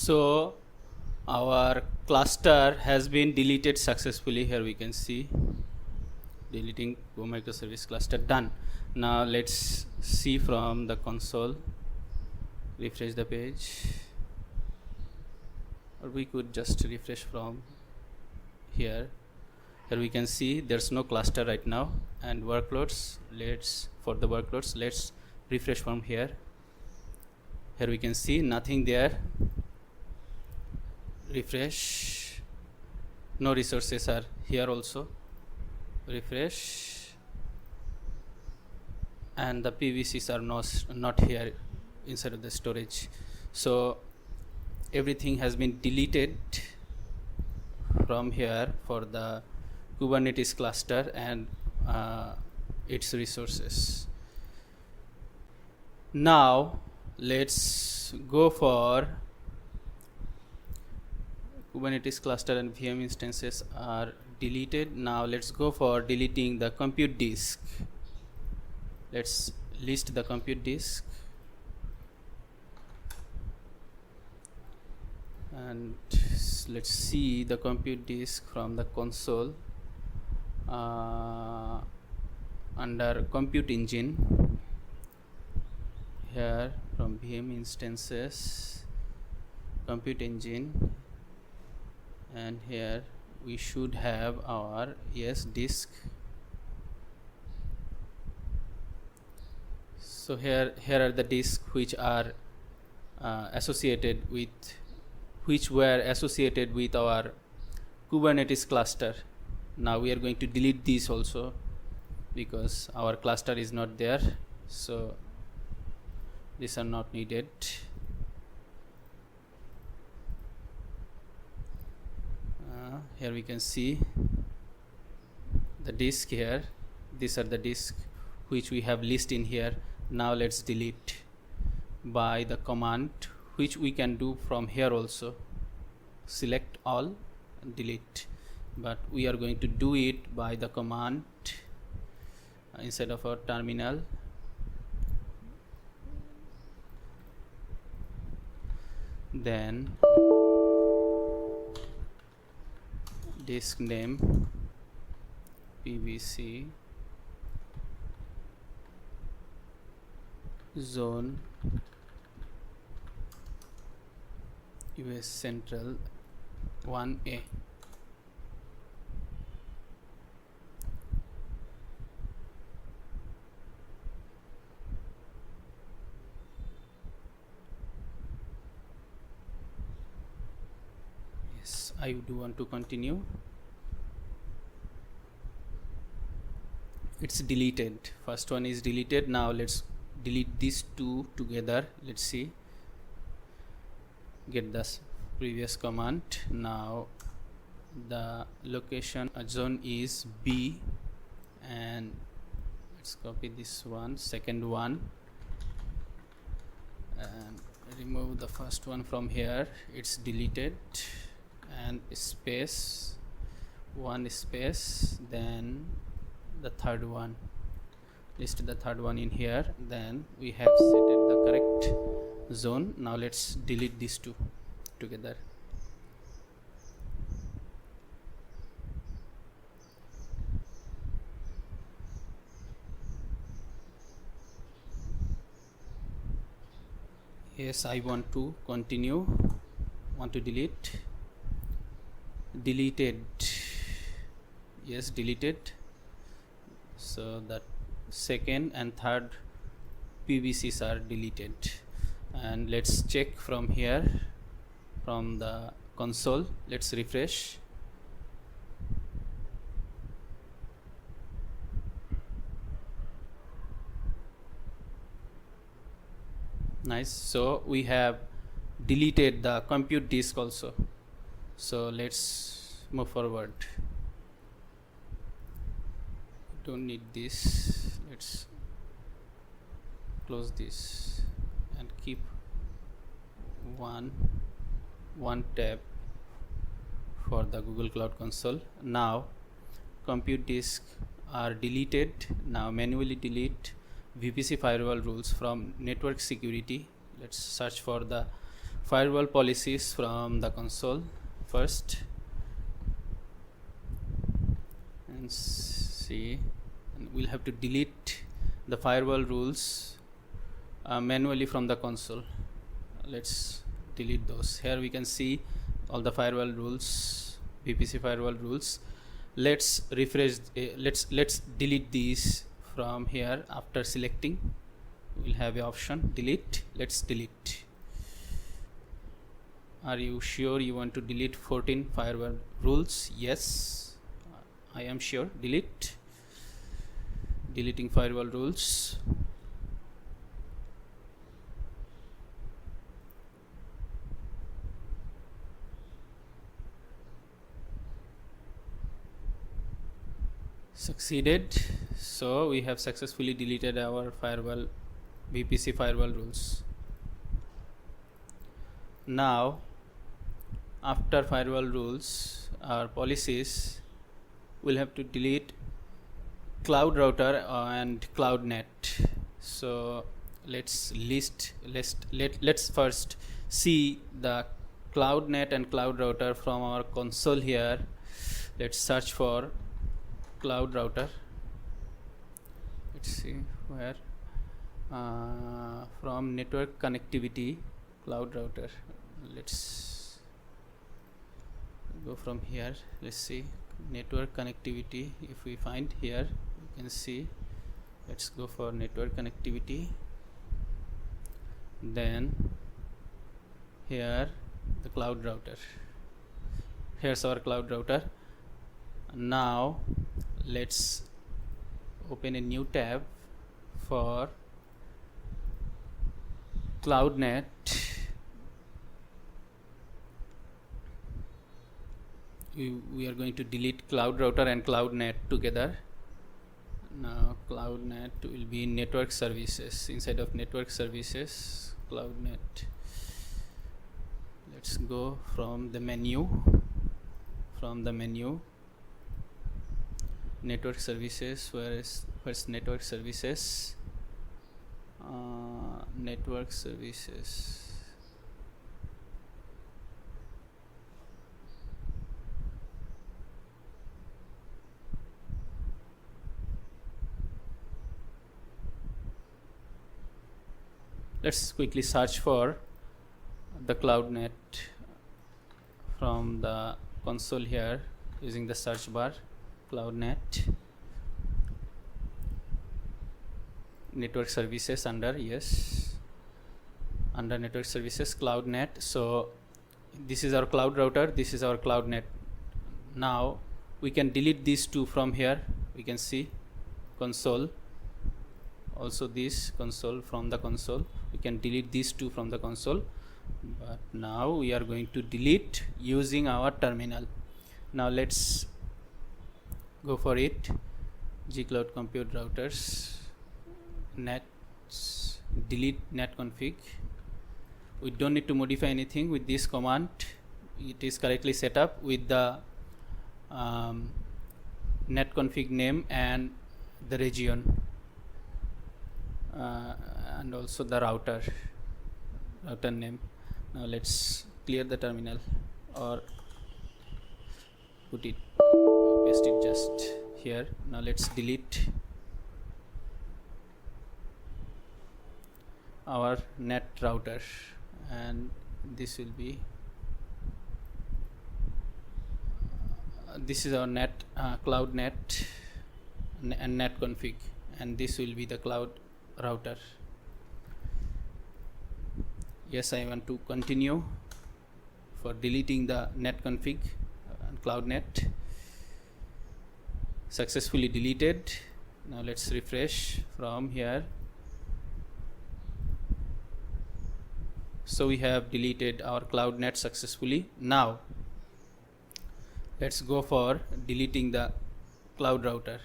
So our cluster has been deleted successfully. Here we can see deleting Go microservice cluster done. Now let's see from the console. Refresh the page, or we could just refresh from here. Here we can see there's no cluster right now. And workloads, let's refresh from here. Here we can see nothing there. Refresh, no resources are here also. Refresh, and the PVCs are not here inside of the storage. So everything has been deleted from here for the Kubernetes cluster and its resources. Now let's go for Kubernetes cluster and VM instances are deleted. Now let's go for deleting the compute disk. Let's list the compute disk, and let's see the compute disk from the console. Under compute engine, here from VM instances, compute engine, and here we should have our disk. So here are the disks which are associated with our Kubernetes cluster. Now we are going to delete these also because our cluster is not there, so these are not needed. Here we can see the disk here. These are the disks which we have listed in here. Now let's delete by the command, which we can do from here also. Select all and delete, but we are going to do it by the command inside of our terminal. Then disk name pvc zone US Central 1A. Yes, I do want to continue. It's deleted. First one is deleted. Now let's delete these two together. Let's see. Get the previous command. Now the location zone is B, and let's copy this one, second one, and remove the first one from here. It's deleted, and space, one space, then the third one. List the third one in here. Then we have set it the correct zone. Now let's delete these two together. Yes, I want to continue. Want to delete. Deleted. Yes, deleted. So that second and third PVCs are deleted. And let's check from here, from the console. Let's refresh. Nice. So we have deleted the compute disk also. So let's move forward. Don't need this. Let's close this and keep one tab for the Google Cloud Console. Now compute disk are deleted. Now manually delete VPC firewall rules from network security. Let's search for the firewall policies from the console first and see, and we'll have to delete the firewall rules manually from the console. Let's delete those. Here we can see all the firewall rules, VPC firewall rules. Let's refresh, let's delete these from here. After selecting, we'll have an option delete. Let's delete. Are you sure you want to delete 14 firewall rules? Yes, I am sure. Delete. Deleting firewall rules. Succeeded. So we have successfully deleted our firewall VPC firewall rules. Now after firewall rules or policies, we'll have to delete cloud router and cloud net. So let's first see the cloud net and cloud router from our console here. Let's search for cloud router. Let's see where, from network connectivity, cloud router. Let's go from here. Let's see network connectivity. If we find here, you can see. Let's go for network connectivity. Then here the cloud router. Here's our cloud router. Now let's open a new tab for CloudNet. We are going to delete cloud router and CloudNet together. Now CloudNet will be network services. Inside of network services, CloudNet. Let's go from the menu. Network services. Where's network services? Network services. Let's quickly search for the CloudNet from the console here using the search bar. CloudNet, network services under network services, CloudNet. So this is our cloud router, this is our CloudNet. Now we can delete these two from here. We can see console, also this console. From the console we can delete these two from the console, but now we are going to delete using our terminal. Now let's go for it. gcloud compute routers, nets, delete net config. We don't need to modify anything with this command. It is correctly set up with the net config name and the region, and also the router name. Now let's clear the terminal or paste it just here. Now let's delete our net router, and this will be this is our net cloud net and net config, and this will be the cloud router. Yes, I want to continue for deleting the net config and cloud net. Successfully deleted. Now let's refresh from here. So we have deleted our cloud net successfully. Now let's go for deleting the cloud router.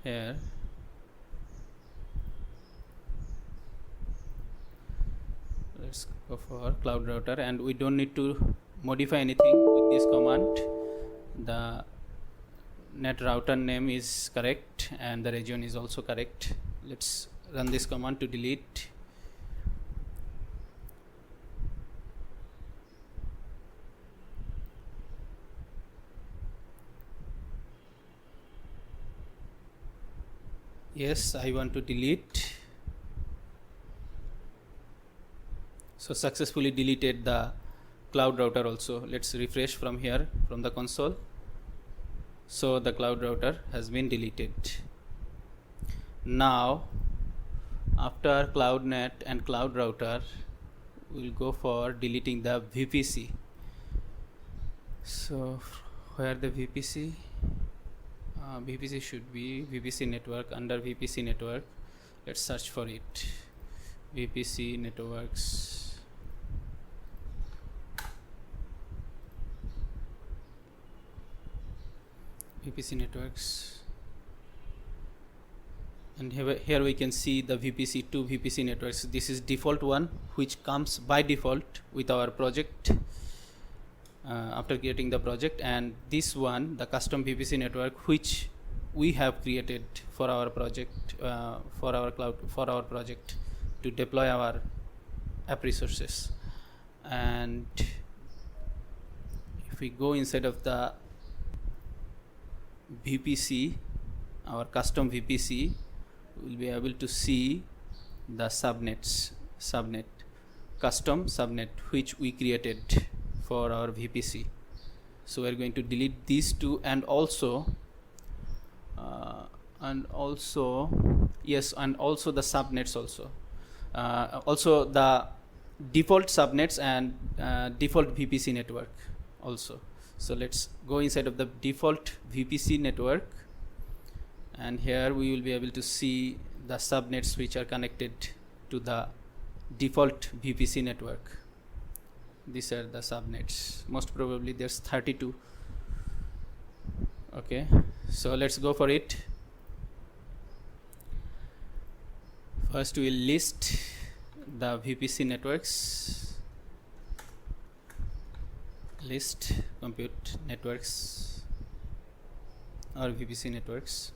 Here let's go for cloud router, and we don't need to modify anything with this command. The net router name is correct and the region is also correct. Let's run this command to delete Yes, I want to delete. So successfully deleted the cloud router also. Let's refresh from here, from the console. So the cloud router has been deleted. Now after CloudNet and cloud router, we'll go for deleting the VPC. So where the VPC? VPC should be VPC network. Under VPC network, let's search for it. VPC networks. VPC networks, and here we can see the VPC2 VPC networks. This is default one which comes by default with our project after creating the project, and this one, the custom VPC network, which we have created for our project, for our cloud, for our project to deploy our app resources. And if we go inside of the VPC, our custom VPC, we'll be able to see the subnet, custom subnet, which we created for our VPC. So we're going to delete these two, and also the subnets also. Also the default subnets and default VPC network also. So let's go inside of the default VPC network, and here we will be able to see the subnets which are connected to the default VPC network. These are the subnets. Most probably there's 32. Okay, so let's go for it. First we'll list the VPC networks. List compute networks or VPC networks.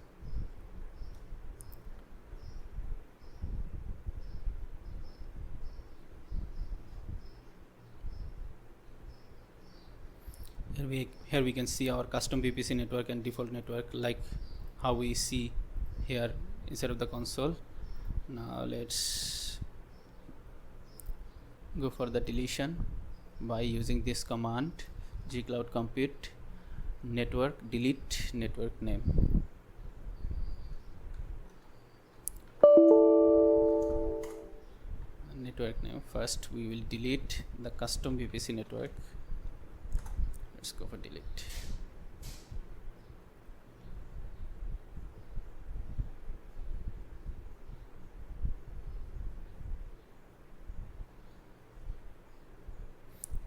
Here we can see our custom VPC network and default network, like how we see here inside of the console. Now let's go for the deletion by using this command, gcloud compute network delete network name. Network name. First we will delete the custom VPC network. Let's go for delete.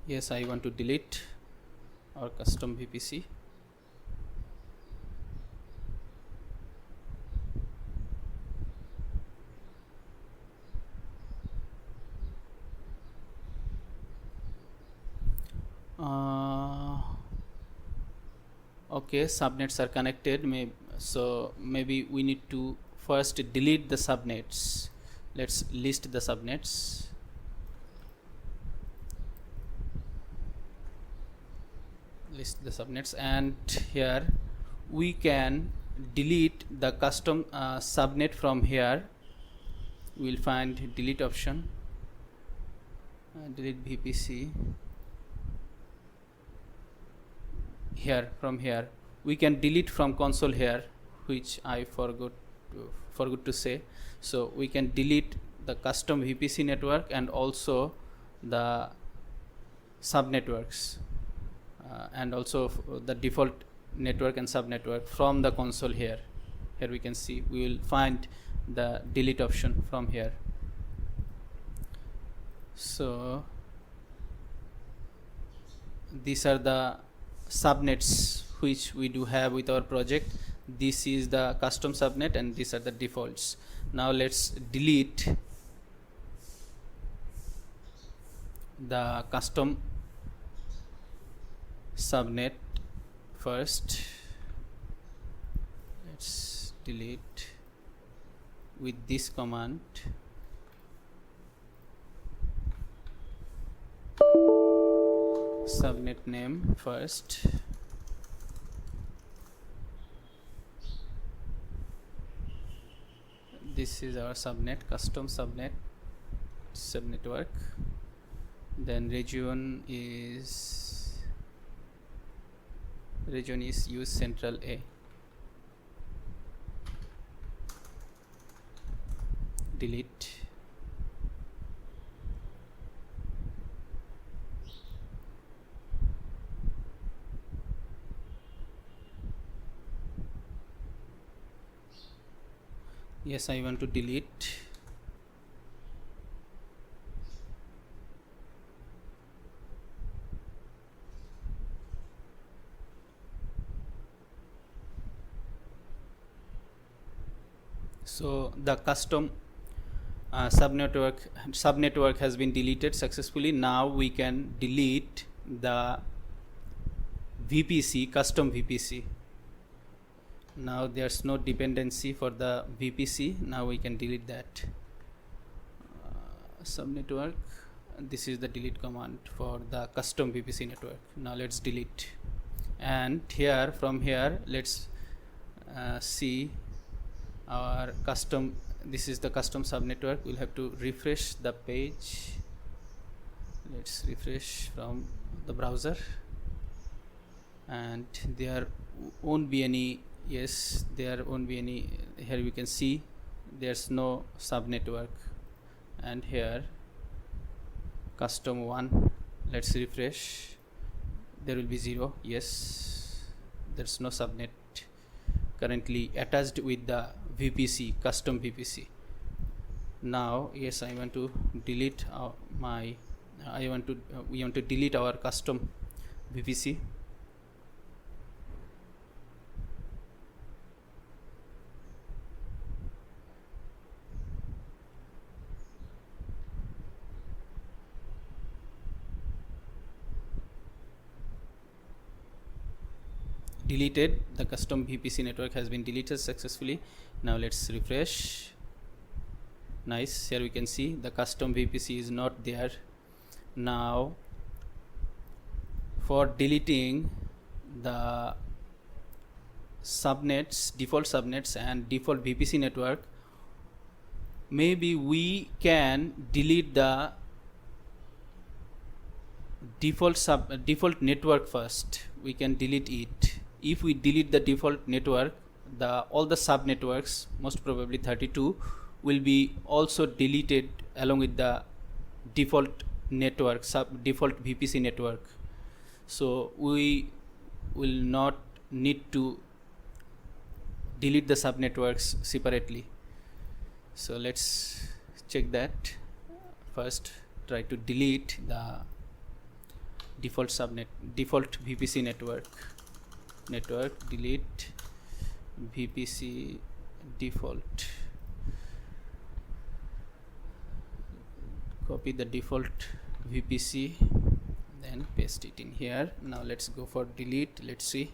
Yes, I want to delete our custom VPC. Okay, subnets are connected. So maybe we need to first delete the subnets. Let's list the subnets. List the subnets, and here we can delete the custom subnet from here. We'll find delete option, delete VPC. Here, from here we can delete from console here, which I forgot to say. So we can delete the custom VPC network and also the subnetworks, and also the default network and subnetwork from the console here. Here we can see, we will find the delete option from here. So these are the subnets which we do have with our project. This is the custom subnet and these are the defaults. Now let's delete the custom subnet first. Let's delete with this command. Subnet name first. this is our subnet, custom subnetwork. Then region is use central A. Delete. Yes, I want to delete. So the custom subnetwork has been deleted successfully. Now we can delete the VPC, custom VPC. Now there's no dependency for the VPC. Now we can delete that subnetwork. This is the delete command for the custom VPC network. Now let's delete. And here, from here, let's see our custom. This is the custom subnetwork. We'll have to refresh the page. Let's refresh from the browser, and there won't be any. Yes, there won't be any. Here we can see there's no subnetwork, and here custom one. Let's refresh. There will be 0. Yes, there's no subnet currently attached with the VPC, custom VPC. Now, yes, I want to delete we want to delete our custom VPC. Deleted. The custom VPC network has been deleted successfully. Now let's refresh. Nice. Here we can see the custom VPC is not there. Now for deleting the subnets, default subnets and default VPC network, maybe we can delete the default network first. We can delete it. If we delete the default network, all the sub networks, most probably 32, will be also deleted along with the default network, default VPC network. So we will not need to delete the sub networks separately. So let's check that. First, try to delete the default VPC network. Delete VPC default. Copy the default VPC, then paste it in here. Now let's go for delete. Let's see.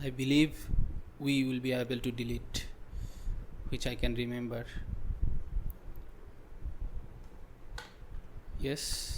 I believe we will be able to delete, which I can remember. Yes.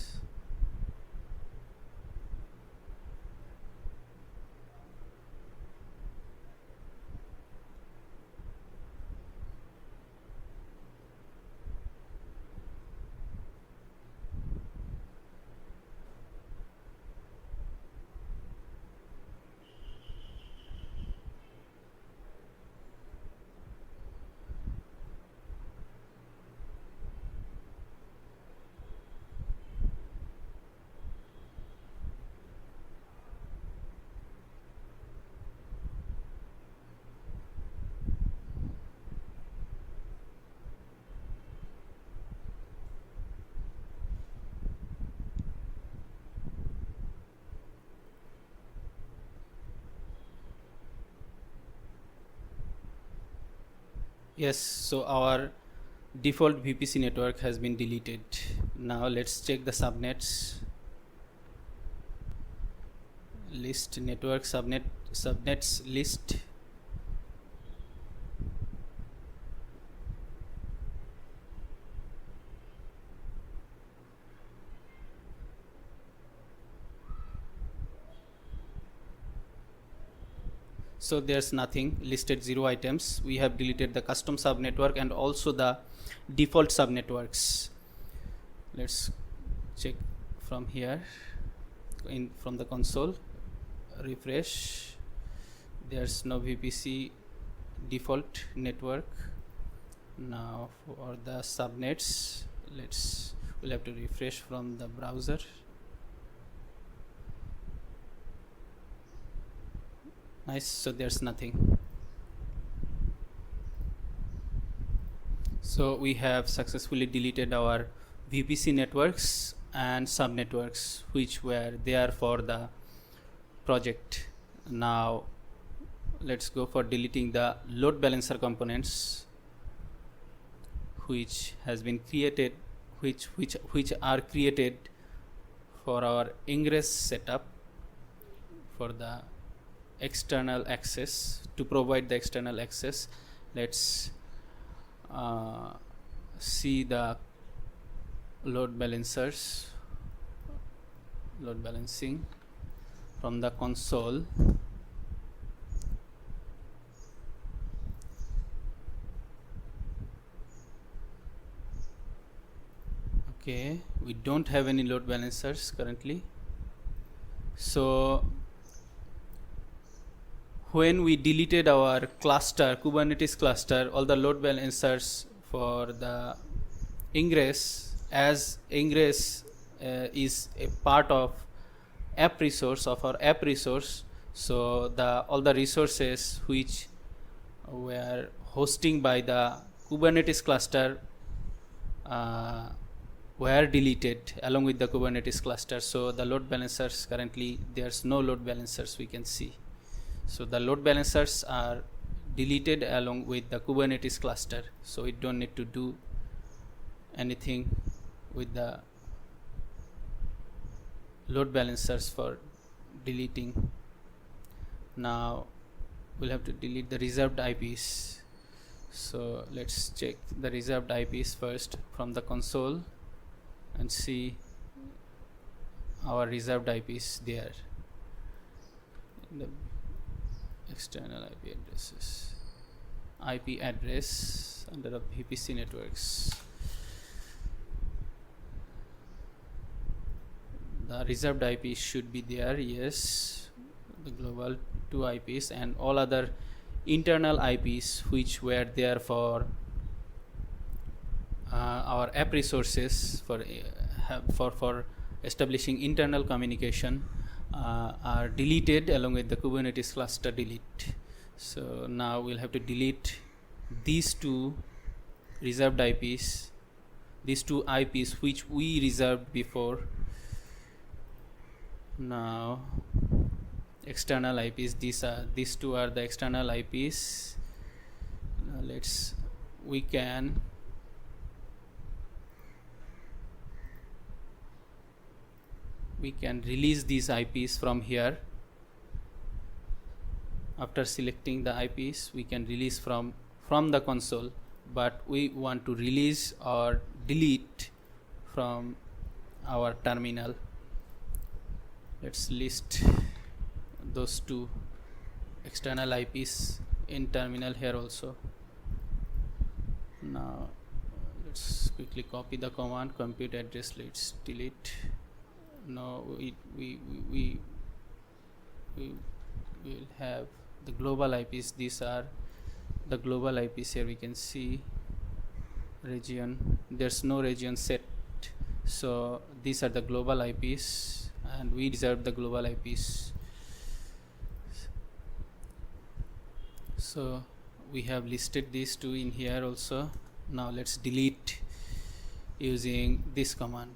Yes, so our default VPC network has been deleted. Now let's check the subnets list, network subnets list. So there's nothing listed, 0 items. We have deleted the custom subnetwork and also the default subnetworks. Let's check from here, from the console, refresh. There's no VPC default network. Now for the subnets, we'll have to refresh from the browser. Nice, so there's nothing. So we have successfully deleted our VPC networks and subnetworks which were there for the project. Now let's go for deleting the load balancer components which has been created, which are created for our ingress setup for the external access, to provide the external access. Let's see the load balancers, load balancing from the console. Okay, we don't have any load balancers currently. So when we deleted our cluster, Kubernetes cluster, all the load balancers for the ingress, as ingress is a part of app resource, of our app resource, so all the resources which were hosting by the Kubernetes cluster were deleted along with the Kubernetes cluster. So the load balancers, currently there's no load balancers we can see. So the load balancers are deleted along with the Kubernetes cluster, so we don't need to do anything with the load balancers for deleting. Now we'll have to delete the reserved IPs. So let's check the reserved IPs first from the console and see our reserved IPs there. The external IP addresses, IP address under the VPC networks. The reserved IP should be there, yes, the global 2 IPs and all other internal IPs which were there for our app resources for establishing internal communication are deleted along with the Kubernetes cluster delete. So now we'll have to delete these two reserved IPs, these two IPs which we reserved before. Now external IPs, these two are the external IPs. Now we can release these IPs from here. After selecting the IPs, we can release from the console, but we want to release or delete from our terminal. Let's list those two external IPs in terminal here also. Now let's quickly copy the command compute address. Let's delete. Now we will have the global IPs. These are the global IPs. Here we can see region. There's no region set, so these are the global IPs, and we reserve the global IPs. So we have listed these two in here also. Now let's delete using this command.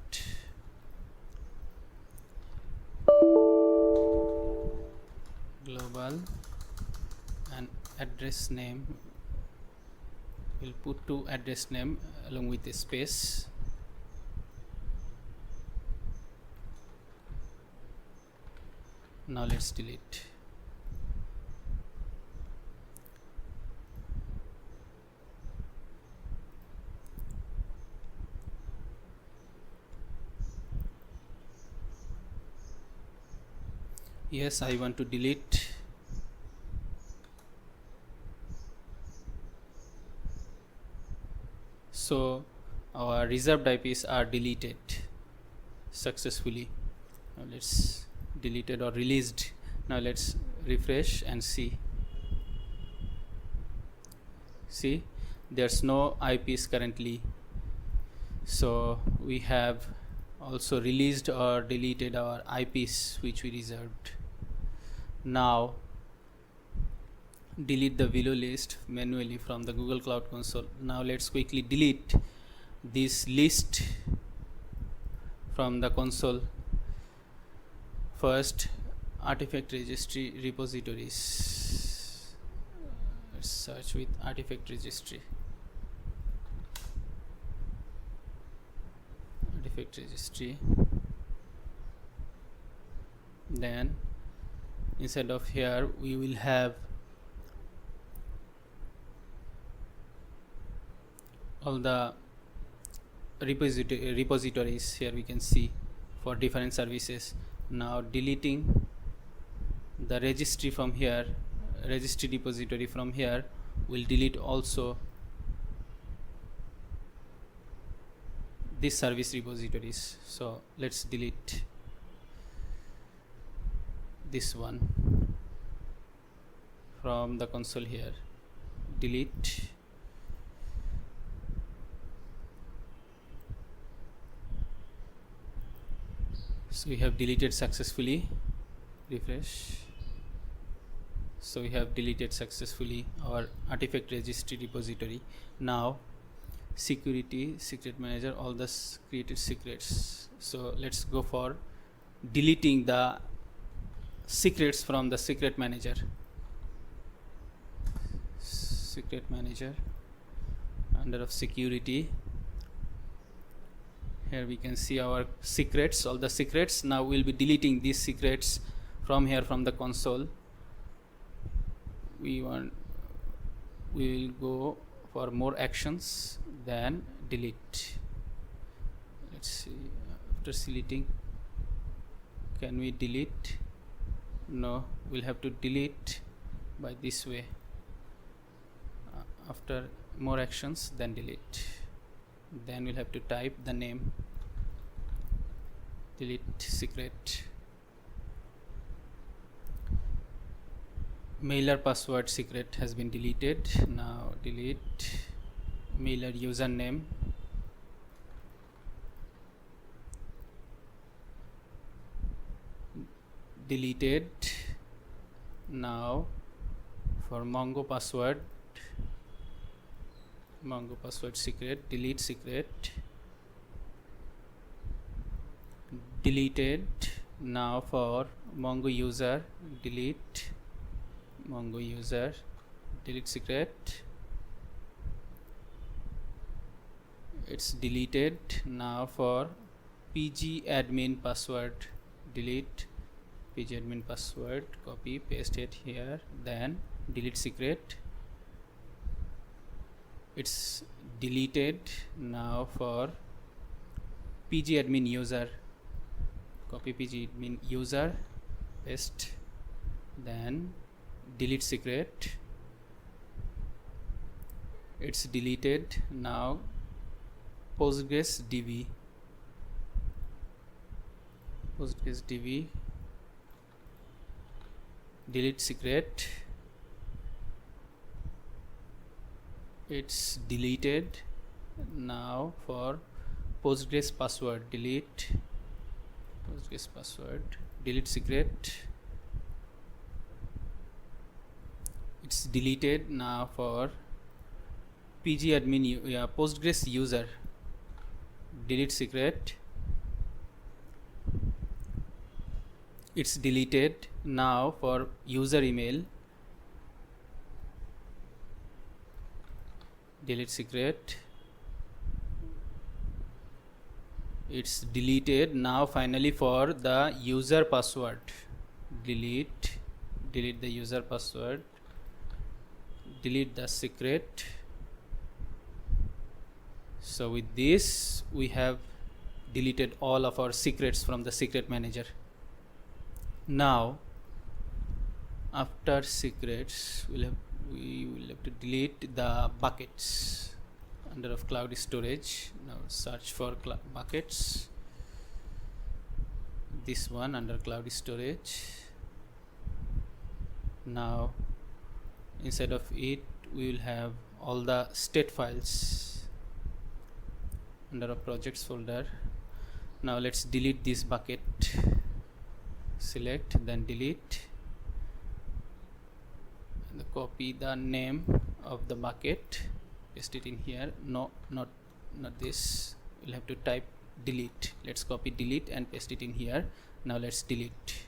Global and address name, we'll put to address name along with a space. Now let's delete. Yes, I want to delete So our reserved IPs are deleted successfully. Now let's deleted or released. Now let's refresh and see. See, there's no IPs currently. So we have also released or deleted our IPs which we reserved. Now delete the below list manually from the Google Cloud Console. Now let's quickly delete this list from the console. First, artifact registry repositories. Let's search with artifact registry. Artifact registry. Then inside of here we will have all the repositories. Here we can see for different services. Now deleting the registry from here, registry repository from here, will delete also this service repositories. So let's delete this one from the console here. Delete. So we have deleted successfully. Refresh. So we have deleted successfully our artifact registry repository. Now security, secret manager, all the created secrets. So let's go for deleting the secrets from the secret manager. Secret manager, under of security. Here we can see our secrets, all the secrets. Now we'll be deleting these secrets from here, from the console. We will go for more actions, then delete. Let's see, after selecting, can we delete? No, we'll have to delete by this way. After more actions, then delete. Then we'll have to type the name. Delete secret. Mailer password secret has been deleted. Now delete mailer username. Deleted. Now for Mongo password secret, delete secret. Deleted. Now for Mongo user, delete Mongo user, delete secret. It's deleted. Now for PG admin password, delete PG admin password, copy, paste it here, then delete secret. It's deleted. Now for PG admin user, copy PG admin user, paste, then delete secret. It's deleted. Now Postgres DB, delete secret. It's deleted. Now for Postgres password, delete Postgres password, delete secret. It's deleted. Now for PG admin Postgres user, delete secret. It's deleted. Now for user email, delete secret. It's deleted. Now finally for the user password, delete the user password, delete the secret. So with this we have deleted all of our secrets from the secret manager. Now after secrets we will have to delete the buckets. under of cloud storage. Now search for buckets, this one under cloud storage. Now inside of it we will have all the state files under a projects folder. Now let's delete this bucket. Select, then delete, and copy the name of the bucket, paste it in here. No, not this. We'll have to type delete. Let's copy delete and paste it in here. Now let's delete.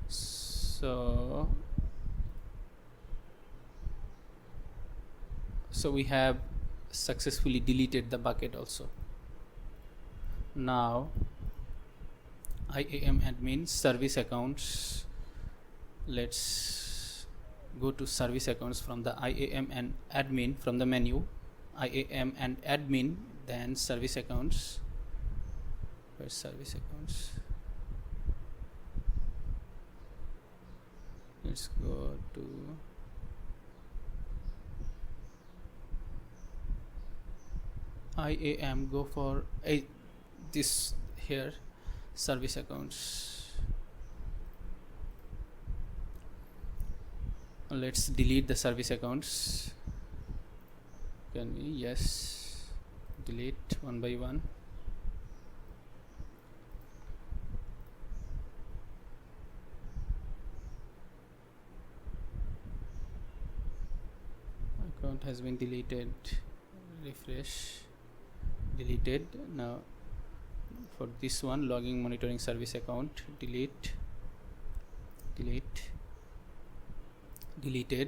So we have successfully deleted the bucket also. Now IAM admin service accounts. Let's go to service accounts from the IAM and admin from the menu. IAM and admin, then service accounts. Where's service accounts? Let's go to IAM, go for this here, service accounts. Let's delete the service accounts. Can we? Yes, delete one by one. Account has been deleted. Refresh. Deleted. Now for this one, logging monitoring service account, delete, deleted.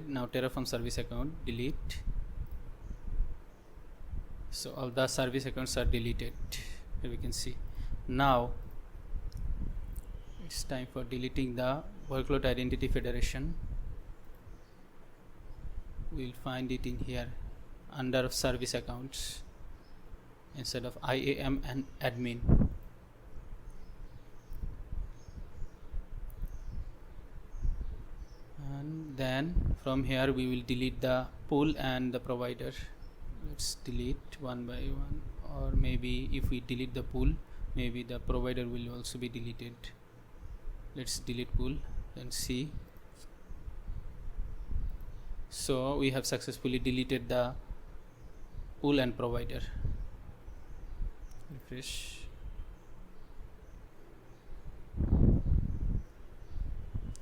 Now Terraform service account, delete. So all the service accounts are deleted. Here we can see. Now it's time for deleting the workload identity federation. We'll find it in here under service accounts instead of IAM and admin. And then from here we will delete the pool and the provider. Let's delete one by one, or maybe if we delete the pool, maybe the provider will also be deleted. Let's delete pool and see. So we have successfully deleted the pool and provider. Refresh.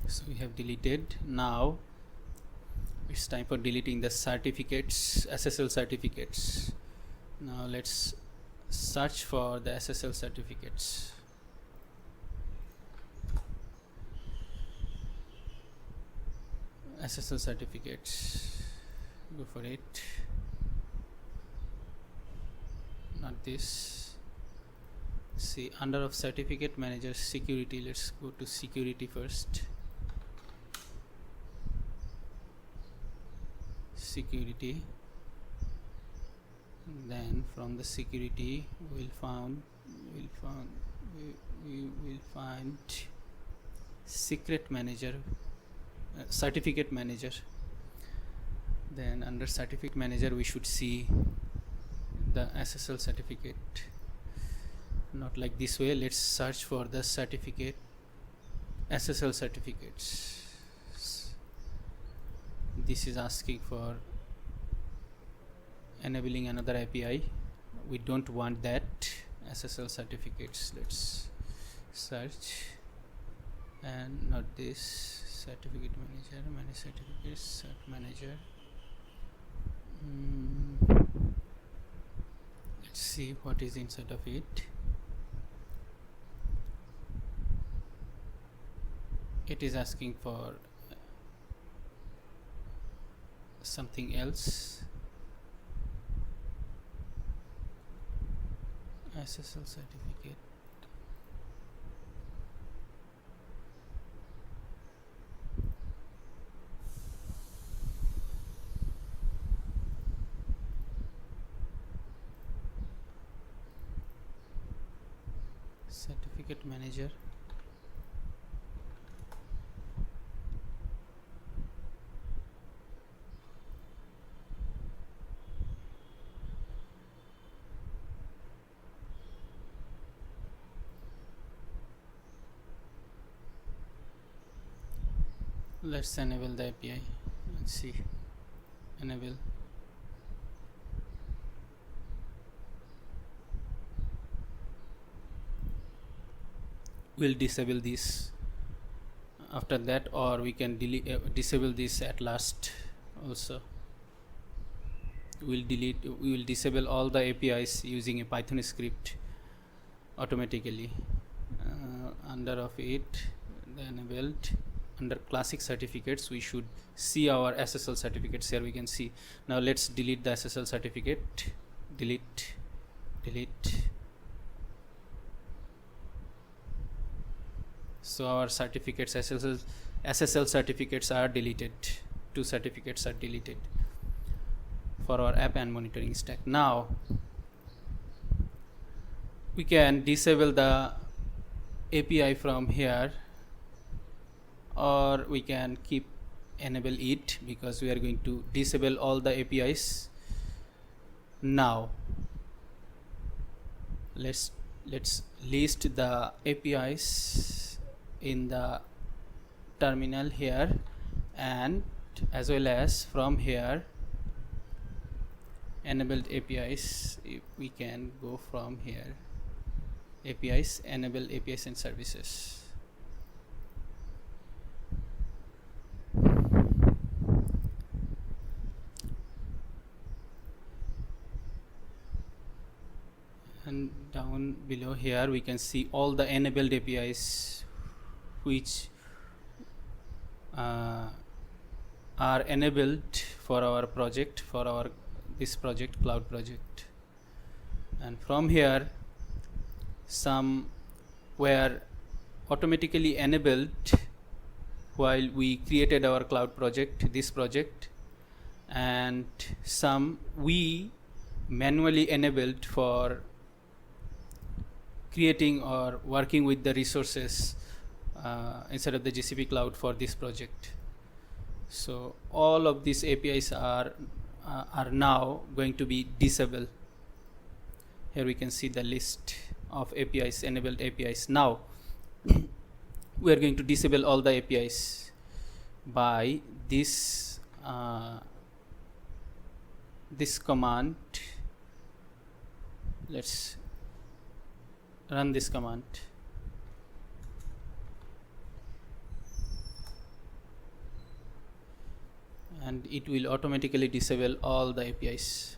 So we have deleted. Now it's time for deleting the certificates, SSL certificates. Now let's search for the SSL certificates. SSL certificates, go for it. Not this. See, under of certificate manager, security. Let's go to security first. Security. Then from the security we will find secret manager, certificate manager. Then under certificate manager we should see the SSL certificate. Not like this way. Let's search for the certificate, SSL certificates. This is asking for enabling another API. We don't want that. SSL certificates. Let's search, and not this. Certificate manager, manage certificates, cert manager. Let's see what is inside of it. It is asking for something else. SSL certificate. Certificate manager. Let's enable the API. Let's see. Enable. We'll disable this after that, or we can disable this at last also. We will disable all the APIs using a Python script automatically. Under of it, the enabled, under classic certificates, we should see our SSL certificates. Here we can see. Now let's delete the SSL certificate. Delete. So our certificates, SSL certificates are deleted. 2 certificates are deleted for our app and monitoring stack. Now we can disable the API from here, or we can keep enable it, because we are going to disable all the APIs. Now let's list the APIs in the terminal here, and as well as from here enabled APIs. If we can go from here, APIs, enable APIs and services. And down below here we can see all the enabled APIs which are enabled for our project, for this project, cloud project. And from here, some were automatically enabled while we created our cloud project, this project, and some we manually enabled for creating or working with the resources inside of the GCP cloud for this project. So all of these APIs are now going to be disabled. Here we can see the list of APIs, enabled APIs. Now we are going to disable all the APIs by this this command. Let's run this command. And it will automatically disable all the APIs.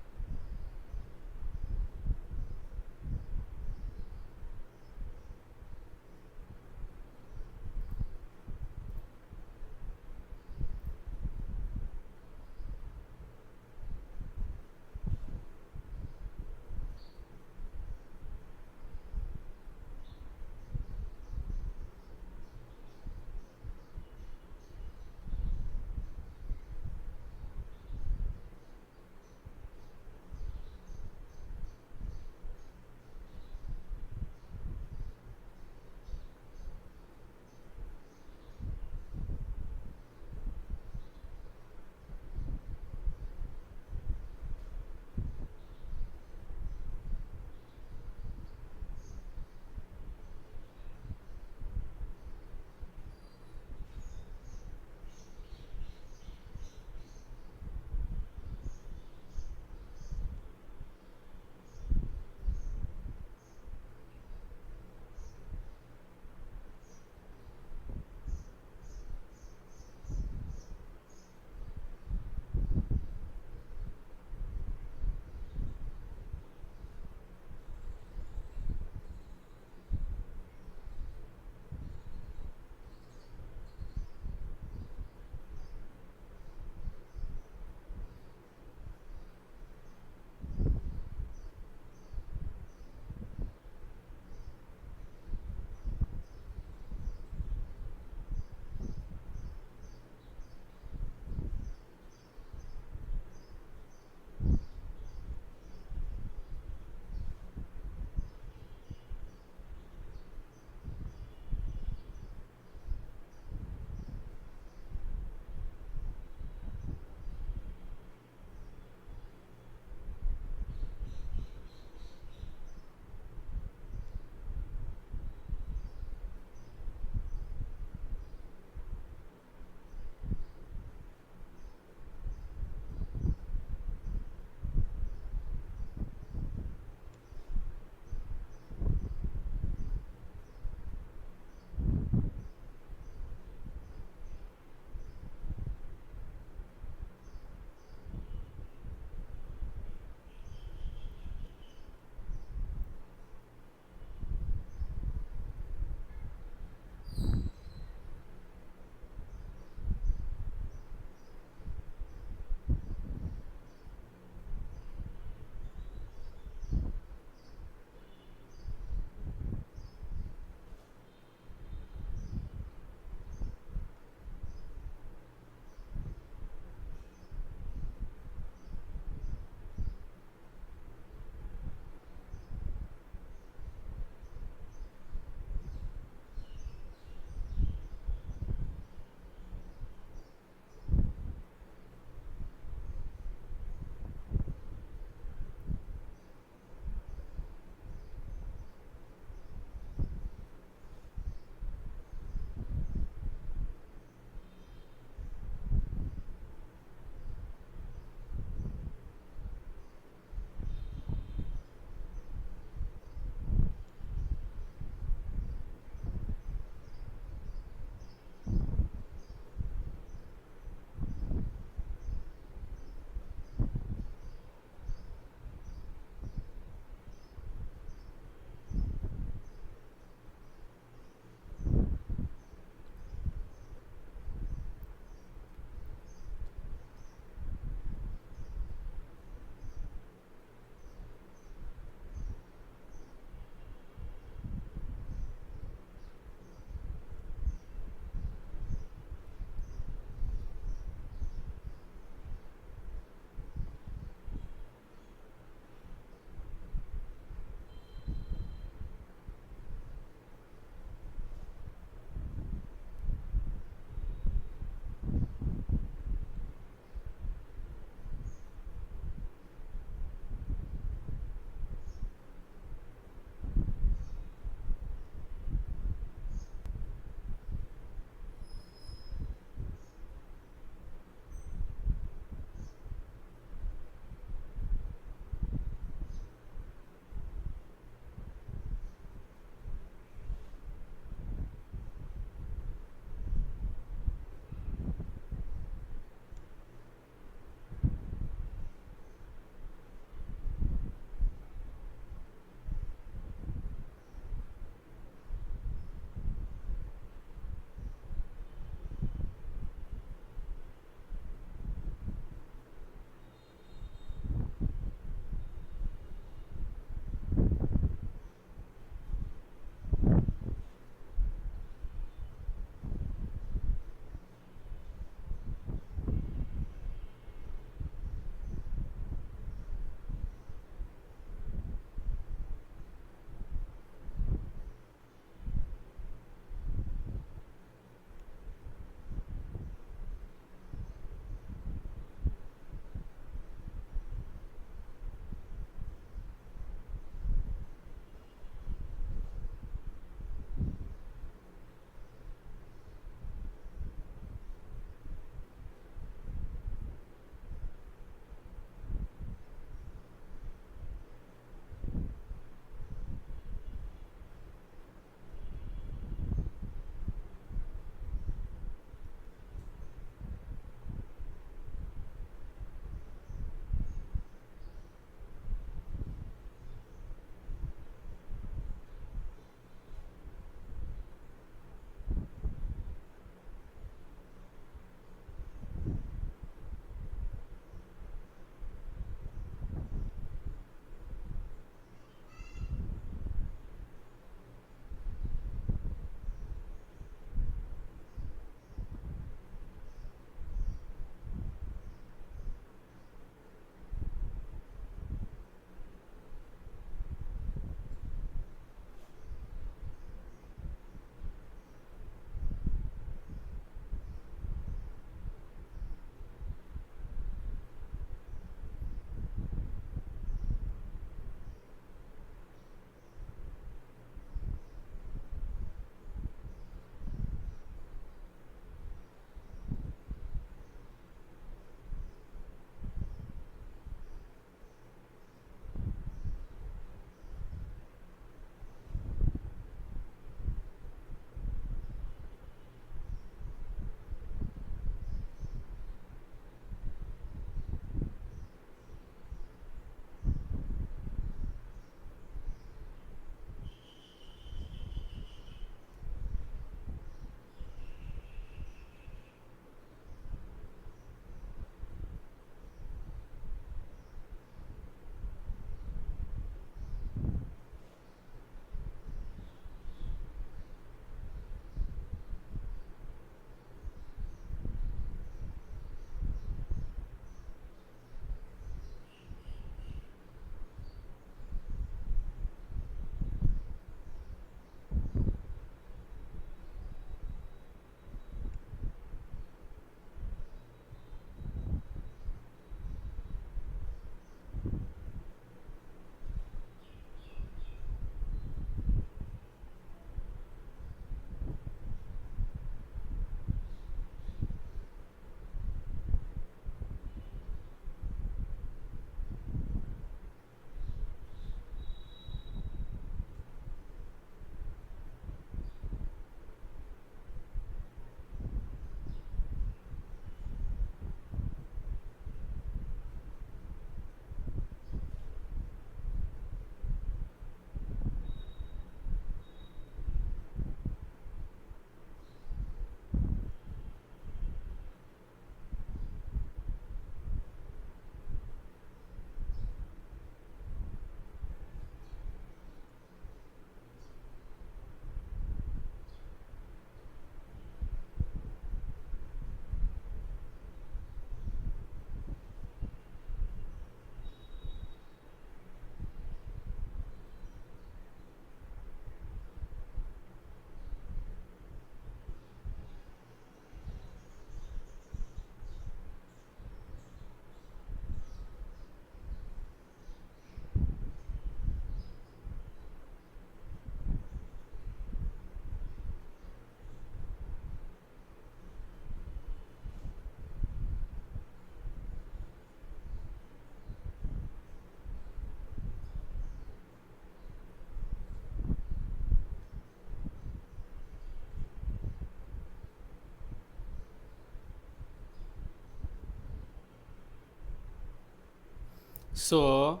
So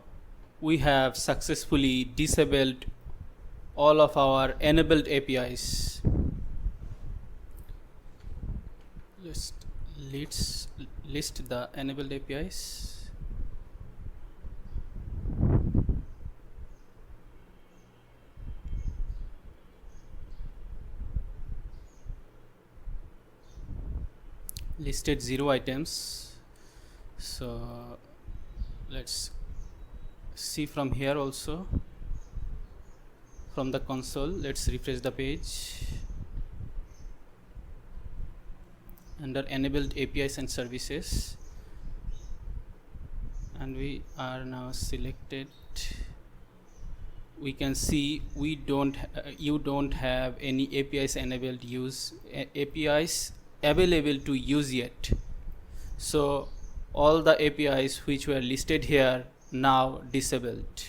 we have successfully disabled all of our enabled APIs. Let's list the enabled APIs. Listed 0 items. So let's see from here also. From the console, let's refresh the page. Under enabled APIs and services, and we are now selected. We can see you don't have any APIs enabled APIs available to use yet. So all the APIs which were listed here now disabled.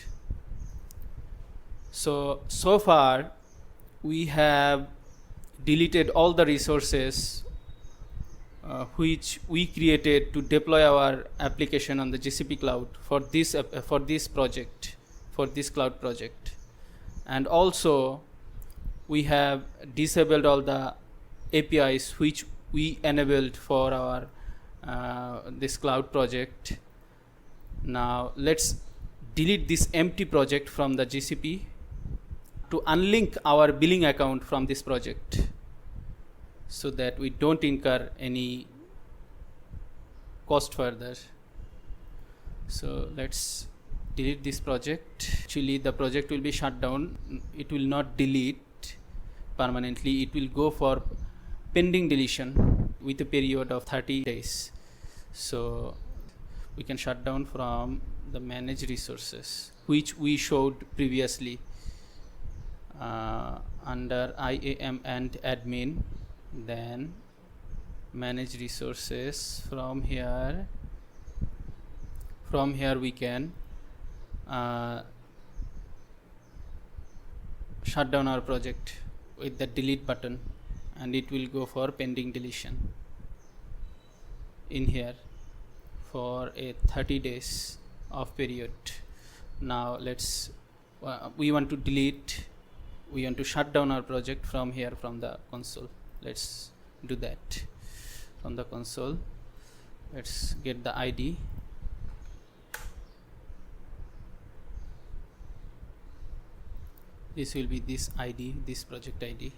So far we have deleted all the resources which we created to deploy our application on the GCP cloud for this project, for this cloud project. And also we have disabled all the APIs which we enabled for our this cloud project. Now let's delete this empty project from the GCP to unlink our billing account from this project, so that we don't incur any cost further. So let's delete this project. Actually the project will be shut down. It will not delete permanently. It will go for pending deletion with a period of 30 days. So we can shut down from the manage resources, which we showed previously under IAM and admin. Then manage resources. From here we can shut down our project with the delete button, and it will go for pending deletion in here for a 30 days of period. Now let's we want to shut down our project from here, from the console. Let's do that from the console. Let's get the ID. This will be this ID, this project ID.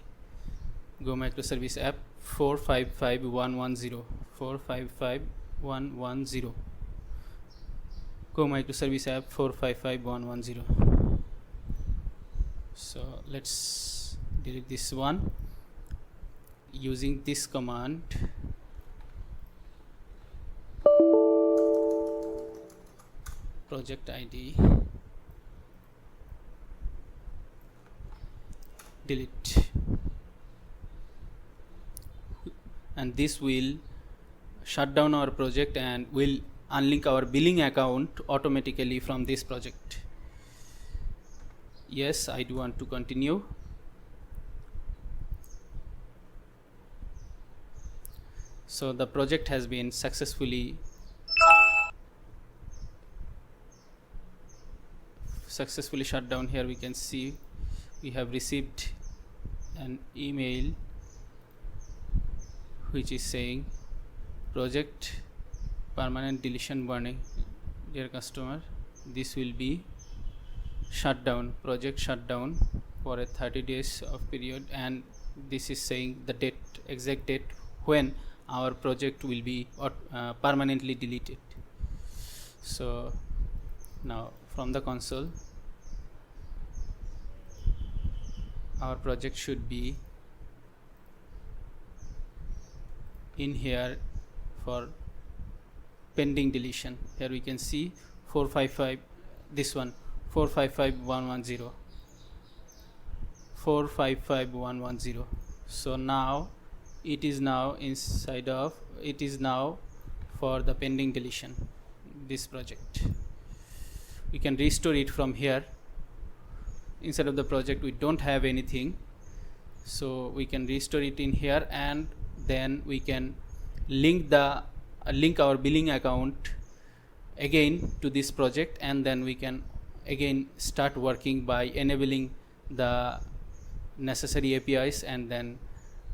Go microservice app 455110, 455110. Go microservice app 455110. So let's delete this one using this command. Project ID, delete, and this will shut down our project and will unlink our billing account automatically from this project. Yes, I do want to continue. So the project has been successfully shut down. Here we can see we have received an email which is saying project permanent deletion warning. Dear customer, this will be shut down, project shut down for a 30 days of period, and this is saying the date, exact date when our project will be permanently deleted. So now from the console, our project should be in here for pending deletion. Here we can see 455, this one 455110, 455110. So now it is now inside of, it is now for the pending deletion, this project. We can restore it from here. Inside of the project we don't have anything, so we can restore it in here, and then we can link our billing account again to this project, and then we can again start working by enabling the necessary APIs and then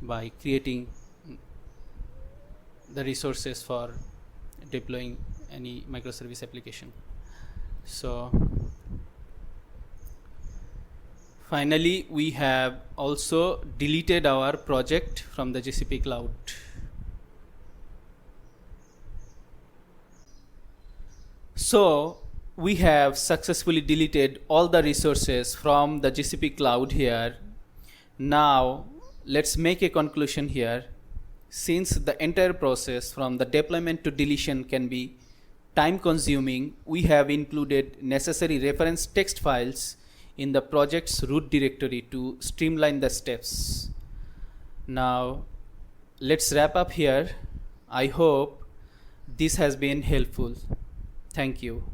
by creating the resources for deploying any microservice application. So finally, we have also deleted our project from the GCP cloud. So we have successfully deleted all the resources from the GCP cloud here. Now let's make a conclusion here. Since the entire process from the deployment to deletion can be time consuming, we have included necessary reference text files in the project's root directory to streamline the steps. Now let's wrap up here. I hope this has been helpful. Thank you.